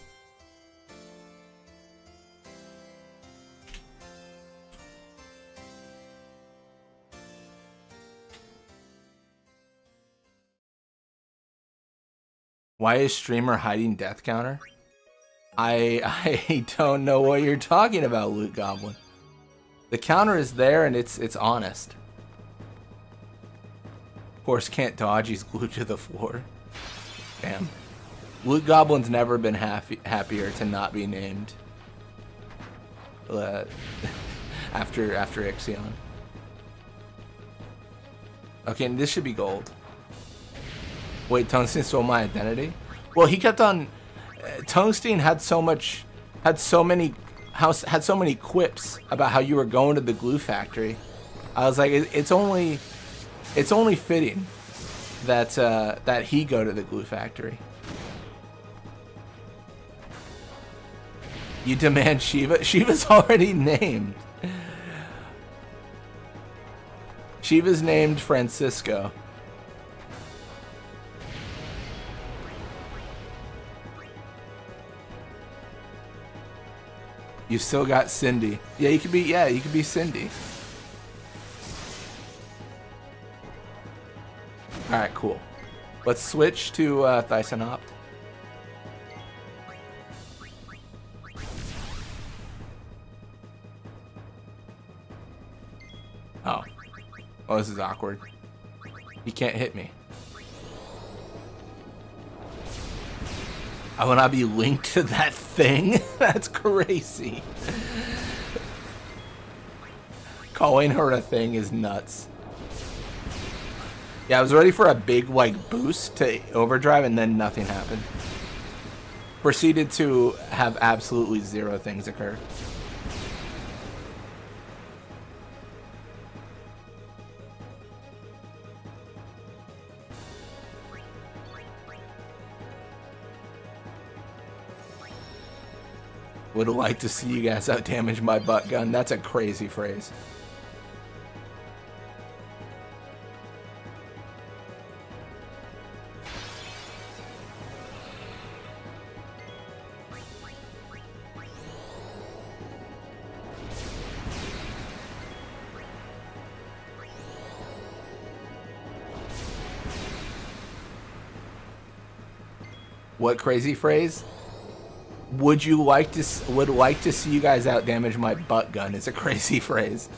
Why is streamer hiding death counter? I don't know what you're talking about, Loot Goblin. The counter is there and it's honest. Horse can't dodge, he's glued to the floor. Damn. Loot Goblin's never been happier to not be named. After Aeon. Okay, and this should be gold. Wait, Tungsten stole my identity? Well, he kept on... Tungsten had so many quips about how you were going to the glue factory. I was like, it's only fitting that he go to the glue factory. You demand Shiva? Shiva's already named. Shiva's named Francisco. You still got Cindy. Yeah, you could be Cindy. Alright, cool. Let's switch to Thysonopt. Oh. Oh, this is awkward. He can't hit me. I will not be linked to that thing? That's crazy. Calling her a thing is nuts. Yeah, I was ready for a big, like, boost to overdrive, and then nothing happened. Proceeded to have absolutely zero things occur. Would like to see you guys out damage my butt gun. That's a crazy phrase. What crazy phrase? Would like to see you guys out damage my butt gun. It's a crazy phrase.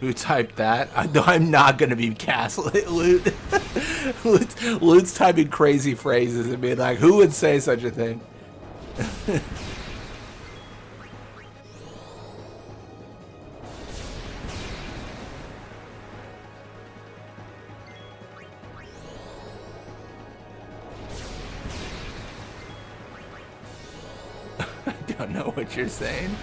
Who typed that? I'm not gonna be gaslit, Loot. Loot's typing crazy phrases and being like, who would say such a thing? I don't know what you're saying.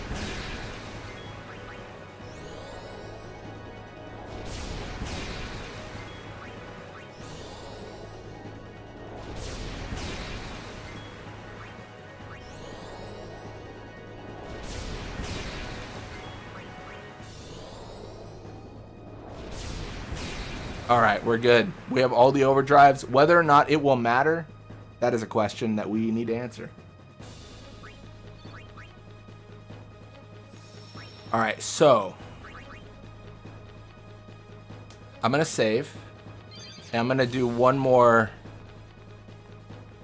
Alright, we're good. We have all the overdrives. Whether or not it will matter, that is a question that we need to answer. Alright, so I'm gonna save. And I'm gonna do one more.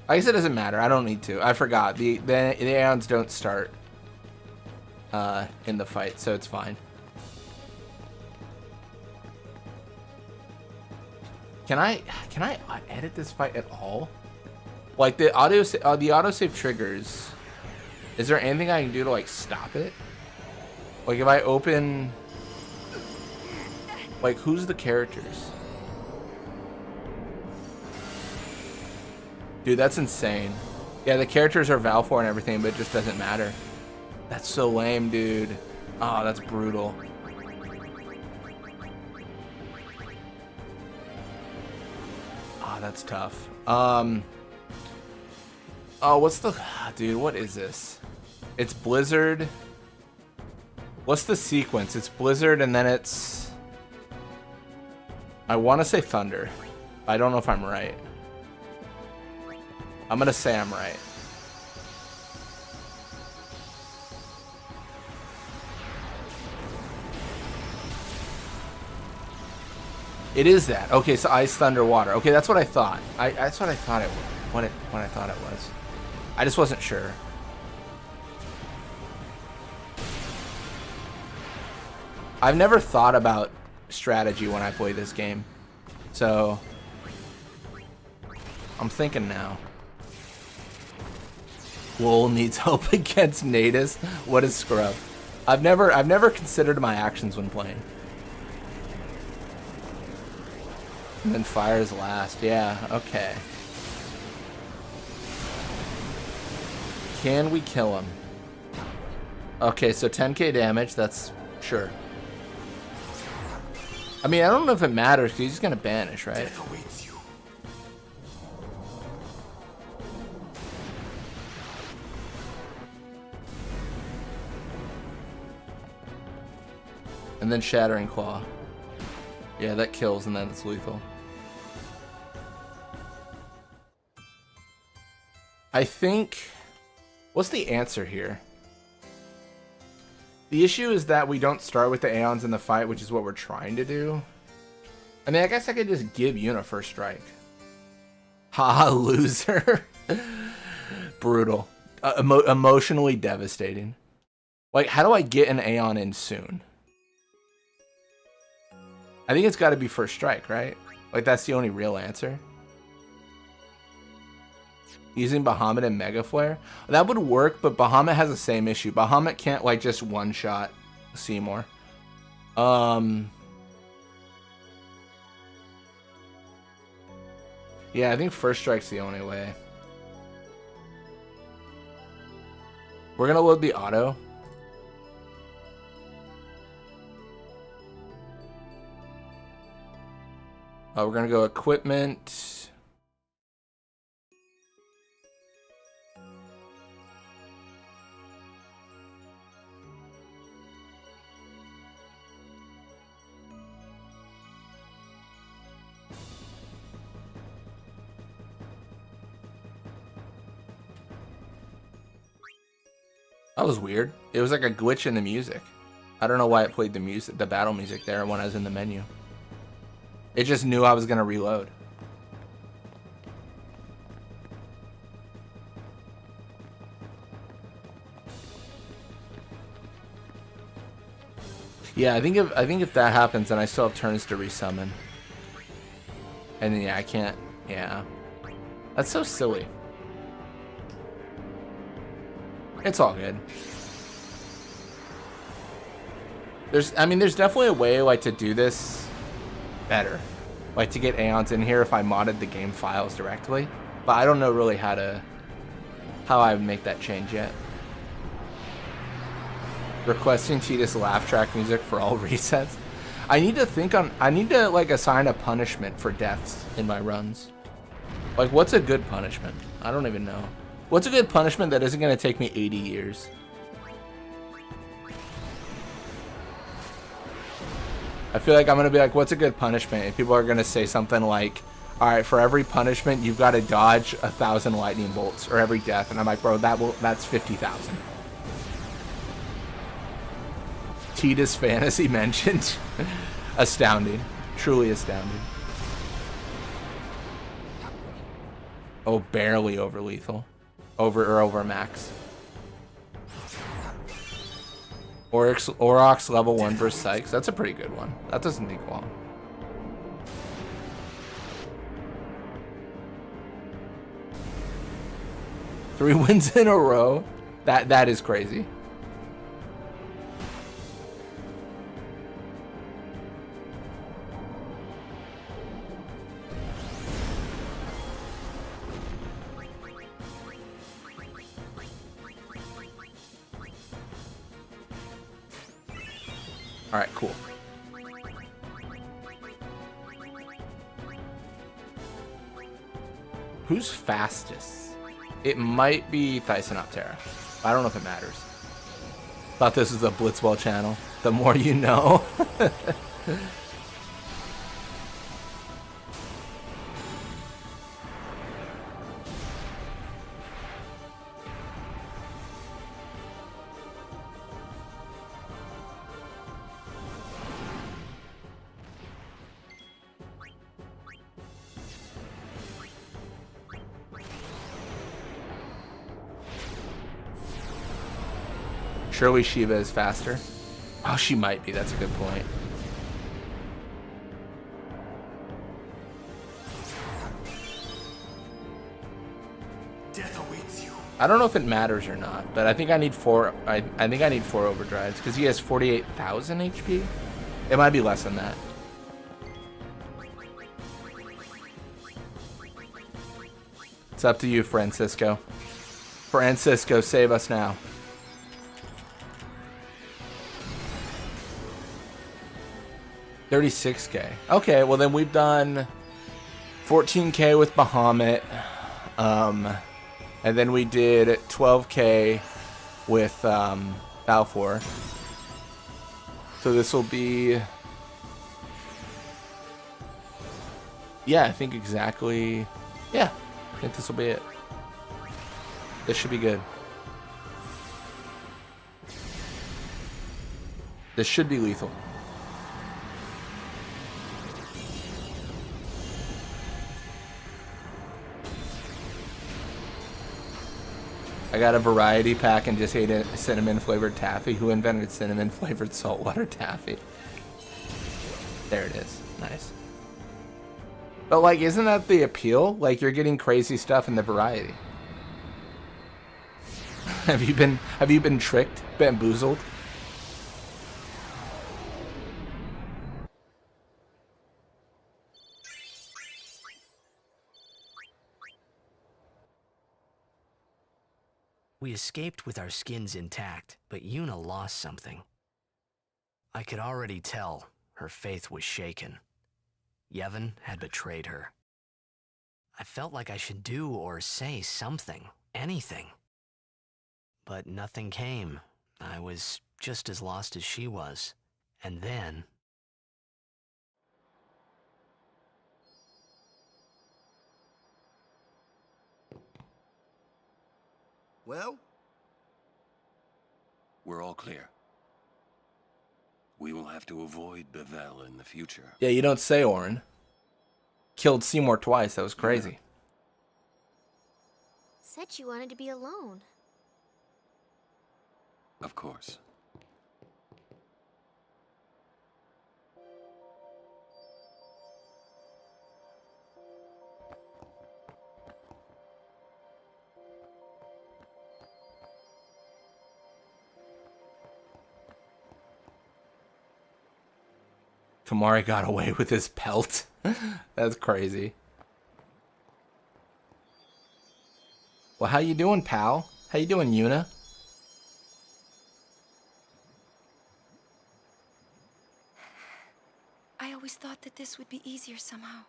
I guess it doesn't matter. I don't need to. I forgot. The Aeons don't start in the fight, so it's fine. Can I edit this fight at all? Like the autosave triggers. Is there anything I can do to like stop it? Like if I open, like who's the characters? Dude, that's insane. Yeah, the characters are Valfor and everything, but it just doesn't matter. That's so lame, dude. Oh, that's brutal. Oh, that's tough. Oh, what's the... Dude, what is this? It's Blizzard. What's the sequence? It's Blizzard and then it's... I want to say Thunder. I don't know if I'm right. I'm going to say I'm right. It is that. Okay, so Ice, Thunder, Water. Okay, that's what I thought. That's what I thought it was. What I thought it was. I just wasn't sure. I've never thought about strategy when I play this game. So I'm thinking now. Wool needs help against Natus. What is Scrub? I've never considered my actions when playing. And then Fire's last. Yeah, okay. Can we kill him? Okay, so 10k damage, that's sure. I mean, I don't know if it matters because he's gonna banish, right? Death awaits you. And then Shattering Claw. Yeah, that kills and then it's lethal. I think... What's the answer here? The issue is that we don't start with the Aeons in the fight, which is what we're trying to do. I mean, I guess I could just give Yuna first strike. Haha, loser. Brutal. Emotionally devastating. Like, how do I get an Aeon in soon? I think it's got to be first strike, right? Like, that's the only real answer. Using Bahamut and Mega Flare? That would work, but Bahamut has the same issue. Bahamut can't, like, just one-shot Seymour. Yeah, I think first strike's the only way. We're gonna load the auto. We're gonna go equipment. That was weird. It was like a glitch in the music. I don't know why it played the music, the battle music there when I was in the menu. It just knew I was gonna reload. Yeah, I think if that happens, then I still have turns to resummon. And then, yeah, I can't. Yeah, that's so silly. It's all good. There's definitely a way, like, to do this better. Like, to get Aeons in here if I modded the game files directly. But I don't know really how I would make that change yet. Requesting Tidus laugh track music for all resets. I need to like assign a punishment for deaths in my runs. Like, what's a good punishment? I don't even know. What's a good punishment that isn't going to take me 80 years? I feel like I'm going to be like, what's a good punishment? And people are going to say something like, all right, for every punishment, you've got to dodge 1,000 lightning bolts, or every death. And I'm like, bro, that's 50,000. Tidus fantasy mentioned. Astounding. Truly astounding. Oh, barely over lethal. Over max. Aurochs level 1 versus Sykes. That's a pretty good one. That doesn't take long. Three wins in a row. That is crazy. Alright, cool. Who's fastest? It might be Thysanoptera. I don't know if it matters. Thought this was a Blitzball channel. The more you know. Surely Shiva is faster. Oh, she might be. That's a good point. Death awaits you. I don't know if it matters or not, but I think I need 4. I think I need 4 overdrives because he has 48,000 HP. It might be less than that. It's up to you, Francisco. Francisco, save us now. $36K. Okay, well then we've done 14K with Bahamut. And then we did 12K with Balfour. So this will be... Yeah, I think exactly... Yeah, I think this will be it. This should be good. This should be lethal. I got a variety pack and just ate a cinnamon flavored taffy. Who invented cinnamon flavored saltwater taffy? There it is. Nice. But like, isn't that the appeal? Like, you're getting crazy stuff in the variety. Have you been tricked, bamboozled? We escaped with our skins intact, but Yuna lost something. I could already tell her faith was shaken. Yevon had betrayed her. I felt like I should do or say something, anything. But nothing came. I was just as lost as she was. And then... Well? We're all clear. We will have to avoid Bevel in the future. Yeah, you don't say, Orin. Killed Seymour twice. That was crazy. Said you wanted to be alone. Of course. Kamari got away with his pelt. That's crazy. Well, how you doing, pal? How you doing, Yuna? I always thought that this would be easier somehow.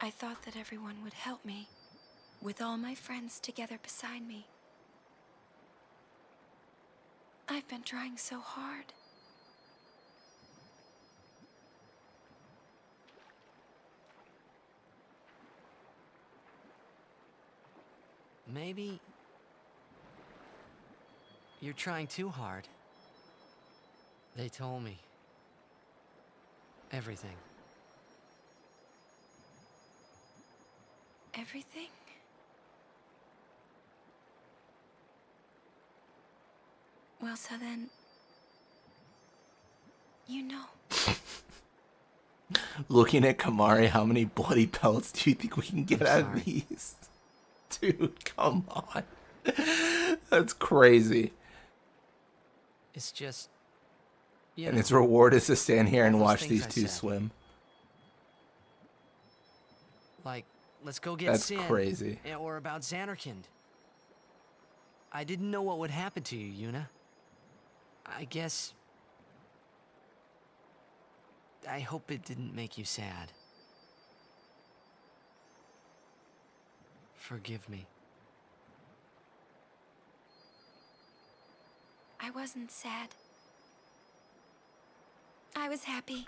I thought that everyone would help me, with all my friends together beside me. I've been trying so hard. Maybe... you're trying too hard. They told me. Everything. Everything? Well, so then... you know. Looking at Kamari, how many bloody pelts do you think we can get out of these? Dude, come on. That's crazy. It's just... and its reward is to stand here and watch these two swim. Like, let's go get That's Sin. crazy. Or about Xanarkand. I didn't know what would happen to you, Yuna. I guess... I hope it didn't make you sad. Forgive me. I wasn't sad. I was happy.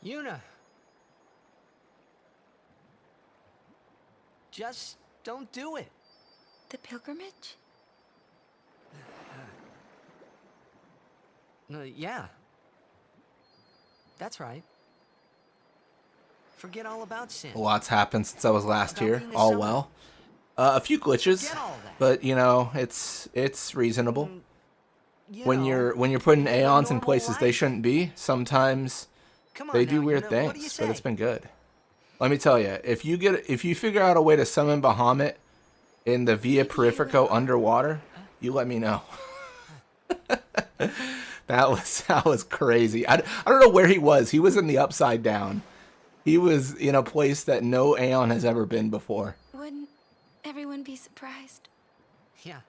Yuna! Just don't do it. The pilgrimage? Yeah. That's right. Forget all about sin. Lots happened since I was last here. All well. A few glitches, but you know, it's reasonable. When you're putting aeons in places they shouldn't be, sometimes they do weird things, but it's been good. Let me tell you, if you figure out a way to summon Bahamut in the Via Perifico underwater, you let me know. That was crazy. I don't know where he was. He was in the Upside Down. He was in a place that no Aeon has ever been before. Wouldn't everyone be surprised? Yeah.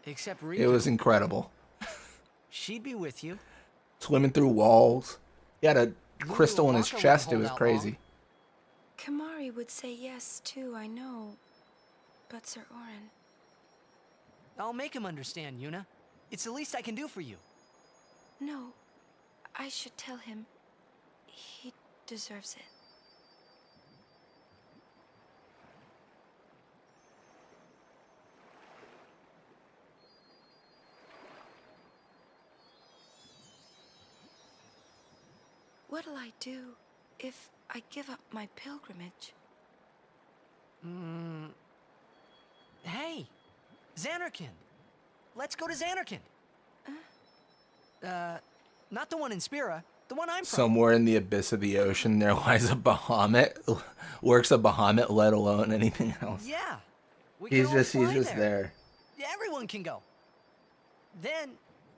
Except Riku. It was incredible. She'd be with you. Swimming through walls. He had a crystal in his chest. It was crazy. Kamari would say yes, too, I know. But Sir Orin... I'll make him understand, Yuna. It's the least I can do for you. No. I should tell him. He deserves it. What'll I do if I give up my pilgrimage? Hey, Xanarkand. Let's go to Xanarkand. Not the one in Spira, the one I'm from. Somewhere in the abyss of the ocean, there lies a Bahamut. Works a Bahamut, let alone anything else. Yeah. He's just there. Everyone can go. Then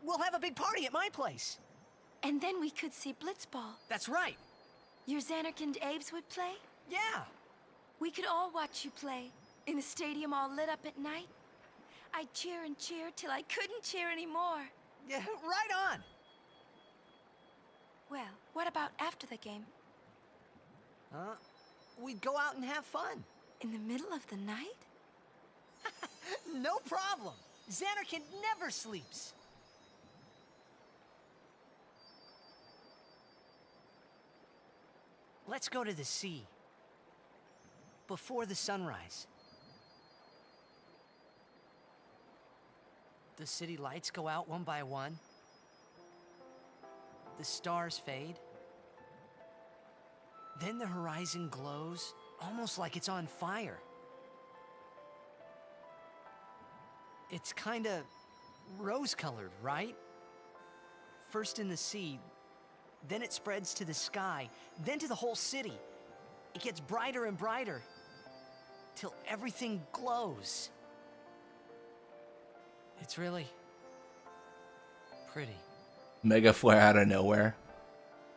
we'll have a big party at my place. And then we could see Blitzball. That's right. Your Xanarkand Abes would play? Yeah. We could all watch you play. In the stadium all lit up at night. I'd cheer and cheer till I couldn't cheer anymore. Yeah, right on. Well, what about after the game? We'd go out and have fun. In the middle of the night? No problem. Xanarkand never sleeps. Let's go to the sea. Before the sunrise. The city lights go out one by one. The stars fade. Then the horizon glows, almost like it's on fire. It's kinda rose-colored, right? First in the sea, then it spreads to the sky, then to the whole city. It gets brighter and brighter, till everything glows. It's really pretty. Mega flare out of nowhere.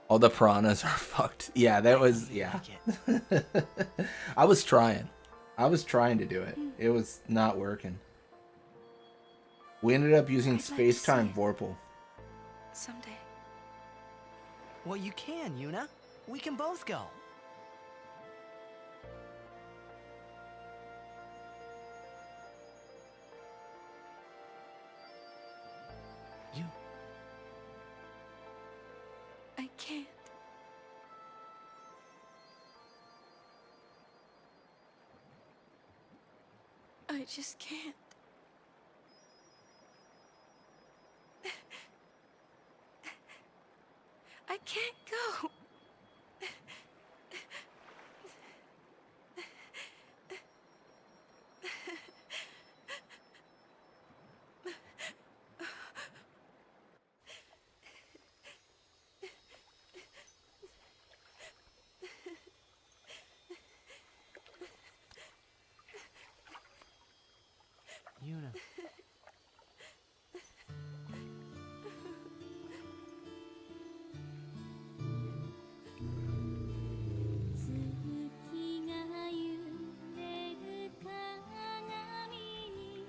All the piranhas are fucked. Yeah, that was, yeah. I was trying. to do it. It was not working. We ended up using space-time Vorpal. Someday. Well, you can, Yuna. We can both go. I can't. I just can't. I can't go.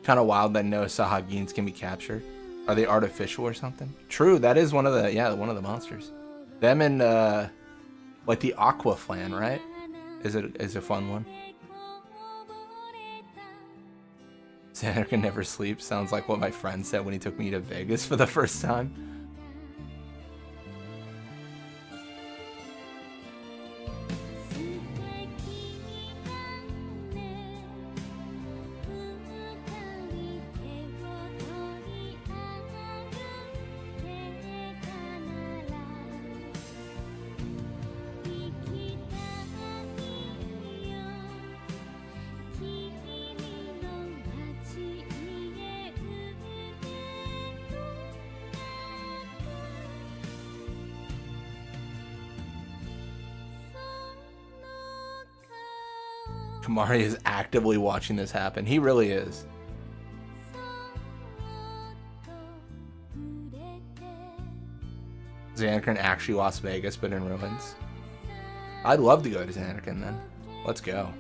Kind of wild that no Sahagins can be captured. Are they artificial or something? True, that is one of the monsters. Them and like the Aqua Flan, right? Is a fun one. Xander can never sleep. Sounds like what my friend said when he took me to Vegas for the first time. Kamari is actively watching this happen. He really is. Xanarkand actually Las Vegas, but in ruins. I'd love to go to Xanarkand then. Let's go.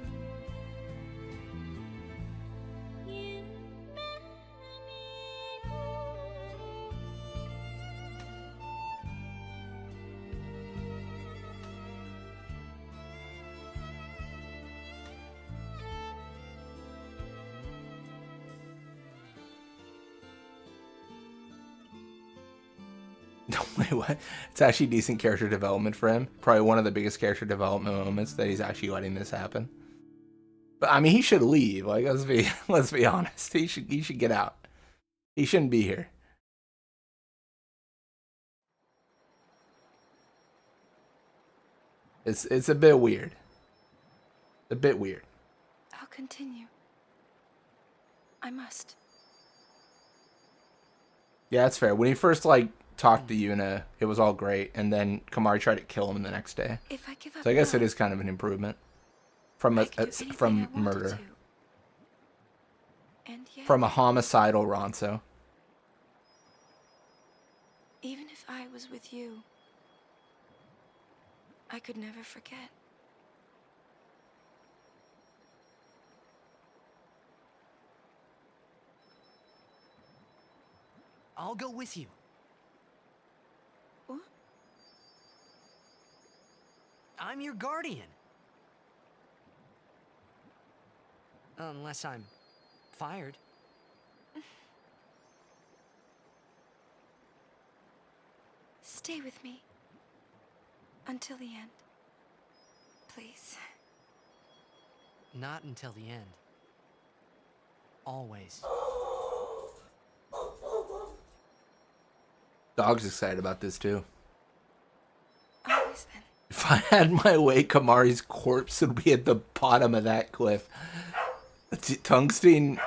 Wait, what? It's actually decent character development for him. Probably one of the biggest character development moments that he's actually letting this happen. But I mean, he should leave. Like, let's be honest. He should get out. He shouldn't be here. It's a bit weird. A bit weird. I'll continue. I must. Yeah, that's fair. When he first talked to Yuna, it was all great, and then Kamari tried to kill him the next day. If I give up So I guess now, it is kind of an improvement from murder, and yet, from a homicidal Ronso. even if I was with you, I could never forget. I'll go with you. What? I'm your guardian. Unless I'm fired. Stay with me. Until the end. Please. Not until the end. Always. Dog's excited about this too. Always then. If I had my way, Kamari's corpse would be at the bottom of that cliff. Tungsten's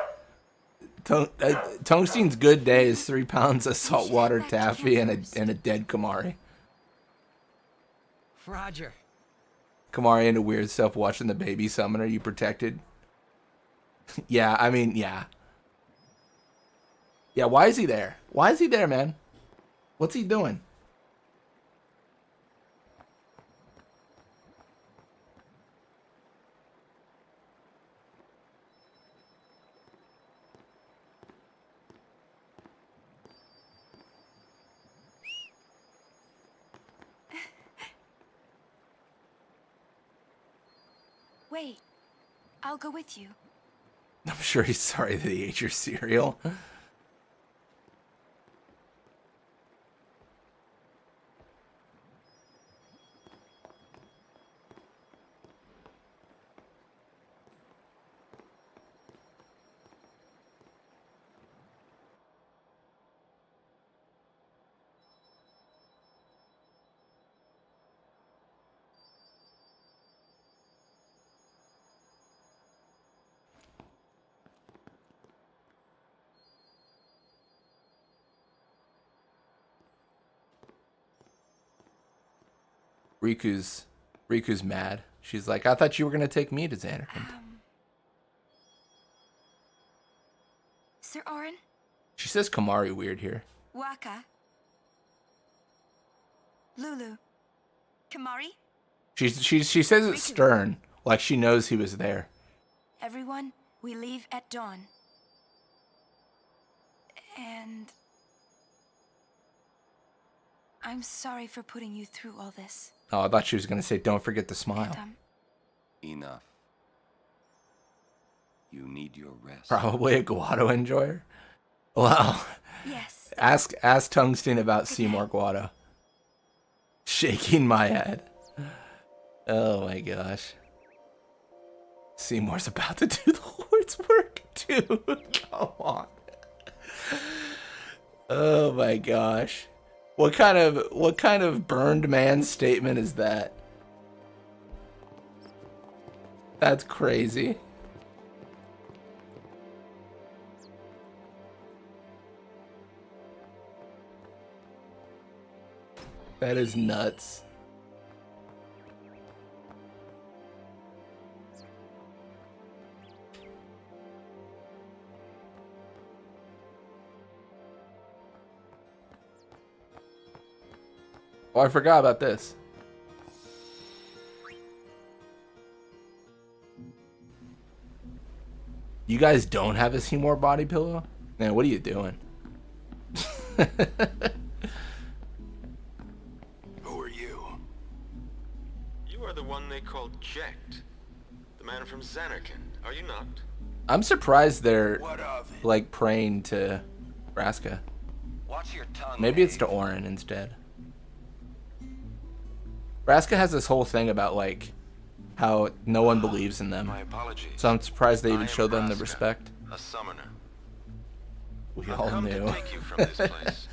good day is 3 pounds of saltwater taffy and a dead Kamari. Roger. Kamari into weird stuff watching the baby summoner. You protected? Yeah, I mean, yeah. Yeah, why is he there? Why is he there, man? What's he doing? Wait. I'll go with you. I'm sure he's sorry that he ate your cereal. Riku's mad. She's like, I thought you were gonna take me to Xanarkand. Sir Orin? She says Kamari weird here. Waka? Lulu? Kamari? She says it stern, like she knows he was there. Everyone, we leave at dawn. And I'm sorry for putting you through all this. Oh, I thought she was gonna say, "Don't forget to smile." Enough. You need your rest. Probably a Guado enjoyer. Well, yes. Ask Tungsten about Seymour Guado. Shaking my head. Oh my gosh. Seymour's about to do the Lord's work, dude. Come on. Oh my gosh. What kind of burned man statement is that? That's crazy. That is nuts. Oh, I forgot about this. You guys don't have a Seymour body pillow? Man, what are you doing? Who are you? You are the one they called Jekt. The man from Zanarkand, are you not? I'm surprised they're like praying to Vraska. Watch your tongue. Maybe it's to Orin instead. Vraska has this whole thing about like how no one believes in them. My apologies. So I'm surprised they even show them the respect. A summoner. We I've all come knew. to take you from this place.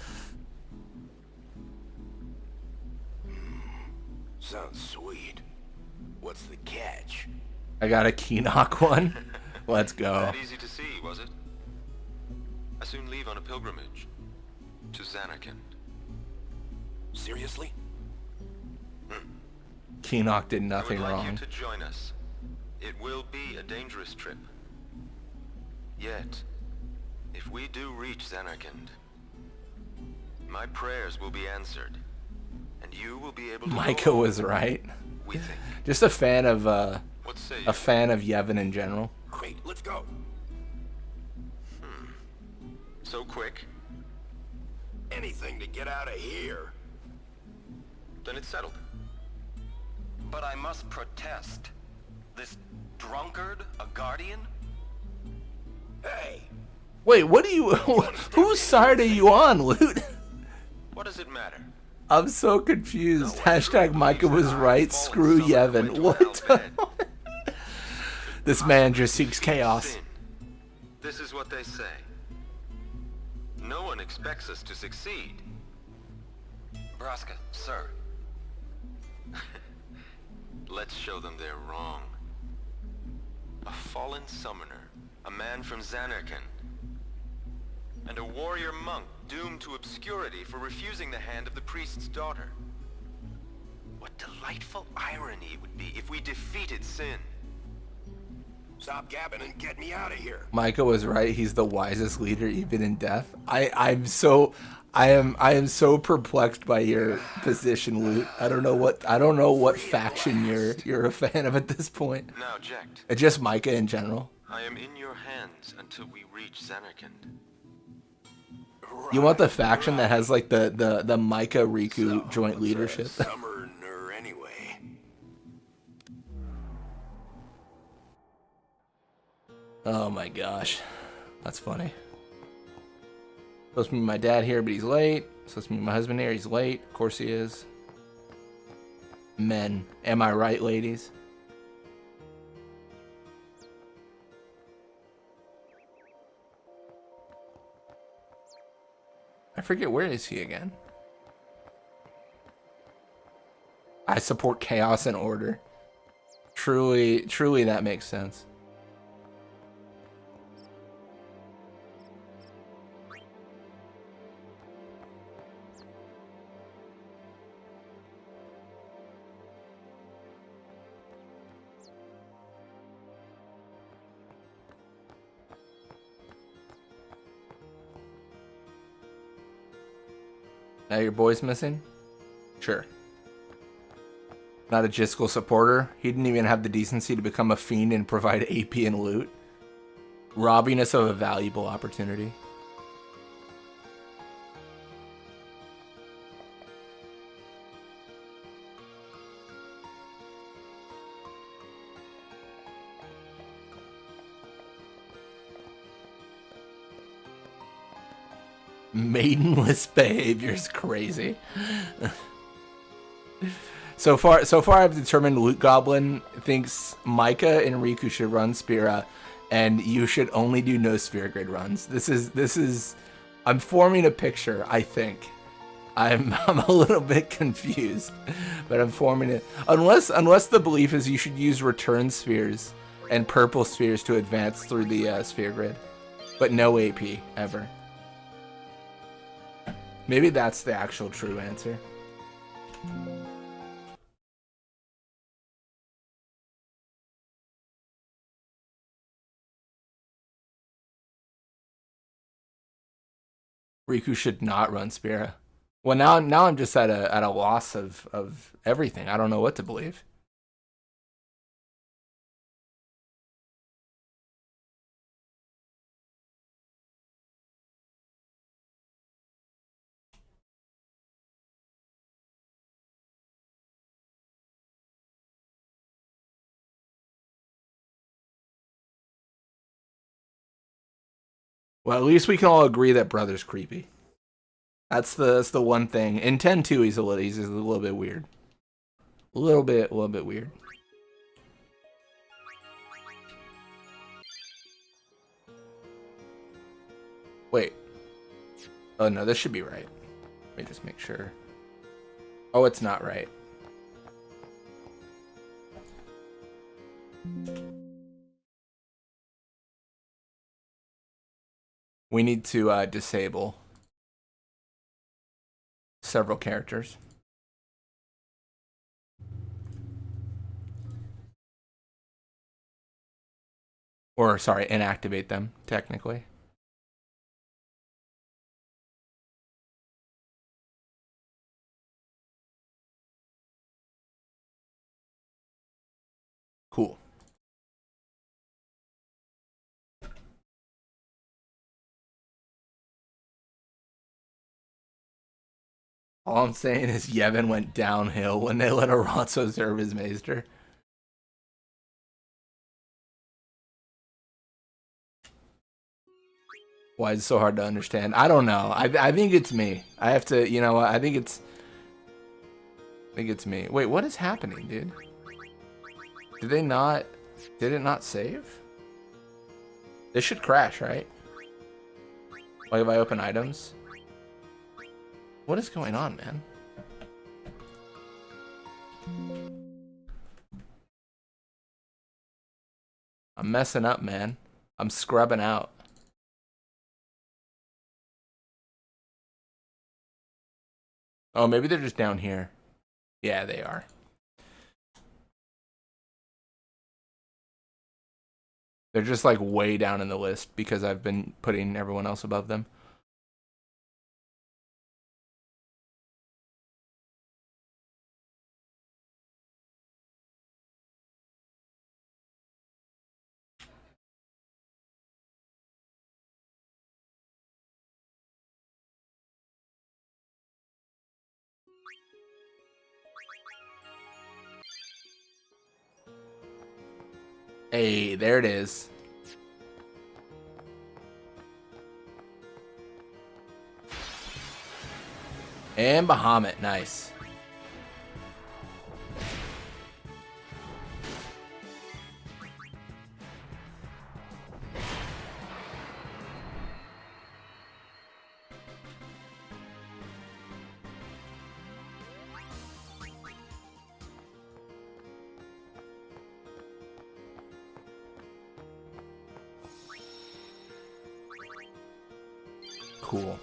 Sounds sweet. What's the catch? I got a Keenock one. Let's go. That easy to see, was it? I soon leave on a pilgrimage to Zanarkand. Seriously? Keenock did nothing I would like wrong. you to join us. It will be a dangerous trip. Yet, if we do reach Zanarkand, my prayers will be answered, and you will be able to. Micah was right. We think. Just a fan of What say you? a fan of Yevon in general. Great, let's go. So quick? Anything to get out of here. Then it's settled. But I must protest. This drunkard, a guardian? Hey! Wait, what do you? Whose side are you on, Loot? What does it matter? I'm so confused. Hashtag Micah was right. Screw Yevon. What? This man just seeks chaos. This is what they say. No one expects us to succeed. Vraska, sir. Let's show them they're wrong. A fallen summoner, a man from Zanarkand, and a warrior monk doomed to obscurity for refusing the hand of the priest's daughter. What delightful irony it would be if we defeated sin. Stop gabbing and get me out of here. Micah was right. He's the wisest leader, even in death. I am so perplexed by your position, Loot. I don't know what faction you're a fan of at this point. Now, Jekt. It's just Micah in general. I am in your hands until we reach Zanarkand. You want the faction that has like the Micah Riku joint leadership. Summoner anyway. Oh my gosh, that's funny. Supposed to be my dad here, but he's late. Supposed to be my husband here, he's late. Of course he is. Men, am I right, ladies? I forget, where is he again? I support chaos and order. Truly that makes sense. Now your boy's missing? Sure. Not a Jiskel supporter. He didn't even have the decency to become a fiend and provide AP and loot. Robbing us of a valuable opportunity. Maidenless behavior is crazy. So far I've determined Loot Goblin thinks Micah and Riku should run Spira, and you should only do no Sphere Grid runs. This is I'm forming a picture, I think. I'm a little bit confused, but I'm forming it. Unless the belief is you should use return spheres and purple spheres to advance through the Sphere Grid, but no AP ever. Maybe that's the actual true answer. Riku should not run Spira. Well, now I'm just at a loss of everything. I don't know what to believe. Well, at least we can all agree that Brother's creepy. That's the one thing. In 10-2, he's a little bit weird. A little bit weird. Wait. Oh no, this should be right. Let me just make sure. Oh, it's not right. We need to disable several characters. Or, sorry, inactivate them, technically. Cool. All I'm saying is Yevon went downhill when they let Aranzo serve as Maester. Why is it so hard to understand? I don't know. I think it's me. I have to, you know what? I think it's me. Wait, what is happening, dude? Did it not save? This should crash, right? Like if I open items? What is going on, man? I'm messing up, man. I'm scrubbing out. Oh, maybe they're just down here. Yeah, they are. They're just like way down in the list because I've been putting everyone else above them. Hey, there it is. And Bahamut, nice. Cool.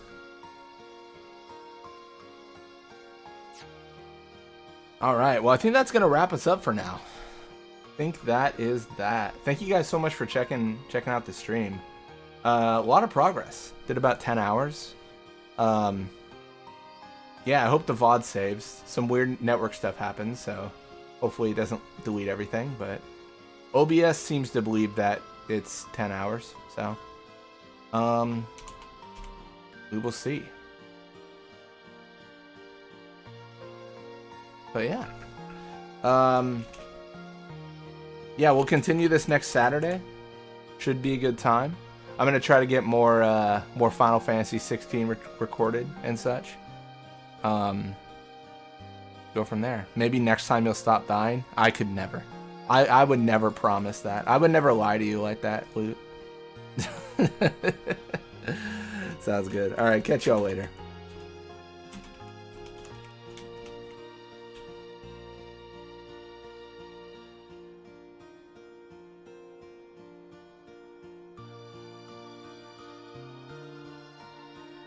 All right. Well, I think that's gonna wrap us up for now. I think that is that. Thank you guys so much for checking out the stream. A lot of progress. Did about 10 hours. Yeah, I hope the VOD saves. Some weird network stuff happens, so hopefully it doesn't delete everything. But OBS seems to believe that it's 10 hours, so we will see. But yeah. Yeah, we'll continue this next Saturday. Should be a good time. I'm gonna try to get more more Final Fantasy 16 recorded and such. Go from there. Maybe next time you'll stop dying. I could never. I would never promise that. I would never lie to you like that, Loot. Sounds good. All right, catch y'all later.